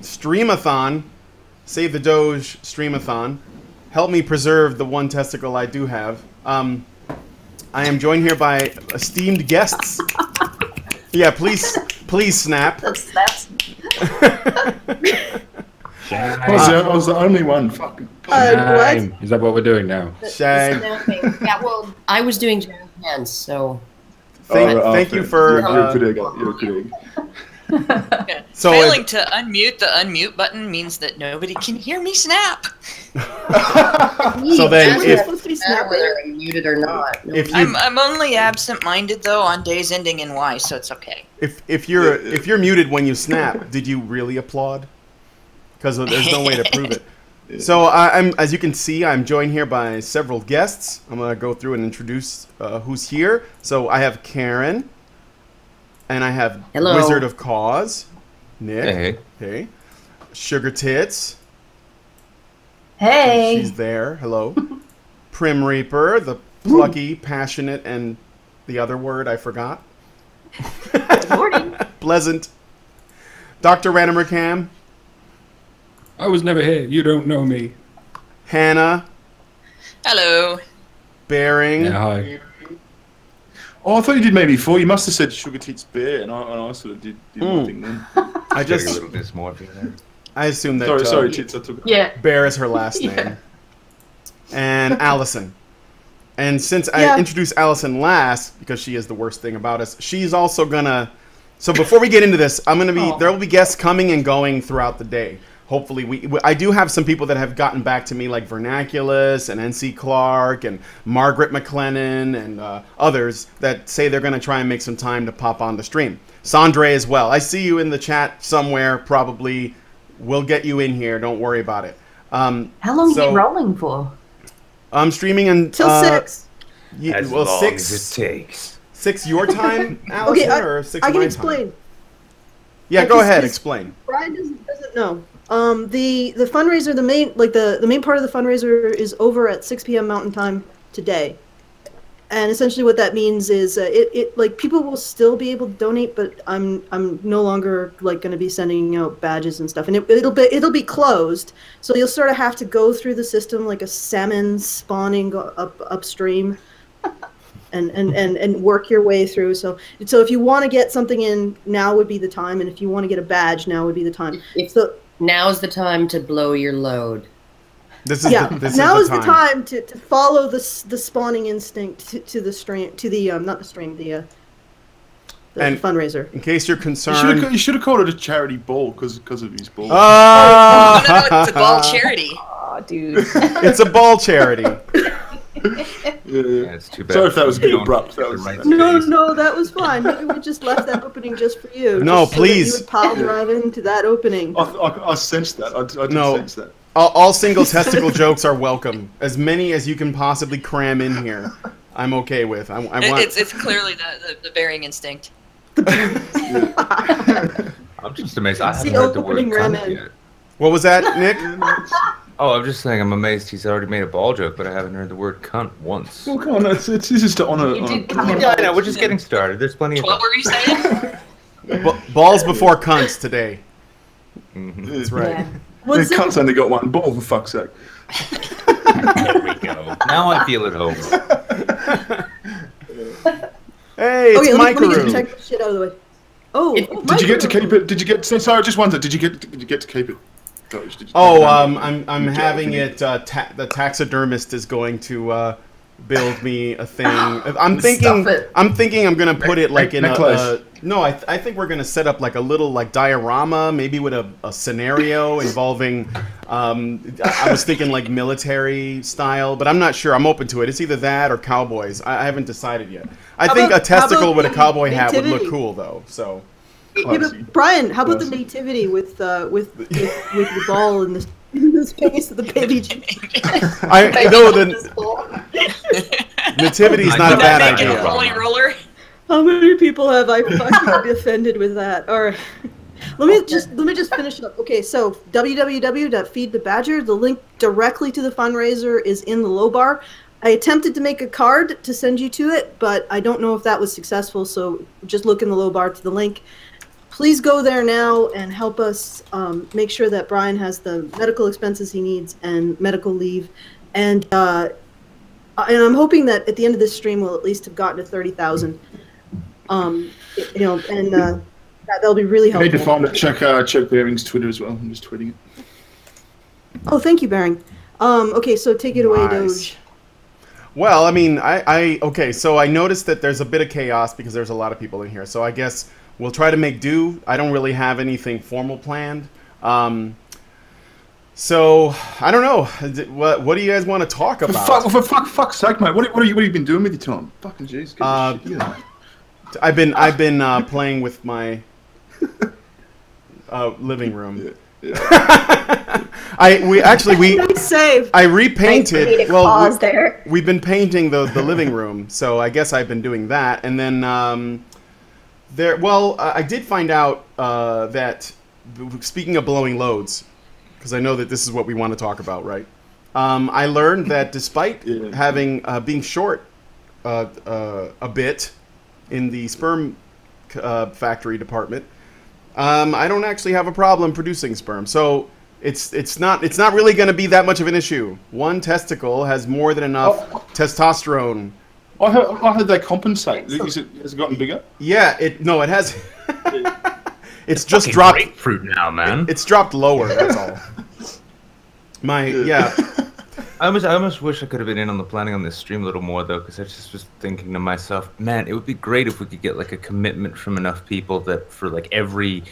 Stream-A-Thon, Save the Doge Stream-A-Thon. Help me preserve the one testicle I do have. I am joined here by esteemed guests. Yeah, please snap. That's I was the only one. Fucking. what? Is that what we're doing now? Shame. Yeah, well, I was doing hands, so. Thank you for. You're kidding. So failing to unmute the unmute button means that nobody can hear me snap. So then, if supposed to be snap whether I'm muted or not. if you I'm only absent-minded though on days ending in Y, so it's okay. if you're muted when you snap, did you really applaud? Because there's no way to prove it. So I'm, as you can see, I'm joined here by several guests. I'm gonna go through and introduce who's here. So I have Karen, and I have Hello. Wizard of Cause, Nick. Hey. Sugar Tits. Hey. She's there. Hello. Prim Reaper, the plucky, passionate, and the other word I forgot. Good morning. Pleasant. Dr. Ranamaker, I was never here. You don't know me. Hannah, Hello. Bearing, Yeah, hi. Oh, I thought you did maybe before. You must have said Sugar Tits Bear, and I sort of did my thing then. I A just little dysmorphia there. I assume that Sorry, Tits. I took it. Yeah. Bear is her last name. Yeah. And Allison. And since I introduced Allison last, because she is the worst thing about us, she's also gonna... So before we get into this, I'm gonna be... There will be guests coming and going throughout the day. Hopefully, I do have some people that have gotten back to me, like Vernaculus and NC Clark and Margaret McLennan and others that say they're gonna try and make some time to pop on the stream. Sandre as well. I see you in the chat somewhere, probably. We'll get you in here. Don't worry about it. How long are you rolling for? I'm streaming until 6. As well, long 6 as it takes. 6 your time, Allison, Okay, or 6 I can my explain. time? Yeah, go ahead. Explain. Brian doesn't know. The fundraiser, the main part of the fundraiser is over at 6 p.m. Mountain Time today. And essentially what that means is like people will still be able to donate, but I'm no longer like going to be sending out badges and stuff, and it'll be closed. So you'll sort of have to go through the system like a salmon spawning upstream, and work your way through. So if you want to get something in, now would be the time, and if you want to get a badge, now would be the time. Now's the time to blow your load. This is now is the time to follow the spawning instinct to the stream, to the not the stream, the fundraiser. In case you're concerned, You should have called it a charity ball because of his ball. No, it's a ball charity. Oh, dude. It's a ball charity. Yeah, it's too bad. Sorry if that was a bit You don't abrupt. have That the was, right No, that was fine. Maybe we just left that opening just for you. No, just so that please. you would pile drive into that opening. I sensed that. I did sense that. All single testicle jokes are welcome. As many as you can possibly cram in here, I'm okay with. I want. It's clearly the bearing instinct. I'm just amazed. I haven't heard the word cunt yet. What was that, Nick? Oh, I'm just saying I'm amazed he's already made a ball joke, but I haven't heard the word cunt once. Well, come on, this is to honor. You did come in. Yeah, I know. We're just getting started. There's plenty of. What were you saying? Balls before cunts today. That's right. Yeah. The cunts only got one ball, for fuck's sake. There we go. Now I feel at home. Hey, it's Okay, let me get the Micro. technical shit out of the way. Oh, Did you get to keep it? Did you get? Sorry, just wondered. Did you get to keep it? Oh, I'm having it. The taxidermist is going to build me a thing. I'm thinking I'm gonna put it like in a. No, I think we're gonna set up like a little like diorama, maybe with a scenario involving. I was thinking like military style, but I'm not sure. I'm open to it. It's either that or cowboys. I haven't decided yet. I think a testicle with a cowboy hat would look cool though. So. Hey, but Brian, how about the nativity with the ball in the space of the baby? I know the nativity's not a bad Make it a idea. holy roller. How many people have I fucking offended with that? All right. Let me just finish up. Okay, so www.feedthebadger. The link directly to the fundraiser is in the low bar. I attempted to make a card to send you to it, but I don't know if that was successful. So just look in the low bar to the link. please go there now and help us make sure that Brian has the medical expenses he needs and medical leave. And I'm hoping that at the end of this stream we'll at least have gotten to 30,000. That'll be really helpful. I need to find it. Check Bearing's Twitter as well. I'm just tweeting it. Oh, thank you, Bering. Okay, so take it away, Doge. Well, I mean, okay, so I noticed that there's a bit of chaos because there's a lot of people in here. So I guess we'll try to make do. I don't really have anything formal planned. So I don't know. What do you guys want to talk about? For fuck's sake, mate. What have you been doing with your time? Fucking jeez. I've been playing with my living room. Yeah. Nice save. I repainted. Well, we've been painting the living room, so I guess I've been doing that. And then I did find out that, speaking of blowing loads, because I know that this is what we want to talk about, right? I learned that despite having being short a bit in the sperm factory department, I don't actually have a problem producing sperm. So it's not really going to be that much of an issue. One testicle has more than enough testosterone. I heard they compensate. Has it gotten bigger? Yeah, it has. It's just dropped. Grapefruit now, man. It's dropped lower. That's all. I almost wish I could have been in on the planning on this stream a little more, though, because I just was thinking to myself, man, it would be great if we could get like a commitment from enough people that for like every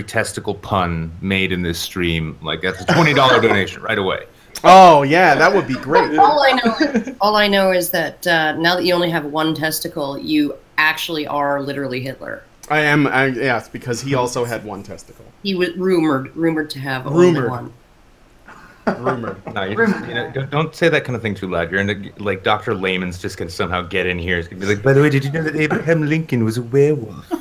testicle pun made in this stream, like that's a $20 donation right away. Oh yeah, that would be great. All I know is that now that you only have one testicle, you actually are literally Hitler. I am. Yes, because he also had one testicle. He was rumored to have only one. Rumored. No, don't say that kind of thing too loud. You're in like Dr. Layman's just gonna somehow get in here. It's gonna be like, by the way, did you know that Abraham Lincoln was a werewolf?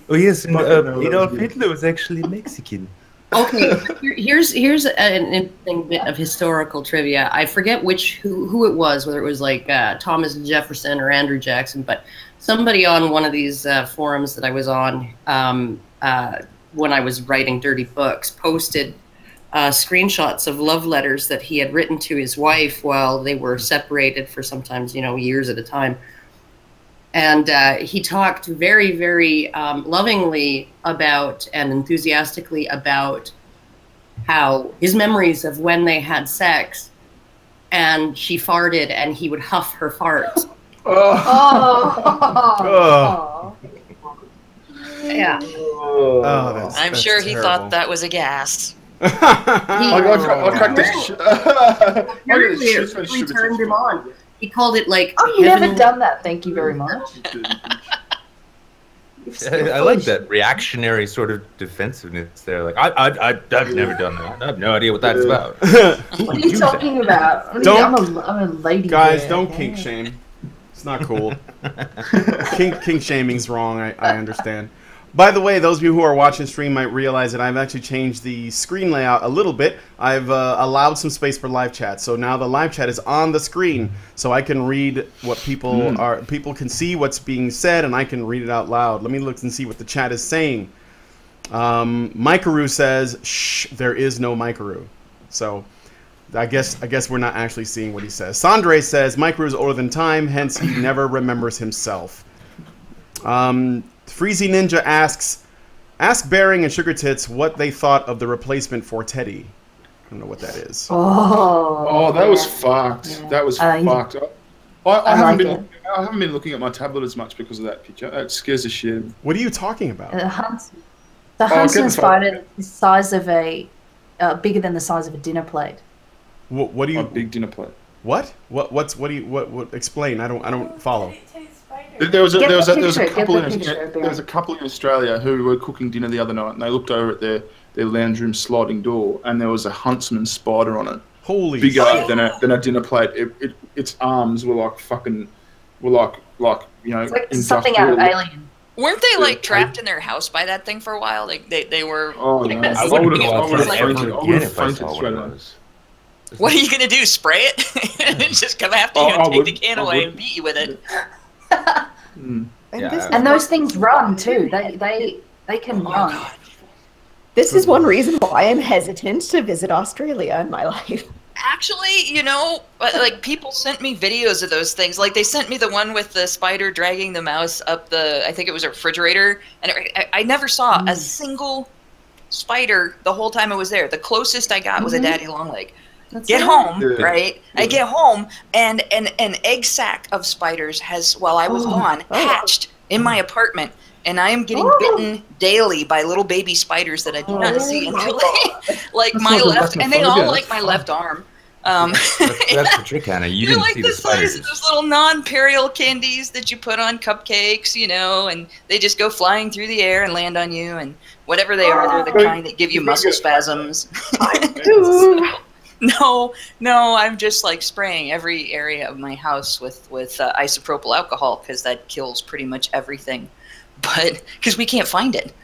Oh yes, and Adolf Hitler was actually Mexican. Okay, here's an interesting bit of historical trivia. I forget who it was, whether it was like Thomas Jefferson or Andrew Jackson, but somebody on one of these forums that I was on when I was writing dirty books posted screenshots of love letters that he had written to his wife while they were separated for sometimes, years at a time. And he talked very, very lovingly about and enthusiastically about how his memories of when they had sex and she farted and he would huff her farts. Oh. Yeah. I'm sure he thought that was a gas. He turned him on. He called it like. I've never done that. Thank you very much. I like that reactionary sort of defensiveness there. Like I've never done that. I have no idea what that's about. What are you talking about? I'm a lady. Guys, don't kink shame. It's not cool. kink shaming's wrong. I understand. By the way, those of you who are watching stream might realize that I've actually changed the screen layout a little bit. I've allowed some space for live chat, so now the live chat is on the screen, so I can read what people are. People can see what's being said, and I can read it out loud. Let me look and see what the chat is saying. Mikaru says, "Shh, there is no Mikaru." So, I guess we're not actually seeing what he says. Sandre says, "Mikaru is older than time, hence he never remembers himself." Freezy Ninja asks, "Ask Bering and Sugar Tits what they thought of the replacement for Teddy." I don't know what that is. Oh, that was fucked. Yeah. That was fucked. I haven't been looking at my tablet as much because of that picture. That scares the shit. What are you talking about? The huntsman spider is the size of bigger than the size of a dinner plate. What do you? A big dinner plate. What? What? Explain. I don't follow. There was a couple in Australia who were cooking dinner the other night, and they looked over at their lounge room sliding door, and there was a huntsman spider on it. Holy bigger than a dinner plate. Its arms were like fucking, it's like something out of Alien. Weren't they like trapped in their house by that thing for a while? Like they were. Oh no! I would have fainted straight away. What are you gonna do? Spray it? Just come after you and take the can away and beat you with it. And those things run too. They They can run. This is one reason why I'm hesitant to visit Australia in my life. Actually, you know, like people sent me videos of those things. Like they sent me the one with the spider dragging the mouse up I think it was a refrigerator. And I never saw a single spider the whole time I was there. The closest I got was a daddy longleg. Get home, right? I get home and an egg sack of spiders has, while I was gone, hatched in my apartment. And I am getting bitten daily by little baby spiders that I do not see until like my left, and they all like my left arm. That's the trick, Hannah. You didn't see the spiders. Size of those little non-perial candies that you put on cupcakes, you know, and they just go flying through the air and land on you, and whatever they are, they're the kind that give you muscle spasms. No, I'm just like spraying every area of my house with isopropyl alcohol because that kills pretty much everything. But because we can't find it.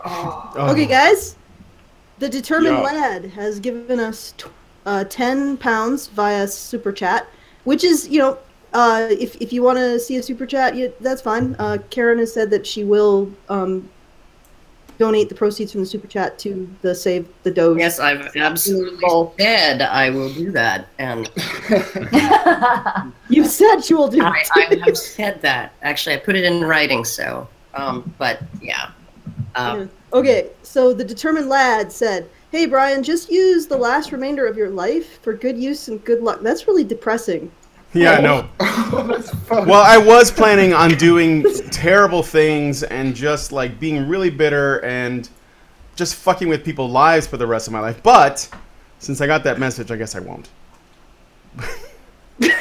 Okay, guys. The Determined Lad has given us £10 via super chat, which is, you know, if you want to see a super chat, that's fine. Karen has said that she will donate the proceeds from the super chat to the Save the Doge. Yes, I've absolutely said I will do that, and you said you will do. I have said that. Actually, I put it in writing. So, but yeah. Okay, so the Determined Lad said, "Hey Brian, just use the last remainder of your life for good use and good luck." That's really depressing. Yeah, I know. Well, I was planning on doing terrible things and just like being really bitter and just fucking with people's lives for the rest of my life. But since I got that message, I guess I won't.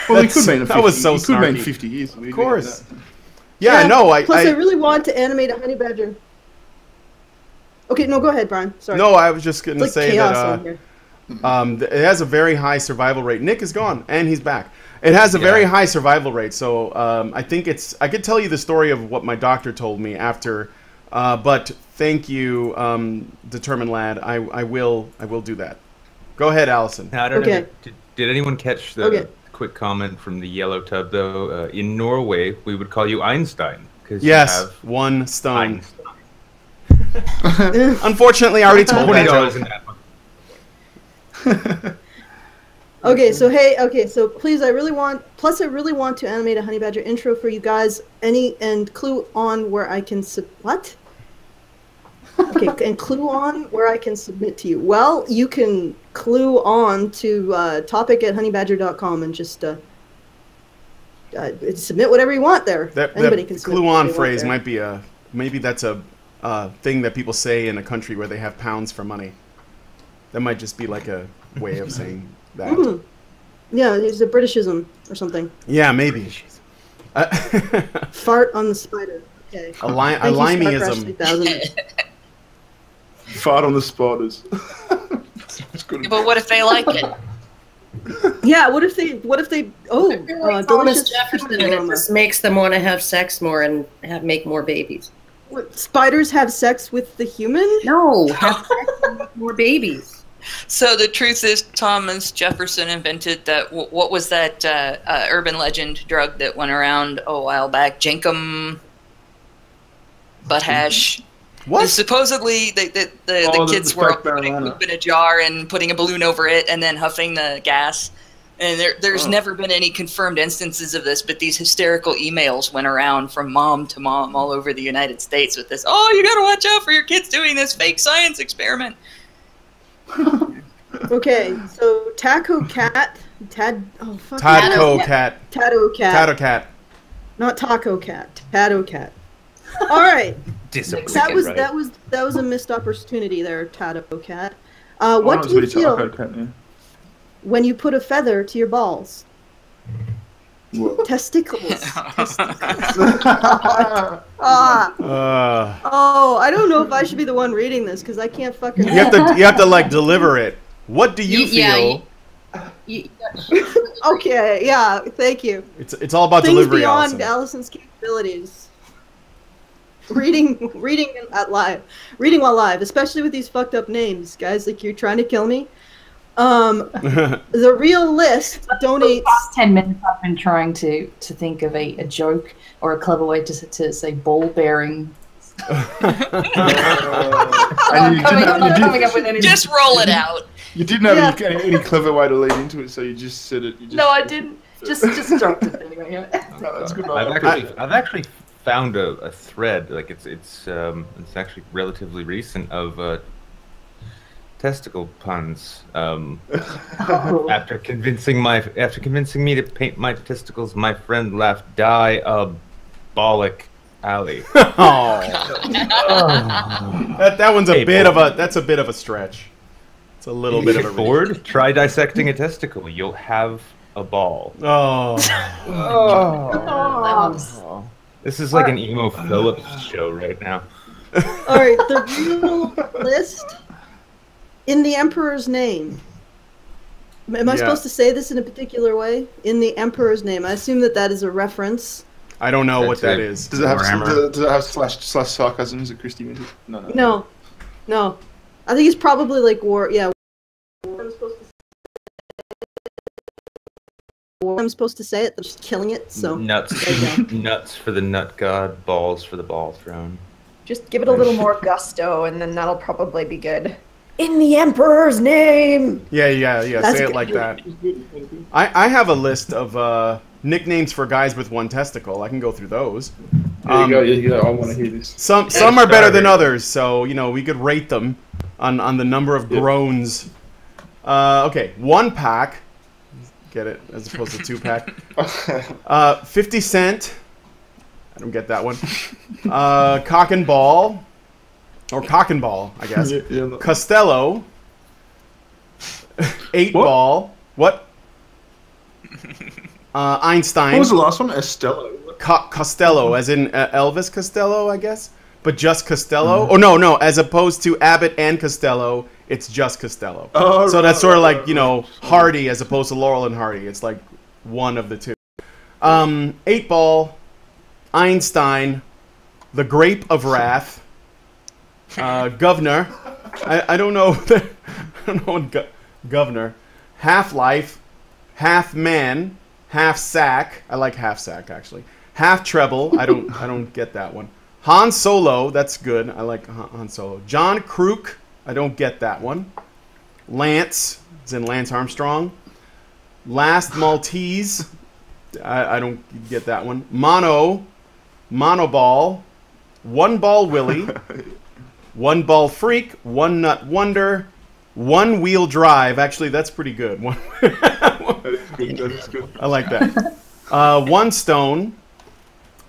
Well, it could mean that was so snarky. Could mean 50 years. Of course. Yeah, no. Plus, I really want to animate a honey badger. Okay, no, go ahead, Brian. Sorry. No, I was just going to say that it has a very high survival rate. Nick is gone, and he's back. It has a very high survival rate, so I think I could tell you the story of what my doctor told me after, but thank you, Determined Lad. I will do that. Go ahead, Allison. I don't know. Did anyone catch the quick comment from the yellow tub though? In Norway, we would call you Einstein because you have one stone. Unfortunately, I already told $20 in that one. Okay, so please, I really want to animate a honey badger intro for you guys. And clue on where I can what? Okay, and clue on where I can submit to you. Well, you can clue on to topic@honeybadger.com and just submit whatever you want there. Anybody can submit. Clue on phrase might be maybe that's a thing that people say in a country where they have pounds for money. That might just be like a way of saying that. Mm-hmm. Yeah, it's a Britishism or something. Yeah, maybe. Fart on the spider. Okay. A limeyism. Fart on the spiders. But what if they like it? Yeah, what if they Thomas Jefferson, and it just makes them want to have sex more and make more babies. What, spiders have sex with the human? No, have sex and make more babies. So the truth is, Thomas Jefferson invented that. What was that urban legend drug that went around a while back? Jenkum butt hash. What? And supposedly, the kids were putting poop in a jar and putting a balloon over it and then huffing the gas. And there's never been any confirmed instances of this, but these hysterical emails went around from mom to mom all over the United States with this. Oh, you gotta watch out for your kids doing this fake science experiment. Okay, so Taco Cat, Taco Cat, not Taco Cat, Tato Cat. All right, that was a missed opportunity there, Tato Cat. What do you feel when you put a feather to your balls? Testicles. I don't know if I should be the one reading this because I can't fucking. You have to like deliver it. What do you feel? Okay, yeah, thank you. It's all about delivery. Beyond Allison's capabilities. Reading while live, especially with these fucked up names, guys. Like you're trying to kill me. The real list donates. The past 10 minutes I've been trying to think of a joke or a clever way to say ball bearing Just roll it out. You didn't have any clever way to lead into it, so you just said it. No, I didn't. Just dropped it anyway. No, that's good. I've actually found a thread, like it's actually relatively recent, of testicle puns. After convincing me to paint my testicles, my friend laughed diabolic alley. That one's a bit of a stretch. It's a little bit of a bored. Try dissecting a testicle. You'll have a ball. This is like an emo Phillips show right now. All right, the real list. In the Emperor's name. Am I supposed to say this in a particular way? In the Emperor's name. I assume that is a reference. I don't know what that is. Does it have slash sarcasm? Is it Christy music? No. I think it's probably like war. Yeah. I'm supposed to say it. They're just killing it. So nuts for the nut god, balls for the ball throne. Just give it a little more gusto, and then that'll probably be good. In the Emperor's name. Yeah. Say it like that. I have a list of nicknames for guys with one testicle. I can go through those. There you go. I want to hear this. Some are better than others, so we could rate them on the number of groans. Okay, 1-pack. Get it, as opposed to 2-pack. 50 Cent. I don't get that one. Cock and ball. Or cock and ball, I guess. Costello. 8-ball. What? Einstein. What was the last one? Costello. Costello, as in Elvis Costello, I guess. But just Costello? Oh, no. As opposed to Abbott and Costello, it's just Costello. Oh, so that's sort of like, Hardy as opposed to Laurel and Hardy. It's like one of the two. 8-ball. Einstein. The Grape of Wrath. Governor. I don't know. Governor. Half-Life. Half-Man. Half-Sack. I like half-sack, actually. Half-treble. I don't get that one. Han Solo. That's good. I like Han Solo. John Crook. I don't get that one. Lance. As in Lance Armstrong. Last Maltese. I don't get that one. Monoball. One Ball Willie. One Ball Freak. One Nut Wonder. One Wheel Drive. Actually, that's pretty good. That is good. I like that. One Stone.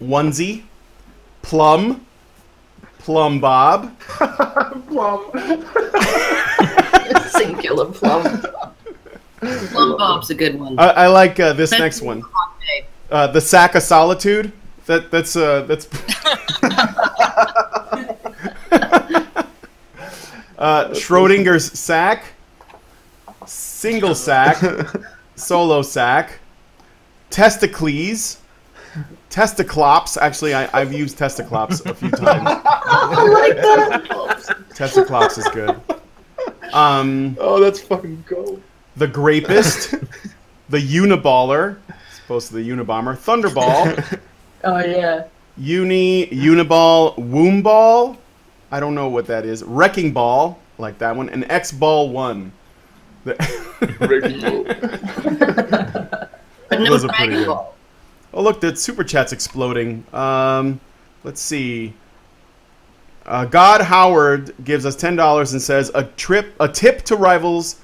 Onesie. Plum. Plum Bob. Plum. Singular plum. Plum Bob's a good one. I like this next one. The Sack of Solitude. That's Schrodinger's sack, single sack, solo sack, testicles, testiclops. Actually, I've used testiclops a few times. I like that. Testiclops is good. Oh, that's fucking gold. The Grapist, the Uniballer, as opposed to the Unabomber, Thunderball. Oh yeah. Uniball, Woomball. I don't know what that is. Wrecking Ball, like that one, and X-Ball 1. Wrecking Ball. Those are pretty good. Oh look, the super chat's exploding. Let's see. God Howard gives us $10 and says a tip to rivals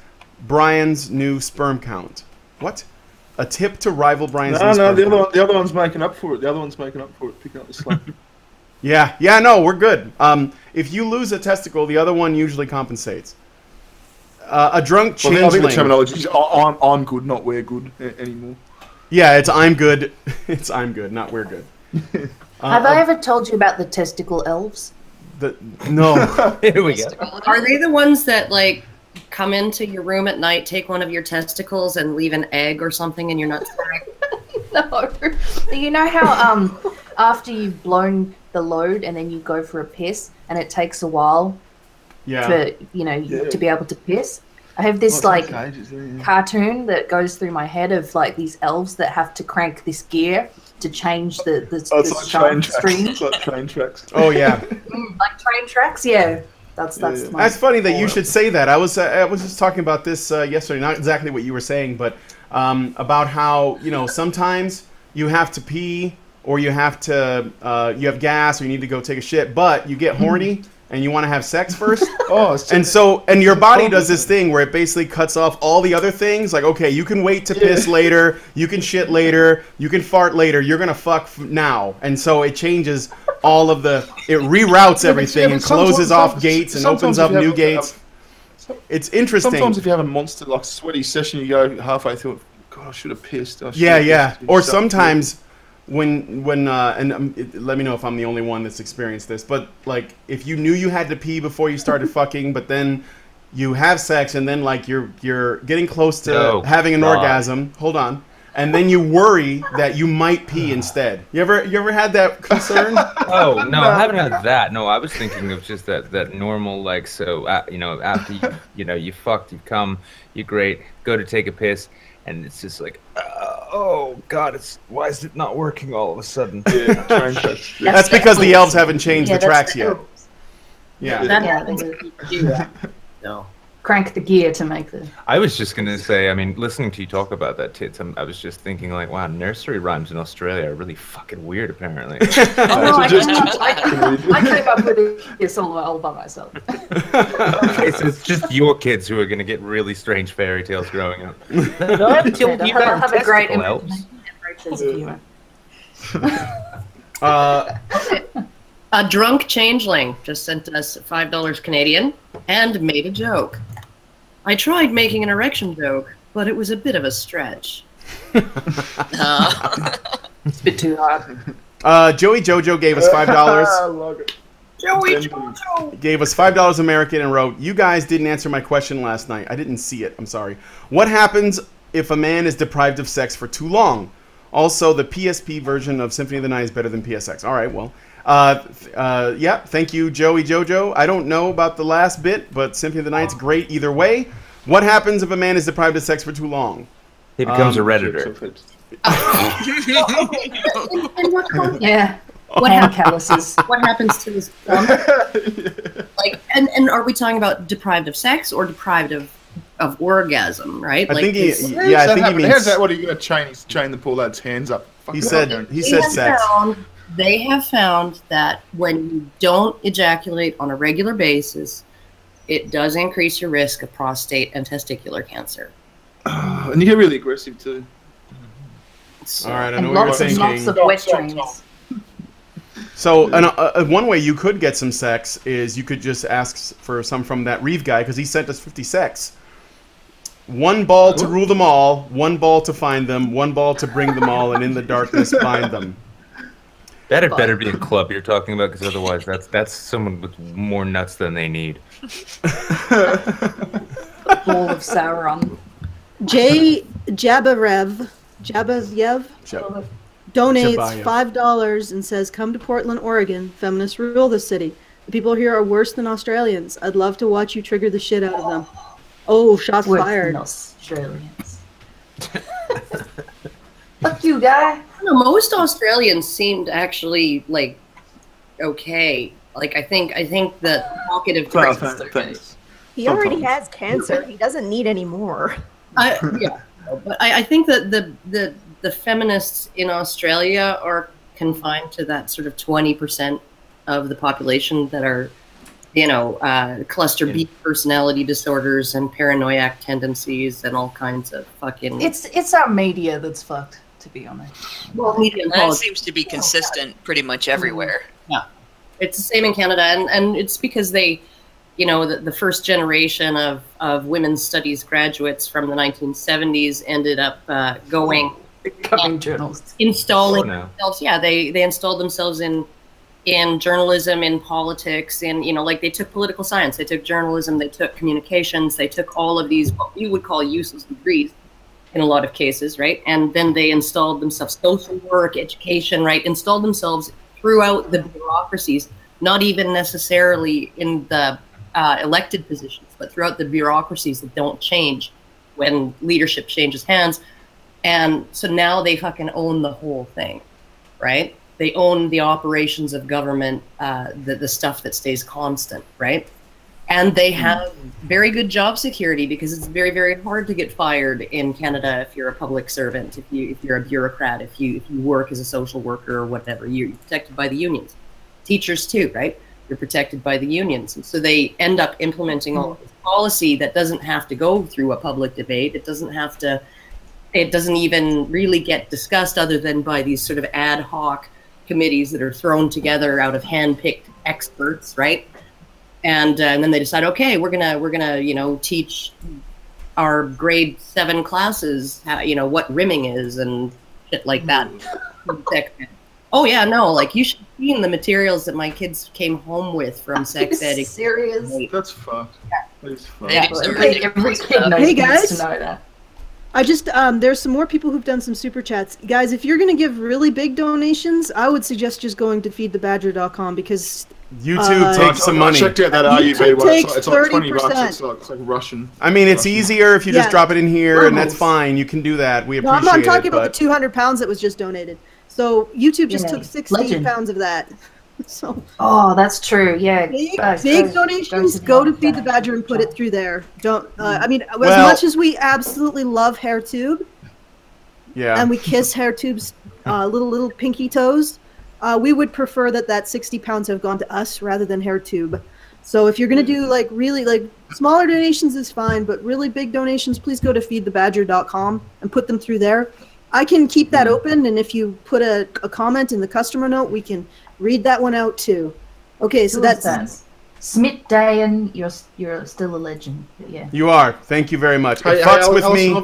Brian's new sperm count. What? A tip to rival Brian's new sperm count. The other one's making up for it. Picking up the slack. Yeah, no, we're good. If you lose a testicle, the other one usually compensates. A drunk changeling. I think the terminology is I'm good, not we're good anymore. Yeah, it's I'm good. It's I'm good, not we're good. Have I ever told you about the testicle elves? No. Here we go. Are they the ones that come into your room at night, take one of your testicles, and leave an egg or something in your nutsack? No. You know how after you've blown the load and then you go for a piss and it takes a while to be able to piss? I have this cartoon that goes through my head of like these elves that have to crank this gear to change the stream. It's like train tracks. Oh yeah, like train tracks. Yeah, that's. That's funny that you should say that. I was just talking about this yesterday. Not exactly what you were saying, but about how sometimes you have to pee or you have gas or you need to go take a shit, but you get horny. And you want to have sex first? And your body does this thing where it basically cuts off all the other things. Like, okay, you can wait to piss later, you can shit later, you can fart later, you're going to fuck now. And so it changes all of it reroutes everything and closes off gates and opens up new gates. It's interesting. Sometimes if you have a monster, like, sweaty session, you go halfway through it, God, I should have pissed. Yeah. Or sometimes... When let me know if I'm the only one that's experienced this, but like if you knew you had to pee before you started fucking, but then you have sex and then like you're getting close to having an orgasm, hold on, and then you worry that you might pee instead. You ever had that concern? Oh no, I haven't had that. No, I was thinking of just that normal like after you fucked, you come, you're great, go to take a piss. And it's just like, oh God, why is it not working all of a sudden? That's because the elves haven't changed the tracks yet. No. Crank the gear to make the... I was just going to say, I mean, listening to you talk about that, Tits, I was just thinking like, wow, nursery rhymes in Australia are really fucking weird, apparently. I came up with this all by myself. Okay, so it's just your kids who are going to get really strange fairy tales growing up. They'll have a great A drunk changeling just sent us $5 Canadian and made a joke. I tried making an erection joke, but it was a bit of a stretch. It's a bit too hard. Joey Jojo gave us $5. Joey Jojo gave us $5 American and wrote, "You guys didn't answer my question last night. I didn't see it. I'm sorry. What happens if a man is deprived of sex for too long? Also, the PSP version of Symphony of the Night is better than PSX." All right, well. Yeah, thank you, Joey Jojo. I don't know about the last bit, but Symphony of the Night's great either way. What happens if a man is deprived of sex for too long? He becomes a Redditor. Yeah. What happens to his thumb? Like, and are we talking about deprived of sex or deprived of orgasm? Right? I think he means. What are you going to chain the poor lad's hands up? He said sex. They have found that when you don't ejaculate on a regular basis, it does increase your risk of prostate and testicular cancer. And you get really aggressive too. All right, I know what you're thinking. Lots of wet dreams. So, one way you could get some sex is you could just ask for some from that Reeve guy because he sent us 50 sex. One ball to rule them all, one ball to find them, one ball to bring them all, and in the darkness bind them. That had better be a club you're talking about, because otherwise that's someone with more nuts than they need. A ball of Sauron. J. Jabayev donates $5 and says, "Come to Portland, Oregon. Feminists rule the city. The people here are worse than Australians. I'd love to watch you trigger the shit out of them." Oh, shots fired. Australians. Fuck you, guy. No, most Australians seemed actually like okay. Like I think the talkative types. He already has cancer. He doesn't need any more. Yeah, but I think that the feminists in Australia are confined to that sort of 20% of the population that are, cluster B personality disorders and paranoiac tendencies and all kinds of fucking. It's our media that's fucked, to be honest. Well, media that seems to be consistent pretty much everywhere. Yeah, it's the same in Canada, and it's because they, the first generation of women's studies graduates from the 1970s ended up becoming journalists, installing themselves. Yeah, they installed themselves in journalism, in politics, they took political science, they took journalism, they took communications, they took all of these what we would call useless degrees in a lot of cases, right? And then they installed themselves, social work, education, right? Installed themselves throughout the bureaucracies, not even necessarily in the elected positions, but throughout the bureaucracies that don't change when leadership changes hands. And so now they fucking own the whole thing, right? They own the operations of government, the stuff that stays constant, right? And they have very good job security because it's very, very hard to get fired in Canada if you're a public servant, if you're a bureaucrat, if you work as a social worker or whatever. You're protected by the unions. Teachers too, right? You're protected by the unions. And so they end up implementing all of this policy that doesn't have to go through a public debate. It doesn't even really get discussed other than by these sort of ad hoc committees that are thrown together out of hand-picked experts, right? And then they decide, okay, we're gonna teach our grade 7 classes how, what rimming is and shit like that. Oh yeah, no, like you should have seen the materials that my kids came home with from sex ed. Serious? That's fucked. That's fucked. Yeah, Every kid knows Hey guys, to know that. I just there's some more people who've done some super chats. Guys, if you're gonna give really big donations, I would suggest just going to feedthebadger.com because YouTube takes some money. I checked out that YouTube RUB one. takes It's like 20 30%. bucks. It's like Russian. I mean, it's easier if you just Yeah. drop it in here, and that's Almost. fine. You can do that. We No, appreciate I'm talking it. about But the 200 pounds that was just donated. So YouTube just took 16 Legend. pounds of that. So Oh, that's true. Yeah. big Go donations, the go to Donate Feed the Badger and put it through there. Don't. I mean, as Well- much as we absolutely love HairTube yeah. and we kiss HairTube's little pinky toes, we would prefer that 60 pounds have gone to us rather than HairTube. So if you're gonna do really smaller donations is fine, but really big donations, please go to feedthebadger.com and put them through there. I can keep that open, and if you put a comment in the customer note, we can read that one out too. Okay, so that's Smith Dayan, you're still a legend. But yeah. You are. Thank you very much. It Hey, fucks with Alison, me.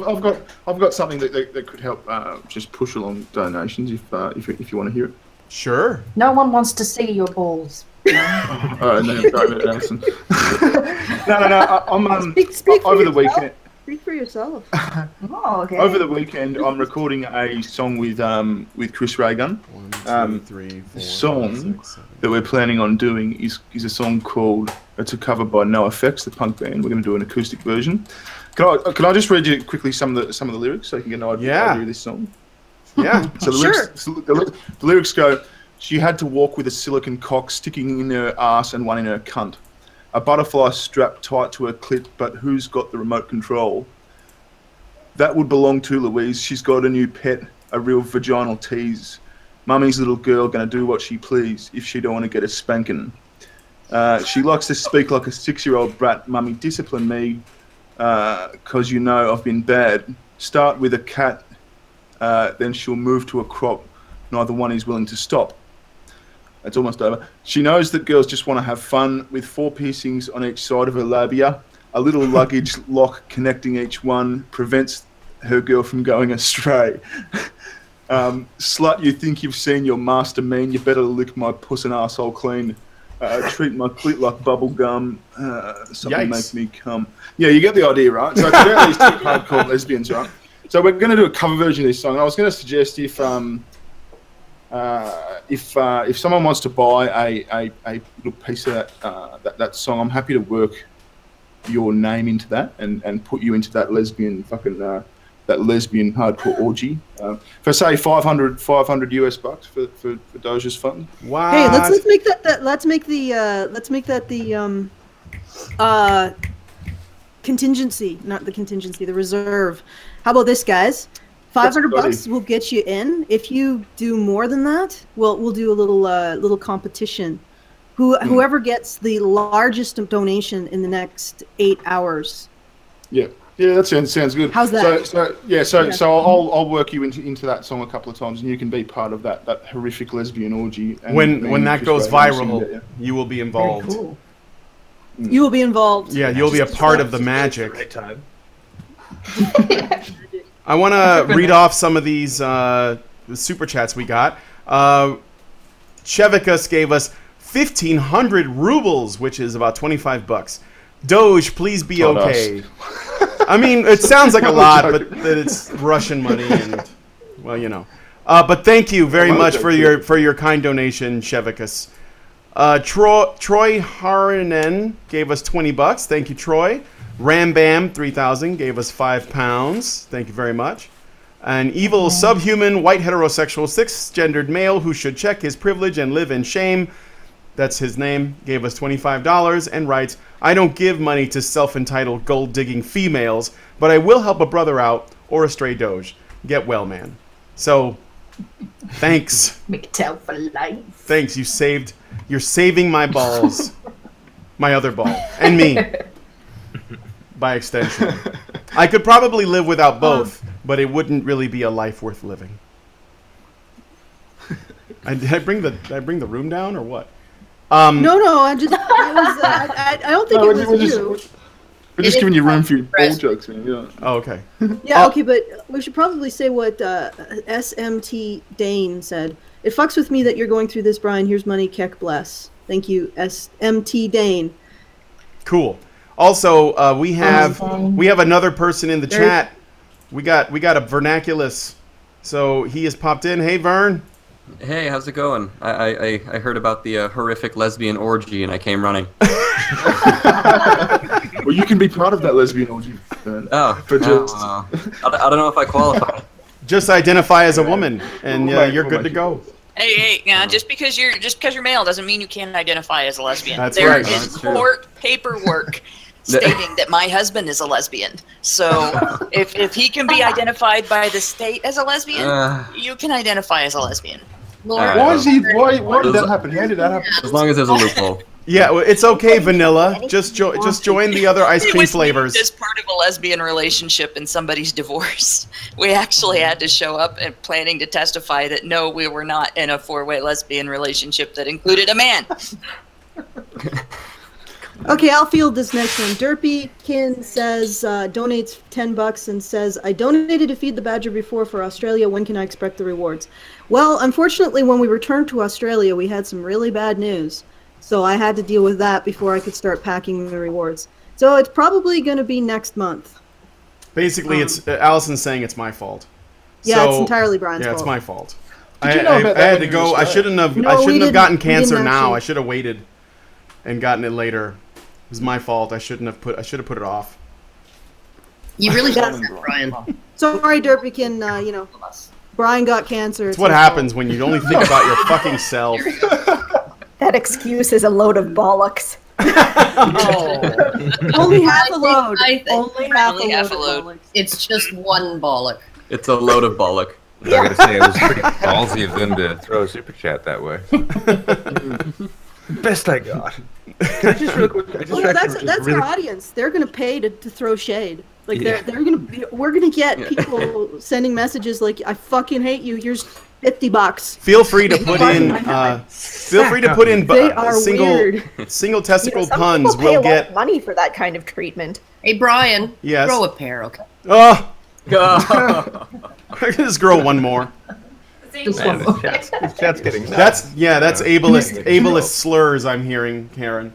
I've got something that could help just push along donations if you want to hear it. Sure. No one wants to see your balls. All right, no, sorry, Alison. no. I'm speak for over the yourself. weekend. Speak for yourself. Oh, okay. Over the weekend, I'm recording a song with Chris Raygun. 1, 2, 3, 4, Song 5, 6, 7. that we're planning on doing is a song called. It's a cover by NoFX, the punk band. We're going to do an acoustic version. Can I just read you quickly some of the lyrics so you can get an idea of this song? Yeah. So the lyrics go, she had to walk with a silicon cock sticking in her ass and one in her cunt. A butterfly strapped tight to her clit, but who's got the remote control? That would belong to Louise. She's got a new pet, a real vaginal tease. Mummy's little girl gonna do what she please if she don't want to get a spanking. She likes to speak like a 6-year-old brat. Mummy, discipline me, 'cause you know I've been bad. Start with a cat, then she'll move to a crop. Neither one is willing to stop. It's almost over. She knows that girls just want to have fun with 4 piercings on each side of her labia. A little luggage lock connecting each one prevents her girl from going astray. Slut, you think you've seen your master mean? You better lick my puss and arsehole clean. Treat my clit like bubble gum. Something make me come. Yeah, you get the idea, right? So it's about these 2 hardcore lesbians, right? So we're going to do a cover version of this song. I was going to suggest if someone wants to buy a little piece of that song, I'm happy to work your name into that and put you into that lesbian that lesbian hardcore orgy. For say $500 US bucks for Doge's fund. Wow. Hey, let's make that the contingency, not the contingency, the reserve. How about this, guys? $500 will get you in. If you do more than that, we'll do a little competition. Whoever gets the largest donation in the next 8 hours. Yeah, that sounds good. How's that? So I'll work you into that song a couple of times, and you can be part of that horrific lesbian orgy. And when that goes viral, you will be involved. Very cool. You will be involved. Yeah, you'll be a part of the magic. I want to read off some of these super chats we got. Chevikas gave us 1,500 rubles, which is about $25. Doge, please be okay. I mean, it sounds like a lot, but that it's Russian money, and well, you know. But thank you very much for your kind donation, Chevikas. Troy Harinen gave us 20 bucks. Thank you, Troy. Ram Bam 3000 gave us £5. Thank you very much. An evil subhuman white heterosexual cisgendered male who should check his privilege and live in shame. That's his name. Gave us $25 and writes, I don't give money to self-entitled gold-digging females, but I will help a brother out or a stray Doge. Get well, man. So, thanks. McTell for life. Thanks. You're saving my balls. My other ball. And me. By extension. I could probably live without both, but it wouldn't really be a life worth living. Did I bring the room down or what? No, I don't think it was you. We're just giving you room for your bull jokes, man. Yeah. Oh, okay. Yeah, okay, but we should probably say what SMT Dane said. It fucks with me that you're going through this, Brian. Here's money, Keck bless. Thank you, SMT Dane. Cool. Also, we have another person in the chat. We got a Vernaculus. So he has popped in. Hey, Vern. Hey, how's it going? I heard about the horrific lesbian orgy and I came running. Well, you can be part of that lesbian orgy. Oh, for just... I don't know if I qualify. Just identify as a woman, and you're good to go. Hey, just because you're male doesn't mean you can't identify as a lesbian. That's there right. is court paperwork stating that my husband is a lesbian. So if he can be identified by the state as a lesbian, you can identify as a lesbian. Why did that happen? How did that happen? As long as there's a loophole. Yeah, well, it's okay, Vanilla. Just join the other ice cream flavors. As part of a lesbian relationship and somebody's divorce, we actually had to show up and planning to testify that no, we were not in a four-way lesbian relationship that included a man. Okay, I'll field this next one. Derpykin says, donates $10 and says, I donated to Feed the Badger before for Australia. When can I expect the rewards? Well, unfortunately, when we returned to Australia, we had some really bad news. So I had to deal with that before I could start packing the rewards. So it's probably going to be next month. Basically, it's Allison's saying it's my fault. Yeah, so, it's entirely Brian's fault. Yeah, it's my fault. Did you know about that I had to go. I shouldn't have gotten cancer now. I should have waited and gotten it later. It was my fault. I should have put it off. You really got that, Brian. Sorry, Derpykin. Brian got cancer. It's what happens when you only think about your fucking self. That excuse is a load of bollocks. Only half a load. Only half a load. It's just one bollock. It's a load of bollock. I gotta say, it was pretty ballsy of them to throw a super chat that way. Best I got. Can I just real quick? That's our audience. They're gonna pay to throw shade. Like we're gonna get people sending messages like, I fucking hate you. Here's $50. Feel free to put in. Single testicle puns. People pay a lot of money for that kind of treatment. Hey, Brian. Yes. Throw a pair, okay? Oh. This girl one more. Man, this chat's getting that's ableist slurs I'm hearing, Karen.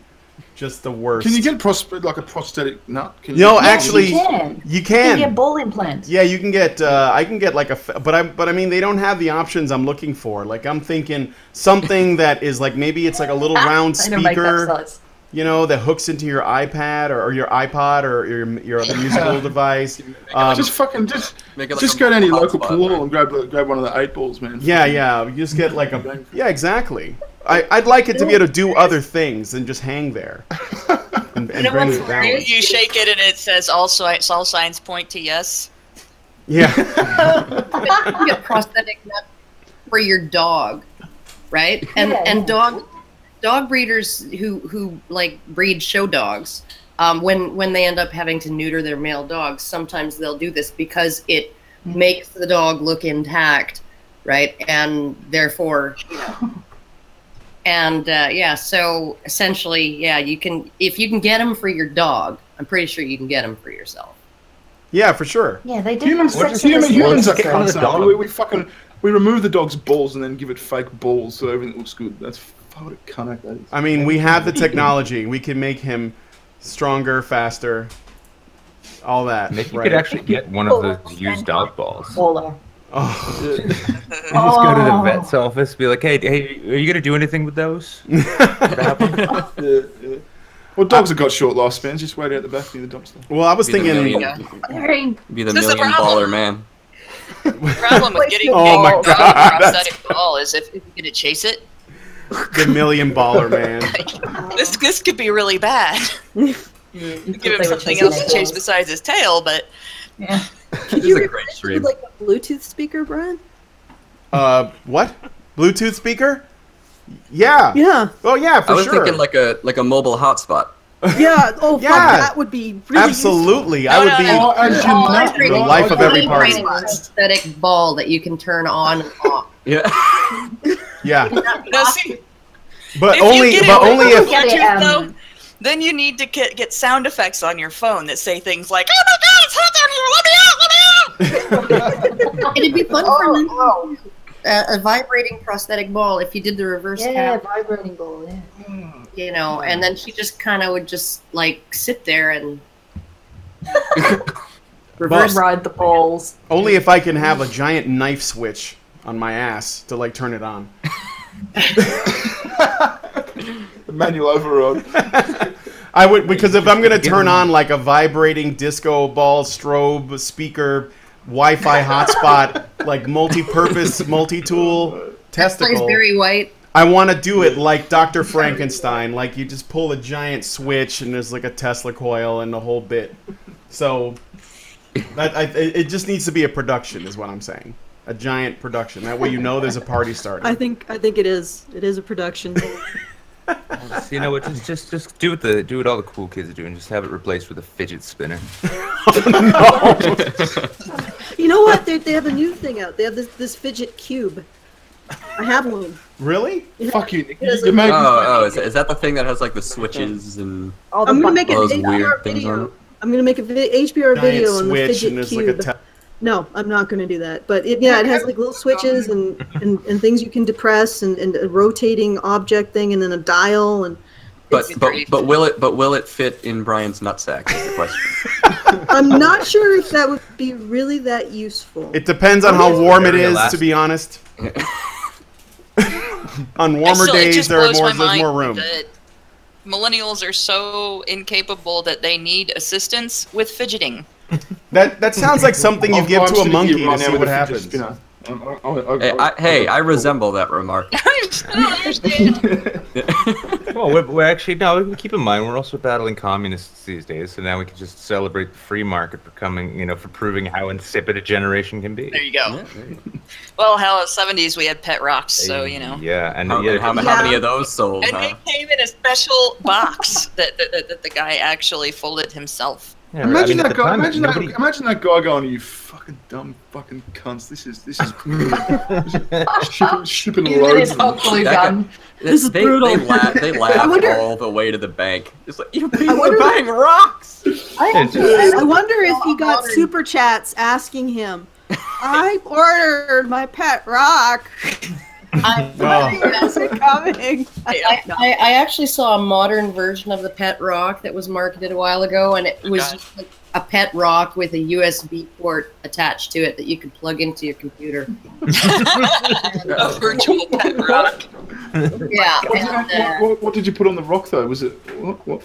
Just the worst. Can you get like a prosthetic nut? Actually, you can. You can get bull implants. Yeah, you can get. I can get like but I mean they don't have the options I'm looking for. Like I'm thinking something that is like maybe it's like a little round speaker. That hooks into your iPad or your iPod or your other musical device. Just go down to your local pool and grab one of the 8 balls, man. Yeah. You just get like a. Yeah, exactly. I'd like it to be able to do other things than just hang there. And bring it down. You shake it and it says all signs point to yes. Yeah. You get prosthetic nut for your dog, right? And dog breeders who like breed show dogs, when they end up having to neuter their male dogs, sometimes they'll do this because it makes the dog look intact, right? And therefore, so essentially, you can, if you can get them for your dog, I'm pretty sure you can get them for yourself. Yeah, for sure. Yeah, they do. Humans are cunts. We remove the dog's balls and then give it fake balls so everything looks good. That's what a cunt that is. I mean, we have the technology. We can make him stronger, faster, all that. Maybe you could actually get one of those used dog balls. Oh. You just go to the vet's office, be like, hey, are you gonna do anything with those? Well, dogs have got short lifespans. Just wait out the back near the dumpster. Well, I was thinking. Be the million-baller man. The problem with getting my God, prosthetic ball is if you're gonna chase it. The million-baller man. This could be really bad. Give him something else to chase besides his tail, but yeah. Could you replace it with like a Bluetooth speaker, Brian? What? Bluetooth speaker? Yeah. Yeah. Oh yeah, for sure. I was thinking like a mobile hotspot. Yeah. Oh, Yeah. fuck, that would be really Absolutely. I would be the life of every party. Prosthetic ball that you can turn on and off. Yeah. Yeah. no, see, But if only you get if Bluetooth, though, then you need to get sound effects on your phone that say things like, "Oh my God, it's hot down here! Let me out! Let me out!" It'd be fun for them. A vibrating prosthetic ball if you did the reverse Yeah, tap, vibrating ball, yeah. you know, and then she just kind of would just like sit there and Reverse ride the balls. only if I can have a giant knife switch on my ass to like turn it on. The manual override. I would, because if I'm gonna turn on like a vibrating disco ball strobe speaker Wi-Fi hotspot, like multi-purpose, multi-tool testicle. Barry White. I want to do it like Dr. Frankenstein, like you just pull a giant switch and there's like a Tesla coil and the whole bit. So it just needs to be a production, is what I'm saying. A giant production. That way you know there's a party starting. I think it is. It is a production. You know what? Just do what all the cool kids are doing. Just have it replaced with a fidget spinner. You know what? They have a new thing out. They have this fidget cube. I have one. Really? Yeah. Fuck you. Is that the thing that has like the switches and I'm gonna make an those HBR weird things on video. it? I'm gonna make a HBR video on the switch fidget and there's cube. like a No, I'm not going to do that. But it has like little switches and things you can depress and a rotating object thing and then a dial and. But will it fit in Brian's nutsack? Is the question. I'm not sure if that would be really that useful. It depends on how warm it is, to be honest. On warmer days, there's more room. That millennials are so incapable that they need assistance with fidgeting. That sounds like something you give to a monkey to see what happens. I resemble that remark. I don't understand. Well, we're actually keep in mind we're also battling communists these days, so now we can just celebrate the free market for for proving how insipid a generation can be. There you go. Well, hell, in the 70s we had pet rocks, so you know. Yeah, and how many of those sold? And they came in a special box that the guy actually folded himself. Yeah, imagine right. that guy. Imagine that guy going, "You fucking dumb fucking cunts! This is shipping loads." This is brutal. They laugh all the way to the bank. It's like, you people are buying rocks. I wonder if he got super chats asking him, "I ordered my pet rock." How's it coming? I actually saw a modern version of the pet rock that was marketed a while ago, and it was just like a pet rock with a USB port attached to it that you could plug into your computer. A virtual pet rock. Yeah. What did you put on the rock though? Was it what?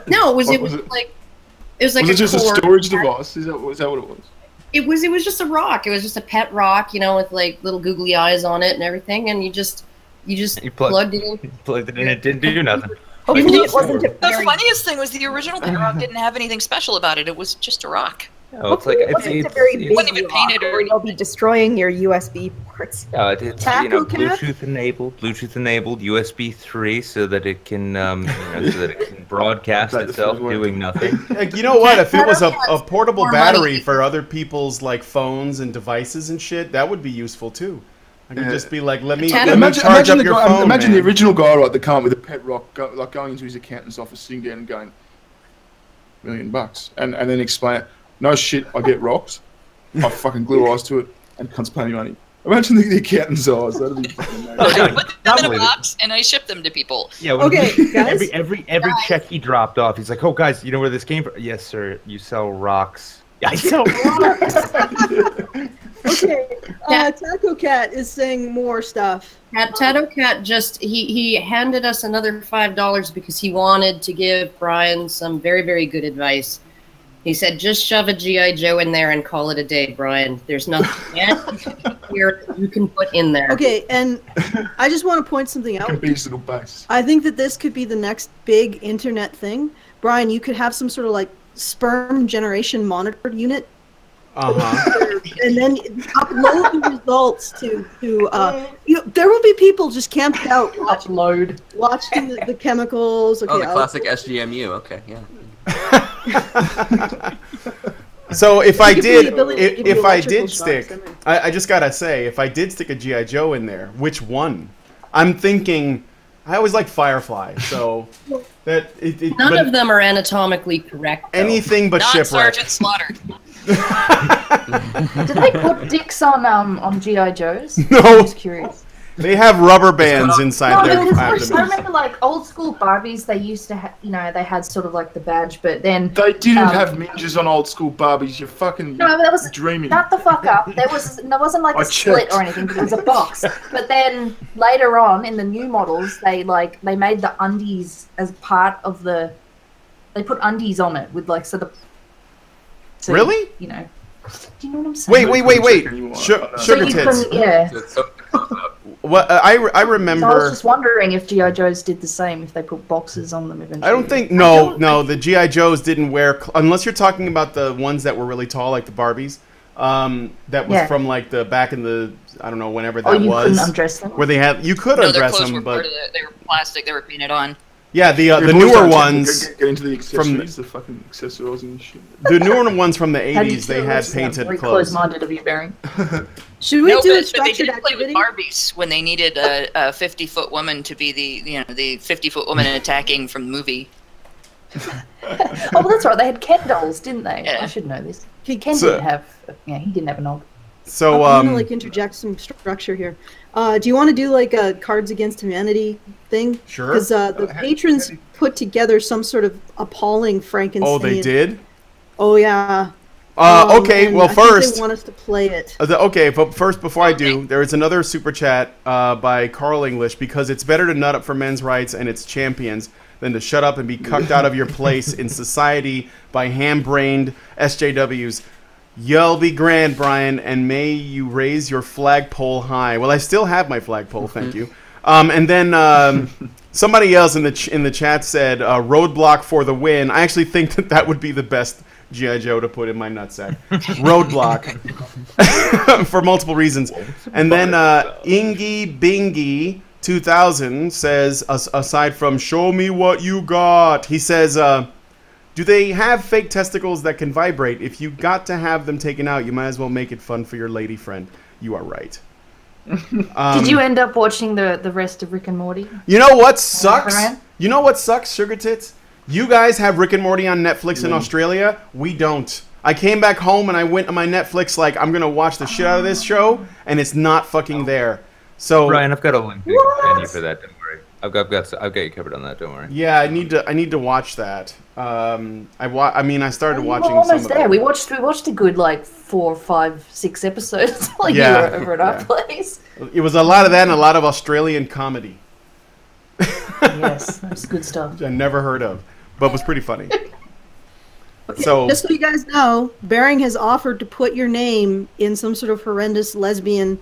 No, it was like was it just a storage device? Is that what it was? It was just a rock. It was just a pet rock, with like little googly eyes on it and everything, and you just plugged it in. Plugged it in. It didn't do nothing. Hopefully it wasn't The funniest thing was the original pet rock didn't have anything special about it. It was just a rock. Oh, it's like it's a very big wouldn't even paint it or they'll be destroying your USB ports. It's Tackle cat? Bluetooth enabled, USB 3, so that it can broadcast itself doing nothing. You know what? If it was a portable battery for other people's like phones and devices and shit, that would be useful too. I could just be like, let me charge up your phone. Imagine the original guy, right, that came up with a pet rock, like going into his accountant's office, sitting down and going, $1 million, and then explain it. No shit, I get rocks. I fucking glue eyes to it, and cunts pay me money. Imagine the accountant's eyes. That'd be fucking amazing. I put them in a box and I ship them to people. Yeah. Okay, guys. Every check he dropped off, he's like, "Oh, guys, you know where this came from?" Yes, sir. You sell rocks. Yeah, I sell rocks. Okay, Taco Cat is saying more stuff. Tato Cat he handed us another $5 because he wanted to give Brian some very, very good advice. He said, just shove a G.I. Joe in there and call it a day, Brian. There's nothing here you can put in there. Okay, and I just want to point something out. Base. I think that this could be the next big internet thing. Brian, you could have some sort of like sperm generation monitored unit. And then upload the results to there will be people just camped out watching the chemicals. Okay, the classic SGMU. Okay, yeah. So if I did stick, I just gotta say, if I did stick a G.I. Joe in there, which one? I'm thinking, I always like Firefly, so that none of them are anatomically correct. Though. Anything but Not shipwreck. Sergeant Slaughter. Did they put dicks on G.I. Joes? No. I'm just curious. They have rubber bands inside their abdomens. I remember, like, old school Barbies, they used to have, they had sort of like the badge, but then... They didn't have ninjas on old school Barbies, you're fucking dreaming. Shut the fuck up. There wasn't like a split or anything, but it was a box. But then, later on, in the new models, they made the undies as part of the... They put undies on it with, like, So, really? Do you know what I'm saying? Wait. Sugar tits. Yeah. What I remember. So I was just wondering if G.I. Joes did the same, if they put boxes on them eventually. I don't think. No. The G.I. Joes didn't wear, unless you're talking about the ones that were really tall, like the Barbies. That was from like the back in the, I don't know, whenever that you was. Couldn't undress them. Where you could undress them, but they were plastic. They were painted on. Yeah, the newer ones get into the accessories, the fucking accessories and shit. The newer ones from the 80s, they had painted very clothes. Close-minded of you, Barry. Should we do a but they structured did play with activity? Barbies when they needed a 50-foot woman to be the 50-foot woman attacking from the movie. Oh, that's right. They had Ken dolls, didn't they? Yeah. I should know this. Ken didn't have. Yeah, he didn't have a knob. So I'm gonna interject some structure here. Do you want to do like a Cards Against Humanity thing? Sure. Because the patrons put together some sort of appalling Frankenstein. Oh, they did? Oh yeah. Okay. Well, I first think they want us to play it. Okay, but first, before I do, there is another super chat by Carl English, because it's better to nut up for men's rights and its champions than to shut up and be cucked out of your place in society by ham-brained SJWs. You'll be grand, Brian, and may you raise your flagpole high. Well, I still have my flagpole, thank you. And then somebody else in the chat said, roadblock for the win. I actually think that would be the best G.I. Joe to put in my nutsack. Roadblock. For multiple reasons. And then Ingy Bingy 2000 says, aside from show me what you got, he says, do they have fake testicles that can vibrate? If you got to have them taken out, you might as well make it fun for your lady friend. You are right. Did you end up watching the rest of Rick and Morty? You know what sucks? You know what sucks, Sugar Tits? You guys have Rick and Morty on Netflix in Australia. We don't. I came back home and I went on my Netflix like, I'm going to watch the shit out of this show, and it's not fucking there. So Brian, I've got a link to for that. Don't worry. I've got you covered on that. Don't worry. Yeah, I need to watch that. I started watching. We're almost some there. of We watched a good 4, 5, 6 episodes while you were over at our place. It was a lot of that and a lot of Australian comedy. Yes, that's good stuff. Which I never heard of, but was pretty funny. So just so you guys know, Bering has offered to put your name in some sort of horrendous lesbian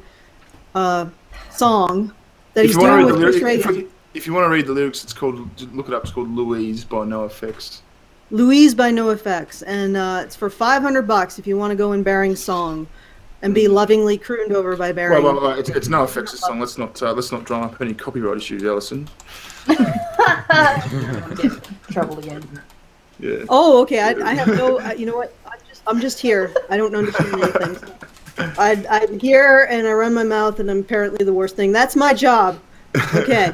song that he's doing with Chris Reagan. If you want to read the lyrics, look it up. It's called Louise by NoFX. Louise by NoFX, and it's for $500 if you want to go in Bering's song and be lovingly crooned over by Bering. Well, it's NoFX's song. Let's not drum up any copyright issues, Alison. Trouble again. Yeah. Oh, okay. I have no. You know what? I'm just here. I don't understand anything. I'm here and I run my mouth and I'm apparently the worst thing. That's my job. Okay.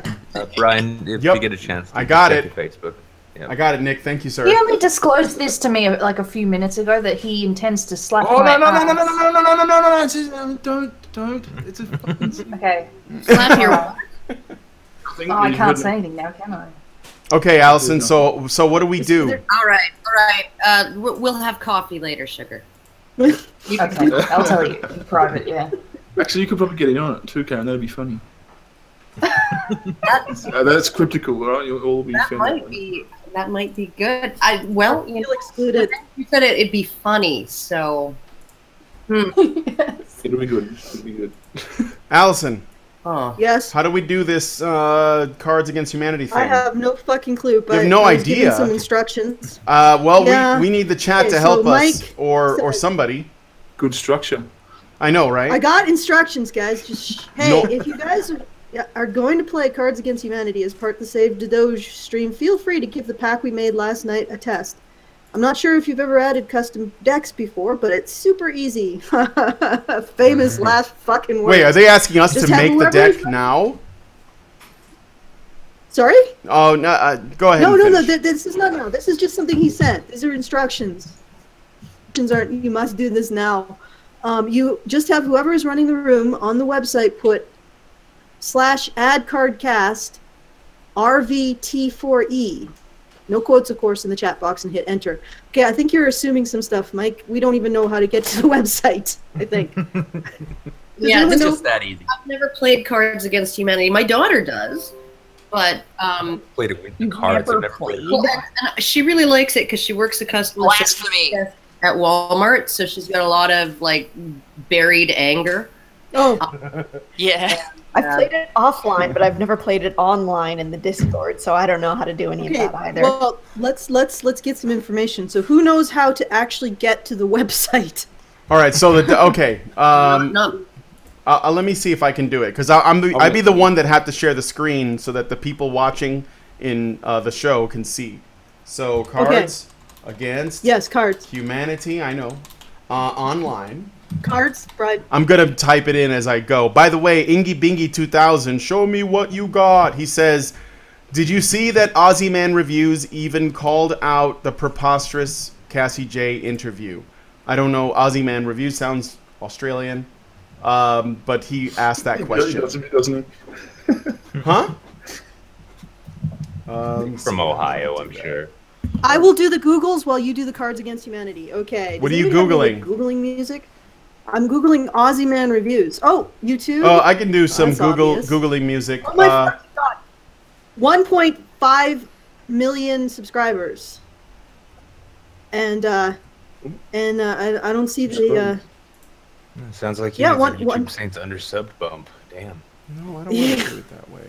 Brian, if you get a chance, I got it. Facebook. Yep. I got it, Nick. Thank you, sir. He only disclosed this to me like a few minutes ago that he intends to slap my ass. No! Don't. It's a fucking... Okay. Slap your... I can't say anything now, can I? Okay, Allison. So what do we do? All right. We'll have coffee later, sugar. Okay, I'll tell you in private. Yeah. Actually, you could probably get in on it too, Karen. That'd be funny. That's cryptical, right? You'll all be. That might be good. Well, you know, excluded. You said it'd be funny, so. Yes. It'll be good. It'll be good. Allison. Yes. How do we do this Cards Against Humanity thing? I have no fucking clue, but you have no I was idea. given some instructions. We need the chat to help us or somebody. Good structure. I know, right? I got instructions, guys. Just if you guys are going to play Cards Against Humanity as part of the Save the Doge stream, feel free to give the pack we made last night a test. I'm not sure if you've ever added custom decks before, but it's super easy. Famous last fucking word. Wait, are they asking us to make the deck now? Sorry? Oh, no, go ahead. No, this is not now. This is just something he sent. These are instructions. Instructions aren't, you must do this now. You just have whoever is running the room on the website put /addcardcast RVT4E. No quotes, of course, in the chat box, and hit enter. Okay, I think you're assuming some stuff, Mike. We don't even know how to get to the website, I think. Yeah, it's just that easy. I've never played Cards Against Humanity. My daughter does, but played it with the cards. I've never played it. Well, and she really likes it because she works the customer Blasphemy at Walmart, so she's got a lot of like buried anger. Oh, yeah. I've played it offline, but I've never played it online in the Discord, so I don't know how to do any of that either. Well, let's get some information. So who knows how to actually get to the website? All right, so okay. Let me see if I can do it, because I'd be the one that had to share the screen so that the people watching in the show can see. So Cards Against Cards Humanity, I know, online. Cards, right? I'm gonna type it in as I go. By the way, Ingy Bingy 2000, show me what you got. He says, did you see that Aussie Man Reviews even called out the preposterous Cassie J interview? I don't know. Aussie Man Reviews sounds Australian, but he asked that question. Doesn't he? Huh? From Ohio, I'm sure. I will do the Googles while you do the Cards Against Humanity. Okay. What are you Googling? Googling music? I'm Googling Aussie Man Reviews. Oh, you too? Oh, I can do some Googling music. Oh my fucking God. 1.5 million subscribers. And I don't see the... Sounds like you need some YouTube Saints under sub bump. Damn. No, I don't want to do it that way.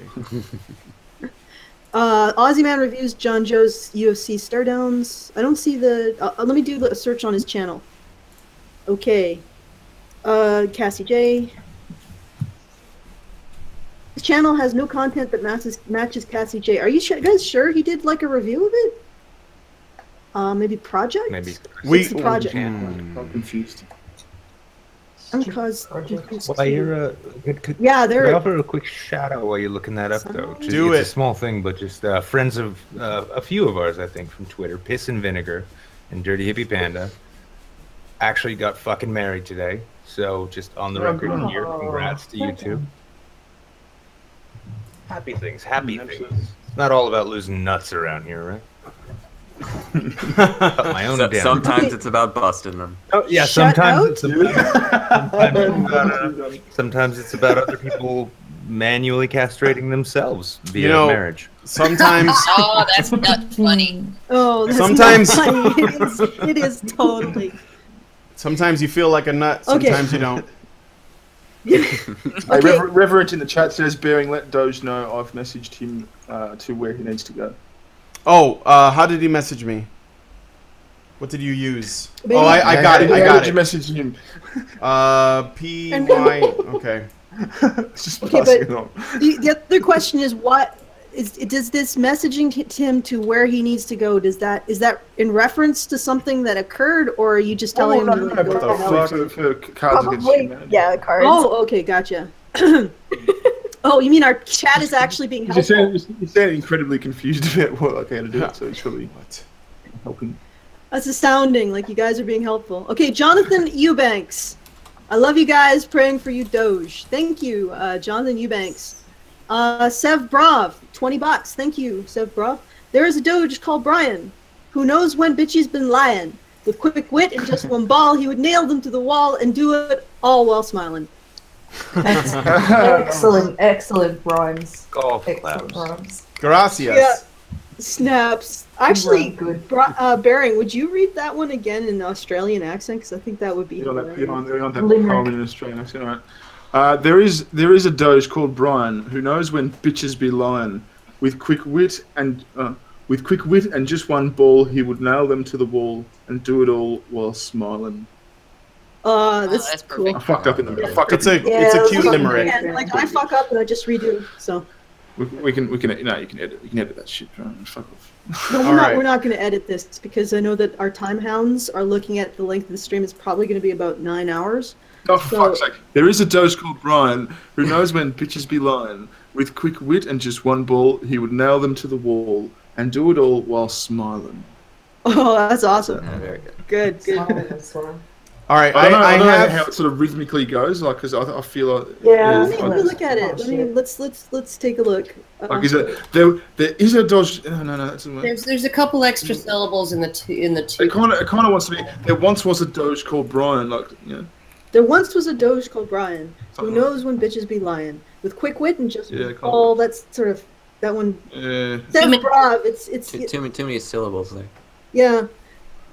Aussie Man Reviews, John Joe's UFC Stardowns. I don't see the... let me do a search on his channel. Okay. Cassie J. His channel has no content that matches Cassie J. Are you guys sure he did like a review of it? Maybe Project? Maybe. What's the Project? I'm confused. While you're, could I offer a quick shout out while you're looking that up, though? It's a small thing, but just friends of a few of ours, I think, from Twitter, Piss and Vinegar and Dirty Hippie Panda, actually got fucking married today. So just on the record here, congrats to you two. Happy things, happy things. It's not all about losing nuts around here, right? My own sometimes it's about busting them. Oh yeah, sometimes it's about other people manually castrating themselves via marriage. Sometimes. Oh, that's not funny. Oh, that's sometimes not funny. It is totally. Sometimes you feel like a nut. Sometimes you don't. Okay. Reverend in the chat says, "Bearing, let Doge know I've messaged him to where he needs to go." Oh, how did he message me? What did you use? Oh, I got it. How did you message him? PY. Okay. Just okay, but the other question is, what does this messaging him to where he needs to go? Is that in reference to something that occurred, or are you just telling him? For Cards Against Humanity. Yeah, cards. Oh, okay, gotcha. Oh, you mean our chat is actually being helpful? You sound incredibly confused about what I can do it, so it's really helping. That's astounding. Like, you guys are being helpful. Okay, Jonathan Eubanks. I love you guys. Praying for you, Doge. Thank you, Jonathan Eubanks. Sev Brav, $20. Thank you, Sev Brav. There is a Doge called Brian, who knows when bitchy's been lying. With quick wit and just one ball, he would nail them to the wall and do it all while smiling. Excellent rhymes. Excellent rhymes. Gracias. Yeah. Snaps. Actually, Baring, would you read that one again in an Australian accent? Because I think that would be. You don't have that poem in an Australian accent, all right? There is a Doge called Brian who knows when bitches be lying. With quick wit and just one ball, he would nail them to the wall and do it all while smiling. That's cool. I fucked up in the middle. It's a cute limerick. Like I fuck up and I just redo. So. We can you can edit that shit. Right? Fuck off. No, we're not going to edit this because I know that our time hounds are looking at the length of the stream. It's probably going to be about 9 hours. Oh, for fuck's sake. There is a Doge called Brian who knows when bitches be lying. With quick wit and just one ball, he would nail them to the wall and do it all while smiling. Oh, that's awesome. Yeah, very good. Good. All right, I don't know how it sort of rhythmically goes, like, because I feel like let me look at it. Let's take a look. Like, is it there is a Doge? No, that's there's a couple extra syllables in the two. It kind of wants to be. There once was a Doge called Brian, like There once was a Doge called Brian who knows when bitches be lying with quick wit and just that's sort of that one. That's brav. It's too many syllables there. Yeah.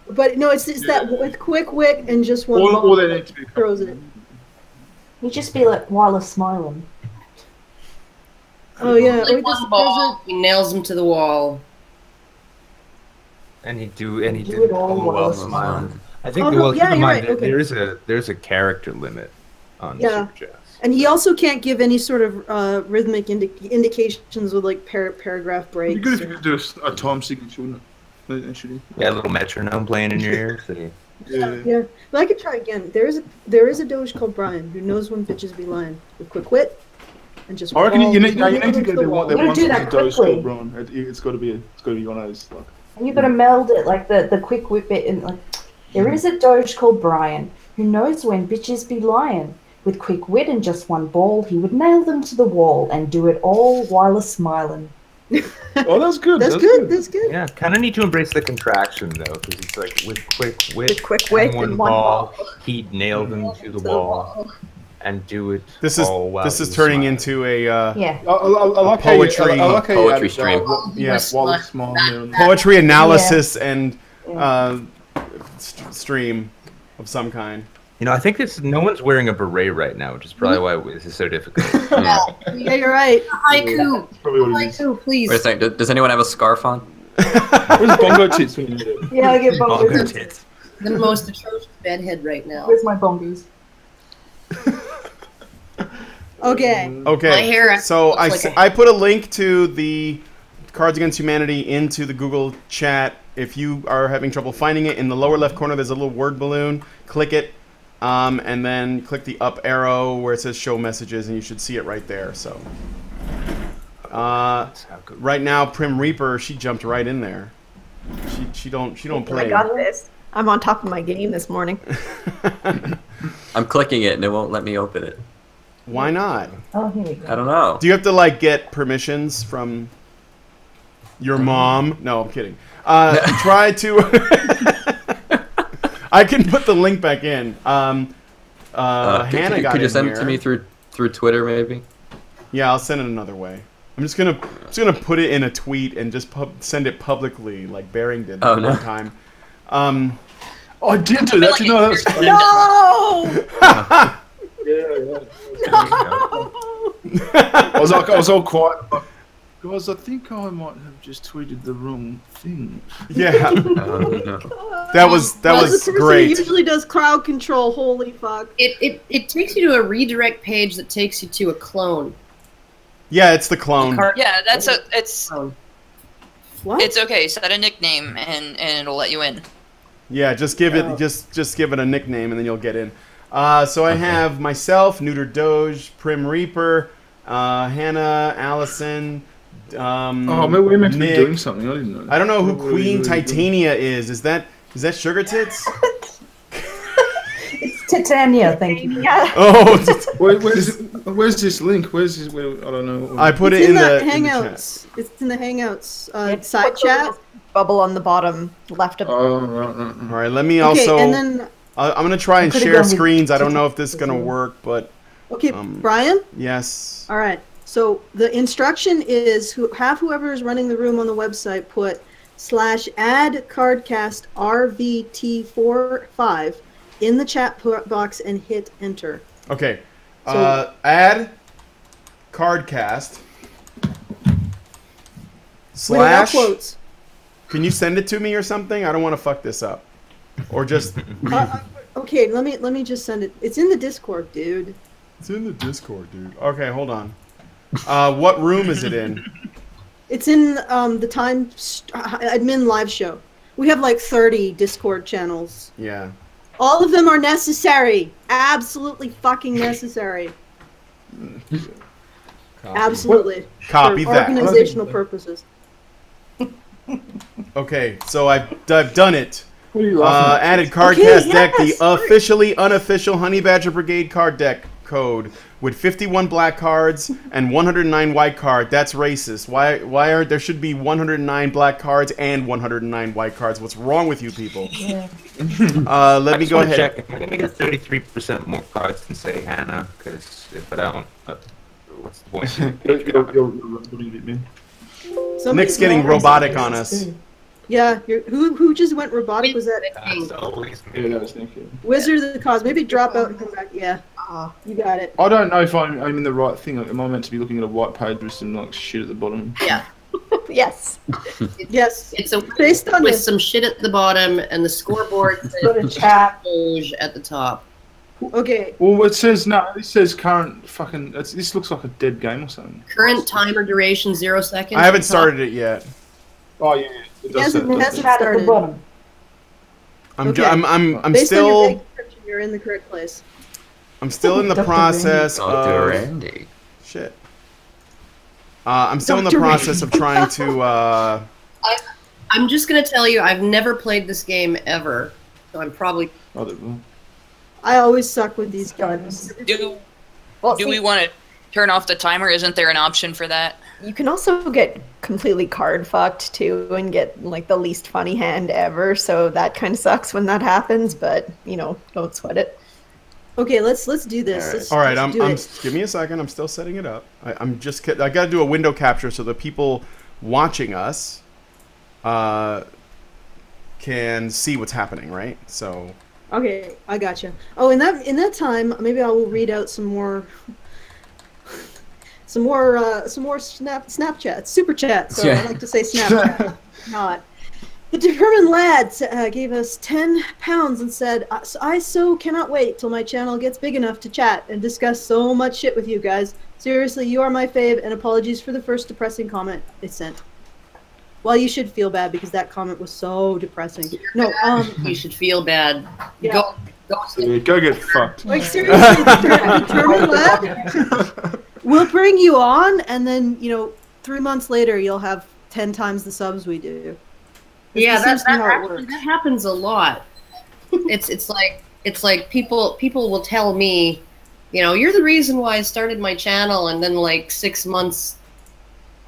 But no, it's that with quick wit and just one ball. All they need to be throws it. You just be like Wallace smiling. Oh yeah, like one ball, he nails him to the wall. And he do it all while smiling. I think keep in mind that there's a character limit on Super Jazz. And he also can't give any sort of rhythmic indications with like paragraph breaks. It'd be good if you could do a time signature, wouldn't it? Actually. Yeah, a little metronome playing in your ears. Yeah. But I could try again. There is a Doge called Brian who knows when bitches be lying with quick wit and just. I reckon you need to get the one that do that Doge called Brian. It's got to be one of those. Like. And you've got to meld it like the quick wit bit and like. There is a Doge called Brian who knows when bitches be lying. With quick wit and just one ball, he would nail them to the wall and do it all while a-smiling. Oh, that's good. That's good. Yeah, kind of need to embrace the contraction though, because it's like with quick wit and one ball, he'd nail them to the wall and do it. This is turning into a I like poetry stream. Poetry analysis and stream of some kind. You know, I think no one's wearing a beret right now, which is probably why this is so difficult. Yeah, you're right. Haiku, please. Wait a second, does anyone have a scarf on? Where's bongo tits when you need it? Yeah, I get bongo tits. The most atrocious bedhead right now. Where's my bongos? Okay. My hair. So I put a link to the Cards Against Humanity into the Google chat. If you are having trouble finding it, in the lower left corner there's a little word balloon. Click it. And then click the up arrow where it says show messages, and you should see it right there. So, right now, Prim Reaper, she jumped right in there. She don't play. I got this. I'm on top of my game this morning. I'm clicking it and it won't let me open it. Why not? Oh, here we go. I don't know. Do you have to like get permissions from your mom? No, I'm kidding. Try to. I can put the link back in. Hannah got Could you send here. it to me through Twitter, maybe? Yeah, I'll send it another way. I'm just gonna put it in a tweet and just send it publicly, like Baring did one time. I did do that. You know that's No. I was all quiet. Guys, I think I might have just tweeted the wrong thing. Yeah. That was great. Usually does crowd control. Holy fuck! It takes you to a redirect page that takes you to a clone. Yeah, it's the clone. Yeah, it's what? It's okay. Set a nickname and it'll let you in. Yeah, just give it just give it a nickname and then you'll get in. So I have myself, Neuter Doge, Prim Reaper, Hannah, Allison. Maybe we're meant to be doing something. I didn't know. I don't know who Queen Titania is. Is that Sugar Tits? It's Titania, thank you. Oh, where's this link? Where's this? I don't know. I put it in the Hangouts. It's in the Hangouts side chat. bubble on the bottom left of. Oh, right. All right, let me also. And then I'm gonna try and share screens. I don't know if this is gonna work, but. Okay, Brian. Yes. All right. So the instruction is whoever is running the room on the website put /add cardcast RVT45 in the chat box and hit enter. Okay. So, add cardcast / quotes. Can you send it to me or something? I don't want to fuck this up. Or just. Okay, let me just send it. It's in the Discord, dude. It's in the Discord, dude. Okay, hold on. What room is it in? It's in the Time admin live show. We have like 30 Discord channels. Yeah. All of them are necessary. Absolutely fucking necessary. Absolutely. Copy for that. Organizational purposes. Okay, so I've done it. What are you laughing at? Added cardcast deck, the officially unofficial Honey Badger Brigade card deck code with 51 black cards and 109 white card. That's racist. Why are there should be 109 black cards and 109 white cards? What's wrong with you people? Yeah. Let me go ahead. Check. I'm gonna get 33% more cards than say Hannah, because if I don't, what's the point? Nick's getting robotic on us. Yeah, who just went robotic? Was that Wizard of the Cause? Maybe drop out and come back. Yeah, you got it. I don't know if I'm in the right thing. Am I meant to be looking at a white page with some like shit at the bottom? Yeah. Yes. Yes. It's a based on with some shit at the bottom and the scoreboard says Doge at the top. Okay. Well, it says no. It says current fucking. This looks like a dead game or something. Current timer duration 0 seconds. I haven't started it yet. Oh yeah. It hasn't started. At the bottom. I'm Based still. On your vague description, you're in the correct place. I'm still in the process Dr. of. Randy. Shit. I'm still in the process of trying to. I'm just gonna tell you, I've never played this game ever, so I'm probably. I always suck with these guns. Do we want to turn off the timer? Isn't there an option for that? You can also get completely card fucked too and get like the least funny hand ever, so that kind of sucks when that happens, but you know, don't sweat it. Okay, let's do this. All right, give me a second. I'm still setting it up. I got to do a window capture so the people watching us can see what's happening, right? So. Okay, I gotcha. Oh, in that time, maybe I will read out some more Snapchats, super chats. So I like to say Snapchat. Not. The determined lad gave us £10 and said, "I so cannot wait till my channel gets big enough to chat and discuss so much shit with you guys. Seriously, you are my fave, and apologies for the first depressing comment I sent." Well, you should feel bad because that comment was so depressing. No, you should feel bad. Yeah. Go get fucked. Like seriously, determined lad. We'll bring you on, and then 3 months later you'll have 10 times the subs we do. Yeah, that happens a lot. It's like people will tell me, you're the reason why I started my channel, and then like 6 months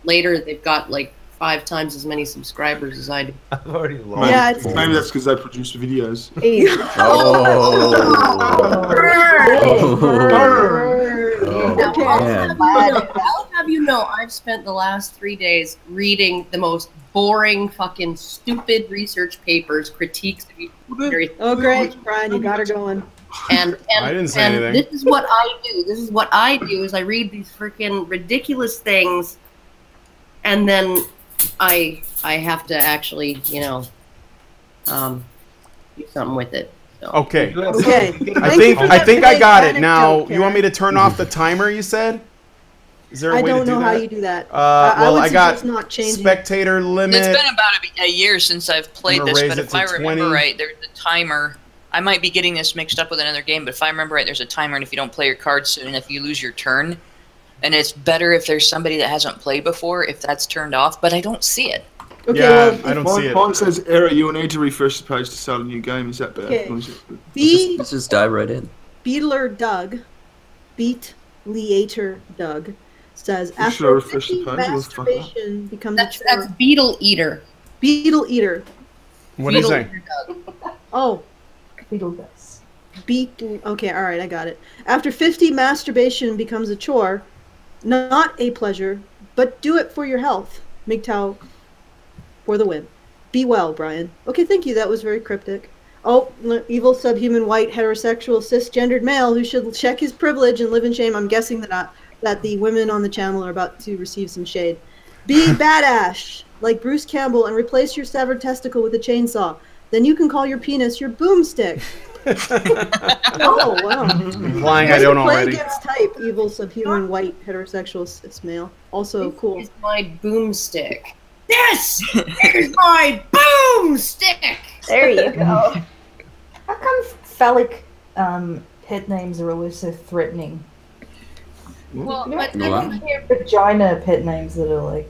later they've got like 5 times as many subscribers as I do. I've already lost. Yeah, maybe that's because they produce videos. I'll have you know, I've spent the last 3 days reading the most boring, fucking stupid research papers, critiques of each. Oh, great, Brian, you got her going. And I didn't say anything. This is what I do. This is what I do: is I read these freaking ridiculous things, and then I have to actually, do something with it. So. Okay. Okay. I think I got it. Now, you want me to turn off the timer, you said? Is there a way to do that? I don't know how you do that. Well, I got not spectator limit. It's been about a year since I've played this, but if I remember right, there's a timer. I might be getting this mixed up with another game, but if I remember right, there's a timer, and if you don't play your cards soon enough, you lose your turn. And it's better if there's somebody that hasn't played before, if that's turned off, but I don't see it. Okay, yeah, I don't see it. Mine says error, you will need to refresh the page to start a new game. Is that bad? Okay. Let's just dive right in. Beetler Doug, Beatleator Doug, says, Should I refresh the page? masturbation becomes That's Beetle Eater. Beetle eater. What do you say? Oh. Beetle does. Okay, all right, I got it. After 50, masturbation becomes a chore, not a pleasure, but do it for your health. MGTOW for the win. Be well, Brian. Okay, thank you. That was very cryptic. Oh, evil subhuman white heterosexual cisgendered male who should check his privilege and live in shame. I'm guessing that the women on the channel are about to receive some shade. Be badass, like Bruce Campbell, and replace your severed testicle with a chainsaw. Then you can call your penis your boomstick. Oh, wow. Implying I don't already. Play against type, evil subhuman white heterosexual cis male. Also cool. This is my boomstick. This is my boomstick. There you go. How come phallic pet names are always so threatening? Well, I but don't hear vagina pet names that are like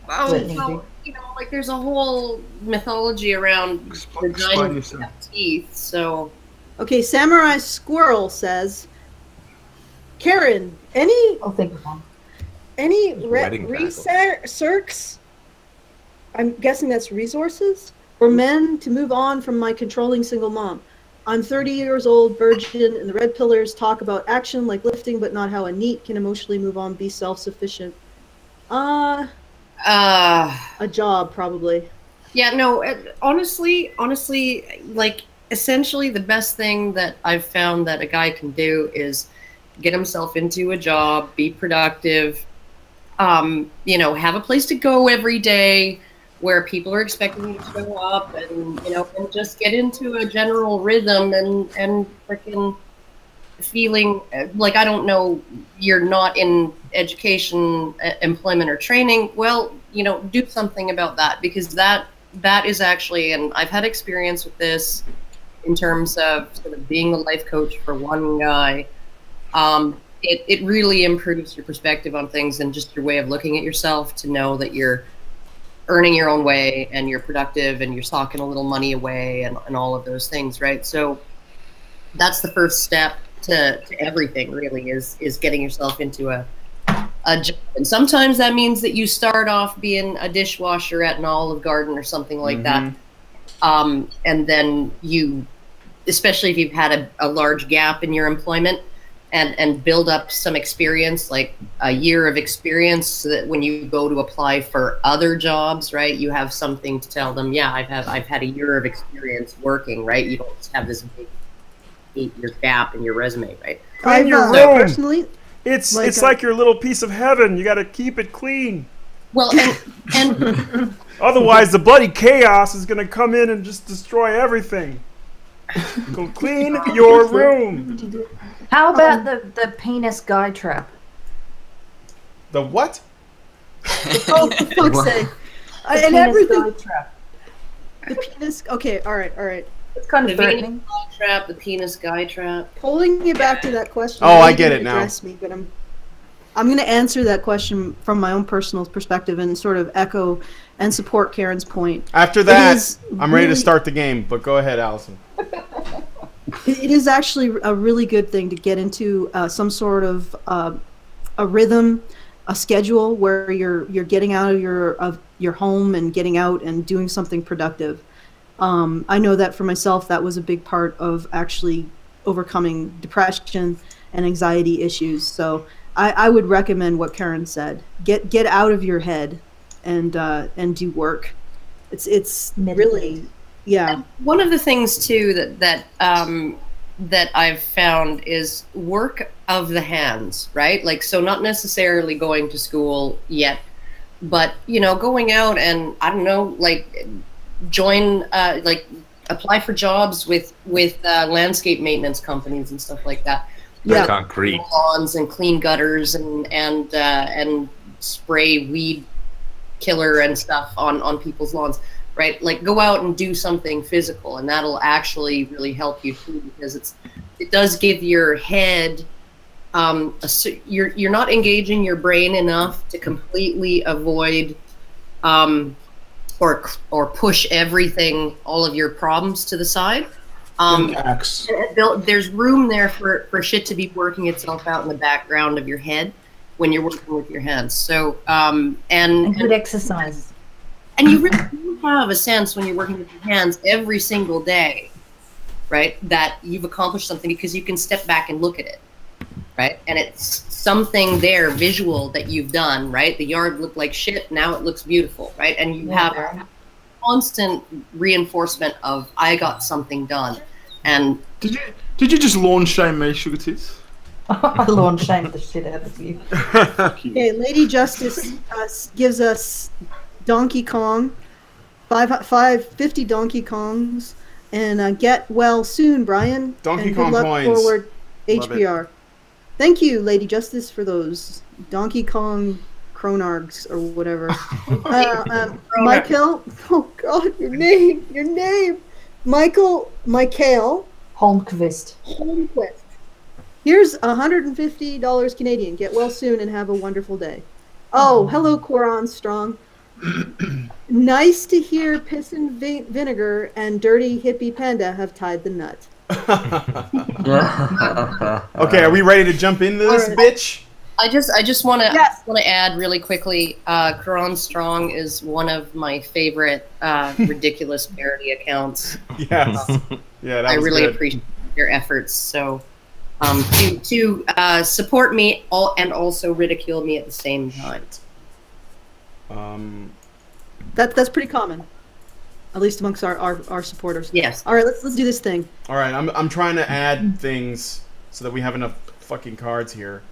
threatening. so, you know, like there's a whole mythology around vaginas that have teeth. So, okay, Samurai Squirrel says, Karen, I'll think of one. any Wedding research? I'm guessing that's resources for men to move on from my controlling single mom. I'm 30 years old, virgin, and the red pillars talk about action like lifting, but not how a NEET can emotionally move on, be self-sufficient. A job, probably. yeah, no, honestly, like essentially the best thing that I've found that a guy can do is get himself into a job, be productive, you know, have a place to go every day where people are expecting you to show up, and you know, and just get into a general rhythm and freaking feeling like, I don't know, you're not in education, employment, or training. Well, you know, do something about that, because that is actually, and I've had experience with this in terms of sort of being the life coach for one guy. It really improves your perspective on things and just your way of looking at yourself, to know that you're earning your own way and you're productive and you're socking a little money away and all of those things, right? So that's the first step to everything, really, is getting yourself into a job. And sometimes that means that you start off being a dishwasher at an Olive Garden or something like that. And then you, especially if you've had a large gap in your employment, and build up some experience, like a year of experience, so that when you go to apply for other jobs, right, you have something to tell them. Yeah, I've had a year of experience working, right? You don't just have this big 8-year gap in your resume, right? Clean your room. Personally, it's like your little piece of heaven. You got to keep it clean. Well, and otherwise the bloody chaos is going to come in and just destroy everything. Go clean your room. How about the penis guy trap? The what? Oh, for fuck's sake. And everything. Guy trap. The penis. Okay, all right. It's kind of the threatening. guy trap, the penis guy trap. Pulling you back to that question. Oh, I get it now. Me, but I'm going to answer that question from my own personal perspective and sort of echo and support Karen's point. After that, I'm ready to start the game, but go ahead, Allison. It is actually a really good thing to get into some sort of a rhythm, a schedule where you're getting out of your home and getting out and doing something productive. I know that for myself, that was a big part of actually overcoming depression and anxiety issues. So I would recommend what Karen said. Get out of your head and do work. It's really. Yeah. And one of the things too that I've found is work of the hands, right? Like, so not necessarily going to school yet, but you know, going out and, I don't know, like join, like apply for jobs with landscape maintenance companies and stuff like that. Yeah. Concrete lawns and clean gutters and spray weed killer and stuff on people's lawns. Right, like go out and do something physical, and that'll actually really help you too, because it does give your head, you're not engaging your brain enough to completely avoid, or push everything, all of your problems to the side. There's room there for shit to be working itself out in the background of your head when you're working with your hands. So and good exercise. And you really do have a sense when you're working with your hands every single day, right, that you've accomplished something because you can step back and look at it, right? And it's something there, visual, that you've done, right? The yard looked like shit, now it looks beautiful, right? And you have constant reinforcement of, I got something done. And did you just lawn shame me, Sugar Tits? I lawn shamed the shit out of you. Okay, Lady Justice gives us Donkey Kong, 50 Donkey Kongs, and get well soon, Brian. Donkey and Kong good luck coins. Forward, HBR. Thank you, Lady Justice, for those Donkey Kong Cronargs or whatever. Michael, oh God, your name, Michael Holmqvist. Here's $150 Canadian. Get well soon and have a wonderful day. Oh, hello, Coron Strong. Nice to hear Piss and Vinegar and Dirty Hippie Panda have tied the nut. Okay, are we ready to jump into this, bitch? I just want to add really quickly. Coron Strong is one of my favorite ridiculous parody accounts. Yes, yeah, that I was really good. appreciate your efforts. So to support me and also ridicule me at the same time. That's pretty common, at least amongst our supporters. Yes. All right, let's do this thing. All right, I'm trying to add things so that we have enough fucking cards here.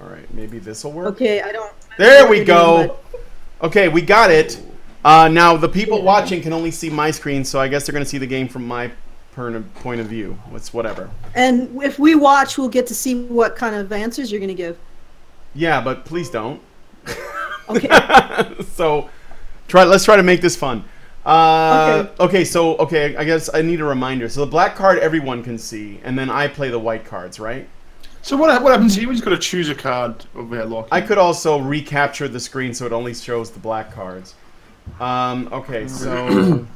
All right, maybe this will work. Okay, I don't. There we go. Okay, we got it. Now the people watching can only see my screen, so I guess they're gonna see the game from my point of view. It's whatever. And if we watch, we'll get to see what kind of answers you're gonna give. Yeah, but please don't. Okay. So, let's try to make this fun. Okay, I guess I need a reminder. So the black card everyone can see, and then I play the white cards, right? So what happens here? We just got to choose a card of our lock. I could also recapture the screen so it only shows the black cards. Okay, so...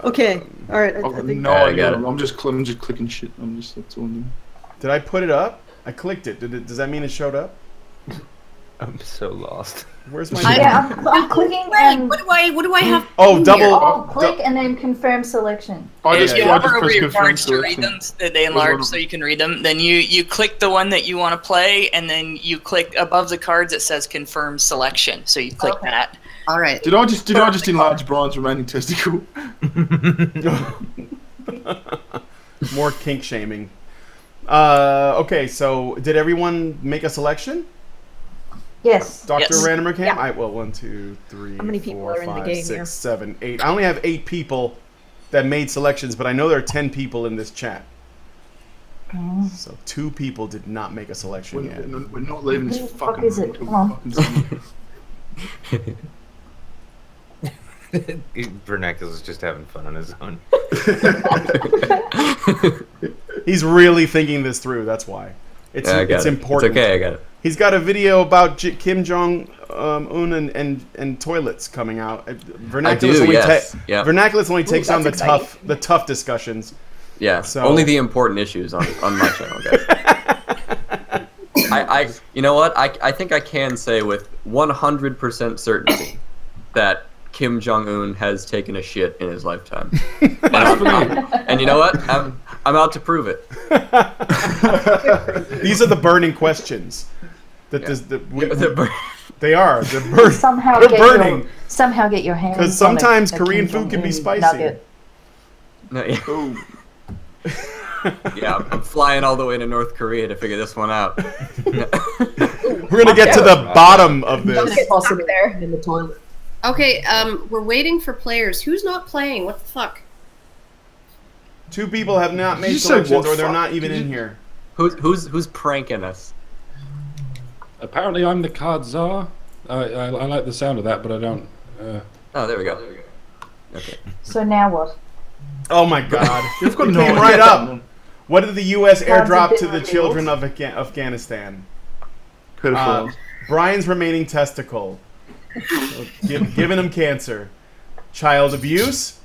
okay, all right. I think no idea. I'm just clicking shit. That's all I'm doing. Did I put it up? I clicked it. Does that mean it showed up? I'm so lost. Where's my? I'm clicking. And what do I have? Oh, double. I'll click and then confirm selection. If you hover over your cards to read them, they enlarge so you can read them. Then you click the one that you want to play, and then you click above the cards. It says confirm selection, so you click that. All right. Did I just enlarge Brian's remaining testicle? More kink shaming. Okay, so did everyone make a selection? Yes. Dr. Yes. Randomer came? Yeah. Well, 1, 2, 3, How many people 4, are in the 5, game 6, here? 7, 8. I only have 8 people that made selections, but I know there are 10 people in this chat. So 2 people did not make a selection yet. We're not leaving this Who the fucking fuck is it? room Come on. Vernacular's just having fun on his own. He's really thinking this through, that's why. It's important. It's okay, I got it. He's got a video about Kim Jong-un and toilets coming out. Vernacular's only takes on the tough discussions. Yeah, So- only the important issues on my channel, guys. You know what? I think I can say with 100% certainty that Kim Jong-un has taken a shit in his lifetime. And you know what? I'm out to prove it. These are the burning questions. They are. They're burning. Somehow get your hands. Because sometimes Korean food can be spicy. No, yeah. Yeah, I'm flying all the way to North Korea to figure this one out. We're gonna get to the bottom of this. Possibly there in the toilet. Okay, we're waiting for players. Who's not playing? What the fuck? 2 people have not made you say selections, what or they're fuck? not even in here. Who's pranking us? Apparently, I'm the card czar. I like the sound of that, but I don't. Oh, there we go. Okay. So now what? Oh my God! You've got It no came idea. right up. What did the U.S. Cards have airdrop been to the revealed. children of Afghanistan? Pedophiles. Brian's remaining testicle. Giving him cancer. Child abuse.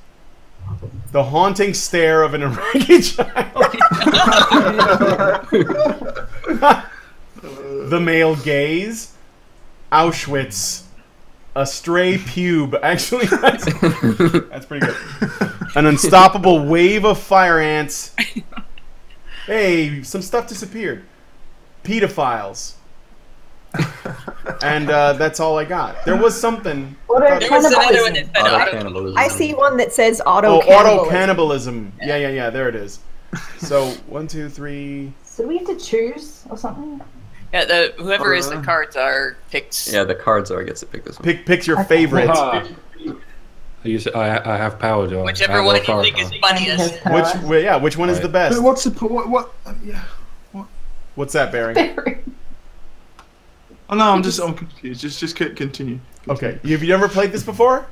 The haunting stare of an Iraqi child. The male gaze. Auschwitz. A stray pube. Actually, that's pretty good. An unstoppable wave of fire ants. Hey, some stuff disappeared. Pedophiles. And that's all I got. There was something. There was another one that said Auto-cannibalism. I see one that says auto Oh, cannibalism. auto-cannibalism. Yeah. There it is. So, 1, 2, 3. So we have to choose or something? Yeah, whoever is the cards are picks. Yeah, the cards are gets to pick this one. Picks your favorite. I have power, John. Whichever one you think is funniest. Which one is the best? But what's the what? Yeah. What's that, Barry? Oh no, I'm confused. Just continue. Okay. Have you never played this before?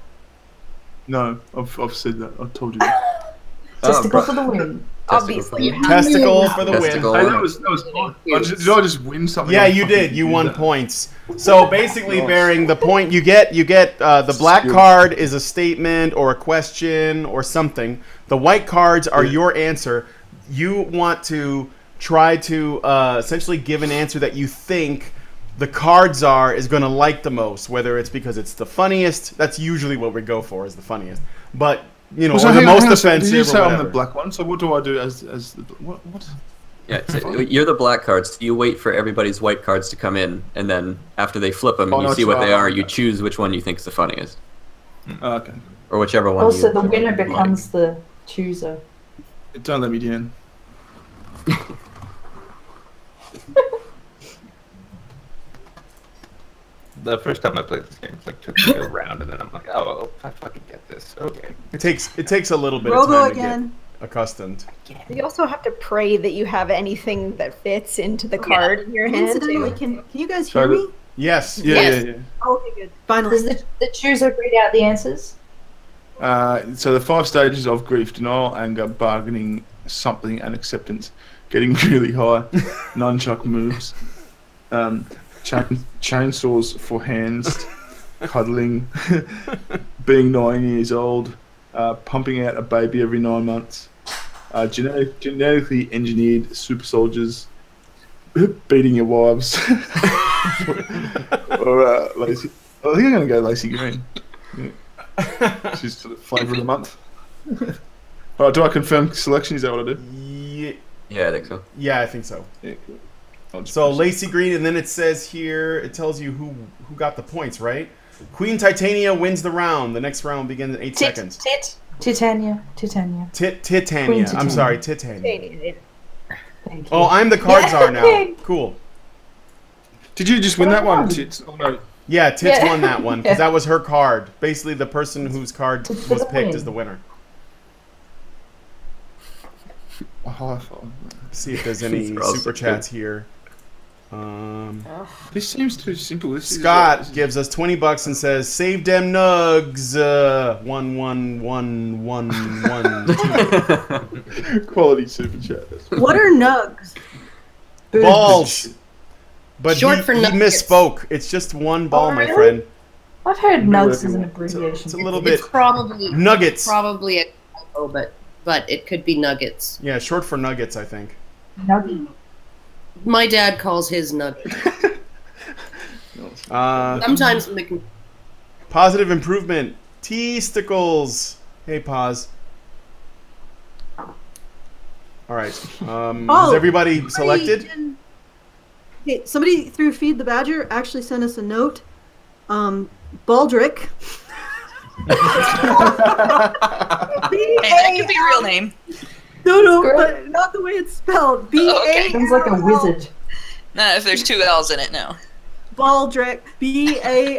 No, I've said that. I've told you that. Testicle for the win. Obviously. Testicle for the win. Hey, that was fun. Did I just win something? Yeah, you did. You won points. So basically, Bearing, the point you get the black card is a statement or a question or something. The white cards are your answer. You want to try to essentially give an answer that you think the cards is going to like the most, whether it's because it's the funniest. That's usually what we go for, is the funniest. But or the most offensive. Did you say or I'm the black one? So what do I do as the what? Yeah, so you're the black cards. You wait for everybody's white cards to come in, and then after they flip them and you see what they are, you choose which one you think is the funniest. Okay. Or whichever one. Also, the winner becomes the chooser. Don't let me down. The first time I played this game, it took me a round, and then I'm like, oh, I fucking get this. Okay. It takes a little bit of Robo time again. to get accustomed. You also have to pray that you have anything that fits into the card in your hand. Incidentally, can you guys hear me? Yes. Yeah. Oh, okay, good. Finally. Does the chooser read out the answers? So the 5 stages of grief: denial, anger, bargaining, something, and acceptance. Getting really high, nunchuck moves, chainsaws for hands, cuddling, being 9 years old, pumping out a baby every 9 months, genetically engineered super soldiers, beating your wives, or Lacey. I think I'm going to go Lacey Green. Yeah. She's sort of flavour of the month. Alright, do I confirm selection? Is that what I do? Yeah, I think so. Yeah, I think so. Yeah, cool. So Lacey Green, and then it says here, it tells you who got the points, right? Queen Titania wins the round. The next round begins in 8 seconds. Titania. Titania. I'm sorry, Titania. Thank you. Oh, I'm the card czar now. Cool. Did you just win that one, Tits? Oh, no. Yeah, Tits won that one because that was her card. Basically, the person whose card was picked is the winner. See if there's any super chats here. This seems too simple. Scott gives us $20 and says, "Save them nugs." 1111112. Quality super chat. What are nugs? Balls. But Short he misspoke. It's just one ball, my friend. I've heard nugs as an abbreviation. It's a little bit. It's probably nuggets. Probably a typo, but it could be nuggets. Yeah, short for nuggets, I think. Nuggy. My dad calls his nuggets. Sometimes positive improvement. T-sticles. Hey, pause. All right. Is everybody selected? Okay, somebody through Feed the Badger actually sent us a note. Baldrick. Hey, that could be a real name. No, but not the way it's spelled. B-A. Sounds like a wizard. No, if there's 2 L's in it, no. Baldrick, B-A-L-L-D-R-I-K,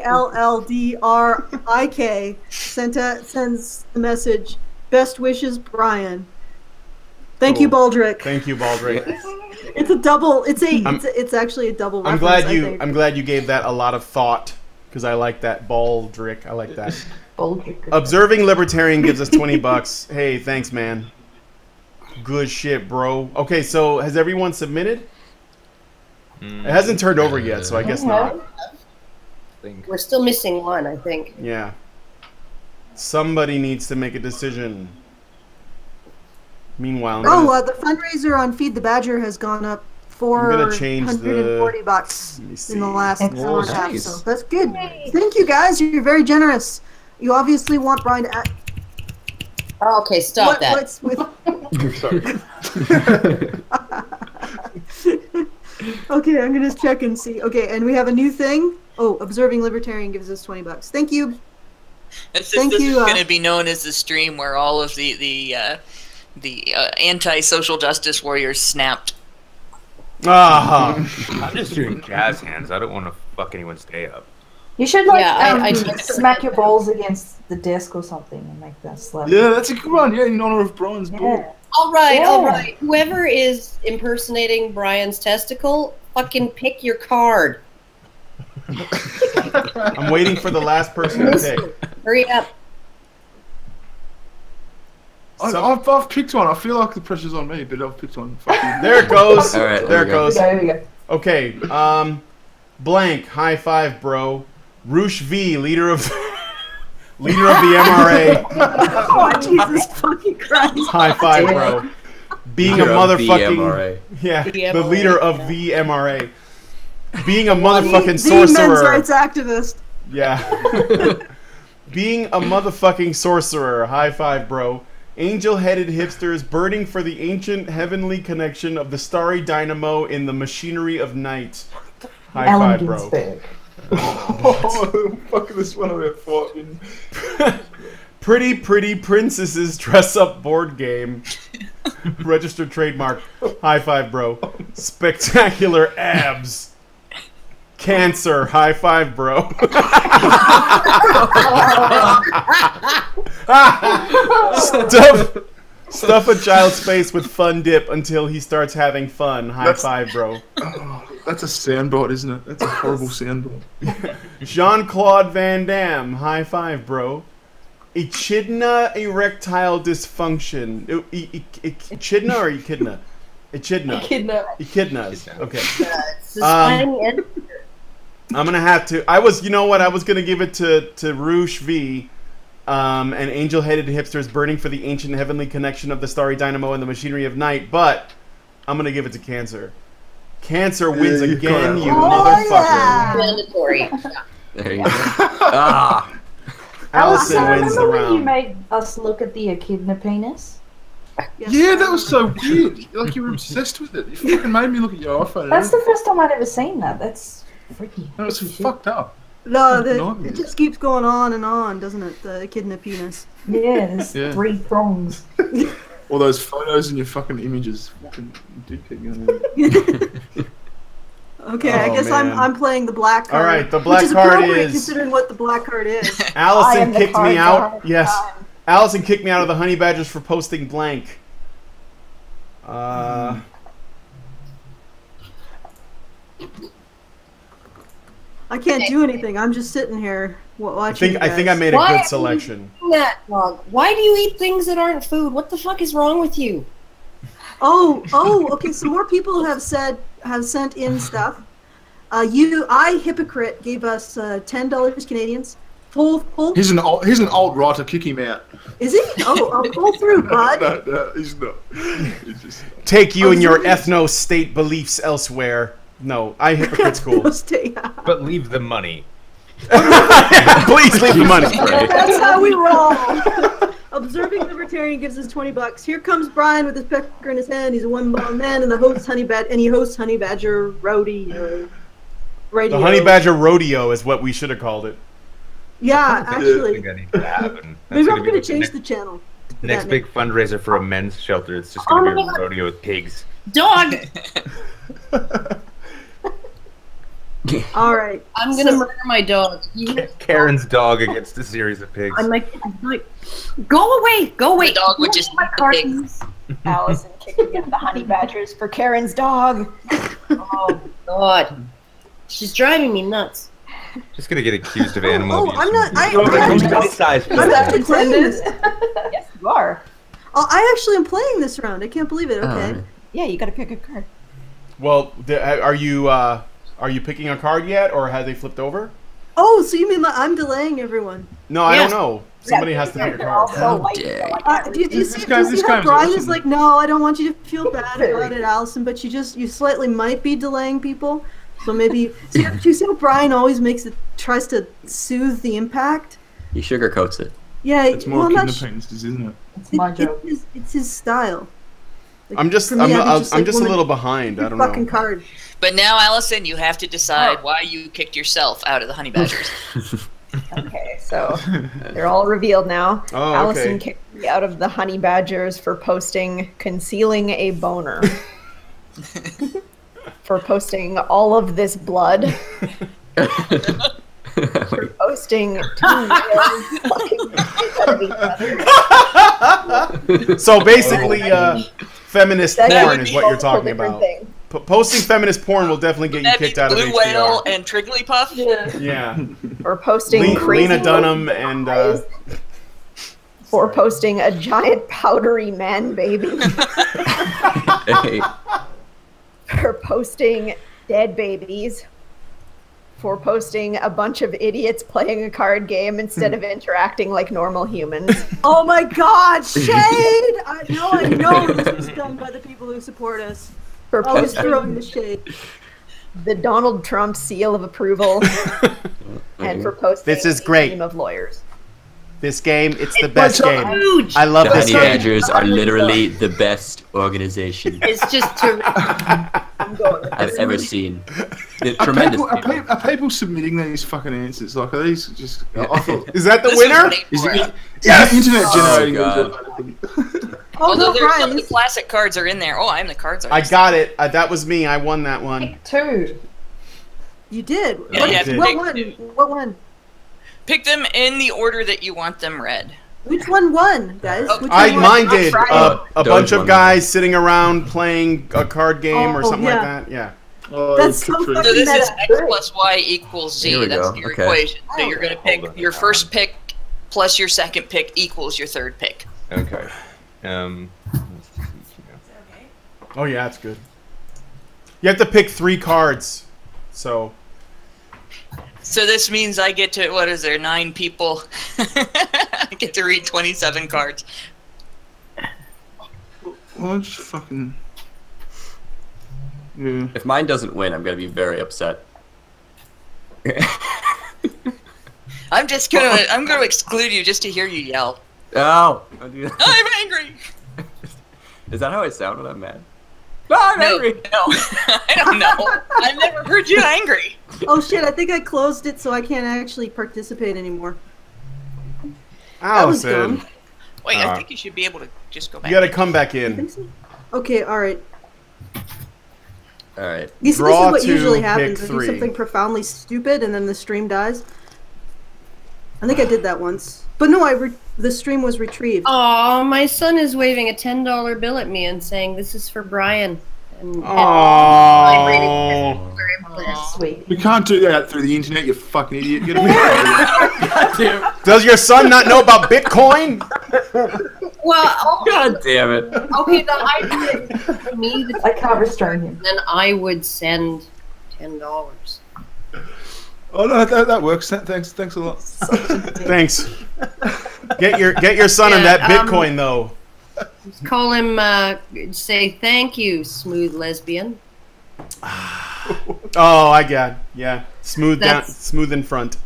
sends the message. Best wishes, Brian. Thank you, Baldrick. Thank you, Baldrick. It's a double. It's actually a double. I'm glad you gave that a lot of thought because I like that, Baldrick. I like that. Baldrick. Observing Libertarian gives us $20. Hey, thanks, man. Good shit, bro. Okay, so has everyone submitted? It hasn't turned over yet, so I guess not. We're still missing one, I think. Yeah. Somebody needs to make a decision. Meanwhile, the fundraiser on Feed the Badger has gone up $440 in the last hour and a half. Nice. So that's good. Thank you, guys. You're very generous. You obviously want Brian to act. Oh, okay, stop that. What's with... Okay, I'm gonna check and see. Okay, and we have a new thing. Oh, observing libertarian gives us $20. Thank you. This is going to be known as the stream where all of the anti-social justice warriors snapped. I'm just doing jazz hands. I don't want to fuck anyone's day up. You should I smack your balls against the desk or something and make that slap. Yeah, that's a good one. Yeah, in honor of Brian's ball. All right. Whoever is impersonating Brian's testicle, fucking pick your card. I'm waiting for the last person to pick. Hurry up. I've picked one. I feel like the pressure's on me, but I've picked one. There it goes. All right, there it goes. There we go. Okay. Blank. High five, bro. Roosh V, leader of the MRA. Oh, Jesus fucking Christ. High five, bro. Being a motherfucking the leader of the MRA. Being a motherfucking sorcerer. Men's rights activist. Yeah. Being a motherfucking sorcerer. High five, bro. Angel-headed hipsters burning for the ancient heavenly connection of the starry dynamo in the machinery of night. High five, bro. Oh, fuck this one over fucking. Pretty princesses dress up board game. Registered trademark. High five, bro. Spectacular abs. Cancer. High five, bro. Stuff a child's face with fun dip until he starts having fun. High five, bro. That's a soundboard, isn't it? That's a horrible soundboard. Jean-Claude Van Damme. High five, bro. Echidna erectile dysfunction. Echidna or echidna? Echidna. Echidnas. Okay. I'm gonna have to. I was gonna give it to Roosh V, and angel-headed hipsters burning for the ancient heavenly connection of the starry dynamo and the machinery of night, but I'm gonna give it to Cancer. Cancer wins again, you motherfucker. Yeah. Mandatory. There you go. Allison wins the round. You made us look at the echidna penis. Yes. Yeah, that was so weird. Like you were obsessed with it. You fucking made me look at your iPhone. That's the first time I'd ever seen that. That's freaky. That was fucked up. No, it just keeps going on, doesn't it? The echidna penis. Yeah, there's 3 prongs. All those photos and your fucking images. Fucking did keep going. Okay, I guess I'm playing the black card. All right, the black which is card appropriate is considering what the black card is. Allison kicked me out. Yes, Allison kicked me out of the Honey Badgers for posting blank. I can't do anything. I'm just sitting here watching. I think I made a good selection. Why do you eat things that aren't food? What the fuck is wrong with you? Oh, okay. So more people have sent in stuff. Hypocrite gave us $10 Canadians. Full. He's an alt-righter. Kick him out. Is he? Oh, I'll pull through, bud. No, he's not. He's just... Take you and your ethno-state beliefs elsewhere. No, hypocrite's cool. But leave the money. Please leave the money. That's how we roll. Observing Libertarian gives us $20. Here comes Brian with his pecker in his hand. He's a one-ball man, and he hosts Honey Badger Radio. The Honey Badger Rodeo is what we should have called it. Yeah, actually. Maybe I'm going to change the channel. Next big fundraiser for a men's shelter. It's just going to be a rodeo with pigs. Dog! All right. I'm going to murder my dog. Karen's dog against a series of pigs. I'm like, go away. The dog would just eat the pigs. Allison kicking at the Honey Badgers for Karen's dog. Oh, God. She's driving me nuts. Just gonna get accused of animal abuse. I'm not. I'm actually playing this. Yes, you are. Oh, I actually am playing this round. I can't believe it. Okay. Yeah, you gotta pick a card. Well, are you picking a card yet, or have they flipped over? Oh, so you mean I'm delaying everyone? No, I don't know. Somebody has to pick a card. Do you see how Brian is like, no, I don't want you to feel bad about it, Allison, but you slightly might be delaying people. So maybe, do you see how Brian always tries to soothe the impact? He sugarcoats it. Yeah, it's more penises, isn't it? It's my joke. It's his style. Like, I'm just a little behind. I don't know. Card. But now, Allison, you have to decide why you kicked yourself out of the Honey Badgers. Okay, so they're all revealed now. Oh, Allison kicked me out of the Honey Badgers for posting "concealing a boner," for posting all of this blood, for posting 2 males fucking out of each other. So basically, feminist porn is what you're talking about. Posting feminist porn will definitely get you kicked out of HDR. Blue Whale and Trigglypuff? Yeah. For posting crazy Lena Dunham and... for posting a giant powdery man baby. For posting dead babies. For posting a bunch of idiots playing a card game instead of interacting like normal humans. Oh my god, shade! I know this was done by the people who support us. For always throwing the shade. The Donald Trump seal of approval. And for posting this is great. A team of lawyers. This game, it's the best game. I love this game. The Honey Badgers are literally the best organization It's just terrific. I've ever seen. They're tremendous. Are people submitting these fucking answers? Like, are these just... Is that the winner? Is the internet generating? Although some of the classic cards are in there. Oh, I'm the cards artist. I got it. That was me. I won that one. 2. You did? Yeah, What one? Pick them in the order that you want them read. Which one won, guys? Mine did. A bunch of guys sitting around playing a card game or something like that. Yeah. That's so fucking So this is X plus Y equals Z. That's your equation. So you're going to pick your first pick plus your second pick equals your third pick. Okay. Oh yeah, that's good. You have to pick 3 cards. So this means I get to, what is there, 9 people? I get to read 27 cards. Well, just fucking... Yeah. If mine doesn't win, I'm gonna be very upset. I'm gonna exclude you just to hear you yell. Oh, I'm angry. Is that how I sound when I'm mad? No, I'm angry. No, I don't know. I've never heard you angry. Oh shit! I think I closed it, so I can't actually participate anymore. Allison. Wait, I think you should be able to just go back. You gotta come back in. Okay, alright. Alright. This is what usually happens. I do something profoundly stupid and then the stream dies. I think I did that once. But no, the stream was retrieved. Oh, my son is waving a $10 bill at me and saying, "This is for Brian." And Sweet. We can't do that through the internet, you fucking idiot. Get away. Does your son not know about Bitcoin? Well, God damn it. Okay, the idea for me, I can't restrain him. then I would send $10. Oh no, that works. Thanks a lot. Thanks. Get your son on that Bitcoin though. Call him. Say thank you, smooth lesbian. Oh, I got yeah. Smooth in front.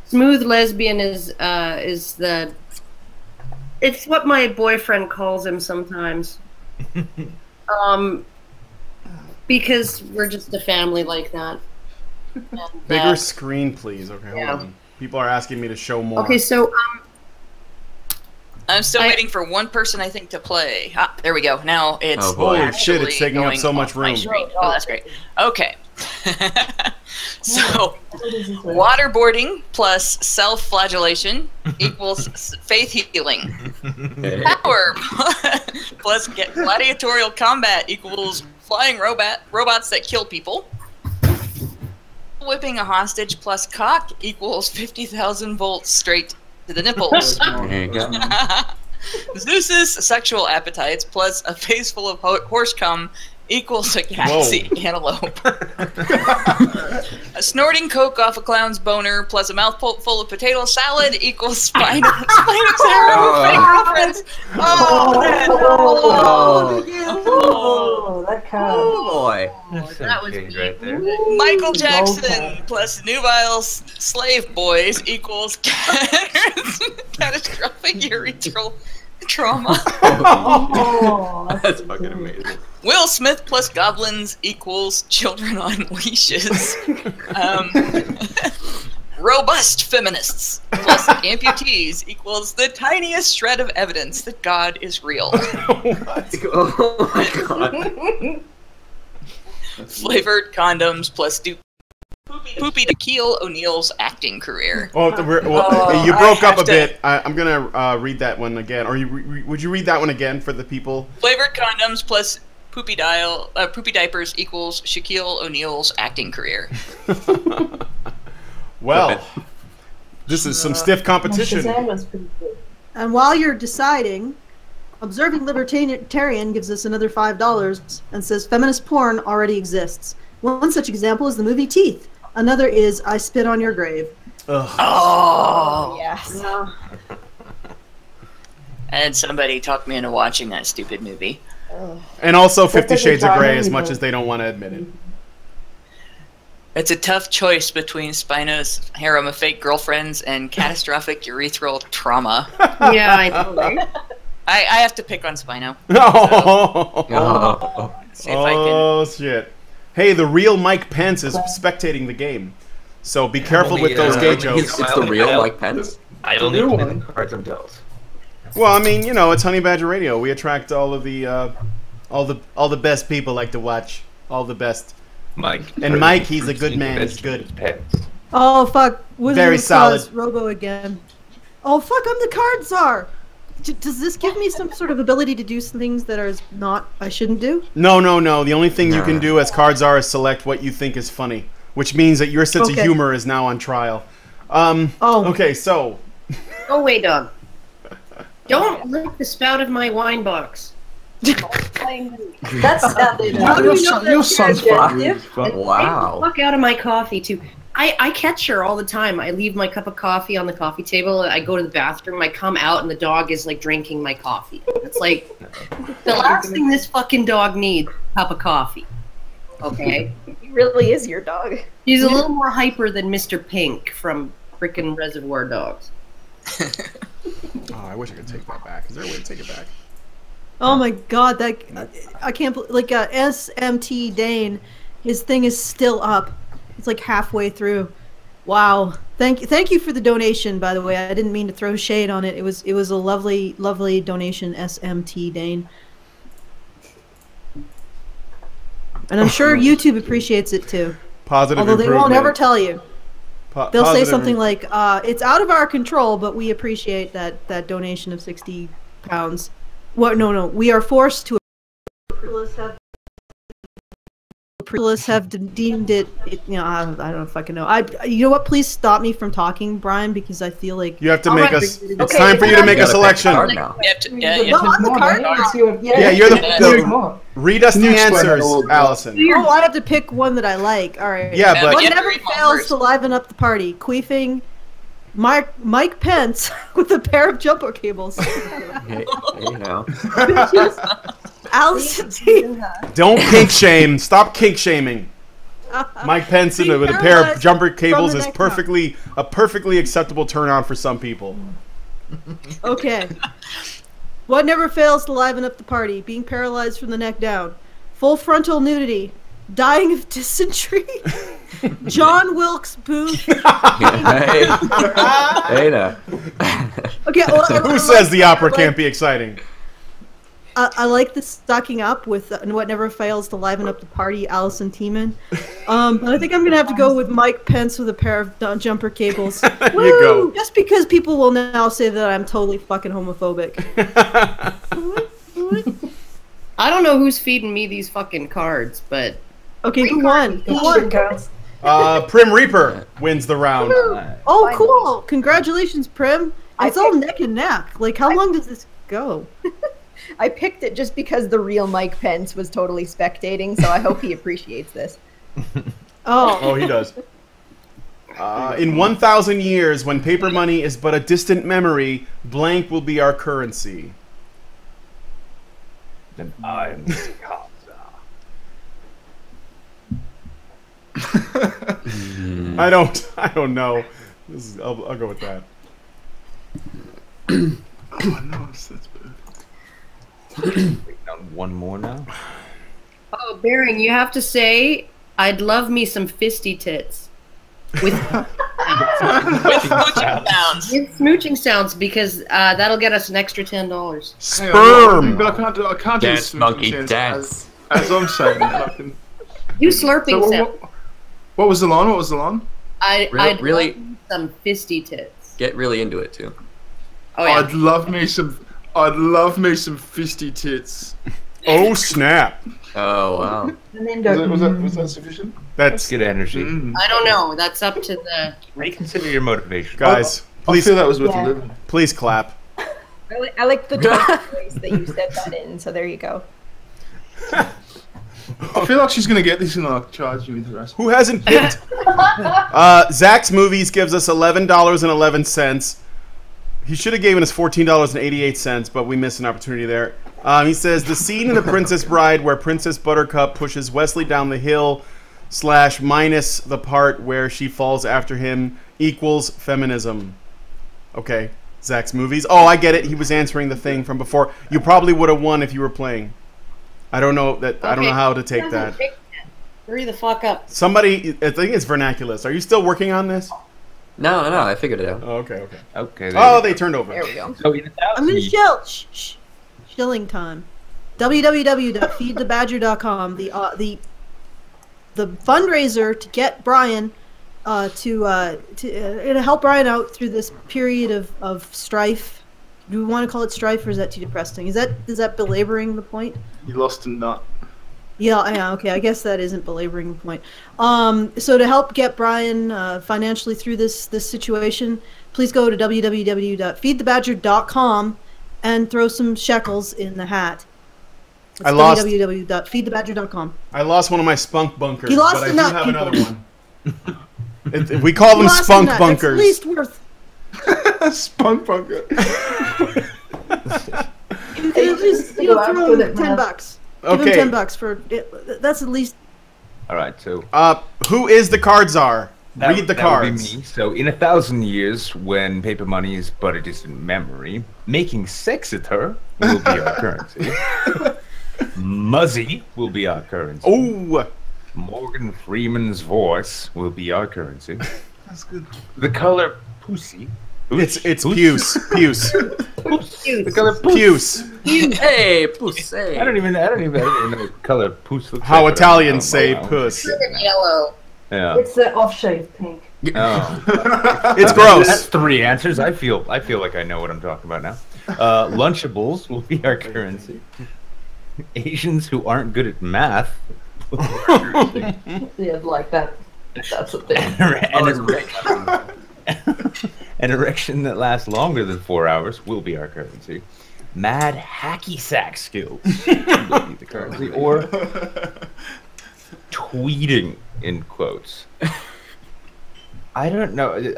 Smooth lesbian is the. It's what my boyfriend calls him sometimes. Because we're just a family like that. And, bigger screen, please. Okay, hold on. People are asking me to show more. Okay, so I'm still waiting for one person, I think, to play. Ah, there we go. Now it's holy shit! It's taking up so much room. Oh, that's great. Okay. So, waterboarding plus self-flagellation equals faith healing. Power plus gladiatorial combat equals flying robots that kill people. Whipping a hostage plus cock equals 50,000 volts straight to the nipples. There you go. Zeus's sexual appetites plus a face full of horse cum equals a gassy antelope. A snorting coke off a clown's boner plus a mouthful full of potato salad equals Spino's girlfriends. That counts. Oh boy. That was right there. Michael Jackson plus nubile slave boys equals catastrophic urethral trauma. That's fucking amazing. Will Smith plus goblins equals children on leashes. Robust feminists plus amputees equals the tiniest shred of evidence that God is real. Oh my god. Flavored condoms plus Poopy to Keel O'Neill's acting career. You broke up a bit. I'm gonna read that one again. Or would you read that one again for the people? Flavored condoms plus poopy diapers equals Shaquille O'Neal's acting career. Well, this is some stiff competition. And while you're deciding, Observing Libertarian gives us another $5 and says feminist porn already exists. One such example is the movie Teeth. Another is I Spit on Your Grave. Ugh. Oh, yes. No. And somebody talked me into watching that stupid movie. And also 50 Shades of Grey, as much as they don't want to admit it. It's a tough choice between Spino's harem of fake girlfriends and catastrophic urethral trauma. Yeah, I know. I have to pick on Spino. See if I can. Shit. Hey, the real Mike Pence is spectating the game. So be careful with those gay jokes. It's the real Mike Pence? I only play the cards I'm dealt. Well, I mean, you know, it's Honey Badger Radio. We attract all of the all the best people like to watch. All the best. Mike. And Mike, he's a good man. He's good. Oh fuck! Wizard Very of Oz, solid. Robo again. Oh fuck! I'm the card czar. Does this give me some sort of ability to do some things that are not I shouldn't do? No. The only thing you can do as cards are is select what you think is funny, which means that your sense of humor is now on trial. Okay, so. Go away, dog. Don't lick the spout of my wine box. That's your son's fucking. Wow. Fuck out of my coffee too. I catch her all the time. I leave my cup of coffee on the coffee table. I go to the bathroom. I come out and the dog is like drinking my coffee. It's like the last thing this fucking dog needs: a cup of coffee. Okay. He really is your dog. He's a little more hyper than Mr. Pink from frickin' Reservoir Dogs. Oh, I wish I could take that back. Is there a way to take it back? Oh my god, that I can't believe. Like SMT Dane, his thing is still up. It's like halfway through. Wow. Thank you for the donation, by the way. I didn't mean to throw shade on it. It was a lovely donation, SMT Dane. And I'm sure YouTube appreciates it too. Positive Although they won't ever tell you. They'll say something like, it's out of our control, but we appreciate that donation of £60. What? No. We are forced to have deemed it, you know, I don't fucking know. You know what? Please stop me from talking, Brian, because I feel like you have to make us. It's time for you to make a selection. You're the read us the answers, Allison. Oh, I have to pick one that I like. All right. Yeah, but what never fails to liven up the party? Queefing Mike Pence with a pair of jumper cables. Hey, you know. Allison, don't kink shame. Stop kink shaming. Mike Pence with a pair of jumper cables is a perfectly acceptable turn on for some people. Okay. What never fails to liven up the party? Being paralyzed from the neck down. Full frontal nudity. Dying of dysentery. John Wilkes Booth. Hey now. Okay. Well, Who says the opera can't be exciting? I like the stocking up with what never fails to liven up the party, Allison Tiemann. But I think I'm gonna have to go with Mike Pence with a pair of jumper cables. You go. Just because people will now say that I'm totally fucking homophobic. I don't know who's feeding me these fucking cards, but okay, who won? Prim Reaper wins the round. Oh, cool! Congratulations, Prim. It's all neck and neck. Like, how long does this go? I picked it just because the real Mike Pence was totally spectating, so I hope he appreciates this. Oh, he does. In 1,000 years, when paper money is but a distant memory, blank will be our currency. And I'm the I don't know. I'll go with that. Oh no, that's Waiting on one more now. Oh, Baring, you have to say, I'd love me some fisty tits. With smooching sounds. With smooching sounds, because that'll get us an extra $10. Sperm! But I can't do Dance, smooching monkey, sounds dance. As I'm saying that. I can... Do slurping So sounds. what was the line? What was the line? I'd Really? love me some fisty tits. Get really into it too. Oh yeah. I'd love me some fisty tits. Oh, snap. Oh wow. And then go. Was that sufficient? That's... Good energy. I don't know. That's up to the. Reconsider your motivation. Guys, I please, feel that was worth Yeah. a living. please clap. I like the voice that you said that in, so there you go. I feel like she's gonna get this and like charge you with harassment. Who hasn't picked? Zach's Movies gives us $11.11. He should have given us $14.88, but we missed an opportunity there. He says, the scene in The Princess Bride where Princess Buttercup pushes Wesley down the hill / minus the part where she falls after him equals feminism. Okay, Zach's Movies. Oh, I get it. He was answering the thing from before. You probably would have won if you were playing. I don't know that. I don't know how to take that. Hurry the fuck up. Somebody, I think it's Vernaculus. Are you still working on this? No, I figured it out. Oh, okay. Okay. Oh, they turned over. There we go. So in I'm gonna shell. Shilling time. www.feedthebadger.com. The fundraiser to get Brian to help Brian out through this period of strife. Do we want to call it strife, or is that too depressing? Is that belaboring the point? You lost a nut. Yeah, okay. I guess that isn't belaboring the point. So to help get Brian financially through this situation, please go to www.feedthebadger.com and throw some shekels in the hat. That's www.feedthebadger.com. I lost one of my spunk bunkers, You lost but I a do nut, have people. another one. We call them Lost spunk nut. bunkers. That's at least worth. Spunk bunker. You can at least throw $10. Give him Okay. $10 for it. That's at least. All right. So Who is the card czar? Read the that cards. would be me. So in 1,000 years, when paper money is but a distant memory, making sex with her will be our currency. Muzzy will be our currency. Oh, Morgan Freeman's voice will be our currency. That's good. The color pussy. it's puce. Puce. The color Puce. Hey, pussy. I don't even know what color puss looks How like. Italians say puss. Yellow. Yeah. It's the off-shade pink. Oh. It's gross. That's 3 answers. I feel like I know what I'm talking about now. Lunchables will be our currency. Asians who aren't good at math. Yeah, like that. That's a thing. An erection that lasts longer than 4 hours will be our currency. Mad hacky sack skills will be the currency. Or tweeting, in quotes. I don't know.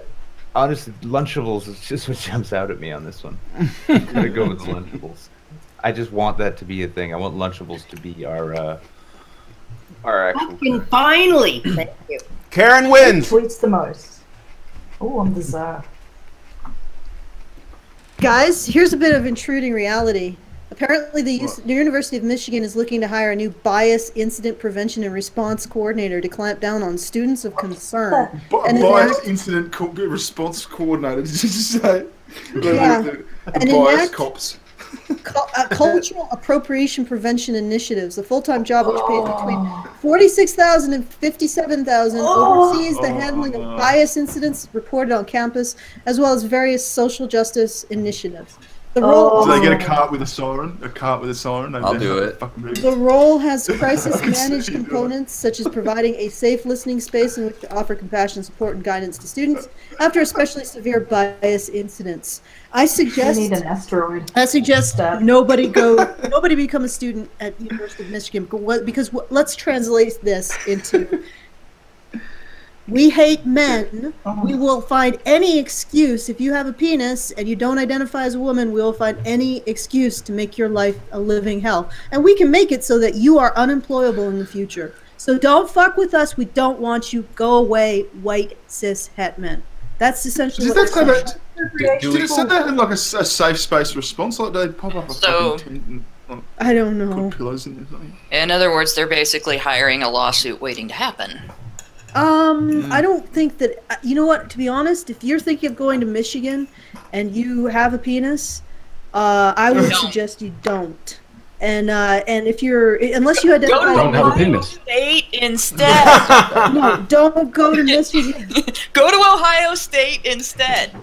Honestly, Lunchables is just what jumps out at me on this one. I'm gonna go with Lunchables. I just want that to be a thing. I want Lunchables to be our actual. Fucking finally. Thank you. Karen wins. Who tweets the most? Oh, I'm bizarre. Guys, here's a bit of intruding reality. Apparently, the University of Michigan is looking to hire a new bias incident prevention and response coordinator to clamp down on students of concern. And Bias incident response coordinator. Did you say? Yeah. The And bias enact- cops. Cultural appropriation prevention initiatives, a full-time job which pays between $46,000 and $57,000, oversees the handling of bias incidents reported on campus, as well as various social justice initiatives. The role. Do they get a cart with a siren? A cart with a siren? I'll do it. The role has crisis managed components such as providing a safe listening space in which to offer compassion, support, and guidance to students after especially severe bias incidents. I suggest You need an asteroid. I suggest nobody become a student at University of Michigan because let's translate this into we hate men. We will find any excuse. If you have a penis and you don't identify as a woman, we will find any excuse to make your life a living hell. And we can make it so that you are unemployable in the future. So don't fuck with us. We don't want you. Go away, white, cis, het men. That's essentially what Did it say that in like a safe space response? Like they pop up a fucking tent and I don't know. put pillows in there or something? In other words, they're basically hiring a lawsuit waiting to happen. I don't think that, you know what, to be honest, if you're thinking of going to Michigan and you have a penis, I would suggest you don't. And if you're, unless you identify... Don't have a penis. State instead. No, don't go to Michigan. Go to Ohio State instead.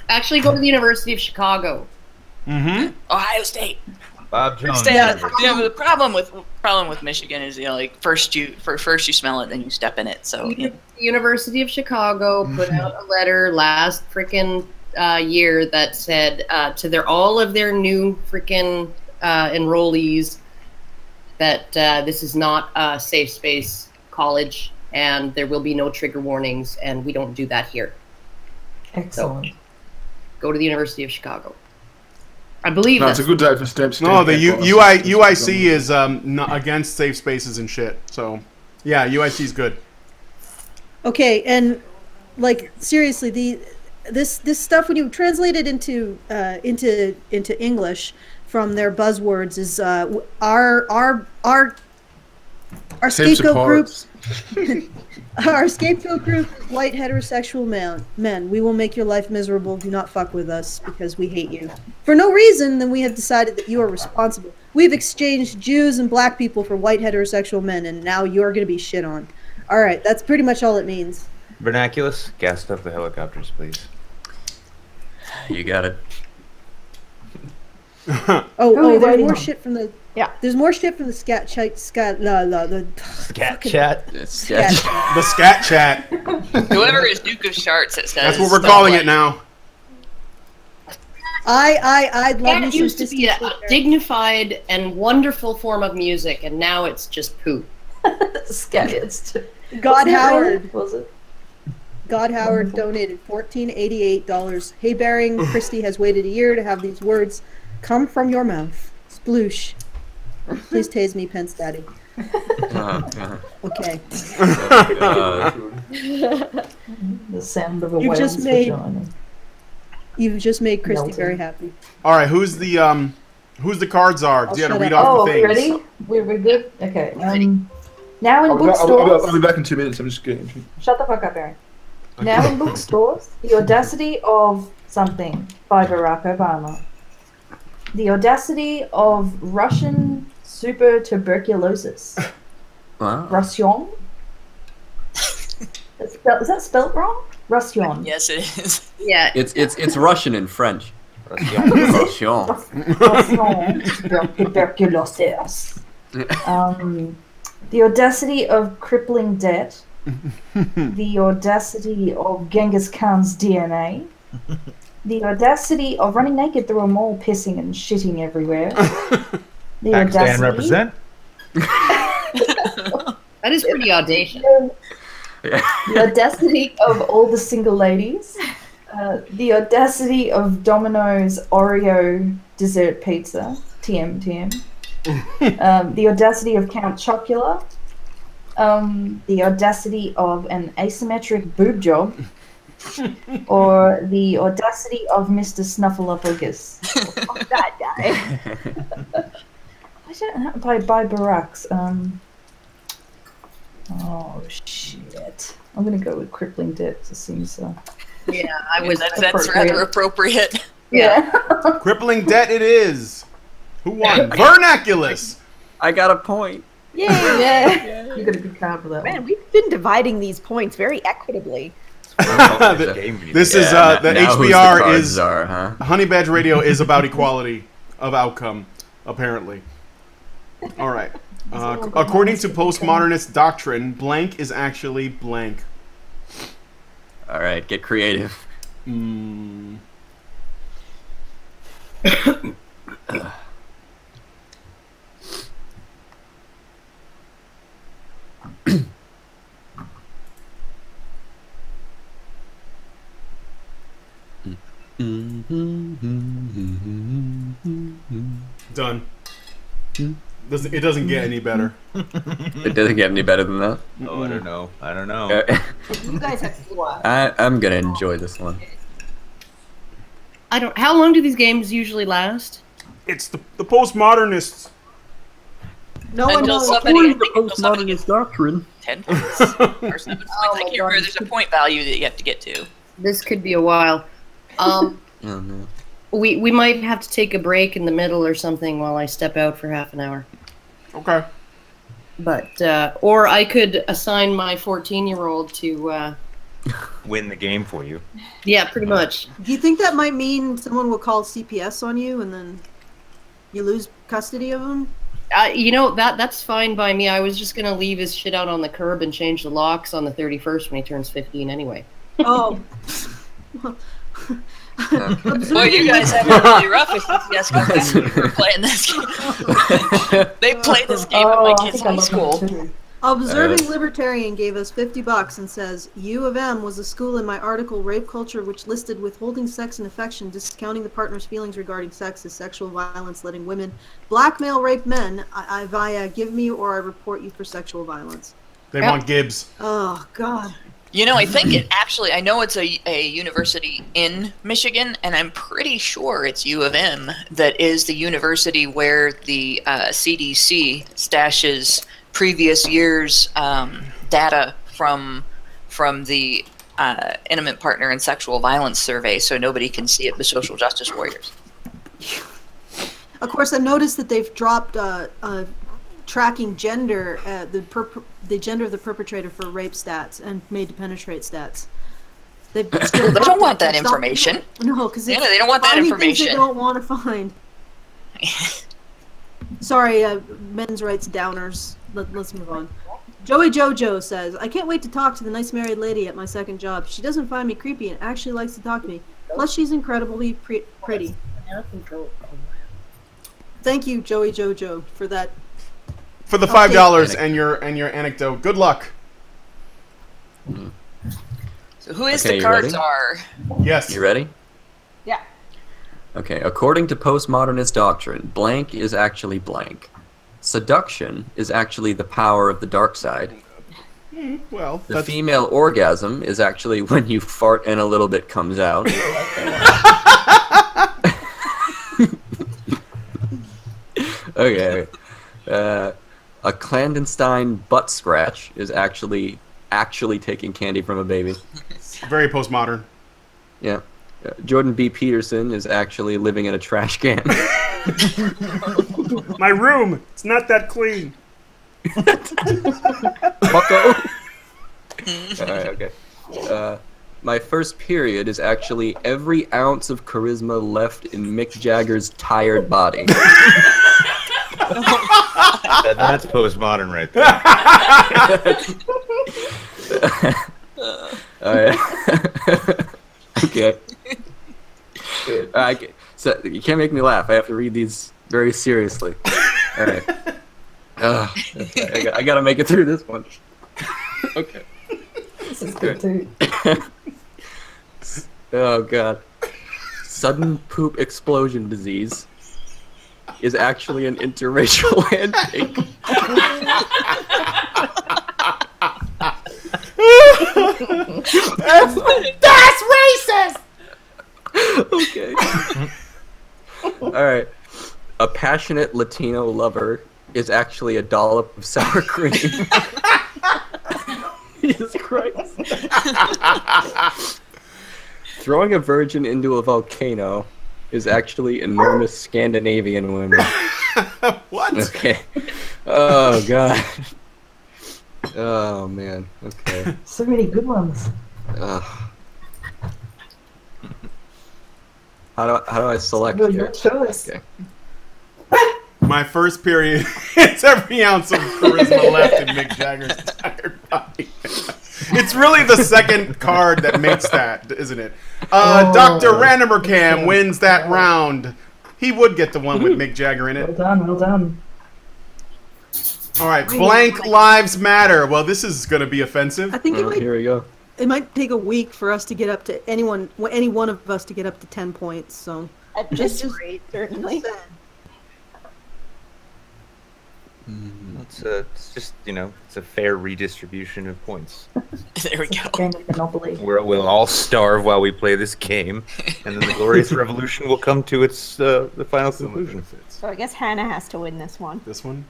Actually, go to the University of Chicago. Mm-hmm. Ohio State. Bob Jones. The problem with Michigan is, like first you smell it, then you step in it. So The University of Chicago put out a letter last frickin' year that said to all of their new frickin' enrollees that this is not a safe space college and there will be no trigger warnings, and we don't do that here. Excellent. So, go to the University of Chicago. I believe No, it's a good day for stamps. No, the UIC is not against safe spaces and shit. So, yeah, UIC is good. Okay, and like seriously, this stuff when you translate it into English from their buzzwords is our scapegoat group. Our scapegoat group is white heterosexual men. We will make your life miserable. Do not fuck with us because we hate you. For no reason, then we have decided that you are responsible. We've exchanged Jews and black people for white heterosexual men, and now you're going to be shit on. All right, that's pretty much all it means. Vernaculus, gas up the helicopters, please. You got it. There's more shit from the... Yeah. There's more shit from the scat chat. The scat chat. The scat chat. whoever is Duke of Sharts, it says. That's what we're calling it now. I'd love It used to be a dignified and wonderful form of music, and now it's just poop. God Howard. Was it? God Howard donated $14.88. Hey, Baring, Christy has waited a year to have these words come from your mouth. Sploosh. Please tase me, Pence Daddy. Okay. The sound of a You've whale's vagina. You've just made Christy Melting. very happy. All right, who's the card czar? You got to read off Oh, the are we things. ready? We're good? Okay. Now in bookstores... I'll be back in 2 minutes. I'm just getting... Shut the fuck up, Aaron. Now in bookstores, The Audacity of Something by Barack Obama. The Audacity of Russian Super Tuberculosis. Wow. Russian? Is that spelled wrong? Russian. Yes, it is. Yeah. It's Russian and French. Russian. Russian Tuberculosis. The Audacity of Crippling Debt. The Audacity of Genghis Khan's DNA. The Audacity of running naked through a mall, pissing and shitting everywhere. The Pakistan represent. That is pretty audacious. The Audacity of all the single ladies. The Audacity of Domino's Oreo dessert pizza. TM. The Audacity of Count Chocula. The Audacity of an asymmetric boob job. Or the Audacity of Mr. Snuffleupagus. Fuck that guy. I don't know, by Barack's. Oh shit! I'm gonna go with Crippling Debt. It seems. Yeah, I was. That's rather appropriate. Yeah. Crippling debt it is. Who won? Vernaculus. I got a point. Yeah. You got a good card for that Man, one. we've been dividing these points very equitably. It's This is the HBR is Honey Badger Radio is about equality of outcome, apparently. All right. According to postmodernist doctrine, blank is actually blank. All right, get creative. Done. It doesn't get any better. It doesn't get any better than that? Oh, I don't know. I don't know. You guys have to watch. I'm gonna enjoy this one. How long do these games usually last? It's the postmodernists. No one knows. Postmodernist doctrine. 10 points or 7 points. I can't remember. There's a point value that you have to get to. This could be a while. Oh, no. We might have to take a break in the middle or something while I step out for half an hour. Okay. But or I could assign my 14-year-old to win the game for you. Yeah, pretty much. Do you think that might mean someone will call CPS on you and then you lose custody of him? You know, that's fine by me. I was just gonna leave his shit out on the curb and change the locks on the 31st when he turns 15 anyway. Oh. Well, you guys have it really rough if CPS goes back for playing this game. They play this game at my kids' high school. Observing Libertarian gave us $50 and says, U of M was a school in my article Rape Culture which listed withholding sex and affection, discounting the partner's feelings regarding sex as sexual violence, letting women blackmail rape men via give me or I report you for sexual violence. They want Gibbs. Oh, God. You know, I think it actually, I know it's a university in Michigan, and I'm pretty sure it's U of M that is the university where the CDC stashes previous year's data from the intimate partner and sexual violence survey, so nobody can see it but social justice warriors. Of course, I noticed that they've dropped tracking gender, the gender of the perpetrator for rape stats and made to penetrate stats. They don't want that information. No, because they don't want that information. They don't want to find. Sorry, men's rights downers. Let's move on. Joey Jojo says, I can't wait to talk to the nice married lady at my second job. She doesn't find me creepy and actually likes to talk to me. Plus, she's incredibly pretty. Thank you, Joey Jojo, for that. For the $5 and your anecdote. Good luck. So who is the card czar? Yes. You ready? Yeah. Okay. According to postmodernist doctrine, blank is actually blank. Seduction is actually the power of the dark side. Well, the female orgasm is actually when you fart and a little bit comes out. Okay. A clandestine butt scratch is actually taking candy from a baby. Very postmodern. Yeah. Jordan B. Peterson is actually living in a trash can. My room, it's not that clean. Bucko. Alright, okay. My first period is actually every ounce of charisma left in Mick Jagger's tired body. That's postmodern right there. Alright. Okay. So you can't make me laugh. I have to read these very seriously. Alright. Okay. I gotta make it through this one. Okay. This is good too. Oh god. Sudden poop explosion disease is actually an interracial handshake. That's racist! Okay. Alright. A passionate Latino lover is actually a dollop of sour cream. Jesus Christ. Throwing a virgin into a volcano is actually enormous Scandinavian women. What? Okay. Oh, God. Oh, man. Okay. So many good ones. How do I select Your here? choice. Okay. My first period, it's every ounce of charisma left in Mick Jagger's entire body. It's really the second card that makes that, isn't it? Dr. Randomercam wins that round. He would get the one with Mick Jagger in it. Well done, well done. All right, blank lives matter. Well, this is going to be offensive. I think Here we go. it might take a week for us to get up to any one of us to get up to 10 points. So At this rate, certainly. It's just, it's a fair redistribution of points. There we go. Game of Monopoly. We'll all starve while we play this game, and then the glorious revolution will come to its the final conclusion. So I guess Hannah has to win this one. This one?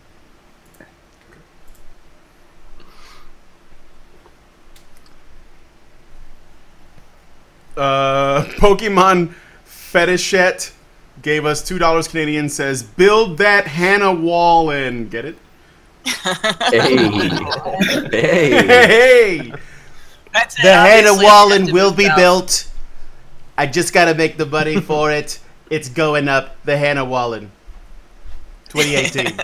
Pokemon Fetishette gave us $2 Canadian, says, build that Hannah wall in. Get it? Hey. Hey! That's it, The Hannah obviously, Wallen it's will be about- built. I just gotta make the money for it. It's going up. The Hannah Wallen. 2018.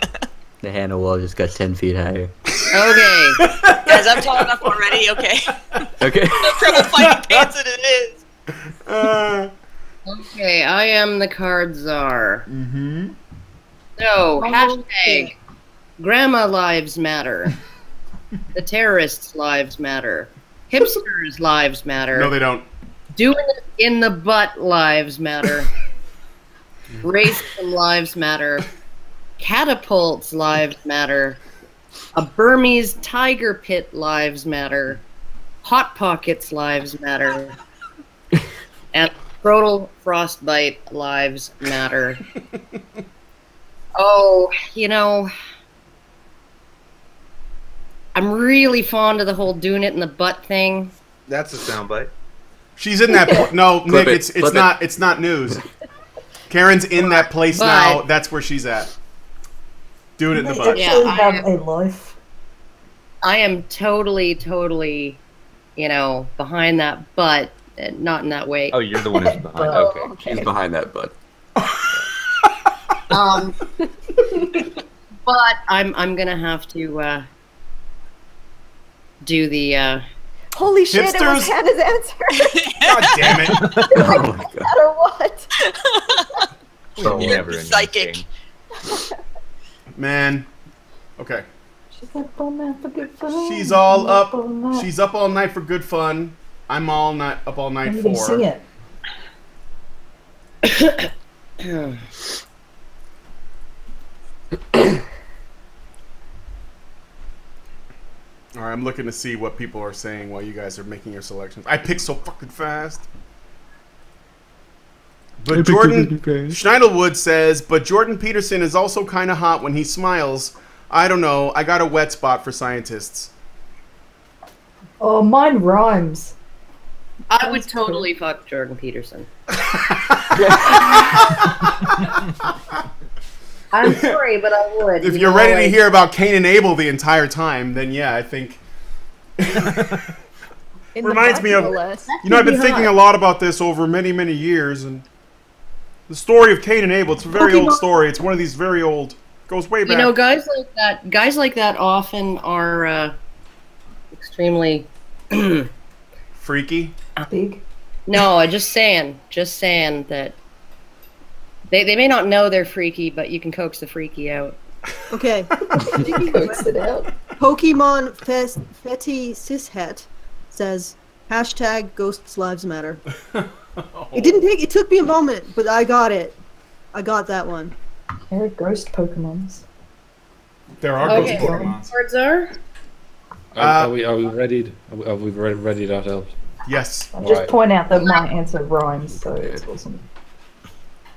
The Hannah wall just got 10 feet higher. Okay. Guys, I'm tall enough already, okay? Okay. No trouble finding pants than it is. Okay, I am the card czar. Mm-hmm. So, hashtag Grandma Lives Matter. The terrorists' lives matter. Hipsters' lives matter. No, they don't. Doing it in the butt lives matter. Racism lives matter. Catapults lives matter. A Burmese tiger pit lives matter. Hot Pockets lives matter. And scrotal frostbite lives matter. Oh, I'm really fond of the whole doing it in the butt thing. That's a soundbite. She's in that. No, Clip Nick, it, it's clip not. It's not news. Karen's in that place But- now. That's where she's at. Doing it in the butt. Yeah, Actually I have am- a life. I am totally, behind that butt. Not in that way. Oh, you're the one who's behind. Oh, Okay. She's behind that butt. But I'm gonna have to do the. Holy shit, it was Hipsters? Hannah's answer. God damn it! Oh my god. No matter what. So You're never in this psychic. game. Man. Okay. She's up all night for good fun. She's all up. all night. She's up all night for good fun. I'm all night up all night You for. can sing it. All right, I'm looking to see what people are saying while you guys are making your selections. I picked so fucking fast. But Jordan Schneiderwood says, but Jordan Peterson is also kind of hot when he smiles. I don't know. I got a wet spot for scientists. Oh, mine rhymes. I would totally fuck Jordan Peterson. I'm sorry, but I would. If you're ready to hear about Cain and Abel the entire time, then yeah, I think. In Reminds the me of- butt, no less. I've been thinking a lot about this over many, many years, and the story of Cain and Abel. It's a very old story. It's one of these very old. Goes way back. Guys like that often are extremely Freaky. Big. No, I'm just saying that they may not know they're freaky, but you can coax the freaky out. Okay. Coax it out. Pokemon Fetty Sishet says hashtag Ghosts Lives Matter. It took me a moment, but I got it. I got that one. There are ghost Pokemons. There are Okay. ghost Pokemons. Cards are? Are we readied? Have we readied ourselves? Yes. I'll just Right. point out that my answer rhymes, so it's awesome.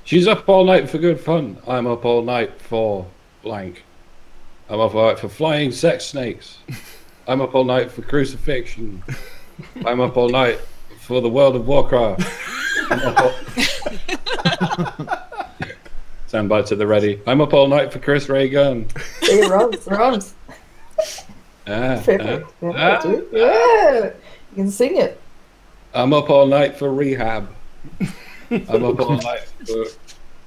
She's up all night for good fun. I'm up all night for blank. I'm up all night for flying sex snakes. I'm up all night for crucifixion. I'm up all night for the World of Warcraft. Stand by to the ready. I'm up all night for Chris Ray Gunn. It rhymes. Perfect. Yeah, you can sing it. I'm up all night for rehab. I'm up all night for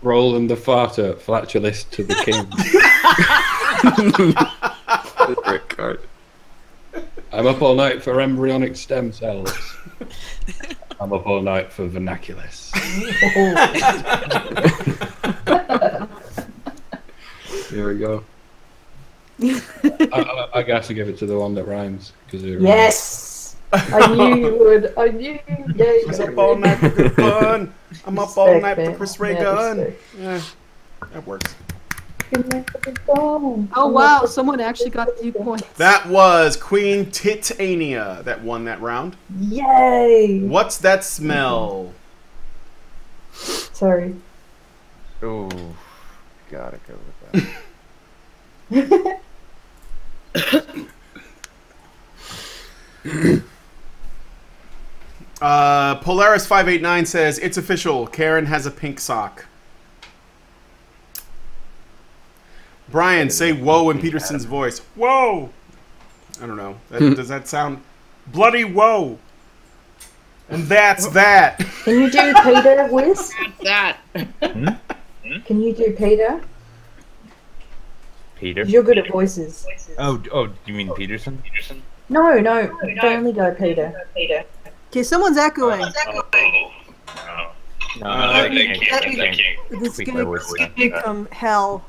Roland the Farter, flatulist to the king. Great card. I'm up all night for embryonic stem cells. I'm up all night for vernaculus. There we go. I got to give it to the one that rhymes. Yes! I knew you would. I knew. Yeah, I'm up all night for good fun. I'm up all night for Chris Ray Gun. Yeah, that works. Oh wow, someone actually got 2 points. That was Queen Titania that won that round. Yay! What's that smell? Sorry. Oh, gotta go with that. Polaris589 says, it's official. Karen has a pink sock. Brian, say whoa in Peterson's voice. Whoa! I don't know. Does that sound... Bloody whoa! And that's that! Can you do Peter, Wiz? That. Can you do Peter? Peter? You're good at voices. Oh, you mean Peterson? No, only go Peter. Okay, someone's echoing. This is gonna become hell.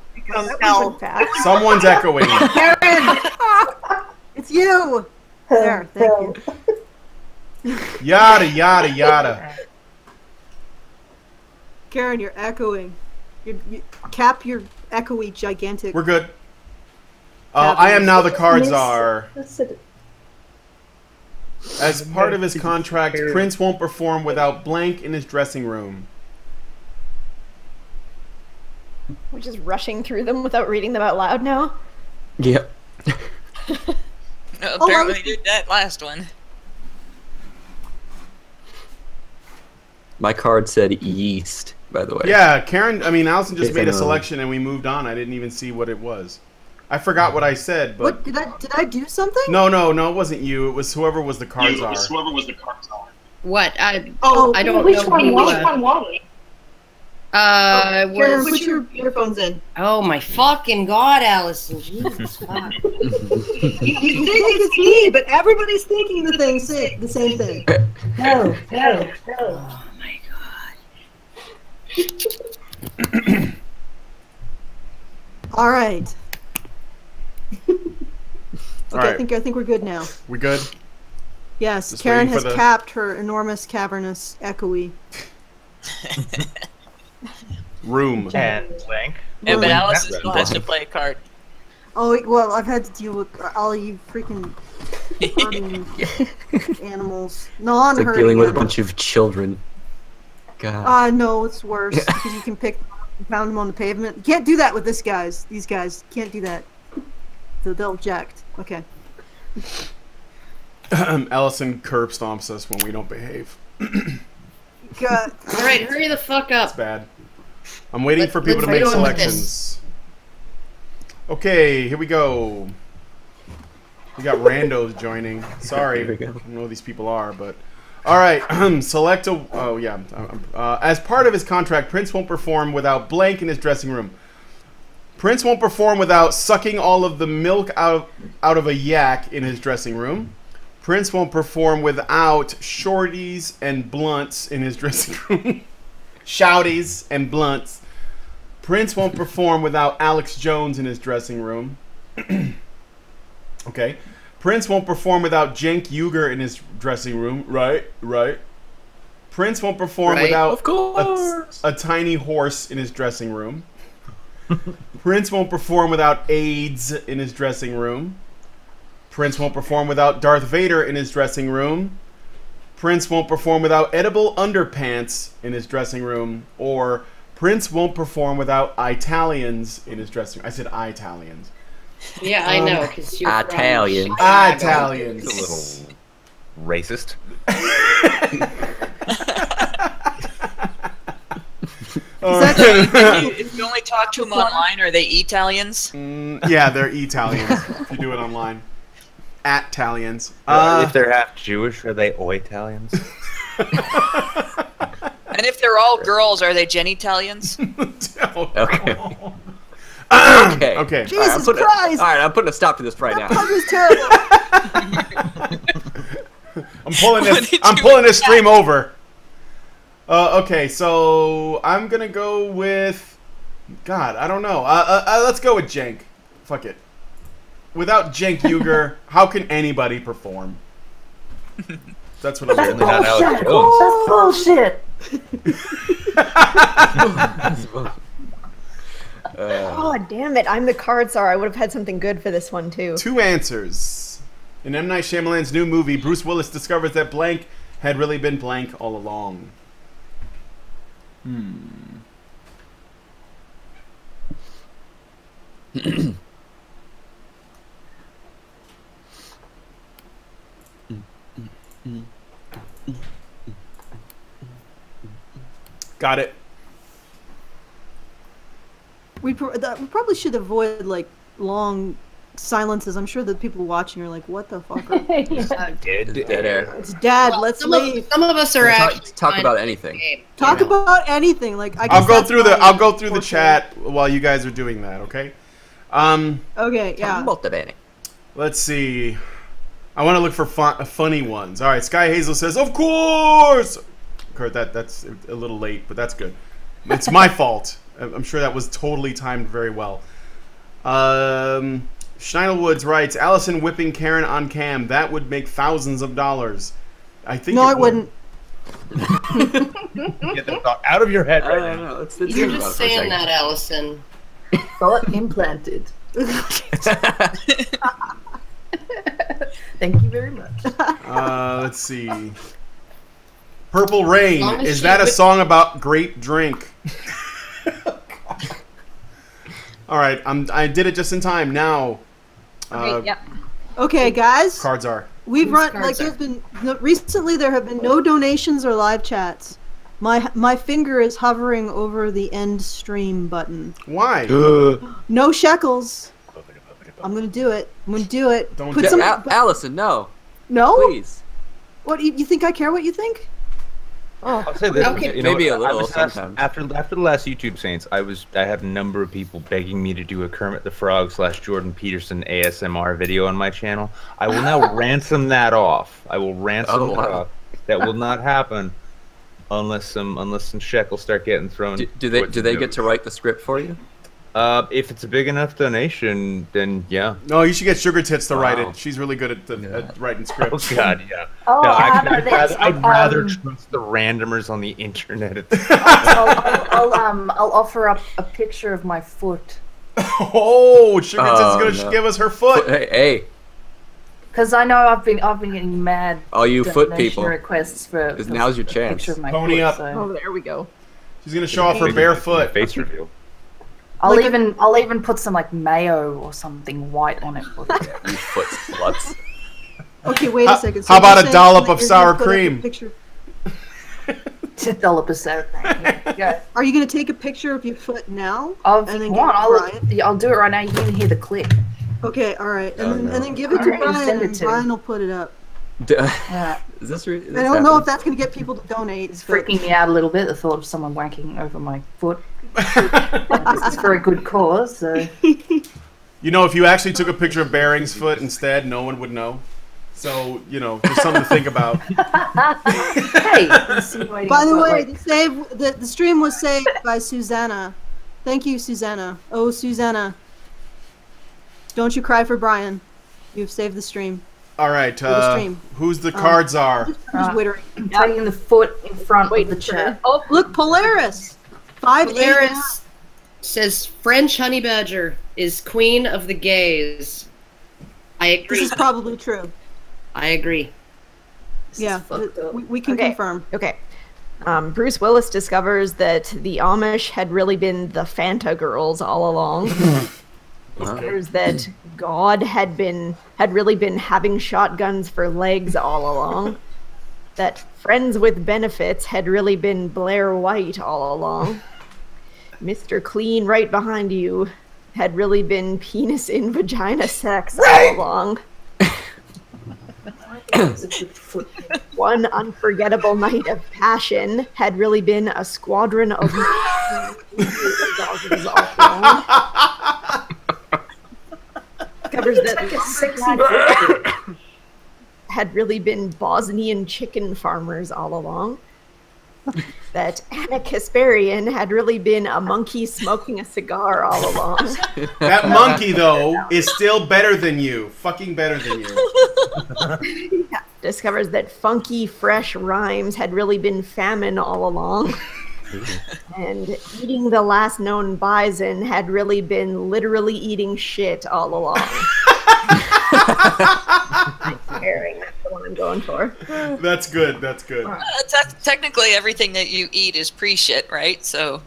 Someone's echoing. Karen! It's you! There, thank you. Yada, yada, yada. Karen, you're echoing. You cap your echoey gigantic. We're good. I am now the card czar. As part of his contract, Prince won't perform without blank in his dressing room. We're just rushing through them without reading them out loud now. Yep. No, apparently we did that last one. My card said yeast, by the way. Yeah, Karen, Allison just made a selection and we moved on. I didn't even see what it was. I forgot what I said, but... What, did I do something? No, it wasn't you. It was whoever was the card czar. What? I don't know. Which one was it? Karen, put your earphones in. Oh my fucking god, Allison! Jesus fuck. You think it's me, but everybody's thinking the same thing. No. Oh my god. All right. All right. I think we're good now. We good? Yes, Just Karen waiting has for capped her enormous cavernous echoey room and blank. Yeah, but Alice still has to play a card. Oh well, I've had to deal with all you freaking hurting animals. It's like dealing with a bunch of children. God. No, it's worse because you can pick and pound them on the pavement. You can't do that with these guys. These guys can't do that. So they'll object. Okay. Allison curb stomps us when we don't behave. God. All right, hurry the fuck up. That's bad. I'm waiting for people to make selections. Okay, here we go. We got randos joining. Sorry, I don't know who these people are, but all right. Select a. Oh yeah. As part of his contract, Prince won't perform without blank in his dressing room. Prince won't perform without sucking all of the milk out of a yak in his dressing room. Prince won't perform without shorties and blunts in his dressing room. Shouties and blunts. Prince won't perform without Alex Jones in his dressing room. Okay. Prince won't perform without Cenk Uygur in his dressing room. Right. Prince won't perform without a tiny horse in his dressing room. Prince won't perform without AIDS in his dressing room. Prince won't perform without Darth Vader in his dressing room. Prince won't perform without edible underpants in his dressing room. Or Prince won't perform without Italians in his dressing room. I said Italians. Yeah, I know, because you're Italian. Italians. It's a little racist. If you only talk to them online, are they Italians? Yeah, they're Italians. If you do it online. At-talians. If they're half Jewish, are they Italians? And if they're all girls, are they genitalians? Okay. Okay. Okay. Jesus Christ! All right, I'm putting a stop to this right now. That was terrible. I'm pulling this stream over. Okay, so I'm gonna go with. God, I don't know. Let's go with Jenk. Fuck it. Without Jenk Uger, how can anybody perform? That's what I'm That's doing. bullshit. That's bullshit. Oh, damn it. I'm the card czar. I would have had something good for this one, too. 2 answers. In M. Night Shyamalan's new movie, Bruce Willis discovers that blank had really been blank all along. Got it. We probably should avoid like long silences. I'm sure that people watching are like, "What the fuck?" Dead air. It's Dad. Let's leave. Some of us are actually Talk about anything. Talk about anything. Like I'll go through the chat while you guys are doing that. Okay. Okay. Yeah. Let's see. I want to look for funny ones. All right. Sky Hazel says, "Of course." Kurt, that's a little late, but that's good. It's my fault. I'm sure that was totally timed very well. Schneidelwoods writes, Allison whipping Karen on cam. That would make thousands of dollars. I think no, it wouldn't. Get that thought out of your head right now. You're just saying that, Allison. Thought implanted. Thank you very much. Let's see. Purple Rain. Is that a song about great drink? All right, I did it just in time. Now, okay, guys. Cards are. We've run like there's been recently. There have been no donations or live chats. My finger is hovering over the end stream button. Why? No shekels. I'm gonna do it. I'm gonna do it. Don't put some. Allison, no. No. Please. What you think? I care what you think? Oh, I'll say this. Okay. You know, Maybe a little sometimes. After the last YouTube Saints, I had a number of people begging me to do a Kermit the Frog / Jordan Peterson ASMR video on my channel. I will now ransom that off. I will ransom that off. That will not happen unless some shekels start getting thrown. Do they get to write the script for you? If it's a big enough donation, then yeah. No, you should get Sugar Tits to write it. She's really good at writing scripts. Oh God, yeah. Oh, no, I'd rather trust the randomers on the internet. I'll offer up a picture of my foot. Oh, Sugar Tits is gonna give us her foot. Hey. Because I know I've been getting mad. All you foot people. Requests for. Because now's your chance. Picture of my Pony foot, up. So. Oh, there we go. She's gonna show off her bare foot. Face reveal. I'll even put some like mayo or something white on it. For you foot sluts. Okay, wait a second. So how about a dollop of sour cream? A dollop of sour cream. Yeah. Are you gonna take a picture of your foot now? I'll do it right now. You can hear the click. Okay, all right, and then give it to Brian, and Brian will put it up. Is this I don't know if that's gonna get people to donate. It's freaking me out a little bit. The thought of someone wanking over my foot. This is for a good cause. So. You know, if you actually took a picture of Bering's foot instead, no one would know. So, you know, just something to think about. Hey, by the way, the stream was saved by Susanna. Thank you, Susanna. Oh, Susanna. Don't you cry for Brian. You've saved the stream. All right, who's the cards are? I'm taking the foot in front of the chair. Oh, look, Polaris. 5 Polaris says French honey badger is queen of the gays. I agree. This is probably true. I agree. Yeah, we can confirm. Okay. Bruce Willis discovers that the Amish had really been the Fanta girls all along. Discovers that God had really been having shotguns for legs all along. That friends with benefits had really been Blair White all along. Mr. Clean right behind you had really been penis in vagina sex all along. one unforgettable night of passion had really been a squadron of discovers that had really been Bosnian chicken farmers all along. That Anna Kasparian had really been a monkey smoking a cigar all along. That monkey, though, is still better than you. Fucking better than you. Yeah. Discovers that funky, fresh rhymes had really been famine all along. And eating the last known bison had really been literally eating shit all along. That's the one I'm going for. That's good. That's good. Technically, everything that you eat is pre-shit, right? So,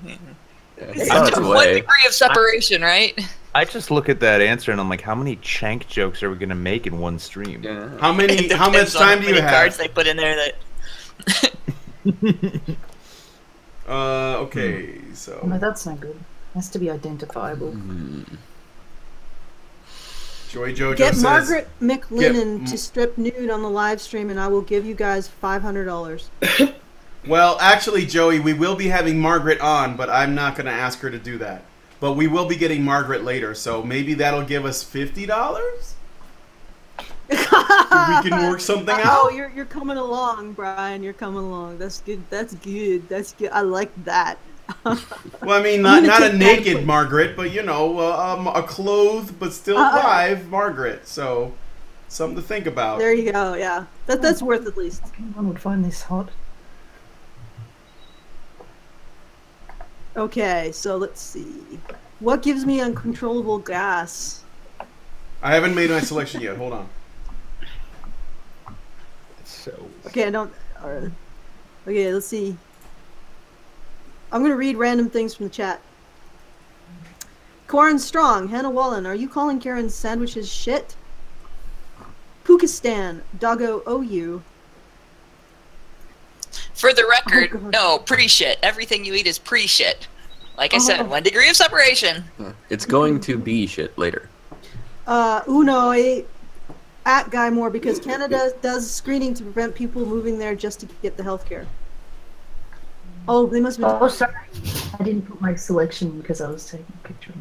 It's one degree of separation, right? I just look at that answer and I'm like, how many chank jokes are we gonna make in one stream? Yeah. How much time do you have? Cards they put in there that. Okay, so. No, that's no good. It has to be identifiable. Joy Jojo Get says, Margaret McLennan to strip nude on the live stream, and I will give you guys $500. Well, actually, Joey, we will be having Margaret on, but I'm not going to ask her to do that. But we will be getting Margaret later, so maybe that'll give us $50? We can work something out. Oh, you're coming along, Brian. You're coming along. That's good. That's good. That's good. I like that. Well, I mean, not a naked Margaret, but, you know, a clothed but still alive Margaret. So, something to think about. There you go, yeah. That's worth at least. Anyone would find this hot. Okay, so let's see. What gives me uncontrollable gas? I haven't made my selection yet. Hold on. Okay, I don't... okay, let's see. I'm going to read random things from the chat. Corin Strong, Hannah Wallen, are you calling Karen's sandwiches shit? Pukistan, Doggo OU. For the record, no, pre-shit. Everything you eat is pre-shit. Like I said, 1 degree of separation. It's going to be shit later. Uno, at Guy Moore, because Canada does screening to prevent people moving there just to get the healthcare. Oh, they must be. Oh, sorry. I didn't put my selection because I was taking a picture.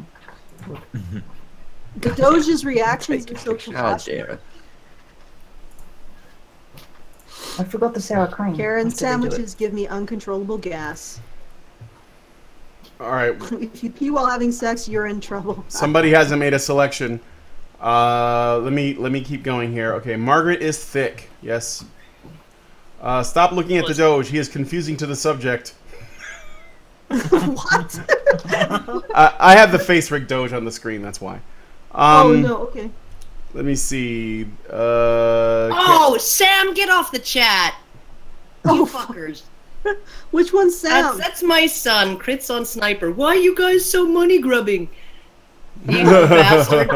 The Doge's reactions are so compassionate. I forgot the sour cream. Karen's sandwiches give me uncontrollable gas. All right. If you pee while having sex, you're in trouble. Somebody hasn't made a selection. Let me keep going here. Okay, Margaret is thick. Yes. Stop looking at the Doge. He is confusing to the subject. What? I have the face rig Doge on the screen. That's why. Oh no. Okay. Let me see. Oh, Sam, get off the chat. You fuckers. Which one's Sam? That's my son, Crits on Sniper. Why are you guys so money grubbing? You bastard.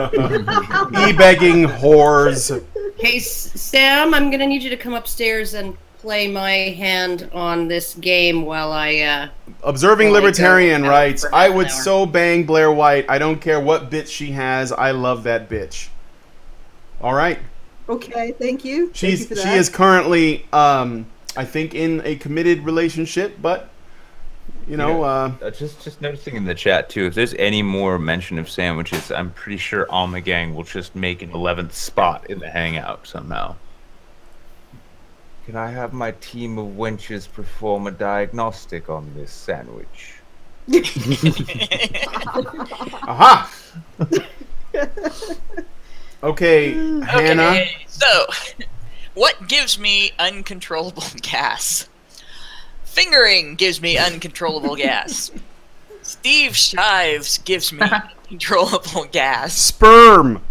E-begging whores. Hey, Sam, I'm going to need you to come upstairs and play my hand on this game while I... Observing Libertarian writes, I would so bang Blair White. I don't care what bitch she has. I love that bitch. All right. Okay, thank you. She is currently, I think, in a committed relationship, but... You know, just noticing in the chat too, if there's any more mention of sandwiches, I'm pretty sure Alma Gang will just make an 11th spot in the hangout somehow. Can I have my team of wenches perform a diagnostic on this sandwich? Aha! Okay, Hannah. Okay, so, what gives me uncontrollable gas? Fingering gives me uncontrollable gas. Steve Shives gives me uncontrollable gas. Sperm!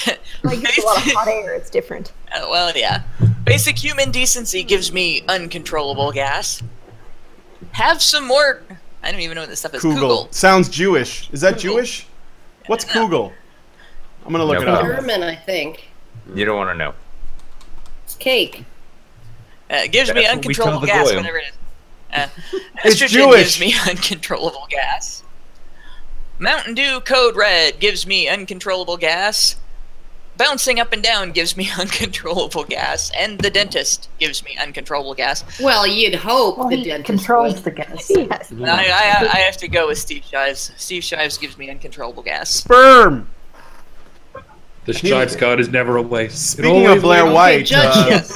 Like, it's a lot of hot air, it's different. Well, yeah. Basic human decency gives me uncontrollable gas. Have some more... I don't even know what this stuff is. Kugel. Sounds Jewish. Is that Jewish? What's Kugel? I'm gonna look it up. German, I think. You don't want to know. It's cake. Gives me uncontrollable gas, whatever it is. It's Estrogen Jewish. gives me uncontrollable gas. Mountain Dew Code Red gives me uncontrollable gas. bouncing up and down gives me uncontrollable gas, and the dentist gives me uncontrollable gas. Well, you'd hope the dentist controls would. the gas. Yes. I have to go with Steve Shives. Steve Shives gives me uncontrollable gas. Sperm. The Shives card is never a waste. Speaking of Blair White, Shives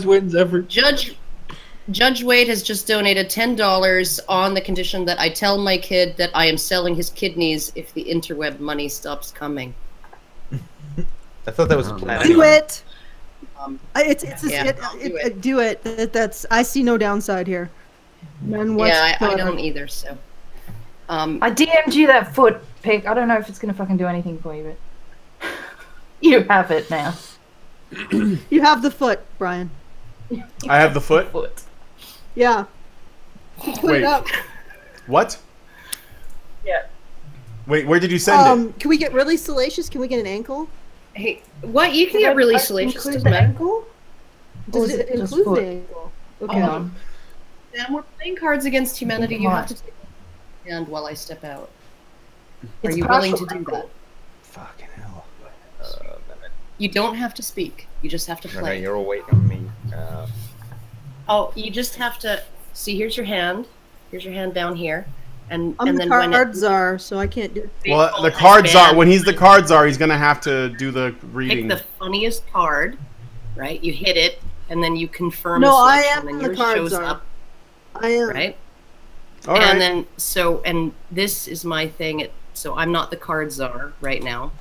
wins every. Judge Wade has just donated $10 on the condition that I tell my kid that I am selling his kidneys if the interweb money stops coming. I thought that was a plan. Do it. Do it. That's I see no downside here. I don't either. So, I DM'd you that foot pic. I don't know if it's gonna fucking do anything for you, but you have it now. You have the foot, Brian. I have the foot. Yeah. Put Wait. it up. What? Yeah. Wait, where did you send it? Can we get really salacious? Can we get an ankle? Hey, what? You can get really salacious. Include Doesn't the matter. ankle? Does is it it just include foot? the ankle? Okay. Sam, we're playing Cards Against Humanity. You have to take my hand while I step out. Are you willing to do that? Fucking hell. You don't have to speak. You just have to No, play. you're all waiting on me. Oh, you just have to see. Here's your hand. Here's your hand down here, and I'm then the when card czar, so I can't do it. Well, the card czar. When he's the card czar, he's gonna have to do the reading. pick the funniest card, right? You hit it, and then you confirm. No, the I selection, am and the yours card shows czar. up, I am. right? All right. And then and this is my thing. So I'm not the card czar right now.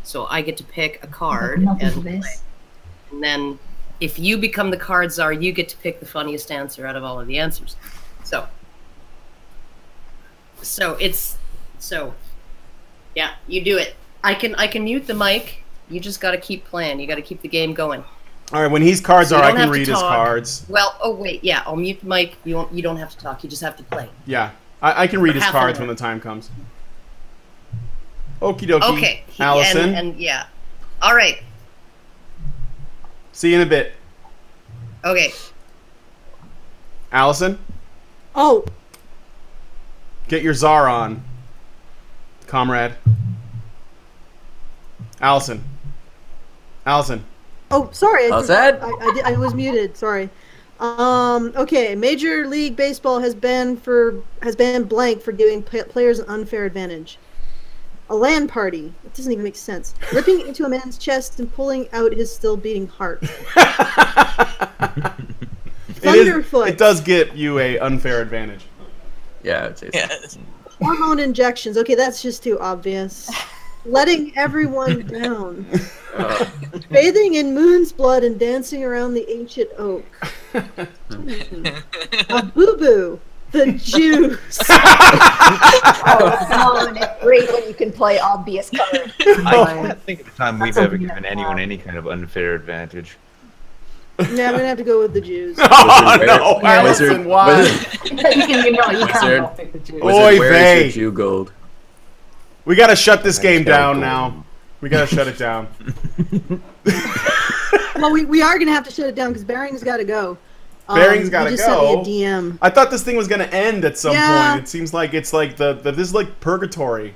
So I get to pick a card and play. And then if you become the card czar, you get to pick the funniest answer out of all of the answers. Yeah, you do it. I can mute the mic. You just got to keep playing. You got to keep the game going. All right. When he's card So you czar, I don't can have to read his talk. cards. Well, oh wait, yeah, I'll mute the mic. You don't have to talk. You just have to play. Yeah, I can read his half an cards hour. when the time comes. Okie dokie. Okay, Allison. and yeah, all right. See you in a bit. Okay. Allison, Oh, get your czar on, comrade. Allison. oh, sorry. How's that? I was muted. Sorry. Okay. Major League Baseball has banned blank for giving players an unfair advantage. A LAN party. It doesn't even make sense. Ripping into a man's chest and pulling out his still beating heart. Thunderfoot. It does get you a unfair advantage. Yeah, I'd say so. Yeah. Hormone injections. Okay, that's just too obvious. Letting everyone down. Bathing in moon's blood and dancing around the ancient oak. A boo-boo. The juice. Oh, and it's great when you can play obvious cards. I can't think of the time we've ever given anyone any kind of unfair advantage. Yeah, I'm gonna have to go with the Jews. Oh no, Allison, why? You can't Wizard. not pick the Jew. Oy Where vey. is your Jew gold? We gotta shut this game gotta down go. now. We gotta shut it down. Well, we are gonna have to shut it down because Baring's got to go. Baring's gotta he just go. Sent me a DM. I thought this thing was gonna end at some Yeah. point. It seems like it's like this is like purgatory.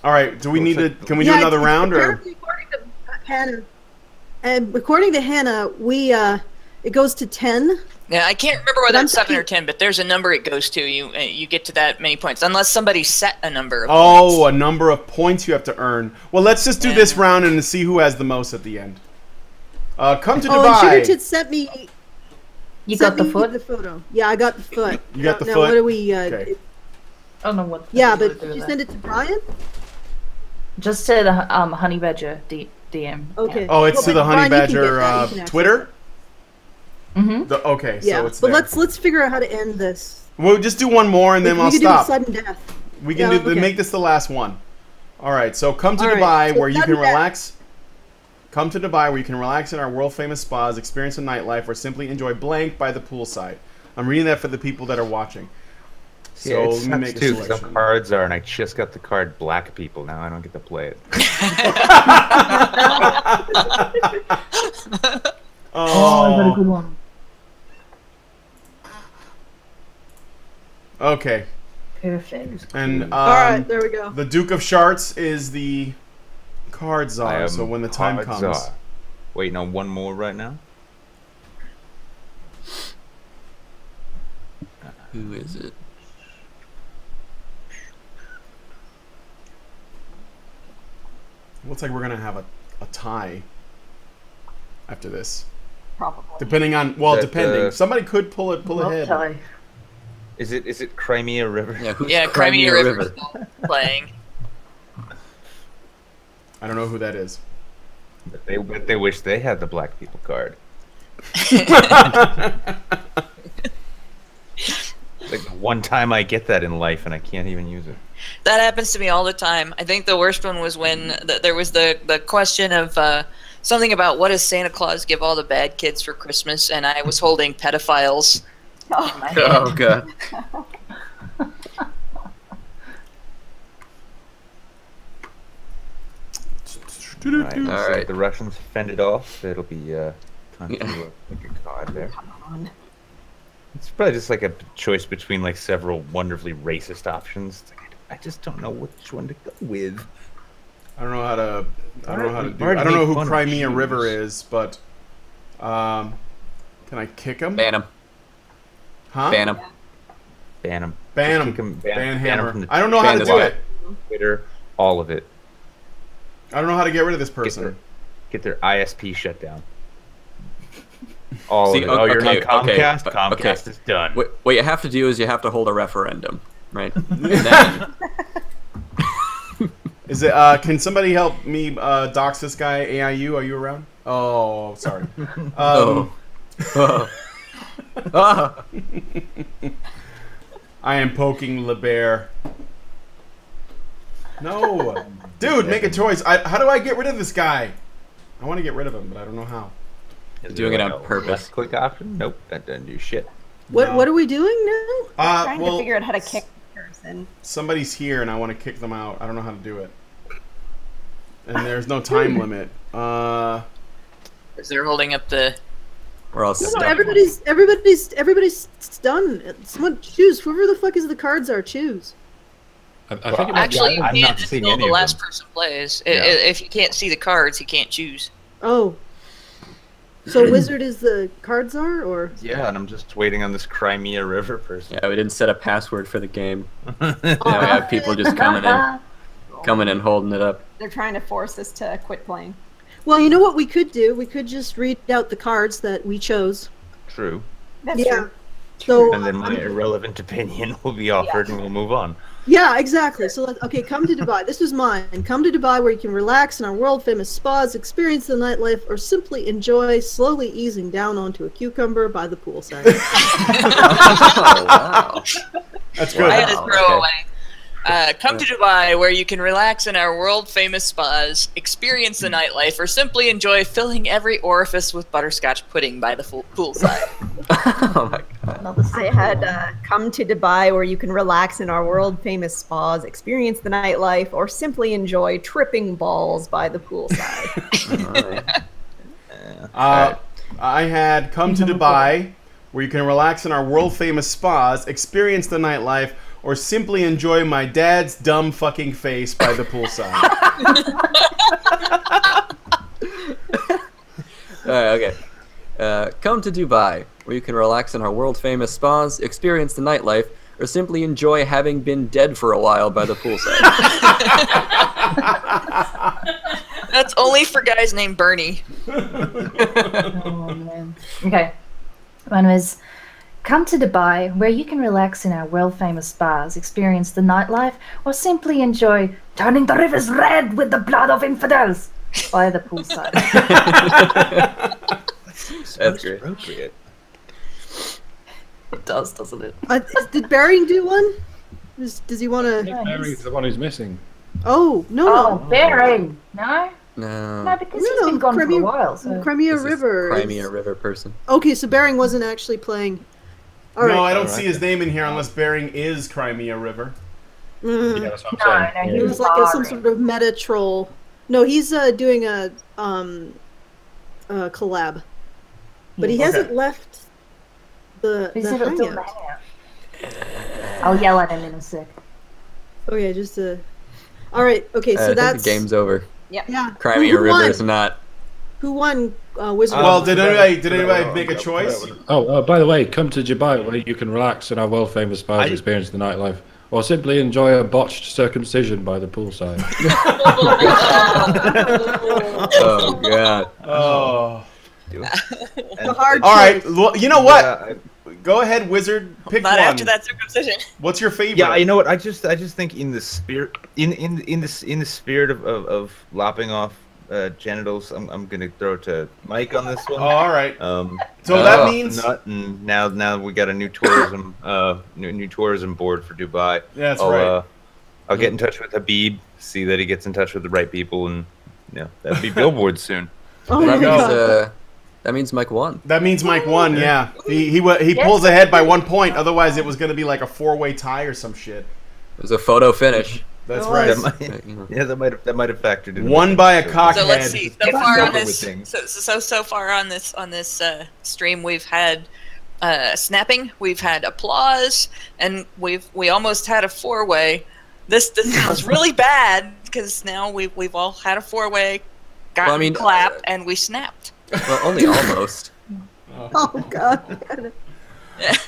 All right, do we need to? Can we do another round or? According to Hannah, and according to Hannah, it goes to 10. Yeah, I can't remember whether I'm it's 7 or thinking- 10, but there's a number it goes to. You get to that many points, unless somebody set a number of Oh, points. a number of points you have to earn. Well, let's just do this round and see who has the most at the end. Come to Oh, and Sugar Dubai. Tits sent me. You sent got the me foot? The photo. Yeah, I got the foot. You got the now, foot? What do we? Okay. I don't know what. Yeah, to but do did you with send that. it to Brian? Just said Honey Badger DM. Okay. Oh, it's Well, to the but Honey Brian, you can get Badger that. You can access Twitter. Mm-hmm. Okay, Yeah, so it's but there. let's figure out how to end this. We'll just do one more and then we I'll can stop. do a sudden death. We can Yeah, do okay. make this the last one. All right, so come to All Dubai right, so where you can sudden death. relax. Come to Dubai where you can relax in our world famous spas, experience the nightlife, or simply enjoy blank by the poolside. I'm reading that for the people that are watching. So Yeah, it let me sucks make a too, 'cause selection. some cards are, and I just got the card Black People. Now I don't get to play it. Oh, I got a good one. Okay. Perfect. And All right, there we go. the Duke of Sharts is the Cards are, so when the time Cards comes. are. Waiting on one more right now. Who is it? Looks like we're gonna have a tie after this. Probably. Depending on depending. Somebody could pull ahead. Tie. Is it Crimea River? Yeah, who's Yeah, Crimea River is still playing. I don't know who that is. But they wish they had the black people card. Like the one time I get that in life and I can't even use it. That happens to me all the time. I think the worst one was when there was the question of something about what does Santa Claus give all the bad kids for Christmas, and I was holding pedophiles in my hand. Oh god. All right. The Russians fended off. It'll be time to pick a card there. Come on. It's probably just like a choice between like several wonderfully racist options. It's like, I just don't know which one to go with. I don't know how to do. I don't know who Crimea River is, but can I kick him? Ban him. Huh? Ban him. Ban him. Ban him. Kick him. Ban him hammer. from the I don't know how to do it. Twitter, all of it. I don't know how to get rid of this person. Get their ISP shut down. All See, of it. Oh, you're on okay, Comcast? okay, Comcast is done. What you have to do is you have to hold a referendum, right? And then, Is it? Can somebody help me dox this guy? AIU, are you around? Oh, sorry. I am poking LeBear. No, dude, make a choice. How do I get rid of this guy? I want to get rid of him, but I don't know how. doing it on purpose. Left click option? Nope, that doesn't do shit. What are we doing now? Trying to figure out how to kick the person. Somebody's here, and I want to kick them out. I don't know how to do it. And there's no time limit. Because they're holding up the. We're all No, stuck. everybody's done. Someone choose. Whoever the fuck is the cards are, choose. I think Actually, you I'm can't not seeing until any the of last them. person plays. Yeah. If you can't see the cards, you can't choose. Oh. So Wizard is the cards are, or? Yeah, and I'm just waiting on this Crimea River person. Yeah, we didn't set a password for the game. Now we have people just coming in, holding it up. They're trying to force us to quit playing. Well, you know what we could do? We could just read out the cards that we chose. True. That's Yeah. true. So And then my irrelevant opinion will be offered and we'll move on. yeah, exactly. So okay, come to Dubai. This was mine. Come to Dubai, where you can relax in our world famous spas, experience the nightlife, or simply enjoy slowly easing down onto a cucumber by the poolside. Oh, wow. That's good. I had to Wow, throw okay. away. Come to Dubai, where you can relax in our world-famous spas, experience the nightlife, or simply enjoy filling every orifice with butterscotch pudding by the poolside. Oh my god. They had come to Dubai, where you can relax in our world-famous spas, experience the nightlife, or simply enjoy tripping balls by the poolside. I had come to Dubai, where you can relax in our world-famous spas, experience the nightlife, or simply enjoy my dad's dumb fucking face by the poolside. Alright, okay. Come to Dubai, where you can relax in our world-famous spas, experience the nightlife, or simply enjoy having been dead for a while by the poolside. That's only for guys named Bernie. Oh, man. Okay. One was, come to Dubai, where you can relax in our world-famous spas, experience the nightlife, or simply enjoy turning the rivers red with the blood of infidels by the poolside. That's great. Appropriate. It does, doesn't it? Did Baring do one? Does he want to? Barry's the one who's missing. Oh no! Oh, no. Baring! No? No. No, because he's been gone for a while. So. Crimea This is River. Crimea River person. Okay, so Baring wasn't actually playing. All right. No, I don't see his name in here unless Bering is Crimea River. Mm. Yeah, that's what I'm saying. No, He was like some sort of meta troll. No, he's doing a collab, but he hasn't left the He said it'll do the hangout. hangout. I'll yell at him in a sec. Okay, just All right. Okay, so I think that's the game's over. Yeah. Cry me a river is not. Who won? Wizard. Well, did anybody make a choice? Oh, by the way, come to Dubai where you can relax and have world-famous spas experience the nightlife. Or simply enjoy a botched circumcision by the poolside. Oh, God. Oh. It's a hard All right. choice. Well, you know what? Go ahead, Wizard. Pick Not one. after that circumcision. What's your favorite? Yeah, you know what? I just think in the spirit in the spirit of lopping off genitals, I'm gonna throw it to Mike on this one. Oh, all right. So that means now we got a new tourism new tourism board for Dubai. Yeah, that's right. I'll get in touch with Habib, see that he gets in touch with the right people, and that'll be billboards soon. Oh my God. That means Mike won. That means Mike won. Yeah, he pulls ahead by 1 point. Otherwise, it was going to be like a 4-way tie or some shit. It was a photo finish. That's right. That might have factored in. Won by a cockhead. So let's see. So far on this, so far on this stream, we've had snapping, we've had applause, and we almost had a 4-way. This sounds really bad because now we've all had a 4-way, clap, and we snapped. Well, only almost. Oh God.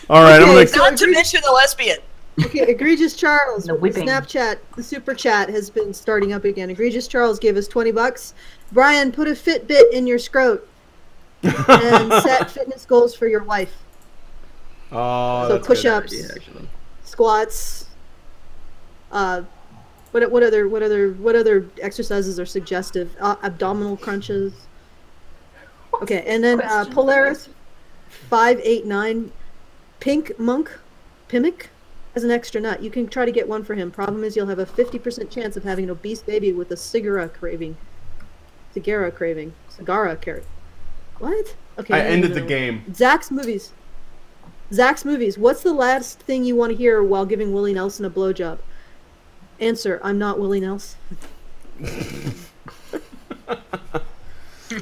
All right, Okay, Not to mention the lesbian. Okay, Egregious Charles, The whipping. Snapchat, the super chat has been starting up again. Egregious Charles gave us $20. Brian, put a Fitbit in your scrot and set fitness goals for your wife. Oh, So that's push-ups, squats. What other exercises are suggestive? Abdominal crunches. Okay, and then Polaris 589 Pink Monk Pimic as an extra nut. You can try to get one for him. Problem is you'll have a 50% chance of having an obese baby with a cigarra craving. Cigarra craving. What? Okay. I ended the game. Zach's movies. What's the last thing you want to hear while giving Willie Nelson a blowjob? Answer, I'm not Willie Nelson.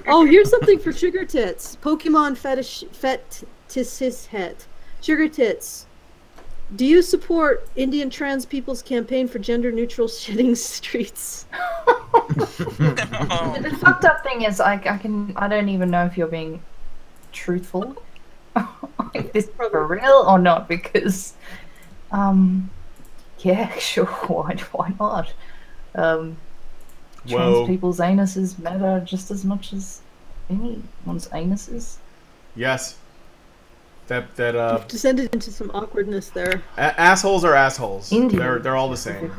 Oh, here's something for Sugar Tits. Pokemon fetishes het. Sugar Tits. Do you support Indian trans people's campaign for gender-neutral shitting streets? The fucked up thing is, I don't even know if you're being truthful. Is this for real or not? Because, yeah, sure, why not? Trans people's anuses matter just as much as anyone's anuses. Yes. That You've descended into some awkwardness there. Assholes are assholes. Indian They're all the same.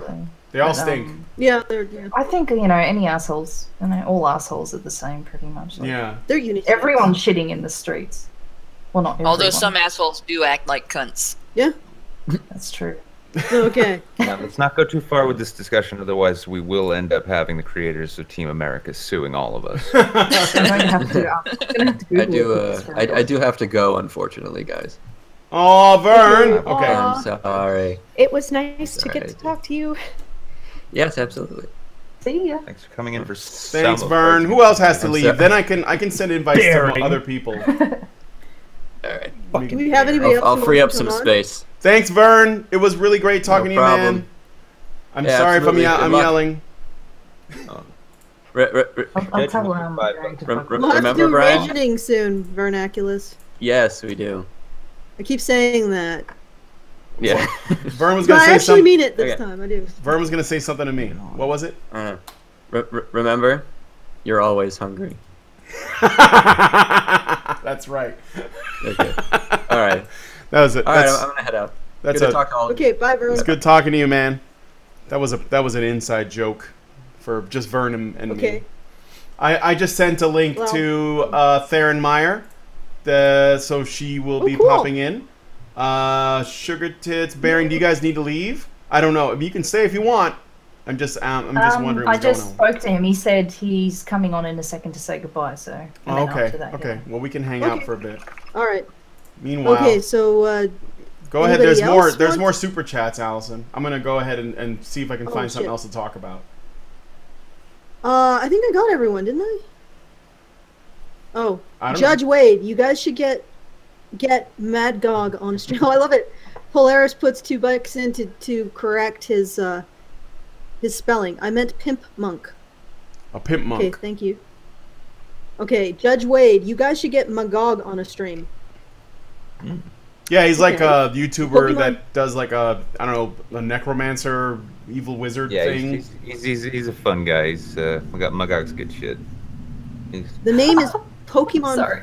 They all stink. Yeah, yeah. I think any assholes, all assholes are the same pretty much. Yeah. They're unique. Everyone's shitting in the streets. Well, not everyone. Although some assholes do act like cunts. Yeah. That's true. Okay. Now, let's not go too far with this discussion, otherwise we will end up having the creators of Team America suing all of us. I'm going to have to I do have to go, unfortunately, guys. Oh, Vern. Okay. I'm sorry. It was nice to get to talk to you. Yes, absolutely. See ya. Thanks for coming in for Thanks, Vern. Who else has to leave? Then I can send invites to other people. All right. Do we have anybody else? I'll free up to some come on? space. Thanks, Vern. It was really great talking to you, man. I'm sorry if I'm yelling. I'll tell her I'm going to fuck We'll have to Remember, do Brian? Regening soon, Vernaculus. Yes, we do. I keep saying that. Yeah. Vern was But gonna I say actually something. mean it this time. I do. Vern was gonna say something to me. What was it? Remember, you're always hungry. That's right. Okay. All right. That was it. All right, I'm gonna head out. That's Good to it. talk to all of you. Okay, bye, Vern. It's good talking to you, man. That was an inside joke for just Vern and me. I just sent a link to Theron Meyer, so she will be popping in. Sugar Tits, Baron, do you guys need to leave? I don't know. You can stay if you want. I'm just wondering I what's just going on. spoke to him. He said he's coming on in a second to say goodbye. So. and then Okay. after that, Okay. Well, we can hang out for a bit. All right. Meanwhile. Okay, so go ahead. anybody There's more. else There's want- more super chats, Allison. I'm gonna go ahead and see if I can find something shit. else to talk about. I think I got everyone, didn't I? Oh, I don't Judge Wade, you guys should get Mad Gog on a stream. Oh, I love it. Polaris puts $2 in to correct his spelling. I meant Pimp Monk. A pimp monk. Okay, thank you. Okay, Judge Wade, you guys should get Magog on a stream. Yeah, he's like a Okay. YouTuber Pokemon- that does like a, I don't know, a necromancer, evil wizard Yeah, thing. he's a fun guy. He's Magog's good shit. The name is Pokemon. Sorry.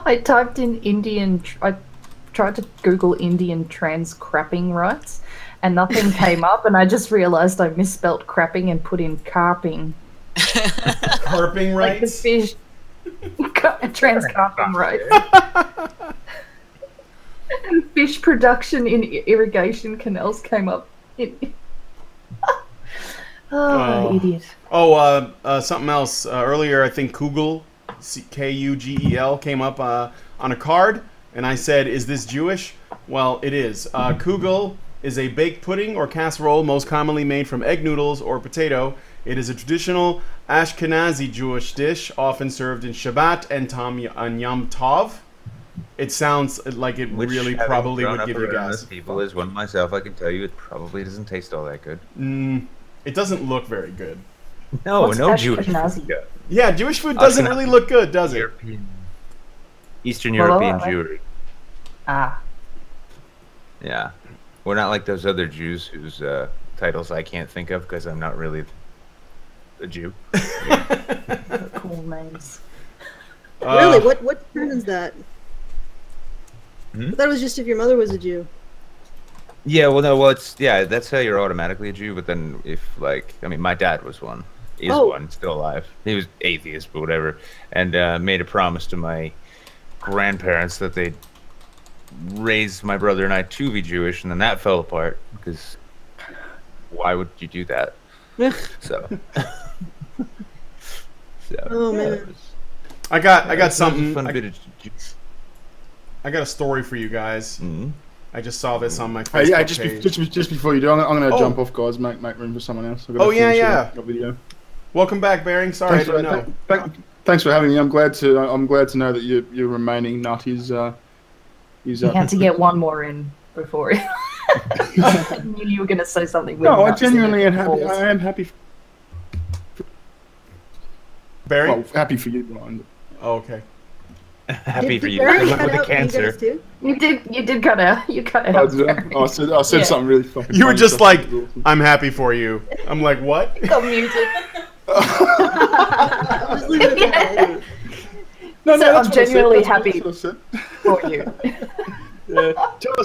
I typed in Indian. I tried to Google Indian trans crapping rights, and nothing came up. And I just realised I misspelt crapping and put in carping. Carping Like the rights? fish. Trans carping rights. And fish production in irrigation canals came up. Oh, idiot. Oh, something else. Earlier, I think Kugel, Kugel, came up on a card, and I said, "Is this Jewish?" Well, it is. Kugel is a baked pudding or casserole most commonly made from egg noodles or potato. It is a traditional Ashkenazi Jewish dish, often served in Shabbat and Yom Tov. It sounds like it really probably would give you gas. People as one myself, I can tell you, it probably doesn't taste all that good. It doesn't look very good. No, What's no Jewish Ashkenazi? food. Yeah, Jewish food doesn't really look good, does it? Eastern Well, European well, Jewry. Ah. Yeah. We're not like those other Jews whose titles I can't think of because I'm not really a Jew. Cool names. Really? What determines that? Hmm? I thought it was just if your mother was a Jew. Yeah, well, that's how you're automatically a Jew. But then, if my dad was one, one, still alive. He was atheist, but whatever, and made a promise to my grandparents that they'd raise my brother and I to be Jewish, and then that fell apart because why would you do that? So, Oh man. I got something. Fun bit of I got a story for you guys. Mm-hmm. I just saw this on my Facebook Yeah, page. just before you do, I'm going to jump off, guys. Make room for someone else. Oh yeah. Your video. Welcome back, Bering. Sorry, I didn't know. Thanks for having me. I'm glad to know that your remaining nut is You had to get one more in before. I knew you were going to say something. No, I genuinely am happy. I am happy. Barry? Well, happy for you, Brian. Oh, okay. Happy for you. Barry Good luck cut with the out when you cancer. guys too? You did cut out. You cut out. I said Yeah. something really fucking. You were funny, just so like, it was awesome. I'm happy for you. I'm like, what? Got muted. I'll just leave it at that. No, So that's I'm what I said, genuinely that's what I happy said. for you. Yeah. Tell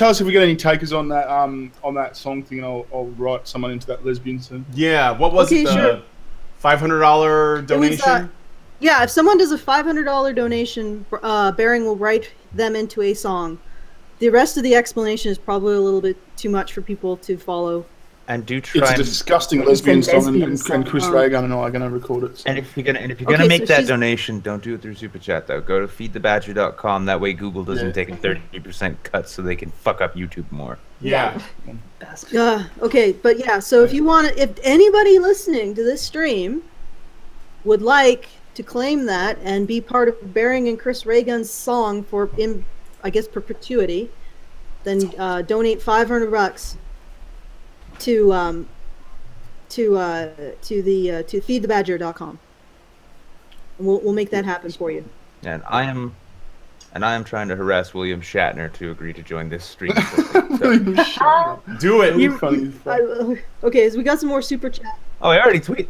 us if we get any takers on that song thing, and I'll write someone into that lesbian soon. Yeah, what was Okay, it? sure. $500 donation? Yeah, if someone does a $500 donation, Bering will write them into a song. The rest of the explanation is probably a little bit too much for people to follow. And do try. It's a and, disgusting lesbian song, lesbian and song. Chris Reagan and I are going to record it. So. and if you're gonna Okay, make so that she's- donation, don't do it through Super Chat though. Go to feedthebadger.com. That way Google doesn't take a 30% cut, so they can fuck up YouTube more. Yeah. Okay, but yeah, so if you want to, if anybody listening to this stream would like to claim that and be part of Bering and Chris Reagan's song for, I guess, perpetuity, then donate $500 to feedthebadger.com. And we'll make that happen for you. And I am trying to harass William Shatner to agree to join this stream. Do it. Okay, so we got some more super chat. Oh, I already tweeted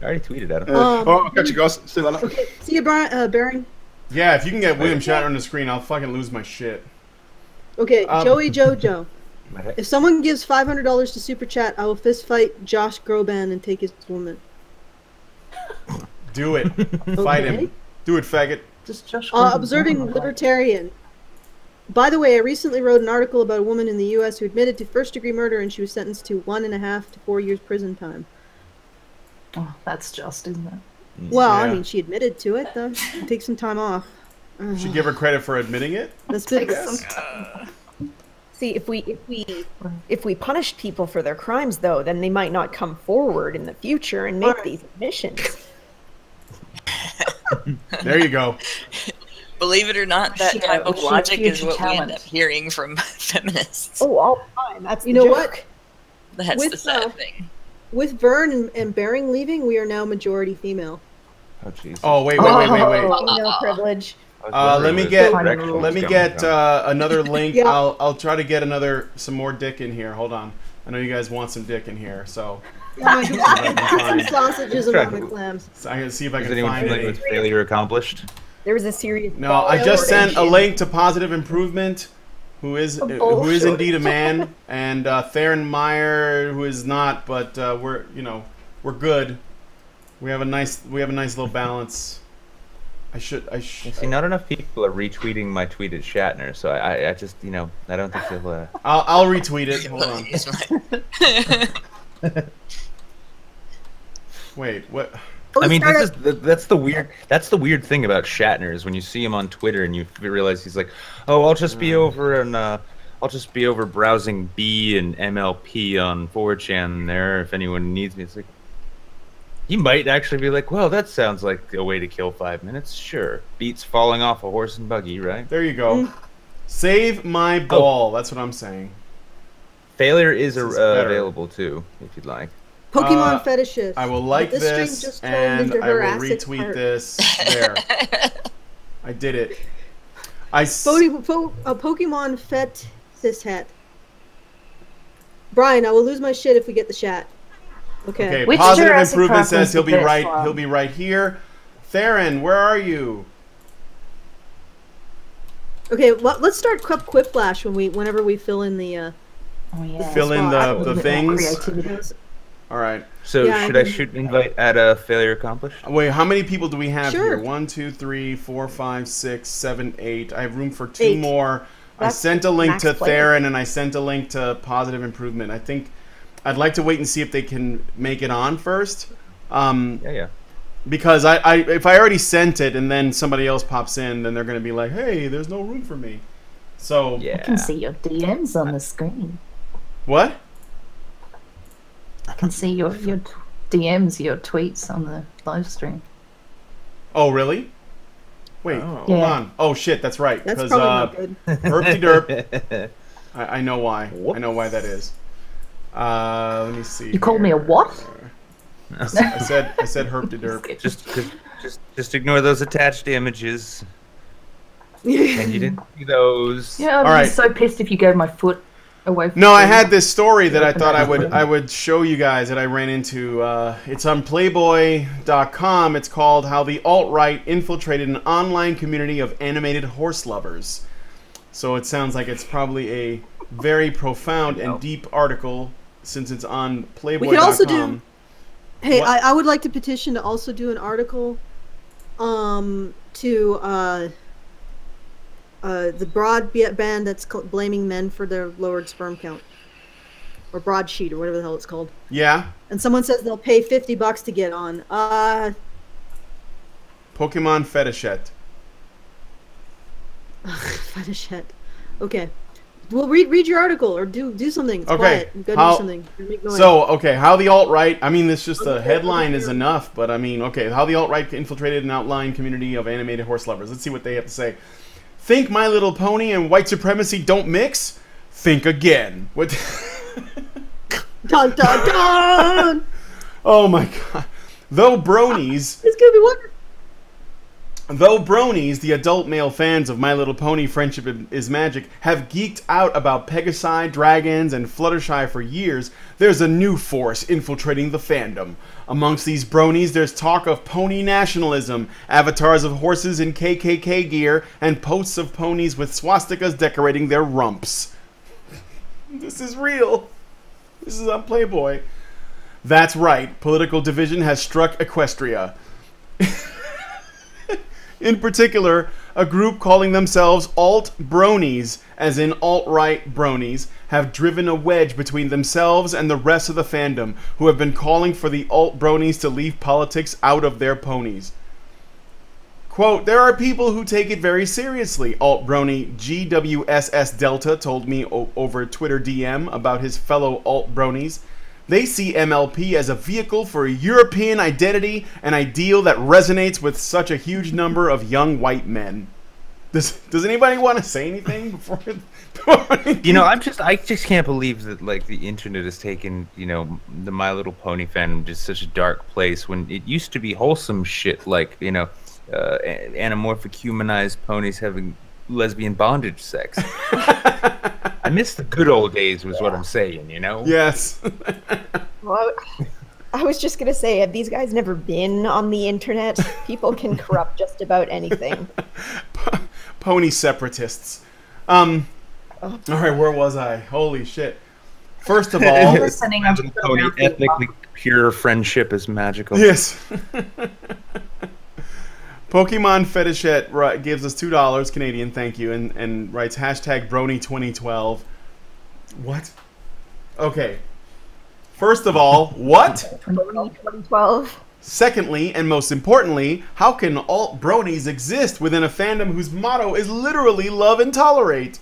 at him. I'll catch you guys. See you later. Okay, see you, Bering. Yeah, if you can get William Shatner on the screen, I'll fucking lose my shit. Okay, Joey Jojo. If someone gives $500 to Super Chat, I will fist fight Josh Groban and take his woman. Do it. Fight Okay. him. Do it, faggot. Just Josh. Observing Libertarian. By the way, I recently wrote an article about a woman in the U.S. who admitted to first-degree murder and she was sentenced to 1.5 to 4 years prison time. Oh, that's just, isn't it? Well, Yeah. I mean, she admitted to it, though. Take some time off. Should give her credit for admitting it. That's good. See, if we punish people for their crimes, though, then they might not come forward in the future and make these admissions. There you go. Believe it or not, that Shit, type of future logic is what we talent. end up hearing from feminists. Oh, all the time. That's You the know joke. what? That's with, the sad thing. with Vern and Bering leaving, we are now majority female. Oh Jesus. Oh wait. Female privilege. Let me get another link. Yeah. I'll try to get some more dick in here. Hold on. I know you guys want some dick in here, so. Some sausages and ramen clams. So I'm gonna see if I Is can anyone find familiar it. with failure accomplished? There was a serious. No, I just sent a link to Positive Improvement, who is indeed a man, and Theron Meyer, who is not, but we're good. We have a nice little balance. I should. See, not enough people are retweeting my tweet at Shatner, so I just I don't think they'll. I'll retweet it. Hold on. Wait, what? I mean, that's the weird thing about Shatner is when you see him on Twitter and you realize he's like, oh, I'll just be over browsing B and MLP on 4chan there if anyone needs me. It's like he might actually be like, well, that sounds like a way to kill 5 minutes. Sure, beats falling off a horse and buggy, right? There you go. Save my ball. That's what I'm saying. Failure is available too, if you'd like. Pokemon fetishist. I will like this, and I will retweet this. There. I did it. A Pokemon fetishist hat. Brian, I will lose my shit if we get the chat. Okay. Which Positive Improvement says he'll be right. He'll be right here. Theron, where are you? Okay, let's start Quiplash whenever we fill in the. Fill in the things. All right. So should I shoot an invite at a failure accomplished? Wait, how many people do we have here? 1, 2, 3, 4, 5, 6, 7, 8. I have room for 2 more. I sent a link to Theron and I sent a link to Positive Improvement. I think I'd like to wait and see if they can make it on first. Yeah. Because if I already sent it and then somebody else pops in, then they're going to be like, hey, there's no room for me. So I can see your DMs on the screen. What? I can see your DMs, your tweets on the live stream. Oh, really? Wait, hold on. Oh, shit, that's right. That's probably not good. Herp-de-derp. I know why. Whoops. I know why that is. Let me see. You called me a what? I said herp-de-derp. Just ignore those attached images. And you didn't see those. Yeah, I'd be so pissed if you gave my foot away from I had this story that I thought I would show you guys that I ran into. It's on Playboy.com. It's called "How the Alt-Right Infiltrated an Online Community of Animated Horse Lovers." So it sounds like it's probably a very profound and deep article since it's on Playboy.com. We could also do. Hey, I would like to petition to also do an article, to the broadband that's blaming men for their lowered sperm count, or broadsheet, or whatever the hell it's called. Yeah. And someone says they'll pay $50 to get on. Pokemon Fetishette. Fetishette. Okay. Well, read your article or do something. It's quiet. Go do something. Make noise. So, how the alt-right, I mean, this just the headline is enough, but I mean, how the alt-right infiltrated an outlying community of animated horse lovers. Let's see what they have to say. Think My Little Pony and white supremacy don't mix? Think again. What? Dun, dun, dun! Oh my god. Though bronies... It's gonna be wonderful. Though bronies, the adult male fans of My Little Pony Friendship is Magic, have geeked out about Pegasi, dragons, and Fluttershy for years, there's a new force infiltrating the fandom. Amongst these bronies, there's talk of pony nationalism, avatars of horses in KKK gear, and posts of ponies with swastikas decorating their rumps. This is real. This is on Playboy. That's right, political division has struck Equestria. In particular, a group calling themselves alt-bronies, as in alt-right bronies, have driven a wedge between themselves and the rest of the fandom, who have been calling for the alt-bronies to leave politics out of their ponies. Quote, there are people who take it very seriously, alt-brony GWSS Delta told me over Twitter DM about his fellow alt-bronies. They see MLP as a vehicle for a European identity, an ideal that resonates with such a huge number of young white men. Does anybody want to say anything before? You know, I just can't believe that like the internet has taken, you know, the My Little Pony fandom to such a dark place when it used to be wholesome shit like, you know, anamorphic humanized ponies having lesbian bondage sex. I miss the good old days was what I'm saying, you know? Yes. Well, I was just gonna say, have these guys never been on the internet? People can corrupt just about anything. Pony separatists. All right, where was I? Holy shit. First of all, pony ethnically pure friendship is magical. Yes. Pokemon Fetishette gives us $2 Canadian, thank you, and writes #Brony2012. What? Okay. First of all, what? 2012. Secondly, and most importantly, how can alt bronies exist within a fandom whose motto is literally love and tolerate?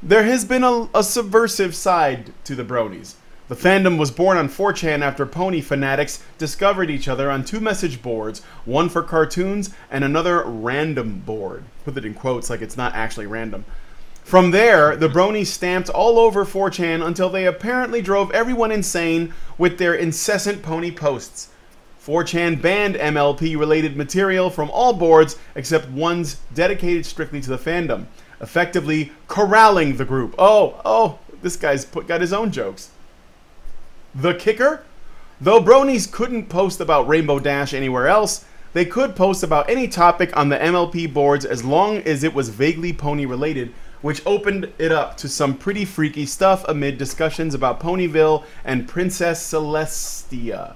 There has been a subversive side to the bronies. The fandom was born on 4chan after pony fanatics discovered each other on 2 message boards, one for cartoons and another random board. Put it in quotes like it's not actually random. From there, the bronies stamped all over 4chan until they apparently drove everyone insane with their incessant pony posts. 4chan banned MLP-related material from all boards except ones dedicated strictly to the fandom, effectively corralling the group. Oh, this guy's got his own jokes. The kicker? Though bronies couldn't post about Rainbow Dash anywhere else, they could post about any topic on the MLP boards as long as it was vaguely pony-related, which opened it up to some pretty freaky stuff amid discussions about Ponyville and Princess Celestia.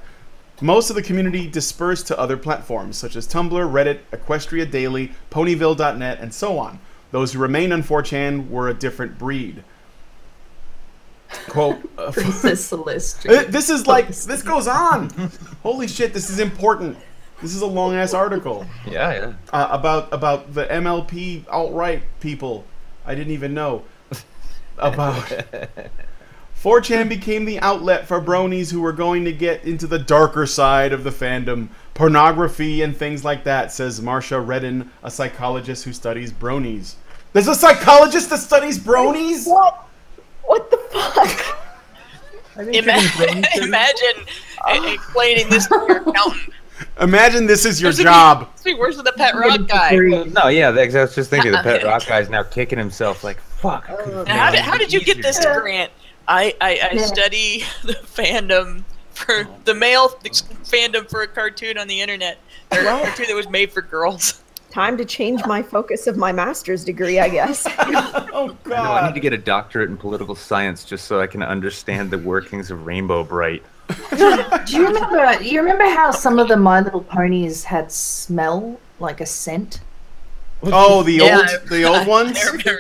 Most of the community dispersed to other platforms, such as Tumblr, Reddit, Equestria Daily, Ponyville.net, and so on. Those who remained on 4chan were a different breed. Quote, Princess Celestia. This is like, this goes on. Holy shit, this is important. This is a long-ass article. Yeah. About the MLP alt-right people I didn't even know about. 4chan became the outlet for bronies who were going to get into the darker side of the fandom, pornography and things like that, says Marcia Redden, a psychologist who studies bronies. There's a psychologist that studies bronies? What the fuck? Imagine explaining this to your accountant. Imagine this is your job. Where's the pet rock guy? No, yeah, I was just thinking the pet rock guy's now kicking himself like, fuck. How did you get this grant? I study the fandom for the male fandom for a cartoon on the internet. Or a cartoon that was made for girls. Time to change my focus of my master's degree, I guess. Oh god. No, I need to get a doctorate in political science just so I can understand the workings of Rainbow Bright. Do you remember how some of the My Little Ponies had smell like a scent? Oh, the old ones?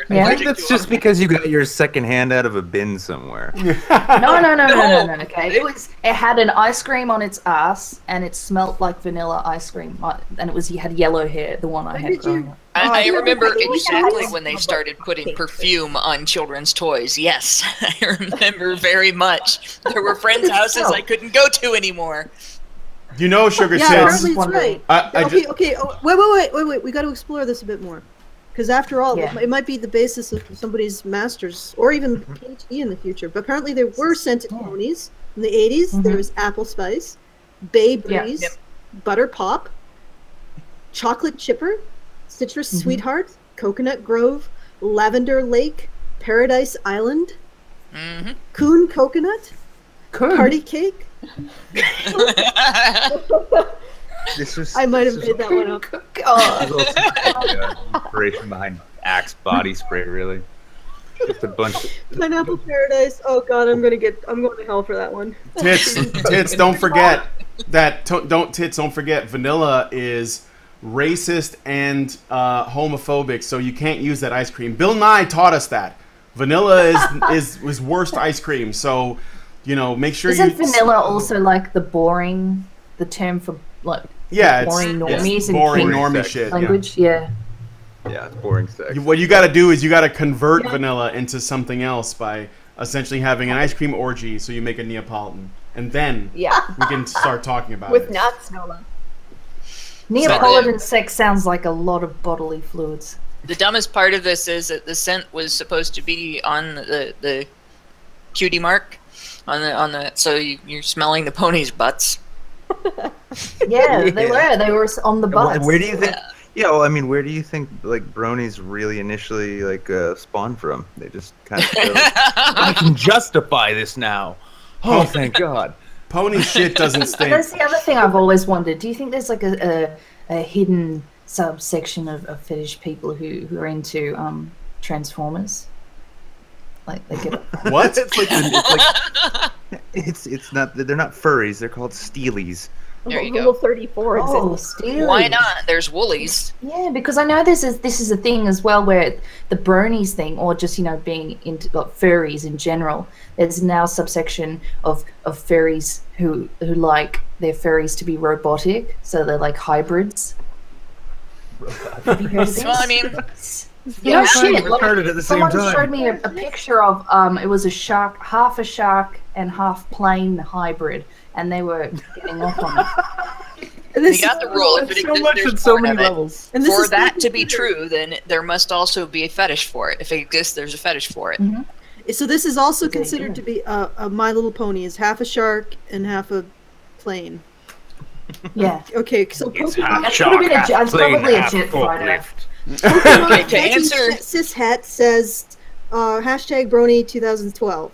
I think that's just because you got your second hand out of a bin somewhere. No. Okay, it had an ice cream on its ass, and it smelled like vanilla ice cream, and you had yellow hair. The one I had growing up. I remember exactly when they started putting perfume on children's toys. Yes, I remember very much. There were friends' houses I couldn't go to anymore. You know, Sugar Tits. Apparently it's right. Okay. Oh, wait. We got to explore this a bit more, because after all, it might be the basis of somebody's master's or even PhD in the future. But apparently, there were scented ponies in the '80s. Mm-hmm. There was Apple Spice, Bay Breeze, Butter Pop, Chocolate Chipper, Citrus Sweetheart, Coconut Grove, Lavender Lake, Paradise Island, Coon Coconut, Party Cake. I might have made that one up. Inspiration behind Axe body spray, really. Just a bunch. Pineapple Paradise. Oh god, I'm going to hell for that one. Tits. Don't forget that. Don't forget. Vanilla is racist and homophobic, so you can't use that ice cream. Bill Nye taught us that. Vanilla is worst ice cream. So. You know, make sure Isn't vanilla also like the term for like boring normies and boring normie shit language? Yeah, it's boring sex. What you got to do is you got to convert vanilla into something else by essentially having an ice cream orgy. So you make a Neapolitan, and then we can start talking about with nuts, Nola. Neapolitan sex sounds like a lot of bodily fluids. The dumbest part of this is that the scent was supposed to be on the cutie mark, on the so you're smelling the ponies' butts. Yeah, they were on the butts. Where do you think? Yeah, well, I mean, where do you think like bronies really initially like spawned from? They just kind of. I can justify this now. Oh, thank God. Pony shit doesn't stink. That's the other thing I've always wondered. Do you think there's like a hidden subsection of fetish people who are into Transformers? Like they get what? It's not. They're not furries. They're called steelies. There you Rule go. 34 exists. Why not? There's woolies. Yeah, because I know this is a thing as well where the bronies thing, or just being into furries in general. There's now a subsection of furries who like their furries to be robotic, so they're like hybrids. Have you heard of this? Well, I mean, shit. We've heard it at the same Someone time. showed me a picture of it was a shark, half a shark and half plain hybrid, and they were getting off on it. You got the rule. If it so exists, much there's at so porn many of it. levels. And this For is that to be true, then there must also be a fetish for it. If it exists, there's a fetish for it. Mm-hmm. So this is also considered to be a My Little Pony is half a shark and half a plane. Yeah. Okay, so It's Pokemon. half That's shark, probably half that's plane, probably a half jet fighter. Pokemon Okay, to Betty answer- Cishet says hashtag Brony 2012.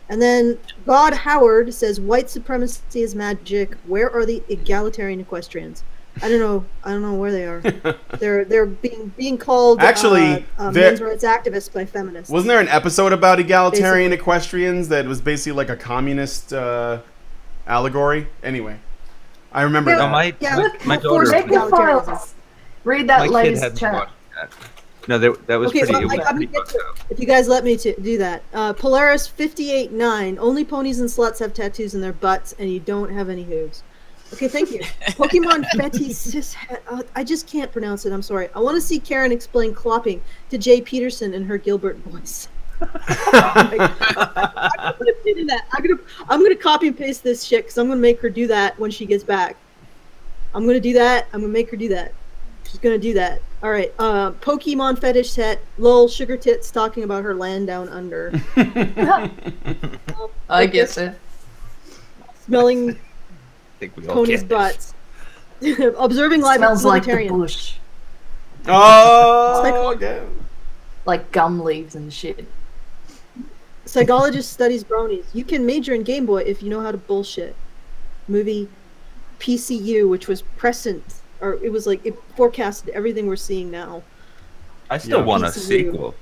And then God Howard says white supremacy is magic. Where are the egalitarian equestrians? I don't know where they are. They're being called Actually, men's rights activists by feminists. Wasn't there an episode about egalitarian equestrians that was basically like a communist allegory? Anyway, I remember that. My daughter. Files. Read that My kid latest hadn't chat. watched that. No, that was Okay, pretty. so It was I'm pretty gonna fucked get up. to, if you guys let me do that. Polaris 58.9. Only ponies and sluts have tattoos in their butts, and you don't have any hooves. Okay, thank you. Pokemon Fetty Cishet. I just can't pronounce it. I'm sorry. I want to see Karen explain clopping to Jay Peterson and her Gilbert voice. I'm gonna do that. I'm gonna copy and paste this shit because I'm gonna make her do that when she gets back. I'm gonna do that. I'm gonna make her do that. She's gonna do that. All right. Pokemon fetish set. Lol. Sugar tits talking about her land down under. I guess it. Smelling I think we all ponies' get butts. Observing live Smells like the libertarian. bush, Oh, yeah. like gum leaves and shit. Psychologist studies bronies. You can major in Game Boy if you know how to bullshit. Movie PCU, which was prescient, or it was like it forecasted everything we're seeing now. I still want a PCU. sequel.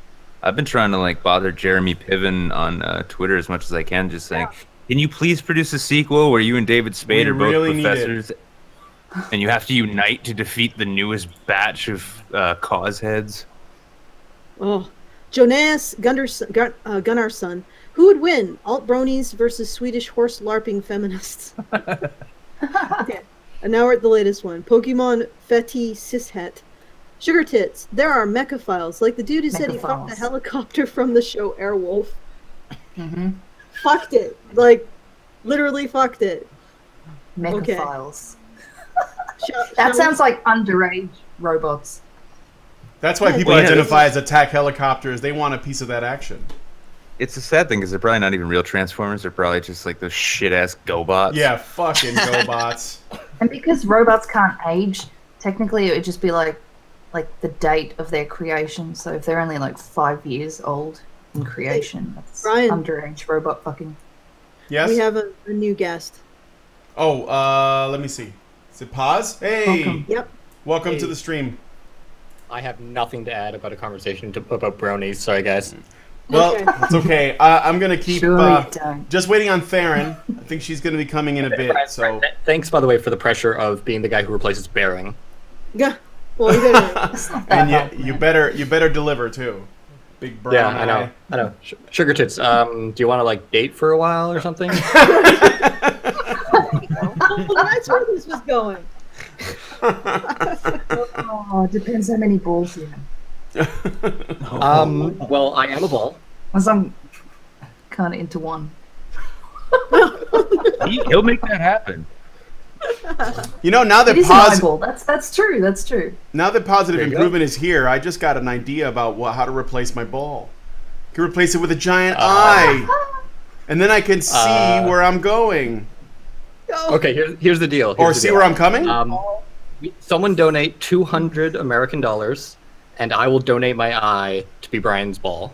I've been trying to like bother Jeremy Piven on Twitter as much as I can, just saying, can you please produce a sequel where you and David Spade are both really need professors, and you have to unite to defeat the newest batch of cause heads? Oh, Jonas Gunnarsson. Who would win? Alt bronies versus Swedish horse larping feminists. Okay, and now we're at the latest one. Pokemon Fetty Cishet. Sugar tits. There are mecha files, like the dude who said he fucked the Mechaphiles. helicopter from the show Airwolf. Mm-hmm. Fucked it. Like, literally fucked it. Okay. Mechaphiles. That sounds like underage robots. That's why people Well, yeah, identify as attack helicopters. They want a piece of that action. It's a sad thing because they're probably not even real Transformers. They're probably just like those shit-ass GoBots. Yeah, fucking GoBots. And because robots can't age, technically it would just be like the date of their creation. So if they're only like 5 years old in creation, that's Brian. underage robot fucking. Yes? We have a new guest. Oh, let me see. Is it pause? Hey! Welcome. Yep. Welcome Hey. to the stream. I have nothing to add about a conversation about bronies. Sorry, guys. Well, Okay. it's okay. I'm going to keep Surely don't. just waiting on Theron. I think she's going to be coming in a bit, so... Thanks, by the way, for the pressure of being the guy who replaces Bearing. Yeah. Well, you gotta. And you better deliver, too. Big brown Yeah, eye. I know. Sugar tits. Do you want to like date for a while or something? Well, that's where this was going. Oh, it depends how many balls you have. Well, I am a ball. Unless I'm kind of into one. He'll make that happen. You know, now that that's true. That's true. Now that positive improvement is here, I just got an idea about how to replace my ball. I can replace it with a giant eye, and then I can see where I'm going. Okay, here's the deal. Where I'm coming. Someone donate $200 American, and I will donate my eye to be Brian's ball.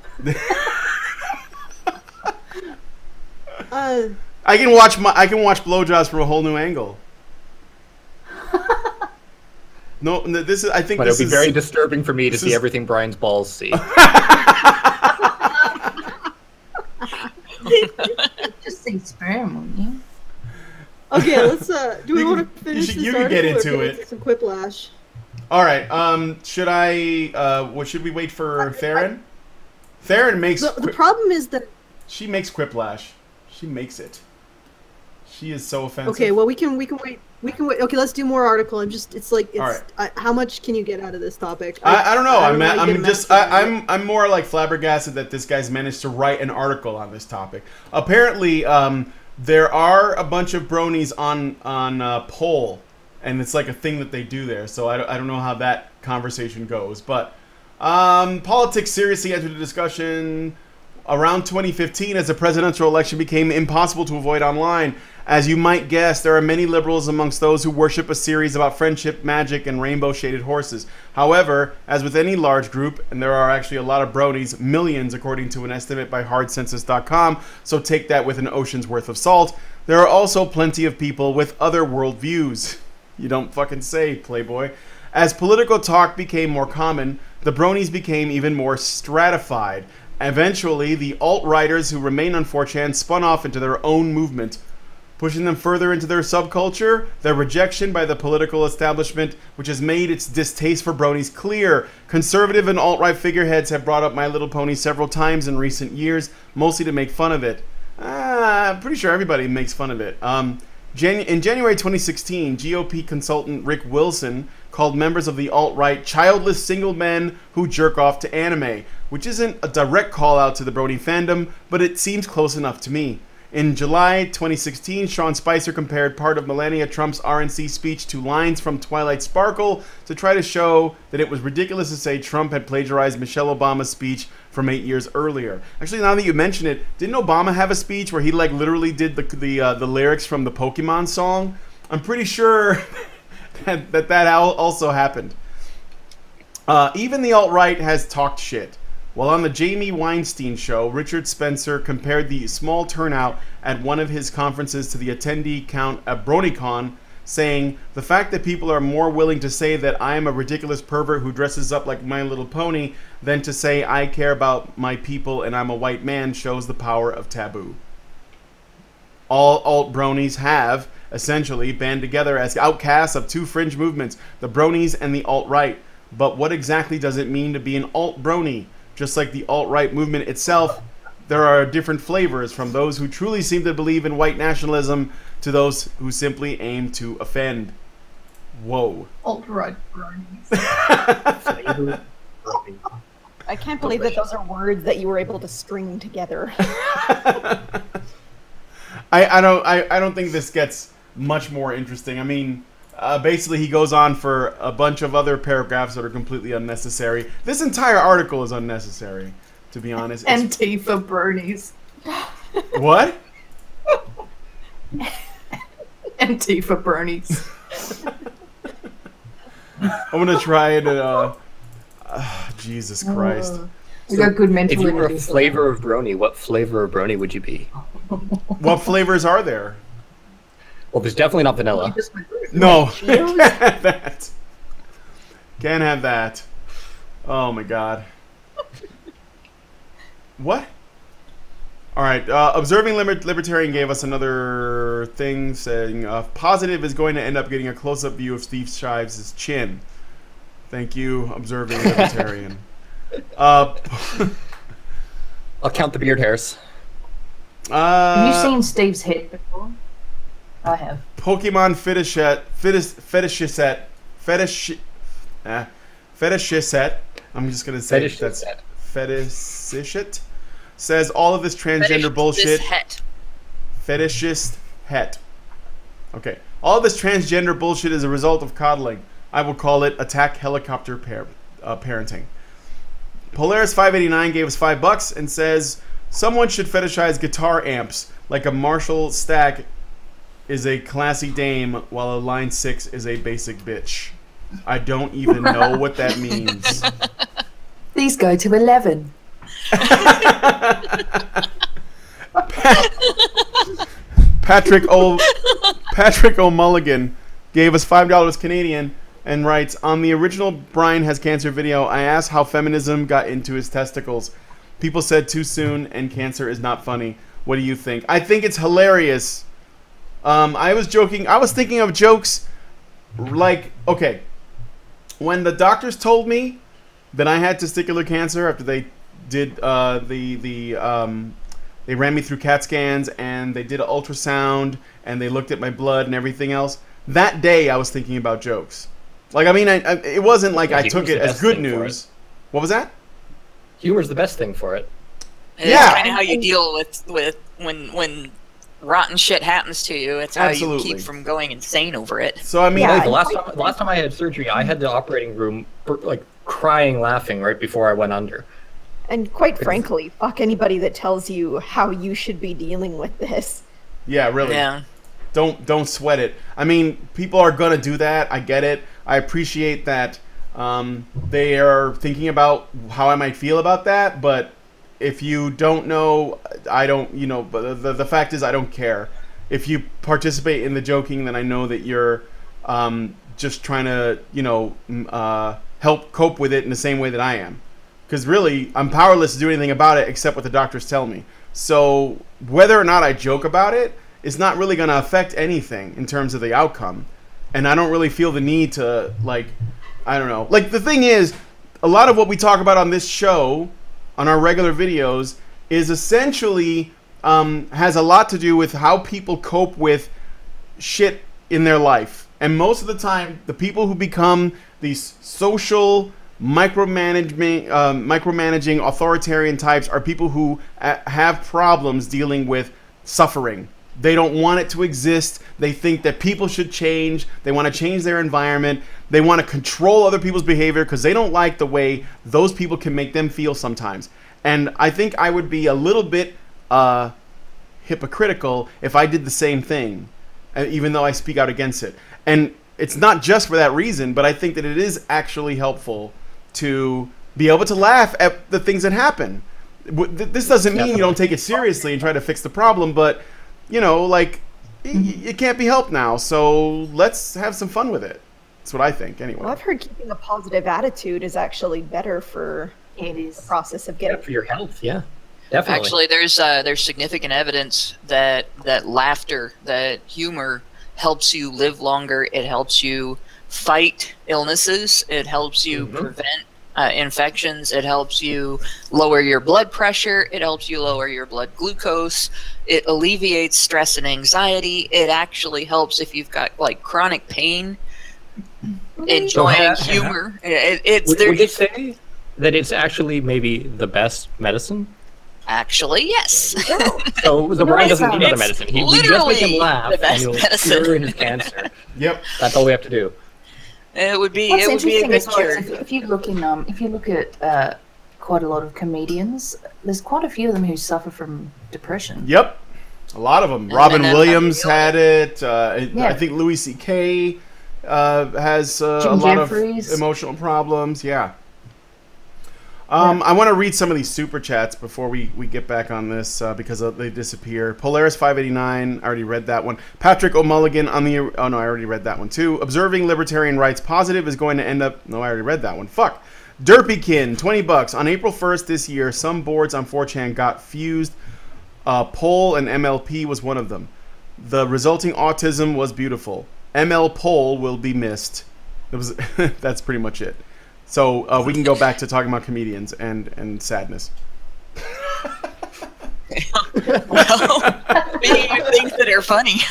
I can watch blowjobs from a whole new angle. No, this is. I think but this it'll be very disturbing for me to see everything Brian's balls see. Just say sperm, won't you? Okay, let's. Do we want to finish this You can get into it. Some quiplash. All right. Should I? What should we wait for Theron? Theron makes. The problem is that she makes quiplash. She makes it. She is so offensive. Okay, well we can wait. We can wait. Okay, let's do more article. It's like All right. How much can you get out of this topic? I don't know. I'm more like flabbergasted that this guy's managed to write an article on this topic. Apparently, there are a bunch of bronies on poll, and it's like a thing that they do there. So I don't know how that conversation goes, but politics seriously entered the discussion around 2015 as the presidential election became impossible to avoid online. As you might guess, there are many liberals amongst those who worship a series about friendship, magic, and rainbow-shaded horses. However, as with any large group, and there are actually a lot of bronies, millions according to an estimate by hardcensus.com, so take that with an ocean's worth of salt, there are also plenty of people with other worldviews. You don't fucking say, Playboy. As political talk became more common, the bronies became even more stratified. Eventually, the alt-righters who remain on 4chan spun off into their own movement, pushing them further into their subculture, their rejection by the political establishment, which has made its distaste for bronies clear. Conservative and alt-right figureheads have brought up My Little Pony several times in recent years, mostly to make fun of it. I'm pretty sure everybody makes fun of it. In January 2016, GOP consultant Rick Wilson called members of the alt-right childless single men who jerk off to anime, which isn't a direct call out to the brony fandom, but it seems close enough to me. In July 2016, Sean Spicer compared part of Melania Trump's RNC speech to lines from Twilight Sparkle to try to show that it was ridiculous to say Trump had plagiarized Michelle Obama's speech from 8 years earlier. Actually, now that you mention it, didn't Obama have a speech where he like literally did the lyrics from the Pokemon song? I'm pretty sure that also happened. Even the alt-right has talked shit. While on the Jamie Weinstein show, Richard Spencer compared the small turnout at one of his conferences to the attendee count at BronyCon, saying, "The fact that people are more willing to say that I am a ridiculous pervert who dresses up like My Little Pony than to say I care about my people and I'm a white man shows the power of taboo." All alt-bronies have, essentially, band together as outcasts of two fringe movements, the bronies and the alt-right. But what exactly does it mean to be an alt-brony? Just like the alt-right movement itself, there are different flavors, from those who truly seem to believe in white nationalism to those who simply aim to offend. Whoa. Alt-right bronies. I can't believe that those are words that you were able to string together. I don't think this gets much more interesting. I mean, basically he goes on for a bunch of other paragraphs that are completely unnecessary. This entire article is unnecessary, to be honest. Antifa bronies. What? Antifa bronies. I'm gonna try it. Jesus Christ. We got good mental. If you were a flavor of brony, what flavor of brony would you be? What flavors are there? Well, there's definitely not vanilla. No, can't have that. Can't have that. Oh my god. What? All right. Observing Libertarian gave us another thing saying Positive is going to end up getting a close-up view of Steve Shives' chin. Thank you, Observing Libertarian. I'll count the beard hairs. Have you seen Steve's head before? I have. Pokemon Fetishist. I'm just gonna say that's Fetishist. Says all of this transgender bullshit. Fetishist het. Okay. All this transgender bullshit is a result of coddling. I will call it attack helicopter parenting. Polaris589 gave us $5 and says, someone should fetishize guitar amps like a Marshall stack is a classy dame while a line 6 is a basic bitch. I don't even know what that means. These go to 11. Patrick O'Mulligan gave us $5 Canadian and writes, on the original Brian Has Cancer video, I asked how feminism got into his testicles. People said too soon and cancer is not funny. What do you think? I think it's hilarious. I was joking. I was thinking of jokes like, okay, when the doctors told me that I had testicular cancer after they did they ran me through CAT scans and they did an ultrasound and they looked at my blood and everything else. That day I was thinking about jokes. Like, I mean, it wasn't like I took it as good news. What was that? Humor's the best thing for it. And it's kind of how you deal with when rotten shit happens to you. It's how you keep from going insane over it. So I mean, the last time I had surgery, I had the operating room like crying, laughing right before I went under. And quite frankly, fuck anybody that tells you how you should be dealing with this. Yeah, really. Yeah. Don't sweat it. I mean, people are gonna do that. I get it. I appreciate that they are thinking about how I might feel about that. But if you don't know, I don't. You know, but the fact is, I don't care. If you participate in the joking, then I know that you're just trying to, help cope with it in the same way that I am. Because really, I'm powerless to do anything about it except what the doctors tell me. So whether or not I joke about it is not really going to affect anything in terms of the outcome. And I don't really feel the need to, like, I don't know. Like, the thing is, a lot of what we talk about on this show, on our regular videos, is essentially has a lot to do with how people cope with shit in their life. And most of the time, the people who become these social micromanaging authoritarian types are people who have problems dealing with suffering. They don't want it to exist. They think that people should change. They want to change their environment. They want to control other people's behavior because they don't like the way those people can make them feel sometimes. And I think I would be a little bit hypocritical if I did the same thing, even though I speak out against it. And it's not just for that reason, but I think that it is actually helpful to be able to laugh at the things that happen. This doesn't mean you don't take it seriously and try to fix the problem, but like, it can't be helped now, so let's have some fun with it. That's what I think, anyway. Well, I've heard keeping a positive attitude is actually better for the process of getting... for your health, yeah. Definitely. Actually, there's significant evidence that laughter, that humor helps you live longer. It helps you fight illnesses. It helps you prevent infections. It helps you lower your blood pressure. It helps you lower your blood glucose. It alleviates stress and anxiety. It actually helps if you've got like chronic pain. Enjoying humor. Would you say that it's actually maybe the best medicine? Actually, yes. So the brain doesn't need other medicine. We just make him laugh, the best and medicine. Cure his cancer. Yep. That's all we have to do. It would be. What's it would be a interesting good as well cure. is if you look at quite a lot of comedians, there's quite a few of them who suffer from depression. Yep. A lot of them. Robin Williams had it. I think Louis C.K. Has a lot of emotional problems. Yeah. I want to read some of these super chats before we get back on this because they disappear. Polaris589, I already read that one. Patrick O'Mulligan on the... Oh, no, I already read that one, too. Observing Libertarian Rights Positive is going to end up... No, I already read that one. Fuck. Derpykin, $20. On April 1st this year, some boards on 4chan got fused. Poll and MLP was one of them. The resulting autism was beautiful. ML Poll will be missed. That's pretty much it. So we can go back to talking about comedians and sadness. Well, speaking of things that are funny,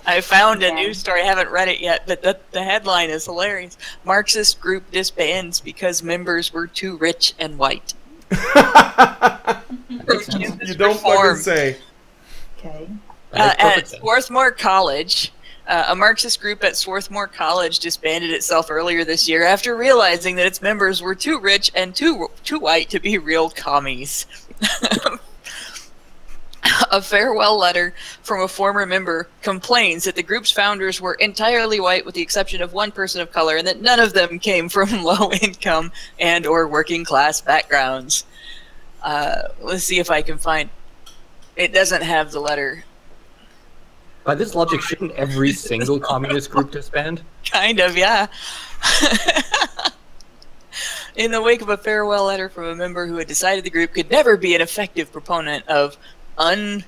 I found a news story. I haven't read it yet, but the headline is hilarious. Marxist group disbands because members were too rich and white. You don't fucking say. Okay. At Swarthmore College, A Marxist group at Swarthmore College disbanded itself earlier this year after realizing that its members were too rich and too white to be real commies. A farewell letter from a former member complains that the group's founders were entirely white with the exception of one person of color and that none of them came from low-income and or working-class backgrounds. Let's see if I can find... It doesn't have the letter. By this logic, shouldn't every single communist group disband? Kind of, yeah. In the wake of a farewell letter from a member who had decided the group could never be an effective proponent of oh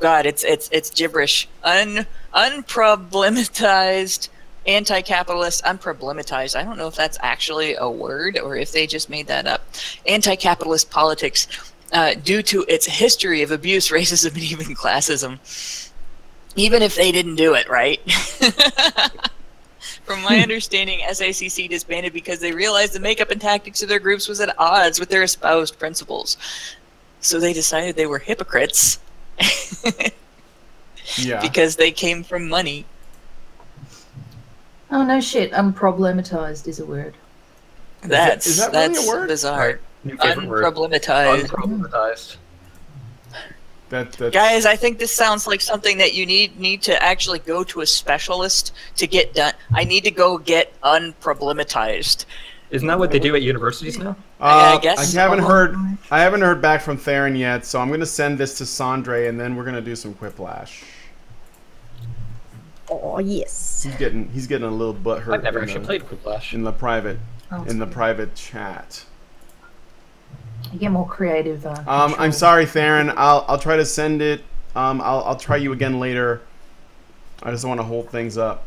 god, it's gibberish. Unproblematized anti-capitalist, unproblematized. I don't know if that's actually a word or if they just made that up. Anti-capitalist politics due to its history of abuse, racism, and even classism. Even if they didn't do it, right? From my understanding, SACC disbanded because they realized the makeup and tactics of their groups was at odds with their espoused principles. So they decided they were hypocrites. Yeah. Because they came from money. Oh no shit, unproblematized is a word. That's really a word? Bizarre. New favorite word. Unproblematized. Unproblematized. That's... Guys, I think this sounds like something that you need to actually go to a specialist to get done. I need to go get unproblematized. Isn't that what they do at universities now? I guess. I haven't heard back from Theron yet, so I'm gonna send this to Sandre, and then we're gonna do some quiplash. Oh yes. He's getting a little butthurt. I've never actually played quiplash. In the private chat. You get more creative. I'm sorry, Theron. I'll try to send it. I'll try you again later. I just want to hold things up.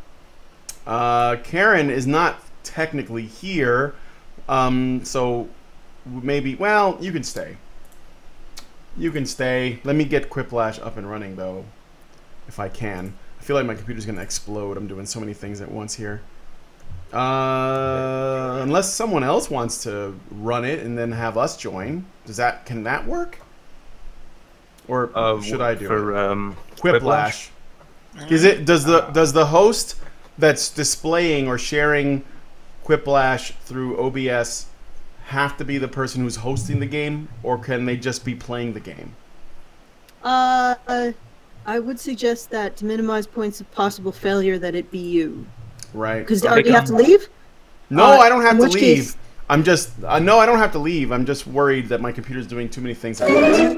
Karen is not technically here, so maybe. Well, you can stay. You can stay. Let me get Quiplash up and running though, if I can. I feel like my computer's gonna explode. I'm doing so many things at once here. Unless someone else wants to run it and then have us join, can that work? Or should I do it? Quiplash. Does the host that's displaying or sharing Quiplash through OBS have to be the person who's hosting the game, or can they just be playing the game? I would suggest that to minimize points of possible failure, that it be you. Right. Because do you have to leave? No, I don't have to leave. Case... I'm just no, I don't have to leave. I'm just worried that my computer's doing too many things at once.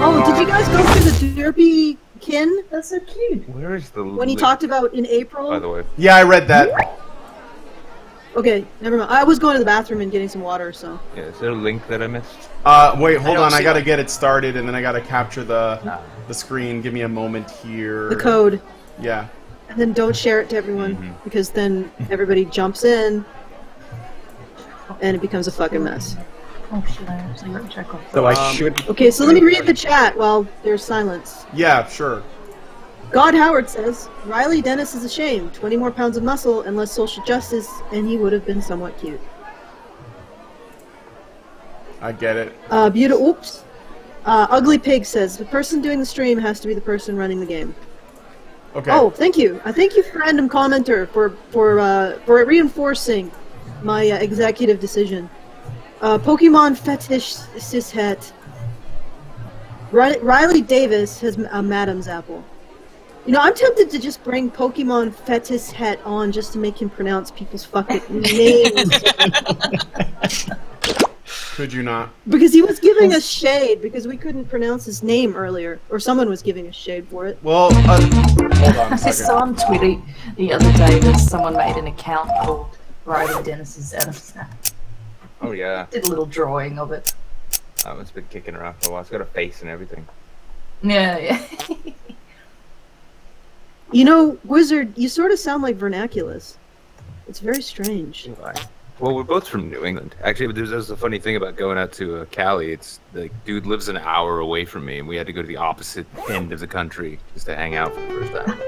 Oh, did you guys go through the Derpy Kin? That's so cute. Where is the when he talked about in April? By the way. Yeah, I read that. Okay, never mind. I was going to the bathroom and getting some water, so. Yeah, is there a link that I missed? Wait, hold on. I gotta get it started, and then I gotta capture the screen. Give me a moment here. The code. Yeah. And then don't share it to everyone, because then everybody jumps in, and it becomes a fucking mess. Oh shit! I actually check off. So I should. Okay, so let me read the chat while there's silence. Yeah, sure. God Howard says, Riley Dennis is a shame. 20 more pounds of muscle and less social justice, and he would have been somewhat cute. I get it. Oops. Ugly Pig says, the person doing the stream has to be the person running the game. Okay. Oh, thank you. I thank you, random commenter, for reinforcing my executive decision. Pokemon Fetish Cishet. Riley Davis has a Madam's Apple. You know, I'm tempted to just bring Pokemon Fetish Het on just to make him pronounce people's fucking names. Could you not? Because he was giving us shade because we couldn't pronounce his name earlier, or someone was giving us shade for it. Well, hold on a I second. saw on Twitter the other day that someone made an account called Riley Dennis's Adams. Oh yeah. Did a little drawing of it. That one's been kicking around for a while. It's got a face and everything. Yeah. You know, Wizard, you sort of sound like Vernaculus. It's very strange. Well, we're both from New England. Actually, there's a funny thing about going out to Cali. It's like, dude lives an hour away from me, and we had to go to the opposite end of the country just to hang out for the first time.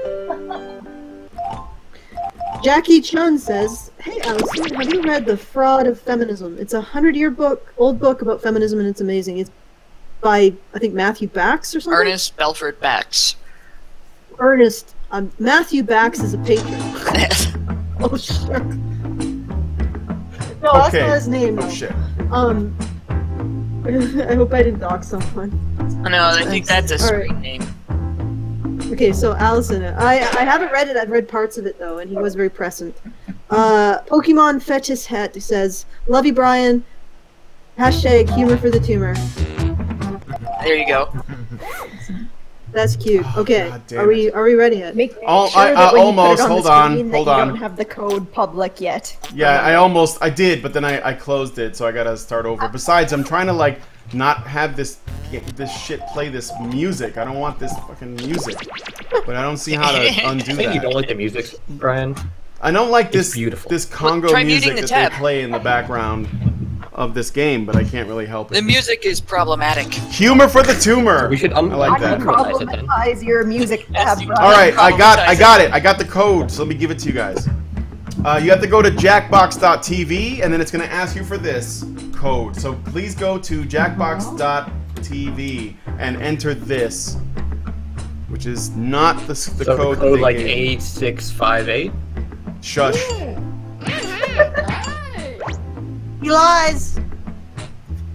Jackie Chun says, hey Allison, have you read The Fraud of Feminism? It's a 100-year old book about feminism, and it's amazing. It's by I think Matthew Bax or something. Ernest Belford Bax. Ernest. Matthew Bax is a patron. Oh shit. No, that's not his name. Oh shit. I hope I didn't dox someone. No, I think that's a screen name. Okay, so Allison, I haven't read it. I've read parts of it though, and he was very present. Pokemon Fetish Hat says, "Love you, Brian." Hashtag humor for the tumor. There you go. That's cute. Okay, damn are we ready yet? Make sure Oh, that when you put almost. it on Hold the on, screen that hold you on. don't have the code public yet. Yeah, I did, but then I closed it, so I gotta start over. Besides, I'm trying to like not have this shit play this music. I don't want this fucking music, but I don't see how to undo I think you that. don't like the music, Brian. I don't like It's this beautiful. this Congo Try music muting the that tab. they play in the background of this game, but I can't really help The it. music is problematic. Humor for the tumor. We should I like that. Problematize your music tab, Brian. All right, I got it. I got the code, so let me give it to you guys. You have to go to jackbox.tv, and then it's going to ask you for this code. So please go to jackbox.tv and enter this, which is not the So code. the code that like they gave. 8658. Shush. He lies.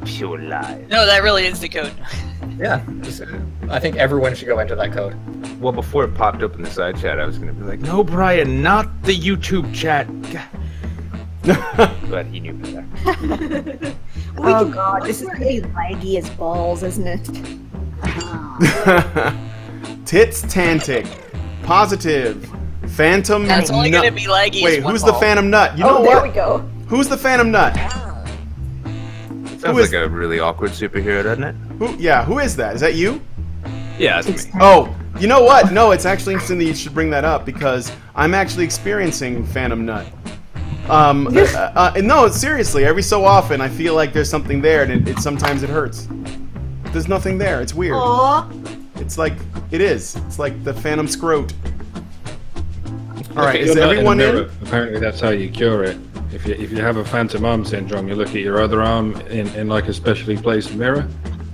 Pure lies. No, that really is the code. Yeah, I think everyone should go enter that code. Well, before it popped up in the side chat, I was gonna be like, "No, Brian, not the YouTube chat." But he knew better. Oh god, this is gonna be laggy as balls, isn't it? Tits Tantic. Positive. Phantom That's only Nut. gonna be laggy. Wait, as one who's the ball. Phantom Nut? You know Oh, what? there we go. Who's the Phantom Nut? Sounds like a really awkward superhero, doesn't it? Who is that? Is that you? Yeah, it's me. Oh, you know what? No, it's actually interesting that you should bring that up because I'm actually experiencing Phantom Nut. No, seriously, every so often I feel like there's something there and it sometimes it hurts. There's nothing there. It's weird. Aww. It's like, it is. It's like the Phantom Scrote. Look Alright, at is your nut in the everyone in? mirror. Apparently that's how you cure it. If you have a phantom arm syndrome, you look at your other arm in like a specially placed mirror,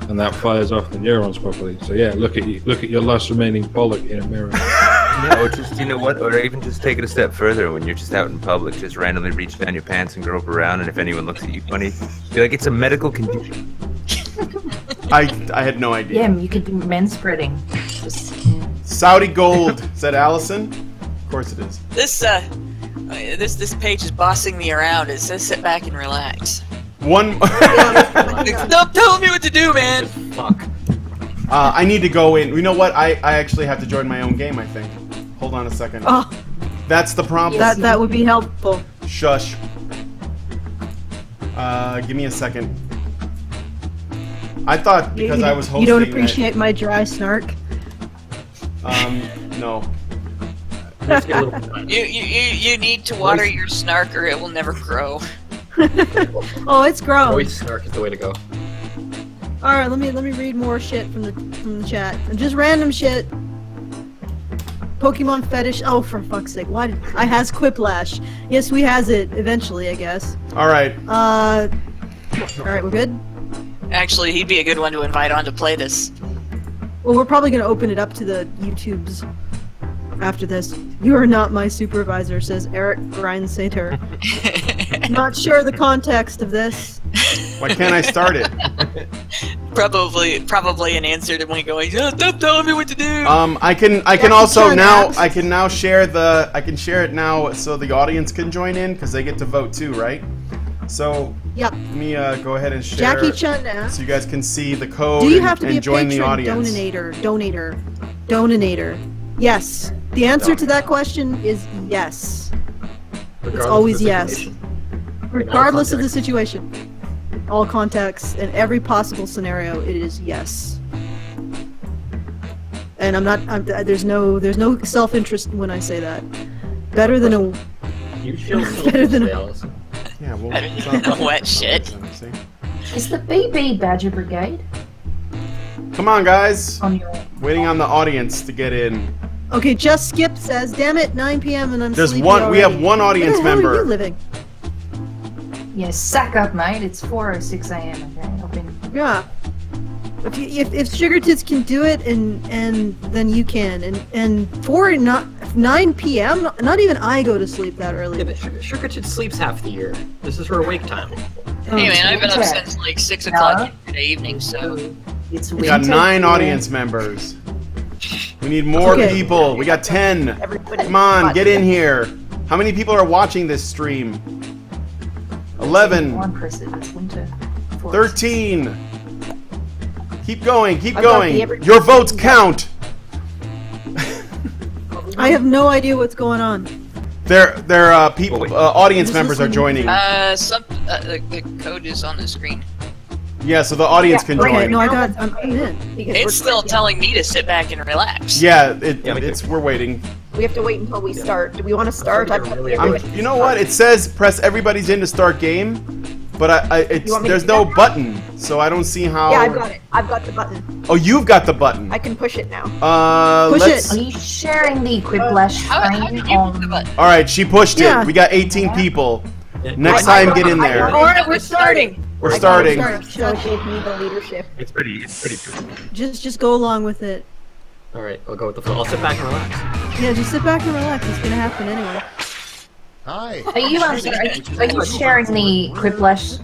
and that fires off the neurons properly. So yeah, look at your last remaining bollock in a mirror. Yeah, or just, you know what, or even just take it a step further when you're just out in public, just randomly reach down your pants and grope around, and if anyone looks at you funny, be like, it's a medical condition. I had no idea. Yeah, you could do men spreading. Saudi Gold, said Allison. Of course it is. This page is bossing me around. It says sit back and relax. Stop telling me what to do, man. Fuck. I need to go in. You know what? I actually have to join my own game, I think. Hold on a second. Oh, That's the problem. that would be helpful. Shush. Give me a second. I thought because I was hosting. You don't appreciate my dry snark. No. You need to water your snark or it will never grow. Oh, it's grown. Voice snark is the way to go. All right, let me read more shit from the chat. Just random shit. Pokemon fetish. Oh, for fuck's sake! Why did I has Quiplash? Yes, we has it eventually, I guess. All right. All right, we're good. Actually, he'd be a good one to invite on to play this. Well, we're probably gonna open it up to the YouTubes after this. You are not my supervisor, says Eric Grindsater. Not sure the context of this. Why can't I start it? Probably an answer to me going, oh, stop telling me what to do. I can also now I can now share it now so the audience can join in because they get to vote too, right? So Yep. let me go ahead and share Jackie Chun asks, so you guys can see the code do you have to be and a join the patron audience. donator? Yes. The answer to that question is yes. It's always yes. Regardless of the situation. All contexts and every possible scenario, it is yes. And there's no self-interest when I say that. Better than a better than a Yeah, well, wet shit. Is the BB Badger Brigade? Come on, guys. On your Waiting on the audience to get in. Okay, Just Skip says, "Damn it, 9 p.m. and I'm There's sleepy one. We have already." one audience Where the hell member. Are you living? yeah, sack up, mate. It's 4:06 a.m. Okay, I've been. Yeah. If Sugar Tits can do it, and then you can, and 9 p.m. Not even I go to sleep that early. Yeah, but Sugar Tits sleeps half the year. This is her awake time. Hey man, I've been up since like 6 o'clock yesterday evening, so it's we got 9 audience members. We need more people. We got 10. Come on, get in here. How many people are watching this stream? 11. 13. Keep going, keep going. Your votes count. I have no idea what's going on. Their people, audience members are joining. The code is on the screen. Yeah, so the audience can join. Okay, no, I'm in. It's still telling me to sit back and relax. Yeah, we're waiting. We have to wait until we start. Do we want to start? You know what? It says press everybody's in to start game, but there's no button, so I don't see how. Yeah, I've got it. I've got the button. Oh, you've got the button. I can push it now. Push it. Are you sharing the Quiplash screen? All right, she pushed it. We got 18 people. Next time, get in there. All right, we're starting. We're starting. So give me the leadership. It's pretty good. Just go along with it. All right, I'll go with the flow. I'll sit back and relax. Yeah, just sit back and relax. It's gonna happen anyway. Hi. Are you sharing the Quiplash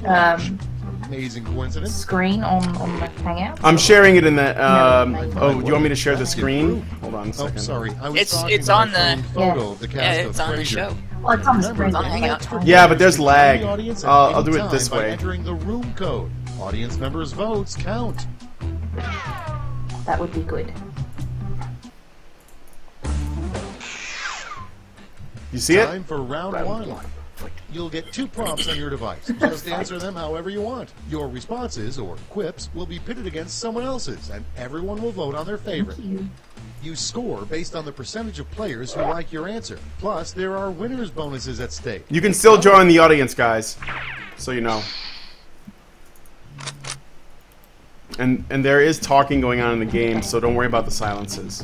amazing coincidence screen on the Hangout? I'm sharing it in the. Oh, do you want me to share the screen? Hold on a second. Oh, sorry. It's on the. Photo of the cast it's on the show. Oh, it's on the screen. On Hangout. Yeah, but there's lag. I'll do it this way. Entering the room code. Audience members' votes count. That would be good. You see it? Time for round 1. You'll get 2 prompts on your device. Just answer them however you want. Your responses, or quips, will be pitted against someone else's, and everyone will vote on their favorite. You score based on the percentage of players who like your answer. Plus, there are winners' bonuses at stake. You can still join the audience, guys, so you know. And there is talking going on in the game, so don't worry about the silences.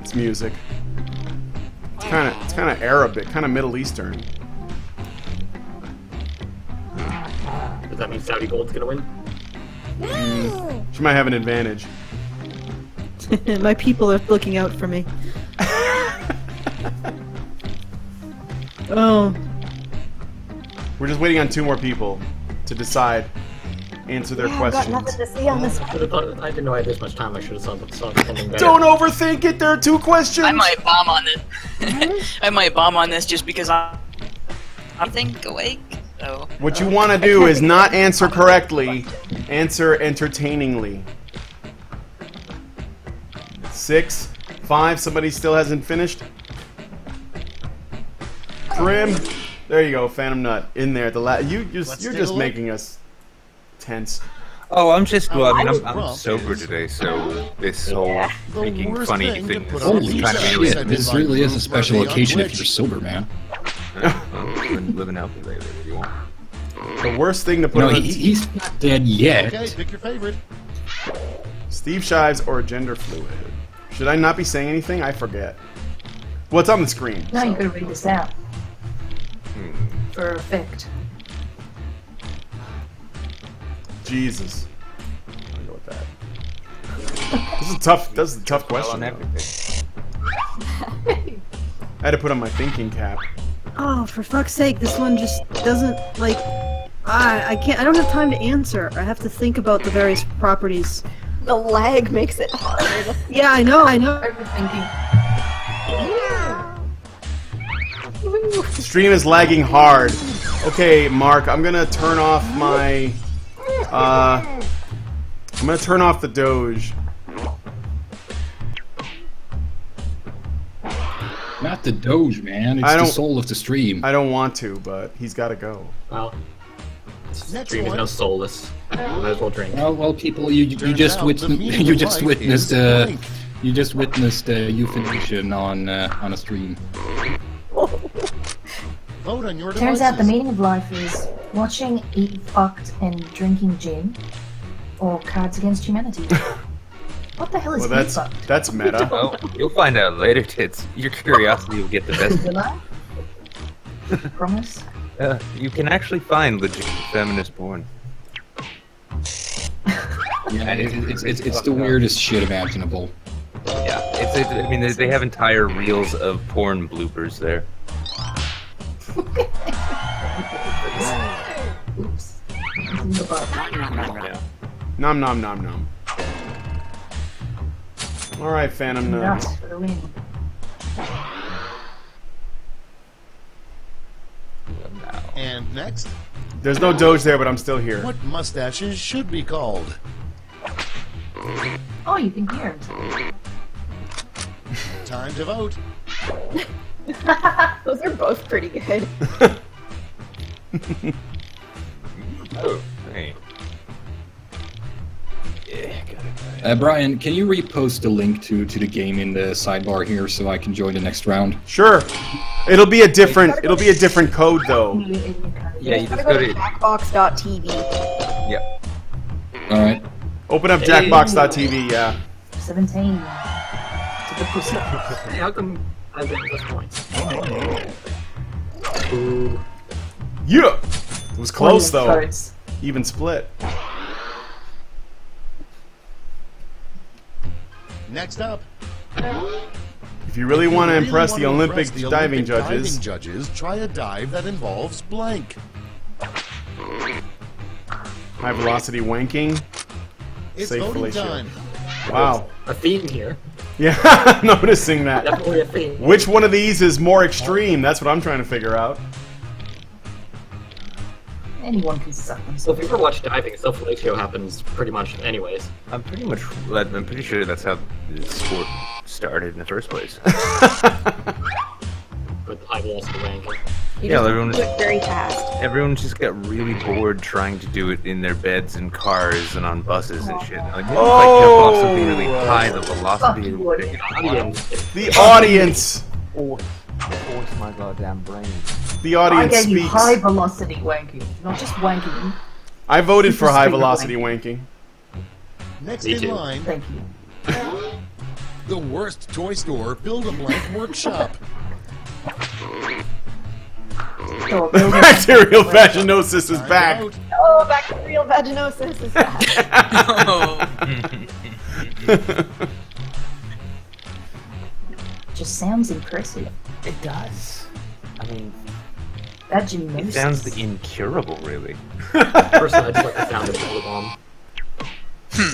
It's music. It's kind of Arabic, kind of Middle Eastern. Does that mean Saudi Gold's gonna win? She might have an advantage. My people are looking out for me. Oh. We're just waiting on 2 more people to decide. Answer their questions. I've got nothing to see on this. I didn't know I had this much time. I should have saw something better. Don't overthink it. There are 2 questions. I might bomb on this. I might bomb on this just because I think awake. So. What you want to do is not answer correctly. Answer entertainingly. 6, 5. Somebody still hasn't finished. Grim. There you go. Phantom Nut in there. You're just making us tense. Oh, I'm just glad. I'm sober today, so this whole making funny thing is holy kind of shit! This really is a special occasion if you're sober, man. Living healthy lately, if you want. The worst thing to put on. He's not dead yet. Okay, pick your favorite. Steve Shives or gender fluid. Should I not be saying anything? I forget. What's on the screen? No, you gotta read this out. For effect. Jesus. I'll go with that. This is a tough question. I had to put on my thinking cap. Oh, for fuck's sake, this one just doesn't, like... I can't, I don't have time to answer. I have to think about the various properties. The lag makes it hard. Yeah, I know. Stream is lagging hard. Okay, Mark, I'm gonna turn off my... I'm gonna turn off the Doge. the Doge, man. It's the soul of the stream. I don't want to, but he's got to go. Well, stream is now soulless. Might as well drink. Well, people, you just witnessed euthanasia on a stream. Vote on your Turns devices. out the meaning of life is watching, eating fucked, and drinking gin, or Cards Against Humanity. What the hell is Well, eat fucked? that's meta. Well, you'll find out later, tits. Your curiosity will get the best. Will I? Promise? You can actually find legit feminist porn. Yeah, it's the weirdest shit imaginable. Yeah, I mean, they have entire reels of porn bloopers there. Oops. Yeah. Nom nom nom nom. All right, Phantom Nut. Nuts for the win. And next, There's no Doge there, but I'm still here. what mustaches should be called? Oh, you can hear Time to vote. Those are both pretty good. Oh, hey. Brian, can you repost the link to the game in the sidebar here so I can join the next round? Sure. It'll be a different code though. Yeah, you just go to jackbox.tv. Yep. All right. Open up jackbox.tv. Yeah. 17. To the pussy. Hey, how come I've been plus points? Ooh. Yeah. It was close though. Cards. Even split. Next up. If you really want to impress the Olympic Olympic diving diving judges, judges, try a dive that involves blank. high velocity wanking. It's Safe voting fellatio. time. Wow. A theme here. Yeah, noticing that. Definitely a theme. Which one of these is more extreme? That's what I'm trying to figure out. Anyone can suck So themselves. if you ever watch diving, self-fellatio happens pretty much anyways. I'm pretty sure that's how the sport started in the first place. With high velocity wanking. You Yeah, just everyone do it very fast. Everyone just got really bored trying to do it in their beds and cars and on buses and shit. Like, if I jump off something really high, the velocity Fuck would you, The audience. force my goddamn brain. The I audience gave you speaks. high velocity wanking, not just wanking. I voted for Super high speaker velocity wanking. Next Me in too. line, Thank you. the worst toy store build-a-blank workshop. Sure, build it. Bacterial vaginosis is Time to back. vote. Oh, bacterial vaginosis is back. Just sounds impressive. It does. I mean, Vaginosis. it sounds incurable, really. Personally, I just like the sound of the bomb.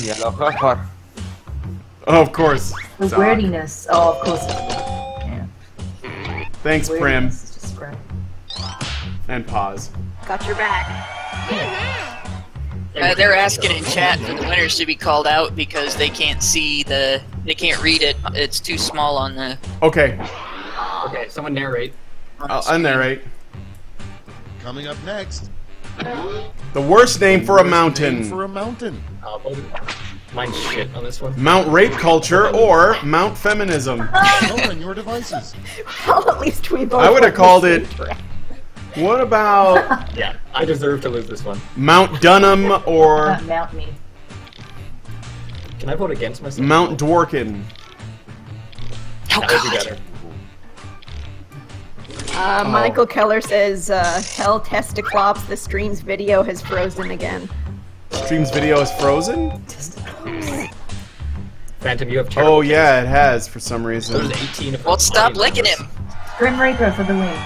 Yeah, Oh, of course. The Dog. wordiness. Oh, of course. Yeah. Thanks, Prim. Wordiness is just great. And pause. Got your back. They're asking in chat for the winners to be called out because they can't see they can't read it. It's too small on the. Okay, Okay, someone narrate. I'll narrate. Coming up next, The worst name for a name mountain. for a mountain. Mine's shit on this one. Mount Rape Culture or Mount Feminism. Vote on your devices. Well, at least we both. I would have went called the it. same track. What about Yeah, I deserve to lose this one. Mount Dunham or Mount me. Can I vote against myself? Mount Dworkin? Oh That would be God! better. Michael Keller says, "Hell, Testiclops, the stream's video has frozen again." Stream's video is frozen? Phantom, you have terrible Oh yeah, it has for some reason. There's 18 of Well, stop licking him. Grim Reaper for the win.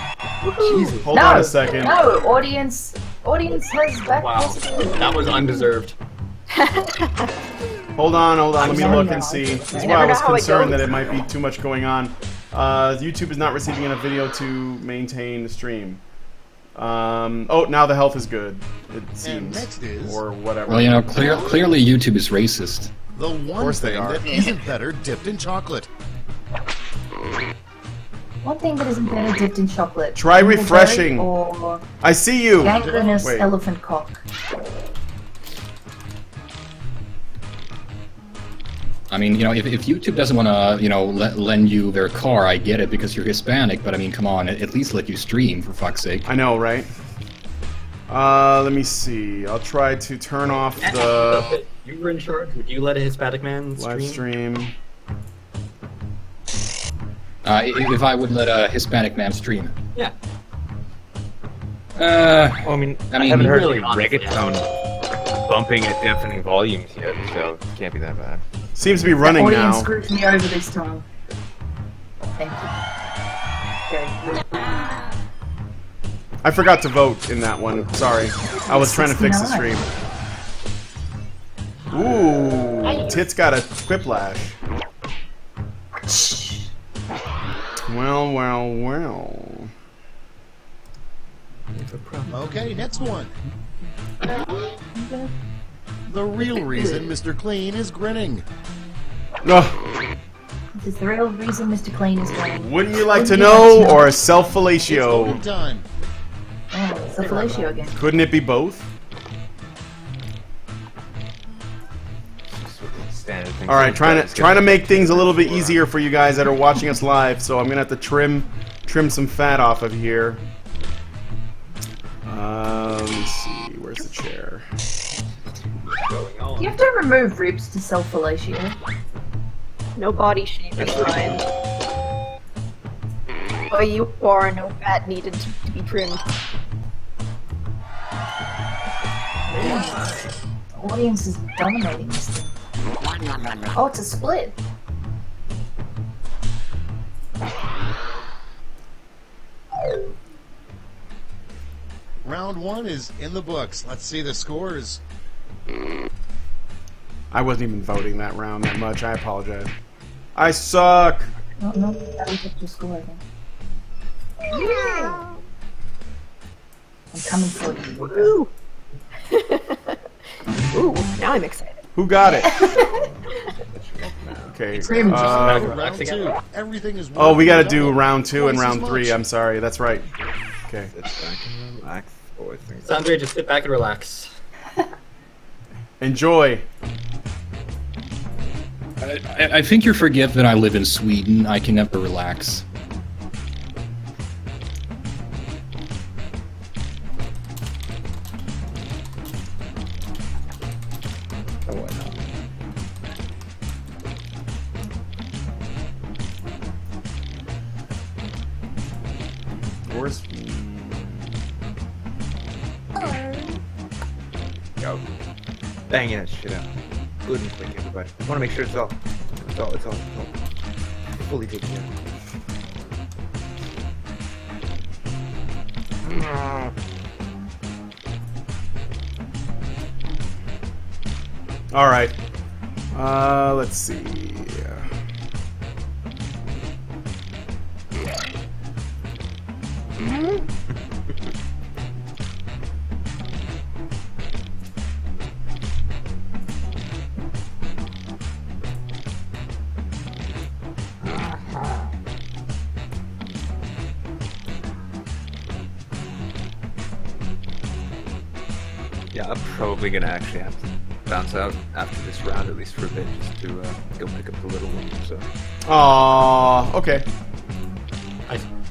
Jesus. Hold no, on a second. No, audience has back Wow, possibility. that was undeserved. Hold on. Let me sorry, look no, and see. This is You why I never was know how it concerned goes. that it might be too much going on. YouTube is not receiving enough video to maintain the stream. Oh, now the health is good. It seems, next is- or whatever. Well, you know, clearly YouTube is racist. The one course they thing are. that isn't better dipped in chocolate. One thing that isn't better dipped in chocolate. Try refreshing. Or I see you. gangrenous Wait. elephant cock. I mean, you know, if YouTube doesn't want to, you know, lend you their car, I get it because you're Hispanic. But I mean, come on, at least let you stream for fuck's sake. I know, right? Let me see. I'll try to turn off the You were in charge. Would you let a Hispanic man live stream. If I would let a Hispanic man stream. Yeah. Well, I mean, I haven't heard really any reggaeton bumping at deafening volumes yet, so it can't be that bad. Seems to be running the audience now. screwed me over this time. Thank you. Okay. I forgot to vote in that one. Sorry. I was trying to fix the stream. Ooh, Tits got a quiplash. Well, well, well. Okay, next one. The real reason Mr. Clean is grinning. No. This is the real reason Mr. Clean is grinning. Wouldn't you like to know, or self-fellatio? Time. Oh, self-fellatio again. Couldn't it be both? All right, trying to make things a little bit easier for you guys that are watching us live. So I'm gonna have to trim some fat off of here. Let me see. Where's the chair? Do you have to remove ribs to self-fellatio? No body shape is fine. Oh, you are no fat needed to be trimmed. The audience is dominating this thing. Oh, it's a split. Round one is in the books. Let's see the scores. I wasn't even voting that round that much. I apologize. I suck. No, that was just your score, I think. I'm coming for you. Ooh. Ooh, now I'm excited. Who got it? Okay. Round two. Everything is Oh, we got to do round 2 and round 3. I'm sorry. That's right. Okay. Sandra, just sit back and relax. Enjoy. I think you forget that I live in Sweden. I can never relax. Where's... Go. Banging that shit out. Good and quick, everybody. I want to make sure it's all fully taken care of. All right. Let's see. Yeah, I'm probably gonna actually have to bounce out after this round, at least for a bit, just to go pick up the little one. So. Aww. Okay.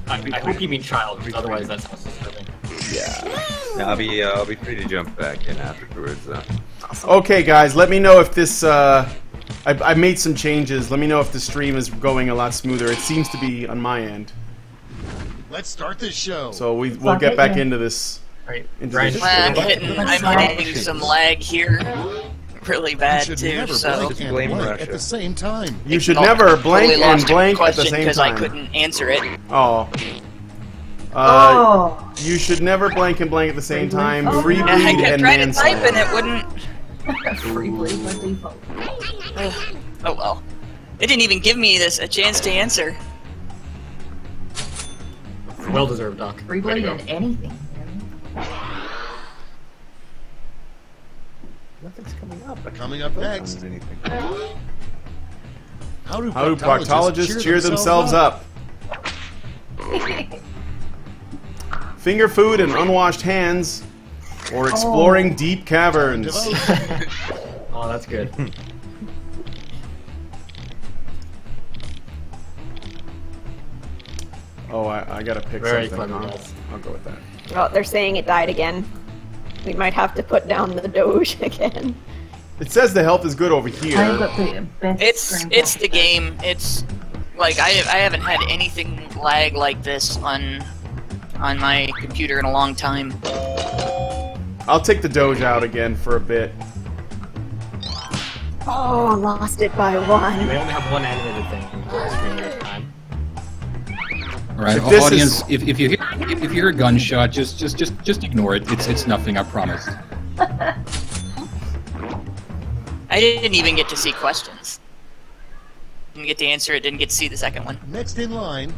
I hope you mean child, because otherwise that sounds disturbing. Yeah. No, I'll be free to jump back in afterwards. Awesome. Okay, guys, let me know if this. I made some changes. Let me know if the stream is going a lot smoother. It seems to be on my end. Let's start this show. So we'll get back into this. Right. I'm hitting some lag here. Really bad you should too. Never So blank and blank at the same time. You should never blank and blank at the same because time. I couldn't answer it. Oh. You should never blank and blank at the same time. Free bleed I kept and trying to type and mansplain. it wouldn't. Free bleed by default. Oh well. They didn't even give me a chance to answer. Well deserved, Doc. Free bleed and anything. Nothing's coming up. Coming up next. How do proctologists cheer themselves up? Finger food and unwashed hands, or exploring deep caverns. Oh, that's good. Oh, I gotta pick Very something. clever, Huh? guys. I'll go with that. Oh, they're saying it died again. We might have to put down the Doge again. It says the health is good over here. I've got the best It's the game. It's like I haven't had anything lag like this on my computer in a long time. I'll take the Doge out again for a bit. Oh, lost it by one. We only have one animated thing streaming at a time. All right, audience. If you hear a gunshot, just ignore it. It's nothing. I promise. I didn't even get to see questions. Didn't get to answer it. Didn't get to see the second one. Next in line,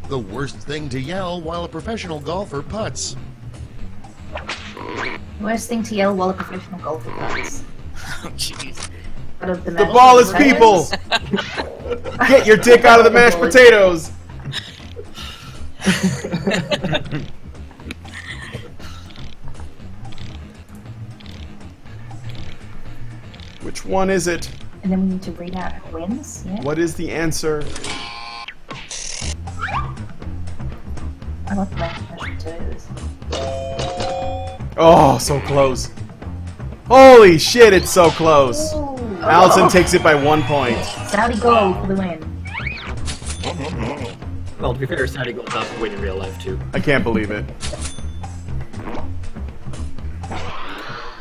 the worst thing to yell while a professional golfer putts. Worst thing to yell while a professional golfer putts. Oh, jeez. The ball is people! Get your dick out of the mashed potatoes! Which one is it? And then we need to read out who wins. Yeah. What is the answer? I like the mashed potatoes. Oh, so close. Holy shit, it's so close. Ooh. Allison takes it by 1 point. Saudi gold for the win. Well, to be fair, Saudi gold does win in real life too. I can't believe it.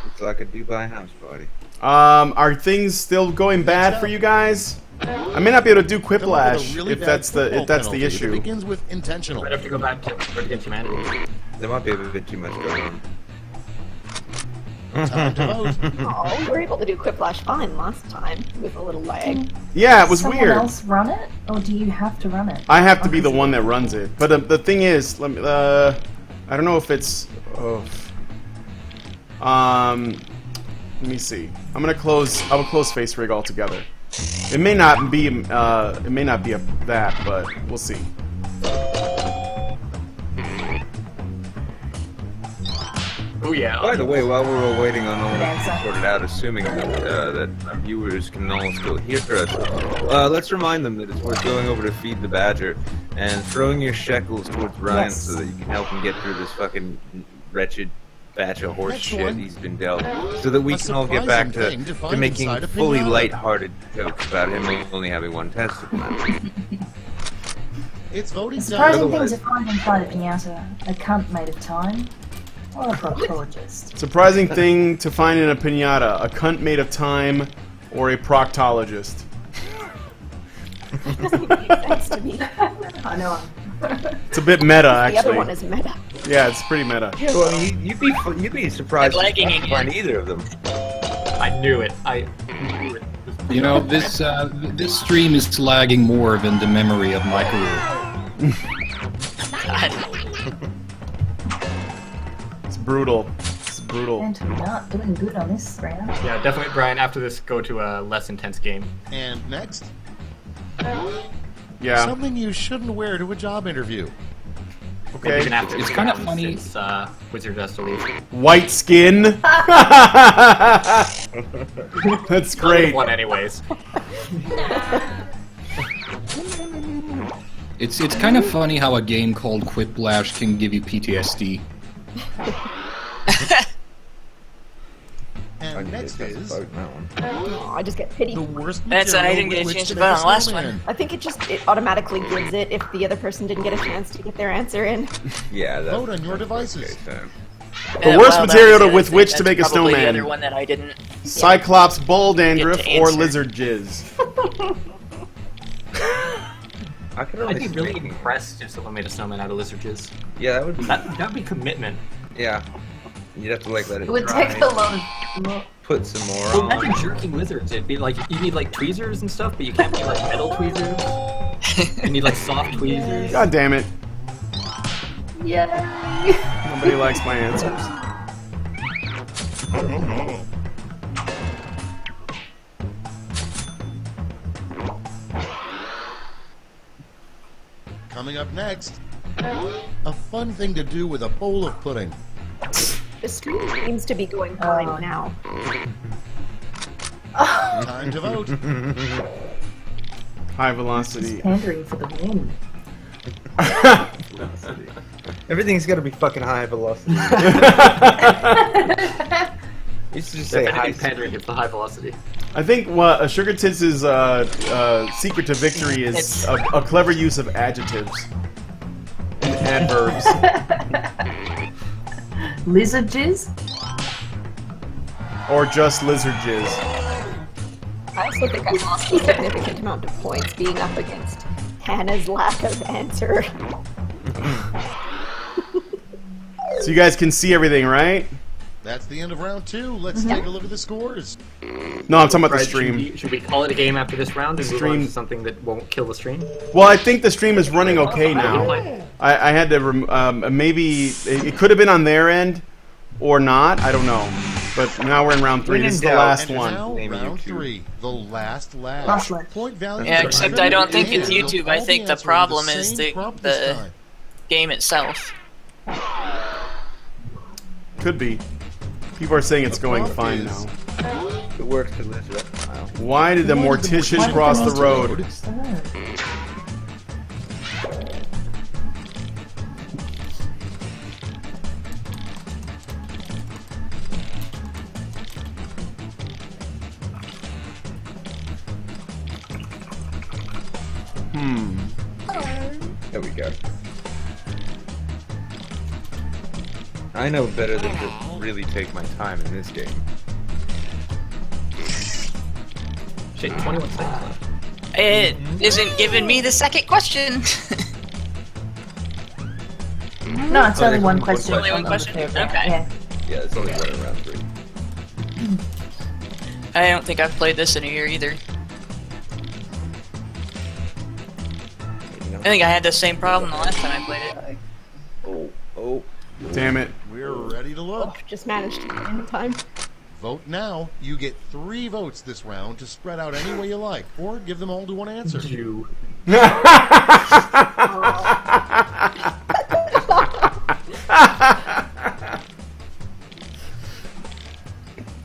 Looks like a Dubai house party. Are things still going bad for you guys? I may not be able to do Quiplash if that's the issue. It begins with intentional. Might have to go back to Red Against Humanity. There might be a bit too much going on. Time to vote. Oh, we were able to do Quiplash fine last time with a little lag. Yeah, it was Someone weird. else run it, or do you have to run it? I have to be the one that runs it. But the thing is, let me, I don't know if it's. Oh. Let me see. I will close Face Rig altogether. It may not be that, but we'll see. Oh yeah. By the way, while we're all waiting on all this to be sorted out, assuming that our viewers can all still hear us, let's remind them that it's worth going over to Feed the Badger and throwing your shekels towards Ryan so that you can help him get through this fucking wretched batch of horse shit he's been dealt, so that we can all get back to making fully light-hearted jokes about him only having one testicle now. It's voting time. Surprising thing to find inside a pinata: a cunt made of time, or a proctologist. Surprising thing to find in a pinata: a cunt made of time, or a proctologist. Doesn't make sense to me. I know. It's a bit meta, actually. The other one is meta. Yeah, it's pretty meta. Yeah, well, you'd be surprised if you can't find either of them. I knew it. I knew it. You know, this stream is lagging more than the memory of my career. It's brutal. It's brutal. And we're not doing good on this round. Yeah, definitely, Brian. After this, go to a less intense game. And next, Yeah. something you shouldn't wear to a job interview. Okay. Even after It's kind of funny. Since Wizard has to leave. White skin. That's great. One anyways. It's kind of funny how a game called Quiplash can give you PTSD. And next is Oh, I just get pity. the worst That's I didn't get a chance to vote on the last one. I think it automatically gives it if the other person didn't get a chance to get their answer in. Yeah, that's Vote on your devices. The worst material with which to make a probably snowman. The other one that I didn't. Cyclops bull dandruff Get to or answer. lizard jizz. I'd be really impressed if someone made a snowman out of lizard jizz. Yeah, that would be. That'd be commitment. Yeah, you'd have to like let it. It would dry. take a lot of. Put some more Well, on. imagine jerking lizards. It'd be like you need like tweezers and stuff, but you can't be like metal tweezers. You need like soft tweezers. God damn it. Yay! Nobody likes my answers. Coming up next, A fun thing to do with a bowl of pudding. The stream seems to be going fine now. Time to vote. High velocity. Pandering for the win. Everything's got to be fucking high velocity. Used to just say high pandering is the high velocity. I think what Sugar Tits' secret to victory is a clever use of adjectives and adverbs. Lizard jizz? Or just lizard jizz. I also think I lost a significant amount of points being up against Hannah's lack of answer. So you guys can see everything, right? That's the end of round 2. Let's take a look at the scores. No, I'm talking about the stream. Should we call it a game after this round and move on to something that won't kill the stream? Well, I think the stream is running okay now. I had to maybe it could have been on their end or not. I don't know. But now we're in round 3. This is the last one. Now, round 3, the last lap. Point value. Yeah, except I don't think it's YouTube. I think the problem is the game itself. Could be. People are saying it's going fine now. It works to lift it. Why did the mortician cross the road? There we go. I know better than to really take my time in this game. Shit, 21 seconds left. It isn't giving me the second question. No, it's only one question. Only one question? Okay. Yeah. Yeah, it's only one in round 3. I don't think I've played this in a year either. I think I had the same problem the last time I played it. Oh. Damn it. We're ready to look. Just managed to get in time. Vote now. You get 3 votes this round to spread out any way you like, or give them all to one answer. You.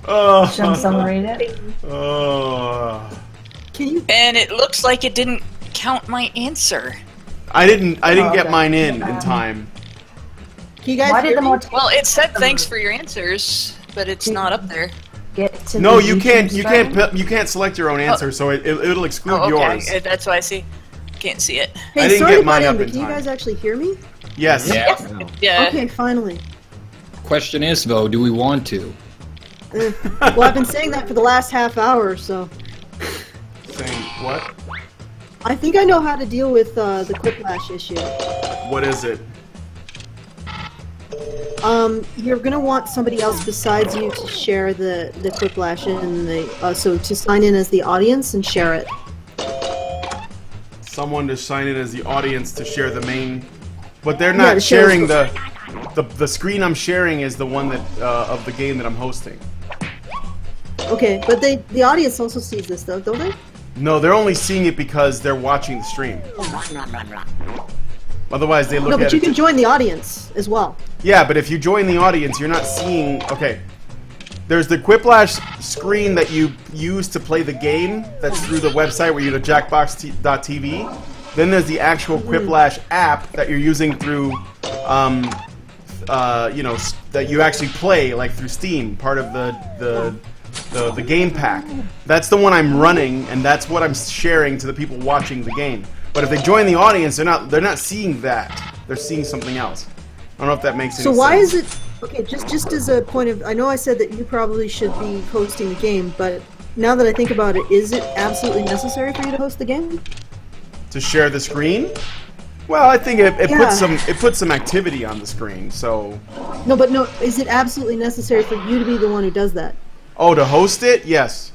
Oh. Should I summarize it? Oh. Can you? And it looks like it didn't count my answer. I didn't get mine in time. Can you guys hear me? Well, it said thanks for your answers, but it's not up there. No, you can't select your own answer, so it'll exclude yours. Okay, that's why I see. Can't see it. Hey, I didn't sorry get to mine butt up in, but in can you time. guys actually hear me? Yes. Yeah. Okay, finally. Question is, though, do we want to? Well, I've been saying that for the last half hour, so. Saying what? I think I know how to deal with the quiplash issue. What is it? You're gonna want somebody else besides you to share the quiplash in the so to sign in as the audience and share it. Someone to sign in as the audience to share the main, but they're not sharing the screen I'm sharing is the one that of the game that I'm hosting. Okay, but the audience also sees this though, don't they? No, they're only seeing it because they're watching the stream. Otherwise, they look at it. No, but you can join the audience as well. Yeah, but if you join the audience, you're not seeing. Okay, there's the Quiplash screen that you use to play the game. That's through the website where you go to jackbox.tv. Then there's the actual Quiplash app that you're using through, that you actually play like through Steam, part of the game pack. That's the one I'm running, and that's what I'm sharing to the people watching the game. But if they join the audience, they're not seeing that. They're seeing something else. I don't know if that makes any sense. So why is it okay? Just as a point of, I know I said that you probably should be hosting the game, but now that I think about it, is it absolutely necessary for you to host the game? To share the screen? Well, I think it puts some activity on the screen. So. No, but no, is it absolutely necessary for you to be the one who does that? Oh, to host it? Yes.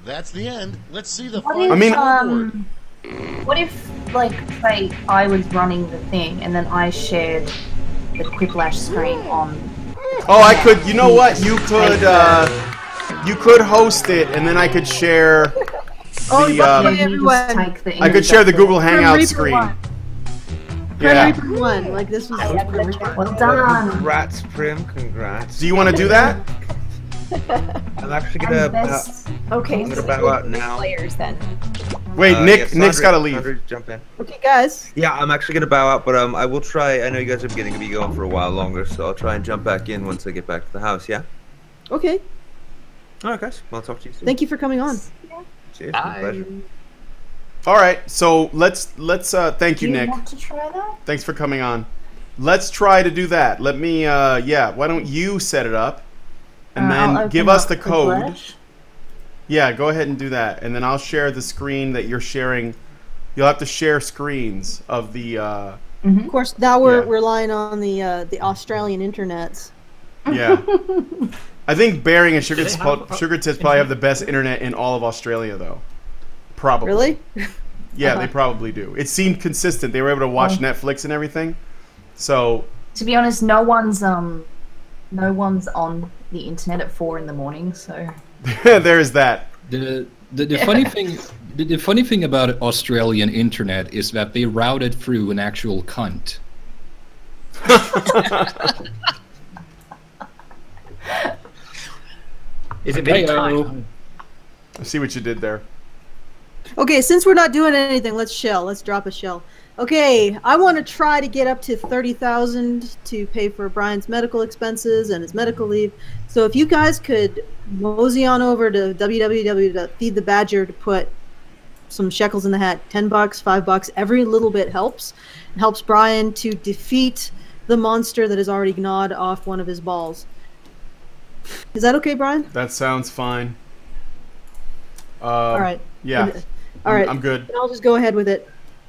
That's the end. Let's see the What if, what if, like, say, I was running the thing and then I shared the Quiplash screen on... Oh, I could, you know what? You could host it and then I could share I could share the Google Hangout screen. Primary Prim won. Like this was. Well done. Congrats, Prim. Congrats. Do you want to do that? I'm actually gonna. Okay, I'm gonna so bow out now. Players then. Wait, Nick's gotta leave. Sandra, jump in. Okay, guys. Yeah, I'm actually gonna bow out, but I will try. I know you guys are going to be going for a while longer, so I'll try and jump back in once I get back to the house. Yeah. Okay. All right, guys. Well, I'll talk to you soon. Thank you for coming on. Cheers. My pleasure. All right, so let's thank you, Do you Nick. want to try that? Thanks for coming on. Let's try to do that. Let me yeah, why don't you set it up and then give us the code. Yeah, go ahead and do that. And then I'll share the screen that you're sharing. You'll have to share screens of the Of course, now we're relying on the Australian internets. Yeah. I think Bering and Sugar Tits probably have the best internet in all of Australia, though. Probably. Really? Yeah, they probably do. It seemed consistent. They were able to watch Netflix and everything. So. To be honest, no one's on the internet at 4 in the morning. So. There's that. The funny thing about Australian internet is that they route it through an actual cunt. Is it big time? I see what you did there. Okay, since we're not doing anything, let's shell. Let's drop a shell. Okay, I want to try to get up to 30,000 to pay for Brian's medical expenses and his medical leave. So if you guys could mosey on over to www.feedthebadger to put some shekels in the hat, $10, $5, every little bit helps. It helps Brian to defeat the monster that has already gnawed off one of his balls. Is that okay, Brian? That sounds fine. All right. Yeah. All right. I'm good. I'll just go ahead with it.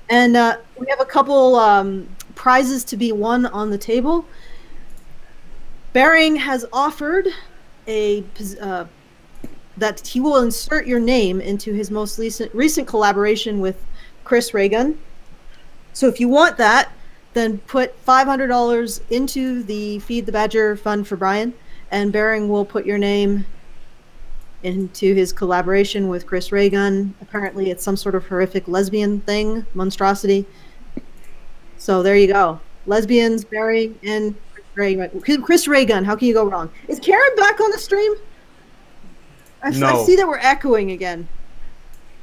And we have a couple prizes to be won on the table. Bering has offered that he will insert your name into his most recent collaboration with Chris Raygun. So if you want that, then put $500 into the Feed the Badger fund for Brian, and Bering will put your name into his collaboration with Chris Raygun. Apparently it's some sort of horrific lesbian thing, monstrosity. So there you go. Lesbians, Bering, and Chris Raygun. How can you go wrong? Is Karen back on the stream? I see that we're echoing again.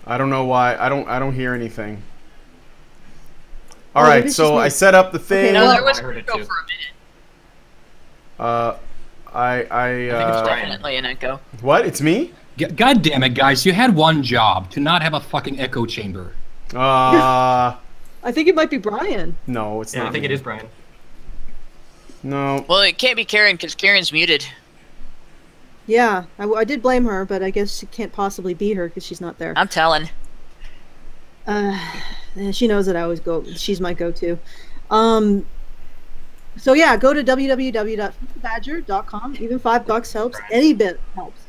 I don't know why. I don't hear anything. All right, so I set up the thing. Okay, no, there was an echo for a minute. I think it's definitely an echo. What? It's me? God damn it, guys! You had one job, to not have a fucking echo chamber. I think it might be Brian. No, it's not. I think it is Brian. No. Well, it can't be Karen because Karen's muted. Yeah, I did blame her, but I guess it can't possibly be her because she's not there. I'm telling. She knows that I always go. She's my go-to. So yeah, go to www.badger.com. Even $5 helps. Any bit helps.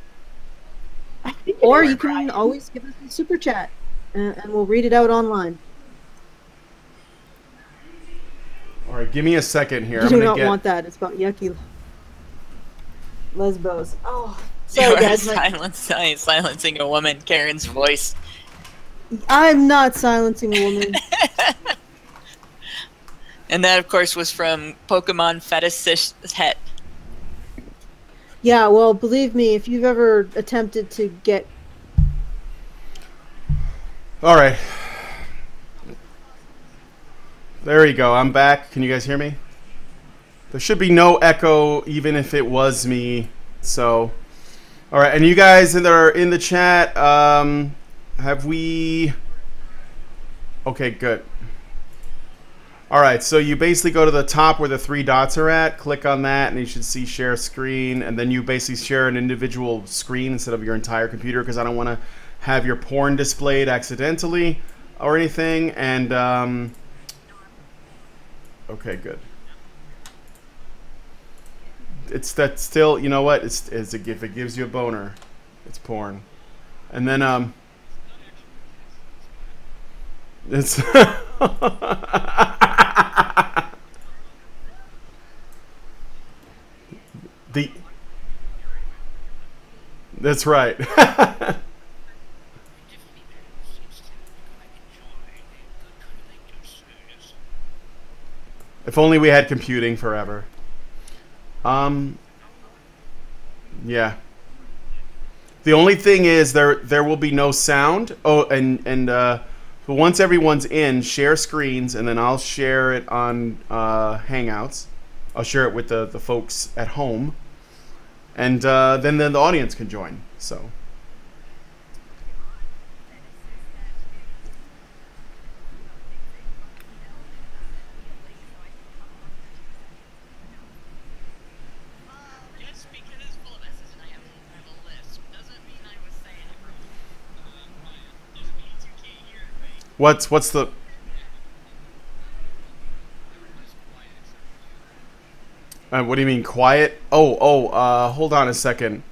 Or you can always give us a super chat, and we'll read it out online. All right, give me a second here. You do not want that. It's about yucky lesbos. Oh, sorry guys. Silencing a woman. Karen's voice. I'm not silencing a woman. And that, of course, was from Pokemon Fetish Het. Yeah, well, believe me, if you've ever attempted to get... All right. There you go. I'm back. Can you guys hear me? There should be no echo, even if it was me. So, all right. And you guys that are in the chat, have we... Okay, good. All right, so you basically go to the top where the 3 dots are at, click on that, and you should see share screen, and then you basically share an individual screen instead of your entire computer, because I don't want to have your porn displayed accidentally or anything. And okay, good. It's that still, you know what? It's if it gives you a boner, it's porn. And then it's that's right. If only we had computing forever. Yeah. The only thing is there will be no sound. Oh, and but once everyone's in, share screens, and then I'll share it on Hangouts. I'll share it with the folks at home, and then the audience can join. So. What's the? What do you mean quiet? Hold on a second.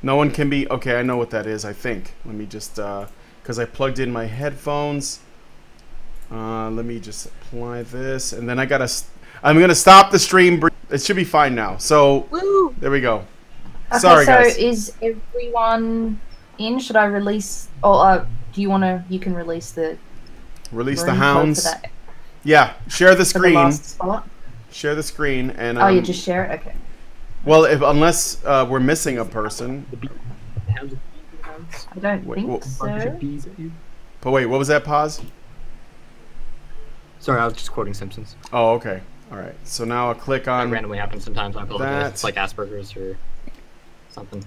No one can be. Okay, I know what that is. I think. Let me just because I plugged in my headphones. Let me just apply this, and then I'm gonna stop the stream. It should be fine now. So Woo. There we go. Okay, Sorry, guys. So is everyone in? Should I release? Or do you want to? You can release the. Release the hounds. Yeah, share the screen. Share the screen and. You just share it. Okay. Well, unless we're missing a person. I don't think so. But wait, what was that pause? Sorry, I was just quoting Simpsons. Oh, okay. All right. So now I'll click on. That randomly happens sometimes. I apologize. It's like Asperger's or something.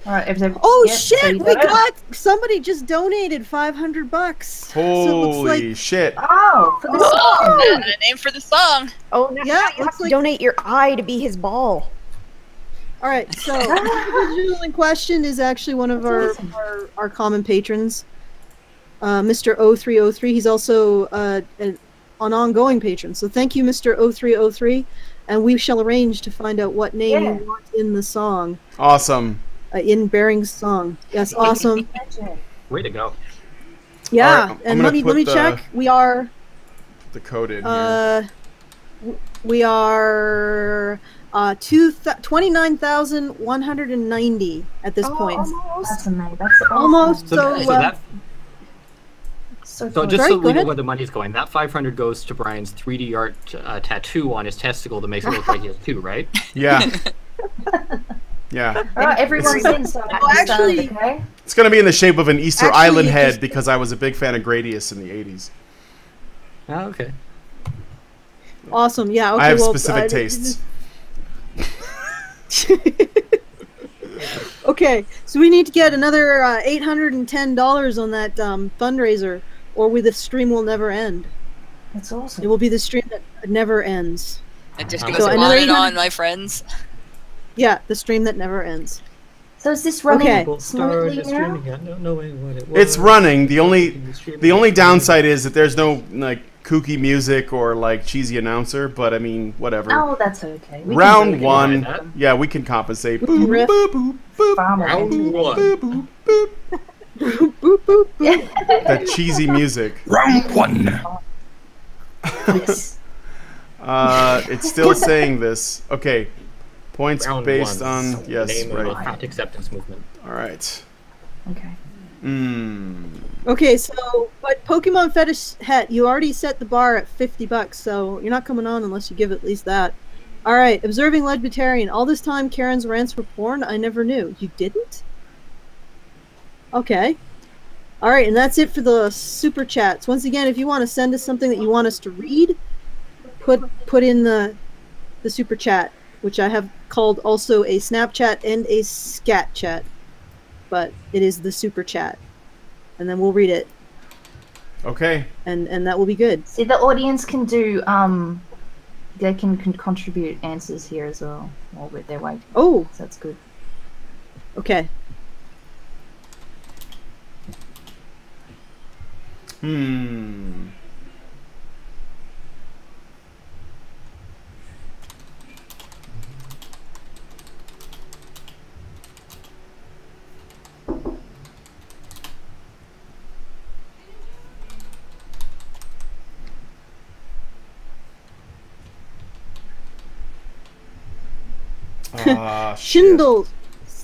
All right. Oh shit! We got somebody just donated $500. Holy shit! Oh, for the song. A name for the song. Oh, yeah. You have to donate your eye to be his ball. All right. So the individual in question is actually one of our common patrons, Mr. 0303. He's also an ongoing patron. So thank you, Mr. 0303, and we shall arrange to find out what name you want in the song. Awesome. In Bering's song. Yes, awesome. Way to go. Yeah, right, and let me check. We are the code in here. We are 29,190 at this point. Almost. Almost. So just so we know where the money's going, that 500 goes to Brian's 3D art tattoo on his testicle that makes it look like he has two, right? Yeah. Yeah. Everyone's in, so actually, okay? It's going to be in the shape of an Easter Island head because I was a big fan of Gradius in the 80s. Oh, okay. Awesome. Yeah. Okay, I have specific tastes. Okay, so we need to get another $810 on that fundraiser, or the stream will never end. That's awesome. It will be the stream that never ends. It just goes on and on, my friends. Yeah, the stream that never ends. So is this running smoothly now? It's running. The only downside is that there's no like kooky music or like cheesy announcer. But I mean, whatever. Oh, that's okay. Round one. Yeah, we can compensate. Boop, boop, boop, boop. Round one. Boop, boop, boop. Boop, boop, boop. That cheesy music. Round one. Yes. It's still saying this. Okay. Points Round based one. on yes, Name right. of a fat acceptance movement. All right. Okay. Okay, so but Pokemon Fetish Het, you already set the bar at $50, so you're not coming on unless you give at least that. All right, observing Legbetarian. All this time, Karen's rants were porn. I never knew. You didn't? Okay. All right, and that's it for the super chats. Once again, if you want to send us something that you want us to read, put in the super chat, which I have called also a Snapchat and a Scat chat, but it is the super chat, and then we'll read it. Okay. And that will be good. See, the audience can do they can contribute answers here as well while they're waiting. Oh, so that's good. Okay.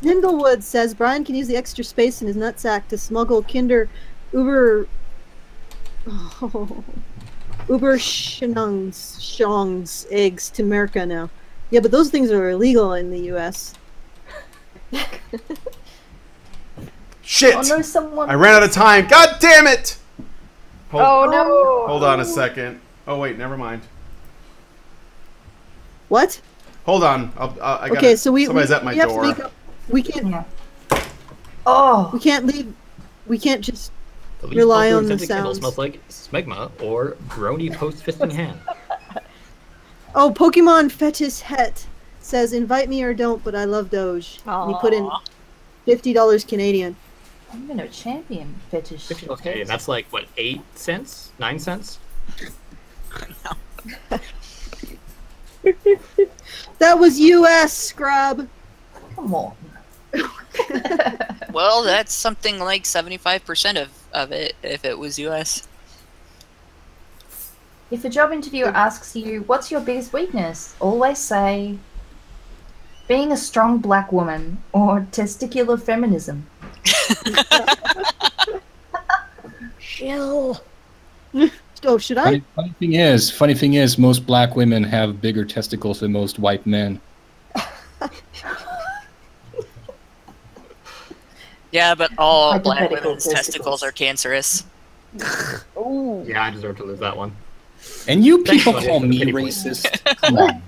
Snindlewood says Brian can use the extra space in his nutsack to smuggle Kinder Uber. Oh. Uber Shongs eggs to America now. Yeah, but those things are illegal in the U.S. Shit! Oh no, someone... I ran out of time. God damn it! No! Hold on a second. Oh wait, never mind. What? Hold on. I got okay, so somebody's at my door. We can't. Yeah. Oh. We can't leave. We can't just The least rely popular on the scented candle sounds. smells like smegma or brony post-fisting hand. Oh, Pokemon Fetish Het says, "Invite me or don't, but I love Doge." And he put in $50 Canadian. I'm gonna champion fetish. Okay, and that's like what, 8 cents? 9 cents? That was U.S. scrub. Come on. Well, that's something like 75% of it if it was US. If a job interviewer asks you, what's your biggest weakness? Always say, being a strong black woman or testicular feminism. Chill. Oh, should I? Funny thing is, most black women have bigger testicles than most white men. Yeah, but all black women's testicles are cancerous. Ooh. Yeah, I deserve to lose that one. And you people Thanks, call buddy, me for the pity racist? Come on.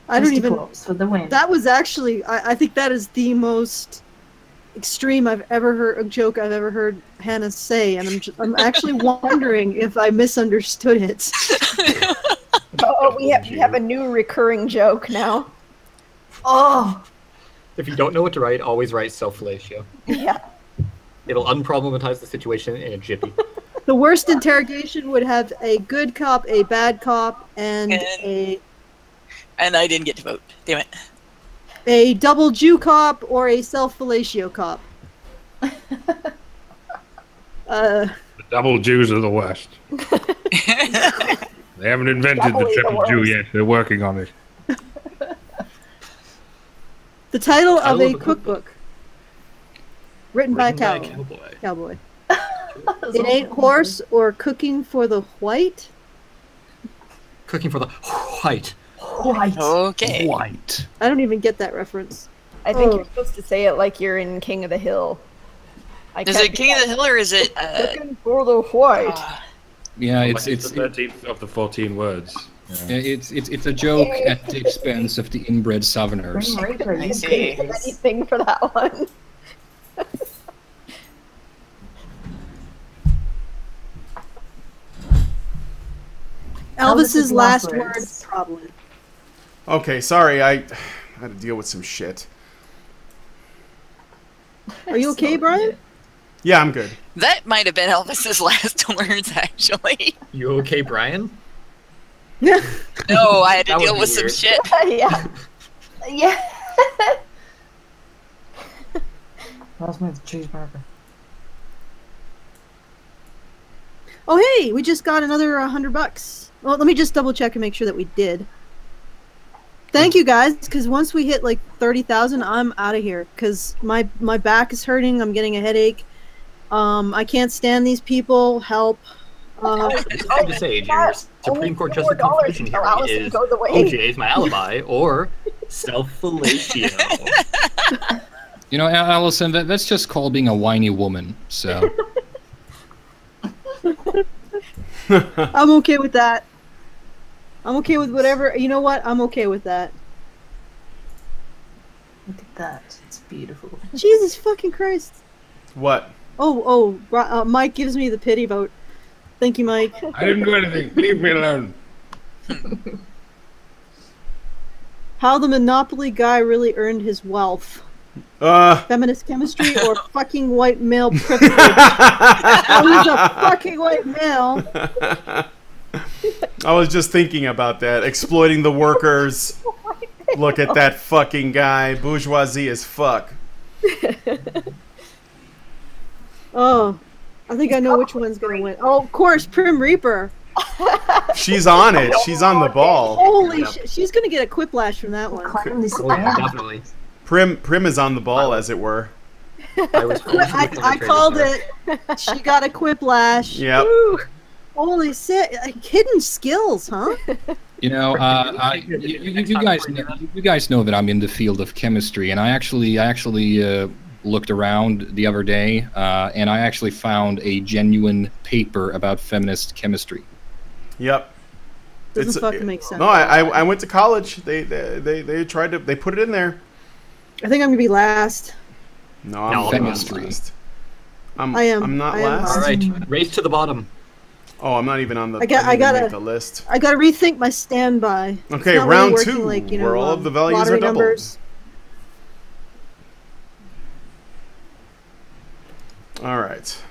I don't even. For the win. That was actually. I think that is the most extreme I've ever heard, a joke I've ever heard Hannah say, and I'm actually wondering if I misunderstood it. Oh, we have a new recurring joke now. Oh. If you don't know what to write, always write self-fellatio. Yeah. It'll unproblematize the situation in a jiffy. The worst interrogation would have a good cop, a bad cop, and a I didn't get to vote. Damn it. a double Jew cop or a self-fellatio cop. The double Jews are the worst. They haven't invented the triple Jew yet. They're working on it. The title of a cookbook written by a cowboy. It ain't horse or cooking for the white. Cooking for the white. White. Okay. White. I don't even get that reference. I think you're supposed to say it like you're in King of the Hill. Is it King of the Hill or is it Cooking for the white? Yeah, It's the 13th of the 14 words. Yeah, it's a joke at the expense of the inbred Southerners. I see. Anything for that one. Elvis's last words, probably. Okay, sorry, I had to deal with some shit. Are you okay, Brian? Yeah, I'm good. That might have been Elvis's last words, actually. You okay, Brian? No, I had to That would deal be with some weird. shit. Yeah. Yeah. Last one's cheeseburger. Oh, hey, we just got another $100. Well, let me just double check and make sure that we did. Thank you guys, because once we hit like 30,000, I'm out of here because my back is hurting. I'm getting a headache. I can't stand these people. Help. I just have to say, your Supreme Court Justice Constitution hearing is OJ is my alibi or self-fellatio. You know, Allison, that's just called being a whiny woman. So I'm okay with that. I'm okay with whatever. You know what? I'm okay with that. Look at that. It's beautiful. Jesus fucking Christ. What? Mike gives me the pity vote. Thank you, Mike. I didn't do anything. Leave me alone. How the Monopoly guy really earned his wealth. Feminist chemistry or fucking white male privilege? Oh, he's a fucking white male. I was just thinking about that. Exploiting the workers. Look at that fucking guy. Bourgeoisie as fuck. Oh, I think I know which one's gonna win. Oh, of course, Prim Reaper. She's on it. She's on the ball. Holy shit, she's gonna get a quiplash from that one. Definitely. Prim is on the ball, as it were. I called it. She got a quiplash. Yep. Woo. Holy shit! Hidden skills, huh? You know, you guys know that I'm in the field of chemistry, and I actually looked around the other day, and I actually found a genuine paper about feminist chemistry. Yep. Doesn't fucking make sense. No, I went to college. They tried to put it in there. I think I'm gonna be last. No, I'm chemistry. last. I'm not last. All right, race to the bottom. Oh, I'm not even on the. I gotta make the list. I gotta rethink my standby. Okay, round really two, like, where all of the values are doubled. Numbers. All right.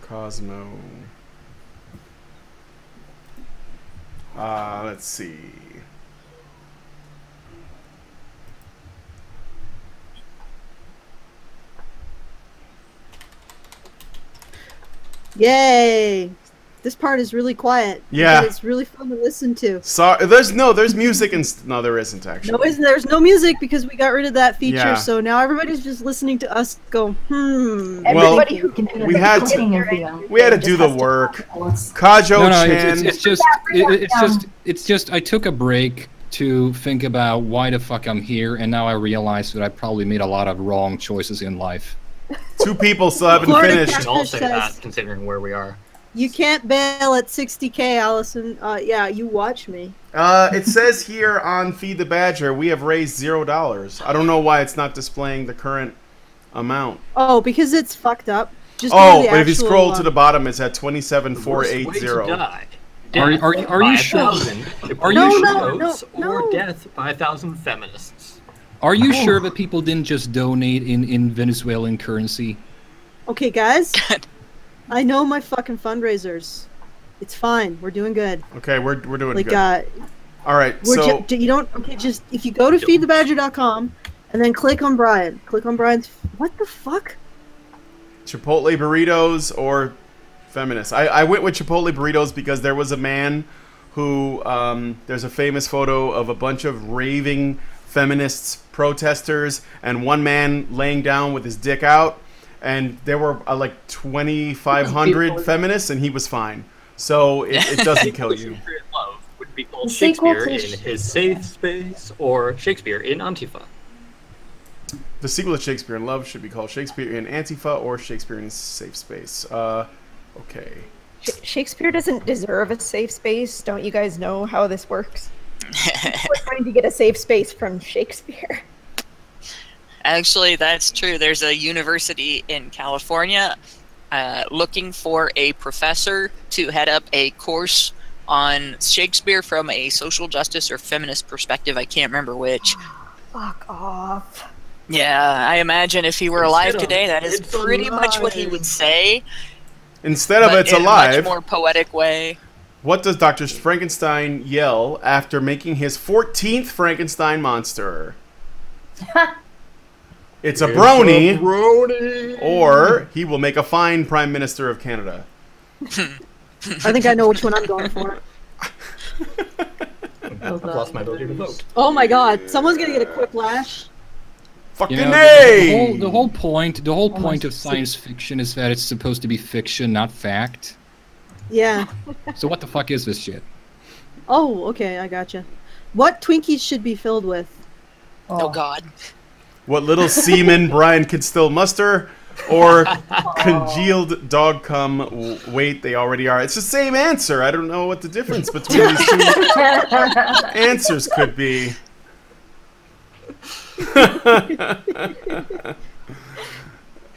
Cosmo. Let's see. Yay! This part is really quiet. Yeah. It's really fun to listen to. Sorry, there's music and no, there isn't actually. No, there's no music because we got rid of that feature. Yeah. So now everybody's just listening to us go. Everybody who can do we the had beginning of to do the work. Kajo Chan. It's just I took a break to think about why the fuck I'm here, and now I realize that I probably made a lot of wrong choices in life. 2 people still haven't finished. I'll say that, considering where we are. You can't bail at 60K, Allison. Yeah, you watch me. It says here on Feed the Badger we have raised $0. I don't know why it's not displaying the current amount. Oh, because it's fucked up. Just but if you scroll to the bottom, it's at 27,480. Are you sure? Are you sure? Or death by 1,000 feminists. Are you sure that people didn't just donate in Venezuelan currency? Okay, guys. I know my fucking fundraisers. It's fine. We're doing good. Okay, we're doing like, good. All right, so you don't. Okay, just if you go to feedthebadger.com and then click on Brian. Click on Brian's. What the fuck? Chipotle burritos or feminists. I went with Chipotle burritos because there was a man who there's a famous photo of a bunch of raving feminists protesters and one man laying down with his dick out. And there were like 2,500 feminists, and he was fine. So it doesn't kill you. Shakespeare in Love would be called Shakespeare in his safe space, or Shakespeare in Antifa. The sequel to Shakespeare in Love should be called Shakespeare in Antifa or Shakespeare in Safe Space. Okay. Shakespeare doesn't deserve a safe space. Don't you guys know how this works? We're trying to get a safe space from Shakespeare. Actually, that's true. There's a university in California looking for a professor to head up a course on Shakespeare from a social justice or feminist perspective. I can't remember which. Fuck off. Yeah, I imagine if he were alive today, that is pretty much what he would say. Instead of it's alive, in a much more poetic way. What does Dr. Frankenstein yell after making his 14th Frankenstein monster? It's a brony, or he will make a fine Prime Minister of Canada. I think I know which one I'm going for. I've lost my ability to vote. Oh my god, someone's gonna get a quiplash. Fucking the whole point of science fiction is that it's supposed to be fiction, not fact. Yeah. So what the fuck is this shit? Oh, okay, I gotcha. What Twinkies should be filled with? Oh God. What little semen Brian can still muster, or congealed dog cum weight they already are. It's the same answer. I don't know what the difference between these two answers could be.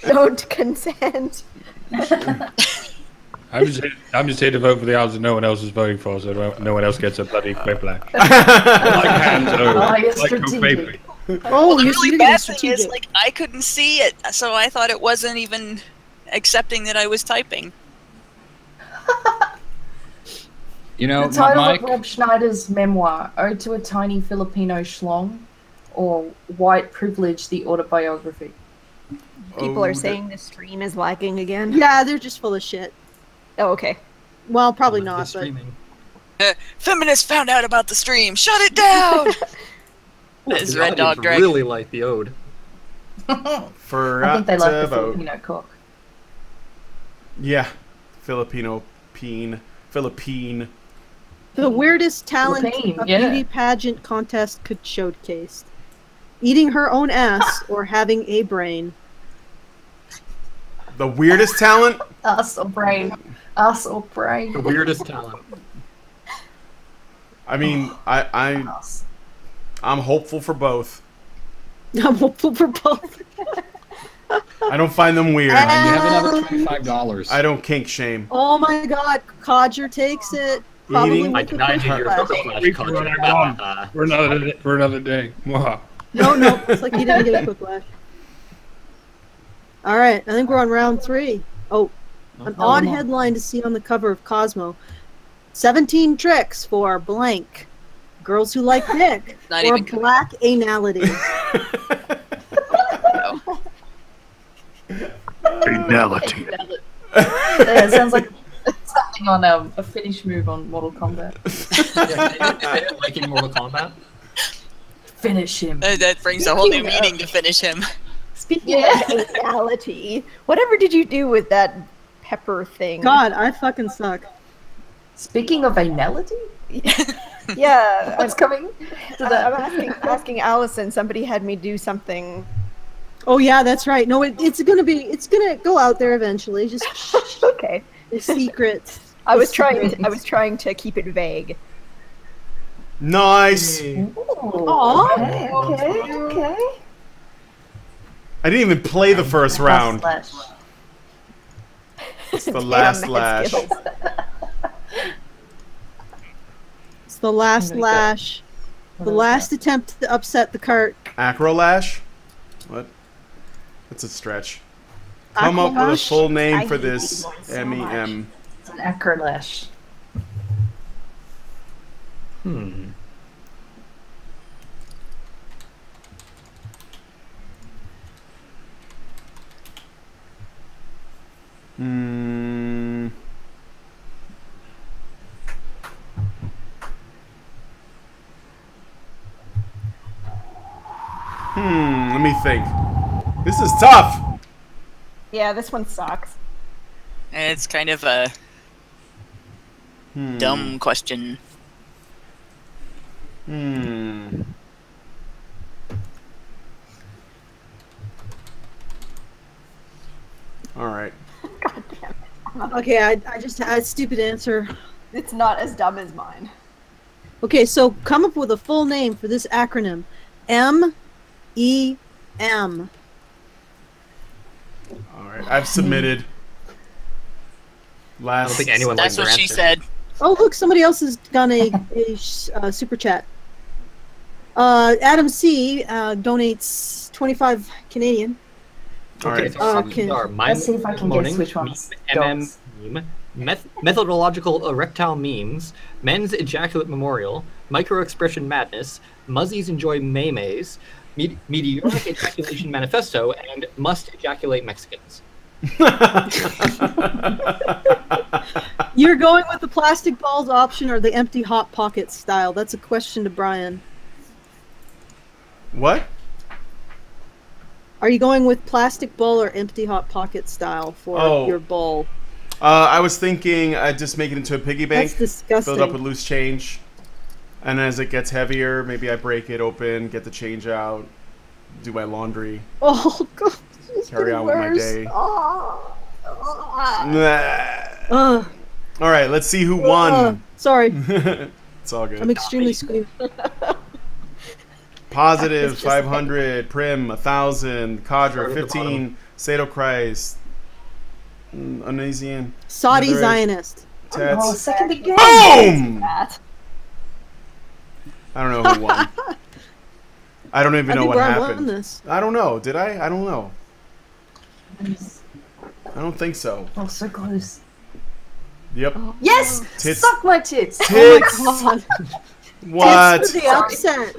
Don't consent. I'm just here to vote for the answer no one else is voting for, so no one else gets a bloody whiplash. Well, the really bad thing is, like, I couldn't see it, so I thought it wasn't even accepting that I was typing. The title of Rob Schneider's memoir, Ode to a Tiny Filipino Schlong, or White Privilege, the Autobiography. People are saying the stream is lagging again. Yeah, they're just full of shit. Oh, okay. Well, probably not, but... Feminists found out about the stream. Shut it down! This Red Dog Dragon. Really like the ode. I think they like the Filipino cock. Yeah. Philippine. The weirdest talent Philippine, a yeah. beauty pageant contest could showcase. Eating her own ass or having a brain. The weirdest talent? Ass or brain. Ass or brain. The weirdest talent. I mean, I'm hopeful for both. I'm hopeful for both. I don't find them weird. You have another $25. I don't kink shame. Oh my god, Codger takes it. Probably Eating? with I denied the you your flash. Coco For another day. No, it's like he didn't get a quick lash. Alright, I think we're on round 3. Oh, an odd headline to see on the cover of Cosmo. 17 tricks for blank. Girls who like dick. Or black anality. Anality. Yeah, it sounds like something on a finish move on Mortal Kombat. Like in Mortal Kombat? Finish him. That brings a whole new meaning to finish him. Speaking of anality, whatever did you do with that pepper thing? God, I fucking suck. Speaking of anality? Yeah. What's coming? I'm asking Allison. Somebody had me do something. Oh yeah, that's right. No, it's gonna go out there eventually. Just okay. The secret. I was trying to keep it vague. Nice. Aw. Okay. I didn't even play the first round. It's the last lash. It's the last lash. The last attempt to upset the cart. Acro lash? What? That's a stretch. Come up with a full name for this MEM. It's an acrolash. Let me think. This is tough. Yeah, this one sucks. It's kind of a dumb question. All right. Okay, I just had a stupid answer. It's not as dumb as mine. Okay, so come up with a full name for this acronym. MEM. All right, I've submitted. I don't think anyone likes That's what she said. Oh, look, somebody else has done a super chat. Adam C donates 25 Canadian. Okay, let's see if I can guess which ones. Methodological erectile memes, men's ejaculate memorial, micro-expression madness, muzzies enjoy maymays, meteoric ejaculation manifesto, and must ejaculate Mexicans. You're going with the plastic balls option or the empty hot pocket style? That's a question to Brian. What? Are you going with plastic ball or empty hot pocket style for your ball? I was thinking I'd just make it into a piggy bank. That's disgusting. Fill it up with loose change. And as it gets heavier, maybe I break it open, get the change out, do my laundry. Oh, God. Carry on with my day. All right, let's see who won. Sorry. It's all good. I'm extremely squeamish. Positive 500, Prim 1,000, Cadre 15, Sato Christ Anasian. Saudi Zionist. Tats. Oh, second again. Boom! I don't know who won. I don't even know what happened. This. I don't know. Did I? I don't know. I don't think so. Oh, so close. Yep. Yes! Tits. Suck my tits! Tits! Oh my god. What? Tits for the upset.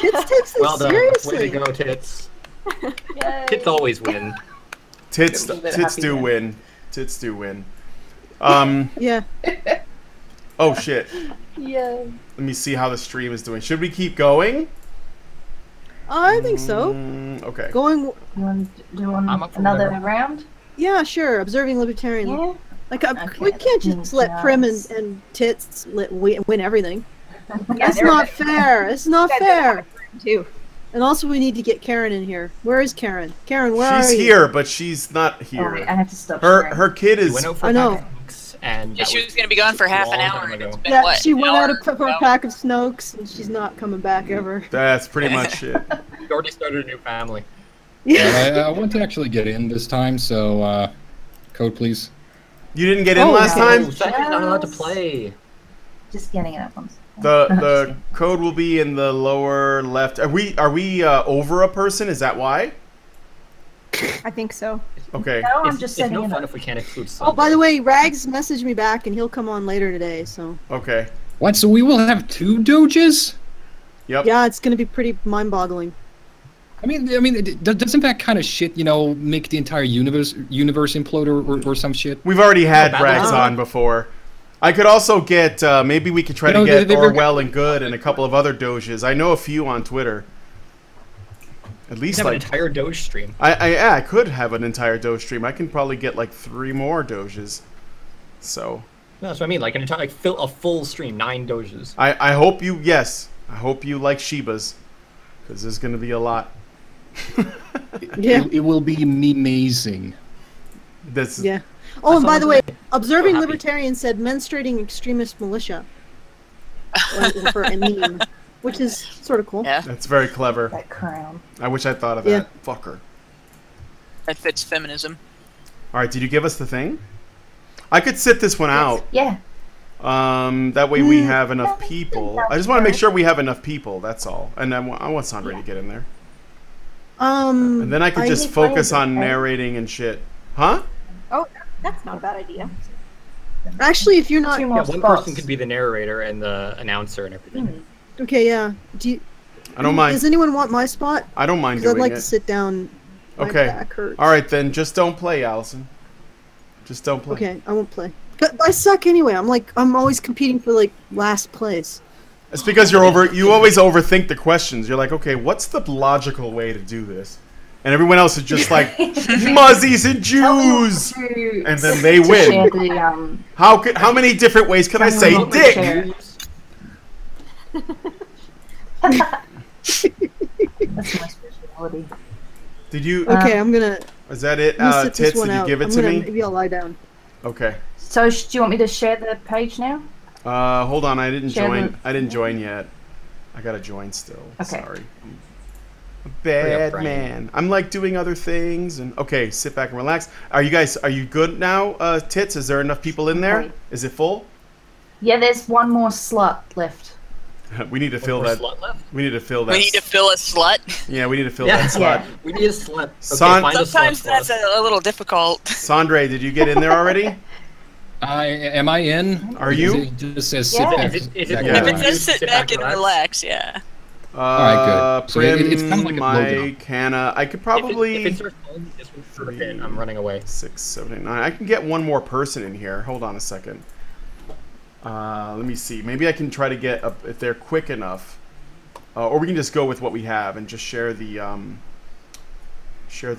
Tits takes this Well done. seriously. Way to go, Tits. Yay. Tits always win. Tits do win. Tits do win. Yeah. Oh shit. Yeah. Let me see how the stream is doing. Should we keep going? I think so. Okay. Going. You want to do up for another whatever. round? Yeah, sure. Observing libertarian. Yeah. Like we can't just let Prim and Tits win everything. That's not fair. It's not fair. Too. And also, we need to get Karen in here. Where is Karen? Karen, where are you? She's here, but she's not Oh, here. wait, I have to stop. Her kid is. Went out for I a know. pack of smokes, and Yeah, that she was was going to be gone for half an long hour. time And ago. it's been, Yeah, what, she an went out hour? of her pack of Snokes, and she's not coming back ever. That's pretty much it. You already started a new family. I want to actually get in this time, so code please. You didn't get in last Oh, time? Shaggy's not allowed to play. Just getting it up once. The code will be in the lower left. Are we over a person? Is that why? I think so. Okay. No, I'm It's, just it's setting no it fun up. if we can't exclude some. Oh, by the way, Rags messaged me back, and he'll come on later today. So. Okay. What? So we will have 2 Doges? Yep. Yeah, it's gonna be pretty mind-boggling. I mean, doesn't that kind of shit, make the entire universe implode or some shit? We've already had Oh, Rags bad. on before. I could also get, maybe we could try to get they were- Orwell and Good and a couple of other Doges. I know a few on Twitter. At We least have an like entire Doge stream. I could have an entire Doge stream. I can probably get like 3 more Doges. So No, that's what I mean. Like an entire, fill a full stream, 9 Doges. I hope you I hope you like Shibas, because there's gonna be a lot. Yeah. It will be amazing. This Yeah. Oh, and by the way, Observing So happy. Libertarian said menstruating extremist militia. For a meme, which is sort of cool. Yeah, That's very clever. That crown. I wish I thought of Yeah. that. Fucker. that fits feminism. All right, did you give us the thing? I could sit this one out. Yeah. That way we have enough people. I just want to make sure we have enough people. That's all. And I want Sandra to get in there. And then I could just focus on narrating and shit. Huh? Oh, that's not a bad idea. Actually, if you're not Yeah, one person could be the narrator and the announcer and everything. okay, yeah. Do you? I don't mind. Does anyone want my spot? I don't mind Because doing I'd like it. to sit down. My Okay. back hurts. All right, then just don't play, Allison. Just don't play. Okay, I won't play. But I suck anyway. I'm always competing for last place. It's because you always overthink the questions. You're like, okay, what's the logical way to do this? And everyone else is just like, muzzies and Jews! And then they win. How many different ways can I say dick? That's my specialty. Did you... Okay, I'm gonna. Is that it? I'm gonna sit this Tits, one did you out. give it I'm to gonna, me? Maybe I'll lie down. Okay. So, do you want me to share the page now? Hold on, I didn't Share join. the- I didn't join yet. I gotta join still. Okay. Sorry. A Hurry up, bad Brian. man. I'm like doing other things and okay, sit back and relax. Are you good now, Tits? Is there enough people in there? Okay. Is it full? Yeah, there's one more slot left. We need to fill more that. slut left? We need to fill that. We need to fill a slut. Yeah, we need to fill that slot. We need a slut. Okay, Son- find a slut Sometimes for that's us. a little difficult. Sandre, did you get in there already? Am I in? Are you? It just says sit Yeah. back. Is it Yeah. If it relax? says sit back and relax, yeah. Alright, good. So Prim, it's kind of like a Mike, Hannah. I could probably If it's our phone, this one's for a bit. I'm running away. 6, 7, 8, 9. I can get one more person in here. Hold on a second. Let me see. Maybe I can try to get if they're quick enough, or we can just go with what we have and just share the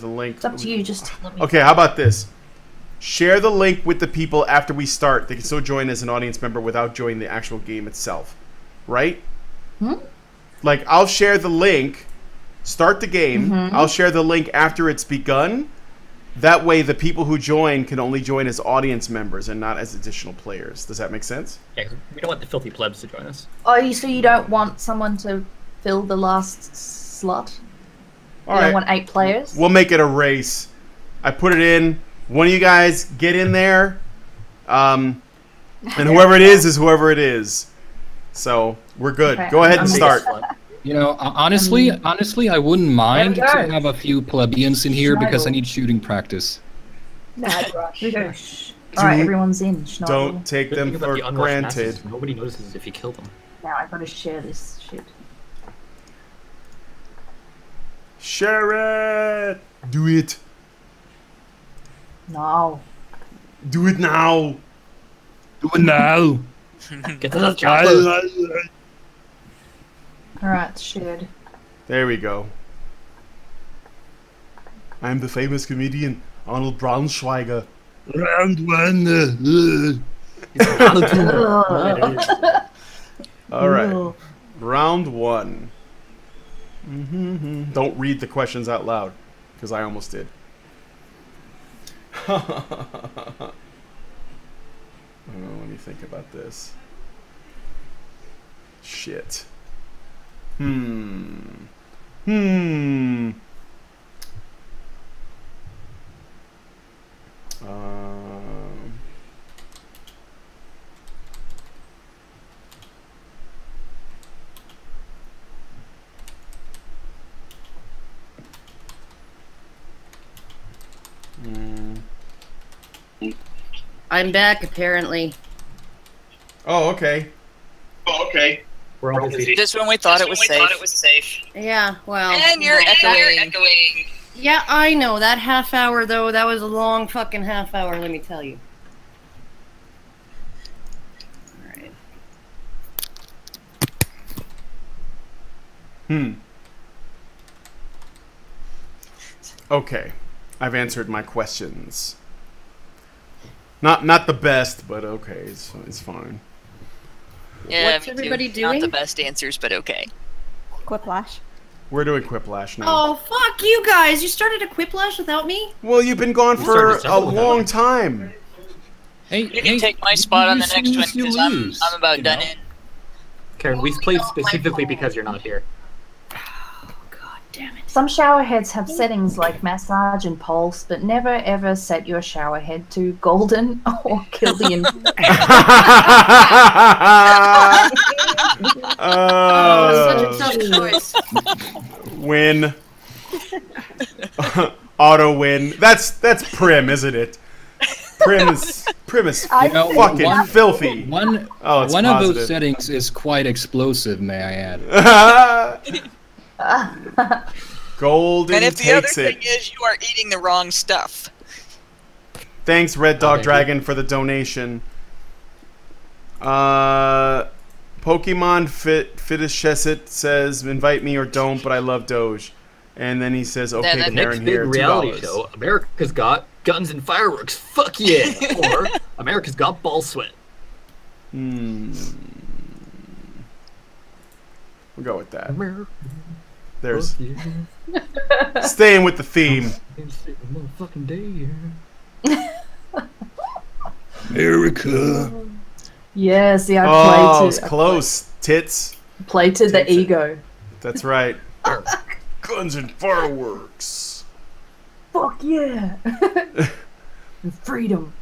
link. It's up to you. Just let me. Okay, how about this? Share the link with the people after we start. They can still join as an audience member without joining the actual game itself, right? Like I'll share the link, start the game. I'll share the link after it's begun. That way, the people who join can only join as audience members and not as additional players. Does that make sense? Yeah, 'cause we don't want the filthy plebs to join us. Oh, so you don't want someone to fill the last slot? All You right. don't want 8 players? We'll make it a race. I put it in. One of you guys get in there. And whoever it is whoever it is. So we're good. Okay, Go ahead and start. You know, honestly, I wouldn't mind to have a few plebeians in here because I need shooting practice. Shush. Alright, everyone's in. Schneider. Don't take them Think for about the unwashed granted. masses. Nobody notices if you kill them. Now I gotta share this shit. Share it. Do it. No. Do it now. Do it now. Get to the chopper. Alright, it's shared. There we go. I'm the famous comedian Arnold Braunschweiger. Round one. All right. Round one. Don't read the questions out loud, because I almost did. Let me think about this. Shit. I'm back, apparently. Oh, okay. We're all busy. Just when we thought it was safe. Yeah, well. And you're echoing. Yeah, I know. That half hour, though, that was a long fucking half hour, let me tell you. Alright. Okay. I've answered my questions. Not the best, but okay, it's fine. Yeah, What's everybody doing? Not the best answers, but okay. Quiplash. We're doing Quiplash now. Oh, fuck you guys! You started a Quiplash without me? Well, you've been gone for a long time. Hey, You can take my spot on the next one because I'm about done in. Karen, we've played specifically because you're not here. Some shower heads have settings like massage and pulse, but never ever set your shower head to golden or kill the such a tough choice. Win. Auto win. That's prim, isn't it? Prim is fucking filthy. One of those settings is quite explosive, may I add. Golden And if the takes other thing it. is you are eating the wrong stuff. Thanks, Red Dog Dragon, for the donation. Pokemon Fitishesset says, invite me or don't, but I love Doge. And then he says, okay, The next big reality show, America's Got Guns and Fireworks. Fuck yeah! Or America's Got Ball Sweat. We'll go with that. There's staying with the theme. America. Yeah, see, I played to close. Tits. Play to the ego. That's right. Guns and fireworks. Fuck yeah. And freedom.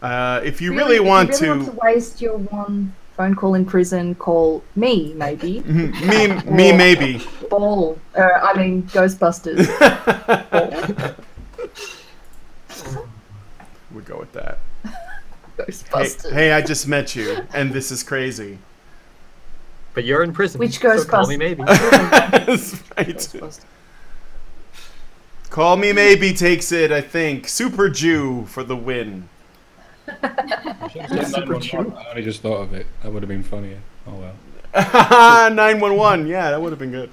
If you really want if you really want to waste your one phone call in prison, call me, maybe. me maybe. Ball. I mean, Ghostbusters. We'll go with that. Ghostbusters. Hey, I just met you, and this is crazy. But you're in prison. Which so call me Ghostbusters? maybe. That's right. Call me maybe takes it, I think. Super Jew for the win. Super Jew. I only just thought of it. That would have been funnier. Oh well. 911. Yeah, that would have been good.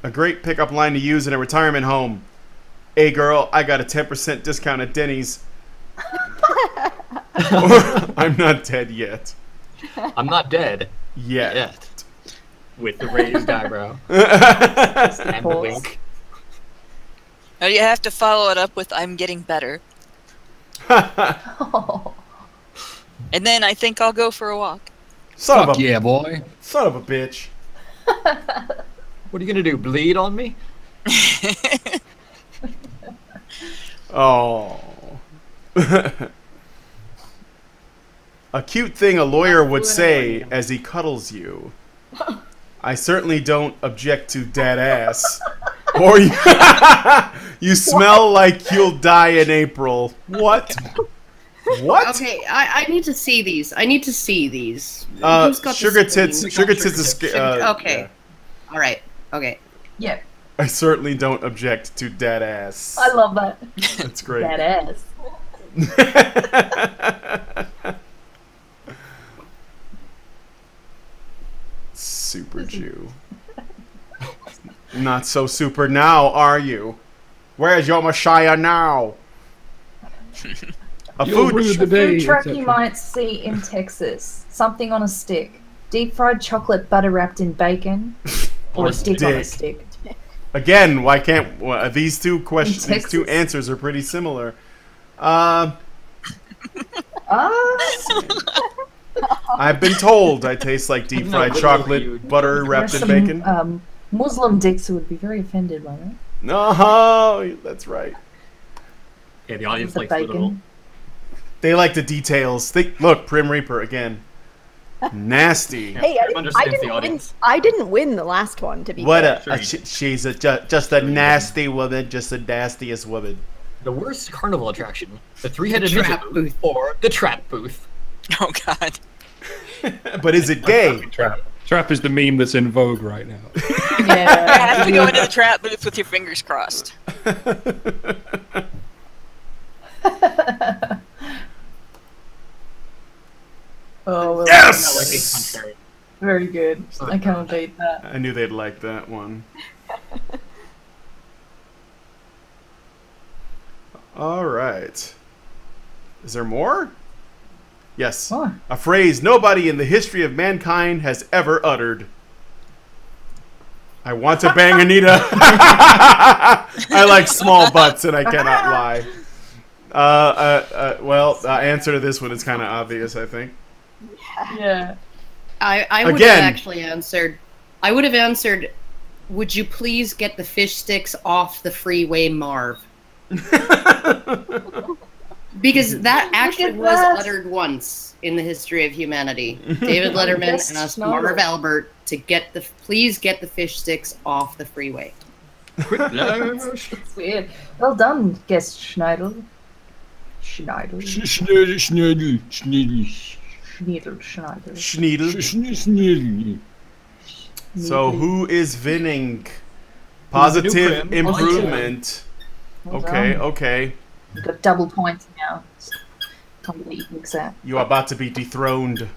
A great pickup line to use in a retirement home. Hey girl, I got a 10% discount at Denny's. I'm not dead yet. I'm not dead. Yet. With the raised eyebrow. And the wink. Now you have to follow it up with I'm getting better. And then I think I'll go for a walk. Fuck yeah, boy. Son of a bitch. What are you gonna do? Bleed on me? Oh. A cute thing a lawyer would say as he cuddles you. I certainly don't object to dead ass. Or you smell like you'll die in April. What? What? Okay, I need to see these. I need to see these. Sugar Tits. Sugar Tits is. Okay. Yeah. All right. Okay. Yeah. I certainly don't object to dead ass. I love that. That's great. Dead ass. Super Jew. Not so super now, are you? Where's your Messiah now? A food truck you might see in Texas. Something on a stick. Deep fried chocolate butter wrapped in bacon. Or a stick on a stick. Again, why can't these two questions? These two answers are pretty similar. I've been told I taste like deep fried chocolate, butter wrapped in bacon. Muslim dicks would be very offended by that. No, that's right. Yeah, the audience likes literal. They like the details. Look, Prim Reaper again. Nasty. Hey, I didn't win the last one, to be fair. She's just a nasty woman, just the nastiest woman. The worst carnival attraction: the three-headed trap booth or the trap booth. Oh God. But is it gay? Trap is the meme that's in vogue right now. Yeah. You have to go into the trap booth with your fingers crossed. Oh, well, yes! Very good. I can't beat that. I knew they'd like that one. All right. Is there more? Yes. Oh. A phrase nobody in the history of mankind has ever uttered. I want to bang Anita. I like small butts, and I cannot lie. Well, answer to this one is kind of obvious, I think. Yeah. I would have actually answered. I would have answered, would you please get the fish sticks off the freeway, Marv? Because that actually was uttered once in the history of humanity. David Letterman and us, Marv Albert, to please get the fish sticks off the freeway. It's weird. Well done, guest Schneider. Schneider. Schneidel. So who is winning? Positive improvement. Okay. You got double points now. Can't believe you that. You are about to be dethroned.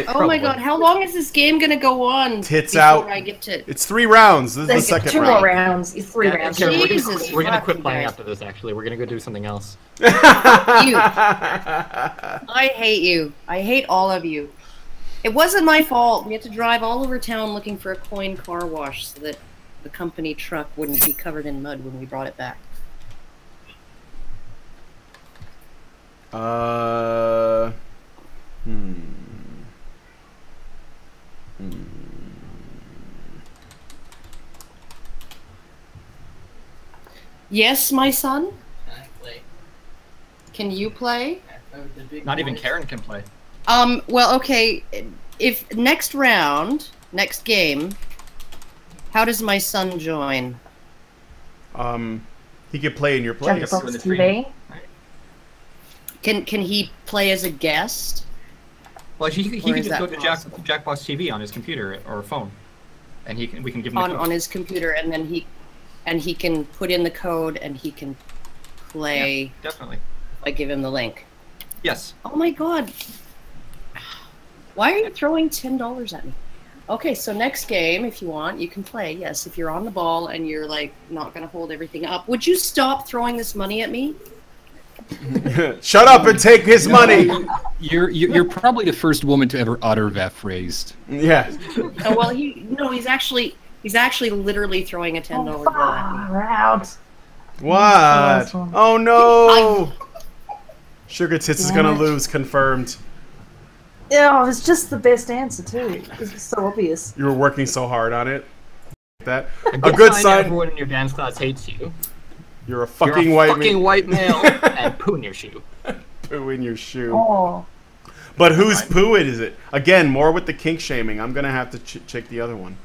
Oh my God! How long is this game gonna go on? Tits out. I get to... It's 3 rounds. This is the second round. 2 more rounds. It's 3 rounds. We're gonna quit playing after this. Actually, we're gonna go do something else. You. I hate you. I hate all of you. It wasn't my fault. We had to drive all over town looking for a coin car wash so that the company truck wouldn't be covered in mud when we brought it back. Yes, my son? Can you play? Not even Karen can play. Well, okay. If next round, next game, how does my son join? He could play in your place. Can he play as a guest? Well, he can just go to Jackbox TV on his computer or phone, and we can give him on his computer, and then he can put in the code and he can play. Yeah, definitely. I give him the link. Yes. Oh my God! Why are you throwing $10 at me? Okay, so next game, if you want, you can play. Yes, if you're on the ball and you're like not gonna hold everything up, would you stop throwing this money at me? Shut up and take his money. You're probably the first woman to ever utter that phrase. Yeah. Oh, well, he's actually literally throwing a $10 bill at me. Out. What? Oh no! Sugar Tits is gonna lose, confirmed. Yeah, it was just the best answer too. It was so obvious. You were working so hard on it. that. A good sign. Everyone in your dance class hates you. You're a fucking white male and poo in your shoe. Poo in your shoe. Oh. But whose poo is it? Again, more with the kink shaming. I'm gonna have to check the other one.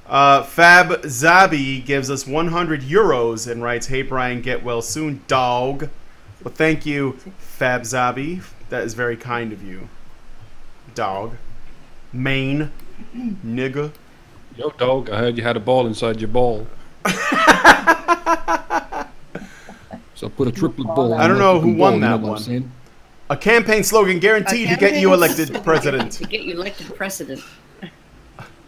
Fab Zabi gives us 100 euros and writes, "Hey Brian, get well soon, dog." Well, thank you, Fab Zabi. That is very kind of you, dog. Main, nigga. Yo, dog. I heard you had a ball inside your ball. So put a triplet ball. I don't know who won that one. A campaign slogan guaranteed to get you elected president. To get you elected president.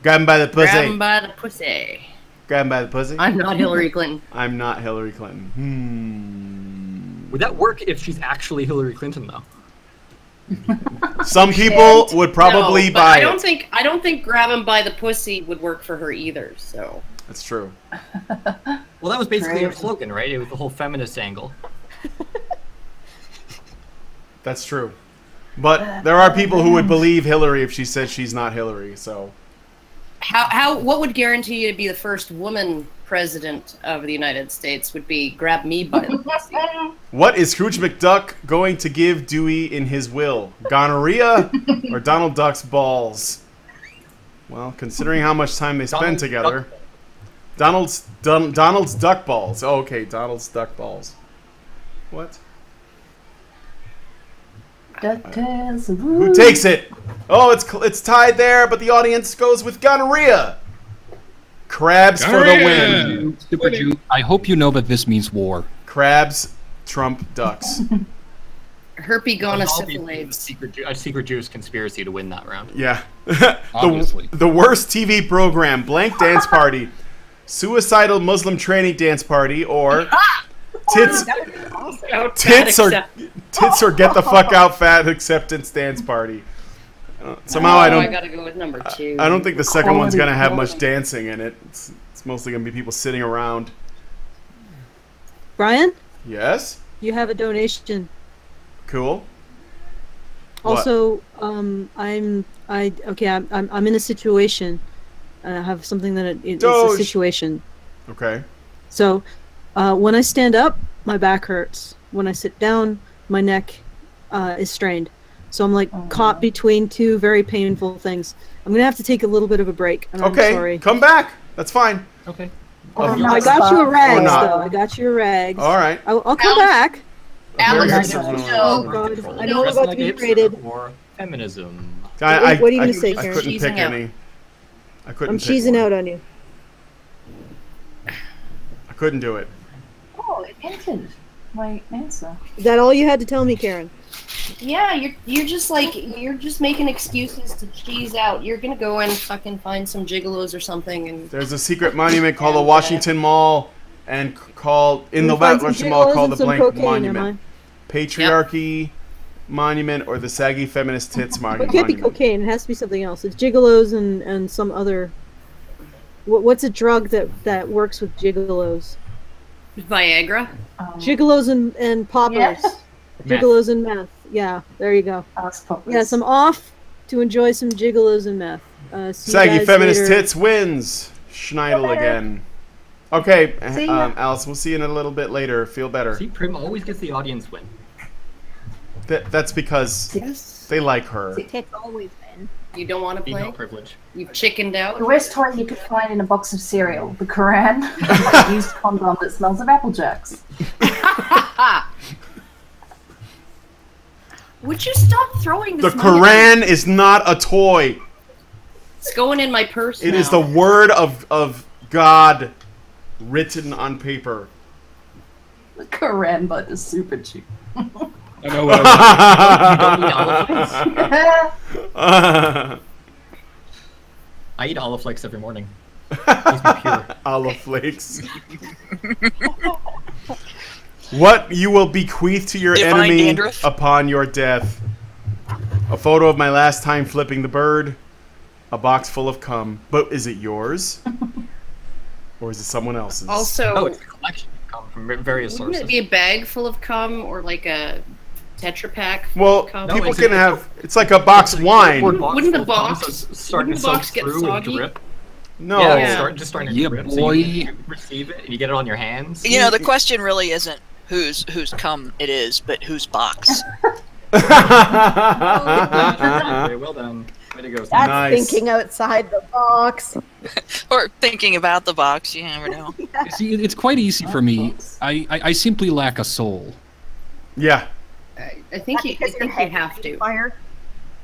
Grab him by the pussy. Grab him by the pussy. Grab him by the pussy. I'm not Hillary Clinton. I'm not Hillary Clinton. Would that work if she's actually Hillary Clinton, though? Some people would probably buy I don't think grab him by the pussy would work for her either. So that's true. Well, that was basically her slogan, right? It was the whole feminist angle. That's true. But there are people who would believe Hillary if she says she's not Hillary. So what would guarantee you to be the first woman president of the United States would be grab me by the pussy. What is Scrooge McDuck going to give Dewey in his will? Gonorrhea or Donald Duck's balls? Well, considering how much time they spend together. Donald's duck balls. Oh, okay, Donald's duck balls. What? Who takes it? Oh, it's tied there, but the audience goes with gonorrhea. Crabs for the win. Super Jew. I hope you know that this means war. Crabs trump ducks. Herpes-gonosyphilis. A secret Jewish conspiracy to win that round. Yeah. Obviously. The worst TV program, Blank Dance Party, Suicidal Muslim Training Dance Party, or Tits or Get the Fuck Out Fat Acceptance Dance Party. Somehow I gotta go with number 2. I don't think the second one's gonna have much dancing in it. It's mostly gonna be people sitting around. Brian? Yes? You have a donation. Cool. Also, I'm in a situation. I have something that it's a situation. Okay. So, when I stand up, my back hurts. When I sit down, my neck is strained. So I'm like caught between two very painful things. I'm gonna have to take a little bit of a break. And okay, I'm sorry. Come back. That's fine. Okay. I got you a rags though. I got you a rags. All right. I'll come back. Alex, oh God, I know I'm about to be rated. Or feminism. What are you gonna say, Karen? I couldn't pick any. I'm cheesing out on you. I couldn't do it. Oh, it entered my answer. Is that all you had to tell me, Karen? Yeah, you're just making excuses to cheese out. You're gonna go and fucking find some gigolos or something, and there's a secret monument called the Washington Mall, and called the Washington Mall called the Blank Monument, Patriarchy Monument, or the Saggy Feminist Tits Monument. It can't be cocaine. It has to be something else. It's gigolos and some other. What's a drug that works with gigolos? Viagra. Gigolos and poppers. Yeah. Gigolos and meth. Yeah, there you go. Yes, I'm off to enjoy some gigolos and meth. Saggy Feminist Tits wins. Schneidel again. Okay, Alice, we'll see you in a little bit later. Feel better. See, Prim always gets the audience win. That's because they like her. Tits always win. You don't want to play? Female privilege. You've chickened out? The worst toy you could find in a box of cereal. The Koran. A used condom that smells of Apple Jacks. Would you stop throwing this? The Koran is not a toy. It's going in my purse. It is the word of God written on paper. The Koran, but the super cheap. I know what I eat olive flakes every morning. Olive flakes. What you will bequeath to your enemy upon your death. A photo of my last time flipping the bird. A box full of cum. But is it yours? Or is it someone else's? Also, it's a collection of cum from various sources. Wouldn't it be a bag full of cum or like a Tetra Pak? Well, people can have. It's like a box of wine. Wouldn't the box get soggy? No. Yeah, just starting to Yeah, rip, boy. so you receive it and you get it on your hands. You know, the question really isn't whose cum it is, but whose box. Very well done. Way to go. That's Nice. thinking outside the box. Or thinking about the box, you never know. See, it's quite easy for me. I simply lack a soul. Yeah. I think you have to. Fire.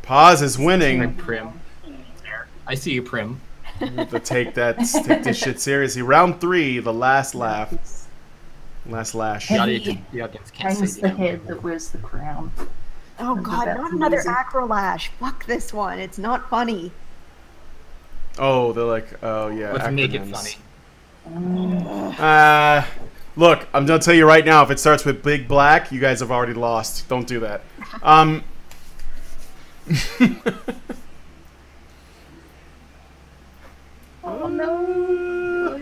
Pause is winning. Prim. I see you, Prim. We have to take this shit seriously. Round 3, the last laugh. Last lash. The audience can't Hangs see the you. head that wears the crown. Oh god, that's not another amazing. acrolash. Fuck this one. It's not funny. Oh, they're like, oh yeah. Let's make it acronyms. funny. Look, I'm gonna tell you right now, if it starts with Big Black, you guys have already lost. Don't do that. Oh no.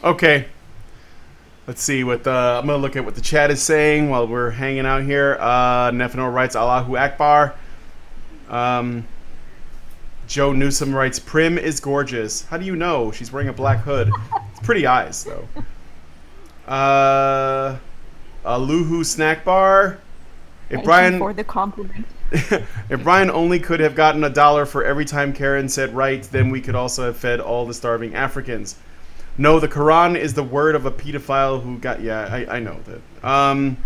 Okay. Let's see what I'm gonna look at what the chat is saying while we're hanging out here. Nefanor writes Allahu Akbar. Joe Newsom writes Prim is gorgeous. How do you know? She's wearing a black hood. It's pretty eyes though. Luhu Snack Bar. If Thank you for the compliment. If Brian only could have gotten $1 for every time Karen said right, then we could also have fed all the starving Africans. No, the Quran is the word of a pedophile who got... Yeah, I know that.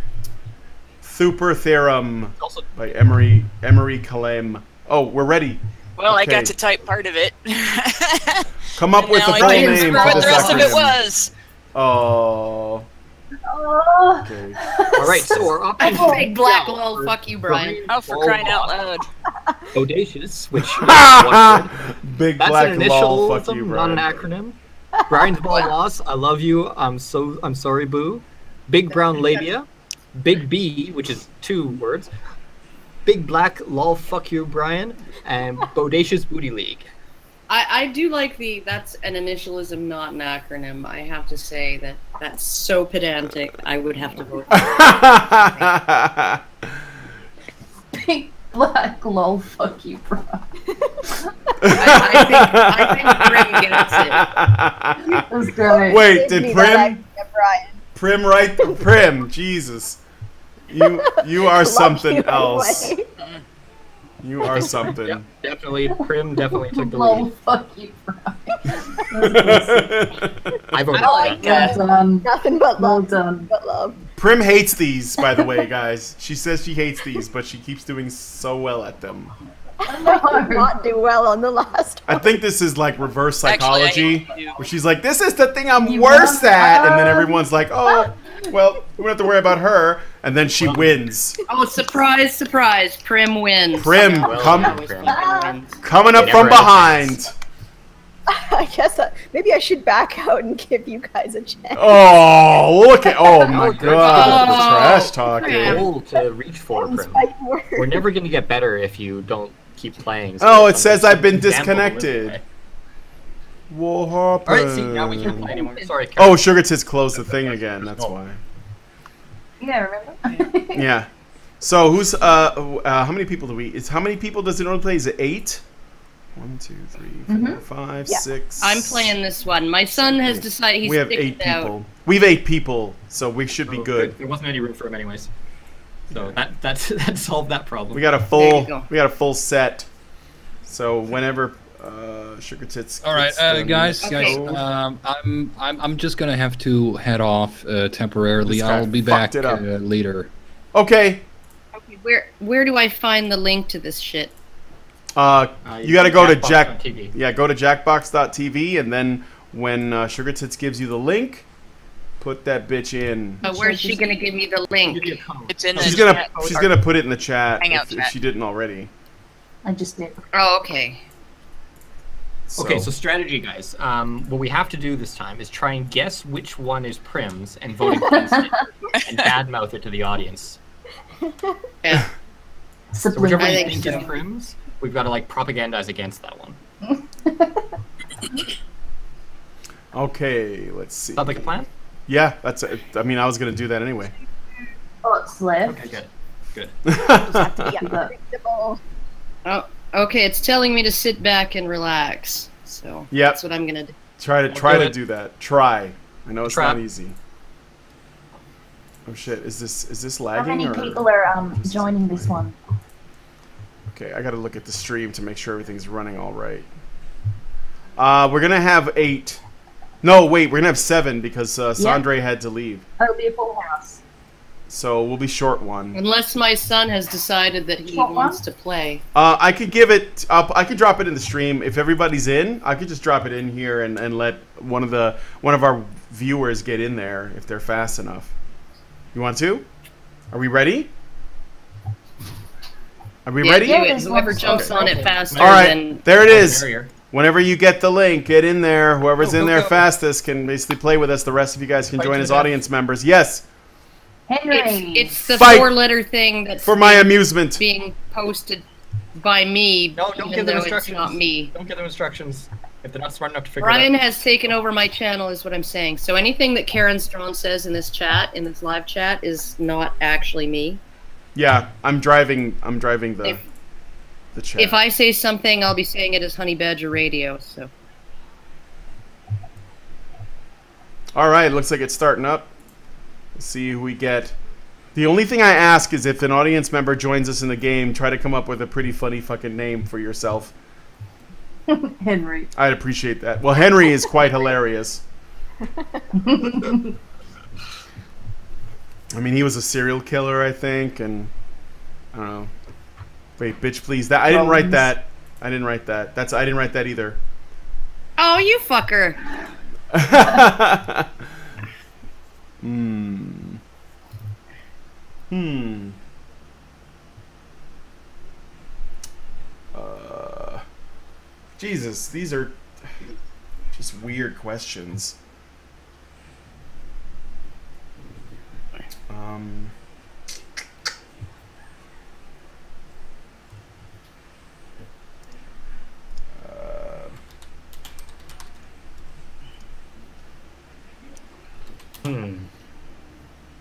Thuper Theorem by Emery Kalem. Oh, we're ready. Well, I Okay. got to type part of it. Come up with the Now full I can name remember for what this the rest of it acronym. was. Oh. Oh. Okay. All right, so our options. Big black lol, fuck you, Brian. Oh, for crying out loud. Audacious, which is one word. Big That's black an lol, fuck initialism, you, not an Brian. acronym. Brian's ball loss. I love you. I'm sorry, boo. Big brown labia. Big B, which is 2 words. Big black lol, fuck you, Brian. And bodacious booty league. I do like that's an initialism, not an acronym. I have to say that's so pedantic. I would have to vote. Big black lol, fuck you, bro. I think Prim gets it. That's great. Wait, Give did me that Prim? idea, Brian. Prim right? Prim, Jesus. You are Love something you else. anyway. You are something. Yep, definitely. Prim definitely took the Lol, lead. fuck you, bro. I voted I like for that. Well done. Nothing but Well love. done. But love. Prim hates these, by the way, guys. She says she hates these, but she keeps doing so well at them. I did not do well on the last I one. think this is like reverse psychology, Actually, I hate you. where she's like, "This is the thing I'm You worst want- at," and then everyone's like, "Oh, well, we don't have to worry about her," and then she wins. Oh, surprise, surprise! Prim wins. Prim, Well come, done, Always Prim. fucking wins. coming up Never from had a behind. I guess maybe I should back out and give you guys a chance. Oh, look at! Oh my Oh, God, the oh, trash talking. Prim. Goal to reach for, That was Prim. my word. We're never going to get better if you don't keep playing. so Oh, it I'm says just I've been example of it. disconnected. What happened? Alright, see, now we can't play anymore. Sorry, Oh, Karen. Sugar Tits closed the thing again. That's why. Yeah, remember? Yeah. So who's how many people do we? How many people does it only play? Is it 8? 1, 2, 3, 4, 5, Yeah. 6. I'm playing this one. My son has decided he's We have sticking 8 out. people. We've 8 people, so we should be Oh, good. There wasn't any room for him anyways. So that solved that problem. We got a There full. you go. We got a full set. So whenever Sugar Tits. All right, gets them- guys. Okay. I'm just gonna have to head off temporarily. This guy I'll be fucked back it up. later. Okay. Okay, where do I find the link to this shit? You got to go to Jack. TV. Yeah, go to jackbox.tv, and then when Sugar Tits gives you the link, put that bitch in. Where's she gonna give me the link? It's in the She's gonna chat. put it in the chat Hangout if chat. she didn't already. I just did. Oh, okay. Okay, so strategy, guys. What we have to do this time is try and guess which one is Prim's and vote against it, and badmouth it to the audience. Yeah. So whichever I you think think is so. Prim's, we've got to like propagandize against that one. Okay, let's see. Sounds like a plan? Yeah, that's it. I mean, I was going to do that anyway. Oh, it's left. Okay, good. Good. Oh, okay. It's telling me to sit back and relax. So that's what I'm gonna do. Try to do that. Try. I know it's Try. not easy. Oh shit! Is this How lagging many or? people are joining this one? Okay, I got to look at the stream to make sure everything's running all right. We're gonna have 8. No, wait, we're gonna have 7 because Sandre had to leave. It'll be a full house. So we'll be short one. Unless my son has decided that he wants to play. I could give it. I could drop it in the stream if everybody's in. I could just drop it in here and let one of our viewers get in there if they're fast enough. You want to? Are we ready? Are we ready? Yeah, whoever jumps on it faster. All right, then there it is. Whenever you get the link, get in there. Whoever's in there fastest can basically play with us. The rest of you guys can join as audience members. Yes. Henry. It's the Fight 4-letter thing that's for my amusement being posted by me. No, don't even give them though instructions. It's not me. Don't give them instructions if they're not smart enough to figure Brian it out. has taken over my channel, is what I'm saying. So anything that Karen Strawn says in this chat, in this live chat, is not actually me. Yeah, I'm driving the chat. If I say something, I'll be saying it as Honey Badger Radio. So. All right, looks like it's starting up. Let's see who we get. The only thing I ask is if an audience member joins us in the game, try to come up with a pretty funny fucking name for yourself. Henry. I'd appreciate that. Well, Henry is quite hilarious. I mean, he was a serial killer, I think, and I don't know. Wait, bitch, please. That I didn't write that. I didn't write that. I didn't write that either. Oh, you fucker. Jesus, these are just weird questions.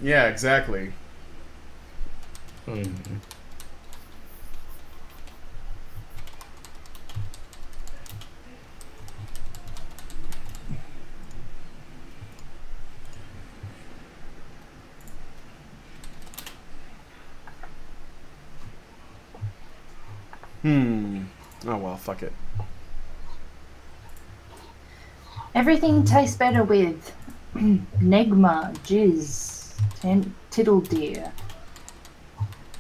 Yeah, exactly. Oh well, fuck it. Everything tastes better with Negma, Jizz, Tittle Deer,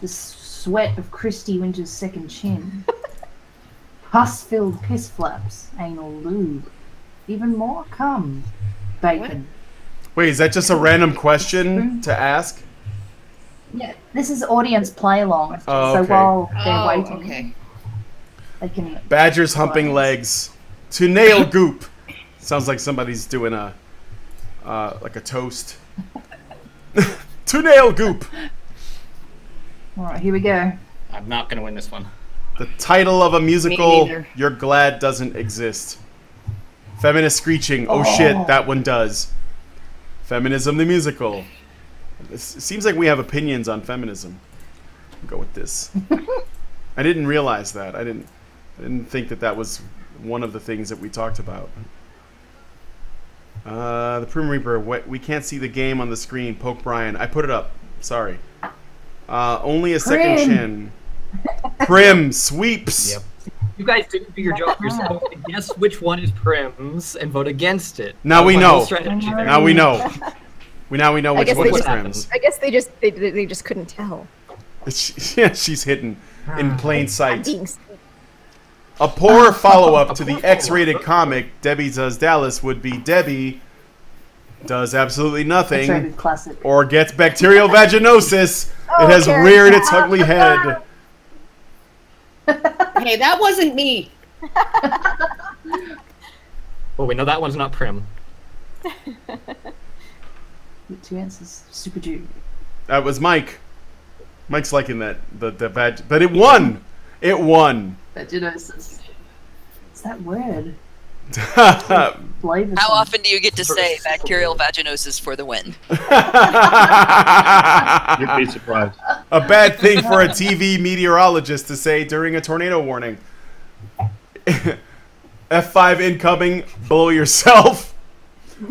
the sweat of Christy Winter's second chin, pus-filled piss flaps, anal lube, even more cum, bacon. Wait, is that just a random question to ask? Yeah, this is audience play along. Oh, so okay. while they're waiting, they can. Badgers humping legs to nail goop. Sounds like somebody's doing a like a toast. To nail goop. All right, here we go. I'm not gonna win this one. The title of a musical neither. you're glad doesn't exist. Feminist screeching. Oh shit, that one does. Feminism the musical. It seems like we have opinions on feminism. I'll go with this. I didn't realize that. I didn't think that was one of the things that we talked about. The Prim Reaper. We can't see the game on the screen. Poke Brian. I put it up. Sorry. Only a second chin. Prim sweeps. Yep. You guys didn't do your job. You're supposed to guess which one is Prim's and vote against it. Now we know. Now we know. We know which one was just, Prim's. I guess they just couldn't tell. Yeah, she's hidden in plain sight. Being A poor follow-up to the X-rated comic Debbie Does Dallas would be Debbie does absolutely nothing X-rated classic. or gets bacterial vaginosis. It has reared its ugly head. Hey, that wasn't me. Well, we know that one's not Prim. Two answers. Super Jew. That was Mike. Mike's liking that the vag, but it won. It won. Vaginosis. What's that word? How often do you get to say bacterial vaginosis for the win? You'd be surprised. A bad thing for a TV meteorologist to say during a tornado warning. F5 incoming, blow yourself.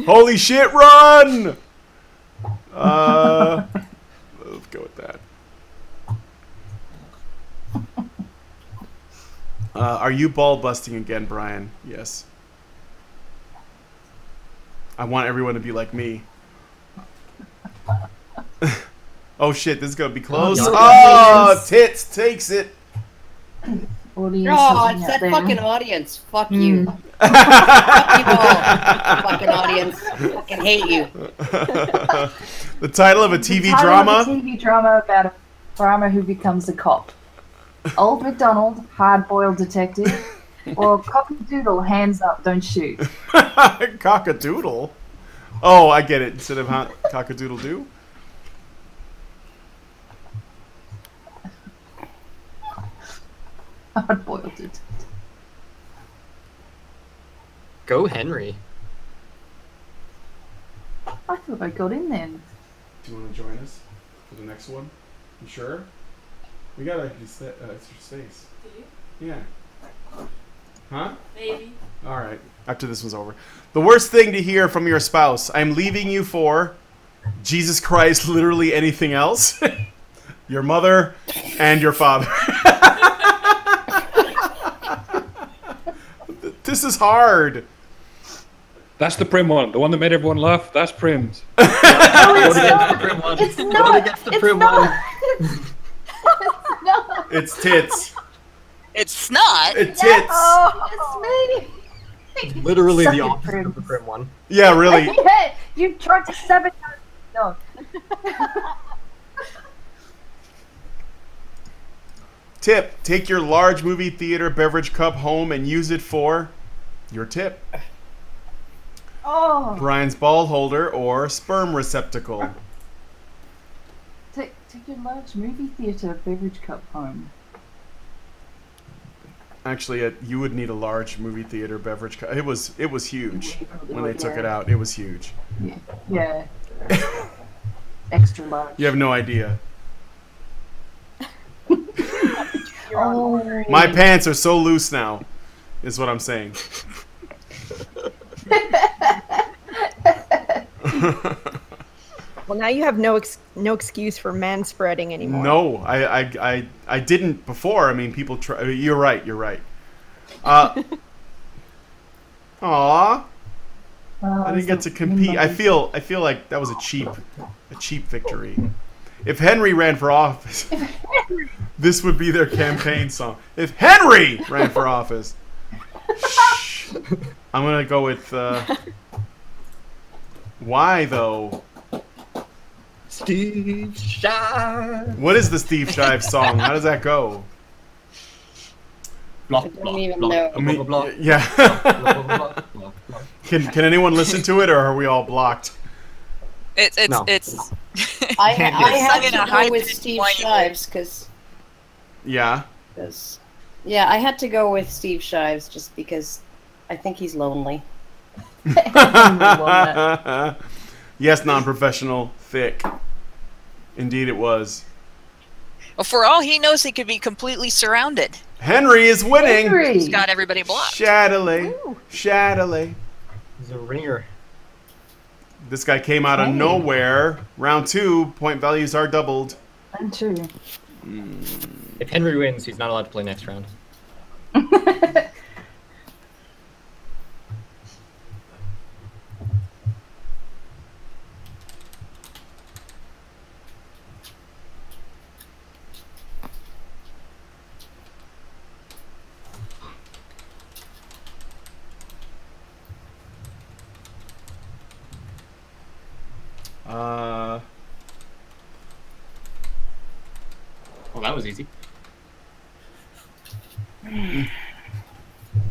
Holy shit, run! Let's go with that. Are you ball busting again, Brian? Yes. I want everyone to be like me. Oh shit, this is gonna be close. Oh, Tits takes it. Audience it's that fucking audience. Fuck you. Fuck you all. Fucking audience. Fucking hate you. The title of a TV drama? A TV drama about a farmer who becomes a cop. Old MacDonald, hard-boiled detective, or Cock-a-doodle, hands up, don't shoot. Cock-a-doodle? Oh, I get it. Instead of cock-a-doodle-doo? Hard-boiled detective. Go Henry. I thought I got in then. Do you want to join us for the next one? You sure? We got extra space. Do you? Yeah. Huh? Maybe. All right. After this one's over. The worst thing to hear from your spouse. I'm leaving you for Jesus Christ, literally anything else. Your mother and your father. This is hard. That's the Prim one. The one that made everyone laugh. That's Prim's. No, it's not. It's not. It's Tits. It's Snot. It's Tits. Oh, it's me. Literally Suck the it, opposite Prim. of the Prim one. Yeah, really. Yeah, you tried to sabotage. No. Tip: take your large movie theater beverage cup home and use it for your tip. Oh. Brian's ball holder or sperm receptacle. Take your large movie theater beverage cup home. Actually, you would need a large movie theater beverage cup. It was huge when they took it out. It was huge. Yeah. Extra large. You have no idea. Oh. My pants are so loose now, is what I'm saying. Well, now you have no excuse for manspreading anymore. No, I didn't before. I mean, people try. You're right. You're right. Aw. I didn't get to compete. I feel like that was a cheap victory. If Henry ran for office, this would be their campaign song. If Henry ran for office. Shh. I'm gonna go with why though? Steve Shives. What is the Steve Shives song? How does that go? I don't even know. I mean, yeah. Can anyone listen to it, or are we all blocked? It's I have to go with Steve Shives because. Yeah. Yeah, I had to go with Steve Shives just because I think he's lonely. Yes, non-professional, thick. Indeed, it was. Well, for all he knows, he could be completely surrounded. Henry is winning. He's got everybody blocked. Shaddily. He's a ringer. This guy came out of nowhere. Round 2, point values are doubled. Round 2. If Henry wins, he's not allowed to play next round. Well, that was easy.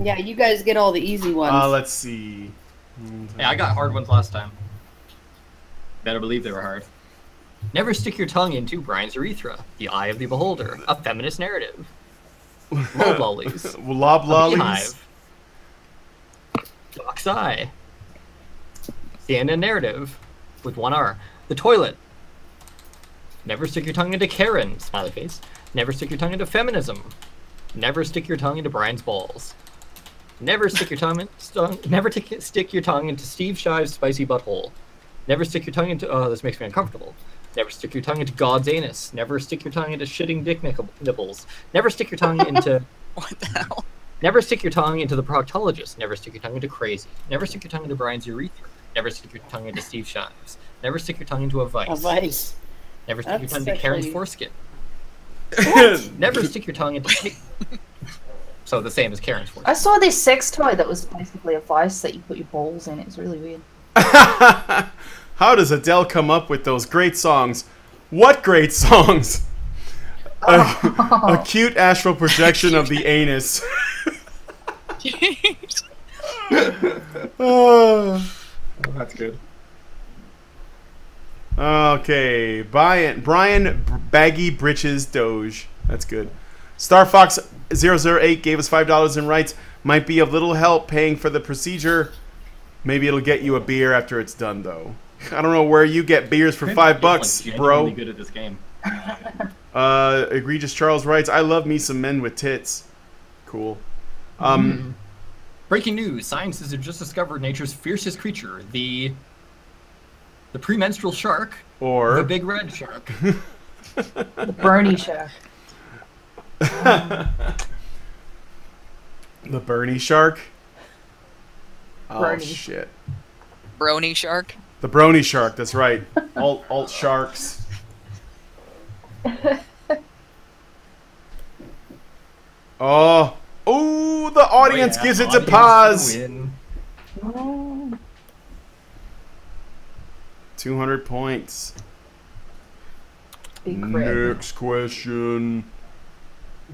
Yeah, you guys get all the easy ones. Let's see. Hey, I got hard ones last time. Better believe they were hard. Never stick your tongue into Brian's urethra. The eye of the beholder. A feminist narrative. Loblollies. Loblollies. Fox Eye. CNN narrative with 1 R. The toilet. Never stick your tongue into Karen, smiley face. Never stick your tongue into feminism. Never stick your tongue into Brian's balls. Never stick your tongue stick your tongue into Steve Shive's spicy butthole. Never stick your tongue into this makes me uncomfortable. Never stick your tongue into God's anus. Never stick your tongue into shitting dick nipples. Never stick your tongue into what the hell? Never stick your tongue into the proctologist. Never stick your tongue into crazy. Never stick your tongue into Brian's urethra. Never stick your tongue into Steve Shives. Never stick your tongue into a vice. A vice. Never stick your tongue into actually- Karen's foreskin. Never stick your tongue into. So the same as Karen's foreskin. I saw this sex toy that was basically a vice that you put your balls in. It was really weird. How does Adele come up with those great songs? What great songs? Acute astral projection of the anus. Oh, that's good. Okay, Brian Baggy Britches Doge. That's good. Star Fox 008 gave us $5 in rights. Might be of little help paying for the procedure. Maybe it'll get you a beer after it's done, though. I don't know where you get beers for $5, bro. Good at this game. Egregious Charles writes, I love me some men with tits. Cool. Breaking news: scientists have just discovered nature's fiercest creature, the premenstrual shark, or the big red shark. The Bernie shark. The Bernie shark. Oh Brony. shit. Brony shark. The brony shark. That's right. Alt sharks. Oh, the audience gives it to pause. 200 points. Big red. Next question.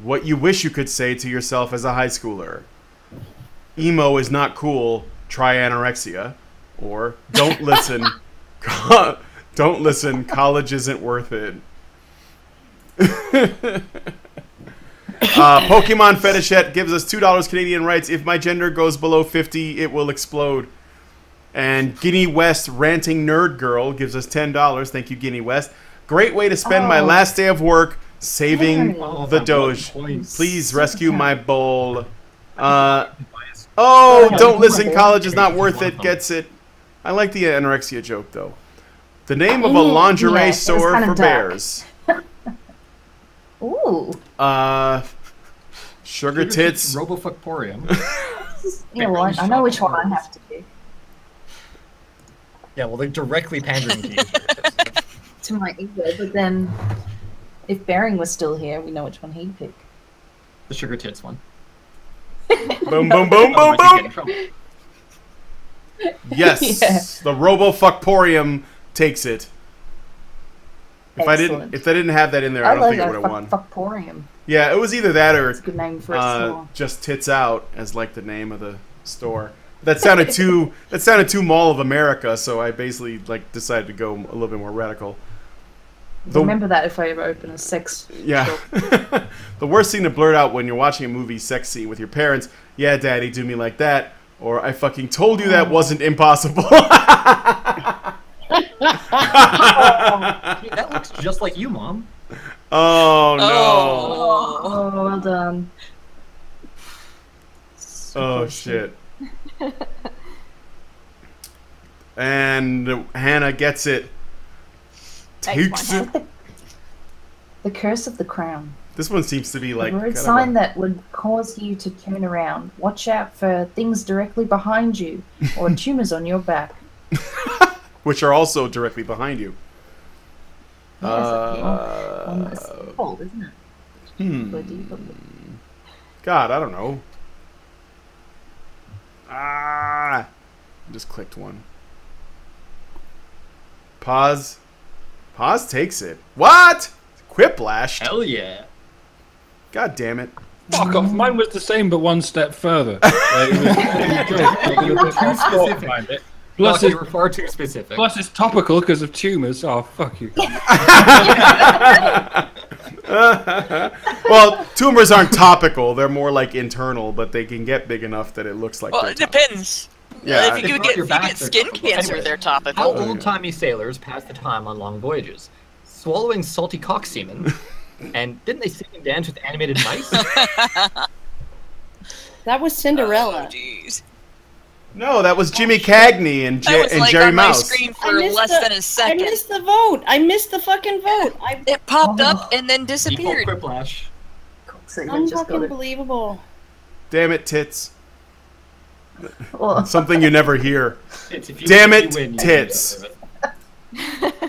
What you wish you could say to yourself as a high schooler. Emo is not cool. Try anorexia. Or don't listen. Don't listen. College isn't worth it. Pokemon Fetishette gives us $2 Canadian rights. If my gender goes below 50, it will explode. And Guinea West Ranting Nerd Girl gives us $10. Thank you, Guinea West. Great way to spend my last day of work saving the Doge. Please rescue my bowl. Don't listen. College is not worth it. Gets it. I like the anorexia joke, though. The name of a lingerie store for bears. Ooh. Sugar tits. Robofuckporium. Yeah, well, I know which one I have to do. Yeah, well, they're directly pandering to you. To my ego, but then if Bering was still here, we know which one he'd pick. The sugar tits one. Boom, boom, boom, boom, boom. Yes, the Robofuckporium takes it. If I didn't have that in there, I don't think it would have won. Fuckporium. Yeah, it was either that or That's a good name for a store. just Tits Out as like the name of the store. That sounded too Mall of America, so I basically like decided to go a little bit more radical. Remember that if I ever open a sex shop. The worst thing to blurt out when you're watching a movie sex scene with your parents, yeah, daddy, do me like that, or I fucking told you that wasn't impossible. That looks just like you, Mom. Oh, no. Oh, well done. Oh, shit. And Hannah gets it. Takes it. The curse of the crown. This one seems to be like a road sign that would cause you to turn around. Watch out for things directly behind you or tumors on your back. Which are also directly behind you. It's default, isn't it? God, I don't know. I just clicked one. Pause. Pause takes it. What? Quiplash? Hell yeah. God damn it. Fuck off. Mine was the same, but one step further. You were too specific. Plus, you were far too specific. Plus, it's topical because of tumors. Oh, fuck you. Well, tumors aren't topical. They're more like internal, but they can get big enough that it looks like. Well, it depends. Yeah, if you get skin cancer, they're topical. How old-timey sailors pass the time on long voyages? Swallowing salty cock semen. And didn't they sing and dance with animated mice? That was Cinderella. Jeez. No, that was Jimmy Cagney and, like Jerry on my Mouse. screen for less than a second. I missed the vote. I missed the fucking vote. It popped up and then disappeared. Quiplash. Unfucking believable. Damn it, tits. Something you never hear. Damn it, tits.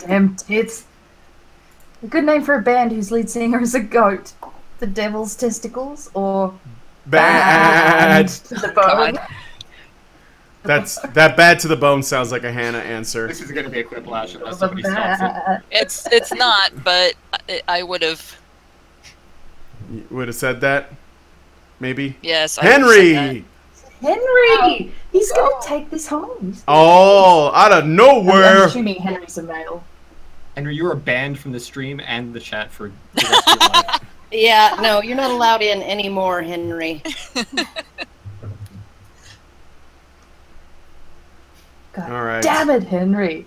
Damn tits. A good name for a band whose lead singer is a goat. The Devil's Testicles or Bad to the Bone. That bad to the bone sounds like a Hannah answer. This is going to be a quiplash unless somebody stops it. It's not, but I would have. You would have said that? Maybe? Yes. Henry! Henry! He's going to take this home. Oh, out of nowhere! I'm assuming Henry's a male. Henry, you are banned from the stream and the chat for the rest of your life. Yeah, no, you're not allowed in anymore, Henry. God all right. damn it, Henry.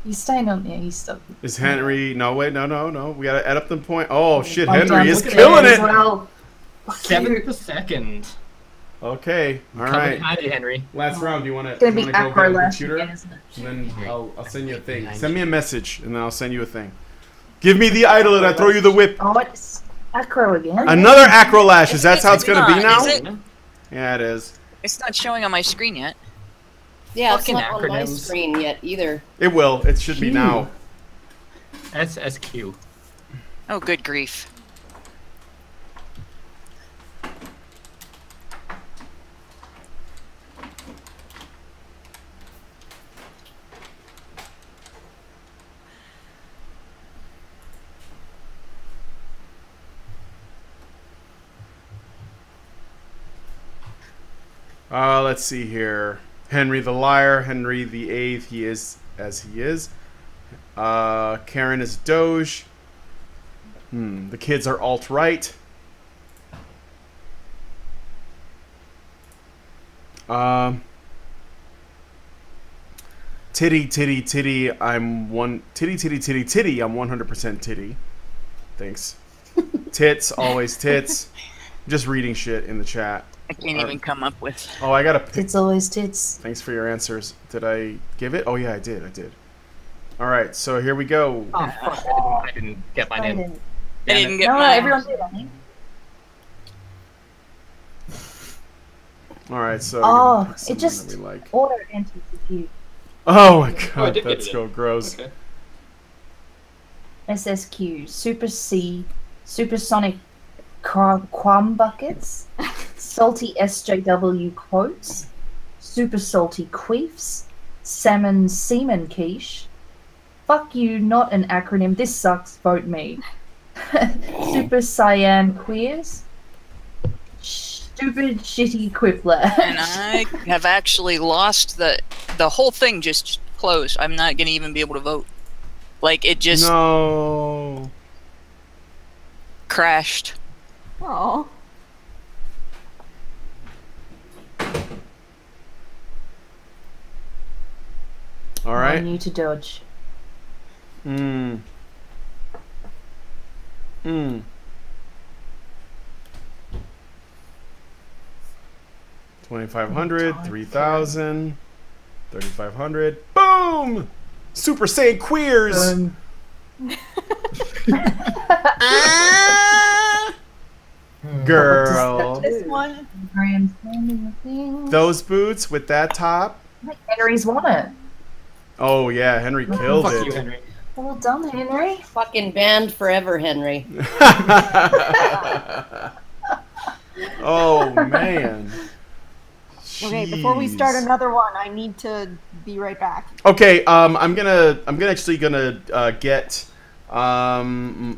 He's staying on there. He's stuck. Is Henry... No, wait, no. We gotta add up the point. Oh, shit, I'm Henry down is with killing as it! well. 7th a second. Okay, all Coming right. behind you, Henry. Last round, do you want to It's gonna be go get a acro last computer? again, isn't it? And then I'll send you a thing. Send me a message, and then I'll send you a thing. Give me the idol, and I throw you the whip. Oh, it's acro again. Another acro lash. Is that how it's gonna be now? Is it? Yeah, it is. It's not showing on my screen yet. Yeah, Fucking it's not on my acronyms. screen yet either. It will. It should be now. SSQ. Oh, good grief. Let's see here. Henry the Liar, Henry the VIII, he is as he is. Karen is Doge. The kids are alt-right. Titty, I'm one... Titty, I'm 100% titty. Thanks. Tits, always tits. Just reading shit in the chat. I can't even come up with. Oh, I gotta pick. Tits always tits. Thanks for your answers. Did I give it? Oh yeah, I did. All right, so here we go. Oh fuck! I didn't get mine in. I didn't get No, mine. everyone did, I think. All right, so Oh, pick it someone just that we like. auto enters the queue. Oh my I god, did get that's it so in. gross. Okay. SSQ, Super C, Supersonic Quam Buckets, Salty SJW Quotes, Super Salty Queefs, Salmon Semen Quiche, Fuck You, Not an Acronym, This Sucks, Vote Me, Super Cyan Queers, Stupid Shitty Quiplash. And I have actually lost the whole thing. Just closed. I'm not gonna even be able to vote. Like it just No. crashed. Oh. All right. I need to dodge. 2,500, 3,000, 3,500. Boom! Super Saiyan Queers. Girl. This one. Those boots with that top. Henry's won it. Oh yeah, Henry killed Fuck it. you, Henry. Well done, Henry. Fucking banned forever, Henry. Oh man. Okay, before we start Jeez. another one, I need to be right back. Okay, I'm actually gonna get the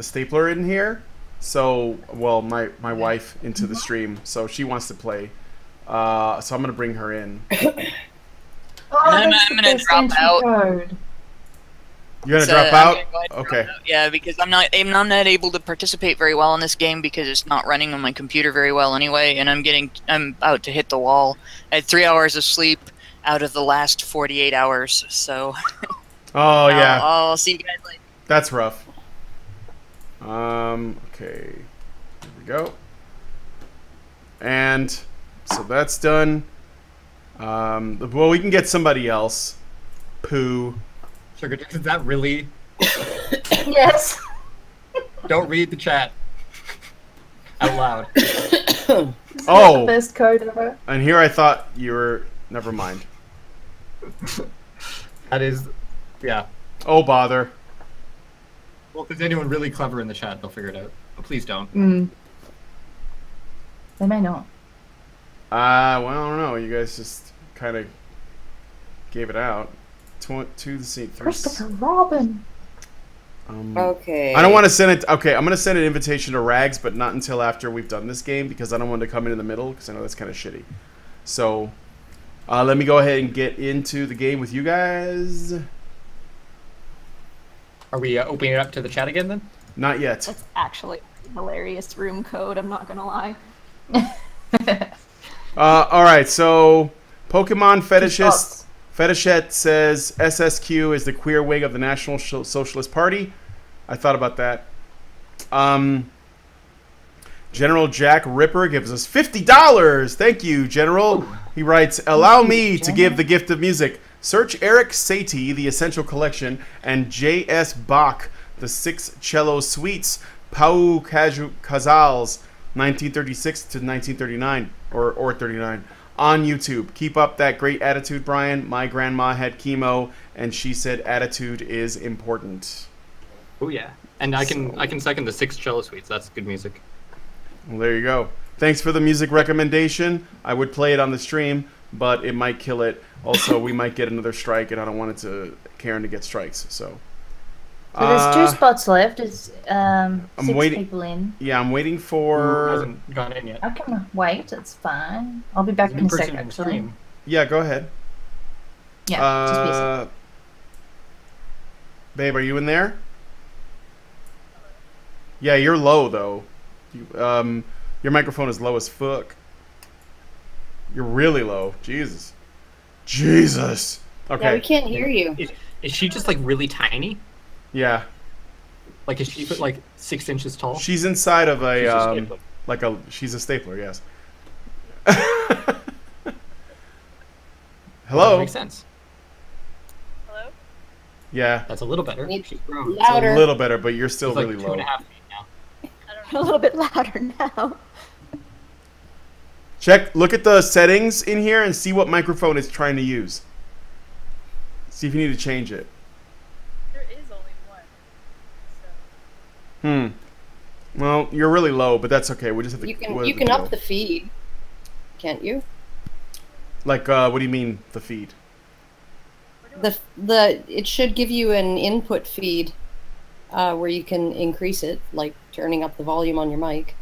stapler in here. So, well, my wife into the stream, so she wants to play. So I'm gonna bring her in. Oh, I'm that's the gonna best drop entry out. code. You're gonna drop out? Okay. Yeah, because I'm not able to participate very well in this game because it's not running on my computer very well anyway, and I'm about to hit the wall. I had 3 hours of sleep out of the last 48 hours, so. Oh yeah. I'll see you guys later. That's rough. Okay. Here we go. And so that's done. Well, we can get somebody else. Pooh. Sugar, is that really? Yes. Don't read the chat out loud. Oh. The best code ever. And here I thought you were. Never mind. That is, yeah. Oh bother. Well, if there's anyone really clever in the chat, they'll figure it out. But please don't. They may not. Well, I don't know. You guys just kind of gave it out. 2 to see 3. Christopher Robin. Okay. I don't want to send it. Okay, I'm gonna send an invitation to Rags, but not until after we've done this game because I don't want to come in the middle because I know that's kind of shitty. So, let me go ahead and get into the game with you guys. Are we opening it up to the chat again then? Not yet. That's actually hilarious room code. I'm not gonna lie. All right. So, Pokemon Fetishette says SSQ is the queer wing of the National Socialist Party. I thought about that. General Jack Ripper gives us $50. Thank you, General. He writes, allow me to give the gift of music. Search Eric Satie, The Essential Collection, and J.S. Bach, The 6 Cello Suites, Pau Casals, 1936 to 1939, or 39, on YouTube. Keep up that great attitude, Brian. My grandma had chemo, and she said attitude is important. Oh yeah, and I can second the 6 Cello Suites. That's good music. Well, there you go. Thanks for the music recommendation. I would play it on the stream, but it might kill it. Also, we might get another strike, and I don't want it to Karen to get strikes. So there's 2 spots left. It's 6 waiting, people in. Yeah, I'm waiting for. Who hasn't gone in yet? I can wait. It's fine. I'll be back in a sec. Actually. Yeah, go ahead. Yeah, just be a sec. Babe, are you in there? Yeah, you're low though. Your microphone is low as fuck. You're really low. Jesus. Jesus. Okay. Yeah, we can't hear you. Is she just like really tiny? Yeah. Like is she like 6 inches tall? She's inside of a she's a stapler. Yes. Hello. That makes sense. Hello. Yeah. That's a little better. It's a little better, but you're still really low. 2.5 feet now. A little bit louder now. Look at the settings in here and see what microphone it's trying to use. See if you need to change it. There is only one. So. Well, you're really low, but that's okay. We just have to. You can up the feed, can't you? Like, what do you mean the feed? It should give you an input feed where you can increase it, like turning up the volume on your mic.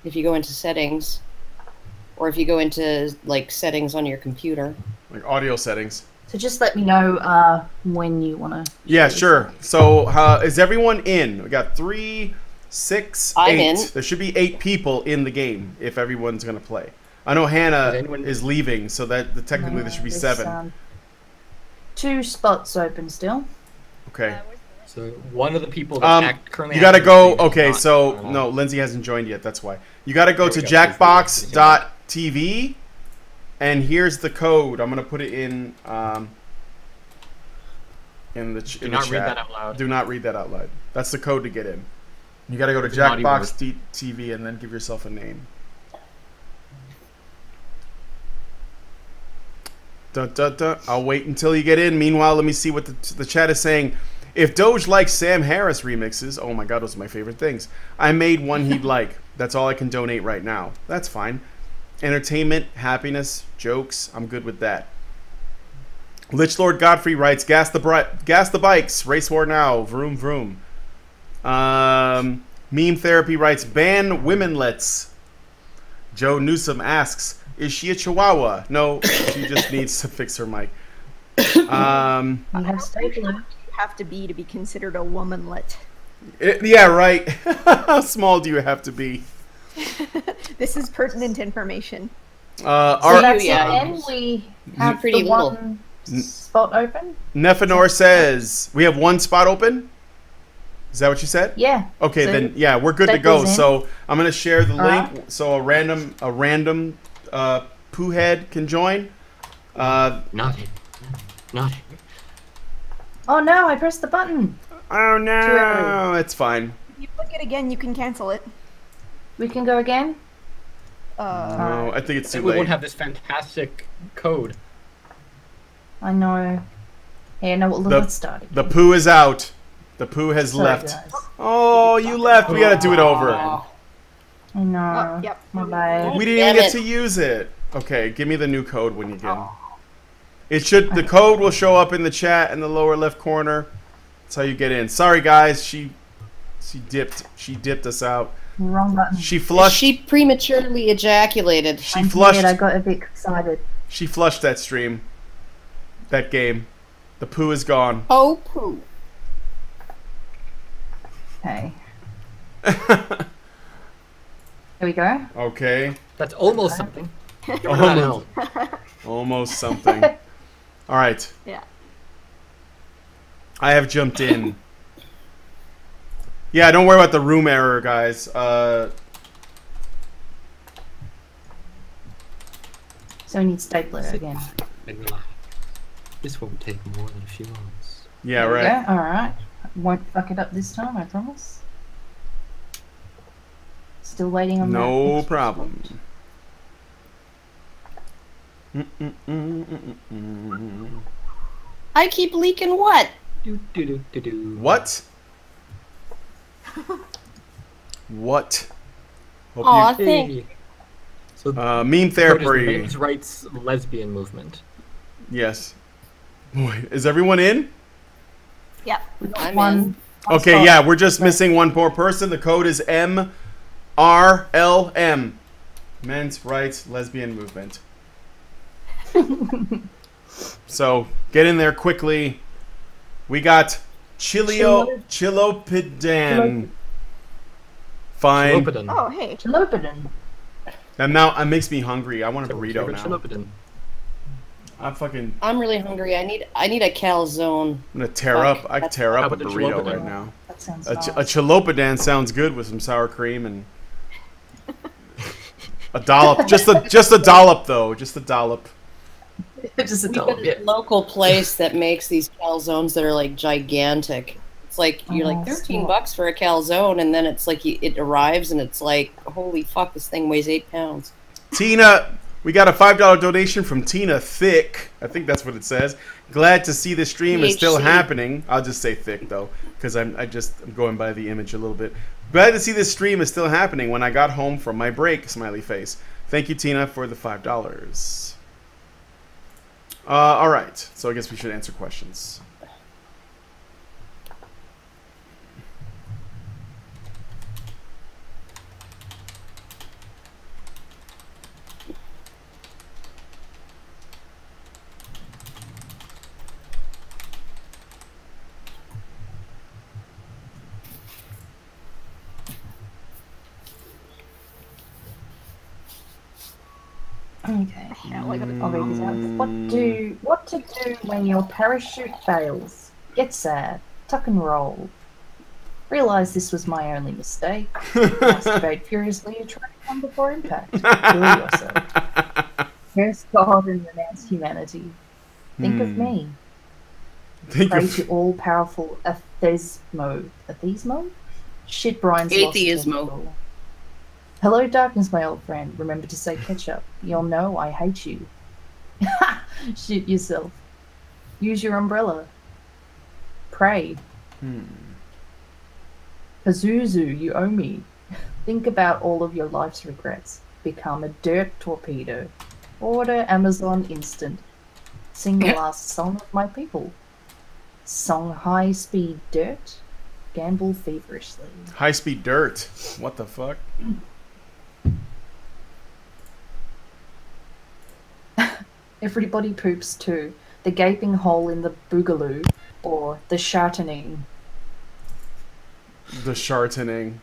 If you go into settings, or if you go into like settings on your computer, like audio settings. So just let me know when you want to. Yeah, sure. So is everyone in? We got 3, 6, 8. I'm in. There should be 8 people in the game if everyone's gonna play. I know Hannah is leaving, so that technically there should be 7. 2 spots open still. Okay. So one of the people that's currently you gotta go. Okay, so no, Lindsay hasn't joined yet. That's why you gotta go to jackbox.tv, and here's the code. I'm gonna put it in the chat. Do not read that out loud. Do not read that out loud. That's the code to get in. You gotta go to jackbox.tv and then give yourself a name. Dun, dun, dun. I'll wait until you get in. Meanwhile, let me see what the chat is saying. If Doge likes Sam Harris remixes, oh my god, those are my favorite things. I made one he'd like. That's all I can donate right now. That's fine. Entertainment, happiness, jokes, I'm good with that. Lich Lord Godfrey writes, gas the bikes, race war now, vroom vroom. Meme Therapy writes, ban womenlets. Joe Newsom asks, is she a chihuahua? No, she just needs to fix her mic. You have stapler. You have to be considered a womanlet. Yeah, right. How small do you have to be? This is pertinent information. So that's the end. We have pretty the one spot open. Nephenor says we have one spot open. Is that what you said? Yeah. Okay, So then yeah, we're good to go. in. So I'm gonna share the link Alright. so a random poo head can join. Not it. Not it. Oh no! I pressed the button. Oh no, it's fine. If you click it again, you can cancel it. We can go again. No, I think it's too We late. won't have this fantastic code. I know. Hey, no, let's start again. The poo is out. The poo has Sorry, left. guys. Oh, you left. We gotta do it over. I know. Yep. My bad. We didn't even get to use it. Okay, give me the new code when you get it. It should. The code will show up in the chat in the lower left corner. That's how you get in. Sorry, guys. She dipped. She dipped us out. Wrong button. She flushed. She prematurely ejaculated. She flushed. I got a bit excited. She flushed that stream. That game. The poo is gone. Oh, poo. Okay. Here we go. Okay. That's almost something. Almost something. All right. Yeah. I have jumped in. Yeah, don't worry about the room error, guys. So we need stapler again. And relax. This won't take more than a few moments. Yeah, right. Yeah, alright. Won't fuck it up this time, I promise. Still waiting on that. No problem. I keep leaking what? What? What? Hope Aw, you- thank So meme therapy. Men's rights lesbian movement. Yes. Boy, is everyone in? Yep. I'm One. Okay, yeah, we're just missing one more person. The code is MRLM. Men's Rights Lesbian Movement. So, get in there quickly. We got Chilopidan. Fine. Oh, hey. Chilopidan. And now it makes me hungry. I want a burrito now. I'm really hungry. I need a calzone. I'm gonna tear up. I could tear up a burrito right now. That sounds A nice. chilopidan sounds good with some sour cream and a dollop. Just a dollop though. Just a dollop. Just a We dollop. got a local place that makes these calzones that are like gigantic. It's like you're like $13 for a calzone, and then it's like it arrives and it's like, holy fuck, this thing weighs 8 pounds. Tina, we got a $5 donation from Tina Thick. I think that's what it says. Glad to see the stream is still THC. happening. I'll just say Thick though, because I'm going by the image a little bit. Glad to see this stream is still happening when I got home from my break. Smiley face. Thank you, Tina, for the $5. All right. So I guess we should answer questions. Okay. I'll read this out. What to do when your parachute fails? Get sad. Tuck and roll. Realize this was my only mistake. Masturbate furiously and try to come before impact. Kill yourself. Curse God and renounce humanity. Think of me. Pray to all-powerful Atheismo. Atheismo? Shit, Brian's lost Atheismo. control. Hello, darkness, my old friend. Remember to say ketchup. You'll know I hate you. Shit yourself. Use your umbrella. Pray. Pazuzu, you owe me. Think about all of your life's regrets. Become a dirt torpedo. Order Amazon Instant. Sing the last song of my people. Song High Speed Dirt. Gamble feverishly. High speed dirt. What the fuck? Everybody poops too. the gaping hole in the boogaloo, or the shartening? The shartening.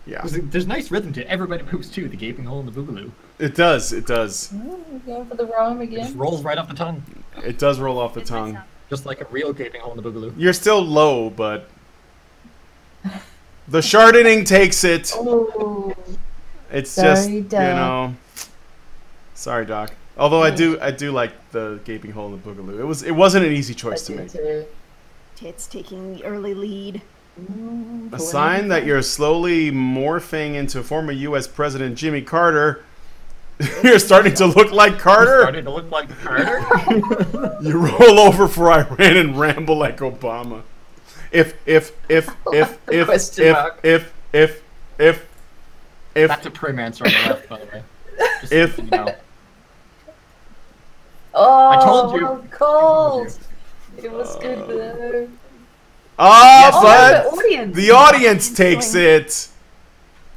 Yeah. There's nice rhythm to Everybody Poops too, the gaping hole in the boogaloo. It does, it does. Oh, we're going for the rhyme It again. just rolls right off the tongue. It does roll off the tongue. Just like a real gaping hole in the boogaloo. You're still low, but the shardening takes it. Oh, It's sorry, just, you Doc. know. Sorry, Doc. Although I do like the gaping hole in the boogaloo. It wasn't an easy choice to make. Tits taking the early lead. A sign that you're slowly morphing into former U.S. President Jimmy Carter. You're starting to look like Carter. Starting to look like Carter. You roll over for Iran and ramble like Obama. If That's a prim answer on the left, by the way. Just so if you know. Oh, I told you. well called. It was good though. but audience. the audience takes it.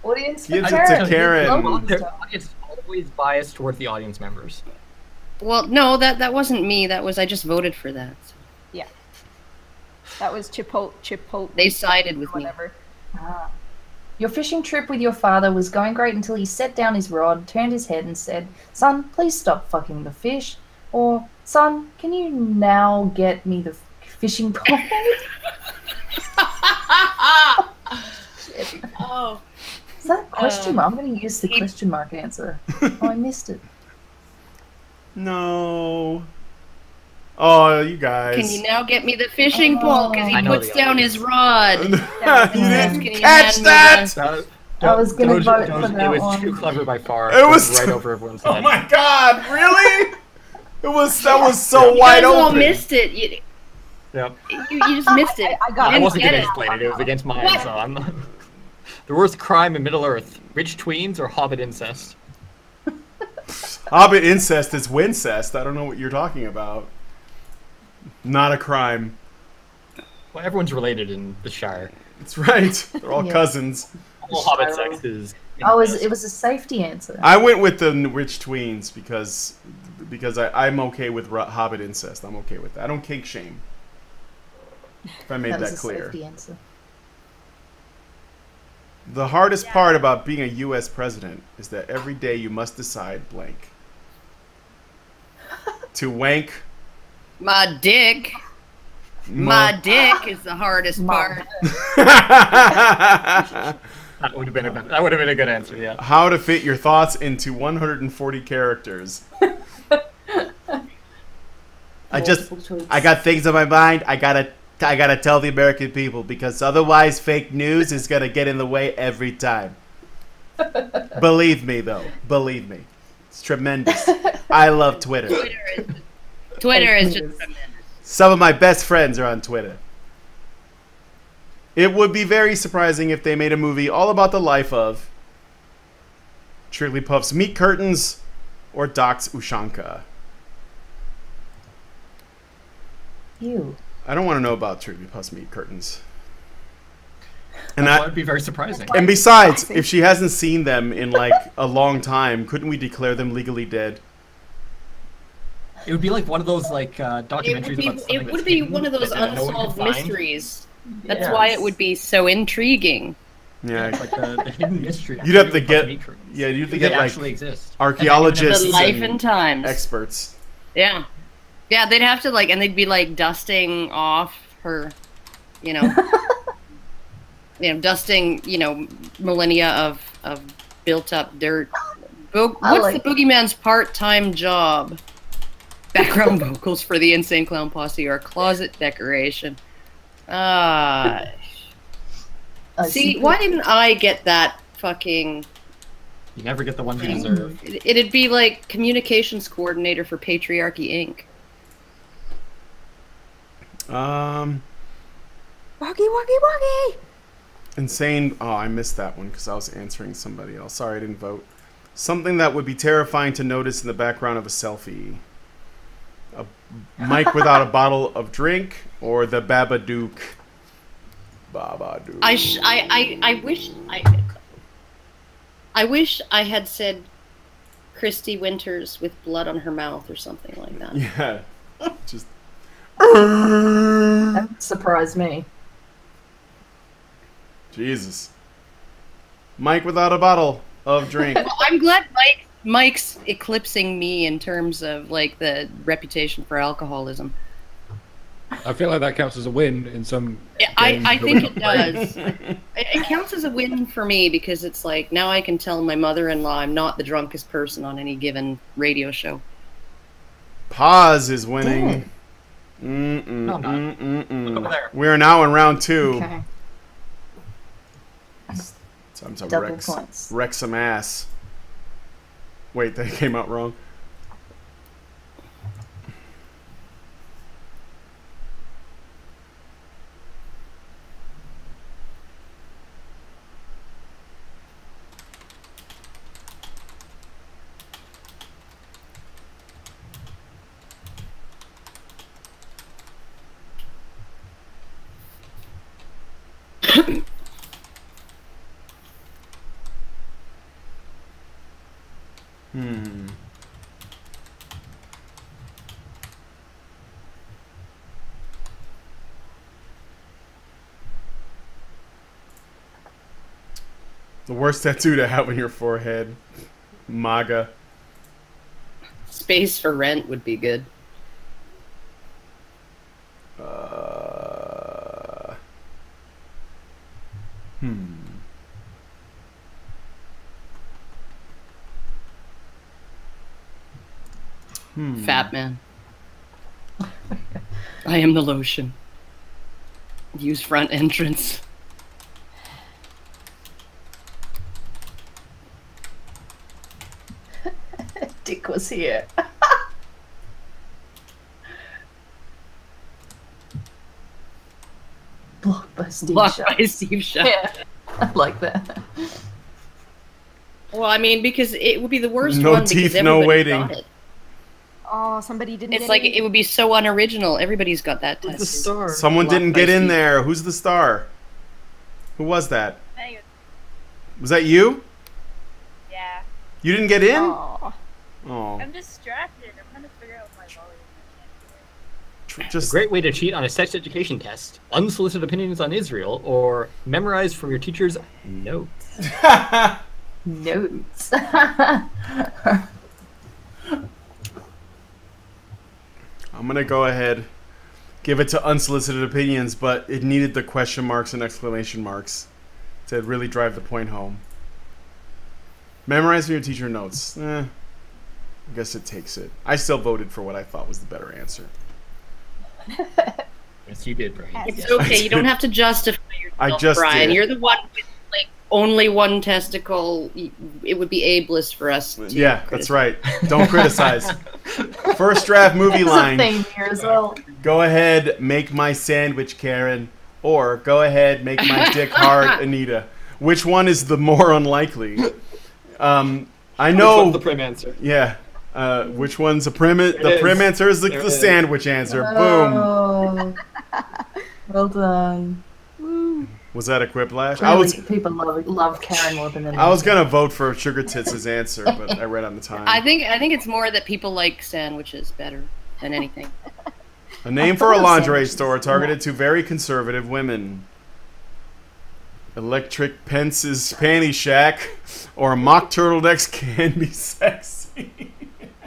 Audience for Gives it Karen. to Karen. The audience is always biased toward the audience members. Well, no, that wasn't me. That was I just voted for that. Yeah. That was Chipotle. They sided with me. Whatever. Ah. Your fishing trip with your father was going great until he set down his rod, turned his head, and said, "Son, please stop fucking the fish." Or, "Son, can you now get me the fishing pole?" Oh. Is that a question mark? I'm going to use the question mark answer. Oh, I missed it. No. Oh, you guys. Can you now get me the fishing pole? Because he puts down his rod. You didn't catch that? I was going to vote Doge, for that It was one. too clever by far. It was right over everyone's head. Oh my God! Really? That was so You wide guys all open. missed it. You Yep. just missed it. I wasn't get going it. to explain it. It was against mine, so I'm not... The worst crime in Middle-earth: rich tweens or hobbit incest? Hobbit incest is wincest. I don't know what you're talking about. Not a crime. Well, everyone's related in the Shire. That's right. They're all Yeah. cousins. All hobbit sex is... Oh, it was a safety answer. I went with the rich tweens because I'm okay with Hobbit incest. I'm okay with that. I don't kink shame. If I made was that a clear. safety answer. The hardest part about being a U.S. president is that every day you must decide blank. To wank. My dick. My dick is the hardest part. That would have been a good answer, yeah. How to fit your thoughts into 140 characters. I got things on my mind. I gotta tell the American people because otherwise fake news is gonna get in the way every time. Believe me, though. Believe me. It's tremendous. I love Twitter. Twitter is just tremendous. Some of my best friends are on Twitter. It would be very surprising if they made a movie all about the life of Trigglypuff's meat curtains or Doc's Ushanka. Ew. I don't want to know about Trigglypuff's meat curtains. And that would be very surprising. And besides, if she hasn't seen them in like a long time, couldn't we declare them legally dead? It would be like one of those like documentaries about something It would be one of those that no one can unsolved find. mysteries. That's why it would be so intriguing. Yeah, It's like the hidden mystery. you'd have to get meat curtains. you'd have to They get like actually exist. archaeologists, The life and times. experts. Yeah. Yeah, they'd have to like, and they'd be like dusting off her, dusting, millennia of built up dirt. What's the boogeyman's part-time job? Background vocals for the Insane Clown Posse or closet decoration. See, why didn't I get that fucking... You never get the one you deserve. It'd be like communications coordinator for Patriarchy Inc. Woggy, woggy, woggy! Insane. Oh, I missed that one because I was answering somebody else. Sorry, I didn't vote. Something that would be terrifying to notice in the background of a selfie. A mic without a bottle of drink or the Babadook. Babadook. I wish I had said Christy Winters with blood on her mouth or something like that. Yeah. Just. That surprised me. Jesus. Mike without a bottle of drink. Well, I'm glad Mike's eclipsing me in terms of like the reputation for alcoholism. I feel like that counts as a win in some. I think it does. It counts as a win for me because it's like now I can tell my mother-in-law I'm not the drunkest person on any given radio show. Pause is winning. We are now in round 2. Okay. Time to Double points. wreck some ass. Wait, that came out wrong. The worst tattoo to have on your forehead. MAGA. Space for rent would be good. Fat man. I am the lotion. Use front entrance. Dick was here. Blocked by Steve Shop. Yeah, I like that. Well, I mean, because it would be the worst No one teeth, because no everybody's waiting. got it. Oh, somebody didn't. It's get like in? it would be so unoriginal. Everybody's got that tattoo. The star. Someone didn't get in there. Who's the star? Who was that? Was that you? Yeah. You didn't get in? Aw. Oh. I'm distracted. I'm trying to figure out my volume. Just A great way to cheat on a sex education test: unsolicited opinions on Israel, or memorize from your teacher's notes. Notes. I'm gonna go ahead, give it to unsolicited opinions, but it needed the question marks and exclamation marks to really drive the point home. Memorizing your teacher notes. I guess it takes it. I still voted for what I thought was the better answer. Yes, you did, Brian. It's okay. You don't have to justify yourself, I just Brian. did. You're the one with like only one testicle. It would be ableist for us. To Yeah, that's right. Don't criticize. First draft movie line. Thing here as well. Go ahead, make my sandwich, Karen. Or go ahead, make my dick hard, Anita. Which one is the more unlikely? I know. Which one's the prim answer? Yeah. Which one's a prim? The prim answer is the sandwich answer. Boom. Oh. Well done. Was that a quiplash? Really, people love Karen more than anything. I was gonna vote for Sugar Tits' answer, but I read on the time. I think it's more that people like sandwiches better than anything. A name for a lingerie store targeted to very conservative women. Electric Pence's Panty Shack or mock turtlenecks can be sexy.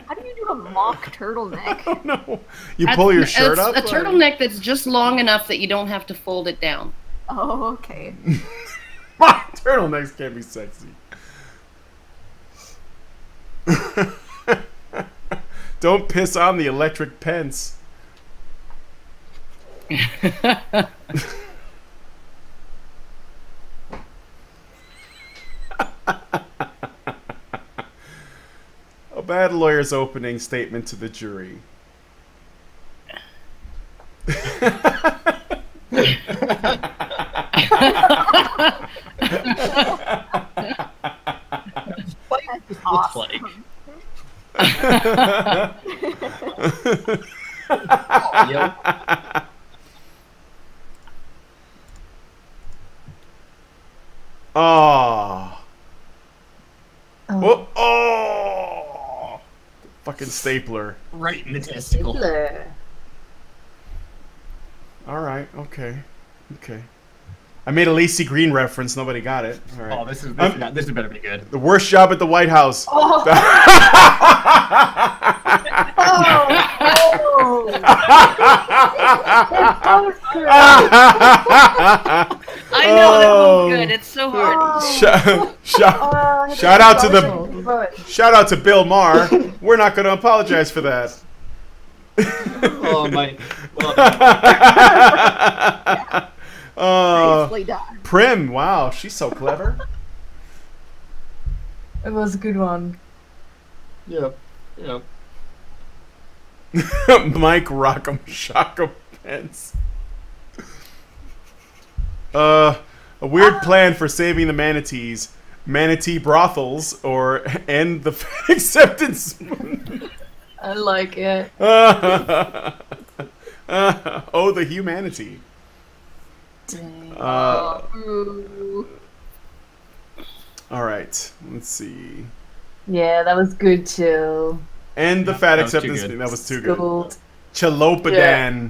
How do you do a mock turtleneck? No, you pull your shirt up. A turtleneck that's just long enough that you don't have to fold it down. Oh, okay. Mock turtlenecks can be sexy. Don't piss on the electric Pence. A bad lawyer's opening statement to the jury. Awesome. Oh. Oh. Oh. Fucking stapler. Right in the testicle. Alright, okay. Okay. I made a Lacey Green reference, nobody got it. All right. Oh, this is better be good. The worst job at the White House. Oh. I know that was good. It's so hard. Shout out to Bill Maher. We're not going to apologize for that. Oh my. Prim, wow, she's so clever. It was a good one. Yep. Yep. Mike Rock'em Shock'em Pence. A weird plan for saving the manatees. Manatee brothels or end the acceptance. I like it. Oh, the humanity. Dang. All right, let's see. Yeah, that was good too. And the fat acceptance. That was too good. Chalopadan. Yeah.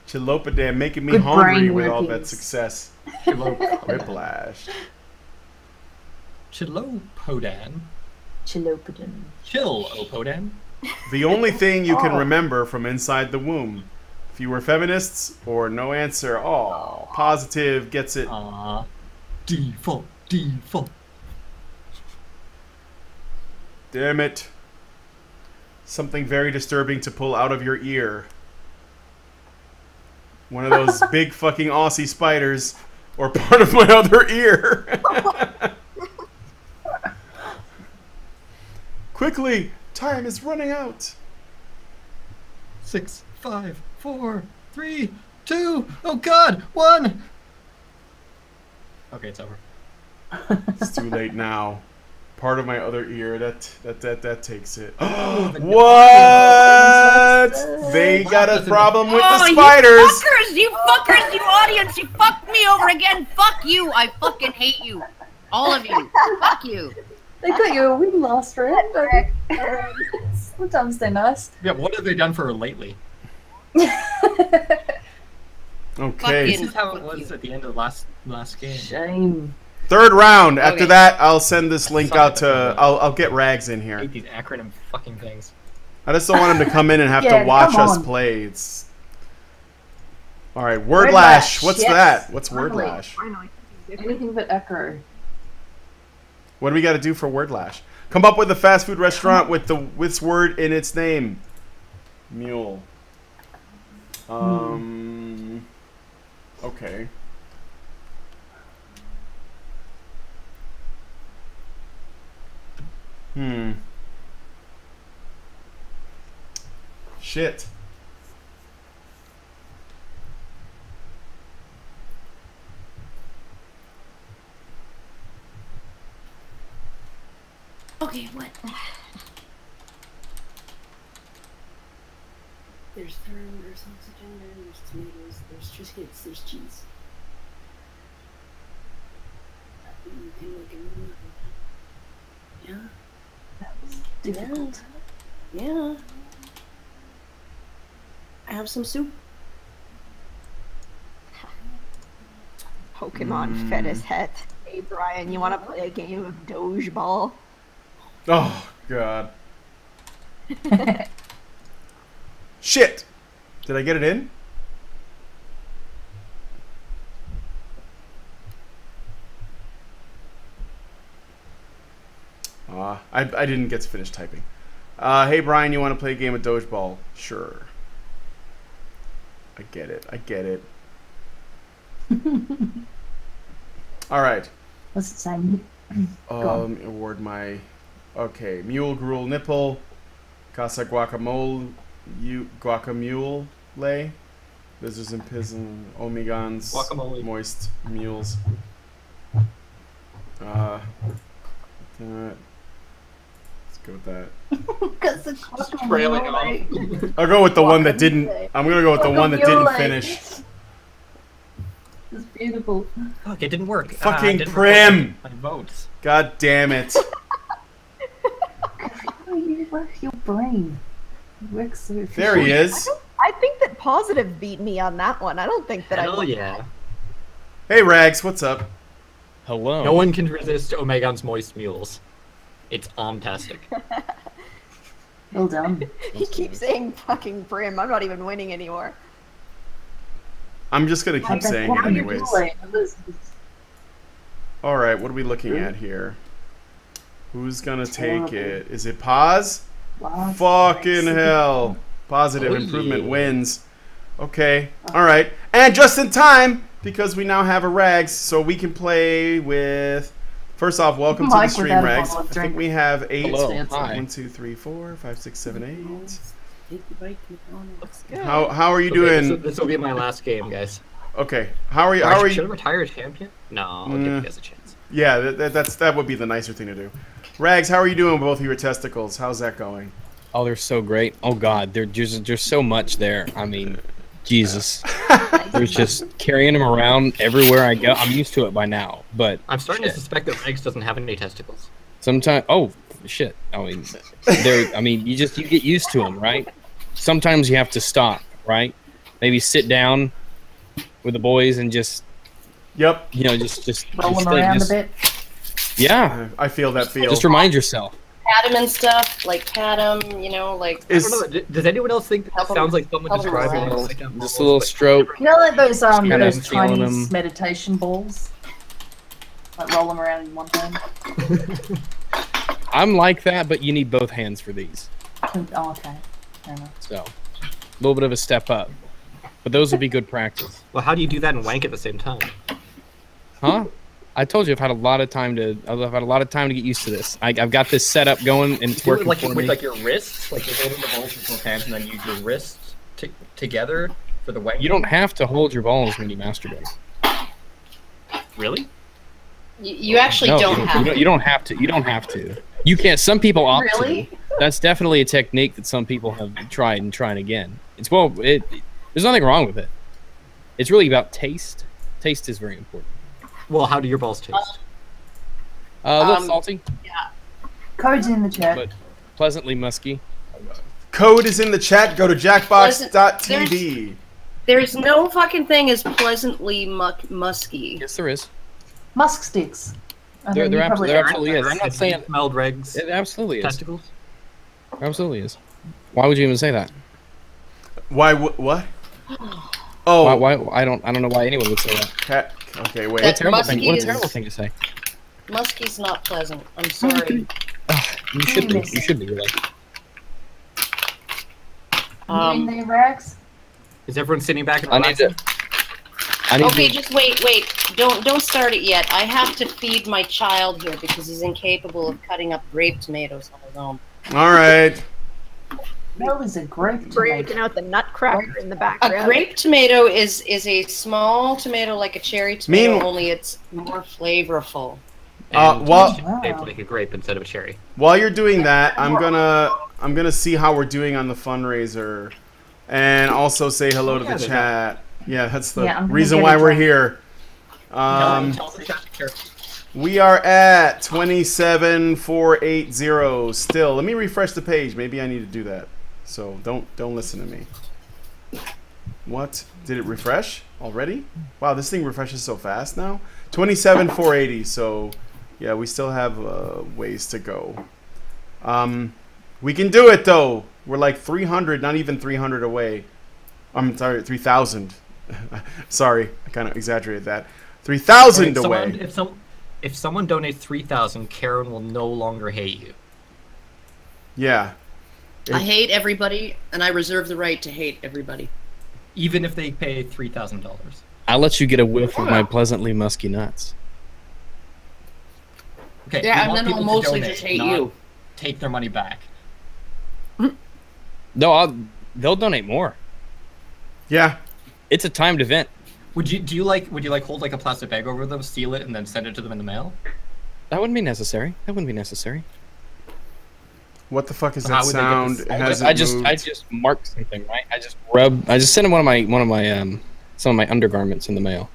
Chalopadan making me Good hungry brain with all workings. that success. Whiplash. Chilopodan. Chilopadan. Chilopodan. The only thing you can remember from inside the womb. Fewer feminists or no answer. Oh, positive gets it. Default. Damn it. Something very disturbing to pull out of your ear. One of those big fucking Aussie spiders or part of my other ear. Quickly, time is running out. 6, 5, 4, 3, 2. Oh God, 1. Okay, it's over. It's too late now. Part of my other ear. That takes it. Oh, What? They got a problem with the spiders. You fuckers, you audience, you fucked me over again. Fuck you. I fucking hate you. All of you. Fuck you. They got you a win last round. Sometimes they're nice. Yeah, what have they done for her lately? Okay. This is how it was at the end of the last game. Shame. Third round. After that, I'll send this link out to. I'll get Rags in I here. hate these acronym fucking things. I just don't want him to come in and have Yeah, to watch come us on. play. It's. All right, word lash. What's yes. that? What's word Finally. lash? Anything but echo. What do we got to do for word lash? Come up with a fast food restaurant with this word in its name. Mule. Okay. Shit. Okay, what? There's thyme, there's oxygen, there's tomatoes, there's triscuits, there's cheese. You can make a movie. Yeah. That was difficult. Yeah. I have some soup. Pokemon fed his head. Hey Brian, you want to play a game of Doge Ball? Oh, God. Shit! Did I get it in? I didn't get to finish typing. Hey, Brian, you want to play a game of Doge Ball? Sure. I get it. I get it. All right. What's it say? Award my... Okay, Mule Gruel Nipple, Casa Guacamole, Guacamule Lay, Lizards and Pizzin, Omegons, Guacamole. Moist Mules. Let's go with that. Trailing off. I'll go with the one that didn't. I'm gonna go with the one that didn't finish. It's beautiful. Fuck, it didn't work. Fucking didn't Prim! My votes. God damn it. Your brain. There he is. I think that Positive beat me on that one. I don't think that Hell I. yeah. Hey Rags, what's up? Hello. No one can resist Omegon's moist mules. It's omtastic. Well done. He keeps saying fucking Brim. I'm not even winning anymore. I'm just gonna keep saying it anyways. Alright, what are we looking at here? Who's gonna take it? Is it Paz? Fucking hell. Positive improvement wins. Okay, alright. And just in time, because we now have a Rags, so we can play with... First off, welcome to the stream, Rags. I think we have 8. Hello. 1, 2, 3, 4, 5, 6, 7, 8. Good. How are you doing? This will be my last game, guys. Okay. How are you? Should I retire a champion? No, I'll give you guys a chance. Yeah, that would be the nicer thing to do. Rags, how are you doing with both of your testicles? How's that going? Oh, they're so great. Oh God, there's so much there. I mean, Jesus. There's just carrying them around everywhere I go. I'm used to it by now, but I'm starting to suspect that Rex doesn't have any testicles. sometimes. Oh shit. I mean, they're. I mean, you get used to them, right? Sometimes you have to stop, right? Maybe sit down with the boys and just. Yep. You know, just roll them around a bit. Yeah, I feel that feel. Just remind yourself. Pat him and stuff, like pat him, you know, like. I don't know. Does anyone else think that sounds like someone describing it? Just a little stroke. You know, like those Feeling Chinese them. meditation balls, like roll them around in one hand. I'm like that, but you need both hands for these. Oh, okay. Fair enough. So, a little bit of a step up. But those would be good practice. Well, how do you do that and wank at the same time? Huh? I told you I've had a lot of time to. I've had a lot of time to get used to this. I've got this setup going and it's working like for with me. like your wrists, like you're holding the balls with both hands and then use your wrists together for the wank. You don't have to hold your balls when you masturbate. Really? You actually No, don't have to. You don't have to. You don't have to. You can't. Some people opt Really? to. That's definitely a technique that some people have tried and tried again. It's there's nothing wrong with it. It's really about taste. Taste is very important. Well, how do your balls taste? A little salty, Yeah. Code's in the chat. but pleasantly musky. Code is in the chat. Go to jackbox.tv. There's no fucking thing as pleasantly musky. Yes, there is. Musk sticks. There absolutely is. I'm not saying smelled Regs. It absolutely is. Testicles. There absolutely is. Why would you even say that? Why? What? Oh, Why? I don't know why anyone would say that. Okay, wait. What a terrible thing! What a is- terrible thing to say. Musky's not pleasant. I'm sorry. You should be. You should be really. In the Rex? Is everyone sitting back and I need relaxing? to. Okay, just wait. Don't start it yet. I have to feed my child here because he's incapable of cutting up grape tomatoes on his own. All right. That was a grape Breaking out the nutcracker in the background. A grape tomato is a small tomato like a cherry tomato, only it's more flavorful. Shaped like a grape instead of a cherry. While you're doing that, I'm gonna see how we're doing on the fundraiser, and also say hello to the chat. Yeah, that's the reason why we're here. We are at 27,480 still. Let me refresh the page. Maybe I need to do that. So don't listen to me. What? Did it refresh already? Wow, this thing refreshes so fast now. 27,480. So yeah, we still have ways to go. We can do it though. We're like 300, not even 300 away. I'm sorry, 3,000. Sorry, I kind of exaggerated that. 3,000 away. If someone donates 3,000, Karen will no longer hate you. Yeah. I hate everybody, and I reserve the right to hate everybody. Even if they pay $3,000. I'll let you get a whiff of my pleasantly musky nuts. Okay. Yeah, we want and then people I'll to mostly donate, just hate not you. Take their money back. No, they'll donate more. Yeah. It's a timed event. Would you like hold like a plastic bag over them, seal it, and then send it to them in the mail? That wouldn't be necessary. That wouldn't be necessary. What the fuck is How that would they get sound? this- It I hasn't just moved. marked something, right? I just sent him one of my some of my undergarments in the mail.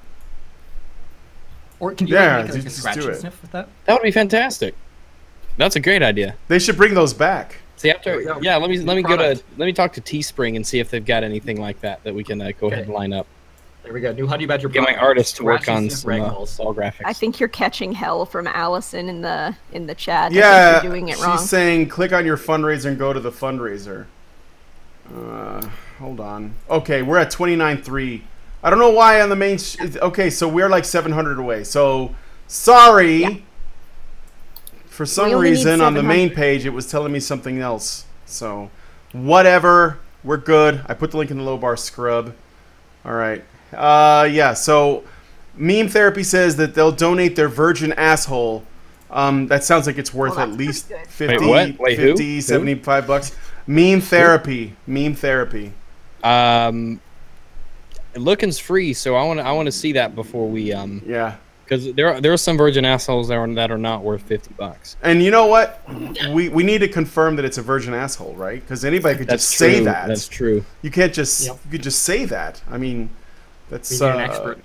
Or can you Yeah, make like a just scratch do and it. sniff with that? That would be fantastic. That's a great idea. They should bring those back. See after, yeah. Let me talk to Teespring and see if they've got anything like that we can go ahead and line up. There we go. New Honey Badger. Get my artist to work on some all graphics. I think you're catching hell from Allison in the chat. Yeah, I think you're doing it wrong. She's saying click on your fundraiser and go to the fundraiser. Hold on. Okay, we're at 29.3. I don't know why on the main. Okay, so we're like 700 away. So sorry. Yeah. For some reason on the main page it was telling me something else. So whatever. We're good. I put the link in the low bar scrub. All right. Yeah, so Meme Therapy says that they'll donate their virgin asshole. That sounds like it's worth at least 50, 50 75 bucks. Meme Therapy. Meme Therapy. Looking's free, so I want to see that before we yeah. Because there are some virgin assholes that are not worth 50 bucks. And you know what? We need to confirm that it's a virgin asshole, right? Because anybody could just say that. That's true. You can't just you could just say that. I mean, that's an expert.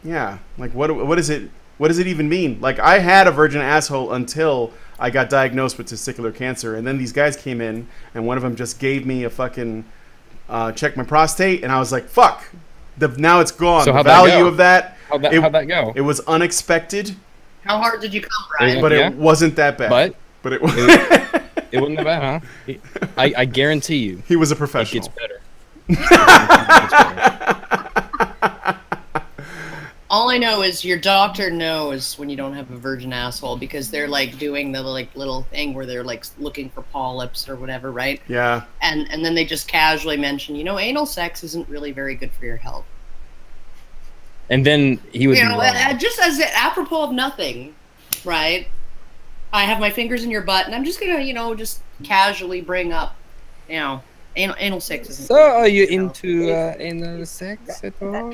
Yeah. Like what is it? What does it even mean? Like I had a virgin asshole until I got diagnosed with testicular cancer, and then these guys came in, and one of them just gave me a fucking check my prostate, and I was like, fuck. Now it's gone. So the value of that. How'd that go? It was unexpected. How hard did you come, Brian? But it wasn't that bad. But it it wasn't that bad, huh? I guarantee you. He was a professional. It gets better. All I know is your doctor knows when you don't have a virgin asshole because they're like doing the like little thing where they're like looking for polyps or whatever, right? Yeah. And then they just casually mention, anal sex isn't really very good for your health. And then he would just as apropos of nothing, right? I have my fingers in your butt, and I'm just gonna, just casually bring up, anal sex isn't. So, are you into anal sex at all?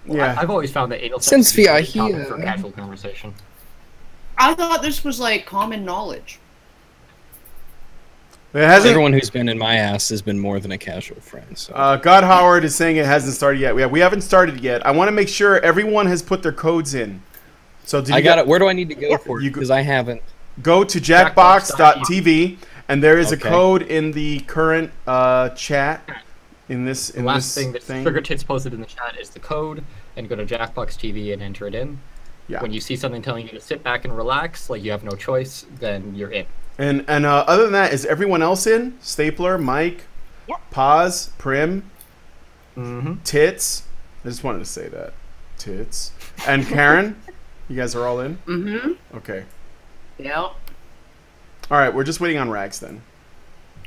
Yeah, I've always found that anal sex since we are here for casual conversation. I thought this was like common knowledge. Everyone who's been in my ass has been more than a casual friend. So. God Howard is saying it hasn't started yet. We haven't started yet. I want to make sure everyone has put their codes in. So I got it. Where do I need to go for it? Because I haven't. Go to jackbox.tv, and there is a code in the current chat. In this last thing that Sugar Tits posted in the chat is the code, and go to Jackbox TV and enter it in. Yeah. When you see something telling you to sit back and relax, like you have no choice, then you're in. And other than that, is everyone else in? Stapler, Mike, Paz, Prim, Tits. I just wanted to say that. Tits. And Karen, you guys are all in? Mm-hmm. Okay. Yeah. All right, we're just waiting on Rags then.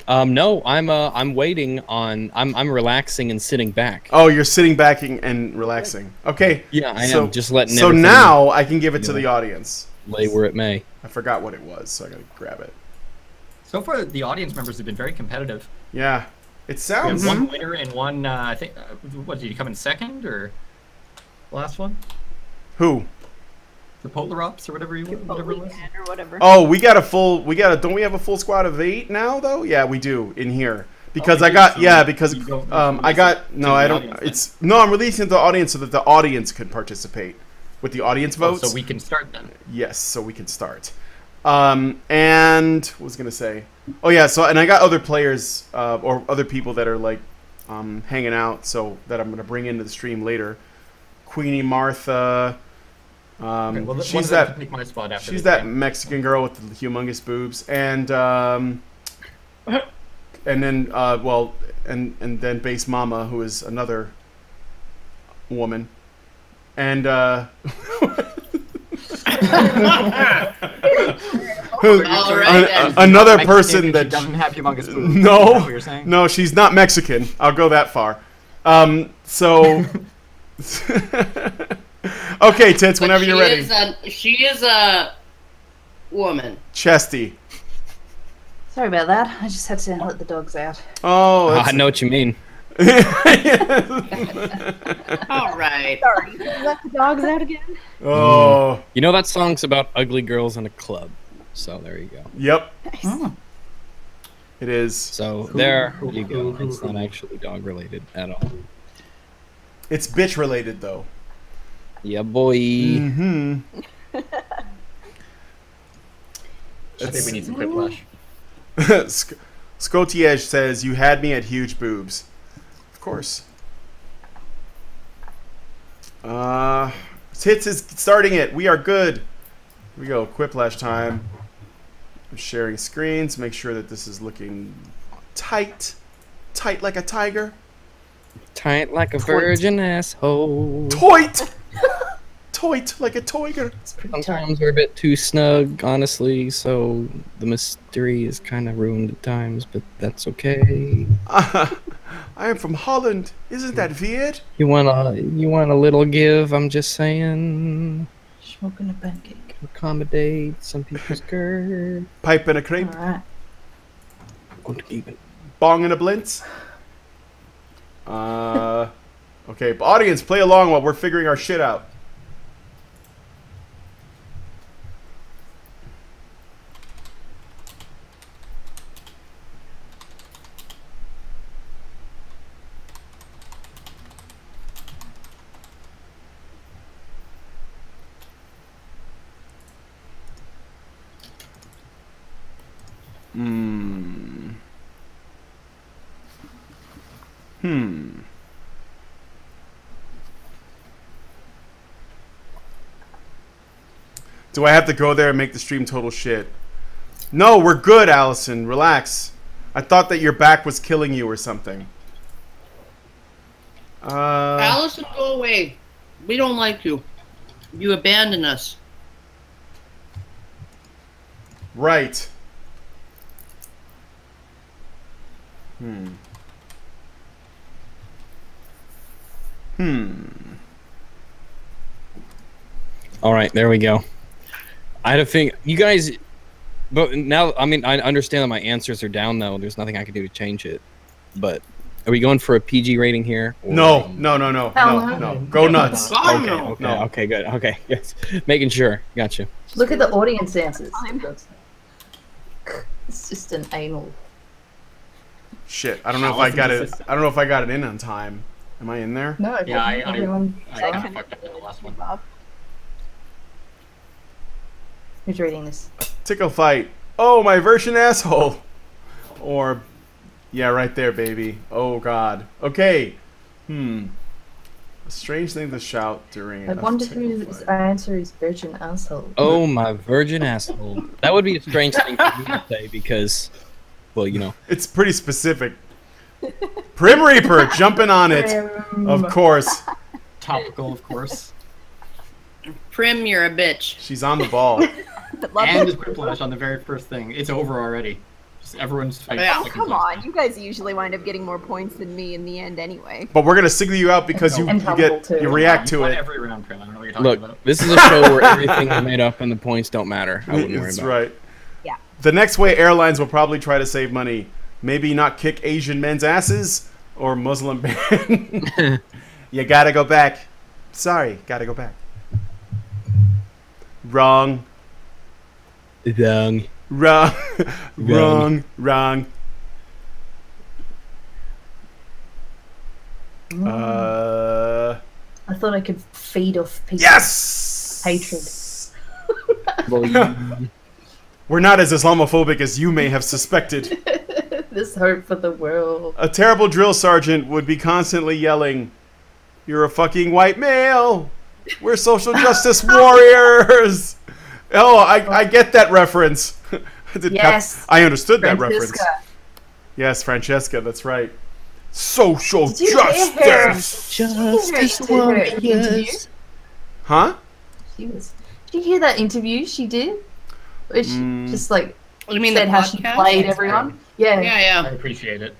No, I'm waiting on. I'm relaxing and sitting back. Oh, you're sitting back and relaxing. Okay. Yeah, I am. Just letting. So now I can give it to the audience. Lay where it may. I forgot what it was, so I gotta grab it. So far, the audience members have been very competitive. Yeah, it sounds. We have one winner and one. I think. What did you come in second or last one? Who? The Polar Ops or whatever you want. Whatever it was. Or whatever. Oh, we got a full. Don't we have a full squad of 8 now though? Yeah, we do in here. Because I got because I got no. I don't. It's no. I'm releasing it to the audience so that the audience can participate with the audience votes. So we can start then. Yes, so we can start. And what was I gonna say? Oh yeah, so and I got other players or other people that are like hanging out, so that I'm gonna bring into the stream later. Queenie Martha. Okay, well, she's that. Take my spot after she's that Mexican girl with the humongous boobs, and then and then Base Mama, who is another woman, and another person that doesn't have humongous boobs. No, no, she's not Mexican. I'll go that far. So. Okay, Tits, whenever you're ready. She is a woman. Chesty. Sorry about that. I just had to let the dogs out. Oh, I know what you mean. All right. Sorry. Let the dogs out again? Oh. You know that song's about ugly girls in a club. So there you go. Yep. Nice. Oh. It is. So there you go. It's not actually dog related at all. It's bitch related though. Yeah, boy. Mm-hmm. I think we need some quiplash. Scotiege says, you had me at huge boobs. Of course. Tits is starting it. We are good. Here we go. Quiplash time. I'm sharing screens. Make sure that this is looking tight. Tight like a tiger. Tight like a virgin asshole. Toit! Toit like a toiger. Sometimes we're a bit too snug, honestly, so the mystery is kind of ruined at times, but that's okay. I am from Holland. Isn't that weird? You want a little give, I'm just saying. Smoking a pancake. Accommodate some people's curve. Pipe and a crepe. Alright. Bong and a blintz. Okay, audience, play along while we're figuring our shit out. Do I have to go there and make the stream total shit? No, we're good, Allison. Relax. I thought that your back was killing you or something. Allison, go away. We don't like you. You abandoned us. Right. All right, there we go. I had a thing. You guys, but now, I mean, I understand that my answers are down, though. There's nothing I can do to change it. But are we going for a PG rating here? Or no. Go nuts. Okay, good. Okay, yes. Making sure. Gotcha. Look at the audience answers. It's just an anal. Shit, I don't know if I got it. I don't know if I got it in on time. Am I in there? No. Yeah, I everyone. kind of fucked up with the last one. Who's reading this? Tickle fight. Oh, my virgin asshole. Or, yeah, right there, baby. Oh God. Okay. A strange thing to shout during. I wonder whose answer is virgin asshole. Oh, my virgin asshole. That would be a strange thing for me to say because, well, you know. It's pretty specific. Prim Reaper jumping on it. Of course. Topical, of course. Prim, you're a bitch. She's on the ball. And just quiplash on the very first thing. It's over already. Just everyone's fighting. Oh, come on. You guys usually wind up getting more points than me in the end anyway. But we're gonna single you out because you react to it. Every round, Prim. I don't know what you're talking Look, about. this is a show where everything is made up and the points don't matter. I wouldn't worry That's about it. right. Yeah. The next way airlines will probably try to save money. Maybe not kick Asian men's asses or Muslim ban. You gotta go back. Sorry, gotta go back. Wrong. Wrong. Wrong. Wrong. Wrong. I thought I could feed off people's hatred. We're not as Islamophobic as you may have suspected. There's hope for the world. A terrible drill sergeant would be constantly yelling, "You're a fucking white male. We're social justice warriors." Oh, I get that reference. Yes. I understood that Francesca. reference. Yes, Francesca, that's right. Social Did you hear her? justice. Did you hear her interview? Huh? Did you hear that interview she did? Where she just like You mean said the how she podcast? played everyone? Yeah. Yeah. I appreciate it.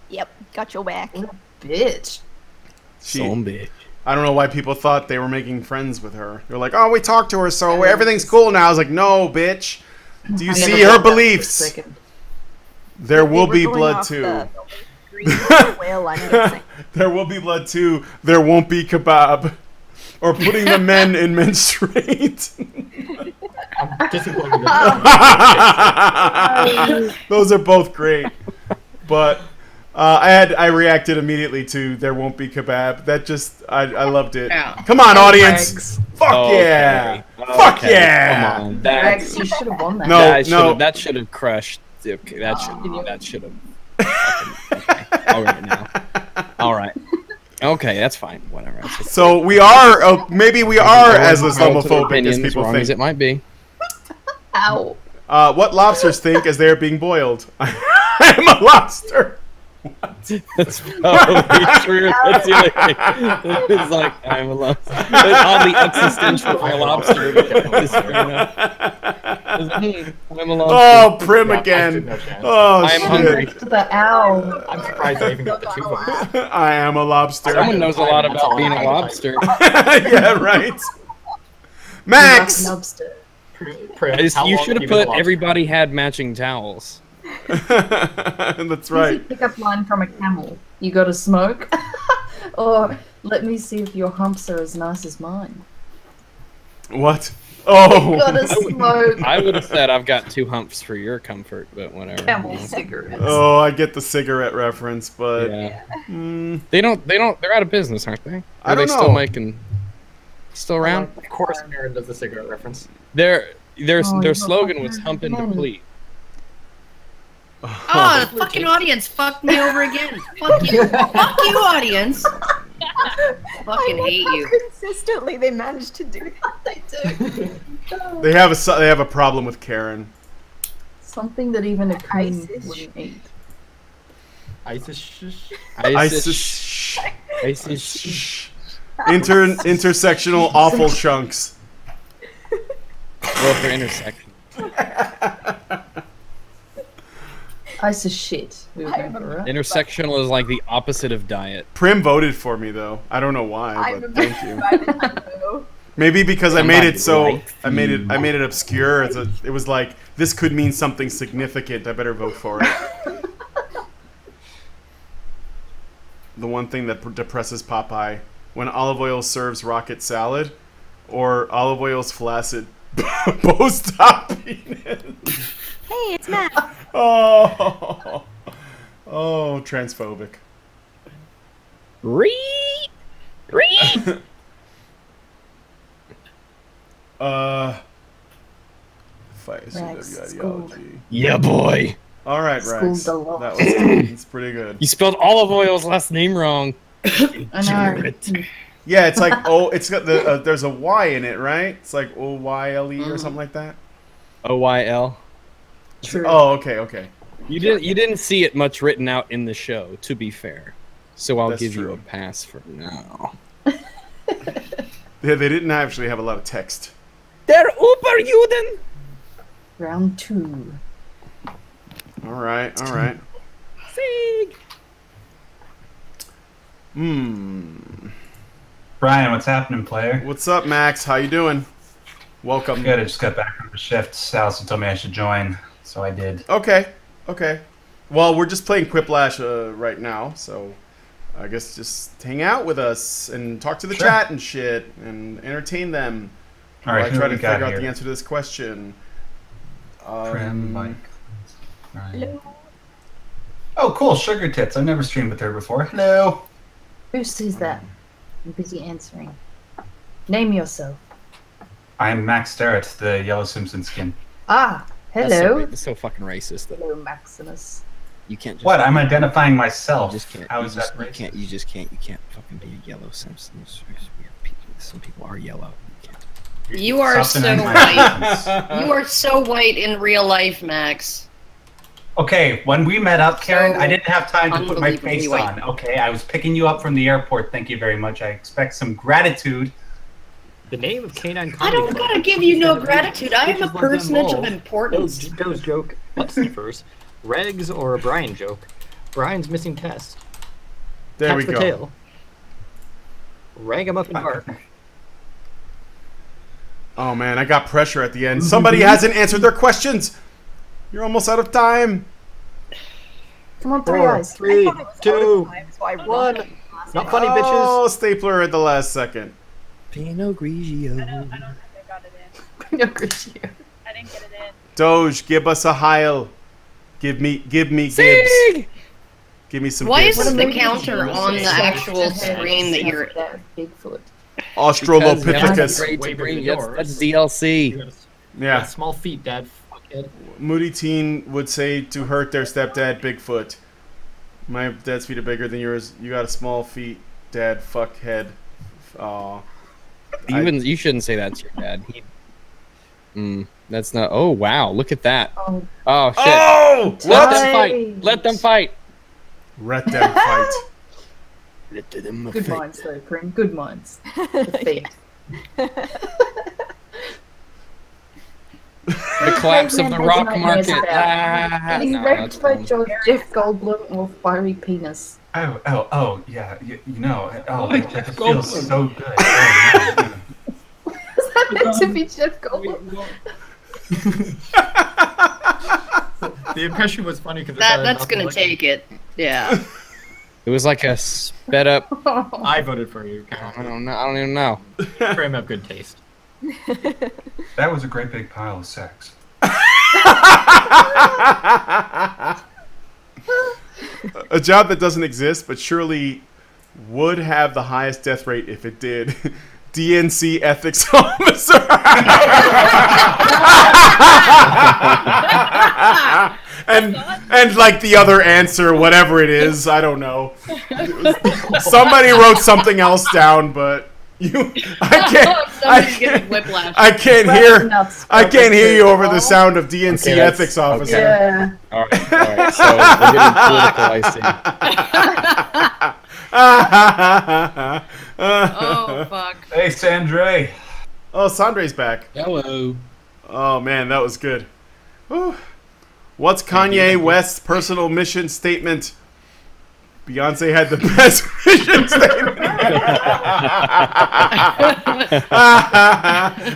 Yep, got your back. Bitch. Some bitch. I don't know why people thought they were making friends with her. They're like, "Oh, we talked to her, so everything's cool now." I was like, "No, bitch. Do you see her beliefs? There will be blood too. There will be blood too. There won't be kebab, or putting the men in menstruate." Those are both great, but I reacted immediately to "There won't be kebab." That just I loved it. Yeah. Come on, audience! Fuck Okay. yeah! Okay. Fuck yeah! Come on. That, You should have won that. No, that should have crushed Okay, that should have. Okay. All right now. All right. Okay, that's fine. Whatever. So we are, maybe we are as Islamophobic as people think. As it might be. Ow. What lobsters think as they are being boiled? I'm a lobster. That's probably true. That's the only thing. It's like, I'm a lobster. It's oddly existential for a lobster. I'm a lobster. Oh, Prim again. Oh, I'm hungry. The owl. I'm surprised I even got the 2 votes. I am a lobster. Someone knows a lot about being a lobster. Yeah, right. Max! You should have put everybody had matching towels. That's right. Easy pickup line from a camel. You got to smoke? Or let me see if your humps are as nice as mine. What? Oh! You gotta smoke. I would have said I've got 2 humps for your comfort, but whatever. Camel cigarettes. Oh, I get the cigarette reference, but yeah. They're out of business, aren't they? I don't know. Still around? Of course, Aaron does the cigarette reference. Their slogan was "Hump and Deplete." Oh, the fucking audience fucked me over again. Fuck you. Fuck you, audience. Fucking hate you. Consistently, they managed to do that. They do. They have a problem with Karen. Something that even a queen wouldn't eat. Intersectional awful chunks. Well, for intersection. Ice is shit. We were going for, right? Intersectional is like the opposite of diet. Prim voted for me though. I don't know why, but thank you. you. Maybe because I made it so I made it obscure. It was like this could mean something significant. I better vote for it. The one thing that depresses Popeye: when olive oil serves rocket salad, or olive oil's flaccid post-op penis. Hey, it's Matt. Oh, transphobic. Read. Ideology. Yeah, boy. All right, Rex. That's pretty good. You spelled olive oil's last name wrong. I know. Yeah, it's like it's got the there's a Y in it, right? It's like OYLE or something like that. OYL. True. Oh, okay. You didn't see it much written out in the show, to be fair. So I'll give you a true. pass for now. Yeah, they didn't actually have a lot of text. Der Oberjuden. Round 2. All right. Sig. Brian, what's happening, player? What's up, Max? How you doing? Welcome. Good. I just got back from the shift. Allison told me I should join, so I did. Okay. Well, we're just playing Quiplash right now, so I guess just hang out with us and talk to the chat and shit and entertain them. All right. I try to figure out the answer to this question. Prim, Mike. Right. Oh, cool. Sugar Tits. I've never streamed with her before. Hello. Who sees that? I'm busy answering. Name yourself. I'm Max Starrett, the yellow Simpson skin. Ah, hello. That's so fucking racist. Hello, Maximus. You can't just... What? I'm identifying myself. You just can't. How is that racist? You can't fucking be a yellow Simpson. Some people are yellow. You are so white. You are so white in real life, Max. Okay, when we met up, Karen, I didn't have time to put my face white. on. Okay, I was picking you up from the airport. Thank you very much. I expect some gratitude. The name of Canine I Comedy don't gotta give you no gratitude. I am a personage of importance. Doge joke, butt sniffers, Regs or a Brian joke. Brian's missing test. There we Catch the go. tail. Rag him up in bark. Oh man, I got pressure at the end. Somebody hasn't answered their questions. You're almost out of time. Come on, 3 4, eyes. 3, 2, 1. Not funny, bitches. Oh, stapler at the last second. Pinot Grigio. I don't think I got it in. Pinot Grigio. I didn't get it in. Doge, give us a heil. Give me Gibbs. Give me some Why Gibbs. isn't the counter on the actual screen that you're... Bigfoot. Australopithecus. That's DLC. You Yeah. got small feet, Dad. kid. Moody teen would say to hurt their stepdad, Bigfoot. My dad's feet are bigger than yours. You got a small feet, Dad. Fuck head. Aw. You shouldn't say that to your dad. That's not. Oh wow! Look at that. Oh shit! Oh! Let them fight. Let them fight. Let them fight. Let them Good fight. minds, though, Prim. Good minds. The feet. The collapse of the rock market. Getting wrecked by Jeff Goldblum or fiery penis. Oh, yeah. You know, Like that Jeff feels Goldblum. so good. Oh, no. Is that meant to be Jeff Goldblum? The impression was funny because That's gonna take it. Yeah. It was like a sped up. I voted for you. I don't know. I don't even know. Prim have good taste. That was a great big pile of sex. A job that doesn't exist, but surely would have the highest death rate if it did. DNC ethics officer. and like the other answer, whatever it is, I don't know. Somebody wrote something else down, but I can't hear you over the sound of DNC ethics officer. Yeah. All right. So we're getting political, I see. Oh fuck! Hey, Sandre. Oh, Sandre's back. Hello. Oh man, that was good. Whew. What's Kanye West's personal mission statement? Beyonce had the best mission statement.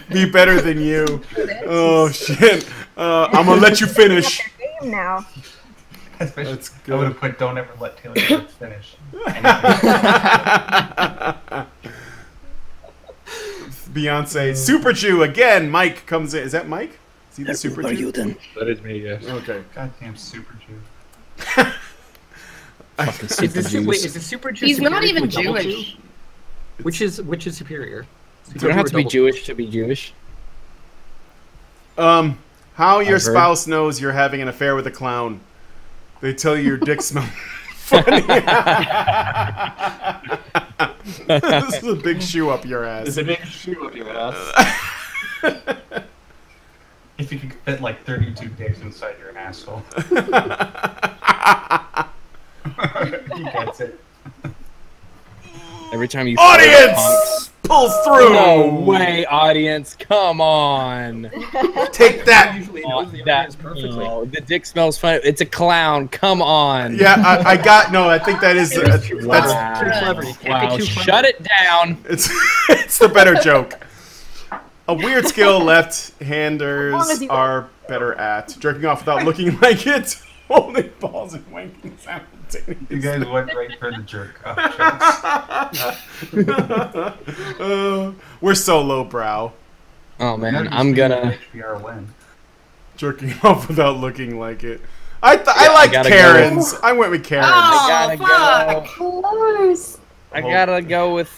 Be better than you. Oh shit! I'm gonna let you finish. Game now. That's good. I would have put "Don't ever let Taylor Swift finish." Beyonce, Super Jew again. Mike comes in. Is that Mike? Is he the Super Jew? That is me. Yes. Okay. Goddamn Super Jew. Fucking Super Jews. Wait, is the Super Jew? He's not superior even to a double Jewish. Jew? Which is superior? You don't have to be Jewish to be Jewish. How your I've heard. spouse knows you're having an affair with a clown. They tell you your dick smells funny. This is a big shoe up your ass. It's a big shoe up your ass. If you could fit like 32 dicks inside your asshole. He gets it. Every time you Audience pulls through. No way, audience! Come on. Take that. The dick smells funny. It's a clown. Come on. Yeah, I got no. I think that is that's Wow. Shut it down. It's the better joke. A weird skill left-handers are better at jerking off without looking like it. Holding balls and wanking simultaneously. You guys went right for the jerk off jokes. We're so lowbrow. Oh man, I'm gonna HBR win. Jerking off without looking like it. I like Karen's. I went with Karen's. I gotta go. Close. I gotta go with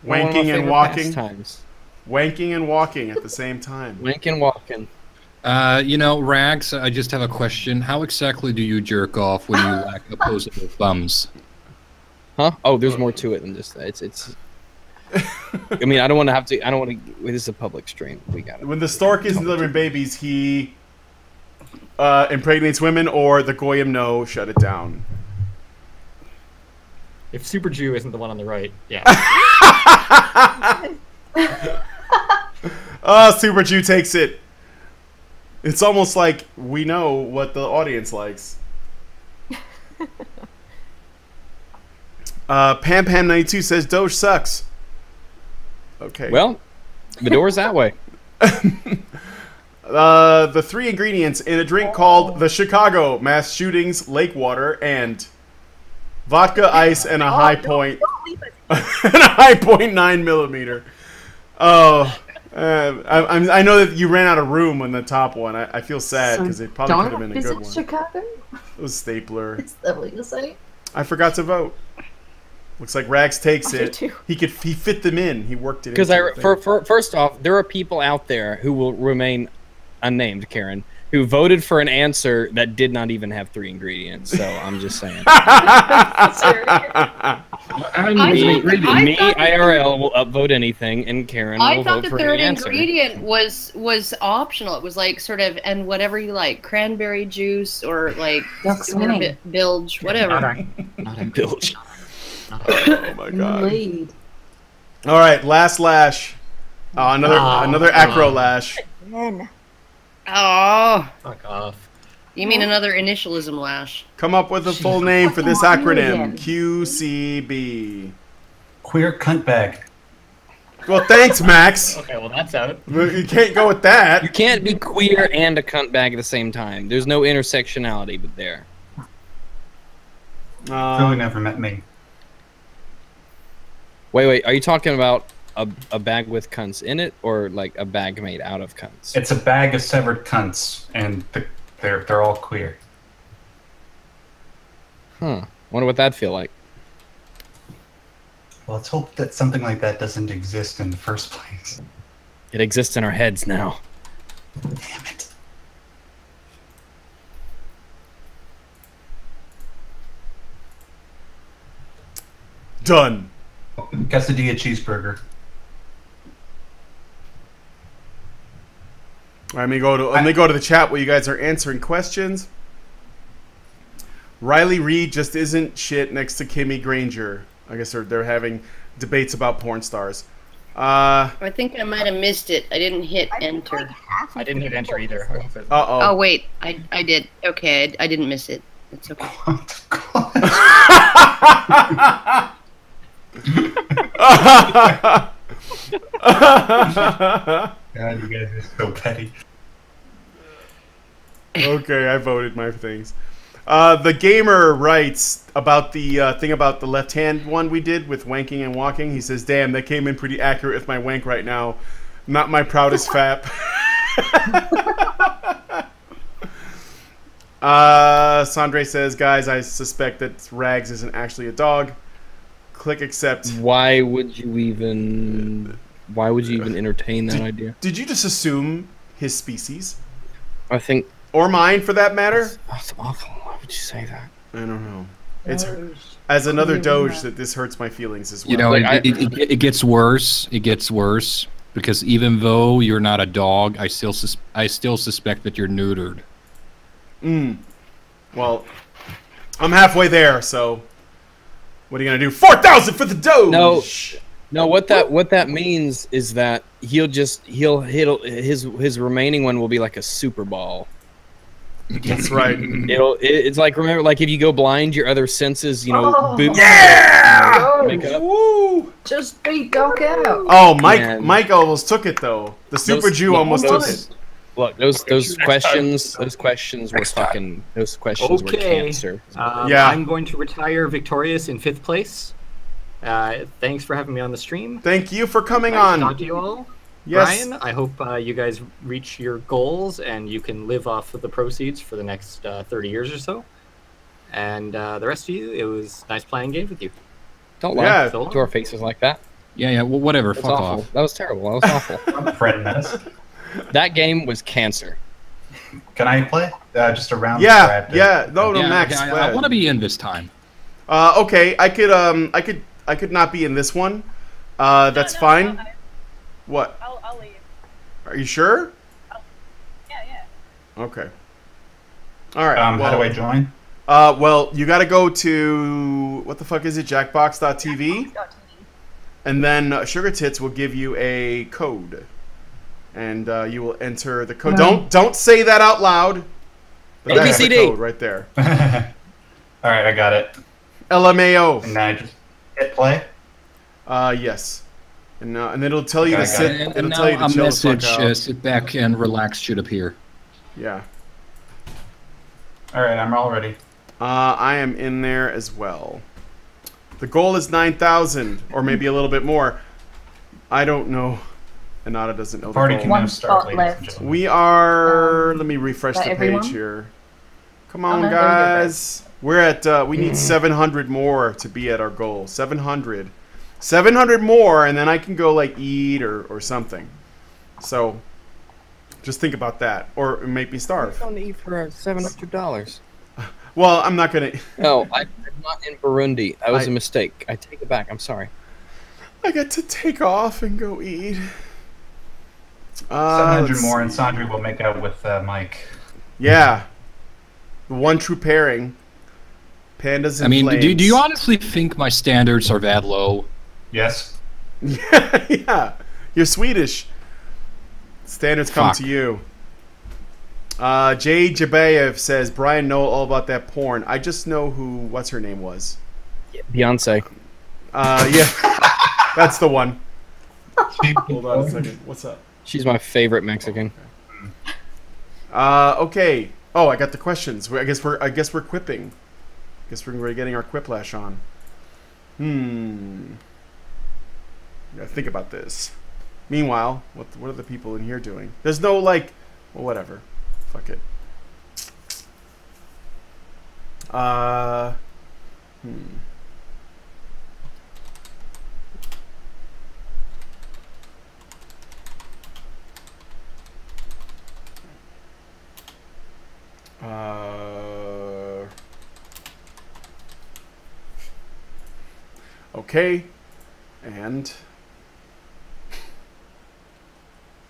Wanking and walking. Times. Wanking and walking at the same time. Wanking, walking. Rags, I just have a question. How exactly do you jerk off when you lack opposable thumbs? Huh? Oh, there's more to it than just that. It's. I mean, I don't want to have to. I don't want to. This is a public stream. We got it. When the stork isn't delivering babies, he impregnates women, or the goyim no, shut it down. If Super Jew isn't the one on the right, yeah. Super Jew takes it. It's almost like we know what the audience likes. Pam92 says Doge sucks. Okay. Well, the door's that way. The 3 ingredients in a drink called the Chicago: mass shootings, lake water, and vodka, ice, and a high point, and a high 0.9 millimeter. Oh. I know that you ran out of room on the top one. I feel sad because it probably could have been a good one. Chicago? It was Stapler. Is that what you're saying? I forgot to vote. Looks like Rags takes it. He fit them in. He worked it in. Because first off, there are people out there who will remain unnamed Karen, who voted for an answer that did not even have 3 ingredients. So I'm just saying. Me, IRL will upvote anything, and Karen will vote for any answer. I thought the third ingredient was optional. It was like sort of, and whatever you like, cranberry juice or like bilge, whatever. Not bilge. Oh my god. All right, last lash. Another acro lash. Oh. Fuck off. You mean another initialism lash? Come up with a full name for this acronym. QCB. Queer cunt bag. Well, thanks, Max. Okay, well that's out. You can't go with that. You can't be queer and a cunt bag at the same time. There's no intersectionality, but there. Really never met me. Wait. Are you talking about a bag with cunts in it, or like a bag made out of cunts? It's a bag of severed cunts, and they're all queer. Huh. Wonder what that'd feel like. Well, let's hope that something like that doesn't exist in the first place. It exists in our heads now. Damn it. Done. Quesadilla cheeseburger. Let me go to the chat while you guys are answering questions. Riley Reid just isn't shit next to Kimmy Granger. I guess they're having debates about porn stars. I think I might have missed it. I didn't hit enter. I didn't hit enter either. Oh wait, I did. Okay, I didn't miss it. It's okay. God, you guys are so petty. Okay, I voted my things. The gamer writes about the thing about the left hand one we did with wanking and walking. He says, "Damn, that came in pretty accurate with my wank right now. Not my proudest fap." Sandre says, "Guys, I suspect that Rags isn't actually a dog. Click accept." Why would you even entertain that idea? Did you just assume his species? I think, or mine for that matter. That's awful. Why would you say that? I don't know. It's as another Doge that this hurts my feelings as well. You know, it gets worse. It gets worse because even though you're not a dog, I still suspect that you're neutered. Well, I'm halfway there, so what are you gonna do? 4,000 for the Doge. No. What that means is that his remaining one will be like a Super Ball. That's right. It's like, remember, like if you go blind, your other senses, boot. Yeah. Woo! Just beat Doc out. Oh, Mike almost took it though. The Super Jew almost took it. Look, those questions were fucking. Those questions were cancer. I'm going to retire victorious in 5th place. Thanks for having me on the stream. Thank you for coming nice on. To talk to you all. Yes. Brian, I hope you guys reach your goals and you can live off of the proceeds for the next 30 years or so. And the rest of you, it was nice playing games with you. Don't lie to our faces like that. Yeah, well, whatever. That's fuck awful. off. That was terrible. That was awful. I'm afraid of this. That game was cancer. Can I play? Just a round? Yeah. No, Max. I want to be in this time. Okay, I could not be in this one. That's fine. What? I'll leave. Are you sure? Yeah. Okay. All right. How do I join? Well, you got to go to what the fuck is it? Jackbox.tv, and then Sugar Tits will give you a code, and you will enter the code. Don't say that out loud. But that's the code right there. All right, I got it. LMAO. And I just hit play. Yes. And then it'll tell you to sit. And now a message, sit back and relax should appear. Yeah. All right, I'm all ready. I am in there as well. The goal is 9,000, or maybe a little bit more. I don't know. Anada doesn't know the Party goal. can now start, ladies and gentlemen. We are. Let me refresh the everyone? page here. Come on, guys. We're at. We need 700 more to be at our goal. 700. 700 more, and then I can go like eat or something. So Just think about that, or it make me starve. I'm going to eat for $700. Well, I'm not gonna. No, I'm not in Burundi. That was a mistake. I take it back. I'm sorry. I get to take off and go eat. 700 more, and Sandra will make out with Mike. Yeah, the one true pairing. Pandas and I mean, flames. do you honestly think my standards are that low? Yes. Yeah, you're Swedish. Standards come Fuck. to you. Jay Jabayev says, Brian know all about that porn. I just know what's her name was. Beyonce. Yeah, that's the one. Hold on a second. What's up? She's my favorite Mexican. Okay. Oh, I got the questions. I guess we're quipping. I guess we're getting our quiplash on. Gotta think about this. Meanwhile, what are the people in here doing? There's no well, whatever. Fuck it. Okay. And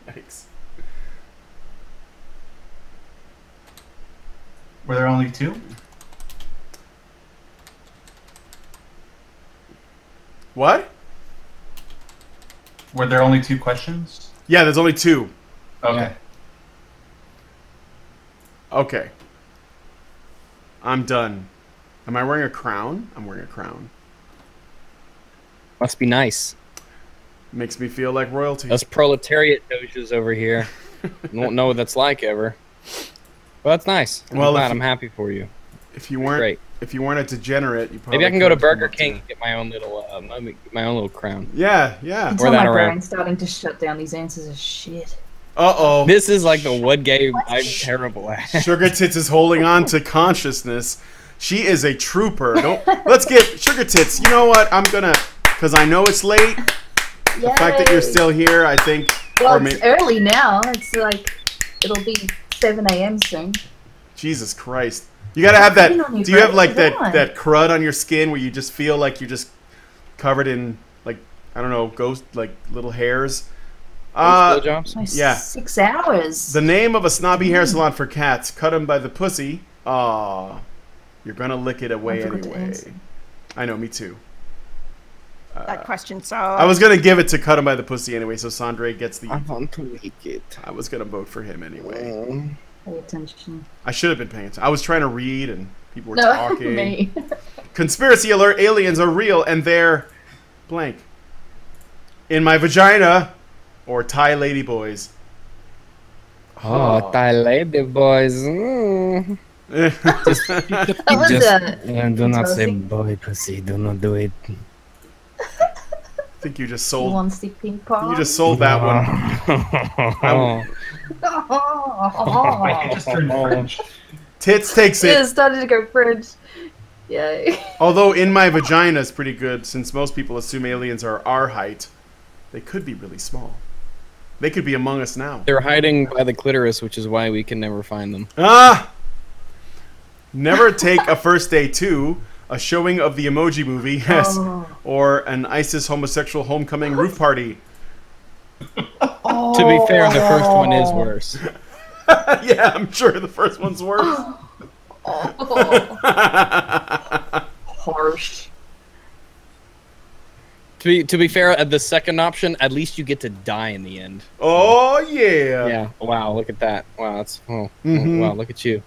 yikes. Were there only 2? What? Were there only 2 questions? Yeah, there's only 2. Okay. Okay. I'm done. Am I wearing a crown? I'm wearing a crown. Must be nice. Makes me feel like royalty. Us proletariat doges over here. Won't know what that's like ever. But that's nice. I'm happy for you. If you weren't, Great. If you weren't a degenerate, you probably maybe I can go to could Burger come up King and get my own little crown. Yeah. You Or can tell that my around. brain's starting to shut down. These answers are shit. Uh-oh. This is like the one game I'm terrible at. Sugar Tits is holding on to consciousness. She is a trooper. Let's get Sugar Tits. You know what? I'm gonna, because I know it's late. The fact that you're still here, I think. Well, it's early now. It's like it'll be 7 a.m. soon. Jesus Christ! You gotta have that. Been on your Do you have break, like come on. that crud on your skin where you just feel like you're just covered in like I don't know ghost little hairs? Yeah. 6 hours. The name of a snobby hair salon for cats. Cut 'em by the pussy. Aw, you're gonna lick it away I forgot to anyway. answer. I know, me too. That question sucks. I was gonna give it to Cut 'em by the pussy anyway, so Sandre gets the. I want to lick it. I was gonna vote for him anyway. Pay attention. I should have been paying attention. I was trying to read and people were No, talking. me. Conspiracy alert! Aliens are real and they're blank. In my vagina, or Thai lady boys. Oh, Thai lady boys. Do not say boy pussy. Do not do it. I think you just sold. You want to see ping pong? You just sold that one. I just turned French. Tits takes it. Yeah, it started to go French. Yay. Although in my vagina is pretty good, since most people assume aliens are our height, they could be really small. They could be among us now. They're hiding by the clitoris, which is why we can never find them. Ah! Never take a first day to a showing of the Emoji Movie, yes, or an ISIS homosexual homecoming roof party. To be fair, the first one is worse. Yeah, I'm sure the first one's worse. Harsh. To be fair, at the second option, at least you get to die in the end. Oh yeah. Yeah. Wow. Look at that. Wow. That's. Oh. Mhm. Wow. Look at you.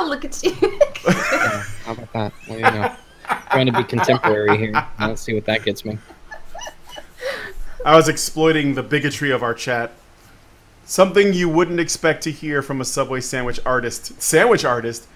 Look at you. Yeah, how about that? Well, you know, trying to be contemporary here. Let's see what that gets me. I was exploiting the bigotry of our chat. Something you wouldn't expect to hear from a Subway sandwich artist. Sandwich artist?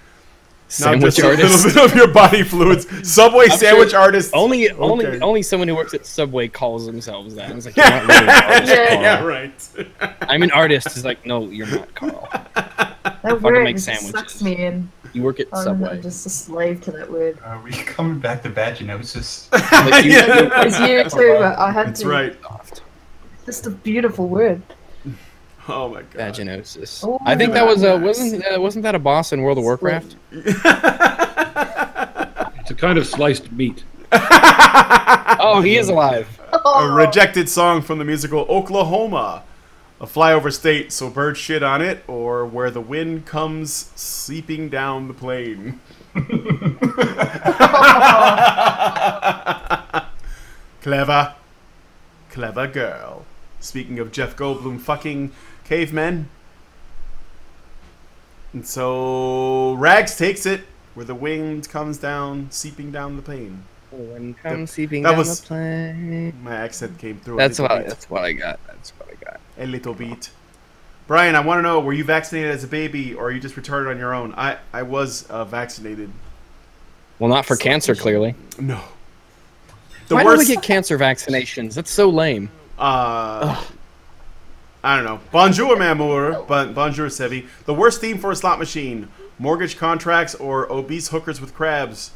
Sandwich just artist. A little bit of your body fluids. Subway I'm sandwich sure artist. Only someone who works at Subway calls themselves that. It's like, you're not really an artist, Carl. Yeah, right. I'm an artist. It's like, no, you're not, Carl. That fucking word make just sandwiches. sucks me in. You work at Subway. I'm just a slave to that word. Are we coming back to vaginosis? Like you, It's you too, but I had That's to. right. Just a beautiful word. Oh my god. Vaginosis. Oh, I think that was wasn't that a boss in World of Warcraft? It's a kind of sliced meat. Oh, he is alive. A rejected song from the musical Oklahoma. A flyover state, so birds shit on it, or where the wind comes sleeping down the plain. Clever. Clever girl. Speaking of Jeff Goldblum fucking cavemen. And so Rags takes it, where the wind comes down, seeping down the plain. Wind comes seeping down the plain. My accent came through. That's what I got. That's what I got. A little beat. Brian, I want to know, were you vaccinated as a baby, or are you just retarded on your own? I was vaccinated. Well, not for cancer, clearly. No. Why do we get cancer vaccinations? That's so lame. I don't know. Bonjour, Mamour. Bonjour, Sevi. The worst theme for a slot machine: mortgage contracts or obese hookers with crabs.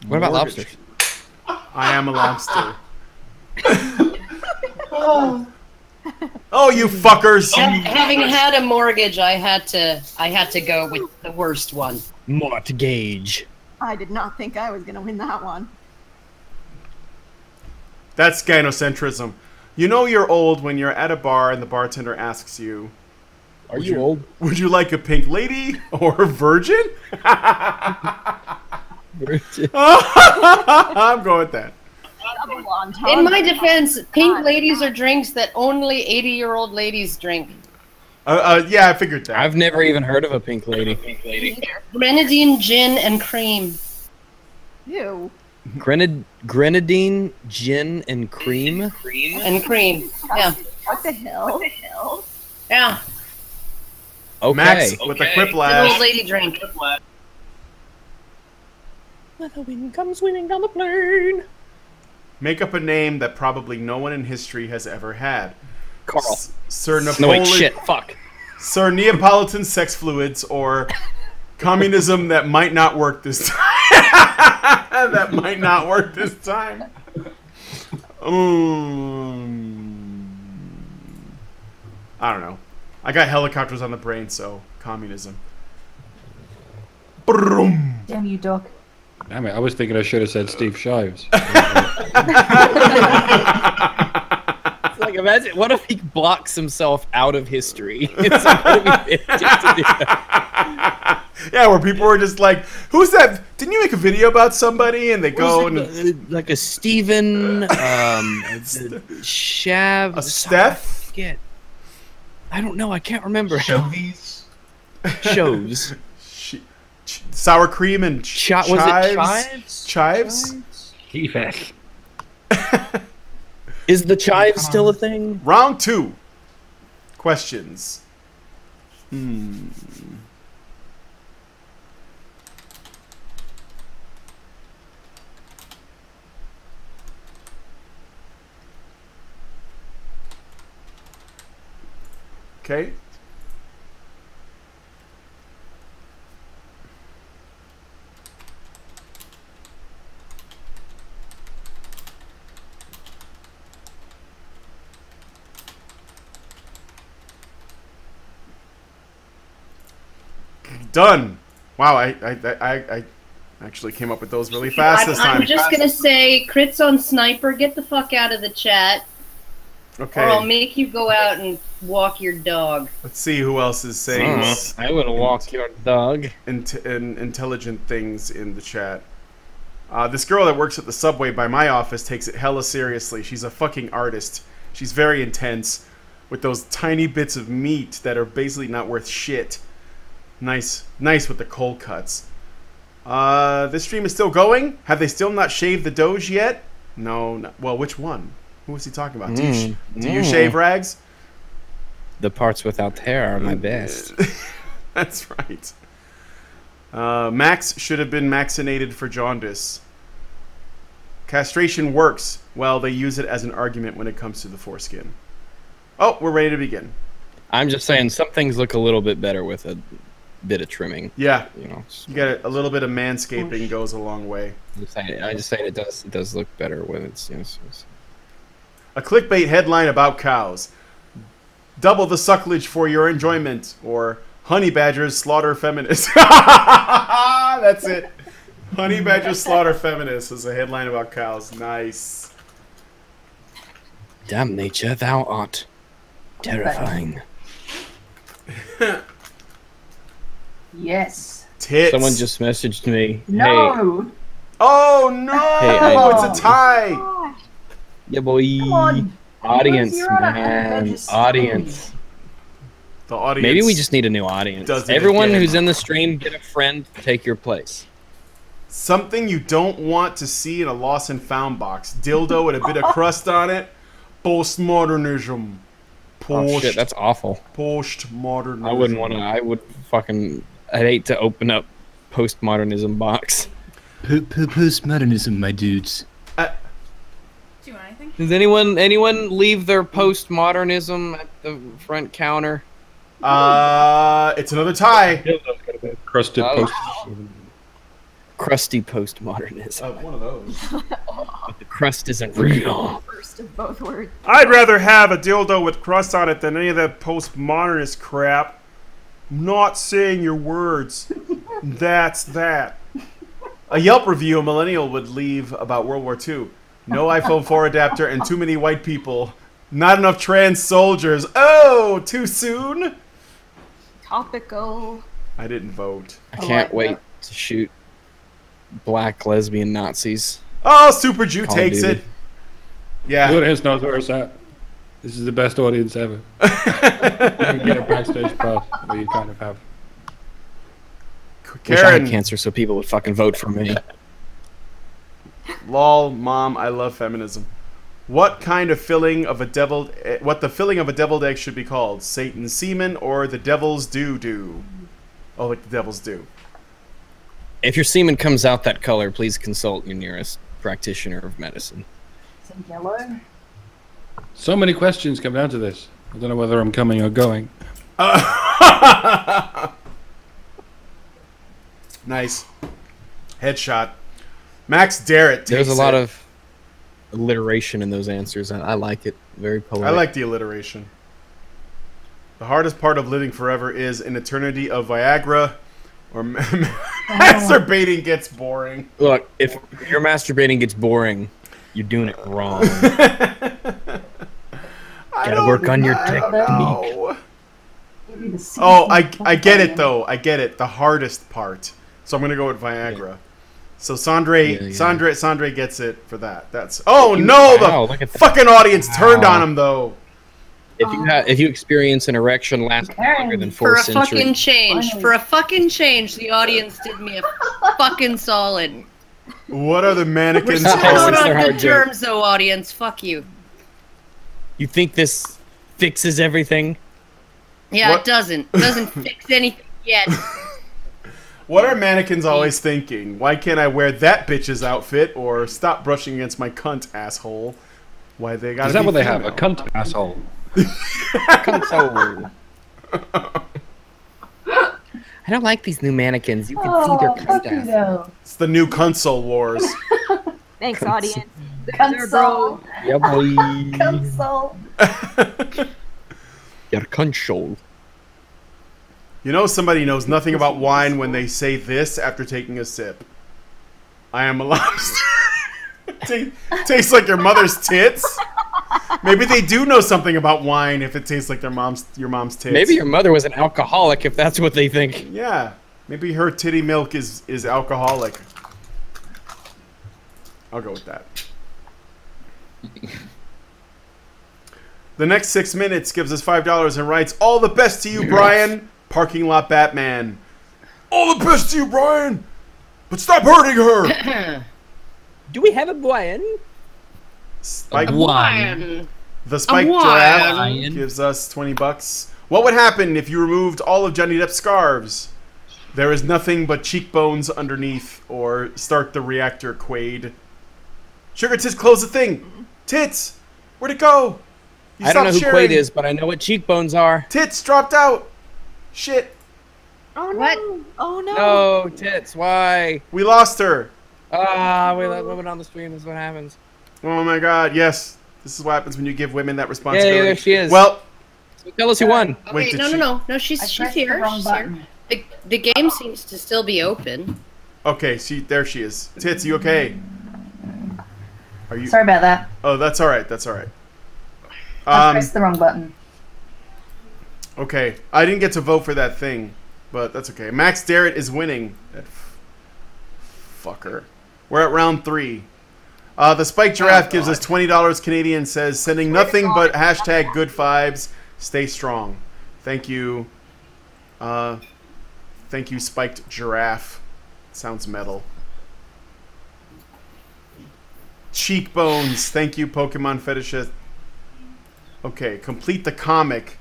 What about lobsters? I am a lobster. Oh, you fuckers! Having had a mortgage, I had to go with the worst one. Mortgage. I did not think I was going to win that one. That's gynocentrism. You know you're old when you're at a bar and the bartender asks you, "Are you old? Would you like a pink lady or virgin?" Virgin. I'm going with that. In my defense, pink ladies are drinks that only 80-year-old ladies drink. Yeah, I figured that. I've never even heard of a pink lady. Grenadine, gin, and cream. Ew. Grenadine, gin, and cream? And cream, yeah. What the hell? Yeah. Okay. Max with the quiplash. An old lady drink. When the wind comes swinging down the plain. Make up a name that probably no one in history has ever had. Carl. Sir Napoleon. No, wait, shit, fuck. Sir Neapolitan sex fluids, or communism that might not work this time. That might not work this time. I don't know. I got helicopters on the brain, so communism. Damn you, Doc. Damn it, I was thinking I should have said Steve Shives. It's like, imagine, what if he blocks himself out of history? It's like, what if he just to do that? Yeah, where people were just like, "Who's that? Didn't you make a video about somebody?" And they go and like a Steven, Shav, a Steph. I don't know. I can't remember. Shows. Sour cream and was it chives? Chives. Is the chives still a thing? Round 2. Questions. Okay. Done. Wow, I actually came up with those really fast this time. I'm just gonna say, crits on sniper, get the fuck out of the chat. Okay. Or I'll make you go out and walk your dog. Let's see who else is saying I would walk your dog. Intelligent things in the chat. This girl that works at the subway by my office takes it hella seriously. She's a fucking artist. She's very intense with those tiny bits of meat that are basically not worth shit. Nice with the cold cuts. This stream is still going? Have they still not shaved the Doge yet? No. Well, which one? Who was he talking about? Do you shave, Rags? The parts without hair are my best. That's right. Max should have been vaccinated for jaundice. Castration works. Well, they use it as an argument when it comes to the foreskin. Oh, we're ready to begin. I'm just saying some things look a little bit better with a bit of trimming. Yeah, you know, you get a little bit of manscaping goes a long way. I just say it does look better when it's, you know, a clickbait headline about cows. double the sucklage for your enjoyment, or honey badgers slaughter feminists. That's it. Honey badgers slaughter feminists is a headline about cows. Nice. Damn nature, thou art terrifying. Yes. Tits. Someone just messaged me. No. Hey, oh no! Hey, It's a tie. yeah, boy. Come on. Audience, You're on a man. badger's Audience. The audience. Maybe we just need a new audience. Everyone who's in the stream, get a friend, take your place. Something you don't want to see in a lost and found box. Dildo with a bit of crust on it. Postmodernism. Oh shit, that's awful. Postmodernism. I wouldn't want to. I would fucking. I'd hate to open up postmodernism box. Postmodernism, my dudes. Do you want anything? Does anyone leave their postmodernism at the front counter? It's another tie. Crusted post. Crusty postmodernism. One of those. But the crust isn't real. First of both words. I'd rather have a dildo with crust on it than any of that postmodernist crap. I'm not saying your words. That's that. A Yelp review a millennial would leave about World War II. No iPhone 4 adapter and too many white people. Not enough trans soldiers. Oh, too soon? Topical. I didn't vote. I can't wait to shoot black lesbian Nazis. Oh, Super Jew Call takes Duty. it. Yeah. The audience knows where it's at. This is the best audience ever. You can get a backstage pass where you kind of have. Wish I had cancer so people would fucking vote for me. Lol, mom, I love feminism. What kind of filling of a deviled... What the filling of a deviled egg should be called? Satan's semen or the devil's doo-doo? Oh, like the devil's do. If your semen comes out that color, please consult your nearest practitioner of medicine. Is it yellow? So many questions come down to this. I don't know whether I'm coming or going. Nice. Headshot. Max Darrett takes There's a lot of alliteration in those answers, and I like it. Very poetic. I like the alliteration. The hardest part of living forever is an eternity of Viagra or masturbating gets boring. Look, if your masturbating gets boring, you're doing it wrong. Gotta work on your technique. Oh, I get it though. I get it. The hardest part. So I'm gonna go with Viagra. So Sandre gets it for that. That's the fucking audience turned on him though. If you experience an erection lasting longer than 4 centuries, For a fucking change, the audience did me a fucking solid. What are the mannequins? We're still not on good terms, though, audience. Fuck you. You think this fixes everything? Yeah, it doesn't. It doesn't fix anything yet. What are mannequins always thinking? Why can't I wear that bitch's outfit? Or stop brushing against my cunt, asshole? Why they gotta Is that be what they female? have? A cunt asshole. Console. I don't like these new mannequins. You can see their cunt ass. It's the new console wars. Thanks, audience. Console. Yeah, boy. Console. Your console. You know somebody knows nothing about wine when they say this after taking a sip. I am a lobster. Tastes like your mother's tits. Maybe they do know something about wine if it tastes like your mom's tits. Maybe your mother was an alcoholic if that's what they think. Yeah. Maybe her titty milk is alcoholic. I'll go with that. The next 6 minutes gives us $5 and writes, "All the best to you, Brian. Parking lot Batman. All the best to you, Brian. But stop hurting her." Do we have a Brian? Spike Brian. The Spike Giraffe gives us $20. What would happen if you removed all of Johnny Depp's scarves? There is nothing but cheekbones underneath, or start the reactor, Quaid. Sugar Tits, close the thing. Tits, where'd it go? I don't know who Quaid is, but I know what cheekbones are. Tits dropped out. Shit. Oh no. What? Oh no. No, Tits, why? We lost her. We let women on the stream. This is what happens. Oh my god, yes. This is what happens when you give women that responsibility. Yeah, there she is. Well, Tell us who won. Oh, wait, no. She's here. She's here. The game seems to still be open. Okay, there she is. Tits, you okay? Are you? Sorry about that. Oh, that's all right. That's all right. I pressed the wrong button. Okay, I didn't get to vote for that thing, but that's okay. Max Darrett is winning. That fucker. We're at round 3. The Spike Giraffe gives us $20 Canadian. Says sending nothing but hashtag good vibes. Stay strong. Thank you. Thank you, Spiked Giraffe. Sounds metal. Cheekbones. Thank you, Pokemon Fetishist. Okay, complete the comic.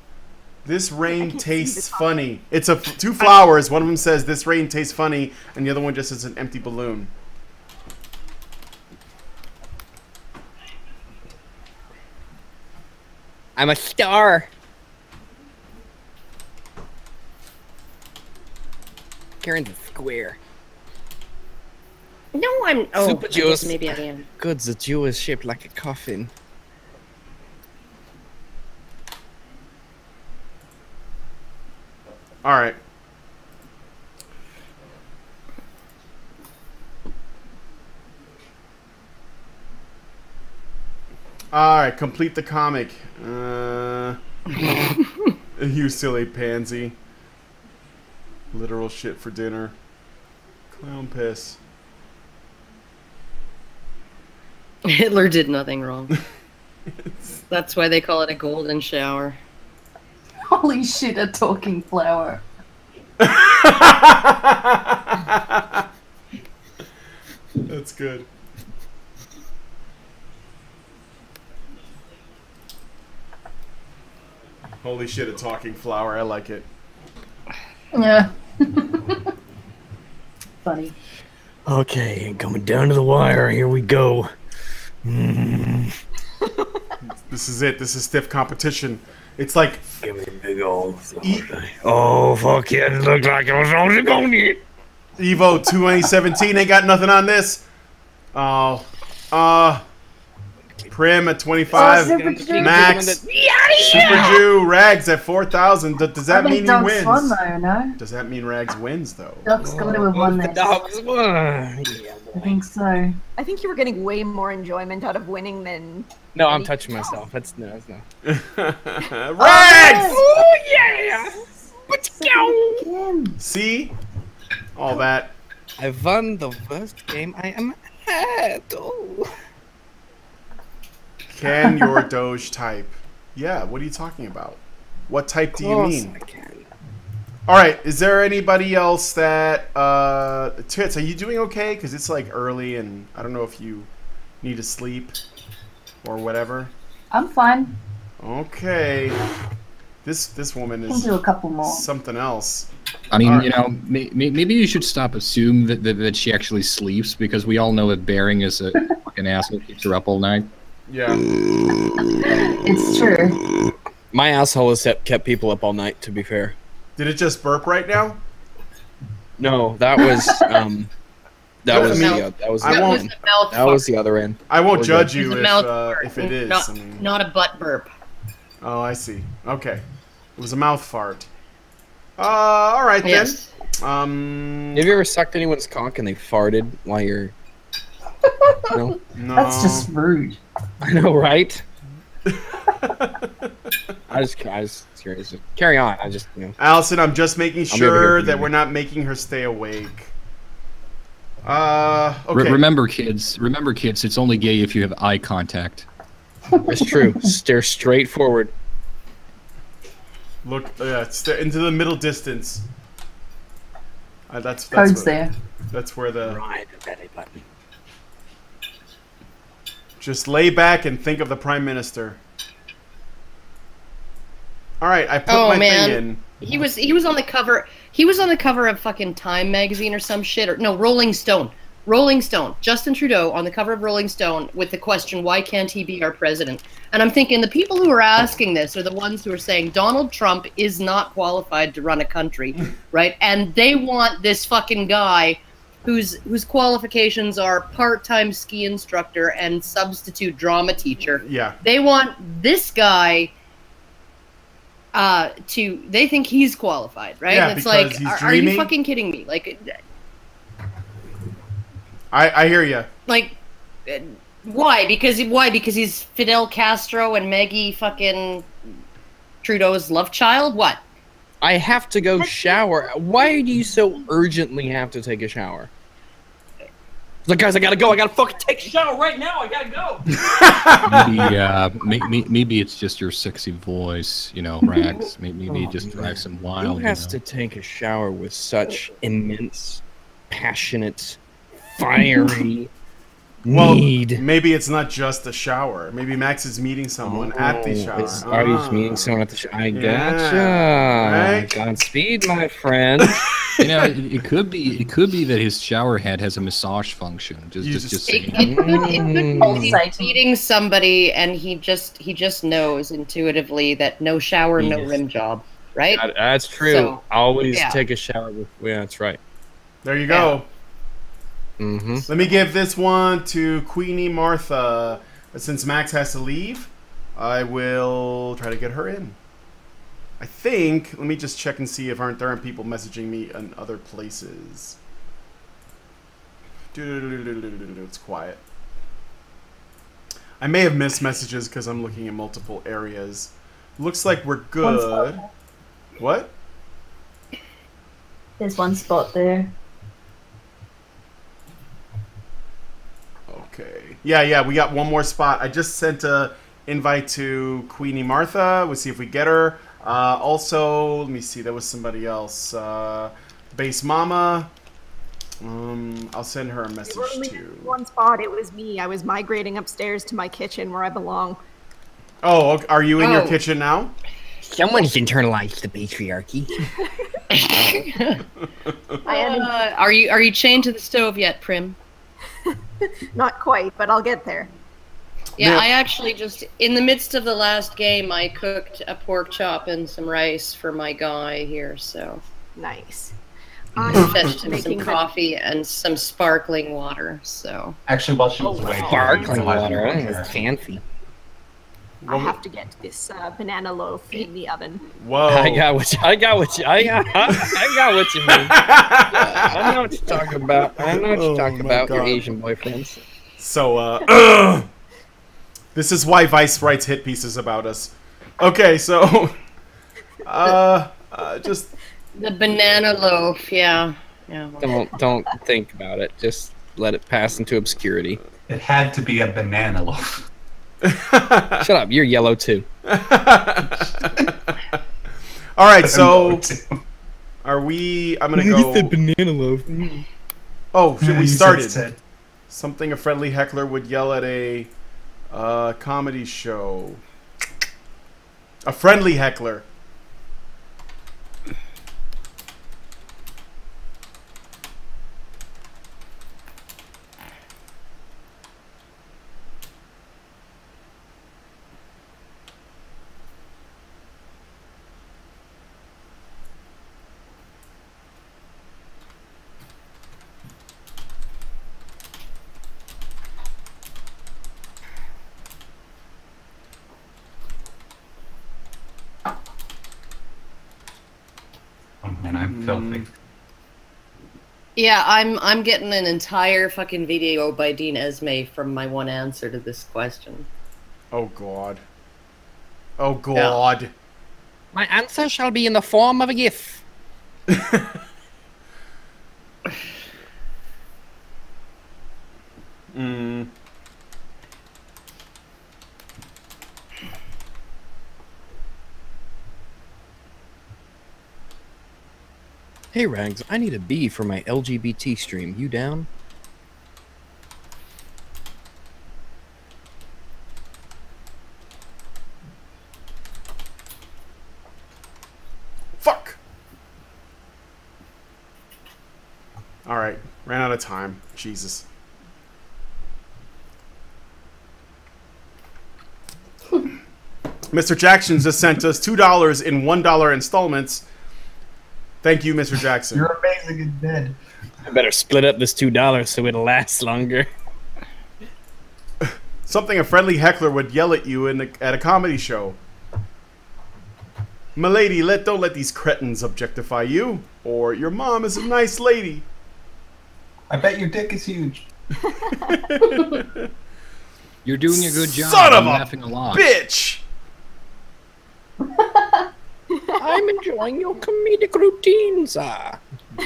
This rain tastes funny. It's 2 flowers. One of them says, this rain tastes funny, and the other one just is an empty balloon. I'm a star. Karen's a square. No, I'm. Oh, Super Jews. Maybe I am. Good, the Jew is shaped like a coffin. All right. All right, complete the comic. You silly pansy. Literal shit for dinner. Clown piss. Hitler did nothing wrong. That's why they call it a golden shower. Holy shit, a talking flower. That's good. Holy shit, a talking flower. I like it. Yeah. Funny. Okay, coming down to the wire. Here we go. This is it. This is stiff competition. It's like. Give me a big old. Oh, fuck yeah. It looked like I was only going to eat. Evo 2017 ain't got nothing on this. Oh. Prim at 25. Max. Super Jew. Rags at 4,000. Does that mean he wins? Won, though, no? Does that mean Rags wins, though? Doc's got to have won this. Dogs won. I think so. I think you were getting way more enjoyment out of winning than. No, I'm touching myself. That's no. Rags! Oh, yeah! Let's go! See? All that. I won the first game I am at. Oh. Can your Doge type? Yeah, what are you talking about? What type do you mean? Alright, is there anybody else that... Tits, are you doing okay? Because it's like early and I don't know if you need to sleep or whatever. I'm fine. Okay. This woman is do a couple more. Something else. I mean, you know, maybe you should stop assuming that she actually sleeps, because we all know that Bearing is a fucking asshole, keeps her up all night. Yeah. It's true. My asshole has kept people up all night, to be fair. Did it just burp right now? No, that was that was the other end. I won't judge you if it is. Not a butt burp. Oh, I see. Okay. It was a mouth fart. All right then. Have you ever sucked anyone's cock and they farted while you're? No. That's just rude. I know, right? I was curious. Carry on. I just, you know. Allison, I'm just making sure that we're not making her stay awake. Okay. Remember, kids. It's only gay if you have eye contact. It's true. Stare straight forward. Look, into the middle distance. That's Code's there. That's where the. Right, the belly button. Just lay back and think of the Prime Minister. All right, I put my thing in. He was on the cover. He was on the cover of fucking Time magazine or some shit, or no, Rolling Stone. Rolling Stone. Justin Trudeau on the cover of Rolling Stone with the question, "Why can't he be our president?" And I'm thinking the people who are asking this are the ones who are saying Donald Trump is not qualified to run a country, right? And they want this fucking guy whose qualifications are part-time ski instructor and substitute drama teacher. Yeah. They want this guy. they think he's qualified, right? Yeah, and it's because like, he's are you dreaming. fucking kidding me? Like, I hear you. Like, why? Because he's Fidel Castro and Maggie fucking Trudeau's love child? What? I have to go shower. Why do you so urgently have to take a shower? Like, guys, I gotta go. I gotta fucking take a shower right now. I gotta go. Maybe it's just your sexy voice, you know, Rags. Maybe it just drives him wild. Who has to take a shower with such immense, passionate, fiery need? Maybe it's not just a shower. Maybe Max is meeting someone at the shower. Are you meeting someone at the shower? I gotcha. Right? Godspeed, my friend. You know, it could be that his shower head has a massage function. Just saying. It could be he's meeting somebody and he just knows intuitively that no shower, no rim job, right? That's true. So, always yeah. take a shower. Yeah, that's right. There you go. Mm-hmm. Let me give this one to Queenie Martha. Since Max has to leave, I will try to get her in. I think, let me just check and see if there aren't people messaging me in other places. It's quiet. I may have missed messages because I'm looking at multiple areas. Looks like we're good. What? There's one spot there. Okay. Yeah, we got one more spot. I just sent a invite to Queenie Martha. We'll see if we get her. Also, let me see. There was somebody else. Base Mama. I'll send her a message too. One spot. It was me. I was migrating upstairs to my kitchen where I belong. Oh, are you in your kitchen now? Someone's internalized the patriarchy. Are you chained to the stove yet, Prim? Not quite, but I'll get there. Yeah, I actually just, in the midst of the last game, I cooked a pork chop and some rice for my guy here, so. Nice. I fetched him some coffee and some sparkling water, so. Actually, while she was away, sparkling water, that's fancy. I have to get this banana loaf in the oven. Whoa! I got what you mean. I know what you're talking about. I know what you're talking about. Your Asian boyfriends. So, this is why Vice writes hit pieces about us. Okay, so, just the banana loaf, yeah. Don't think about it. Just let it pass into obscurity. It had to be a banana loaf. Shut up, you're yellow too. Alright, so are we I'm gonna go the banana loaf. Oh, we started. Something a friendly heckler would yell at a comedy show. A friendly heckler. And I'm filthy. Yeah, I'm getting an entire fucking video by Dean Esme from my one answer to this question. Oh god. Oh god. Yeah. My answer shall be in the form of a GIF. Hey Rags, I need a B for my LGBT stream. You down? Fuck! Alright, ran out of time. Jesus. Mr. Jackson just sent us $2 in $1 installments. Thank you, Mr. Jackson. You're amazing in bed. I better split up this $2 so it'll last longer. Something a friendly heckler would yell at you at a comedy show. Milady, don't let these cretins objectify you, or your mom is a nice lady. I bet your dick is huge. You're doing a good job. Son of I'm a laughing a lot. bitch! I'm enjoying your comedic routines.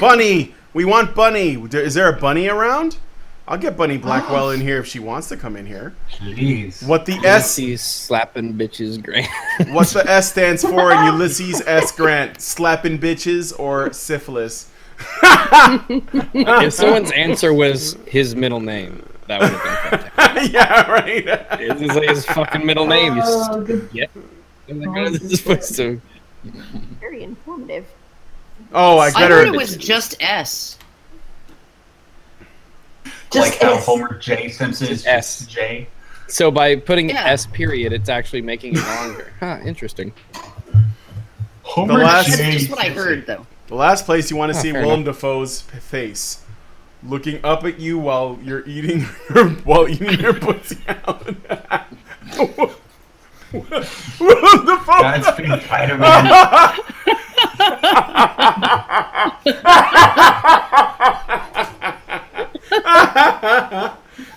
Bunny! We want Bunny. Is there a Bunny around? I'll get Bunny Blackwell in here if she wants to come in here. Please. What the S... Ulysses slapping bitches Grant. What the S stands for in Ulysses S. Grant? Slapping bitches or syphilis? If someone's answer was his middle name, that would have been fantastic. Yeah, right. It's like his fucking middle name. Oh, good. Yeah. This is supposed to... Very informative. Oh, I I get thought her. it was just S. Like how Homer J. Simpson is S. J. So by putting Yeah. S period, it's actually making it longer. Huh, interesting. Homer last- That's J. just what I heard, though. The last place you want to see fair Willem Dafoe's face, looking up at you while you're eating your pussy out. Willem Dafoe. Godspeed, Spider-Man.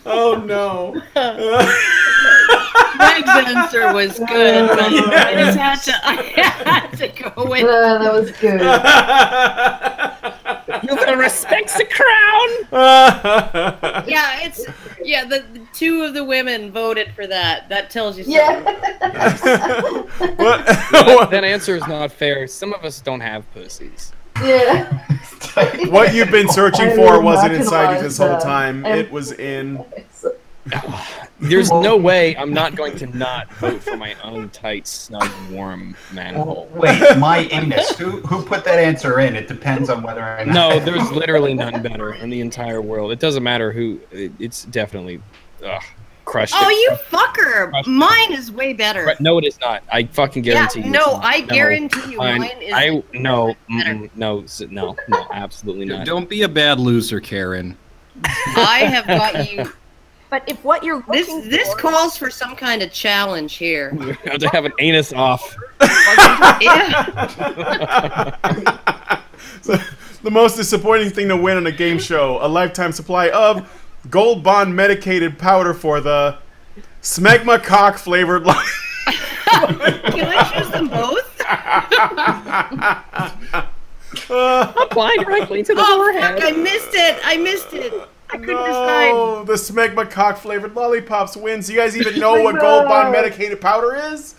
Oh no. Greg's answer was good, but I just had to go with That was good. You gotta respect the crown. the two of the women voted for that. That tells you something. Yeah. That answer is not fair. Some of us don't have pussies. Yeah. What you've been searching for wasn't inside you marginalized, this whole time. It was in. There's no way I'm not going to not vote for my own tight, snug, warm manhole. Wait, my anus. Who put that answer in? It depends on whether or not. No, there's literally none better in the entire world. It doesn't matter who. It's definitely crushed. Oh, it. you fucker! Mine is way better. No, it is not. I fucking guarantee you. No, it's not. I guarantee you, Fine. mine is. No, no, absolutely not. Don't be a bad loser, Karen. I have got you. But if what you're looking This for... calls for some kind of challenge here. You have to have an anus off. So, the most disappointing thing to win on a game show: a lifetime supply of Gold Bond medicated powder for the smegma cock flavored. Can I choose them both? Apply directly to the forehead. Fuck, I missed it. I couldn't decide. No, the smegma cock flavored lollipops wins. Do you guys even know what Gold Bond medicated powder is?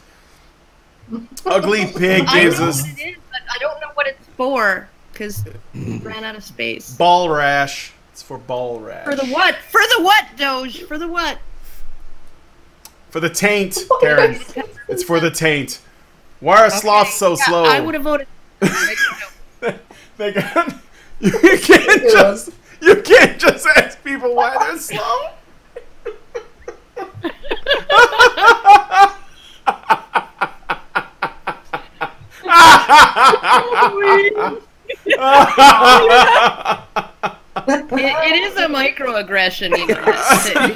Ugly Pig gives I know us what it is, but I don't know what it's for because ran out of space. ball rash. It's for ball rash. For the what? For the what, Doge? For the what? For the taint, Karen. It's for the taint. Why are sloths so slow? I would have voted. They got, you can't just ask people why they're slow. It is a microaggression, you know.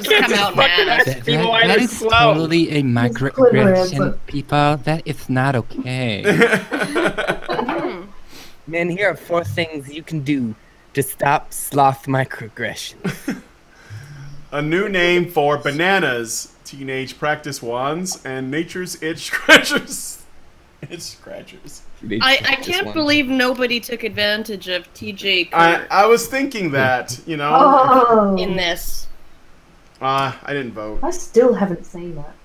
Just come out and ask. That is totally a microaggression, people. That is not okay. Man, here are 4 things you can do to stop sloth microaggression. A new name for bananas, teenage practice wands, and nature's itch scratchers. Itch scratchers. I can't believe nobody took advantage of TJ I was thinking that, you know. in this. I didn't vote. I still haven't seen that.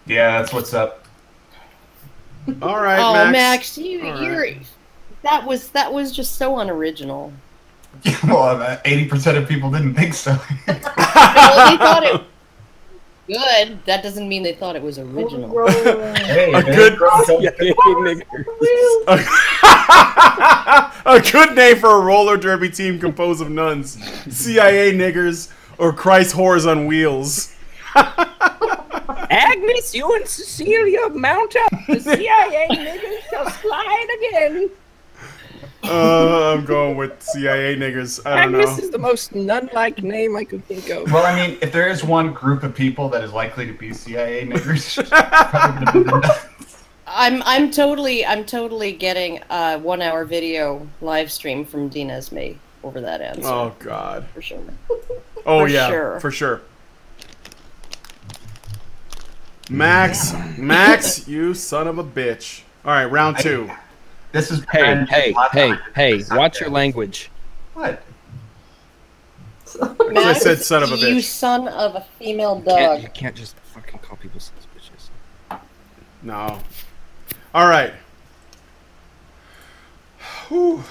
Yeah, that's what's up. All right, Oh, Max. you're that was just so unoriginal. Well, 80% of people didn't think so. Well, they thought it good. That doesn't mean they thought it was original. Hey, a good name for a roller derby team composed of nuns, CIA niggers, or Christ whores on wheels. Agnes, you and Cecilia mount up. The CIA niggas shall slide again. I'm going with CIA niggers. I don't know. Agnes is the most nun-like name I could think of. Well, I mean, if there is one group of people that is likely to be CIA niggers, it's probably gonna be the nuns. I'm totally getting a 1 hour video live stream from Dean Esme over that answer. Oh God. For sure. Oh For yeah, sure. for sure. Max, you son of a bitch. All right, round 2. This is Hey, watch your language. What? I said son of a You bitch. son of a female dog. You can't just fucking call people sons of bitches. No. All right. Whew.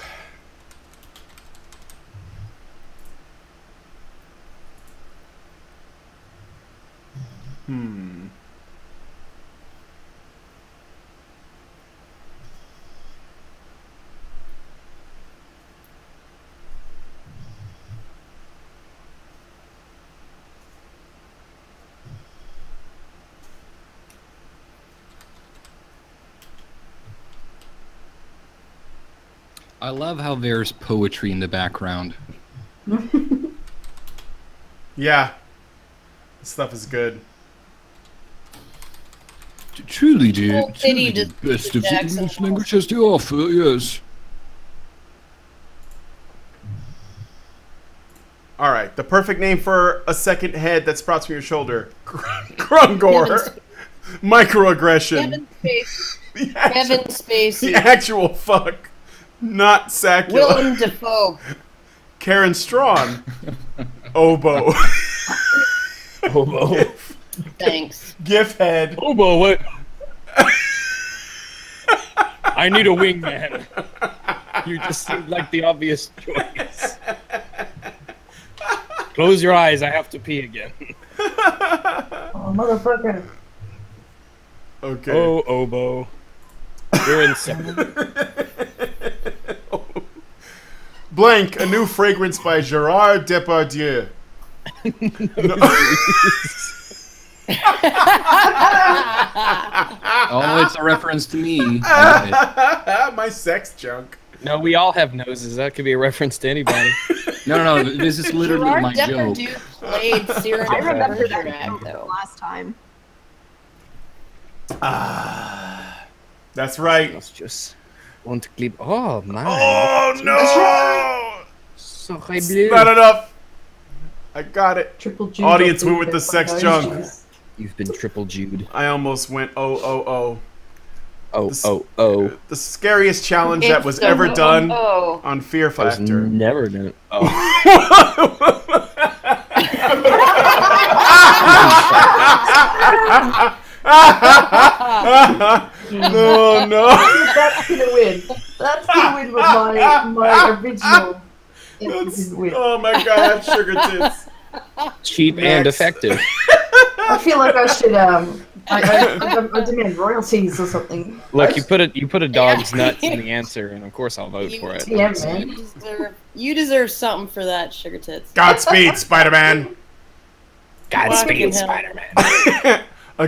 I love how there's poetry in the background. Yeah. This stuff is good. Truly, dear, Well, Kitty truly the just- best of the Jackson. English language has to offer, yes. All right, the perfect name for a second head that sprouts from your shoulder. Grungor. Microaggression. Kevin Spacey. The actual fuck. Not Sacula. Willem Dafoe. Karen Strawn. Oboe. Oboe. Thanks. GIF head. Oboe, what? I need a wingman. You just seemed like the obvious choice. Close your eyes, I have to pee again. Oh, motherfucker. Okay. Oh, Oboe. You're inseparable. Blank, a new fragrance by Gerard Depardieu. Oh, it's a reference to me. My sex junk. No, we all have noses. That could be a reference to anybody. No, this is literally Gerard my joke. Depardieu played Cyrano I remember Bergerac, that though. last time. That's right. Let's just want to clip. Oh, man. Oh, no! Sorry, bleu. Not enough. I got it. Triple G. Audience went with the sex junk. You've been triple Jude. I almost went oh. Oh. The scariest challenge that was It's ever so done oh. on Fear I was Factor. never done. Oh. No. That's gonna win. That's gonna win with my original. Win. Oh my god, sugar tits. Cheap and effective. I feel like I should I demand royalties or something. Look, you put a dog's nuts in the answer, and of course I'll vote for it. Yeah, man. You deserve something for that, sugar tits. Godspeed, Spider-Man. Godspeed, Fucking hell. Spider-Man. A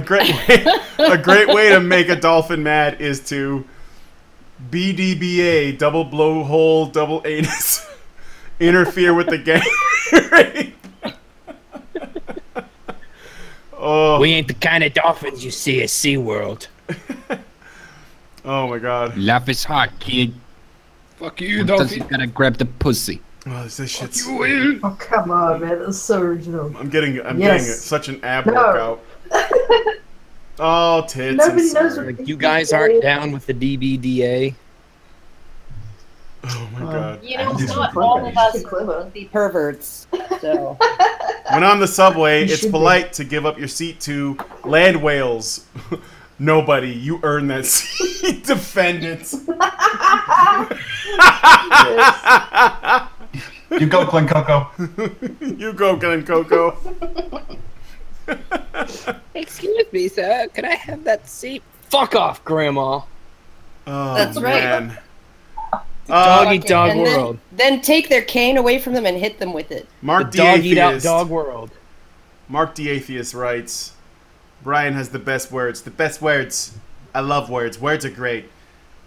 great way to make a dolphin mad is to BDBA, double blowhole, double anus, interfere with the gang rape. Oh. We ain't the kind of dolphins you see at SeaWorld. Oh my god. Laugh is hard, kid. Fuck you, Does you Dolphy. gotta grab the pussy. Oh, this shit's... Oh, come on, man. That's so original. I'm getting such an ab No. workout. Oh, tits. Nobody and knows sorry. what You guys aren't down with the DBDA? Oh my god. You know, not all of us would be perverts. So When on the subway, You it's should be. polite to give up your seat to land whales. Nobody, you earn that seat. Defendants. You go, Glen Coco. You go, Glen Coco. Excuse me, sir. Can I have that seat? Fuck off, Grandma. Oh, That's right. man. Dog eat dog and world. then take their cane away from them and hit them with it. Mark The the dog eat out Atheist. dog world. Mark the Atheist writes, Brian has the best words. The best words. I love words. Words are great.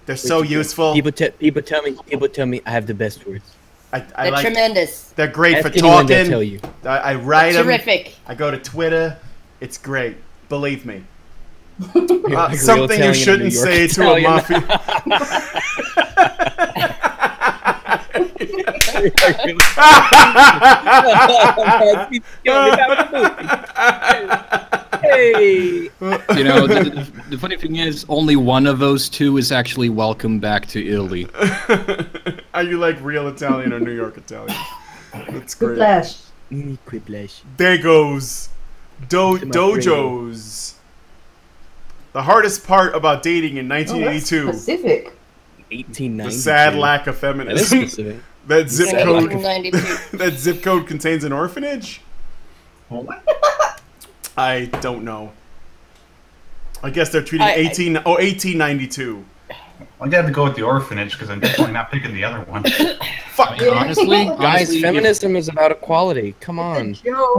They're so useful. People tell me I have the best words. They're tremendous. They're great Ask for anyone, they'll talking. tell you. I write them. Terrific. I go to Twitter. It's great. Believe me. Like Something you Italian shouldn't New York say to a Italian. Hey. You know, the funny thing is, only one of those two is actually welcome back to Italy. Are you like real Italian or New York Italian? That's great. Quiplash. There goes. Dojos. The hardest part about dating in 1982. Specific. 1892. The sad lack of feminism. That is specific. That zip Sad code. lack of- 1992. That zip code contains an orphanage. I don't know. I guess they're treating 1892. I got to go with the orphanage because I'm definitely not picking the other one. Fuck. Honestly, Guys, feminism is about equality. Come on. I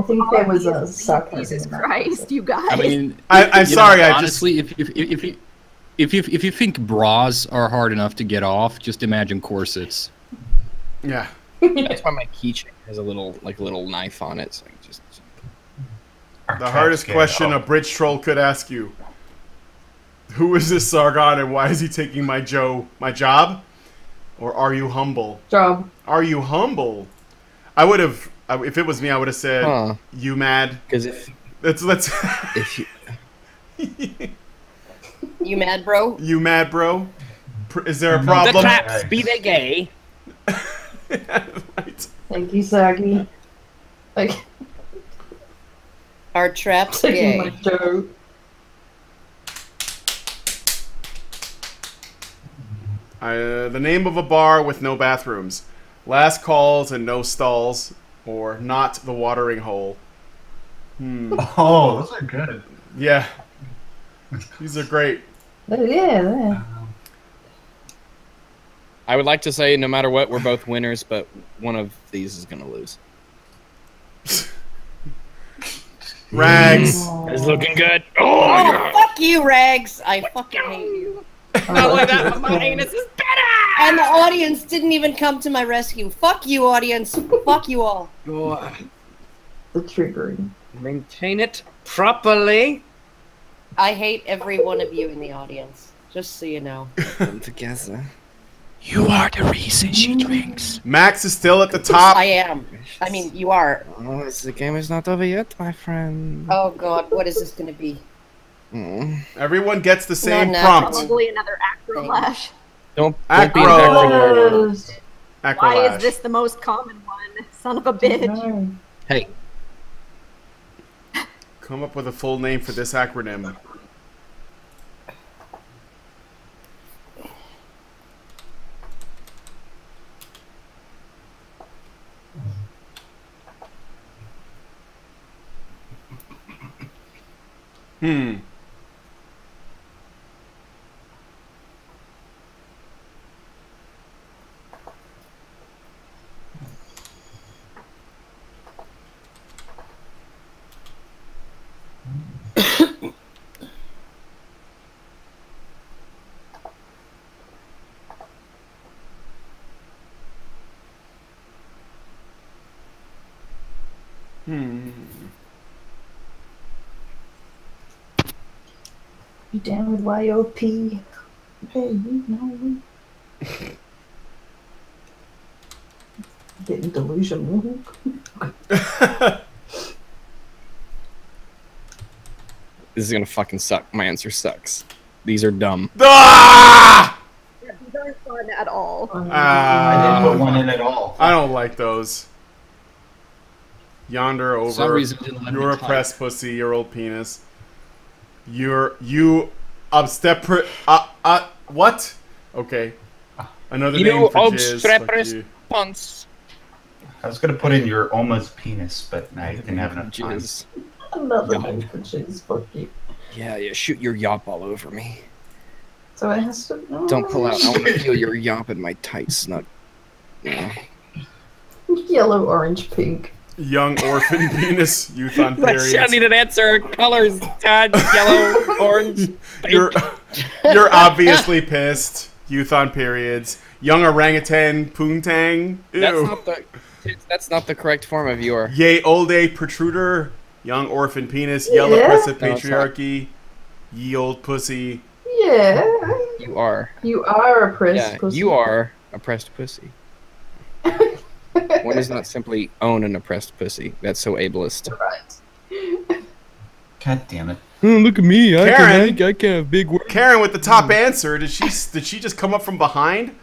think there was a sarcasm. Jesus Christ, you guys. I mean, I'm sorry. Know, honestly, if you think bras are hard enough to get off, just imagine corsets. Yeah. That's why my keychain has a little knife on it. So I just. The hardest question a bridge troll could ask you: who is this Sargon, and why is he taking my job? Or are you humble? Job. Are you humble? I would have, if it was me, I would have said, Huh. "You mad?" Because if let's. if you, You mad, bro? You mad, bro? Is there a problem? The traps, be they gay. Right. Thank you, Saggy. Like, Are traps taking my gay? joke. The name of a bar with no bathrooms. Last calls and no stalls. Or not the watering hole. Oh, those are good. Yeah. These are great. Yeah. I would like to say, no matter what, we're both winners, but one of these is gonna lose. Rags. It's looking good. Oh, fuck you, Rags! I fucking hate you. Not like that, my anus is better! And the audience didn't even come to my rescue. Fuck you, audience. Fuck you all. The triggering. Maintain it properly. I hate every one of you in the audience. Just so you know. Come together. You are the reason she drinks. Max is still at the top. I am. I mean, you are. Oh, the game is not over yet, my friend. Oh god, what is this gonna be? Everyone gets the same Not prompt. Probably another acrolash. Don't be Acro. Why Acrolash. is this the most common one? Son of a bitch. Hey. Come up with a full name for this acronym. You down with YOP? Hey, you know. Getting delusional. This is gonna fucking suck. My answer sucks. These are dumb. Ah! These aren't fun at all. I didn't put one in at all. I don't like those. Yonder over. For some reason, didn't let me You're a type. press pussy. Your old penis. You obstepr. What? Okay. Another You name for jizz. Fuck obstreperous you. punks. I was gonna put in your Oma's penis, but I didn't have enough time. Jizz. Another name for jizz. Fuck you. Yeah, shoot your yop all over me. So it has to. Don't pull out. I want to feel your yop in my tight snug. Yeah. Yellow, orange, pink. Young orphan penis. Youth on I periods. need an answer. Colors, Todd, yellow, orange. You're obviously pissed. Youth on periods. Young orangutan poontang. Ew. That's not the correct form of your. Yay, old a protruder. Young orphan penis. Yellow oppressive patriarchy. Ye old pussy. Yeah. You are. You are oppressed pussy. You are oppressed pussy. One does not simply own an oppressed pussy. That's so ableist. Right. God damn it. Oh, look at me. Karen, I can have big words. Karen with the top answer. Did she just come up from behind?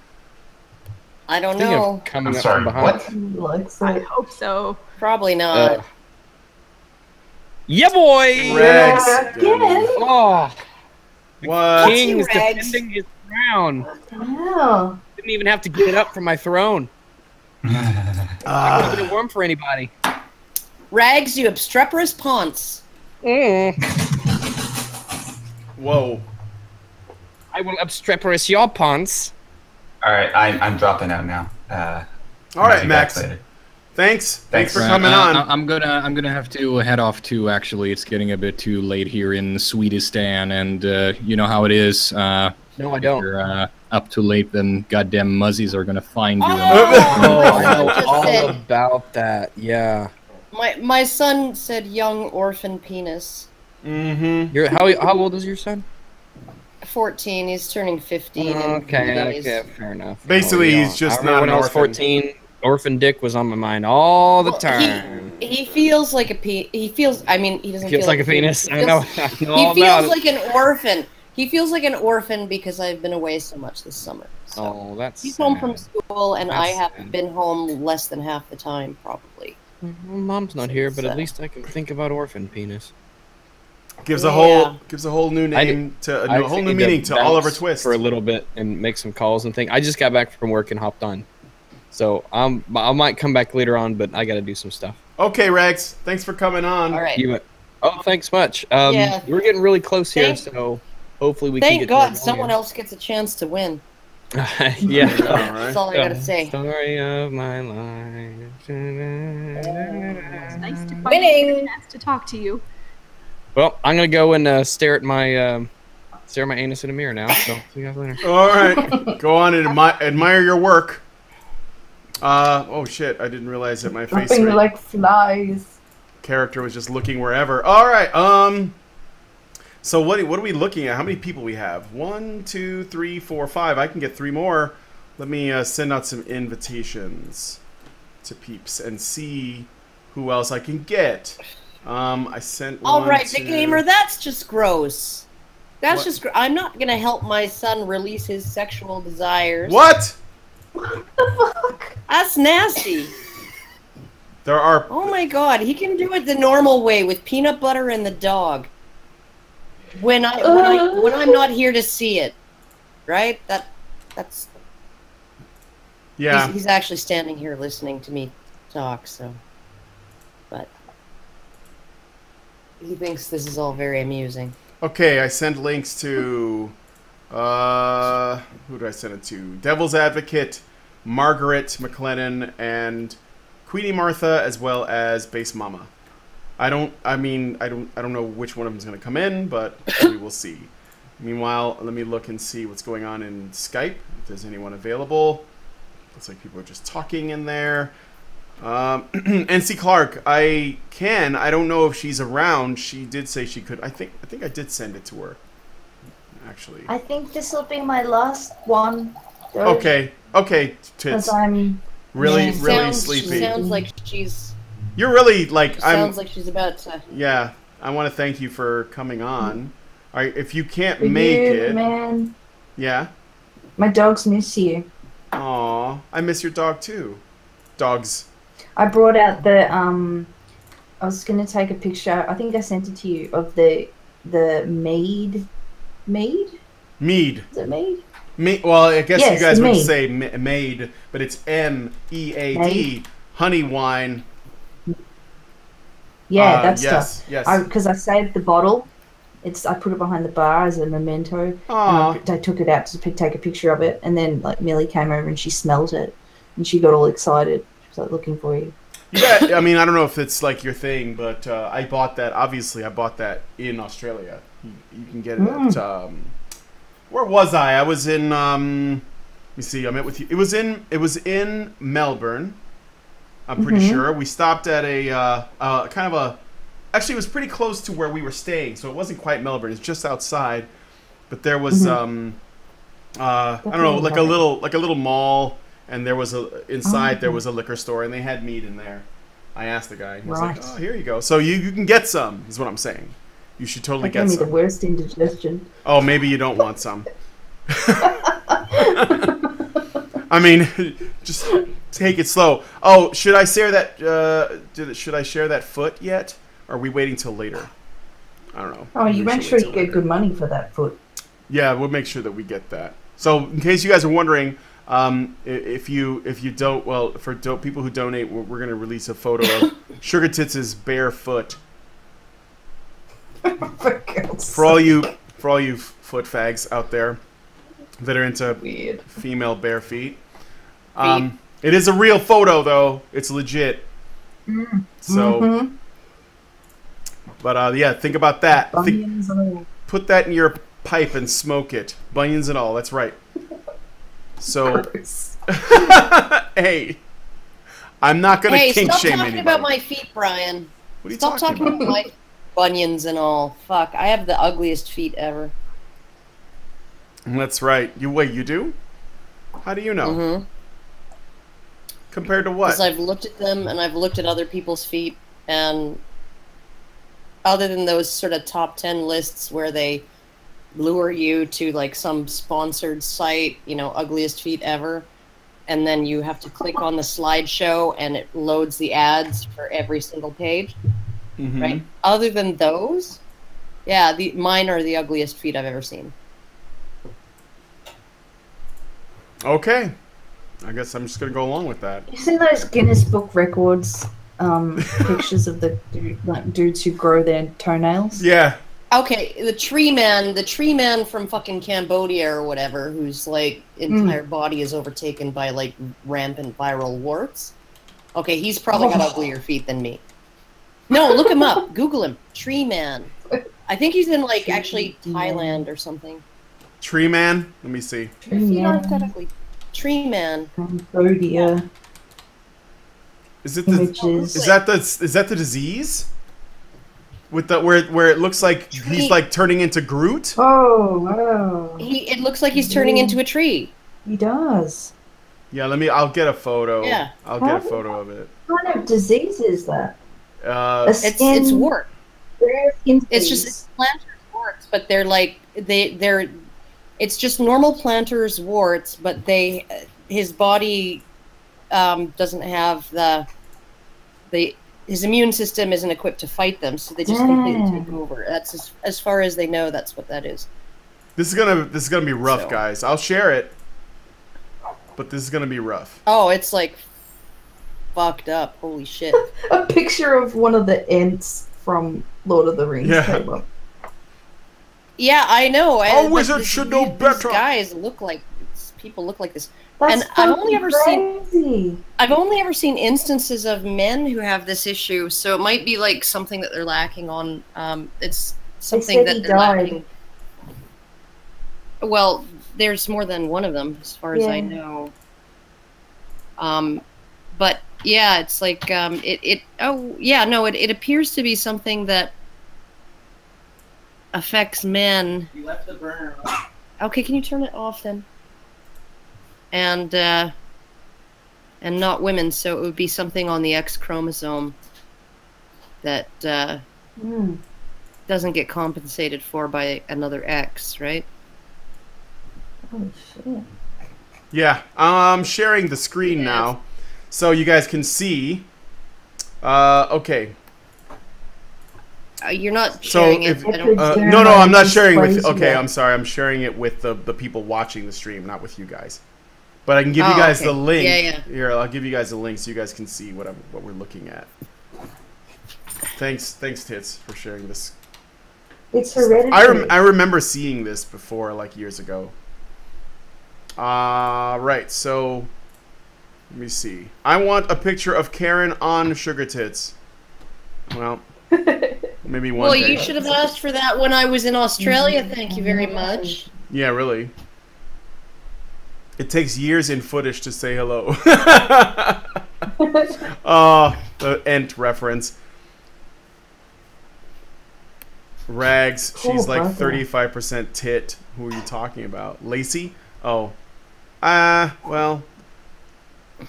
I don't know. Coming up from behind. What? I hope so. Probably not. Yeah, boy. Rex. Oh. What? King's defending his crown. Yeah. Didn't even have to get up from my throne. I couldn't get warm for anybody. Rags, you obstreperous ponce. Whoa. I will obstreperous your ponce. All right, I'm dropping out now. All right, Max. Thanks for coming on. I'm gonna have to head off too. Actually, it's getting a bit too late here in Swedistan, and you know how it is. No, I don't. If you're up too late, then goddamn muzzies are gonna find you. I know all about that. Yeah. My son said young orphan penis. Mm-hmm. How old is your son? 14. He's turning 15. Okay, fair enough. Basically, he's just not when an I was orphan. 14, orphan dick was on my mind all the time. He feels like a he feels. I mean, he doesn't Feels feel like a penis. He I know. feels, I know all he about feels it. like an orphan. He feels like an orphan because I've been away so much this summer. So Oh, that's. he's home from school, and I That's have sad. been home less than half the time, probably. Well, Mom's not here, but at least I can think about orphan penis. Gives a whole new name to I a whole new need meaning to Oliver bounce Twist. for a little bit and make some calls and think. I just got back from work and hopped on, so I might come back later on, but I got to do some stuff. Okay, Rex. Thanks for coming on. All right. Thanks much. Yeah. We're getting really close here, so hopefully we can Thank get. God someone else gets a chance to win. Yeah. That's all I gotta say. Story of my life. It's nice to Winning. Nice to talk to you. Well, I'm gonna go and stare at my anus in a mirror now. So see you guys later. All right, go on and admire your work. Oh shit! I didn't realize that my face Dropping like flies. character was just looking wherever. All right. So what are we looking at? How many people we have? 1, 2, 3, 4, 5. I can get 3 more. Let me send out some invitations to peeps and see who else I can get. I sent one All right, to... the gamer. That's just gross. That's just. I'm not gonna help my son release his sexual desires. What? That's nasty. There are. Oh my God, he can do it the normal way with peanut butter and the dog. When I'm not here to see it, right? That's. Yeah. He's actually standing here listening to me talk. So, but he thinks this is all very amusing. Okay, I sent links to. Who did I send it to? Devil's Advocate, Margaret McLennan, and Queenie Martha, as well as Base Mama. I don't know which one of them is going to come in, but we will see. Meanwhile, let me look and see what's going on in Skype, if there's anyone available. Looks like people are just talking in there. NC Clark, I don't know if she's around. She did say she could. I think I did send it to her, actually. I think this will be my last one. Okay, tits. Because I'm really Sounds sleepy. Sounds like she's. You're really like Sounds like she's about to. Yeah, I want to thank you for coming on. All right, if you can't For make you, it, man. yeah. My dogs miss you. Aw, I miss your dog too. Dogs. I brought out the I was gonna take a picture. I think I sent it to you of the mead. Mead. Is it mead? Well, I guess Yes, you guys would mead. say maid, but it's MEAD. Mead. Honey wine. Yeah, that's yes, stuff. yes. Because I saved the bottle. I put it behind the bar as a memento. Aw. And I took it out to take a picture of it, and then like Millie came over and she smelled it, and she got all excited. She was like looking for you. Yeah, I mean, I don't know if it's like your thing, but I bought that. Obviously, I bought that in Australia. You can get it Where was I? I was in. Let me see. I met with you. It was in Melbourne. I'm pretty sure. We stopped at a kind of a. Actually, it was pretty close to where we were staying, so it wasn't quite Melbourne. It's just outside, but there was I don't know, like a little mall, and there was inside there was a liquor store, and they had meat in there. I asked the guy. He was like, "Oh, here you go. So you can get some." Is what I'm saying. You should totally get some. The worst indigestion. Oh, maybe you don't want some. I mean, just take it slow. Oh, should I share that? Should I share that foot yet? Or are we waiting till later? I don't know. Oh, you make sure you get good money for that foot. Yeah, we'll make sure that we get that. So, in case you guys are wondering, if you don't, well, for people who donate, we're going to release a photo of Sugar Tits' bare foot. For all you foot fags out there that are into female bare feet. It is a real photo, though. It's legit. So, but yeah, think about that. Put that in your pipe and smoke it. Bunions and all. That's right. So, hey, I'm not gonna kink shame anybody. Stop talking about my feet, Brian. What are you Stop talking about my bunions and all. Fuck, I have the ugliest feet ever. That's right. You do? How do you know? Compared to what? Because I've looked at them and I've looked at other people's feet, and other than those sort of top 10 lists where they lure you to like some sponsored site, you know, ugliest feet ever, and then you have to click on the slideshow and it loads the ads for every single page, right? Other than those, yeah, mine are the ugliest feet I've ever seen. Okay. I guess I'm just going to go along with that. You seen those Guinness Book Records pictures of the dudes who grow their toenails? Yeah. Okay, the tree man from fucking Cambodia or whatever, whose like entire body is overtaken by like rampant viral warts. Okay, he's probably got uglier feet than me. No, look him up. Google him. Tree man. I think he's in like actually Thailand or something. Tree man? Let me see. Tree man. Cambodia. Is it is that the disease? With the where it looks like he's like turning into Groot? Oh wow. It looks like he's turning into a tree. He does. Yeah, I'll get a photo. Yeah. I'll get a photo of it. What kind of disease is that? It's wart. It's just It's planter's warts, but they're like they're it's just normal planter's warts, but his body doesn't have his immune system isn't equipped to fight them, so they just completely take over. That's as far as they know. That's what that is. This is gonna be rough, guys. I'll share it, but this is gonna be rough. Oh, it's like fucked up. Holy shit! A picture of one of the Ents from Lord of the Rings came up. Yeah, I know. A wizard should know better. Guys look like people look like this. That's and I've only ever crazy. seen instances of men who have this issue, so it might be like something that they're lacking on. It's something that they're lacking. Well, there's more than one of them, as far as I know. But yeah, it's like it appears to be something that affects men. You left the burner on. Okay, can you turn it off then? And not women, so it would be something on the X chromosome that doesn't get compensated for by another X, right? Oh shit. Yeah, I'm sharing the screen now, so you guys can see. Okay. You're not sharing it. No, I'm not sharing with. Okay, I'm sorry. I'm sharing it with the people watching the stream, not with you guys. But I can give you guys the link. Yeah. Here, I'll give you guys a link so you guys can see what we're looking at. Thanks, Tits, for sharing this. It's hereditary. I remember seeing this before, like years ago. Right. So, let me see. I want a picture of Karen on Sugar Tits. Well, maybe one day. Well, you should have asked for that when I was in Australia. Thank you very much. Yeah, really. It takes years in footage to say hello. The Ent reference. Rags, she's like 35% tit. Who are you talking about? Lacey? Oh. Well. Let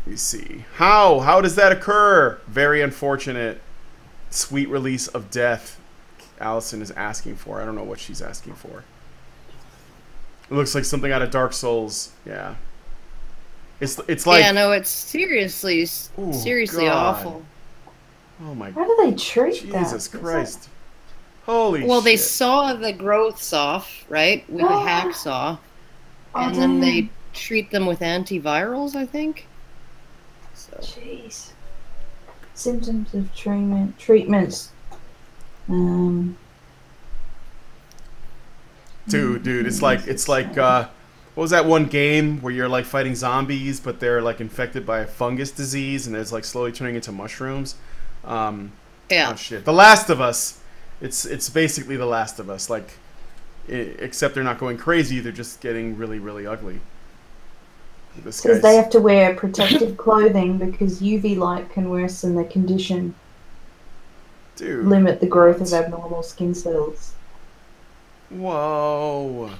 me see. How does that occur? Very unfortunate. Sweet release of death. Allison is asking for. I don't know what she's asking for. It looks like something out of Dark Souls. Yeah. It's like, yeah, no, it's seriously awful. Oh my god. How do they treat that? Jesus Christ. Holy well, shit. they saw the growths off, right, with a hacksaw, and then they treat them with antivirals, I think. So. Jeez. Symptoms of treatments. Dude, it's like what was that one game where you're like fighting zombies, but they're like infected by a fungus disease, and it's like slowly turning into mushrooms. Yeah. Oh shit. The Last of Us. It's basically The Last of Us, like, except they're not going crazy. They're just getting really, really ugly. Because they have to wear protective clothing because UV light can worsen the condition. Dude. Limit the growth of abnormal skin cells. Whoa.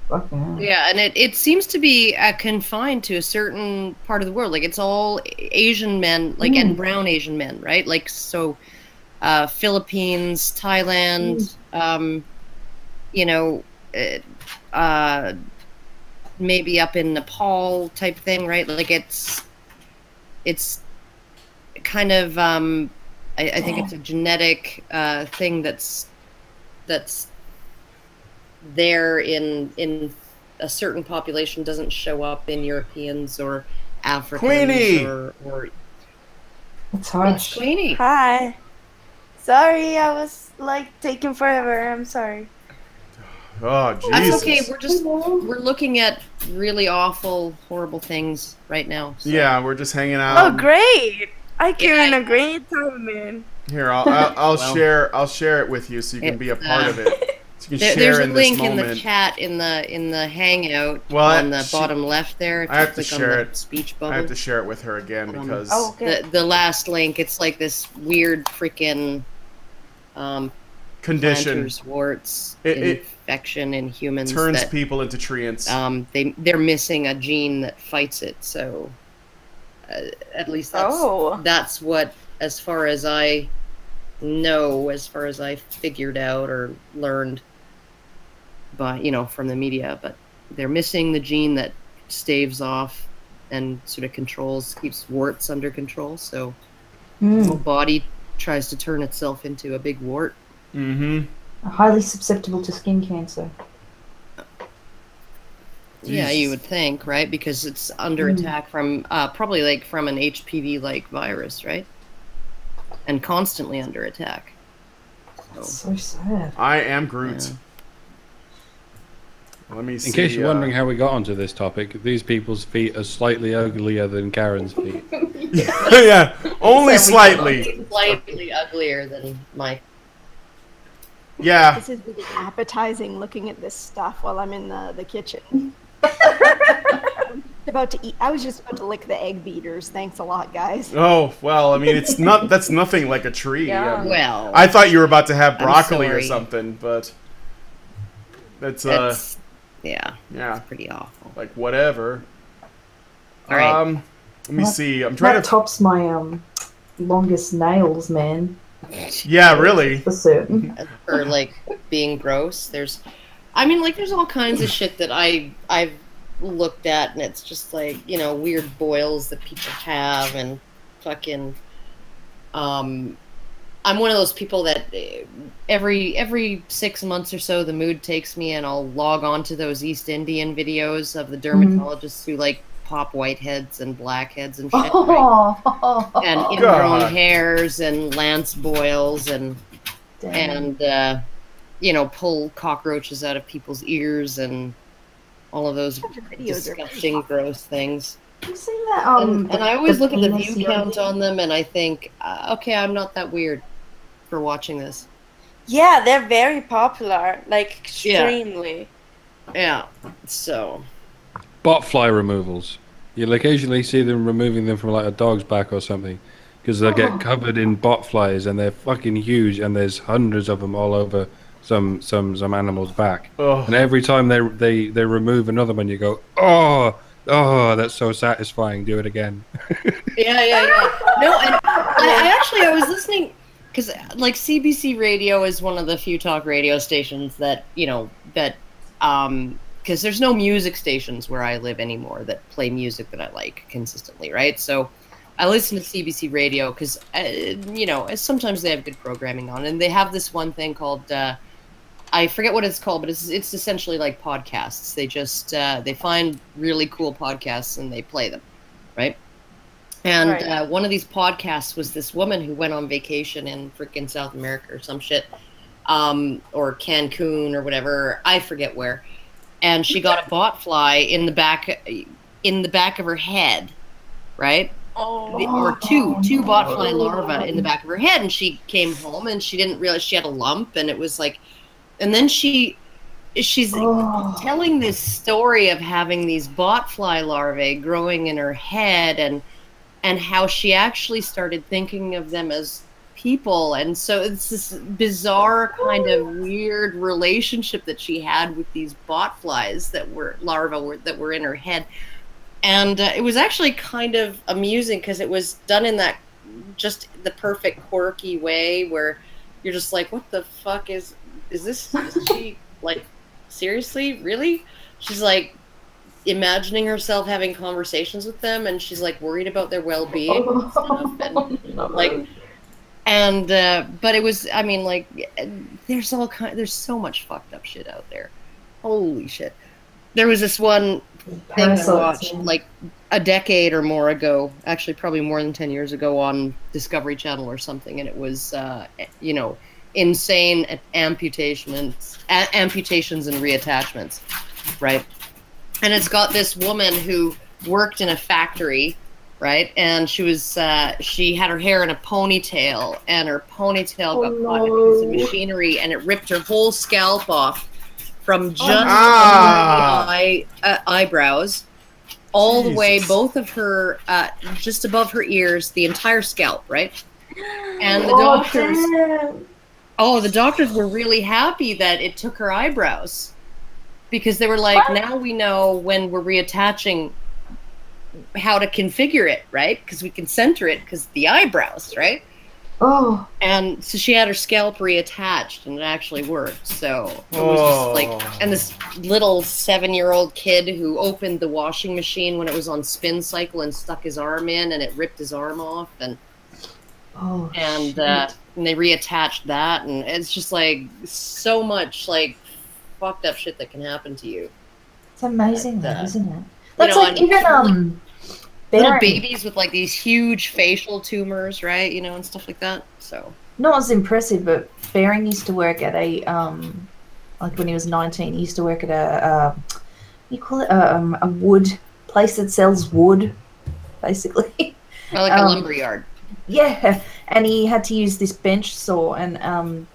Fucking hell. Yeah, and it seems to be confined to a certain part of the world. Like, it's all Asian men, like, and brown Asian men, right? Like, so, Philippines, Thailand, you know, maybe up in Nepal type thing, right? Like, it's kind of, I think it's a genetic thing that's there in a certain population, doesn't show up in Europeans or Africans. Queenie! Or it's harsh. It's Queenie. Hi. Sorry, I was like taking forever. I'm sorry. Oh, Jesus. That's okay. We're looking at really awful, horrible things right now. So. Yeah, we're just hanging out. Oh, great! I'm having a great time, man. Here, I'll share it with you so you can be a part of it. So you can share There's a in link this in the moment. chat in the hangout Well, on the bottom left there. If I have you to click share on the it. Speech bubble. I have to share it with her again because the last link, it's like this weird freaking condition, plantar's warts, it infection in humans turns that, people into treants. They're missing a gene that fights it. So at least that's what, as far as I know, as far as I figured out or learned by, from the media, but they're missing the gene that staves off and sort of keeps warts under control. So the whole body tries to turn itself into a big wart. Mm-hmm. Highly susceptible to skin cancer. Yeah, you would think, right? Because it's under attack from probably like from an HPV-like virus, right? And constantly under attack. So sad. I am Groot. Yeah. Let me see. In case you're wondering how we got onto this topic, these people's feet are slightly uglier than Karen's feet. Yeah, only slightly. Slightly uglier than my. Yeah. This is really appetizing looking at this stuff while I'm in the kitchen. About to eat. I was just about to lick the egg beaters. Thanks a lot, guys. Oh, well, I mean, that's nothing like a tree. Yeah. Well, I thought you were about to have broccoli or sorry. something, but that's yeah, yeah, it's pretty awful. Like whatever. All right. Let me see. I'm trying That to tops my longest nails, man. Yeah, really. For certain. For like being gross, there's all kinds of shit that I've looked at, and it's just like, weird boils that people have, and fucking I'm one of those people that every 6 months or so the mood takes me and I'll log on to those East Indian videos of the dermatologists who like pop whiteheads and blackheads and shit, right? And ingrown hairs and lance boils and pull cockroaches out of people's ears and all of those disgusting, gross things. You seen that? And I always look at the penis view count on them, and I think, okay, I'm not that weird for watching this. Yeah, they're very popular, like extremely. Yeah. So. Botfly removals. You'll occasionally see them removing them from like a dog's back or something, because they'll get covered in botflies and they're fucking huge, and there's hundreds of them all over some animal's back. And every time they remove another one, you go, oh, that's so satisfying. Do it again. Yeah. No, and I was listening because like CBC Radio is one of the few talk radio stations that because there's no music stations where I live anymore that play music that I like consistently, right? So I listen to CBC Radio because sometimes they have good programming on, and they have this one thing called I forget what it's called, but it's essentially like podcasts. They just they find really cool podcasts and they play them, right? And one of these podcasts was this woman who went on vacation in freaking South America or some shit, or Cancun or whatever, I forget where, and she got a botfly in the back of her head, right? Or two botfly larvae in the back of her head, and she came home and she didn't realize she had a lump, and it was like. And then she's telling this story of having these botfly larvae growing in her head, and how she actually started thinking of them as people. And so it's this bizarre kind of weird relationship that she had with these botflies that were larvae that were in her head. And it was actually kind of amusing because it was done in that just the perfect quirky way where you're just like, what the fuck is she like, seriously, really? She's like imagining herself having conversations with them, and she's like worried about their well-being and stuff, and but it was, I mean, like, there's so much fucked up shit out there. Holy shit. There was this one thing I watched like a decade or more ago, actually probably more than 10 years ago, on Discovery Channel or something, and it was insane amputations and reattachments, right? And it's got this woman who worked in a factory, right? And she was she had her hair in a ponytail, and her ponytail got caught in a piece of machinery, and it ripped her whole scalp off from just under the eyebrows all the way, both of her just above her ears, the entire scalp, right? And the doctors were really happy that it took her eyebrows, because they were like, now we know when we're reattaching how to configure it, right? Because we can center it because the eyebrows, right? Oh. And so she had her scalp reattached, and it actually worked. So it was just like, and this little 7-year-old kid who opened the washing machine when it was on spin cycle and stuck his arm in, and it ripped his arm off, and they reattached that, and it's just like so much like fucked up shit that can happen to you. It's amazing, though, isn't it? That's like even little babies with like these huge facial tumors, right? And stuff like that. So not as impressive, but Baring used to work at a like when he was 19, he used to work at a a wood place that sells wood, basically. Like a lumberyard. Yeah, and he had to use this bench saw, and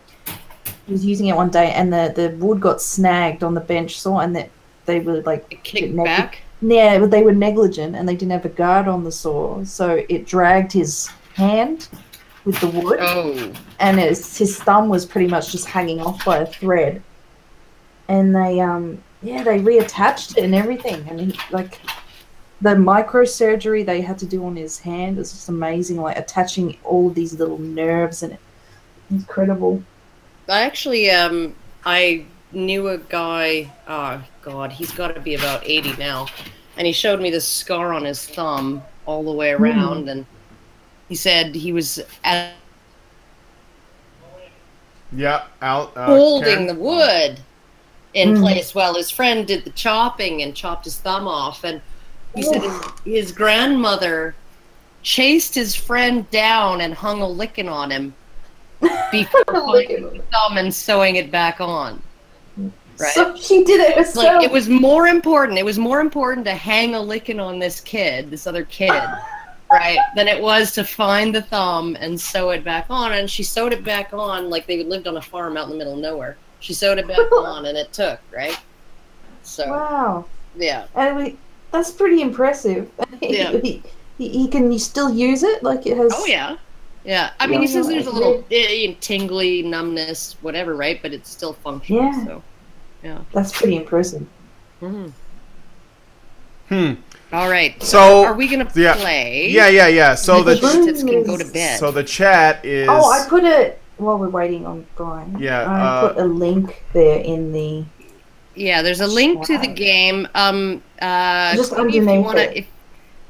he was using it one day, and the wood got snagged on the bench saw, and they were like kicked back. Yeah, but they were negligent, and they didn't have a guard on the saw, so it dragged his hand with the wood, and his thumb was pretty much just hanging off by a thread. And they reattached it and everything, and like. The microsurgery they had to do on his hand was just amazing, like attaching all of these little nerves and incredible. I actually, I knew a guy, oh God, he's got to be about 80 now, and he showed me this scar on his thumb all the way around, and he said he was holding the wood in place while his friend did the chopping and chopped his thumb off, and he said his grandmother chased his friend down and hung a licking on him before finding the thumb and sewing it back on. Right? So she did it herself. Like, it was more important. It was more important to hang a licking on this other kid, right, than it was to find the thumb and sew it back on. And she sewed it back on like they lived on a farm out in the middle of nowhere. She sewed it back on, and it took, right? So Wow. yeah, and that's pretty impressive. Yeah. He can still use it, like it has. oh yeah, yeah. I mean, he says there's a little tingly, numbness, whatever, right? But it's still functional. Yeah. So yeah, That's pretty impressive. All right. So are we gonna play? Yeah. So the the tits can go to bed. So the chat is. Oh, I put it while we're waiting on Brian. Yeah, I put a link there in the. Yeah, there's a link to the game. Just Queenie, if you underneath wanna, it.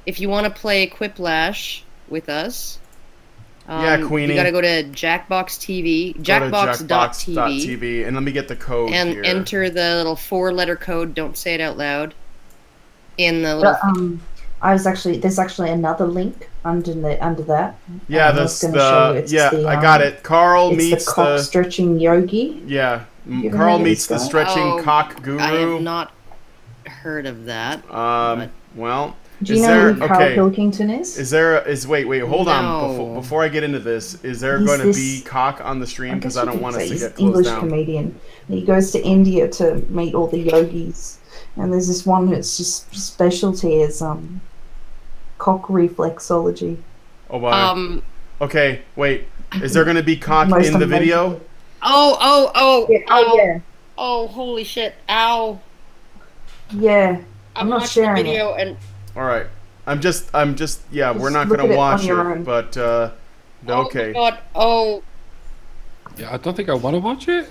if you want to play Quiplash with us, Yeah, Queenie. you got to go to Jackbox TV, Go to Jackbox.tv, and let me get the code and here. enter the little 4-letter code. Don't say it out loud. In the little. But, there's actually another link under that. Yeah, I was gonna show you. It's I got it. Carl it's meets the cock stretching yogi. Yeah, You Carl remember meets this the guy? stretching cock guru. I have not heard of that. Well, Do you know who Carl Pilkington is? Wait, hold No. on. Before I get into this, is there He's going to this- be cock on the stream? Because I don't want us to He's get an closed English down. comedian. He goes to India to meet all the yogis, and there's this one that's just specialty is cock reflexology. Oh my. Okay, wait. Is there going to be cock Most in the amazing. video? Yeah. Oh, holy shit! Ow! Yeah, I'm not watching the sharing video it. and All right. I'm just. Yeah, we're not look going at to it watch on your it, own. but okay. God! Oh Yeah, I don't think I want to watch it.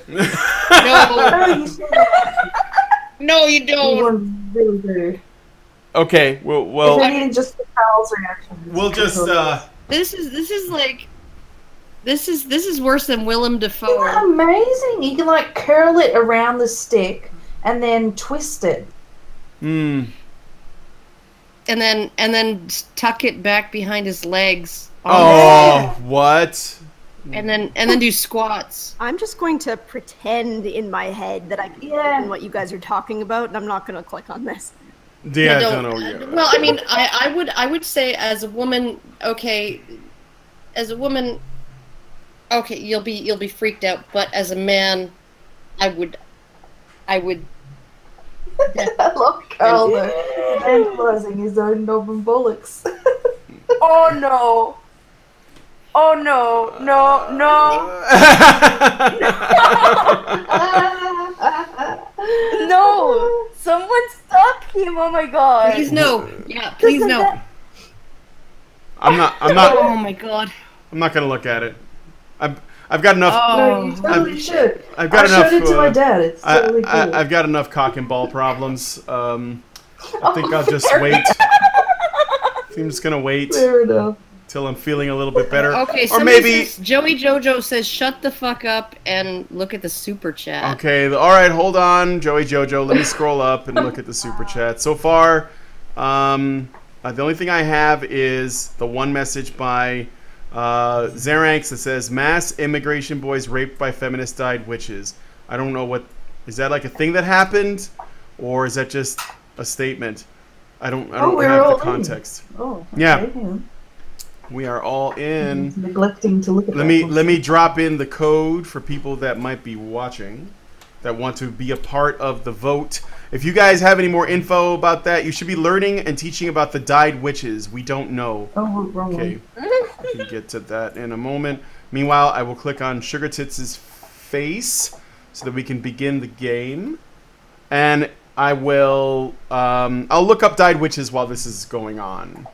no, you You don't. want really do. Okay. Well. If anything, just the Carl's reaction. We'll just. This is like. This is worse than Willem Dafoe. Isn't that amazing? You can like curl it around the stick and then twist it. And then tuck it back behind his legs. What? And then do squats. I'm just going to pretend in my head that I can what you guys are talking about, and I'm not going to click on this. Yeah, don't- no, yeah. Well, I mean, I would say as a woman, okay, okay, you'll be freaked out, but as a man, I would. I love Carl though, vandalizing his own knob and bollocks. Oh no. Oh no, no, someone stop him, oh my god. Please no. Yeah, please no. I'm not. Oh my god. I'm not gonna look at it. I've got enough. No, you totally should. I've got I enough. showed it to my dad. It's totally cool. I've got enough cock and ball problems. I think I'll just wait. I'm just gonna wait. Fair enough. Till I'm feeling a little bit better. Okay, or maybe. Joey Jojo says, "Shut the fuck up and look at the super chat." Okay, all right, hold on, Joey Jojo. Let me scroll up and look at the super chat. So far, the only thing I have is the one message by Zaranx that says, "Mass immigration boys raped by feminist dyed witches." I don't know what is that like a thing that happened, or is that just a statement? I don't we're have all the in. context. Oh, okay. Yeah. Hang on. We are all in. Neglecting to look at Let me drop in the code for people that might be watching, that want to be a part of the vote. If you guys have any more info about that, you should be learning and teaching about the dyed witches. We don't know. Oh, wrong Okay, one. we can get to that in a moment. Meanwhile, I will click on Sugar Tits' face so that we can begin the game, and I will. I'll look up dyed witches while this is going on.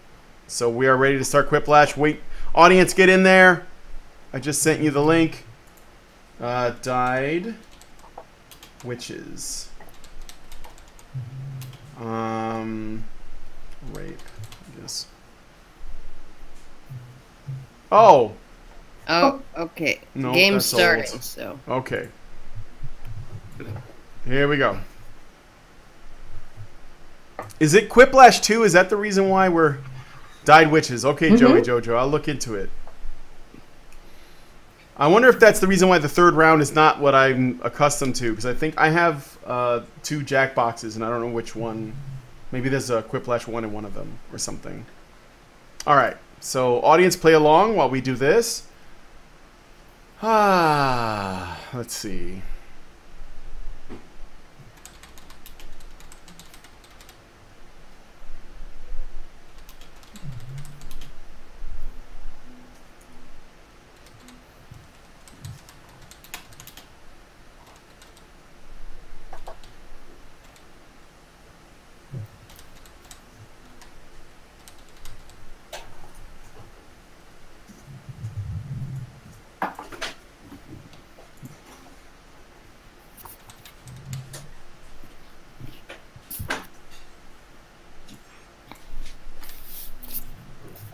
So we are ready to start Quiplash. Wait, audience, get in there. I just sent you the link. Dyed witches. Rape. Yes. Oh. Oh, okay. No, Game that's starting. old. So. Okay. Here we go. Is it Quiplash 2? Is that the reason why we're dyed witches? Okay, Joey Jojo, I'll look into it. I wonder if that's the reason why the third round is not what I'm accustomed to, because I think I have 2 Jack boxes, and I don't know which one. Maybe there's a Quiplash 1 in one of them, or something. All right. So, audience, play along while we do this. Let's see.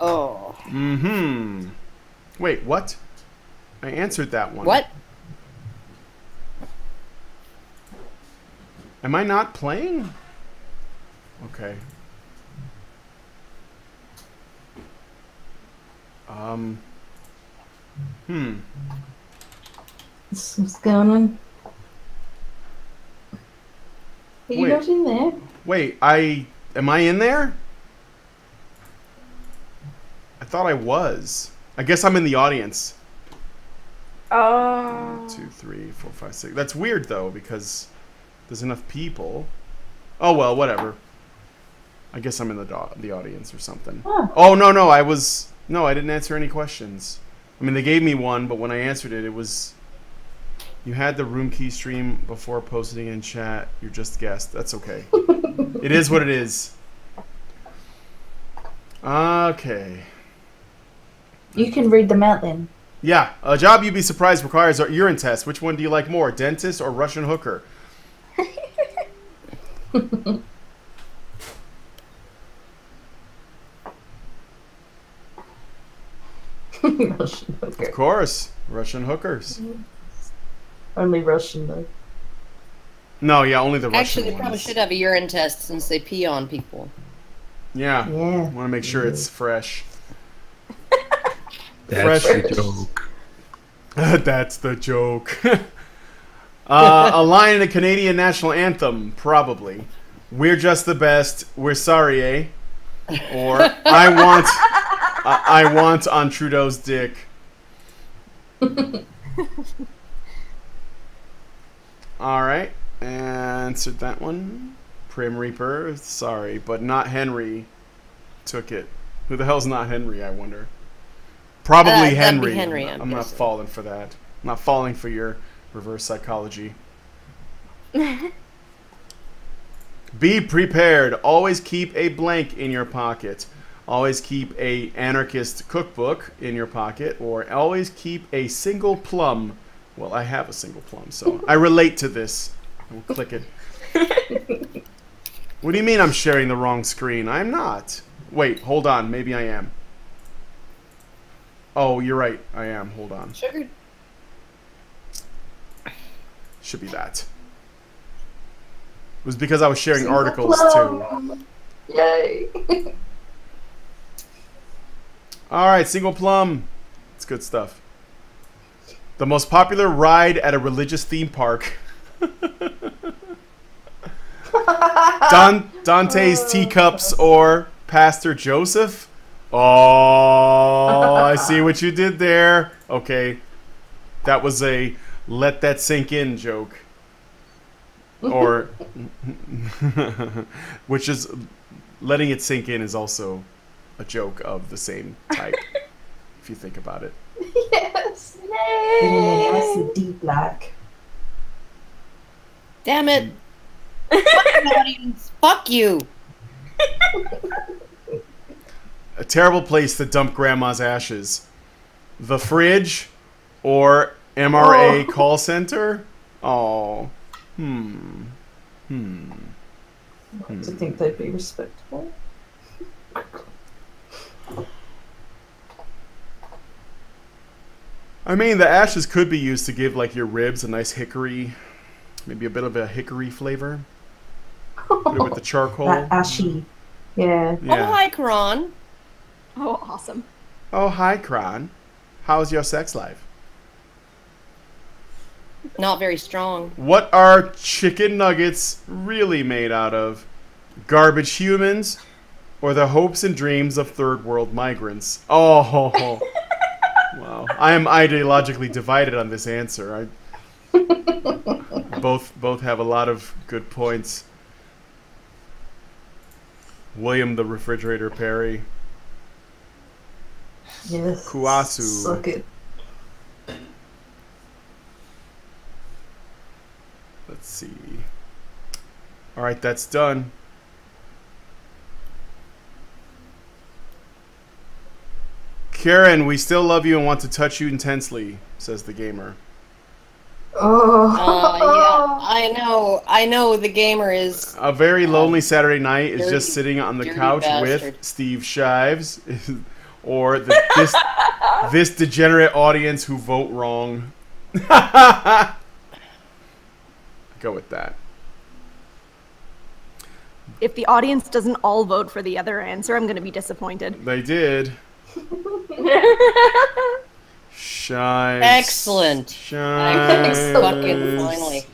Oh. Mm-hmm. Wait, what? I answered that one. What? Am I not playing? Okay. What's going on? Are you not in there? Wait, am I in there? I thought I was. I guess I'm in the audience. Oh. 1, 2, 3, 4, 5, 6. That's weird though because there's enough people. Oh well, whatever. I guess I'm in the audience or something. Oh no, I didn't answer any questions. I mean, they gave me one, but when I answered it, it was you had the room key stream before posting in chat. You're just guessed. That's okay. It is what it is. Okay. You can read them out then. Yeah, a job you'd be surprised requires a urine test. Which one do you like more, dentist or Russian hooker? Russian hooker. Of course, Russian hookers. Only Russian though. No, yeah, only the Russian Actually, they probably ones. should have a urine test since they pee on people. Yeah. Want to make sure it's fresh. That's the joke. That's the joke. A line in a Canadian national anthem, probably. We're just the best. We're sorry, eh? Or I want on Trudeau's dick. All right, answered that one. Prim Reaper, sorry, but not Henry took it. Who the hell's not Henry, I wonder? Probably that'd Henry. be Henry, I'm not falling for that. I'm not falling for your reverse psychology. Be prepared. Always keep a blank in your pocket. Always keep a anarchist cookbook in your pocket. Or always keep a single plum. Well, I have a single plum, so I relate to this. We'll click it. What do you mean I'm sharing the wrong screen? I'm not. Wait, hold on. Maybe I am. Oh, you're right. I am. Hold on. Sugar. Should be that. It was because I was sharing articles too. Yay. Alright, single plum. It's good stuff. The most popular ride at a religious theme park. Dante's Teacups or Pastor Joseph? Oh, I see what you did there. Okay. That was a let that sink in joke. Or, which is, letting it sink in is also a joke of the same type, if you think about it. Yes. Yay. That's a deep black. Damn it. Fuck audience. Fuck you. A terrible place to dump grandma's ashes. The fridge or MRA call center? Oh. I think they'd be respectful. I mean, the ashes could be used to give, like, your ribs a nice hickory, maybe a bit of a hickory flavor. Put it with the charcoal. That ashy. Yeah. Oh, hi, Karan. Oh, awesome. Oh, hi, Kron. How's your sex life? Not very strong. What are chicken nuggets really made out of? Garbage humans or the hopes and dreams of third world migrants? Oh, wow. I am ideologically divided on this answer. Both have a lot of good points. William the Refrigerator Perry. Yes. Kuasu. Suck it. Let's see. All right, that's done. Karen, we still love you and want to touch you intensely, says the gamer. Oh. Yeah, I know the gamer is... A very lonely Saturday night is dirty- just sitting on the dirty couch bastard. with Steve Shives or this degenerate audience who vote wrong. Go with that. If the audience doesn't all vote for the other answer, I'm going to be disappointed. They did. Shives. Excellent. Shives. Fucking finally.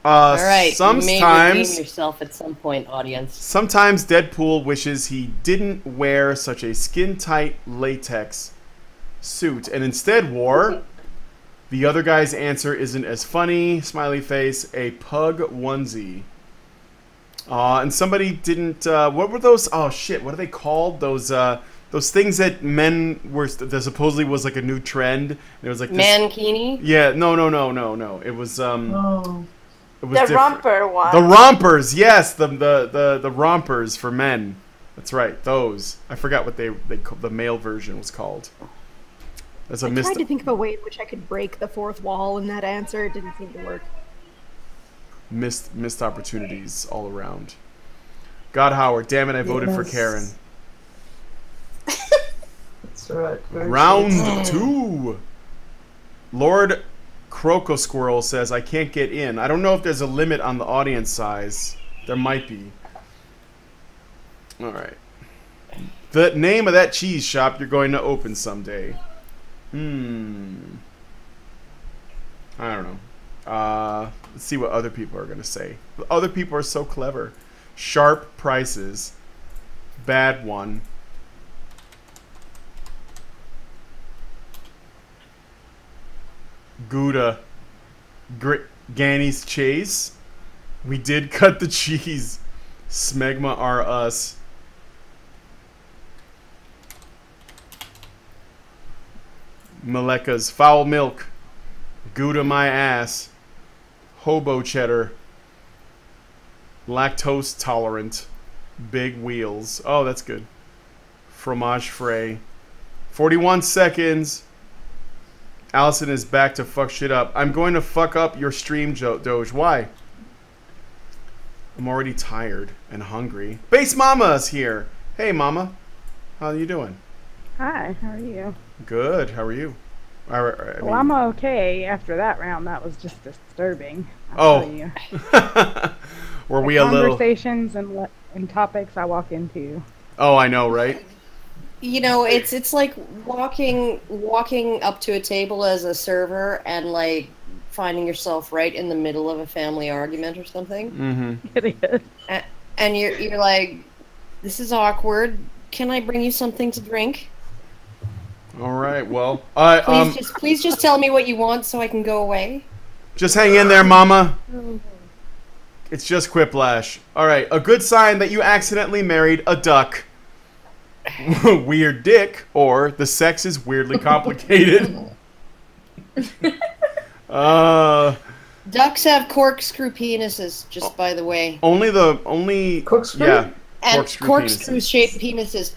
All right. You may redeem yourself at some point, audience. Sometimes Deadpool wishes he didn't wear such a skin-tight latex suit and instead wore... The other guy's answer isn't as funny. Smiley face. A pug onesie. And somebody didn't. What were those? Oh shit! What are they called? Those things that men were. That supposedly was like a new trend. It was like this, mankini. Yeah. No. It was. It was the romper one. The rompers. Yes. The rompers for men. That's right. Those. I forgot what they the male version was called. That's a I tried to think of a way in which I could break the fourth wall in that answer. It didn't seem to work. Missed opportunities all around. God Howard, damn it! I voted for Karen. That's right. Round 2. Lord Croco Squirrel says, I can't get in. I don't know if there's a limit on the audience size. There might be. Alright. The name of that cheese shop you're going to open someday. I don't know. Let's see what other people are going to say. Other people are so clever. Sharp prices. Bad one. Gouda. Ganny's Chase. We did cut the cheese. Smegma are us. Maleka's foul milk. Gouda my ass. Hobo cheddar. Lactose tolerant. Big wheels. Oh, that's good. Fromage frais. 41 seconds. Allison is back to fuck shit up. I'm going to fuck up your stream, Doge. Why? I'm already tired and hungry. Base Mama's here. Hey, Mama. How you doing? Hi, how are you? Good. How are you? Well, I'm okay. After that round, that was just disturbing. I'll tell you. Were we a little conversations and topics I walk into? Oh, I know, right? You know, it's like walking up to a table as a server and like finding yourself right in the middle of a family argument or something. Mm-hmm. It is. And you're like, this is awkward. Can I bring you something to drink? All right. Well, please just tell me what you want so I can go away. Just hang in there, Mama. It's just Quiplash. All right. A good sign that you accidentally married a duck. Weird dick, or the sex is weirdly complicated. Ducks have corkscrew penises, just by the way. Only corkscrew? Yeah. And corkscrew-shaped penises.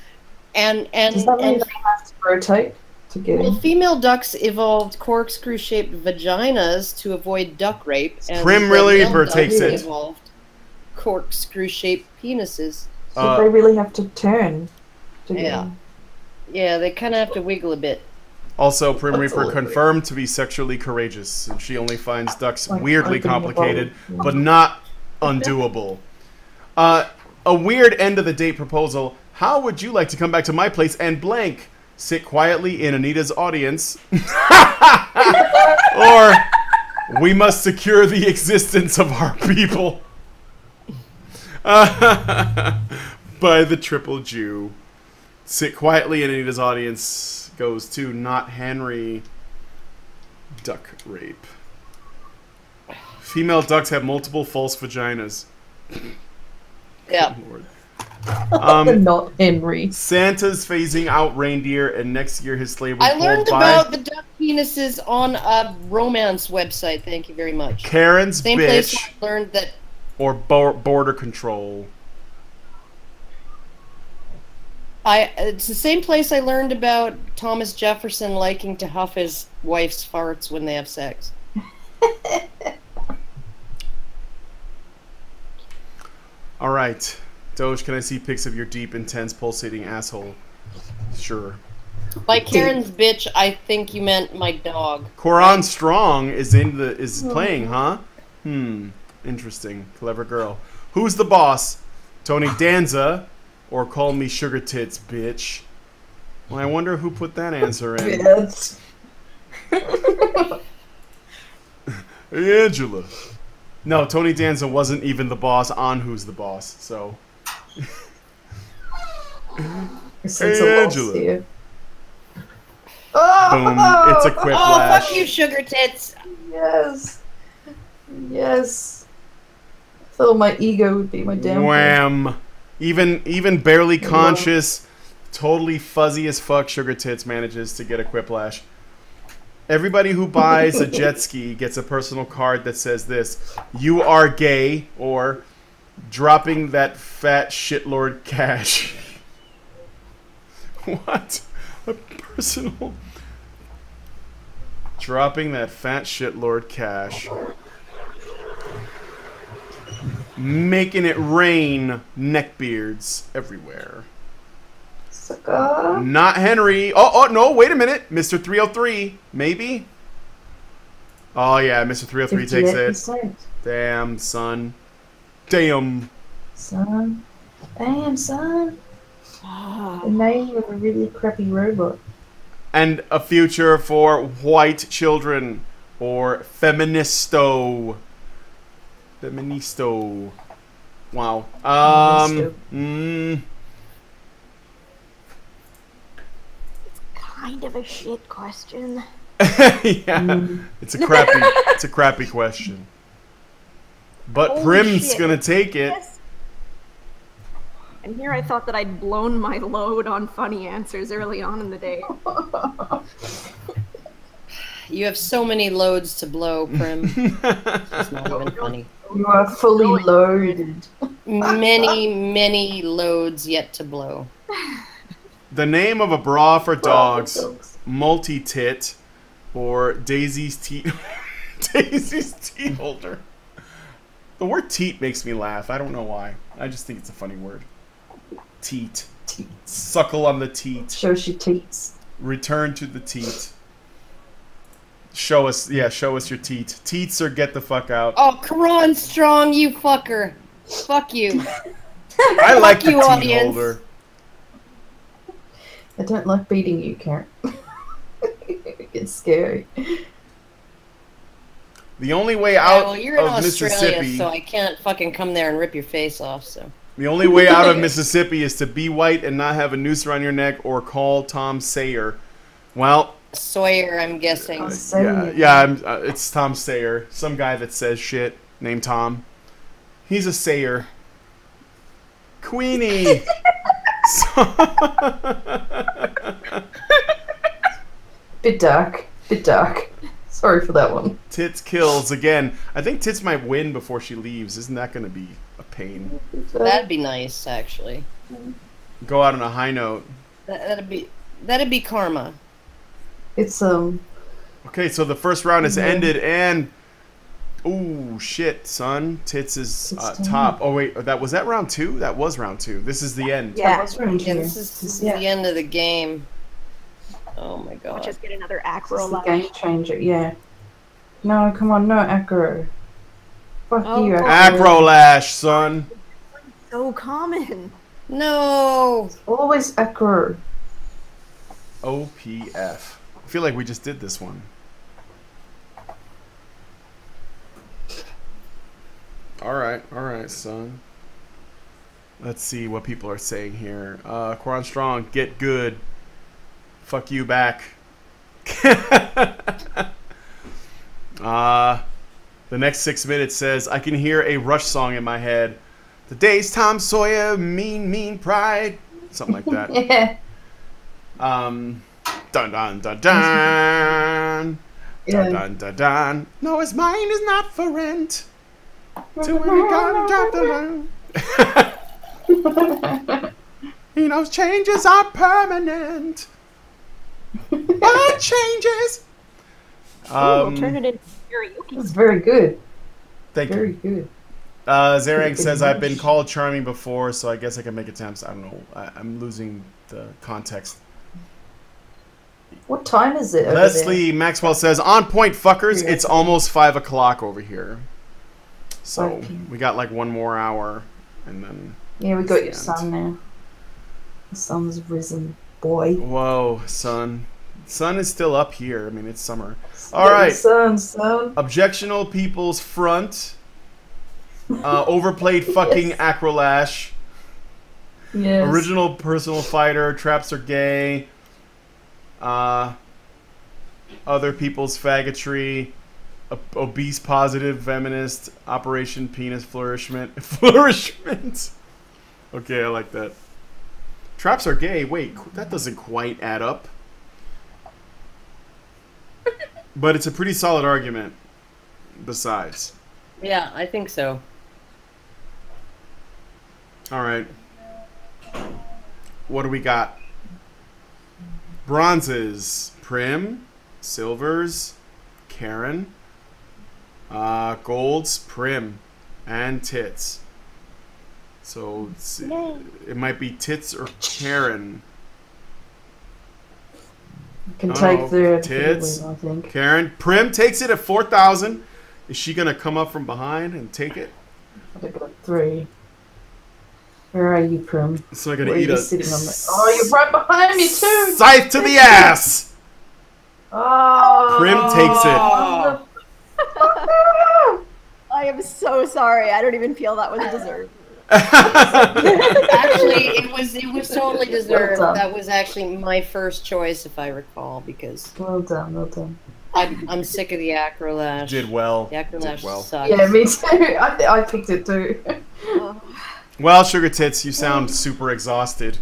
And does that mean they have to rotate to get in? Well, female ducks evolved corkscrew-shaped vaginas to avoid duck rape. And Prim really takes it. Evolved corkscrew-shaped penises. So they really have to turn to get in. Yeah, they kind of have to wiggle a bit. Also, Prim Reaper confirmed to be sexually courageous, and she only finds ducks weirdly complicated, but not undoable. A weird end of the date proposal. How would you like to come back to my place and blank? Sit quietly in Anita's audience. Or we must secure the existence of our people. By the triple Jew. Sit quietly, and Anita's audience goes to not Henry. Duck rape. Female ducks have multiple false vaginas. Yeah. Lord. Not Henry. Santa's phasing out reindeer, and next year his sleigh will I pulled learned by about the duck penises on a romance website. Thank you very much. Karen's Same bitch. place I learned that. Or border control. It's the same place I learned about Thomas Jefferson liking to huff his wife's farts when they have sex. All right. Doge, can I see pics of your deep, intense, pulsating asshole? Sure. By Karen's bitch, I think you meant my dog. Coran Strong is playing, huh? Interesting. Clever girl. Who's the boss? Tony Danza, or call me Sugar Tits, bitch? Well, I wonder who put that answer in. Bitch. Hey, Angela. No, Tony Danza wasn't even the boss on Who's the Boss, so. Hey, Angela. Boom, it's a quick Oh, flash. fuck you, Sugar Tits. Yes. Yes. I thought my ego would be my downfall. Wham. Even barely conscious, totally fuzzy as fuck Sugar Tits manages to get a quiplash. Everybody who buys a jet ski gets a personal card that says this: "You are gay," or "Dropping that fat shitlord cash." What? A personal... Dropping that fat shitlord cash. Making it rain neckbeards everywhere. Sucker. Not Henry. Oh, no, wait a minute. Mr. 303, maybe? Oh, yeah, Mr. 303 takes it. Damn, son. Damn. Son. Damn, son. The name of a really crappy robot. And a future for white children, or feministo. Feministo. Wow. Kind of a shit question. Yeah, it's a crappy question. But Holy Prim's shit. gonna take it. Yes. And here I thought that I'd blown my load on funny answers early on in the day. You have so many loads to blow, Prim. It's not even funny. You are fully loaded. Many loads yet to blow. The name of a bra for dogs, multi-tit, or Daisy's teat. Daisy's teat holder. The word teat makes me laugh. I don't know why. I just think it's a funny word. Teat. Suckle on the teat. Shows your teats. Return to the teat. Show us your teat. Teats or get the fuck out. Oh, Karan Strong, you fucker. Fuck you. I like Fuck the you, teat audience. holder. I don't like beating you, Karen. It's scary. The only way out well, you're in of Australia, Mississippi. so I can't fucking come there and rip your face off, so. The only way out of Mississippi is to be white and not have a noose around your neck, or call Tom Sayer. Well, Sawyer, I'm guessing. It's Tom Sayer, some guy that says shit named Tom. He's a Sayer. Queenie. Bit dark. Sorry for that one. Tits kills again. I think Tits might win before she leaves. Isn't that going to be a pain? That'd be nice, actually. Go out on a high note. That'd be karma. It's Okay, so the first round is ended, and ooh, shit, son. Tits is top. Oh wait, was that round 2? That was round 2. This is the end. Yeah, this is the end of the game. Oh my god. I'll just get another acro It's the lash. game changer, yeah. No, come on, no acro. Fuck you, Acro lash, son. So common. No. Always acro. OPF. I feel like we just did this one. All right, son. Let's see what people are saying here. Quran Strong, get good. Fuck you back. The next 6 minutes says, I can hear a Rush song in my head. Today's Tom Sawyer, mean pride. Something like that. Yeah. Dun dun dun dun. Yeah. Dun dun dun dun. No, his mind is not for rent. Till we got dun dun dun. He knows changes are permanent. But changes. We'll turn it into karaoke. That's very good. Thank you. Very good. Zarang says, I've been called charming before, so I guess I can make attempts. I don't know. I'm losing the context. What time is it over Leslie Maxwell says, on point, fuckers. It's almost 5 o'clock over here. So we got like 1 more hour. And then. Yeah, we got your sun now. The sun's risen, boy. Whoa, sun. Sun is still up here. I mean, it's summer. All right. Sun. Objectional People's Front. Overplayed fucking Acrolash. Yes. Original Personal Fighter. Traps are gay. Other People's Faggotry. Obese Positive Feminist. Operation Penis Flourishment. Flourishment. Okay, I like that. Traps are gay. Wait, that doesn't quite add up. But it's a pretty solid argument, besides. Yeah, I think so. All right. What do we got? Bronzes. Prim. Silvers. Karen. Golds. Prim. And Tits. So it might be Tits or Karen. Can take the Tits. I think. Karen. Prim takes it at 4,000. Is she going to come up from behind and take it? I got 3. Where are you, Prim? So I got to Where eat are a... you sitting on the... Oh, you're right behind me, too! Scythe to the ass! Oh! Prim takes it. I am so sorry. I don't even feel that was deserved. Actually, it was totally deserved. Well done. That was actually my first choice, if I recall, because Well done. I'm sick of the Acrolash. Did well. The Acrolash Did well. sucks. Yeah, me too. I picked it too. Well, Sugar Tits, you sound super exhausted.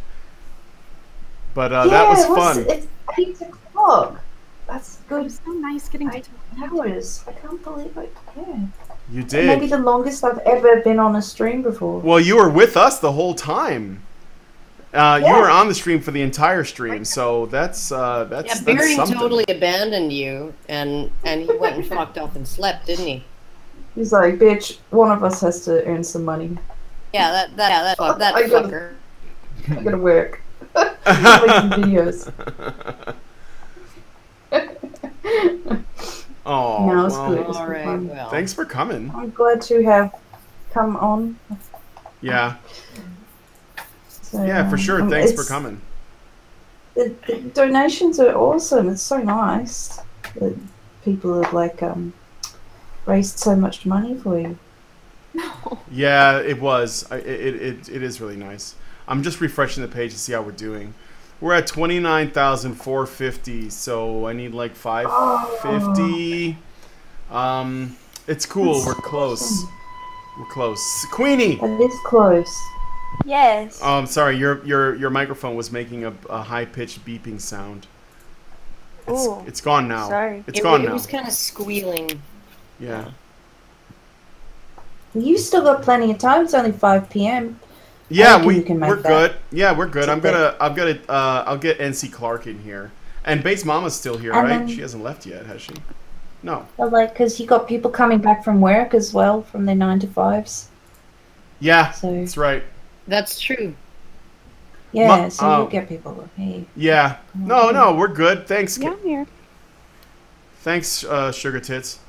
But that was fun. It's 8 o'clock. That's good. It's so nice getting to 8 hours. I can't believe it. Yeah. You did. Maybe the longest I've ever been on a stream before. Well, you were with us the whole time. You were on the stream for the entire stream, so that's Yeah, that's Barry something. totally abandoned you, and he went and fucked off and slept, didn't he? He's like, bitch, one of us has to earn some money. Yeah, that fucker. I gotta work. Make some videos. Oh, No, it's well, good. It's good fun. Thanks for coming. I'm glad to have come on. Yeah. So, Yeah, for sure. Thanks for it's- coming. The donations are awesome. It's so nice that people have like raised so much money for you. Yeah, it was. It is really nice. I'm just refreshing the page to see how we're doing. We're at 29,450, so I need like 550. It's cool. We're close. We're close. Queenie. That is close. Yes. Oh, I'm sorry. Your microphone was making a high pitched beeping sound. Ooh. It's gone now. Sorry. It's gone It now. was kind of squealing. Yeah. You still got plenty of time. It's only 5 p.m. Yeah, you can make we're that. good. Yeah, we're good. Today. I'll get NC Clark in here, and Base Mama's still here, And right? then- She hasn't left yet, has she? No. Well, like, because you got people coming back from work as well, from their 9 to 5s. Yeah, So- that's right. That's true. Yeah, so you'll get people. Hey. Yeah. No, we're good. Thanks. Yeah, I'm here. Thanks, Sugar Tits.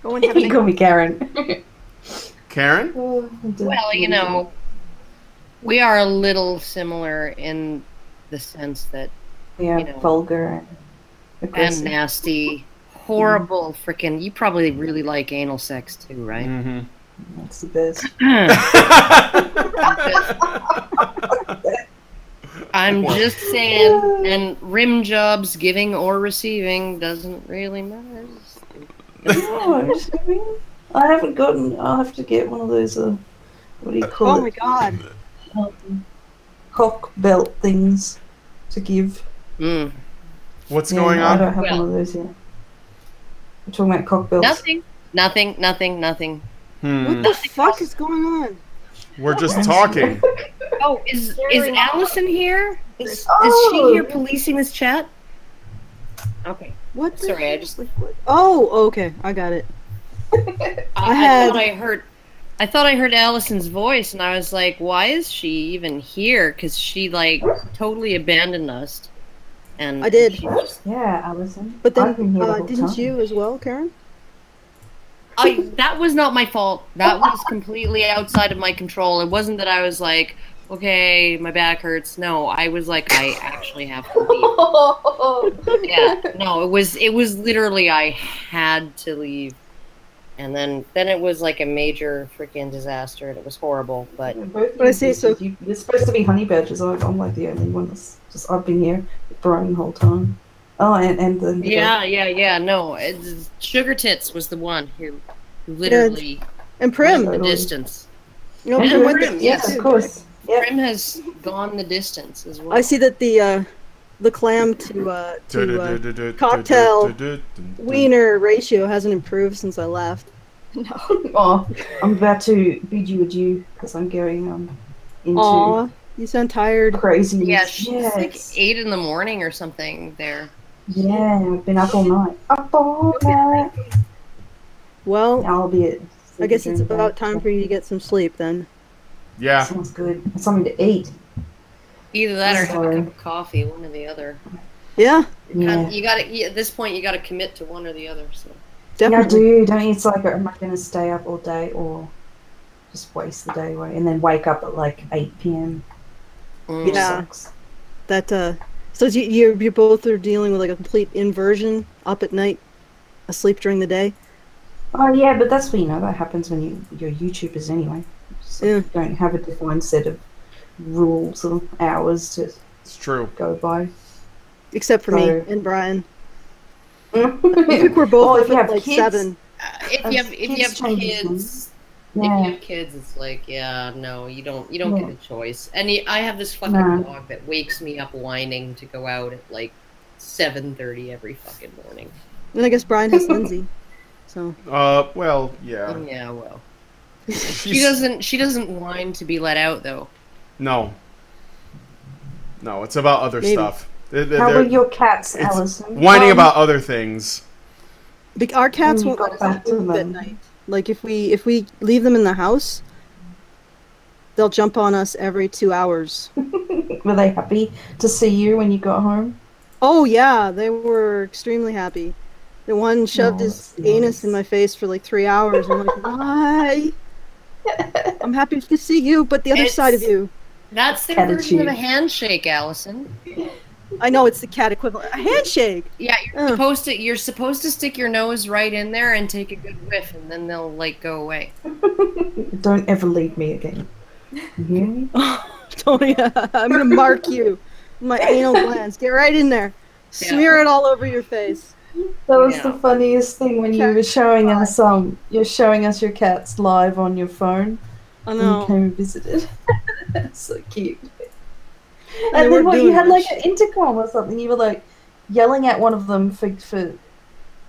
Go and have You call me Karen. Karen? Well, you know, we are a little similar in the sense that We are you know, vulgar and and aggressive. nasty, horrible, freaking. You probably really like anal sex too, right? Mm-hmm. That's the best. I'm just saying, and rim jobs, giving or receiving, doesn't really matter. I haven't gotten. I'll have to get one of those. What do you call it? Oh my god. Cock belt things to give. What's going on? I don't have one of those yet. We're talking about cock belts. Nothing. What the fuck is going on? We're just talking. Oh, is Allison here? Is she here policing this chat? Okay. What? Sorry, I just. Oh, okay. I got it. I thought I heard Allison's voice, and I was like, "Why is she even here?" Because she like totally abandoned us. And I did. Yeah, Allison. But then, I've been here the whole didn't time. you as well, Karen? That was not my fault. That was completely outside of my control. It wasn't that I was like, okay, my back hurts. No, I was like, I actually have to leave. Yeah, no, it was literally I had to leave. And then it was like a major freaking disaster, and it was horrible. But I say so. You're supposed to be honey badgers. I'm like the only one that's just. I've been here Brian the whole time. Oh, and the yeah. No, Sugar Tits was the one who literally and Prim went the distance. No, and Prim, yes, of course. Yeah. Prim has gone the distance as well. I see that the clam to cocktail wiener ratio hasn't improved since I left. No. Oh, I'm about to bid you adieu because I'm going into. Aw, you sound tired. Crazy. Yeah, she's like 8 in the morning or something there. Yeah, I've been up all night. Up all night. Well, I'll be it. I guess it's about time for you to get some sleep then. Yeah. Sounds good. Something to eat. Either that or have a cup of coffee, one or the other. Yeah. You gotta at this point you gotta commit to one or the other. So. Definitely. Yeah, I do. Don't you? It's like, am I going to stay up all day or just waste the day away and then wake up at like 8 p.m. Yeah. Sucks. That so you both are dealing with like a complete inversion, up at night, asleep during the day. Oh yeah, but that's what that happens when you're YouTubers anyway. You don't have a defined set of rules or hours to go by. Except for me and Brian. I think we're both up at like kids, 7. If you have kids. If you have kids, it's like, no, you don't get a choice. And I have this fucking dog that wakes me up whining to go out at like 7:30 every fucking morning. And I guess Brian has Lindsay, so. Well, yeah. Yeah, well. She doesn't whine to be let out though. No, it's about other stuff. How about your cats, Allison? Whining about other things. Our cats won't let us sleep at night. Like if we leave them in the house, they'll jump on us every 2 hours. Were they happy to see you when you got home? Oh yeah, they were extremely happy. The one shoved his anus in my face for like 3 hours. I'm like, why? I'm happy to see you, but the other side of you. That's their version of a handshake, Allison. I know it's the cat equivalent. A handshake. Yeah, you're supposed to stick your nose right in there and take a good whiff, and then they'll like go away. Don't ever leave me again. You hear me? I'm gonna mark you. My anal glands. Get right in there. Smear it all over your face. That was the funniest thing when you were showing us you're showing us your cats live on your phone. I know. You came and visited. That's so cute. And then you had like an intercom or something. You were like yelling at one of them for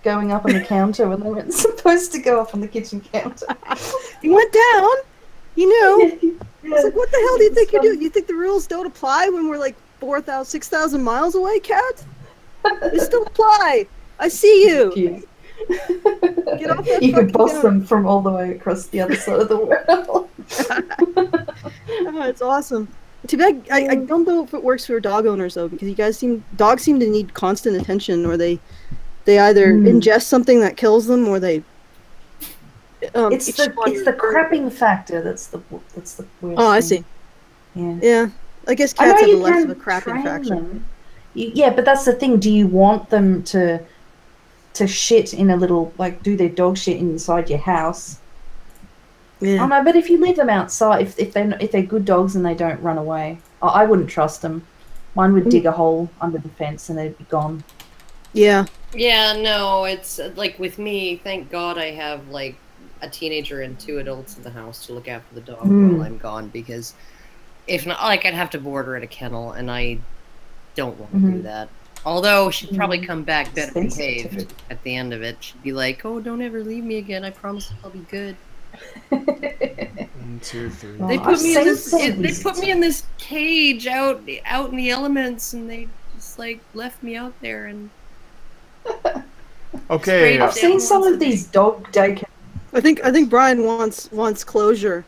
going up on the counter when they weren't supposed to go up on the kitchen counter. You went down. You knew. I was like, what the hell do you think you're doing? You think the rules don't apply when we're like 4,000, 6,000 miles away, cat? They still apply. I see you. Get off that you could boss them from all the way across the other side of the world. Oh, it's awesome. Too bad. I don't know if it works for dog owners though, because dogs seem to need constant attention, or they either ingest something that kills them, or they. It's the crapping factor that's the worst. Oh, I see. Yeah. I guess cats have less of a crapping factor. Yeah, but that's the thing. Do you want them to shit in a little, like, do their dog shit inside your house? Yeah. Oh no, but if you leave them outside, if they're good dogs and they don't run away, I wouldn't trust them. Mine would dig a hole under the fence and they'd be gone. Yeah. Yeah, no, it's like with me, thank God I have like a teenager and 2 adults in the house to look after the dog while I'm gone, because if not, like, I'd have to board her at a kennel, and I don't want to do that. Although she'd probably come back better behaved at the end of it. She'd be like, "Oh, don't ever leave me again. I promise I'll be good." 1, 2, 3. They put me in this. They put me in this cage out in the elements, and they just like left me out there. And okay, I've seen some of these dog daycare. I think Brian wants closure.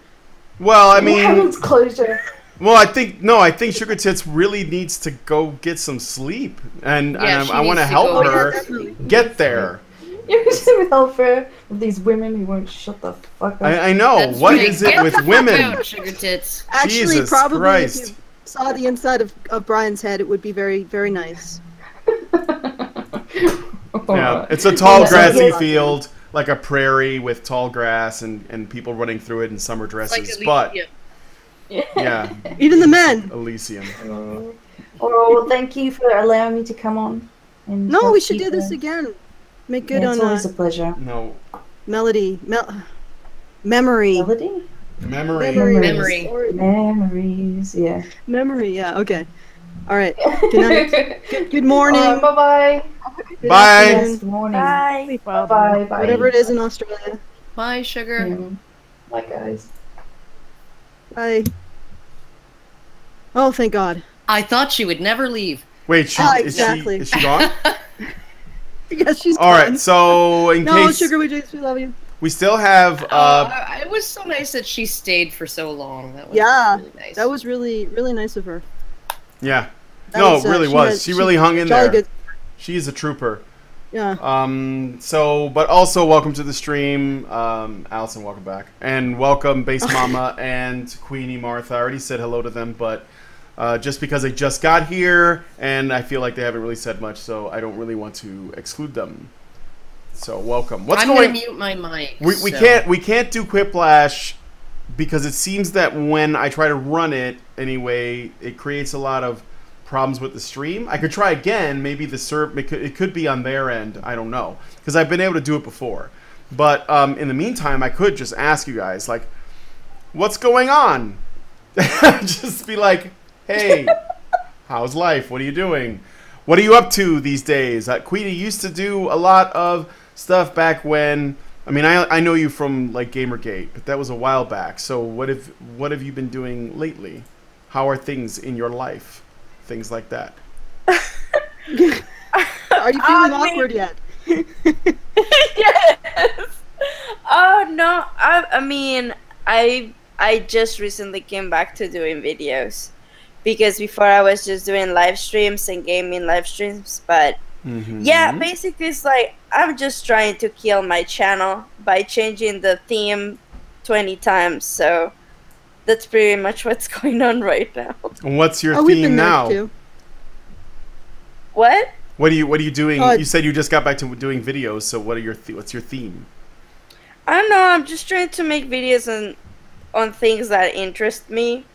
Well, I mean, wants closure. Well, I think Sugar Tits really needs to go get some sleep, and I want to help her get there. You're going to help her with these women who won't shut the fuck up. I know. What is it with women? Sugar Tits. Actually, Jesus probably Christ. if you saw the inside of Brian's head, it would be very, very nice. Yeah, it's a tall grassy field, like a prairie with tall grass and people running through it in summer dresses. But yeah, even the men. Elysium. Oh, well, thank you for allowing me to come on. And No, we should do this again. Make good on it's always a pleasure. No. Melody. Memory. Melody? Memories, yeah. Memory, yeah, okay. All right. Good night. Good morning. Bye-bye. Bye. Good morning. Bye. Bye-bye. Whatever it is in Australia. Bye, Sugar. Yeah. Bye, guys. Bye. Oh, thank God. I thought she would never leave. Wait, exactly. Is she gone? Yes, she's All gone. right, so in no, case Sugar, we love you. we still have It was so nice that she stayed for so long. That was really nice. That was really, really nice of her. yeah. That No, was, it really was. She really hung in jolly there. good. She's a trooper. Yeah. So, but also welcome to the stream, Allison. Welcome back, and welcome Base Mama and Queenie Martha. I already said hello to them, but just because they just got here, and I feel like they haven't really said much, so I don't really want to exclude them. So welcome. I'm gonna mute my mic. We can't do Quiplash because it seems that when I try to run it anyway, it creates a lot of problems with the stream. I could try again. Maybe the it could be on their end. I don't know, because I've been able to do it before. But in the meantime, I could just ask you guys, like, what's going on? Just be like, hey, how's life? What are you doing? What are you up to these days? Queenie used to do a lot of stuff back when. I mean, I know you from like Gamergate, but that was a while back. So what have you been doing lately? How are things in your life? Things like that. Are you feeling awkward yet? Yes. Oh no. I mean, I just recently came back to doing videos, because before I was just doing live streams and gaming live streams. But yeah, basically it's like I'm just trying to kill my channel by changing the theme 20 times. So that's pretty much what's going on right now. And what's your theme now? What? What are you doing? You said you just got back to doing videos. So what are what's your theme? I don't know. I'm just trying to make videos on things that interest me,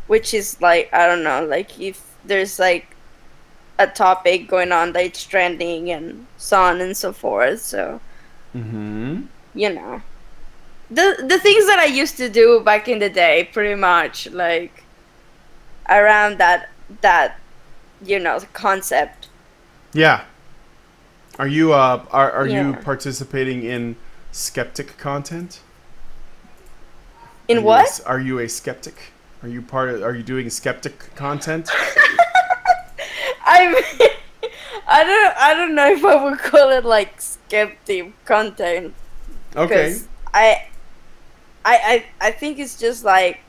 which is like, I don't know, like if there's like a topic going on that's trending and so on and so forth. So you know, the things that I used to do back in the day, pretty much like around that you know, concept. Yeah. Are you you participating in skeptic content? In what? Are you a skeptic? Are you doing skeptic content? I don't know if I would call it like skeptic content. Okay. I think it's just like,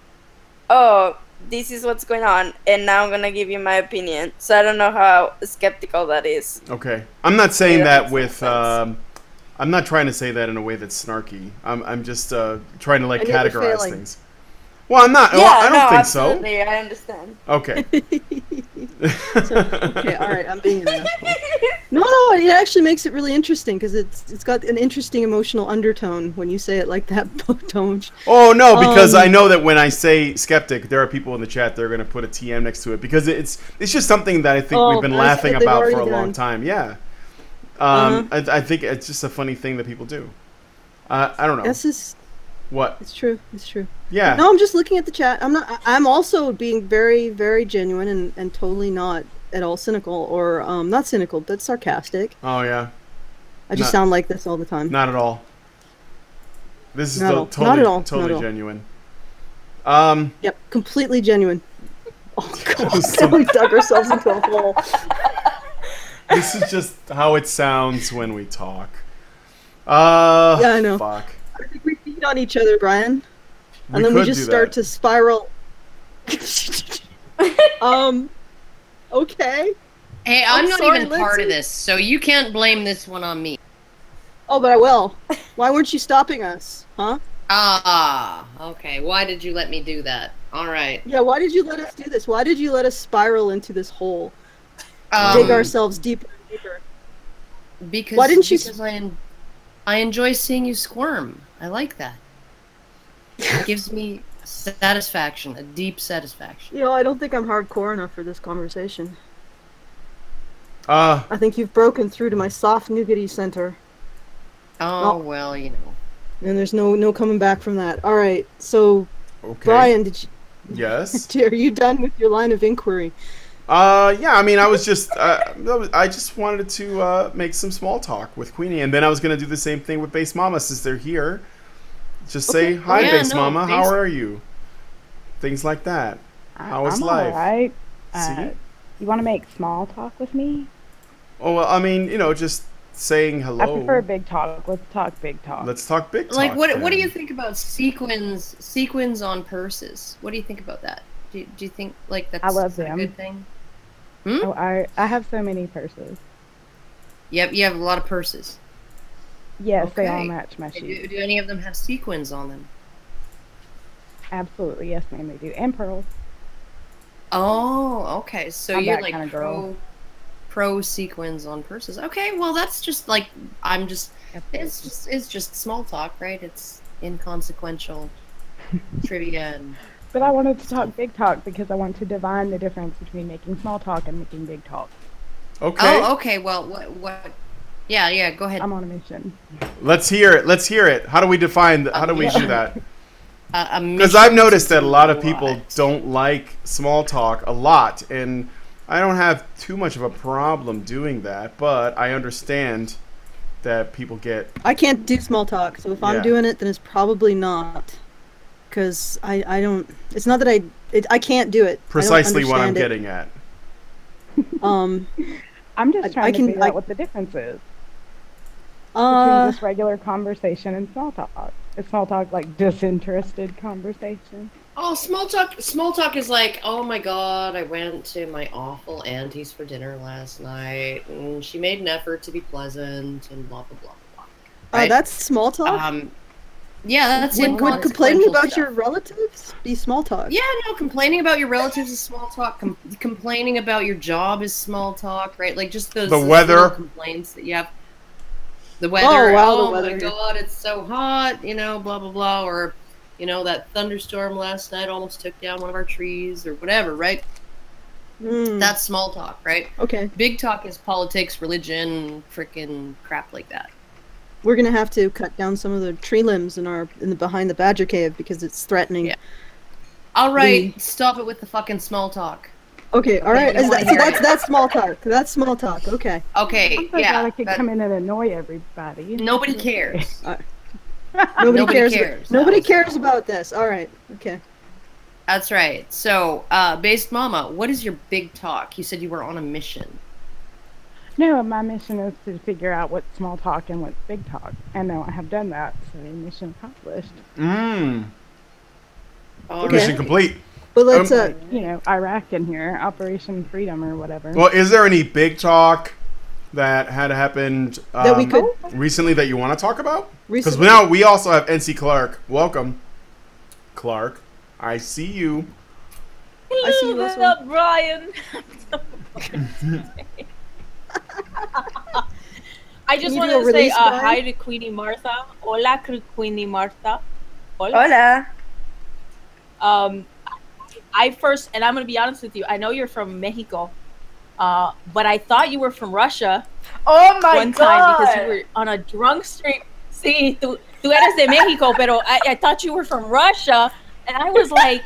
oh, this is what's going on, and now I'm gonna give you my opinion. So I don't know how skeptical that is. Okay. I'm not saying that with I'm not trying to say that in a way that's snarky. I'm just trying to like categorize things. Well, I'm not. Yeah, well, I don't think absolutely, so. I understand. Okay. Okay, all right. I'm being an asshole. No, it actually makes it really interesting because it's got an interesting emotional undertone when you say it like that, Doge. Oh no, because I know that when I say skeptic, there are people in the chat that are going to put a TM next to it because it's just something that I think we've been laughing about for a long time. Yeah. I think it's just a funny thing that people do. I don't know. This is what? It's true. It's true. Yeah. No, I'm just looking at the chat. I'm also being very, very genuine and totally not at all cynical or not cynical, but sarcastic. Oh yeah. I just sound like this all the time. Not at all. This is totally genuine. Yep, completely genuine. Oh god, we dug ourselves into a hole. This is just how it sounds when we talk. Yeah, I know. Fuck. I think we feed on each other, Brian. And then we just start to spiral. Okay. Hey, I'm not even part of this, so you can't blame this one on me. Oh, but I will. Why weren't you stopping us, huh? Ah, okay. Why did you let me do that? All right. Yeah, why did you let us do this? Why did you let us spiral into this hole? Dig ourselves deeper and deeper. Because, why didn't you? Because I enjoy seeing you squirm. I like that. It gives me satisfaction, a deep satisfaction. You know, I don't think I'm hardcore enough for this conversation. I think you've broken through to my soft nougaty center. Oh, well, you know. And there's no coming back from that. All right, so Brian, did you? Yes. Are you done with your line of inquiry? Yeah. I mean, I was just I just wanted to make some small talk with Queenie, and then I was gonna do the same thing with Base Mama since they're here. Just say hi, Base Mama. How are you? Things like that. How is life? I'm alright. You want to make small talk with me? Oh well, I mean, just saying hello. I prefer big talk. Let's talk big talk. Let's talk big talk. Like, what do you think about sequins on purses? What do you think about that? Do you think like that's a good thing? Oh, I have so many purses. Yep, you have a lot of purses. Yes, they all match my shoes. Do any of them have sequins on them? Absolutely, yes, ma'am, they do, and pearls. Oh, okay. So I'm you're that like kind of girl. pro sequins on purses. Okay, well that's just like it's just small talk, right? It's inconsequential trivia and. But I wanted to talk big talk because I want to divine the difference between making small talk and making big talk. Okay. Oh, okay. Well, what? Yeah. Go ahead. I'm on a mission. Let's hear it. How do we define? How do we do that? Because I've noticed that a lot of people don't like small talk a lot, and I don't have too much of a problem doing that. But I understand that people get. I can't do small talk, so if I'm doing it, then it's probably not. Because I don't. It's not that I can't do it. Precisely what I'm getting at. I'm just trying to figure out what the difference is between this regular conversation and small talk. Is small talk like disinterested conversation? Oh, small talk is like, oh my god, I went to my awful auntie's for dinner last night, and she made an effort to be pleasant, and blah blah blah blah. Right? That's small talk. Yeah, that's would complaining about your relatives be small talk? Yeah, no, complaining about your relatives is small talk. Complaining about your job is small talk, right? Like just those weather complaints that you have. The weather. Oh my god, it's so hot. Blah blah blah. Or, that thunderstorm last night almost took down one of our trees, or whatever, right? That's small talk, right? Okay. Big talk is politics, religion, freaking crap like that. We're gonna have to cut down some of the tree limbs behind the badger cave because it's threatening. Yeah. All right, stop it with the fucking small talk. Okay, all right. That's small talk. That's small talk. Okay. Okay. I'm so glad I could come in and annoy everybody. Nobody cares. Nobody cares. Nobody cares about this. All right. Okay. That's right. So, Based Mama, what is your big talk? You said you were on a mission. No, my mission is to figure out what's small talk and what's big talk. And now I have done that, so mission accomplished. Mission complete. But let's, Iraq in here, Operation Freedom or whatever. Well, is there any big talk that had happened that we could recently that you want to talk about? Because now we also have NC Clark. Welcome, Clark. I see you. Hello there, Brian. I just wanted to say hi to Queenie Martha. Hola, Queenie Martha. Hola. I first, and I'm going to be honest with you, I know you're from Mexico, but I thought you were from Russia. Oh my one time because you were on a drunk stream. Sí, tú eres de Mexico, pero I thought you were from Russia, and I was like,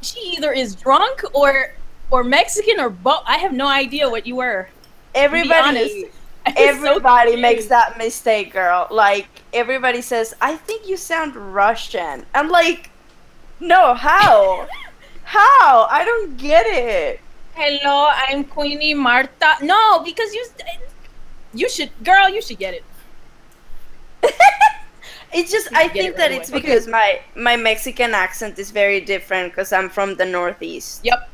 she either is drunk or Mexican or both. I have no idea what you were. Everybody makes that mistake, girl. Like, everybody says, I think you sound Russian. I'm like, no, how? How? I don't get it. Hello, I'm Queenie Martha. No, because you should get it. It's just, I think that it's because my Mexican accent is very different because I'm from the Northeast. Yep.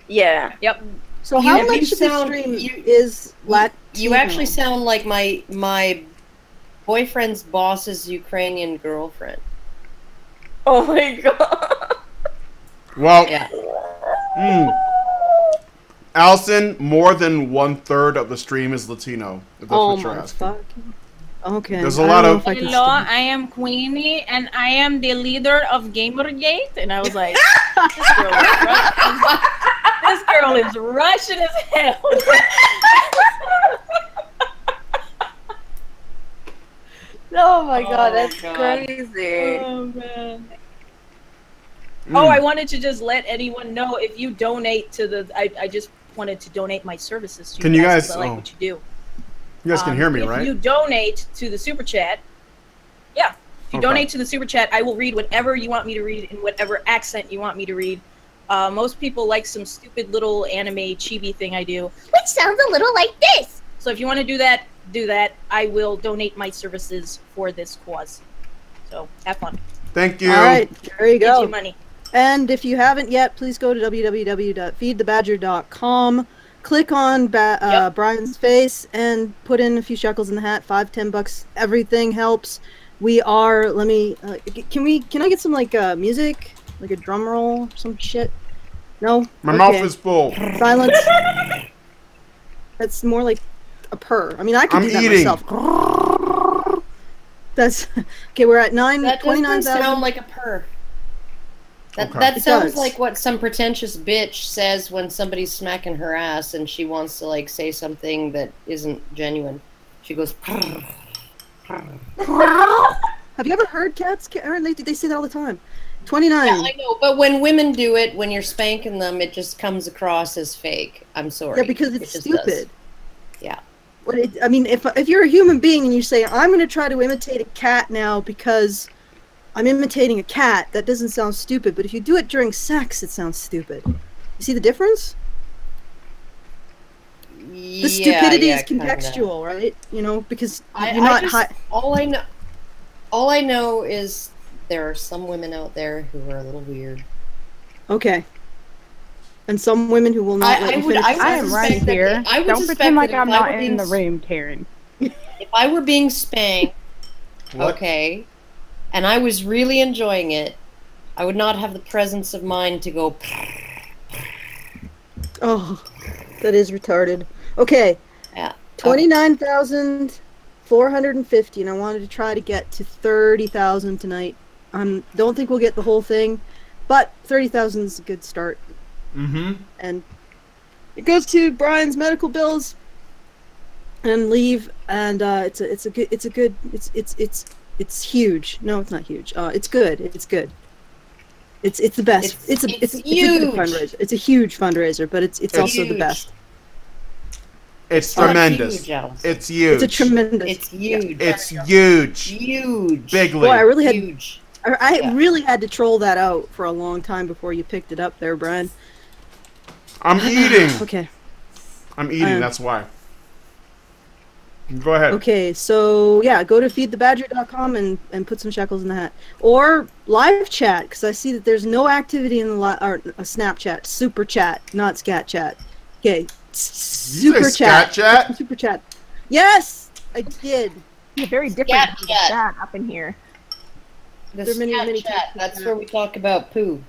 Yeah. Yep. So how much of the stream is Latino? You actually sound like my boyfriend's boss's Ukrainian girlfriend. Oh my god. Well, Allison, more than 1/3 of the stream is Latino. If that's what you're asking. Okay. There's a lot of. Hello, I am Queenie, and I am the leader of Gamergate. And I was like, this girl is Russian as hell. Oh my god, that's crazy. Oh man. Oh, I wanted to just let anyone know, if you donate to the, I just wanted to donate my services to you. Can you guys? I like what you do. You guys can hear me, if right? If you donate to the super chat, if you donate to the super chat, I will read whatever you want me to read in whatever accent you want me to read. Most people like some stupid little anime chibi thing I do, which sounds a little like this. So if you want to do that, I will donate my services for this cause. So have fun. Thank you. All right, there you go. Get you money. And if you haven't yet, please go to www.feedthebadger.com. Click on Brian's face and put in a few shekels in the hat. $5-10. Everything helps. We are. Let me. Can I get some music, like a drum roll, or some shit? No. My mouth is full. Silence. That's more like a purr. I mean, I can do that myself. That's okay. We're at 29,000. That doesn't sound like a purr. That sounds like what some pretentious bitch says when somebody's smacking her ass and she wants to say something that isn't genuine. She goes. Purr, purr. Have you ever heard cats? They say that all the time. 29. Yeah, I know, but when women do it, when you're spanking them, it just comes across as fake. I'm sorry. Yeah, because it's stupid. Does. Yeah. I mean, if you're a human being and you say, I'm going to try to imitate a cat now because I'm imitating a cat, that doesn't sound stupid. But if you do it during sex, it sounds stupid. You see the difference? The stupidity is contextual, right? You know, because you're not high. All I know is there are some women out there who are a little weird. Okay. And some women who will not let you finish. I am right here. Don't pretend like I'm not in the room, Karen. If I were being spanked, okay, and I was really enjoying it, I would not have the presence of mind to go. Oh, that is retarded. Okay. Yeah. 29,450, and I wanted to try to get to 30,000 tonight. Don't think we'll get the whole thing, but 30,000 is a good start. Mm-hmm. And it goes to Brian's medical bills and leave, and it's huge. No, it's not huge. It's good. It's good. It's the best. It's a good fundraiser. It's a huge fundraiser, but it's also huge. The best. It's tremendous. It's huge. It's a tremendous. It's huge. It's huge. Huge. Bigly. Boy, I really had. Huge. I really had to troll that out for a long time before you picked it up there, Brian. I'm eating. Okay. I'm eating, that's why. Go ahead. Okay, so yeah, go to feedthebadger.com and put some shekels in the hat. Or live chat, because I see that there's no activity in the Snapchat. Super chat, not scat chat. Okay. Super chat. Super chat. Yes, I did. Yeah, very different from the chat up in here. The many chat. That's where we talk about poo.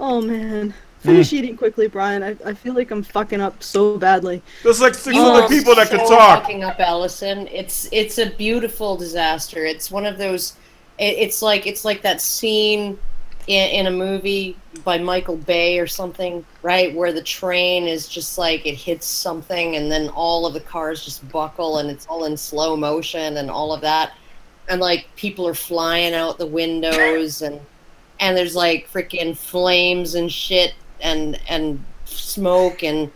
Oh man, finish eating quickly, Brian. I feel like I'm fucking up so badly. There's like 6 other people that can talk. Fucking up, Allison. It's a beautiful disaster. It's one of those. It's like that scene in a movie by Michael Bay or something, right, where the train is just like it hits something and then all of the cars just buckle and it's all in slow motion and all of that, and like people are flying out the windows and there's like freaking flames and shit and smoke and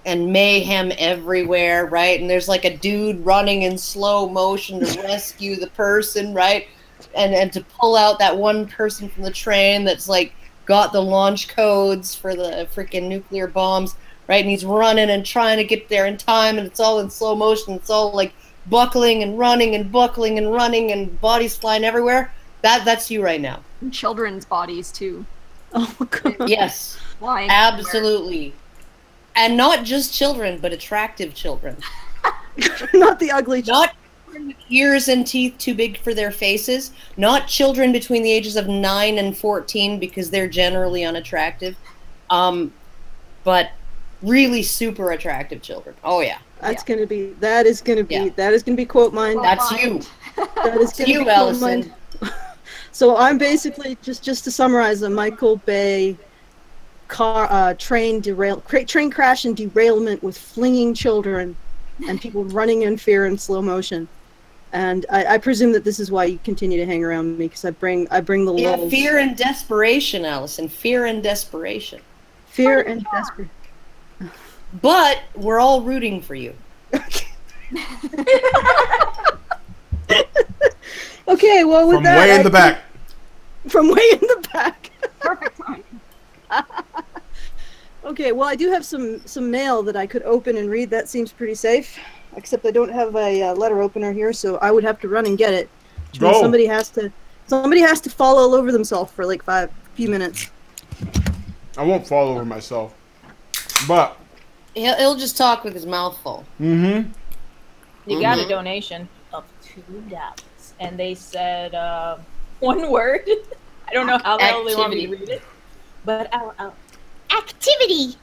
mayhem everywhere, right? And there's like a dude running in slow motion to rescue the person, right? And to pull out that one person from the train that's like got the launch codes for the freaking nuclear bombs, right? And he's running and trying to get there in time, and it's all in slow motion. It's all like buckling and running and buckling and running and bodies flying everywhere. That's you right now. And children's bodies too. Oh god. Yes. Why? Absolutely. And not just children, but attractive children. Not the ugly children. Not children with ears and teeth too big for their faces. Not children between the ages of 9 and 14 because they're generally unattractive. But really super attractive children. Oh yeah. That is gonna be quote mine. That's you. That is gonna you, be Allison. quote mine. So I'm basically just to summarize a Michael Bay train crash and derailment with flinging children and people running in fear in slow motion. And I presume that this is why you continue to hang around me, because I bring the lulls. Fear and desperation, Allison. Fear and desperation. Fear and desperation. But we're all rooting for you. Okay, well, with From that, way in the back. From way in the back. Perfect time. Okay, well, I do have some mail that I could open and read. That seems pretty safe. Except I don't have a letter opener here, so I would have to run and get it. Which means somebody has to fall all over themselves for like a few minutes. I won't fall over myself, but he'll just talk with his mouth full. Mm-hmm. You got a donation of $2, and they said one word. I don't know how the hell they want me to read it, but activity.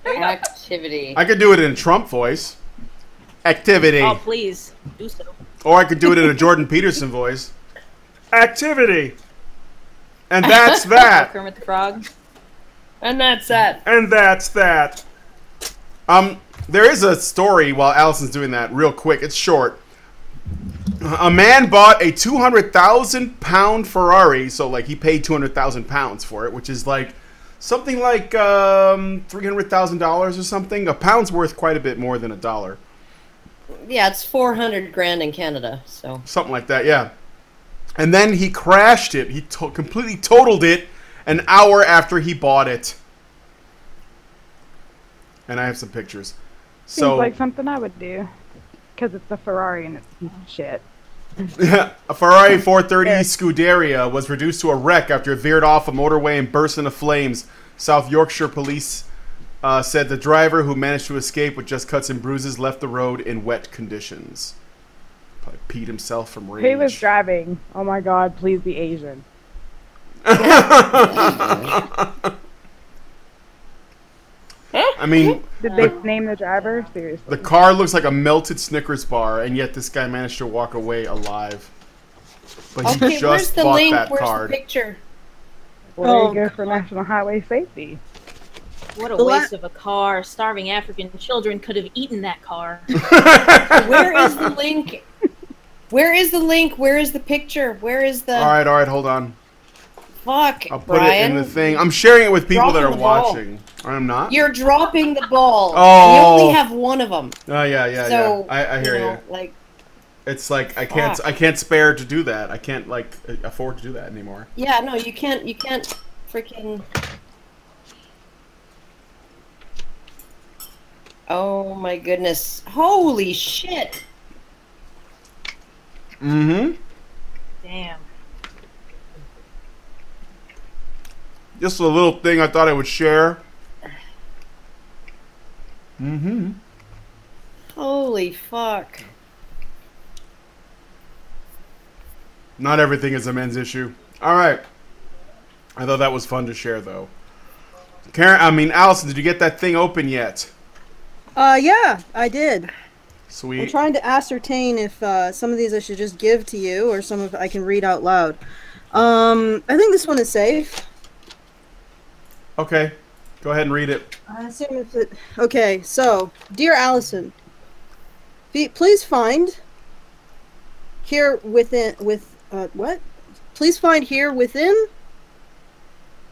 Activity. I could do it in Trump voice. Activity. Oh, please do so. Or I could do it in a Jordan Peterson voice. Activity. And that's that. Kermit the Frog. And that's that. And that's that. There is a story while Allison's doing that real quick. It's short. A man bought a 200,000-pound Ferrari, so like he paid 200,000 pounds for it, which is like something like $300,000 or something. A pound's worth quite a bit more than $1. Yeah, it's 400 grand in Canada, so something like that. Yeah. And then he crashed it. He completely totaled it an hour after he bought it. And I have some pictures. Seems like something I would do, because it's a Ferrari and it's shit. A Ferrari 430 Scuderia was reduced to a wreck after it veered off a motorway and burst into flames. South Yorkshire police said the driver, who managed to escape with just cuts and bruises, left the road in wet conditions. Probably peed himself from rage. Who was driving? Oh my god, please be Asian. I mean, did they name the driver? Seriously. The car looks like a melted Snickers bar, and yet this guy managed to walk away alive. But he just bought that card. Where's the picture? Well, there you go for National Highway Safety. What a waste of a car. Starving African children could have eaten that car. Where is the link? Where is the link? Where is the picture? Where is the... All right, hold on. Fuck, I'll put it in the thing. I'm sharing it with people that are watching. I'm not? You're dropping the ball. Oh. You only have one of them. Oh, yeah. So, I hear you. Like, it's like I can't spare to do that. I can't like afford to do that anymore. Yeah, no, you can't freaking... Oh my goodness. Holy shit. Mm-hmm. Damn. Just a little thing I thought I would share. Mm-hmm. Holy fuck. Not everything is a men's issue. All right. I thought that was fun to share, though. Allison, did you get that thing open yet? Yeah, I did. Sweet. I'm trying to ascertain if some of these I should just give to you or some of I can read out loud. I think this one is safe. Okay. Go ahead and read it. I assume it's it. Okay, so, dear Allison, please find here within Please find here within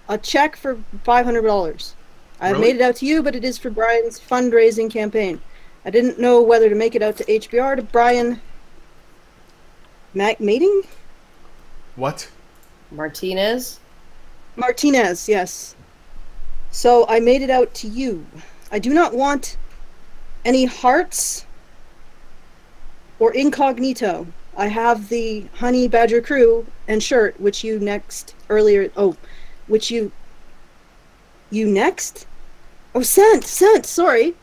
a check for $500. I've Really? made it out to you, but it is for Brian's fundraising campaign. I didn't know whether to make it out to HBR to Brian Mating? What? Martinez? Martinez, yes. So I made it out to you. I do not want any hearts or incognito. I have the Honey Badger Crew and shirt, which you next earlier. Oh, which you next? Oh, sent. Sorry,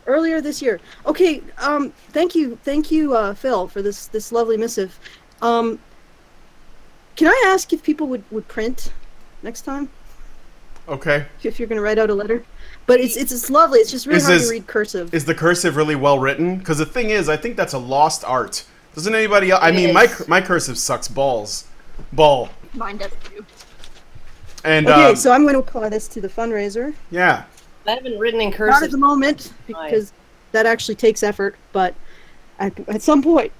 earlier this year. Okay. Thank you, Phil, for this lovely missive. Can I ask if people would print next time? Okay. If you're gonna write out a letter, but it's lovely. It's just really hard to read cursive. Is the cursive really well written? Because the thing is, I think that's a lost art. Doesn't anybody else? I mean, my cursive sucks balls. Ball. Mine does too. And okay, so I'm going to apply this to the fundraiser. Yeah. I haven't written in cursive. Not at the moment because that actually takes effort, but at some point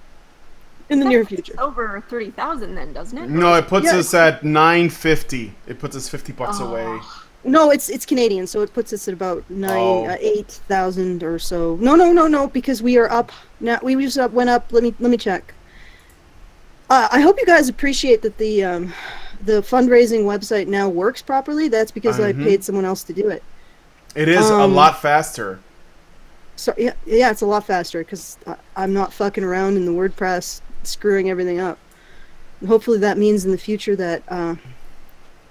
in the near future. It's over 30,000 then, doesn't it? No, it puts us at $9.50. It puts us $50 away. No, it's Canadian, so it puts us at about 8,000 or so. No, because we are up now. We just went up. Let me check. I hope you guys appreciate that the fundraising website now works properly. That's because I paid someone else to do it. It is a lot faster. So yeah, it's a lot faster because I'm not fucking around in the WordPress screwing everything up. And hopefully that means in the future that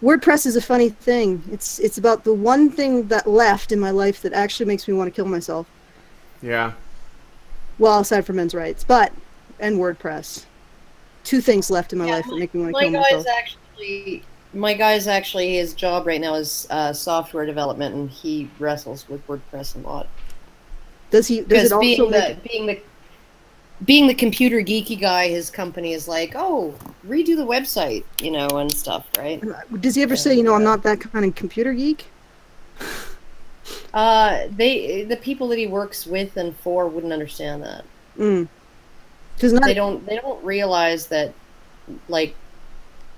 WordPress is a funny thing. It's about the one thing that left in my life that actually makes me want to kill myself. Yeah. Well, aside from men's rights, and WordPress. Two things left in my life that make me want to kill myself. My guy's actually, his job right now is software development, and he wrestles with WordPress a lot. Does it also being the computer geeky guy, his company is like, oh, redo the website, and stuff, right? Does he ever say, I'm not that kind of computer geek? The people that he works with and for wouldn't understand that. They don't realize that, like,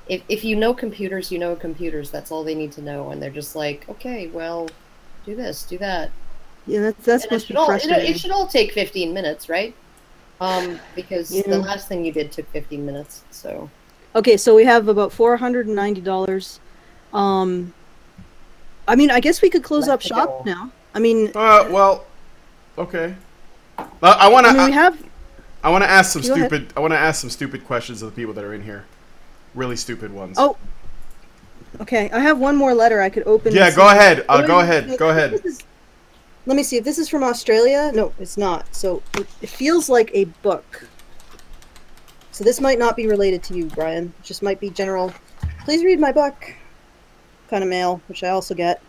if you know computers, you know computers. That's all they need to know, and they're just like, okay, well, do this, do that. Yeah, that's supposed to be frustrating. It should all take 15 minutes, right? Because the last thing you did took 15 minutes, so. Okay, so we have about $490. I mean, I guess we could close up shop now. I mean. Well, okay. I want to. I want to ask some stupid. I want to ask some stupid questions of the people that are in here. Really stupid ones. Oh. Okay, I have one more letter I could open. Yeah, go ahead. Go ahead. Go ahead. Let me see if this is from Australia. No, it's not. So it feels like a book. So this might not be related to you, Brian. It just might be general. Please read my book. Kind of mail, which I also get.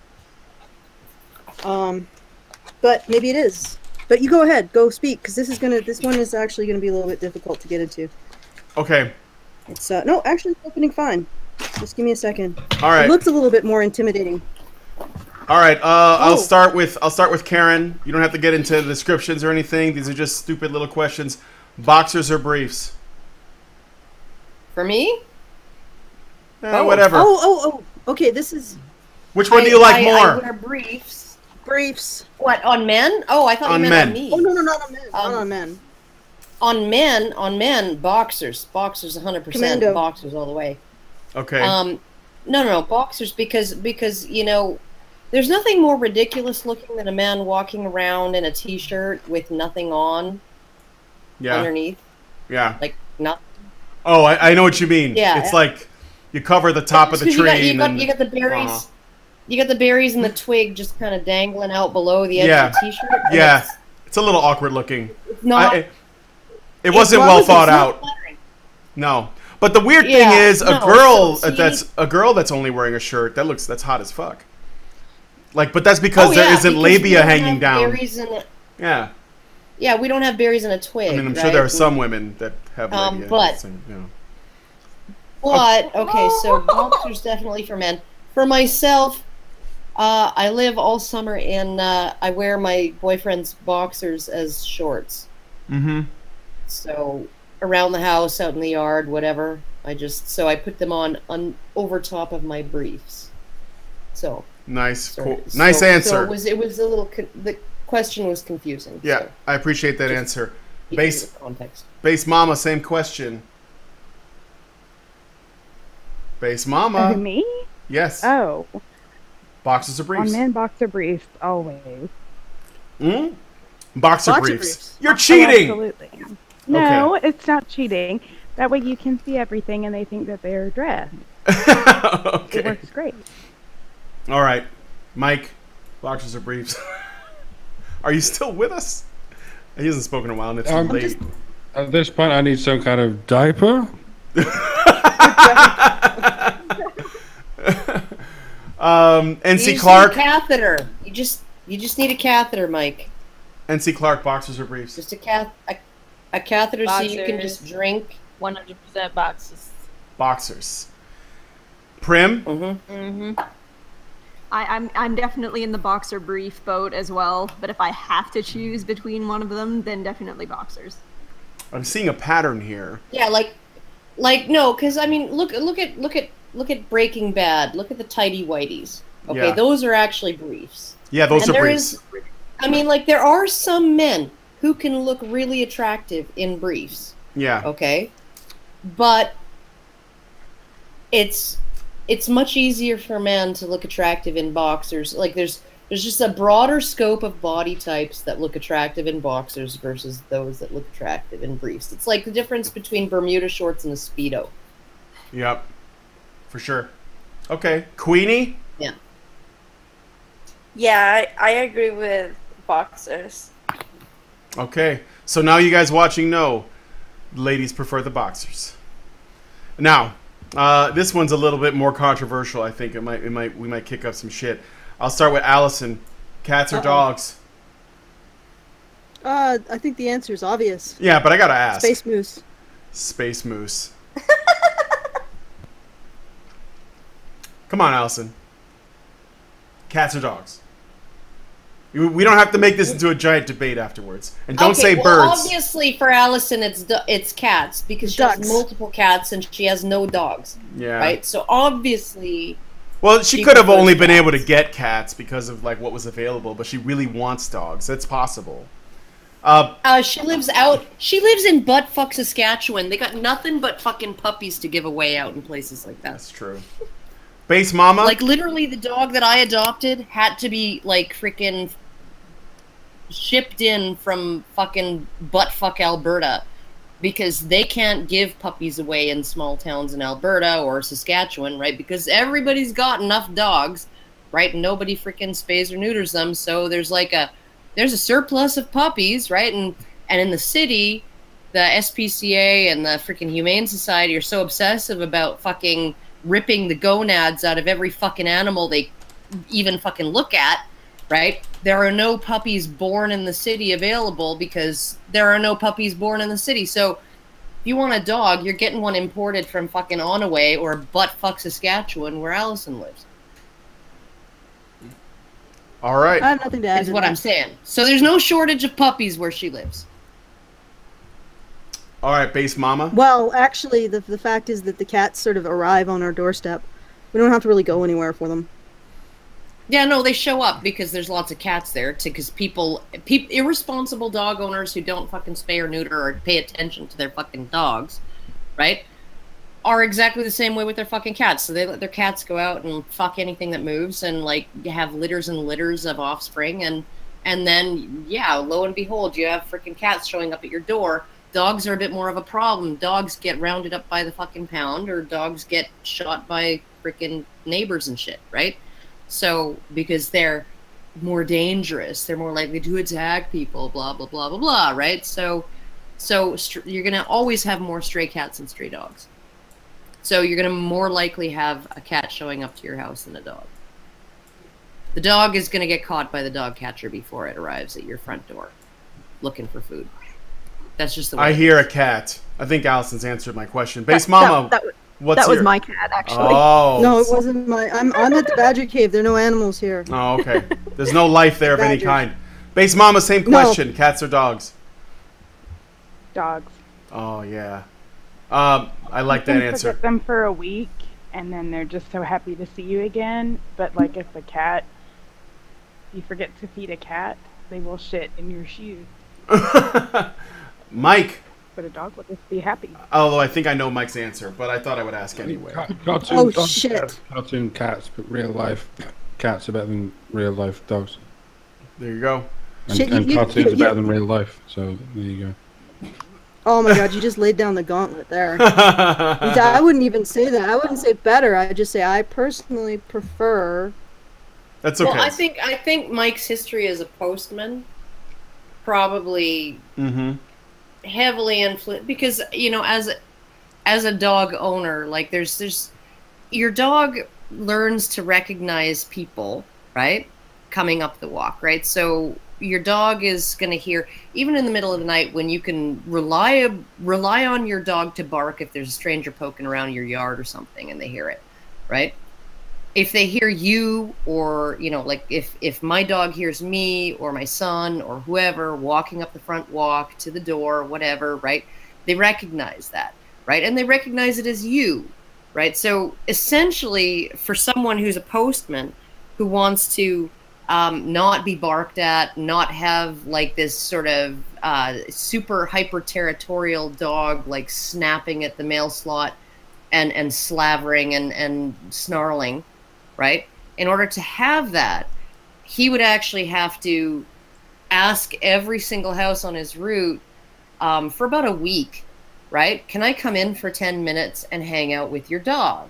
But maybe it is. But you go ahead, go speak, because this one is actually gonna be a little bit difficult to get into. Okay. It's no, actually, it's opening fine. Just give me a second. All right. It looks a little bit more intimidating. All right, I'll start with Karen. You don't have to get into the descriptions or anything. These are just stupid little questions. Boxers or briefs? For me? Whatever. Oh. Okay, this is. Which one do you like more? I wear briefs. Briefs. What, on men? Oh, I thought you meant on me. Oh no, not on men. Not on men. On men, boxers. Boxers 100%. Commando. Boxers all the way. Okay. No, boxers because there's nothing more ridiculous looking than a man walking around in a t-shirt with nothing on. Yeah. Underneath. Yeah. Like nothing. Oh, I know what you mean. Yeah. It's like you cover the top of the tree. You got the berries. You got the berries and the twig just kind of dangling out below the edge of the t-shirt. Yeah. It's a little awkward looking. It's not. It wasn't well thought out. No. But the weird thing is a girl that's only wearing a shirt, that's hot as fuck. Like, but that's because there isn't labia hanging down. Yeah. Yeah, we don't have berries in a twig. I mean, I'm sure there are some women that have labia. But okay, so boxers definitely for men. For myself, I live all summer and I wear my boyfriend's boxers as shorts. Mm-hmm. So around the house, out in the yard, whatever. I put them on over top of my briefs. So nice, cool, nice answer. So it was a little. The question was confusing. Yeah, so. I appreciate that answer. Base Mama, same question. Base Mama. Me? Yes. Oh. Boxers or briefs? On men, boxer briefs, always. Boxer briefs. You're cheating! Oh, absolutely. No, it's not cheating. That way you can see everything and they think that they're dressed. It works great. All right. Mike, boxers or briefs? Are you still with us? He hasn't spoken in a while and it's late. At this point, I need some kind of diaper. NC Clark. Catheter. You just need a catheter, Mike. NC Clark, boxers or briefs? Just a catheter Boxers. So you can just drink. 100% boxers. Boxers. Prim? I'm definitely in the boxer brief boat as well, but if I have to choose between one of them, then definitely boxers. I'm seeing a pattern here. Yeah, like no, because I mean, look at Breaking Bad. Look at the tighty whities. Okay, Yeah. Those are actually briefs. Yeah, those are briefs. I mean, like there are some men who can look really attractive in briefs. Yeah. Okay, but it's much easier for a man to look attractive in boxers. Like there's just a broader scope of body types that look attractive in boxers versus those that look attractive in briefs. It's like the difference between Bermuda shorts and a Speedo. Yep. For sure. Okay. Queenie? Yeah. Yeah, I agree with boxers. Okay. So now you guys watching know, ladies prefer the boxers. Now, this one's a little bit more controversial. I think we might kick up some shit. I'll start with Allison. Cats or dogs? I think the answer is obvious. Yeah, but I gotta ask. Space moose. Space moose. Come on, Allison. Cats or dogs? We don't have to make this into a giant debate afterwards. And don't say birds. Obviously, for Allison, it's cats because she has multiple cats and she has no dogs. Yeah. Right. So obviously. Well, she could have only been able to get cats because of like what was available, but she really wants dogs. That's possible. She lives in buttfuck Saskatchewan. They got nothing but fucking puppies to give away out in places like that. That's true. Base Mama? Like literally the dog that I adopted had to be like freaking shipped in from fucking buttfuck Alberta because they can't give puppies away in small towns in Alberta or Saskatchewan, right? Because everybody's got enough dogs, right? Nobody freaking spays or neuters them, so there's a surplus of puppies, right? And in the city, the SPCA and the freaking Humane Society are so obsessive about fucking ripping the gonads out of every fucking animal they even fucking look at, right? There are no puppies born in the city available because there are no puppies born in the city. So if you want a dog, you're getting one imported from fucking Onaway or buttfuck Saskatchewan where Allison lives. All right. I have nothing to add. Is what I'm saying. So there's no shortage of puppies where she lives. All right, Base Mama. Well, actually, the fact is that the cats sort of arrive on our doorstep. We don't have to really go anywhere for them. Yeah, no, they show up because there's lots of cats there. Because irresponsible dog owners who don't fucking spay or neuter or pay attention to their fucking dogs, right, are exactly the same way with their fucking cats. So they let their cats go out and fuck anything that moves and like have litters and litters of offspring, and then yeah, lo and behold, you have freaking cats showing up at your door. Dogs are a bit more of a problem. Dogs get rounded up by the fucking pound, or dogs get shot by freaking neighbors and shit, right? So, because they're more dangerous, they're more likely to attack people, blah, blah, blah, blah, blah, right? So you're going to always have more stray cats than stray dogs. So you're going to more likely have a cat showing up to your house than a dog. The dog is going to get caught by the dog catcher before it arrives at your front door, looking for food. That's just the way I hear a cat. I think Allison's answered my question. Base Mama, that was my cat, actually. Oh. No, it wasn't my. I'm at the Badger Cave. There are no animals here. Oh, okay. There's no life there of any kind. Base Mama, same question. Cats or dogs? Dogs. Oh, yeah. I like that answer. Forget them for a week, and then they're just so happy to see you again. But like, if you forget to feed a cat, they will shit in your shoes. Mike. But a dog would just be happy. Although I think I know Mike's answer, but I thought I would ask anyway. Cartoon cats, but real life cats are better than real life dogs. There you go. And cartoons are better than real life, so there you go. Oh my god, you just laid down the gauntlet there. I wouldn't even say that. I wouldn't say better. I'd just say I personally prefer. That's okay. Well, I think Mike's history as a postman probably heavily influenced, because as a dog owner, like there's your dog learns to recognize people, right, coming up the walk, right? So your dog is going to hear, even in the middle of the night, when you can rely on your dog to bark if there's a stranger poking around your yard or something and they hear it, right? If they hear you, or like if my dog hears me or my son or whoever walking up the front walk to the door, whatever, right? They recognize that, right? And they recognize it as you, right? So essentially, for someone who's a postman who wants to not be barked at, not have like this sort of super hyper territorial dog like snapping at the mail slot and slavering and snarling, right? In order to have that, he would actually have to ask every single house on his route for about a week, right? Can I come in for 10 minutes and hang out with your dog?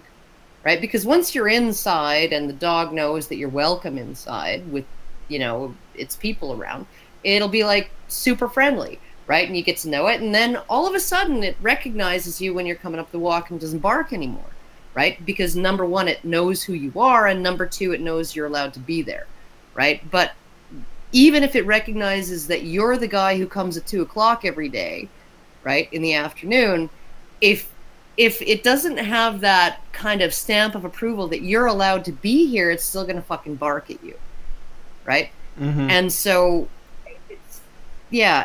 Right? Because once you're inside and the dog knows that you're welcome inside with, its people around, it'll be like super friendly, right? And you get to know it. And then all of a sudden it recognizes you when you're coming up the walk and doesn't bark anymore, right? Because number one, it knows who you are. And number two, it knows you're allowed to be there, right? But even if it recognizes that you're the guy who comes at 2 o'clock every day, right, in the afternoon, if it doesn't have that kind of stamp of approval that you're allowed to be here, it's still going to fucking bark at you, right? And so,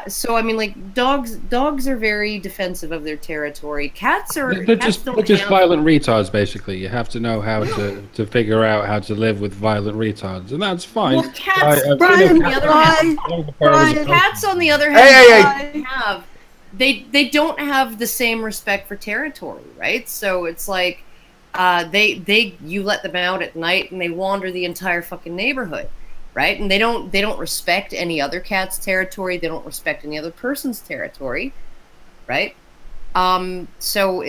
so I mean, like dogs are very defensive of their territory. Cats are they're just violent retards, basically. You have to know how to figure out how to live with violent retards, and that's fine. Well, cats, cats on the other hand, they don't have the same respect for territory, right? So it's like you let them out at night and they wander the entire fucking neighborhood, right? And they don't respect any other cat's territory. They don't respect any other person's territory, right? So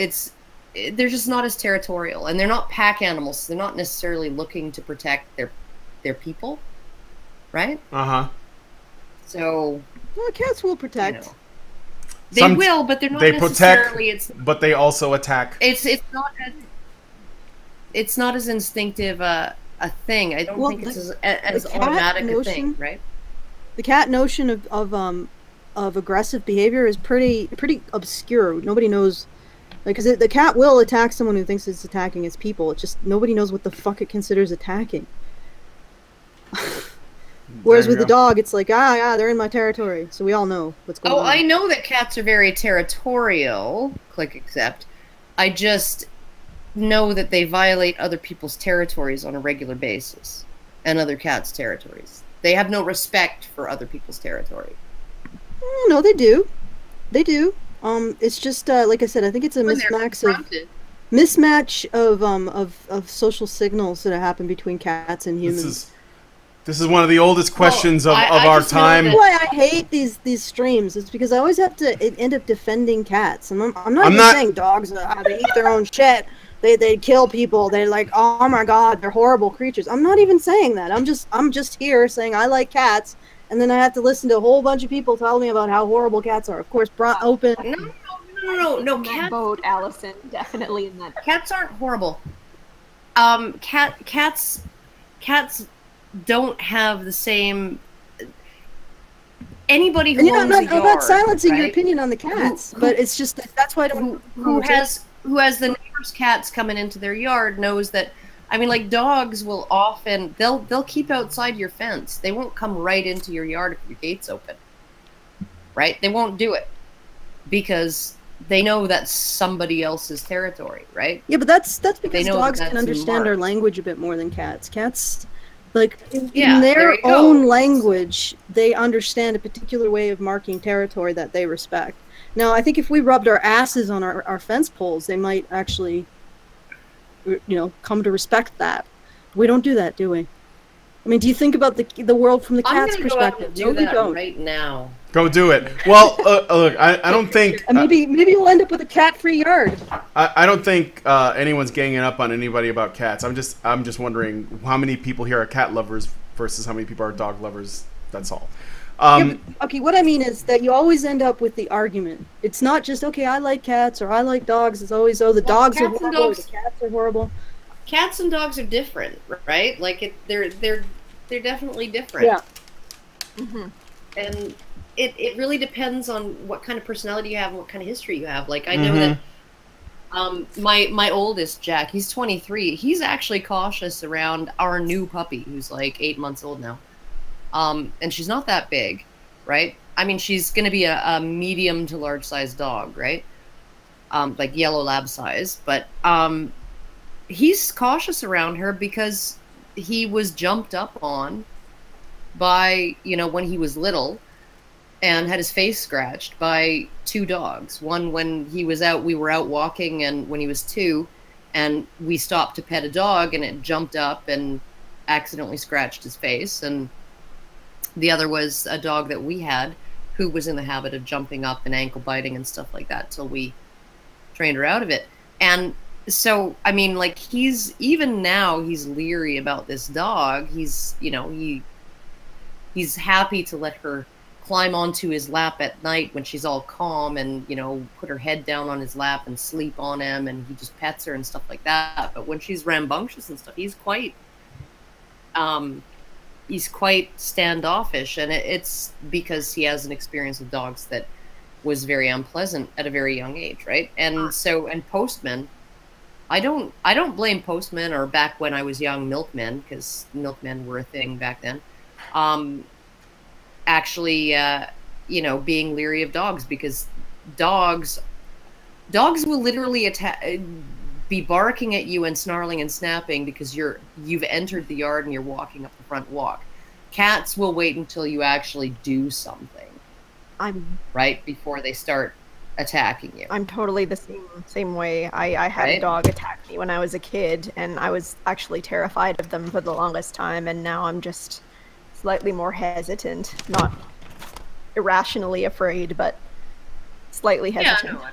they're just not as territorial, and they're not pack animals. So they're not necessarily looking to protect their people, right? So well, cats will protect. They will, but they're not necessarily. But they also attack. It's not as instinctive a thing. I don't think it's as automatic a thing, right? The cat notion of aggressive behavior is pretty obscure. Nobody knows, like, because the cat will attack someone who thinks it's attacking its people. It's just nobody knows what the fuck it considers attacking. Whereas with the dog, it's like, they're in my territory, so we all know what's going on. I know that cats are very territorial, click accept. I just know that they violate other people's territories on a regular basis, and other cats' territories. They have no respect for other people's territory. No, they do. They do. It's just, like I said, I think it's a mismatch of social signals that happen between cats and humans. This is one of the oldest questions of our time. That's why I hate these streams. It's because I always have to end up defending cats. And I'm not even saying dogs they eat their own shit. They kill people. They're like, oh my god, they're horrible creatures. I'm not even saying that. I'm just here saying I like cats, and then I have to listen to a whole bunch of people tell me about how horrible cats are. Of course, open. No. Cat boat, Allison, definitely in that. Cats aren't horrible. Cats don't have the same. Anybody who owns I'm a yard, not silencing your right? opinion on the cats, but it's just that's why I don't. Who has the neighbor's cats coming into their yard knows that. I mean, like dogs will often they'll keep outside your fence. They won't come right into your yard if your gate's open. Right? They won't do it because they know that's somebody else's territory, right? Yeah, but that's because dogs that can that's understand marked. our language a bit more than cats. Cats, like in Yeah, there their you go. own language, they understand a particular way of marking territory that they respect. Now, I think if we rubbed our asses on our fence poles, they might actually, come to respect that. We don't do that, do we? I mean, do you think about the world from the cat's perspective? I'm gonna go out and do that right now. Go do it. Well, look, I don't think... maybe you'll end up with a cat-free yard. I don't think anyone's ganging up on anybody about cats. I'm just wondering how many people here are cat lovers versus how many people are dog lovers. That's all. Okay, what I mean is that you always end up with the argument. It's not just, okay, I like cats or I like dogs. It's always, the dogs are horrible or the cats are horrible. Cats and dogs are different, right? Like they're definitely different. Yeah. Mm-hmm. And it really depends on what kind of personality you have and what kind of history you have. Like I know that my oldest Jack, he's 23. He's actually cautious around our new puppy, who's like 8 months old now. And she's not that big, right? I mean, she's going to be a medium to large size dog, right? Like yellow lab size, but he's cautious around her because he was jumped up on by, when he was little and had his face scratched by 2 dogs. One when we were out walking, and when he was 2, and we stopped to pet a dog and it jumped up and accidentally scratched his face. And the other was a dog that we had who was in the habit of jumping up and ankle biting and stuff like that till we trained her out of it. And so, I mean, like even now he's leery about this dog. He's happy to let her climb onto his lap at night when she's all calm and, put her head down on his lap and sleep on him, and he just pets her and stuff like that. But when she's rambunctious and stuff, he's quite standoffish, and it's because he has an experience with dogs that was very unpleasant at a very young age, right? And so, and postmen, I don't blame postmen, or back when I was young, milkmen, because milkmen were a thing back then. Actually, being leery of dogs, because dogs will literally be barking at you and snarling and snapping because you've entered the yard and you're walking up the front walk. Cats will wait until you actually do something. Right before they start attacking you. I'm totally the same way. I had a dog attack me when I was a kid, and I was actually terrified of them for the longest time, and now I'm just slightly more hesitant. Not irrationally afraid, but slightly hesitant. Yeah,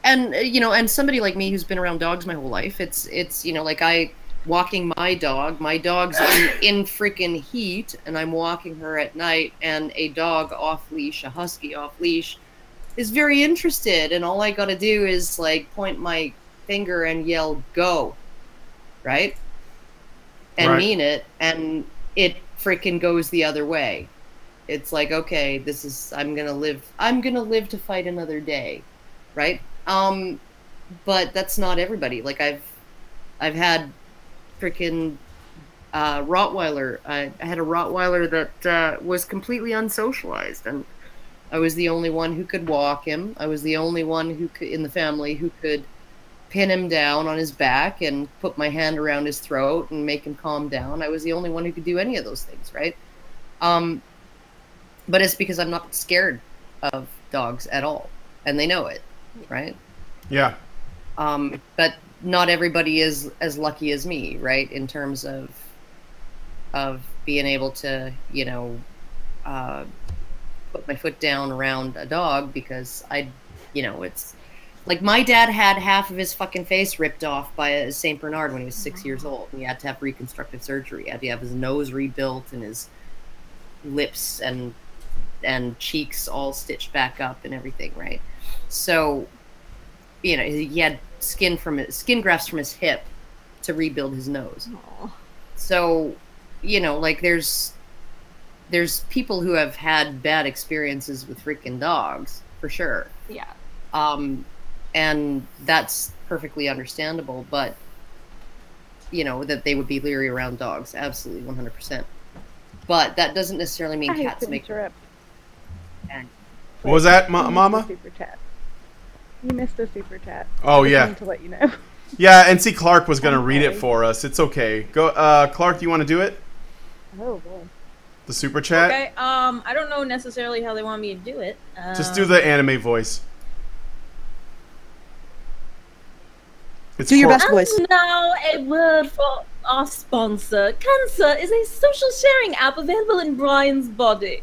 and and somebody like me who's been around dogs my whole life, it's like walking my dog's in freaking heat, and I'm walking her at night, and a dog off leash, a husky off leash, is very interested, and all I gotta do is like point my finger and yell go, right? And mean it, and it freaking goes the other way. It's like, okay, I'm gonna live to fight another day, right? But that's not everybody. Like I've had freaking Rottweiler. I had a Rottweiler that was completely unsocialized, and I was the only one who could walk him. I was the only one in the family who could pin him down on his back and put my hand around his throat and make him calm down. I was the only one who could do any of those things, right? But it's because I'm not scared of dogs at all, and they know it, right? Yeah. But not everybody is as lucky as me, right? In terms of being able to, put my foot down around a dog, because it's like my dad had half of his fucking face ripped off by a St. Bernard when he was 6 years old, and he had to have reconstructive surgery. He had to have his nose rebuilt and his lips and cheeks all stitched back up and everything, right? So, he had skin grafts from his hip to rebuild his nose. Aww. So, you know, like there's people who have had bad experiences with freaking dogs, for sure. Yeah. And that's perfectly understandable, but you know, that they would be leery around dogs, absolutely 100%. But that doesn't necessarily mean cats make. What was that, Mama? Super chat. You missed a super chat. Oh, I just yeah. wanted to let you know. Yeah, and see, Clark was going to read it for us. It's okay. Go, Clark, do you want to do it? Oh, boy. The super chat? Okay, I don't know necessarily how they want me to do it. Just do the anime voice. Do your best voice. And now a word for our sponsor. Cancer is a social sharing app available in Brian's body.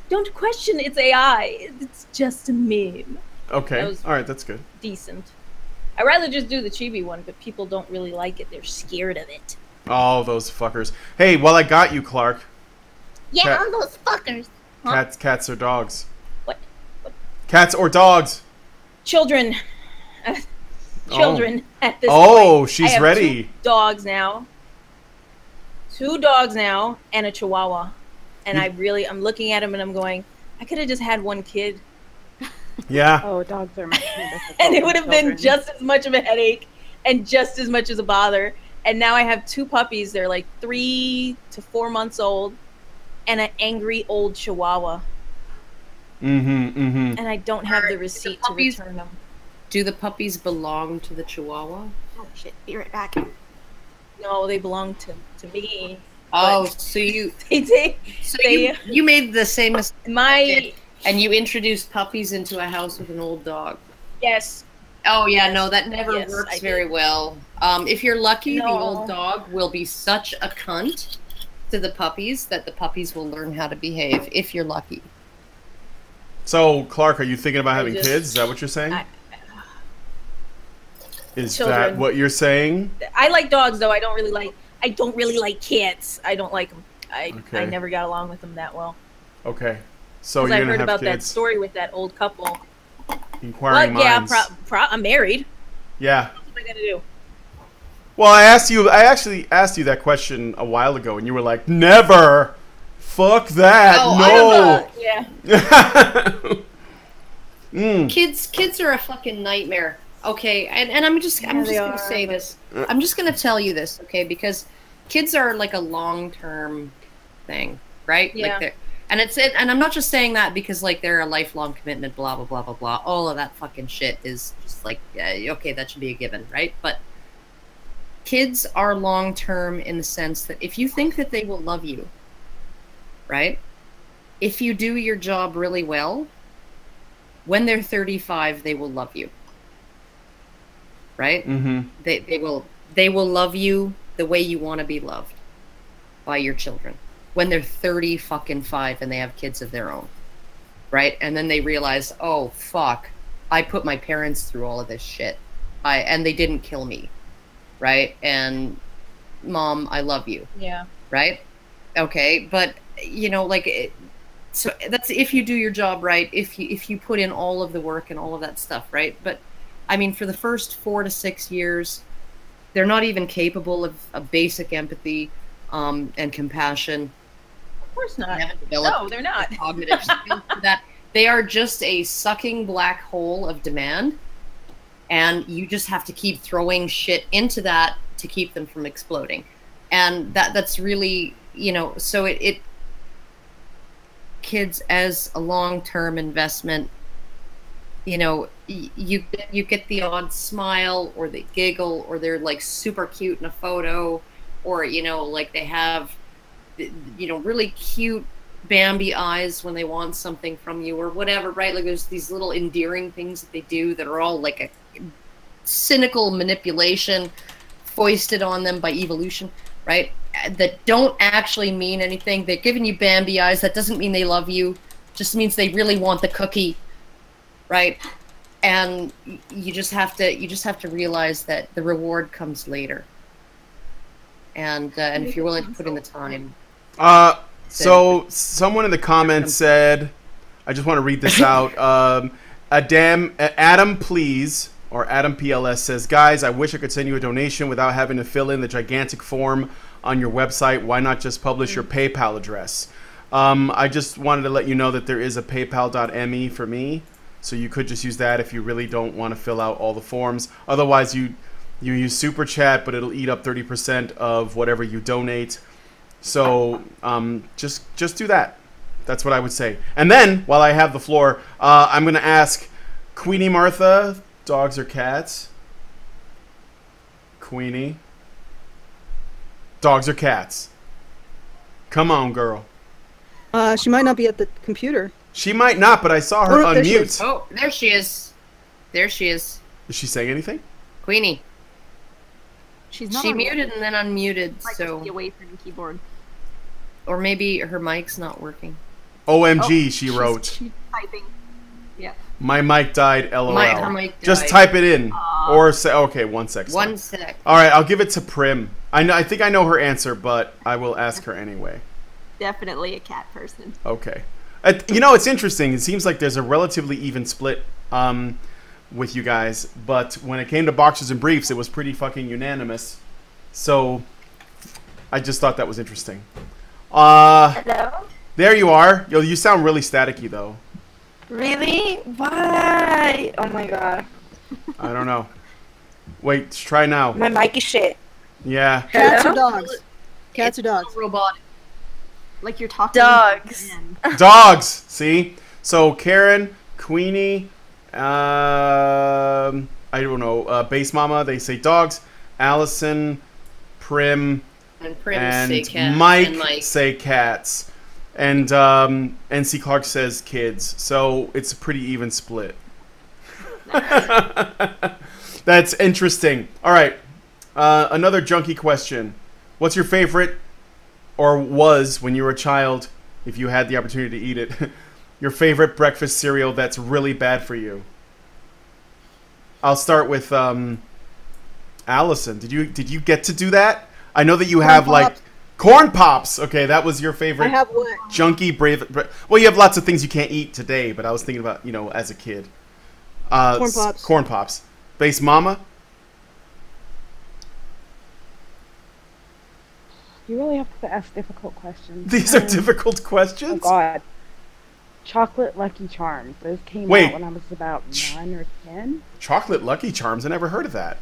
Don't question its AI. It's just a meme. Okay. That was all right, that's good. Decent. I'd rather just do the chibi one, but people don't really like it. They're scared of it. Oh, those fuckers. Hey, while I got you, Clark. Yeah, on those fuckers. Huh? Cats or dogs? What? Cats or dogs? Children. Children at this point. point. She's I have ready. 2 dogs now. 2 dogs now and a chihuahua. And I'm looking at him and I'm going, I could have just had 1 kid. Yeah. Oh, dogs are much more difficult. And it would have been than just as much of a headache and just as much as a bother. And now I have 2 puppies. They're like 3 to 4 months old and an angry old chihuahua. And I don't have the receipt to return them. Do the puppies belong to the chihuahua? Oh shit, be right back. No, they belong to me. Oh, so you you made the same mistake and you introduced puppies into a house with an old dog. Yes. Oh yeah, no, that never Yes, works I very did. well. If you're lucky, the No. old dog will be such a cunt to the puppies that the puppies will learn how to behave, if you're lucky. So, Clark, are you thinking about having just- kids? Is that what you're saying? Is that Children. what you're saying? I like dogs though. I don't really like cats. I don't like them. I Okay. never got along with them that well. Okay. So 'Cause you're I going to heard have about that kids. story with that old couple. Inquiring But yeah, minds. I'm married. Yeah. What am I gonna do? Well, I actually asked you that question a while ago, and you were like, never! Fuck that! Oh, no! Yeah. Kids are a fucking nightmare. Okay, and I'm just gonna say this. I'm just gonna tell you this, okay? Because kids are like a long-term thing, right? Yeah. Like and I'm not just saying that because like they're a lifelong commitment, blah blah blah blah blah. All of that fucking shit is just like okay, that should be a given, right? But kids are long-term in the sense that if you think that they will love you, right? If you do your job really well, when they're 35, they will love you. Right? Mm-hmm. They will love you the way you want to be loved by your children when they're 35 and they have kids of their own. Right? And then they realize, oh fuck, I put my parents through all of this shit. And they didn't kill me. Right? And Mom, I love you. Yeah. Right? Okay, but you know, like so that's if you do your job right, if you put in all of the work and all of that stuff, right? But I mean, for the first 4 to 6 years, they're not even capable of basic empathy and compassion. Of course not. They haven't developed No, they're not. cognitive skills for that. They are just a sucking black hole of demand, and you just have to keep throwing shit into that to keep them from exploding. And that's really, you know, so it kids as a long-term investment. You know, you get the odd smile, or they giggle, or they're like super cute in a photo, or you know, like they have, you know, really cute Bambi eyes when they want something from you, or whatever, right? Like there's these little endearing things that they do that are all like a cynical manipulation foisted on them by evolution, right? That don't actually mean anything. They're giving you Bambi eyes. That doesn't mean they love you. Just means they really want the cookie. Right, and you just have to realize that the reward comes later, and if you're willing to put in the time. So someone in the comments said, I just want to read this out. Adam, please, or Adam PLS says, guys, I wish I could send you a donation without having to fill in the gigantic form on your website, why not just publish your PayPal address? I just wanted to let you know that there is a paypal.me for me, so you could just use that if you really don't want to fill out all the forms. Otherwise, you use Super Chat, but it'll eat up 30% of whatever you donate. So just do that. That's what I would say. And then, while I have the floor, I'm going to ask Queenie Martha, dogs or cats? Queenie. Dogs or cats? Come on, girl. She might not be at the computer. She might not, but I saw her unmute. Oh, there she is. There she is. Is she saying anything? Queenie. She's not. She muted and then unmuted, so. Be away from the keyboard. Or maybe her mic's not working. OMG, she wrote. She's typing. Yeah. My mic died, LOL. Her mic Just died. type it in. Or say, okay, 1 sec. One sec. All right, I'll give it to Prim. I think I know her answer, but I will ask her anyway. Definitely a cat person. Okay. You know, it's interesting. It seems like there's a relatively even split with you guys, but when it came to boxers and briefs, it was pretty fucking unanimous. So I just thought that was interesting. Hello? There you are. Yo, you sound really staticky, though. Really? Why? Oh my god. I don't know. Wait, try now. My mic is shit. Yeah. Cats or dogs? Cats or dogs? Robotic. Like you're talking. Dogs. Dogs. See? So Karen, Queenie, I don't know, Base Mama, they say dogs. Allison, Prim, say cats, Mike, and Mike say cats. And NC Clark says kids. So it's a pretty even split. That's interesting. All right. Another junky question. What's your favorite, or was when you were a child, if you had the opportunity to eat it, your favorite breakfast cereal that's really bad for you? I'll start with Allison. Did you get to do that? I know that you have like corn pops. Okay, that was your favorite. I have what? Junky brave. Well, you have lots of things you can't eat today, but I was thinking about, as a kid. Corn pops. Corn pops. Base Mama. You really have to ask difficult questions. These are difficult questions? Oh, God. Chocolate Lucky Charms. Those came Wait. out when I was about 9 or 10. Chocolate Lucky Charms? I never heard of that.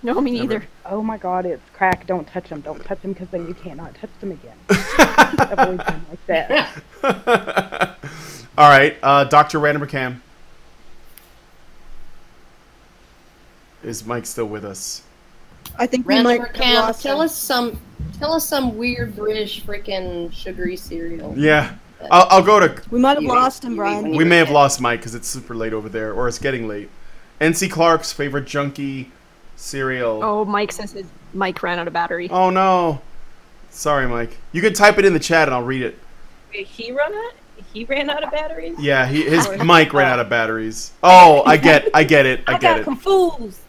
No, me neither. Oh my god, it's crack. Don't touch them. Don't touch them because then you cannot touch them again. Avoid them like that. All right. Dr. Random Cam. Is Mike still with us? I think we Random might Cam, lost tell him. us some weird British freaking sugary cereal. Yeah. I'll go to... We might have lost him, Brian. We may have lost Mike because it's super late over there, or it's getting late. NC Clark's favorite junky cereal. Oh, Mike says his mic ran out of battery. Oh, no. Sorry, Mike. You can type it in the chat and I'll read it. Wait, he ran out of batteries? Yeah, his mic ran out of batteries. Oh, I get it. I get it. Confused.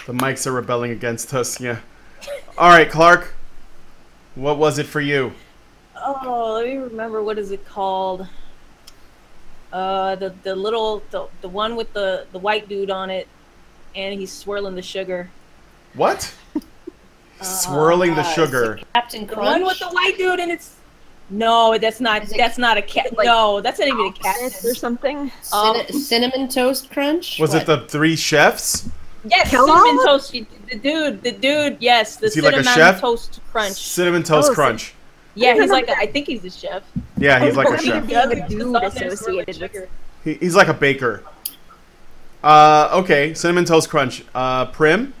The mics are rebelling against us, yeah. All right, Clark. What was it for you? Oh, let me remember. What is it called? The one with the white dude on it, and he's swirling the sugar. What? Swirling the sugar. Captain The Crunch. one with the white dude, and it's no, that's not a cat. Like, no, that's not even a cat. Or something. Cinnamon Toast Crunch. Was it the Three Chefs? Yes, cinnamon toast. The dude. Yes, the Is he like a cinnamon chef? toast crunch. Cinnamon Toast Crunch. Yeah, he's like. I think he's a chef. Yeah, he's like a chef. Being a dude associated with. He's like a baker. Okay, Cinnamon Toast Crunch. Prim?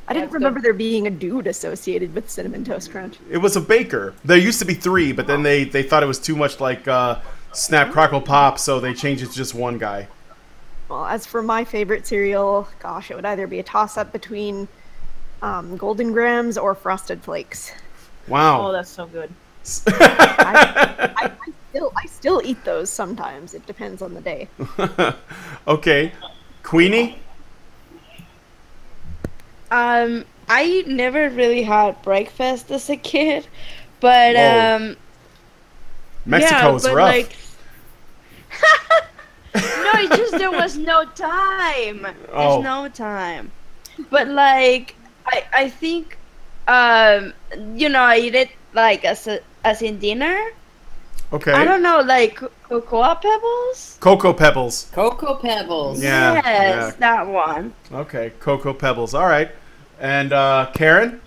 I didn't remember there being a dude associated with Cinnamon Toast Crunch. It was a baker. There used to be 3, but then they thought it was too much like Snap Crackle Pop, so they changed it to just one guy. Well, as for my favorite cereal, gosh, it would either be a toss-up between Golden Grahams or Frosted Flakes. Wow. Oh, that's so good. I still eat those sometimes. It depends on the day. Okay. Queenie? I never really had breakfast as a kid, but Mexico's rough. Like, no, it's just there was no time. There's no time. But like, I think You know, I eat it like as in dinner. Okay. I don't know, like cocoa pebbles. Cocoa Pebbles. Cocoa Pebbles. Yeah. Yes, yeah. that one. Okay, Cocoa Pebbles. All right. And Karen?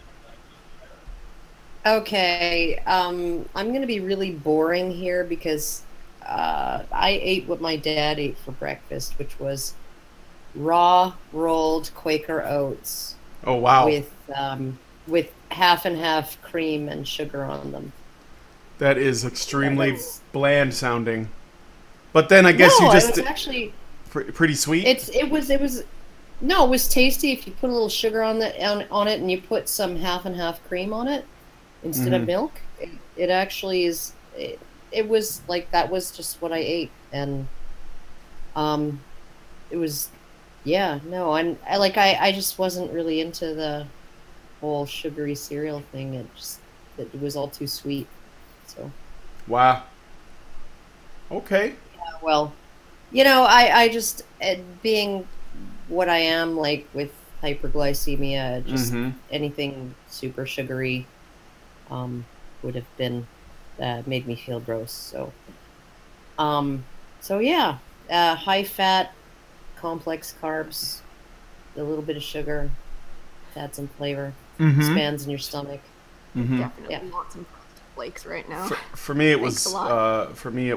Okay, I'm going to be really boring here because I ate what my dad ate for breakfast, which was raw rolled Quaker oats. Oh, wow. With half and half cream and sugar on them. That is extremely bland sounding. But then I guess no, you just... it was actually... pretty sweet? It was tasty if you put a little sugar on it and you put some half and half cream on it instead of milk. It actually is... It was like, that was just what I ate. And it was... Yeah, no, I just wasn't really into the whole sugary cereal thing. It was all too sweet. So. Wow. Okay. Yeah, well, you know, I just, being what I am, like with hyperglycemia, just anything super sugary would have been, made me feel gross. So, so yeah, high fat, complex carbs, a little bit of sugar, add some flavor, expands in your stomach. Definitely want some flakes right now. For me, it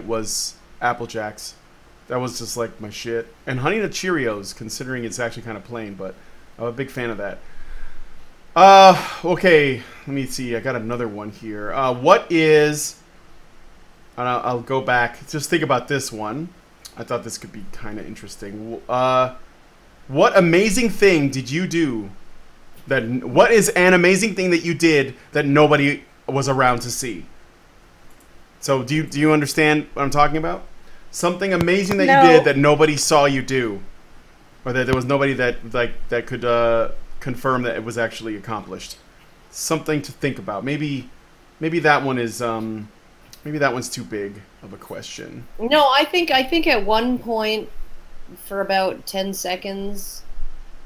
was Apple Jacks. That was just like my shit. And Honey Nut Cheerios, considering it's actually kind of plain, but I'm a big fan of that. Okay, let me see. I got another one here. What is... I'll go back. Just think about this one. I thought this could be kind of interesting. What amazing thing did you do? What is an amazing thing that you did that nobody was around to see? So do you understand what I'm talking about? Something amazing that you did that nobody saw you do, or that there was nobody that could confirm that it was actually accomplished. Something to think about. Maybe that one is maybe that one's too big of a question. No, I think at one point, for about 10 seconds,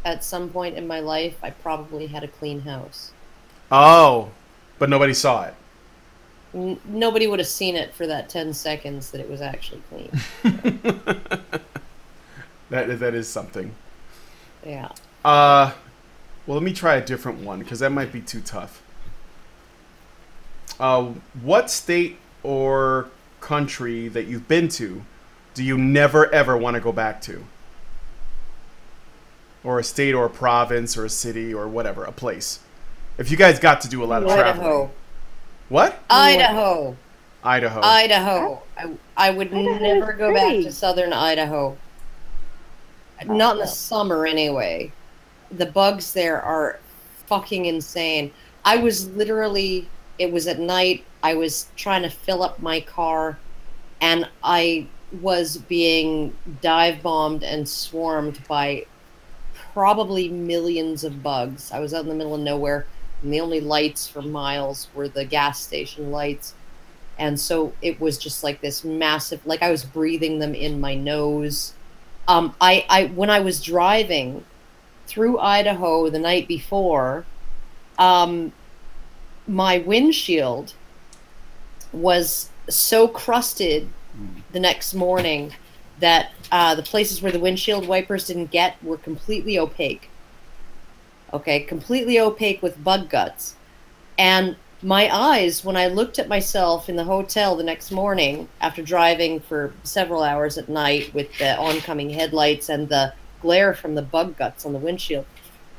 at some point in my life, I probably had a clean house. Oh, but nobody saw it. Nobody would have seen it for that 10 seconds that it was actually clean. That is something. Yeah. Well, let me try a different one because that might be too tough. What state or country that you've been to do you never ever want to go back to? Or a state or a province or a city or whatever, a place. If you guys got to do a lot of traveling. What? Idaho. Idaho. Idaho. I would never go back to southern Idaho. Not in the summer, anyway. The bugs there are fucking insane. I was literally, it was at night, I was trying to fill up my car, and I was being dive bombed and swarmed by probably millions of bugs. I was out in the middle of nowhere, and the only lights for miles were the gas station lights. And so it was just like this massive, like I was breathing them in my nose. When I was driving through Idaho the night before, my windshield was so crusted the next morning that the places where the windshield wipers didn't get were completely opaque. Okay, completely opaque with bug guts. And my eyes, when I looked at myself in the hotel the next morning after driving for several hours at night with the oncoming headlights and the glare from the bug guts on the windshield,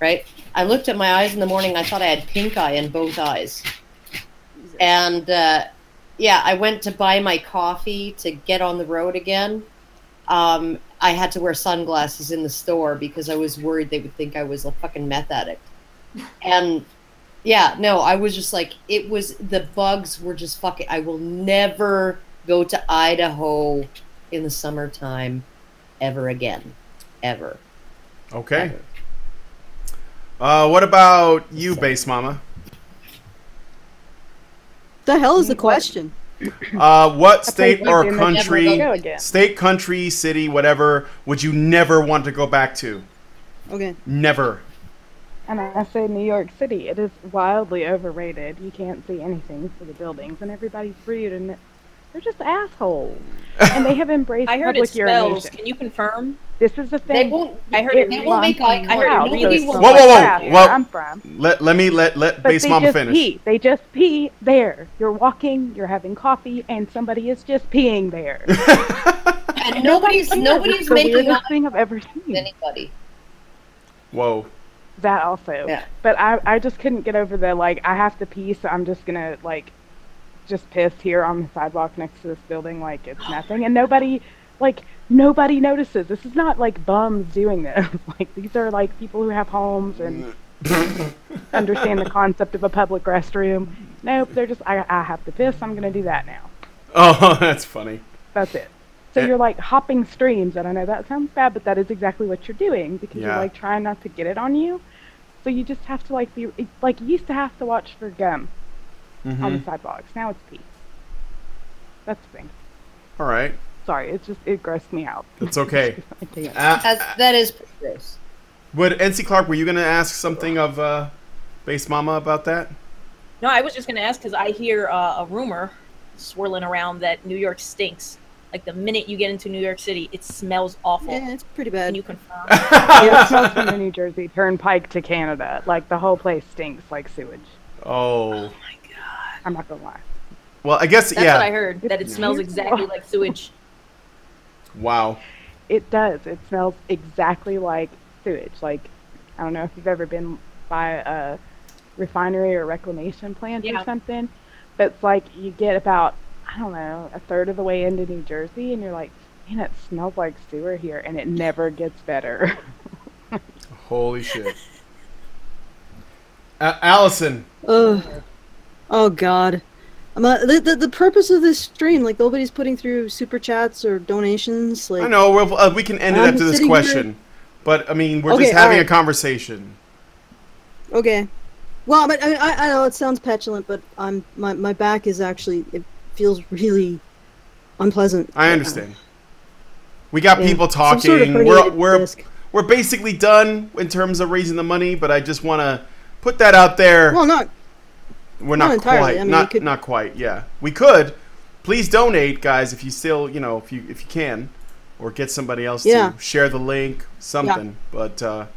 right? I looked at my eyes in the morning, I thought I had pink eye in both eyes. And yeah, I went to buy my coffee to get on the road again. I had to wear sunglasses in the store because I was worried they would think I was a fucking meth addict. And yeah, no, I was just like, it was, the bugs were just fucking, I will never go to Idaho in the summertime ever again. Ever. Okay. Ever. What about you, Base Mama? The hell is the question? What state or country, country, city, whatever, would you never want to go back to? Okay. Never. And I say New York City, it is wildly overrated. You can't see anything for the buildings, and everybody's rude, and they're just assholes. And they have embraced I heard public it spells. urination. Can you confirm? This is the thing. They won't. I heard it. They won't make eye contact. Whoa. I'm from. Let But Base they Mama just finish. pee. They just pee there. You're walking, you're having coffee, and somebody is just peeing there. And nobody's It's the making weirdest eye thing I've ever seen. anybody. Whoa. That also. Yeah. But I just couldn't get over the, like, I have to pee, so I'm just gonna, like, just piss here on the sidewalk next to this building like it's nothing. And nobody notices. This is not, like, bums doing this. Like, these are, like, people who have homes and understand the concept of a public restroom. Nope, they're just, I have to piss, I'm gonna do that now. Oh, that's funny. That's it. So you're like hopping streams, and I know that sounds bad, but that is exactly what you're doing because you're like trying not to get it on you. So you just have to like be like you used to have to watch for gum on the sidewalks. Now it's pee. That's the thing. All right. Sorry, it grossed me out. It's okay. That is pretty gross. Would NC Clark, were you gonna ask something of Base Mama about that? No, I was just going to ask because I hear a rumor swirling around that New York stinks. Like the minute you get into New York City, it smells awful. Yeah, it's pretty bad. Can you confirm? Yeah, it smells from the New Jersey Turnpike to Canada. Like the whole place stinks like sewage. Oh. Oh my god. I'm not gonna lie. Well, I guess That's what I heard. That it smells exactly like sewage. Wow. It does. It smells exactly like sewage. Like, I don't know if you've ever been by a refinery or reclamation plant or something, but it's like you get about, I don't know, a third of the way into New Jersey, and you're like, man, it smells like sewer here, and it never gets better. Holy shit. Allison. Oh God. The purpose of this stream, like nobody's putting through super chats or donations. Like I know we can end it after this question, but I mean we're just having a conversation. Okay. Well, but I know it sounds petulant, but my back is actually, it feels really unpleasant. I understand. We got people talking. Some sort of we're basically done in terms of raising the money, but I just want to put that out there. Well, we're not not entirely. quite. I mean, not quite. Yeah, we could. Please donate, guys, if you still, if you can, or get somebody else to share the link, something. But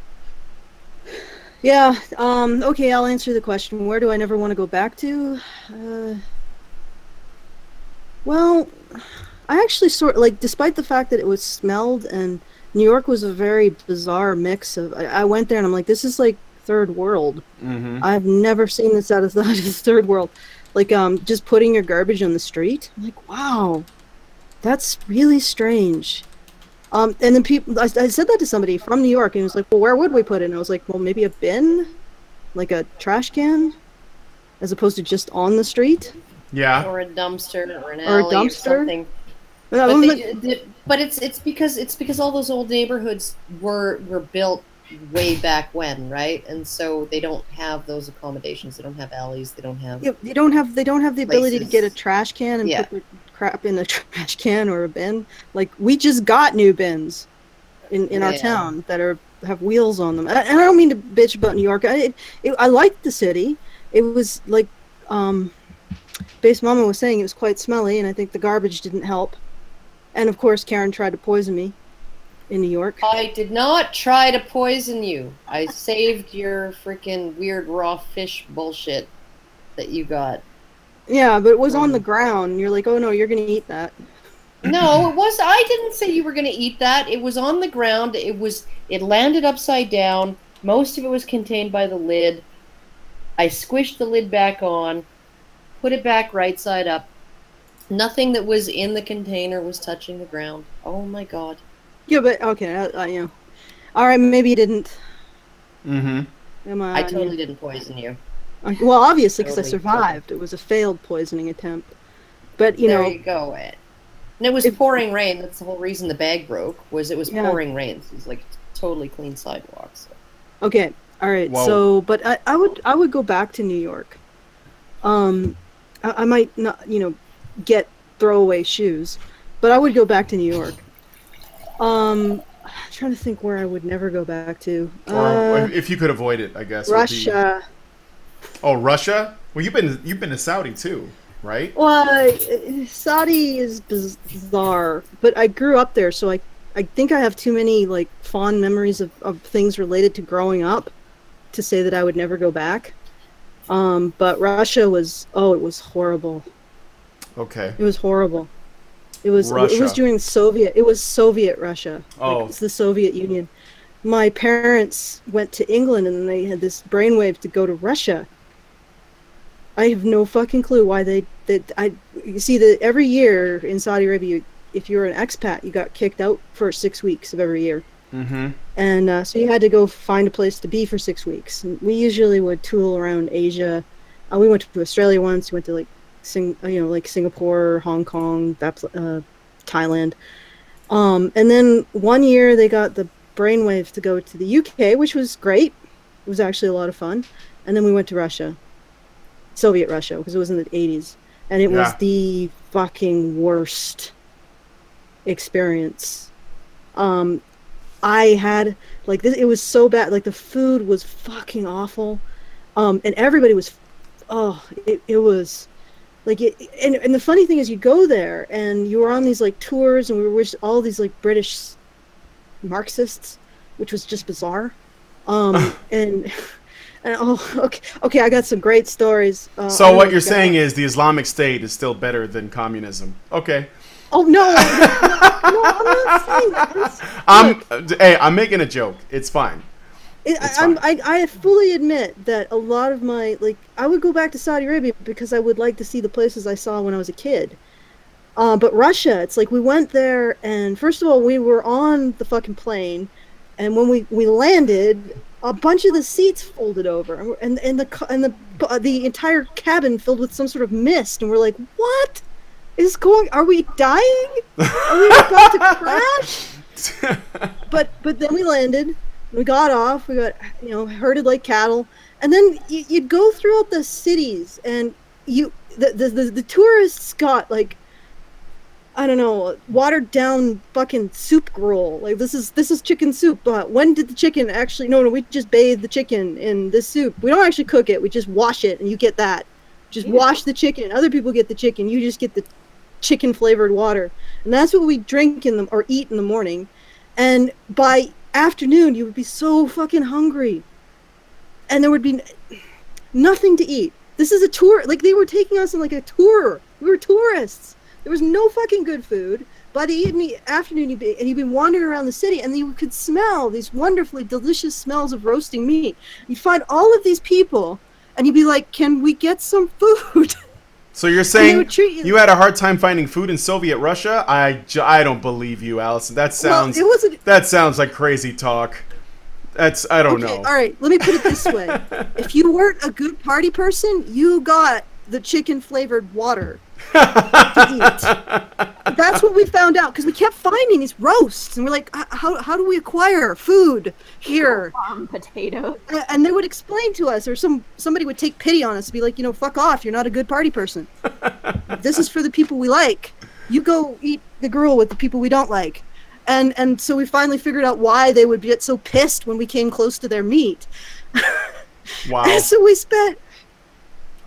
yeah. Okay, I'll answer the question. Where do I never want to go back to? Well, I actually despite the fact that it was smelled and New York was a very bizarre mix of. I went there and I'm like, this is like third world. I've never seen this out of the third world. Like just putting your garbage on the street. I'm like, wow, that's really strange. And then people, I said that to somebody from New York, and he was like, well, where would we put it? And I was like, well, maybe a bin, like a trash can, as opposed to just on the street. Yeah. Or a dumpster or an alley or something. But it's because all those old neighborhoods were built way back when, right? And so they don't have those accommodations. They don't have alleys. They don't have. Yeah, they don't have the ability to get a trash can and put the crap in a trash can or a bin. Like we just got new bins in our town that have wheels on them. And I don't mean to bitch about New York. I liked the city. It was like Base Mama was saying, it was quite smelly, and I think the garbage didn't help. And of course, Karen tried to poison me in New York. I did not try to poison you. I saved your freaking weird raw fish bullshit that you got. Yeah, but it was on the ground. You're like, oh no, you're gonna eat that. No, it was. I didn't say you were gonna eat that. It was on the ground. It landed upside down. Most of it was contained by the lid. I squished the lid back on, put it back right side up. Nothing that was in the container was touching the ground. Oh my god. Yeah, but okay, yeah. All right, maybe you didn't. I totally didn't poison you. Well, obviously, because I survived. It was a failed poisoning attempt. But there you go. And it was pouring rain. That's the whole reason the bag broke. Was pouring rain. So it was like totally clean sidewalks. So. Okay. All right. Whoa. So, but I would go back to New York. I might not, get throwaway shoes, but I would go back to New York. trying to think where I would never go back to. Or if you could avoid it, I guess. Russia. Oh, Russia? Well, you've been to Saudi too, right? Well, Saudi is bizarre, but I grew up there, so I think I have too many like fond memories of things related to growing up to say that I would never go back. But Russia was it was horrible. Okay. It was horrible. It was during Soviet Russia. Oh. Like, it's the Soviet Union. My parents went to England and they had this brainwave to go to Russia. I have no fucking clue why you see that every year in Saudi Arabia, if you were an expat, you got kicked out for 6 weeks of every year. Mm-hmm. And so you had to go find a place to be for 6 weeks. And we usually would tool around Asia. We went to Australia once. We went to like Singapore, Hong Kong, Thailand. And then one year they got the brainwave to go to the UK, which was great. It was actually a lot of fun. And then we went to Russia, Soviet Russia, because it was in the 80s. And it was the fucking worst experience. I had like this. It was so bad. Like the food was fucking awful, and everybody was. It was like it. And the funny thing is, you go there and you were on these like tours, and we were with all these like British Marxists, which was just bizarre. And okay, I got some great stories. So what you're saying is the Islamic State is still better than communism. Okay. Oh no! I'm not saying that. Hey, I'm making a joke. It's fine. I fully admit that a lot of my I would go back to Saudi Arabia because I would like to see the places I saw when I was a kid. But Russia, it's like we went there, and first of all, we were on the fucking plane, and when we landed, a bunch of the seats folded over, and the entire cabin filled with some sort of mist, and we're like, what? Are we dying? Are we about to crash? But then we landed, we got off, we got herded like cattle, and then you'd go throughout the cities, and the tourists got like, I don't know, watered down fucking soup gruel. Like this is chicken soup. But when did the chicken actually? No, we just bathe the chicken in this soup. We don't actually cook it. We just wash it, and you get that. Just wash the chicken. Other people get the chicken. You just get the chicken flavored water, and that's what we drink or eat in the morning. And by afternoon, you would be so fucking hungry, and there would be nothing to eat. This is a tour. Like they were taking us on like a tour. We were tourists. There was no fucking good food. By the afternoon, you'd be wandering around the city, and you could smell these wonderfully delicious smells of roasting meat. You'd find all of these people, and you'd be like, "Can we get some food?" So you're saying you had a hard time finding food in Soviet Russia? I don't believe you, Allison. That sounds like crazy talk. I don't know. All right, let me put it this way: if you weren't a good party person, you got the chicken flavored water to eat. That's what we found out, because we kept finding these roasts, and we're like, how do we acquire food here? Farm potatoes. And they would explain to us, or somebody would take pity on us and be like, fuck off, you're not a good party person. This is for the people we like. You go eat the gruel with the people we don't like. And so we finally figured out why they would get so pissed when we came close to their meat. Wow. And so we spent,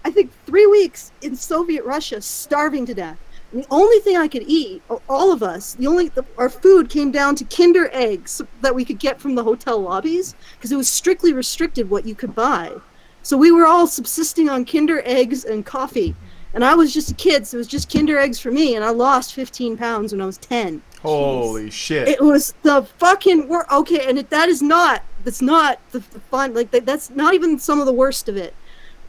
I think, 3 weeks in Soviet Russia starving to death. And the only thing I could eat, all of us, our food came down to Kinder eggs that we could get from the hotel lobbies, because it was strictly restricted what you could buy. So we were all subsisting on Kinder eggs and coffee. And I was just a kid, so it was just Kinder eggs for me, and I lost 15 pounds when I was 10. Holy shit. It was the fucking worst. Okay, and that's not the fun, that's not even some of the worst of it.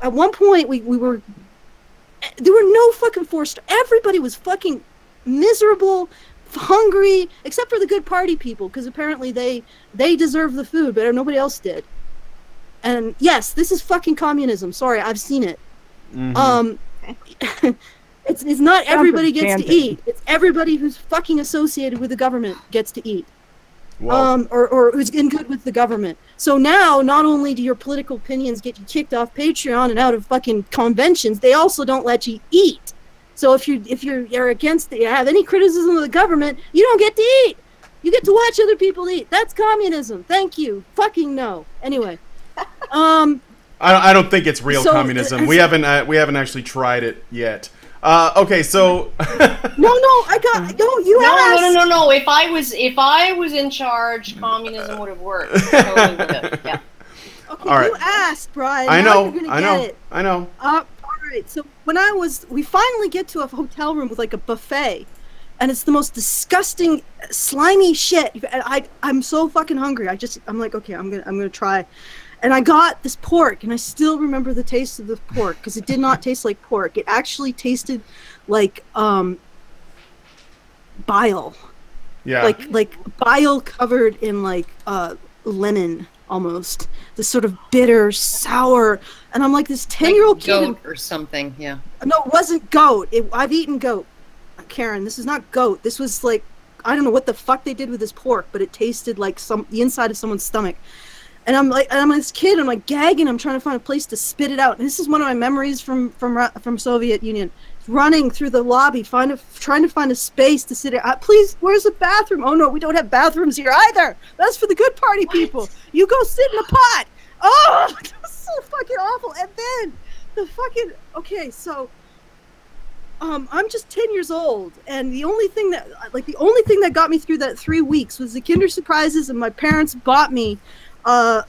At one point, there were no fucking forced. Everybody was fucking miserable, hungry, except for the good party people, because apparently they deserve the food, but nobody else did. And yes, this is fucking communism. Sorry, I've seen it. Mm-hmm. It's not everybody gets to eat. It's everybody who's fucking associated with the government gets to eat. Or who's in good with the government. So now, not only do your political opinions get you kicked off Patreon and out of fucking conventions, they also don't let you eat. So if you're against you have any criticism of the government, you don't get to eat. You get to watch other people eat. That's communism. Thank you. Fucking no. Anyway, I don't think it's real communism. We haven't actually tried it yet. Okay, so no, I got you asked. No. If I was in charge, communism would have worked. Totally would have. Yeah. Okay, all right. You asked, Brian. I know. I know. All right. So we finally get to a hotel room with like a buffet, and it's the most disgusting, slimy shit. I'm so fucking hungry. I'm like, okay, I'm gonna try. And I got this pork, and I still remember the taste of the pork because it did not taste like pork. It actually tasted like bile. Yeah. Like bile covered in like lemon almost. This sort of bitter, sour, and I'm like this 10-year-old kid. Goat or something, yeah. No, it wasn't goat. I've eaten goat. Karen, this is not goat. This was like, I don't know what the fuck they did with this pork, but it tasted like the inside of someone's stomach. And I'm this kid, I'm like gagging, I'm trying to find a place to spit it out. And this is one of my memories from Soviet Union. Running through the lobby, trying to find a space to sit at. Please, where's the bathroom? Oh no, we don't have bathrooms here either. That's for the good party people. You go sit in a pot. Oh, that was so fucking awful. And then the fucking, okay, so I'm just 10 years old, and the only thing that got me through that 3 weeks was the Kinder Surprises, and my parents bought me the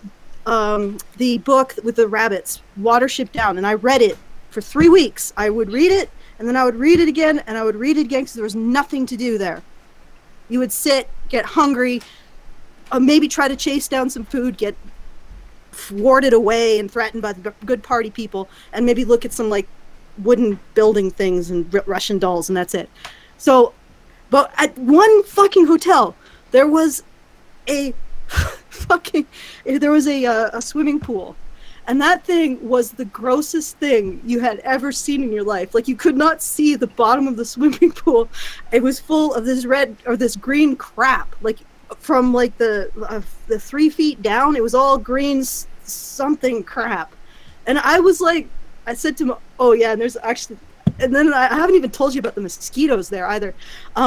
book with the rabbits, Watership Down, and I read it for 3 weeks. I would read it, and then I would read it again, and I would read it again because there was nothing to do there. You would sit, get hungry, maybe try to chase down some food, get thwarted away and threatened by the good party people, and maybe look at some like wooden building things and Russian dolls, and that's it. So, but at one fucking hotel, there was a swimming pool, and that thing was the grossest thing you had ever seen in your life. Like, you could not see the bottom of the swimming pool. It was full of this red or this green crap, like from like the 3 feet down. It was all green something crap, and I was like, I said to him, oh yeah, and there's actually, and then I haven't even told you about the mosquitoes there either.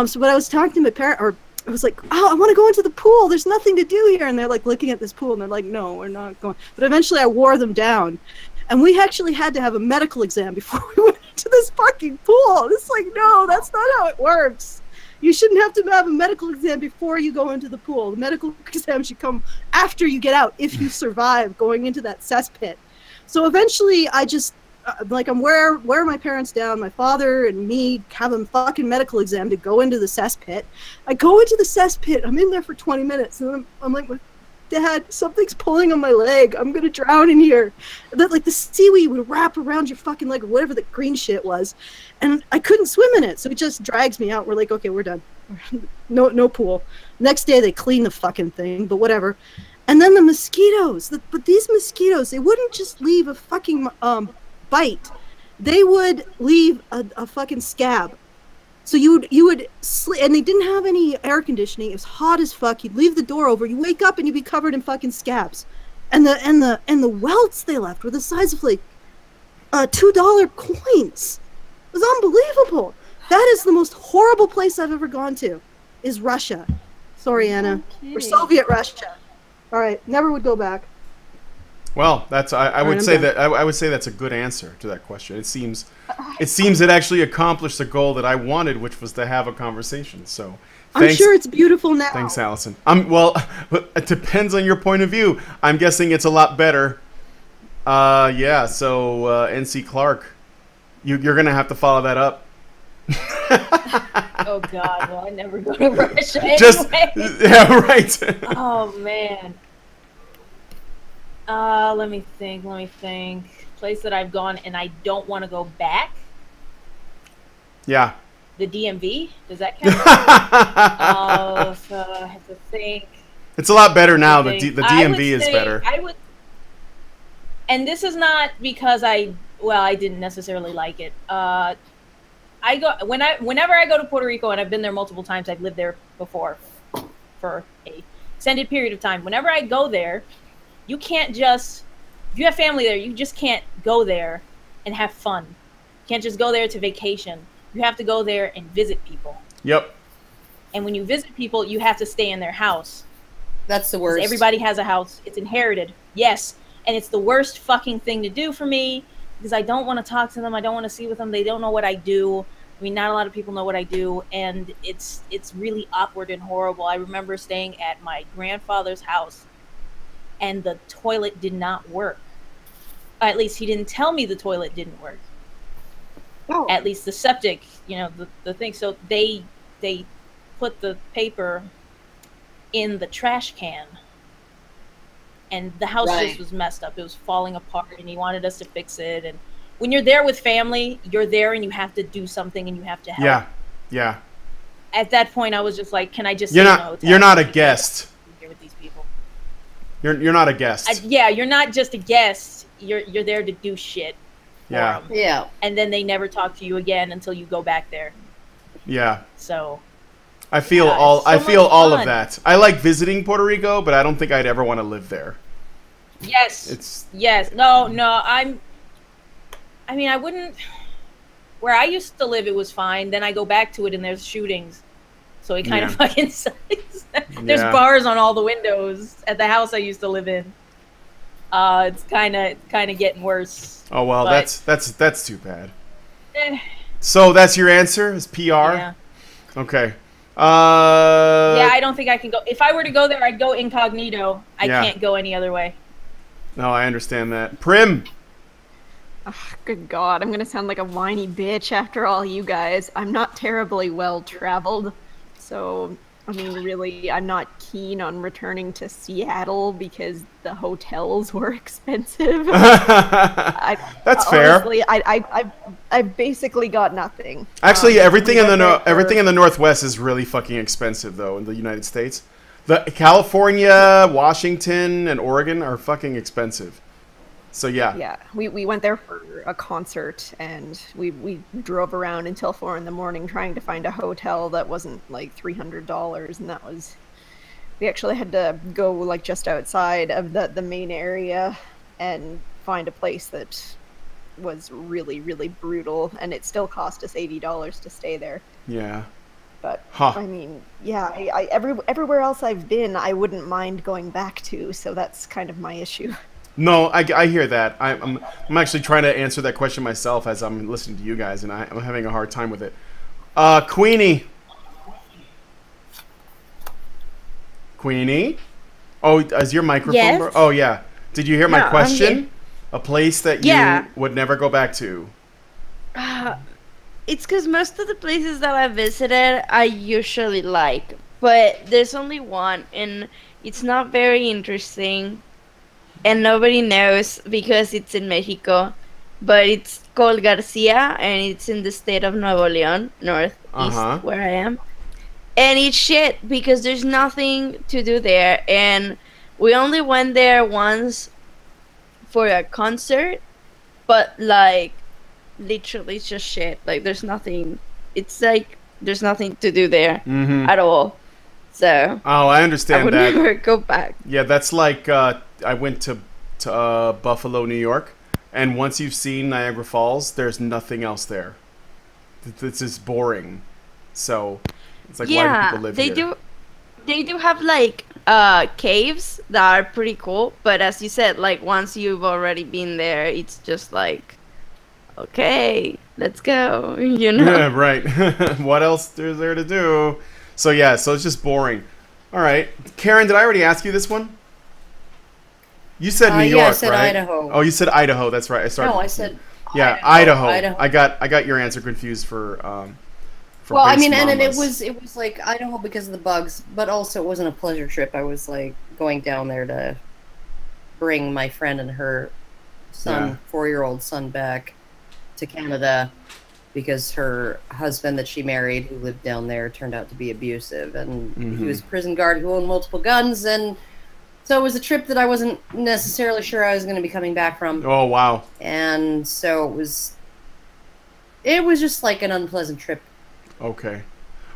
So when I was talking to my parent, or I was like, oh, I want to go into the pool. There's nothing to do here. And they're like looking at this pool, and they're like, no, we're not going. But eventually I wore them down. And we actually had to have a medical exam before we went into this fucking pool. It's like, no, that's not how it works. You shouldn't have to have a medical exam before you go into the pool. The medical exam should come after you get out, if you survive going into that cesspit. So eventually I just, like, I'm where my parents down, my father and me have a fucking medical exam to go into the cesspit. I go into the cesspit, I'm in there for 20 minutes, and I'm like, Dad, something's pulling on my leg. I'm gonna drown in here. And then, like, the seaweed would wrap around your fucking leg, or whatever the green shit was, and I couldn't swim in it, so it just drags me out. We're like, okay, we're done. No pool. Next day they clean the fucking thing, but whatever. And then the mosquitoes. But these mosquitoes, they wouldn't just leave a fucking bite. They would leave a fucking scab. So you would sleep, and they didn't have any air conditioning. It was hot as fuck. You'd leave the door over. You wake up and you'd be covered in fucking scabs, and the welts they left were the size of like $2 coins. It was unbelievable. That is the most horrible place I've ever gone to, is Russia. Sorry, Anna. Or Soviet Russia. All right, never would go back. Well, that's I would say that I would say that's a good answer to that question. It seems it actually accomplished the goal that I wanted, which was to have a conversation. So I'm sure it's beautiful now. Thanks, Allison. Well, it depends on your point of view. I'm guessing it's a lot better. Yeah. So NC Clark, you're gonna have to follow that up. Oh God! Well, I never go to Russia anyway. Yeah, right. Oh man. Let me think. Place that I've gone and I don't want to go back. Yeah. The DMV? Does that count? So I have to think. It's a lot better now. The DMV is better. I would, and this is not because I didn't necessarily like it. Whenever I go to Puerto Rico, and I've been there multiple times, I've lived there before for a extended period of time. Whenever I go there, you can't just, if you have family there, you just can't go there and have fun. You can't just go there to vacation. You have to go there and visit people. Yep. And when you visit people, you have to stay in their house. That's the worst. Everybody has a house. It's inherited. Yes. And it's the worst fucking thing to do for me because I don't want to talk to them. I don't want to see with them. They don't know what I do. I mean, not a lot of people know what I do. And it's really awkward and horrible. I remember staying at my grandfather's house and the toilet did not work. At least he didn't tell me the toilet didn't work. Oh. At least the septic, you know, the thing. So they put the paper in the trash can and the house just was messed up. It was falling apart and he wanted us to fix it. And when you're there with family, you're there and you have to do something and you have to help. Yeah. At that point, I was just like, can I just you're say not, no? You're not a guest. Here with these people. You're not a guest. Yeah, you're not just a guest. You're there to do shit. Yeah. Yeah. And then they never talk to you again until you go back there. Yeah. So I feel all of that. I like visiting Puerto Rico, but I don't think I'd ever want to live there. Yes. No, I mean, I wouldn't. Where I used to live, it was fine. Then I go back to it, and there's shootings. So it kind of fucking sucks. There's bars on all the windows at the house I used to live in. It's kind of getting worse. Oh well, that's too bad. So that's your answer? Is PR? Yeah. Okay. Yeah, I don't think I can go. If I were to go there, I'd go incognito. I can't go any other way. No, I understand that. Prim. Oh, good God, I'm gonna sound like a whiny bitch after all you guys. I'm not terribly well traveled, so I mean, really, I'm not keen on returning to Seattle because the hotels were expensive. That's fair. Honestly, I've basically got nothing. Actually, everything in the Northwest is really fucking expensive, though, in the United States. The California, Washington, and Oregon are fucking expensive. So yeah. Yeah, we went there for a concert, and we drove around until 4 a.m. trying to find a hotel that wasn't like $300, and that was. We actually had to go like just outside of the main area and find a place that was really, really brutal, and it still cost us $80 to stay there. Yeah. But I mean, yeah, everywhere else I've been, I wouldn't mind going back to, so that's kind of my issue. No, I hear that. I'm actually trying to answer that question myself as I'm listening to you guys, and I'm having a hard time with it. Queenie. Oh, is your microphone? Yes. Oh, yeah. Did you hear my question? A place that you would never go back to. It's because most of the places that I visited, I usually like. But there's only one, and it's not very interesting. And nobody knows because it's in Mexico. But it's called Garcia, and it's in the state of Nuevo León, northeast, where I am. And it's shit because there's nothing to do there. And we only went there once for a concert. But, like, literally it's just shit. Like, there's nothing. It's like there's nothing to do there at all. So. Oh, I understand that. I would never go back. Yeah, that's like I went to Buffalo, New York, and once you've seen Niagara Falls, there's nothing else there. It's just boring. So it's like, why do people live here? They do have like caves that are pretty cool, but as you said, like once you've already been there, it's just like, okay, let's go. You know? Yeah, right. What else is there to do? So yeah, so it's just boring. All right, Karen, did I already ask you this one? You said New York, I said right? Idaho. Oh, you said Idaho. That's right. No, I said. Yeah, Idaho. I got your answer confused for. Well, I mean, and it was like Idaho because of the bugs, but also it wasn't a pleasure trip. I was like going down there to bring my friend and her son, 4-year-old son, back to Canada because her husband that she married, who lived down there, turned out to be abusive, and he was a prison guard who owned multiple guns, and so it was a trip that I wasn't necessarily sure I was going to be coming back from. Oh wow! And so it was just like an unpleasant trip. Okay.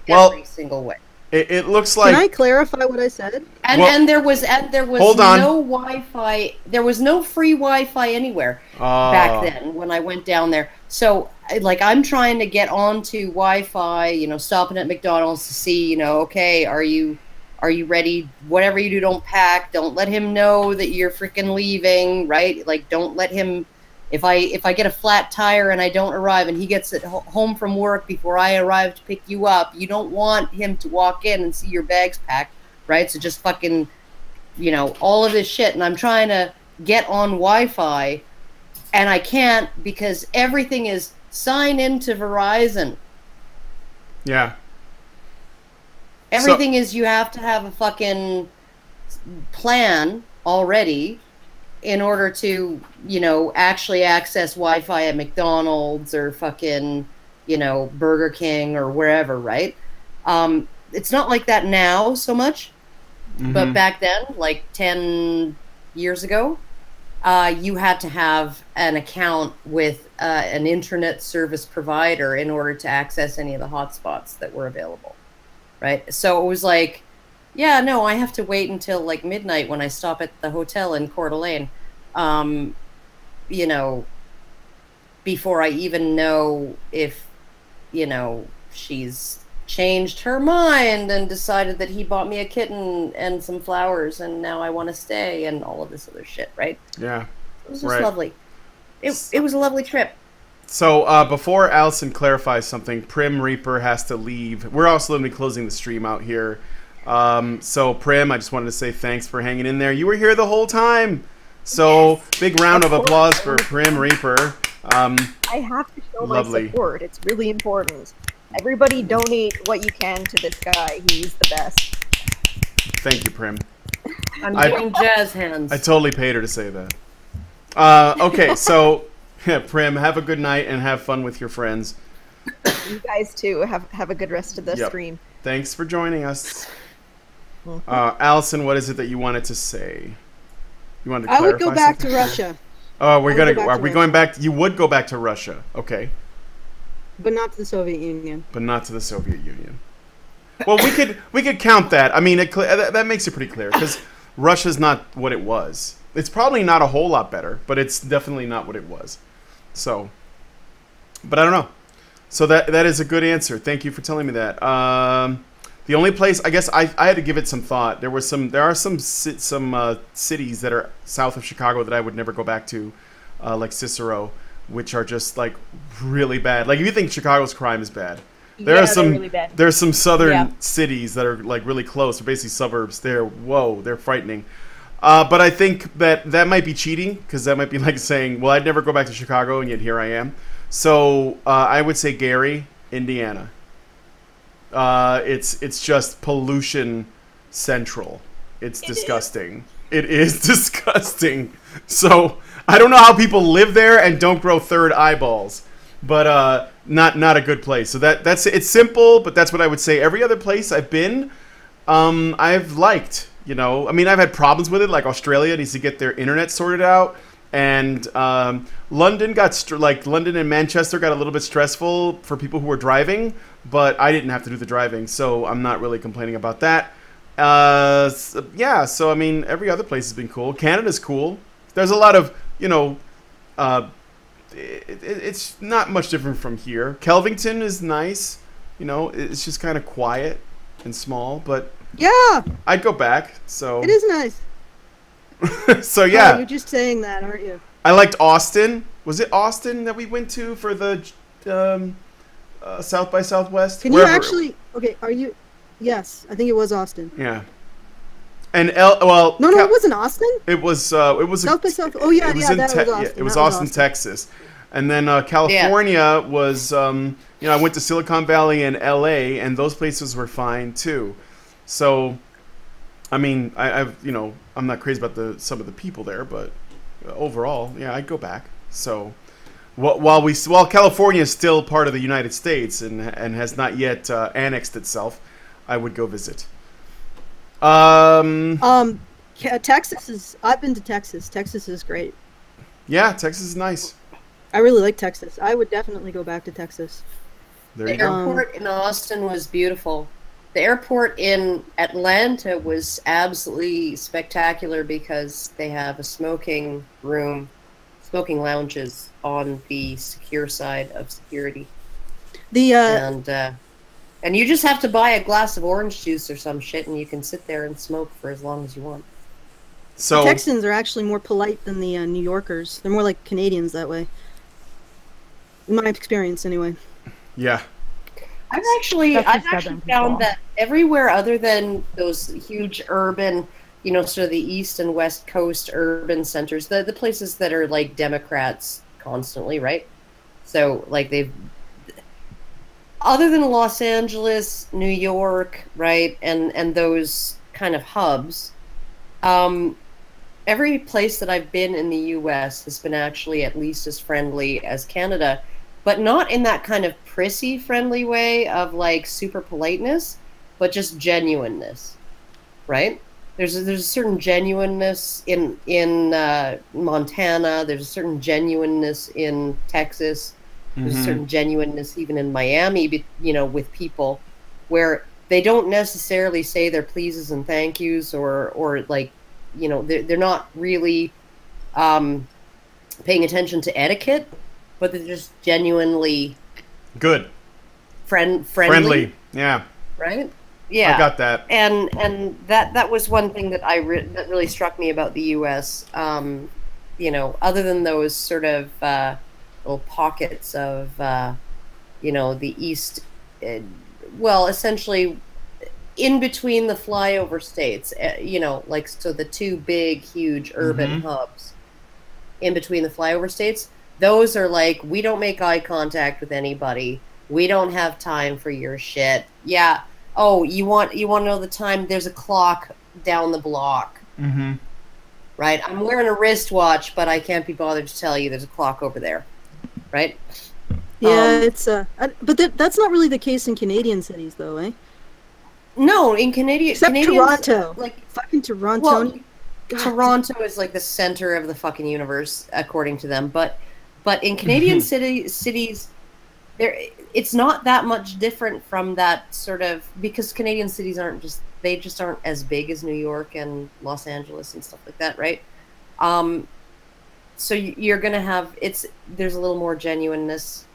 Well, every single way. It looks like. Can I clarify what I said? And there was hold on. no Wi-Fi. There was no free Wi-Fi anywhere back then when I went down there. So like I'm trying to get onto Wi-Fi, you know, stopping at McDonald's to see, you know, okay, are you ready? Whatever you do, don't pack. Don't let him know that you're freaking leaving, right? Like don't let him. If I get a flat tire and I don't arrive and he gets it home from work before I arrive to pick you up, you don't want him to walk in and see your bags packed, right? So just fucking, you know, all of this shit. And I'm trying to get on Wi-Fi and I can't because everything is sign into Verizon. Yeah. Everything is you have to have a fucking plan already in order to, you know, actually access Wi-Fi at McDonald's or fucking, you know, Burger King or wherever, right? It's not like that now so much, but back then, like 10 years ago, you had to have an account with an internet service provider in order to access any of the hotspots that were available, right? So it was like, yeah, no, I have to wait until like midnight when I stop at the hotel in Coeur d'Alene, you know, before I even know if, you know, she's changed her mind and decided that he bought me a kitten and some flowers and now I want to stay and all of this other shit, right? Yeah. It was just lovely. It was a lovely trip. So before Allison clarifies something, Prim Reaper has to leave. We're also going to be closing the stream out here. So Prim, I just wanted to say thanks for hanging in there. You were here the whole time. So big round of applause for Prim Reaper. I have to show my support. It's really important. Everybody donate what you can to this guy. He's the best. Thank you, Prim. I'm giving jazz hands. I totally paid her to say that. Okay, so yeah, Prim, have a good night and have fun with your friends. You guys too. Have a good rest of the stream. Thanks for joining us. Allison, what is it that you wanted to say? You wanted to clarify I would go back something? to Russia. Oh, are we going back? You would go back to Russia, okay? But not to the Soviet Union. But not to the Soviet Union. Well, we could count that. I mean, that makes it pretty clear because Russia's not what it was. It's probably not a whole lot better, but it's definitely not what it was. So, but I don't know. So that is a good answer. Thank you for telling me that. The only place, I guess, I had to give it some thought. There are some cities that are south of Chicago that I would never go back to, like Cicero, which are just like really bad. Like if you think Chicago's crime is bad, there are some southern cities that are like really close. They're basically suburbs. They're frightening. But I think that might be cheating because that might be like saying, well, I'd never go back to Chicago, and yet here I am. So I would say Gary, Indiana. It's just pollution central. It's disgusting. It is disgusting. So I don't know how people live there and don't grow third eyeballs, but not a good place. So that's it's simple, but that's what I would say. Every other place I've been, I've liked. You know, I mean, I've had problems with it. Like Australia needs to get their internet sorted out, and London London and Manchester got a little bit stressful for people who were driving, but I didn't have to do the driving, so I'm not really complaining about that. Yeah, so I mean, every other place has been cool. Canada's cool. There's a lot of, you know, it's not much different from here. Kelvington is nice. You know, it's just kind of quiet and small, but yeah, I'd go back. So it is nice. So yeah, you're just saying that, aren't you? I liked Austin. Was it Austin that we went to for the South by Southwest? Can you actually? Okay, are you? Yes, I think it was Austin. Yeah. And no, it wasn't Austin. It was South by South. Oh yeah, that was Austin. Yeah, it was Austin, Texas. And then California was, you know, I went to Silicon Valley and LA, and those places were fine too. So, I mean, you know, I'm not crazy about some of the people there, but overall, yeah, I'd go back. So, while California is still part of the United States and has not yet annexed itself, I would go visit. Texas is. I've been to Texas. Texas is great. Yeah, Texas is nice. I really like Texas. I would definitely go back to Texas. There you go. The airport in Austin was beautiful. The airport in Atlanta was absolutely spectacular because they have a smoking room, smoking lounges on the secure side of security. And you just have to buy a glass of orange juice or some shit, and you can sit there and smoke for as long as you want. So the Texans are actually more polite than the New Yorkers. They're more like Canadians that way. In my experience, anyway. Yeah. I've actually found that everywhere other than those huge urban, you know, sort of the East and West Coast urban centers, the places that are like Democrats constantly, right? So like other than Los Angeles, New York, right, and those kind of hubs, every place that I've been in the U.S. has been actually at least as friendly as Canada, but not in that kind of prissy friendly way of like super politeness, but just genuineness, right? There's a certain genuineness in Montana. There's a certain genuineness in Texas. There's a certain genuineness even in Miami, you know, with people where they don't necessarily say their pleases and thank yous or like, you know, they're not really paying attention to etiquette, but they're just genuinely good, friendly. Yeah. Right. Yeah, I got that. And that was one thing that that really struck me about the U.S. You know, other than those sort of little pockets of, you know, the East, well, essentially in between the flyover states, you know, like, so the two big, huge urban hubs in between the flyover states, those are like, we don't make eye contact with anybody. We don't have time for your shit. Yeah. Oh, you want to know the time? There's a clock down the block. Right? I'm wearing a wristwatch, but I can't be bothered to tell you there's a clock over there. Right? Yeah, it's but that's not really the case in Canadian cities, though, eh? No, in Canadian Toronto, like fucking Toronto. Well, Toronto is like the center of the fucking universe, according to them. But in Canadian cities, it's not that much different from that sort of, because Canadian cities aren't as big as New York and Los Angeles and stuff like that, right? So you're gonna have there's a little more genuineness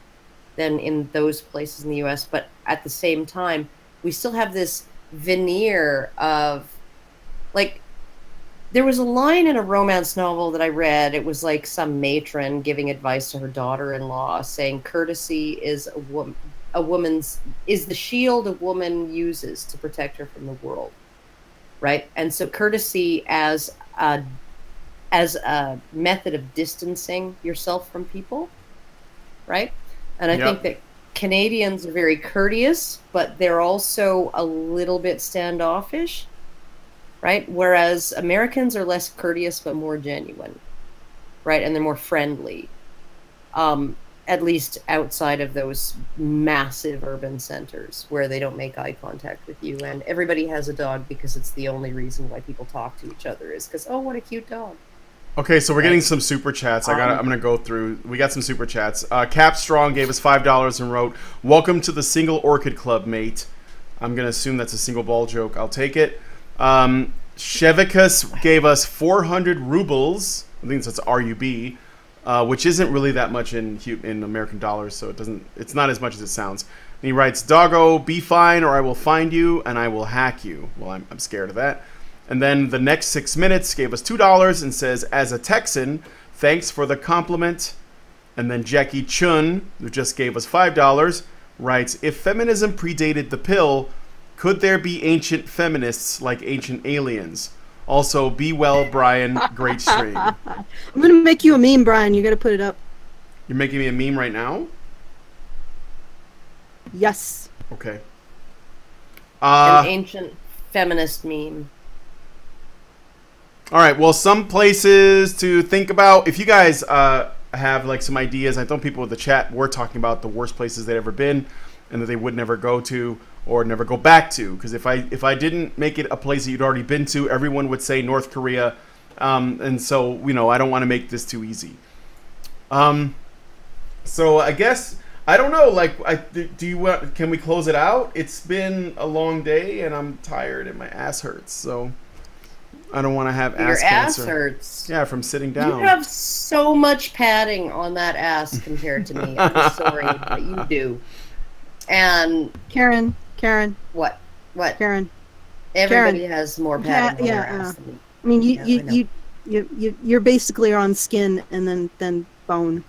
than in those places in the U.S., but at the same time, we still have this veneer of, like, there was a line in a romance novel that I read. It was like some matron giving advice to her daughter-in-law, saying courtesy is is the shield a woman uses to protect her from the world, right? And so courtesy as a method of distancing yourself from people, right? And I think that Canadians are very courteous, but they're also a little bit standoffish, right? Whereas Americans are less courteous but more genuine, right? And they're more friendly, at least outside of those massive urban centers where they don't make eye contact with you. And everybody has a dog because it's the only reason why people talk to each other is because, oh, what a cute dog. Okay, so we're getting some super chats. I'm gonna go through. We got some super chats. Cap Strong gave us $5 and wrote, "Welcome to the Single Orchid Club, mate." I'm gonna assume that's a single ball joke. I'll take it. Shevikus gave us 400 rubles. I think that's RUB, which isn't really that much in American dollars, so it's not as much as it sounds. And he writes, "Doggo, be fine, or I will find you and I will hack you." Well, I'm scared of that. And then the next 6 minutes gave us $2 and says, "As a Texan, thanks for the compliment." And then Jackie Chun, who just gave us $5, writes, "If feminism predated the pill, could there be ancient feminists like ancient aliens? Also, be well, Brian. Great stream." I'm gonna make you a meme, Brian. You gotta put it up. You're making me a meme right now? Yes. Okay. An ancient feminist meme. All right, well, some places to think about. If you guys have like some ideas, I know people in the chat were talking about the worst places they'd ever been and that they would never go to or never go back to. Because if I didn't make it a place that you'd already been to, everyone would say North Korea. And so, you know, I don't want to make this too easy. So I guess I don't know. Like, do you want? Can we close it out? It's been a long day, and I'm tired, and my ass hurts. So I don't want to have ass cancer. Your ass hurts. Yeah, from sitting down. You have so much padding on that ass compared to me. I'm sorry, but you do. And Karen. What? Karen. Everybody has more padding on their ass than me. I mean, you're basically on skin and then bone.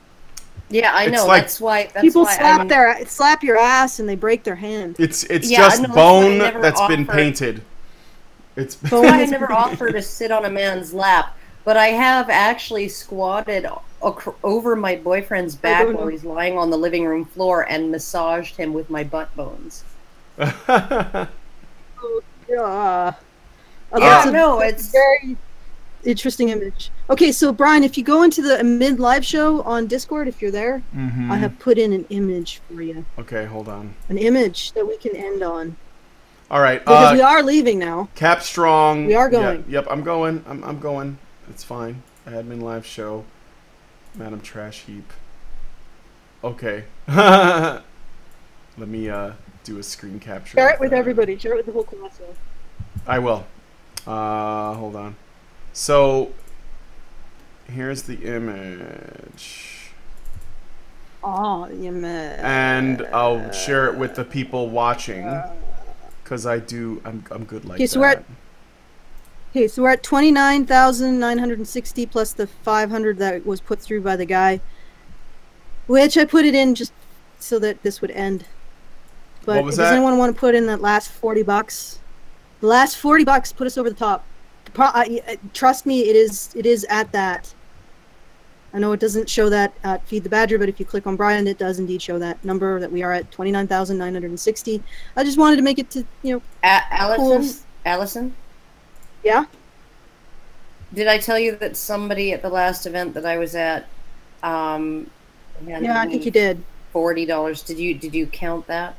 Yeah, I know. Like, that's why people slap your ass and they break their hand. It's just bone that's been painted. It's that's why I never offer to sit on a man's lap, but I have actually squatted over my boyfriend's back while he's lying on the living room floor and massaged him with my butt bones. It's very interesting image. Okay, so Brian, if you go into the mid live show on Discord, if you're there, I have put in an image for you. Okay, hold on. An image that we can end on. All right. Because we are leaving now. Cap Strong. We are going. Yep, I'm going. I'm going. It's fine. Admin live show. Madam Trash Heap. Okay. Let me do a screen capture. Share it with everybody. Share it with the whole class. I will. Hold on. So here's the image. Oh, the image. And I'll share it with the people watching, because I'm good like that. So we're at 29,960 plus the 500 that was put through by the guy, which I put it in just so that this would end. But does anyone want to put in that last $40? The last $40, put us over the top. Trust me, it is at that. I know it doesn't show that at Feed the Badger, but if you click on Brian, it does indeed show that number that we are at 29,960. I just wanted to make it to Allison. Yeah. Did I tell you that somebody at the last event that I was at? Yeah, I think you did. $40. Did you count that?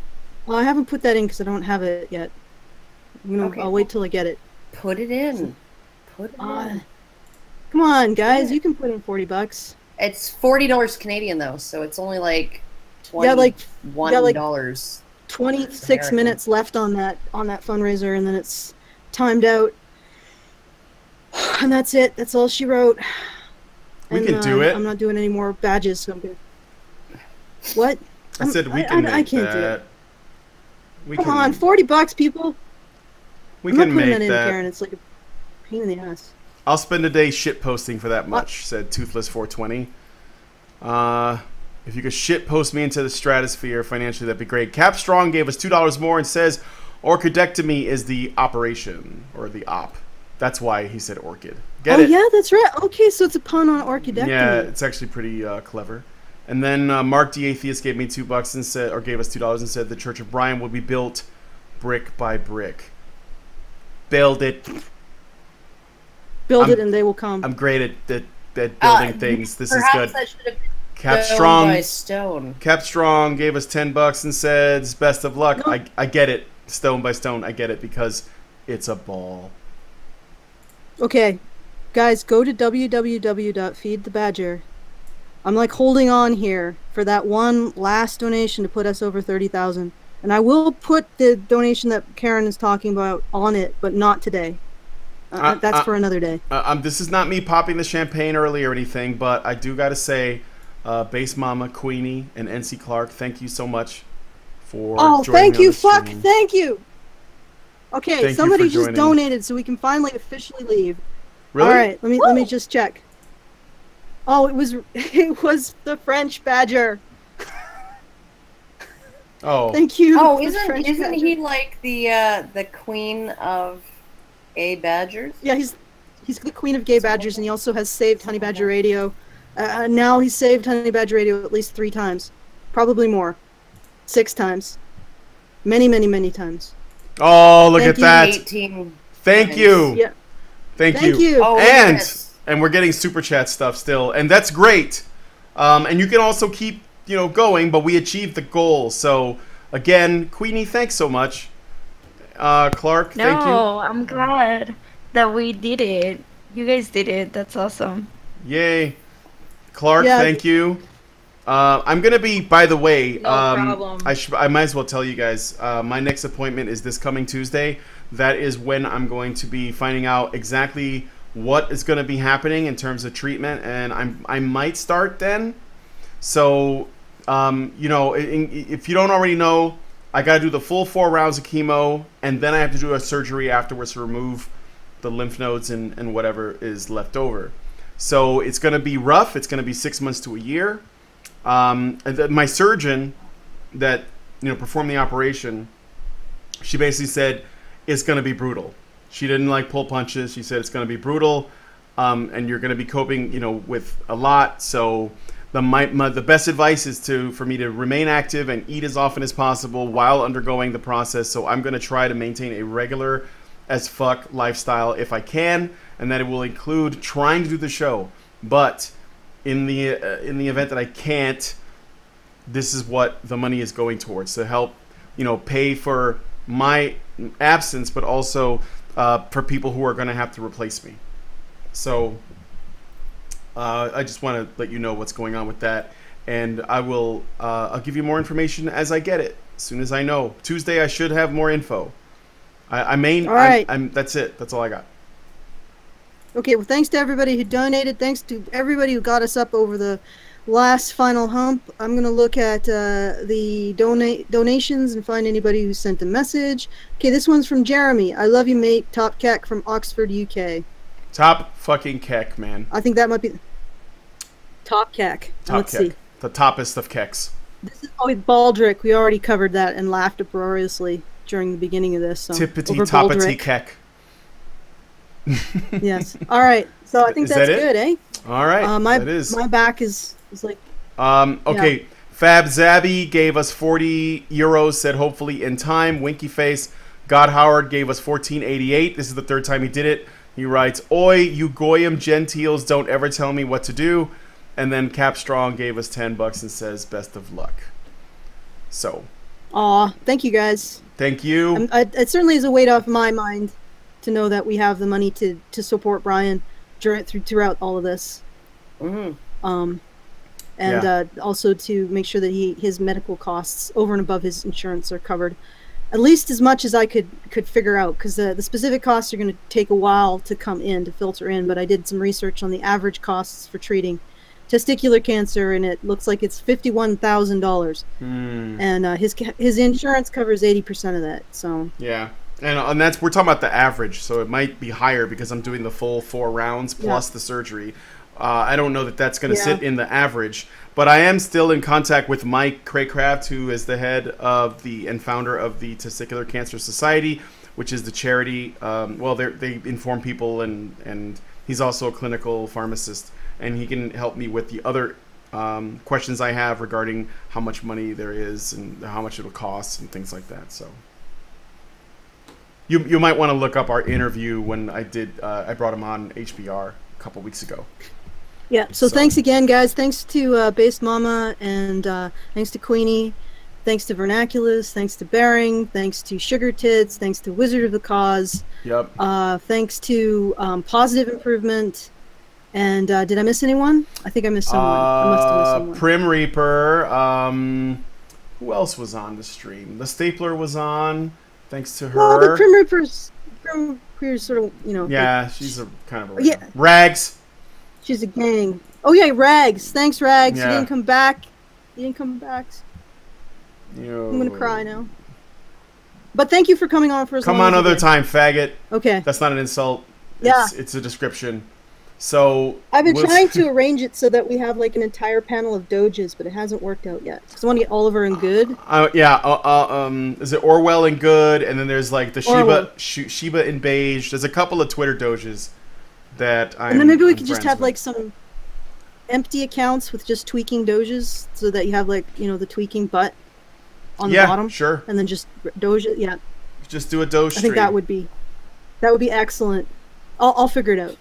Well, I haven't put that in because I don't have it yet. I'll wait till I get it. Put it in. Put it in. Come on, guys, you can put in $40. It's $40 Canadian though, so it's only like $21. 26 minutes left on that fundraiser, and then it's timed out. And that's it. That's all she wrote. We can do it. I'm not doing any more badges, so I'm good. What? I said we can make I can't that. Do it. Come on, $40, people. We can make that. Karen. It's like a pain in the ass. I'll spend a day shit posting for that much, said Toothless420. If you could shit post me into the stratosphere financially, that'd be great. Cap Strong gave us $2 more and says orchidectomy is the operation, or the op. That's why he said orchid. Get it? Yeah, that's right. Okay, so it's a pun on orchidectomy. Yeah, it's actually pretty clever. And then Mark the Atheist gave me $2 and said, or gave us $2 and said the Church of Brian will be built brick by brick. Build it. Build it and they will come. I'm great at building things. This is good. That should have been Cap Strong. Cap Strong gave us $10 and says, "Best of luck." No. I get it, stone by stone. I get it because it's a ball. Okay, guys, go to www.feedthebadger. I'm like holding on here for that one last donation to put us over 30,000, and I will put the donation that Karen is talking about on it, but not today. That's for another day. This is not me popping the champagne early or anything, but I do gotta say, Base Mama, Queenie, and NC Clark, thank you so much for joining thank me you, on the fuck, stream. thank you. Okay, Thank somebody you for just joining. donated, so we can finally officially leave. Really? All right, let me just check. Oh, it was the French Badger. Oh, thank you. Oh, isn't he like the queen of gay badgers? Yeah, he's the queen of gay badgers, and he also has saved Honey Badger Radio. Now he's saved Honey Badger Radio at least 3 times, probably more, 6 times, many times. Oh, look at that! 18 Thank you. Yeah. Thank you. Oh, and we're getting super chat stuff still, and that's great. And you can also keep going, but we achieved the goal. So again, Queenie, thanks so much. Clark, thank you. No, I'm glad that we did it. You guys did it. That's awesome. Yay. Clark, thank you. I'm gonna be. By the way, No problem. I might as well tell you guys. My next appointment is this coming Tuesday. That is when I'm going to be finding out exactly what is going to be happening in terms of treatment, and I might start then. So, you know, if you don't already know, I got to do the full 4 rounds of chemo, and then I have to do a surgery afterwards to remove the lymph nodes and whatever is left over. So it's going to be rough. It's going to be 6 months to a year. And my surgeon that, you know, performed the operation, she basically said it's going to be brutal. She didn't like pull punches. She said it's going to be brutal, and you're going to be coping, you know, with a lot. So the best advice is for me to remain active and eat as often as possible while undergoing the process. So I'm going to try to maintain a regular as fuck lifestyle if I can, and that it will include trying to do the show. But in the event that I can't, this is what the money is going towards, to help, you know, pay for my absence, but also for people who are going to have to replace me. So I just want to let you know what's going on with that, and I'll give you more information as I get it. As soon as I know. Tuesday I should have more info. All right. That's it. That's all I got. Okay, well, thanks to everybody who donated. Thanks to everybody who got us up over the last final hump. I'm going to look at the donations and find anybody who sent a message. Okay, this one's from Jeremy. I love you, mate. Top Keck from Oxford, UK. Top fucking Keck, man. I think that might be... Top Keck. Let's see. The toppest of Kecks. This is with Baldric. We already covered that and laughed uproariously during the beginning of this. So Tippity-toppity Keck. Yes. All right. So I think that's good, eh? All right. That is. My back is like. Okay. Yeah. Fab Zabby gave us 40 euros. Said hopefully in time. Winky face. God Howard gave us 14.88. This is the 3rd time he did it. He writes, "Oi, you goyim gentiles, don't ever tell me what to do." And then Cap Strong gave us $10 and says, "Best of luck." So. Aw, thank you guys. Thank you. It certainly is a weight off my mind to know that we have the money to support Brian throughout all of this. Mm-hmm. Also to make sure that his medical costs over and above his insurance are covered, at least as much as I could figure out, because the specific costs are going to take a while to come in, to filter in. But I did some research on the average costs for treating testicular cancer, and it looks like it's $51,000. And his insurance covers 80% of that. So yeah. And that's, we're talking about the average, so it might be higher because I'm doing the full 4 rounds plus the surgery. I don't know that that's going to sit in the average, but I am still in contact with Mike Craycraft, who is the head of and founder of the Testicular Cancer Society, which is the charity. Well, they inform people, and he's also a clinical pharmacist, and he can help me with the other questions I have regarding how much money there is and how much it'll cost and things like that. So. You might want to look up our interview when I brought him on HBR a couple weeks ago. Yeah, so thanks again, guys. Thanks to Based Mama, and thanks to Queenie. Thanks to Vernaculus. Thanks to Bering. Thanks to Sugar Tits. Thanks to Wizard of the Cause. Yep. Thanks to Positive Improvement. And did I miss anyone? I think I missed someone. I must have missed someone. Prim Reaper. Who else was on the stream? The Stapler was on. Thanks to her. Well, the Prim Reaper's sort of, you know. Yeah, she's a kind of a Rags. She's a gang. Oh yeah, Rags. Thanks, Rags. Yeah. You didn't come back. I'm Yo. gonna cry now. But thank you for coming on for as long Come on as you other did. time, faggot. Okay. That's not an insult. Yeah. It's a description. So I've been trying to arrange it so that we have like an entire panel of Doges, but it hasn't worked out yet. Because I want to get Oliver and Good. Is it Orwell and Good? And then there's like the Shiba and Beige. There's a couple of Twitter Doges that And then maybe we could just have like some empty accounts with just tweaking Doges, so that you have like, you know, the tweaking butt on the bottom. Sure. And then just Doge. Yeah. Just do a Doge stream. I think that would be excellent. I'll figure it out,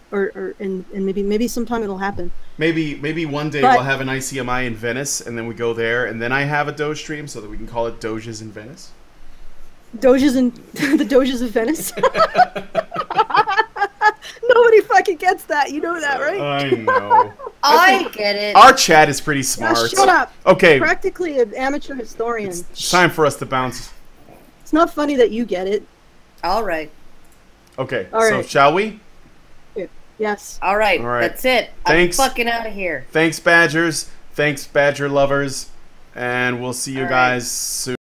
and maybe sometime it'll happen. Maybe one day we'll have an ICMI in Venice, and then we go there, and then I have a Doge stream so that we can call it Doges in Venice. Doges in the Doges of Venice. Nobody fucking gets that. You know that, right? I know. I get it. Our chat is pretty smart. Gosh, shut up. Okay. Practically an amateur historian. It's time for us to bounce. It's not funny that you get it. All right. Okay. All so right. shall we? Yes. All right. All right. That's it. Thanks. I'm fucking out of here. Thanks, Badgers. Thanks, Badger lovers. And we'll see you guys soon.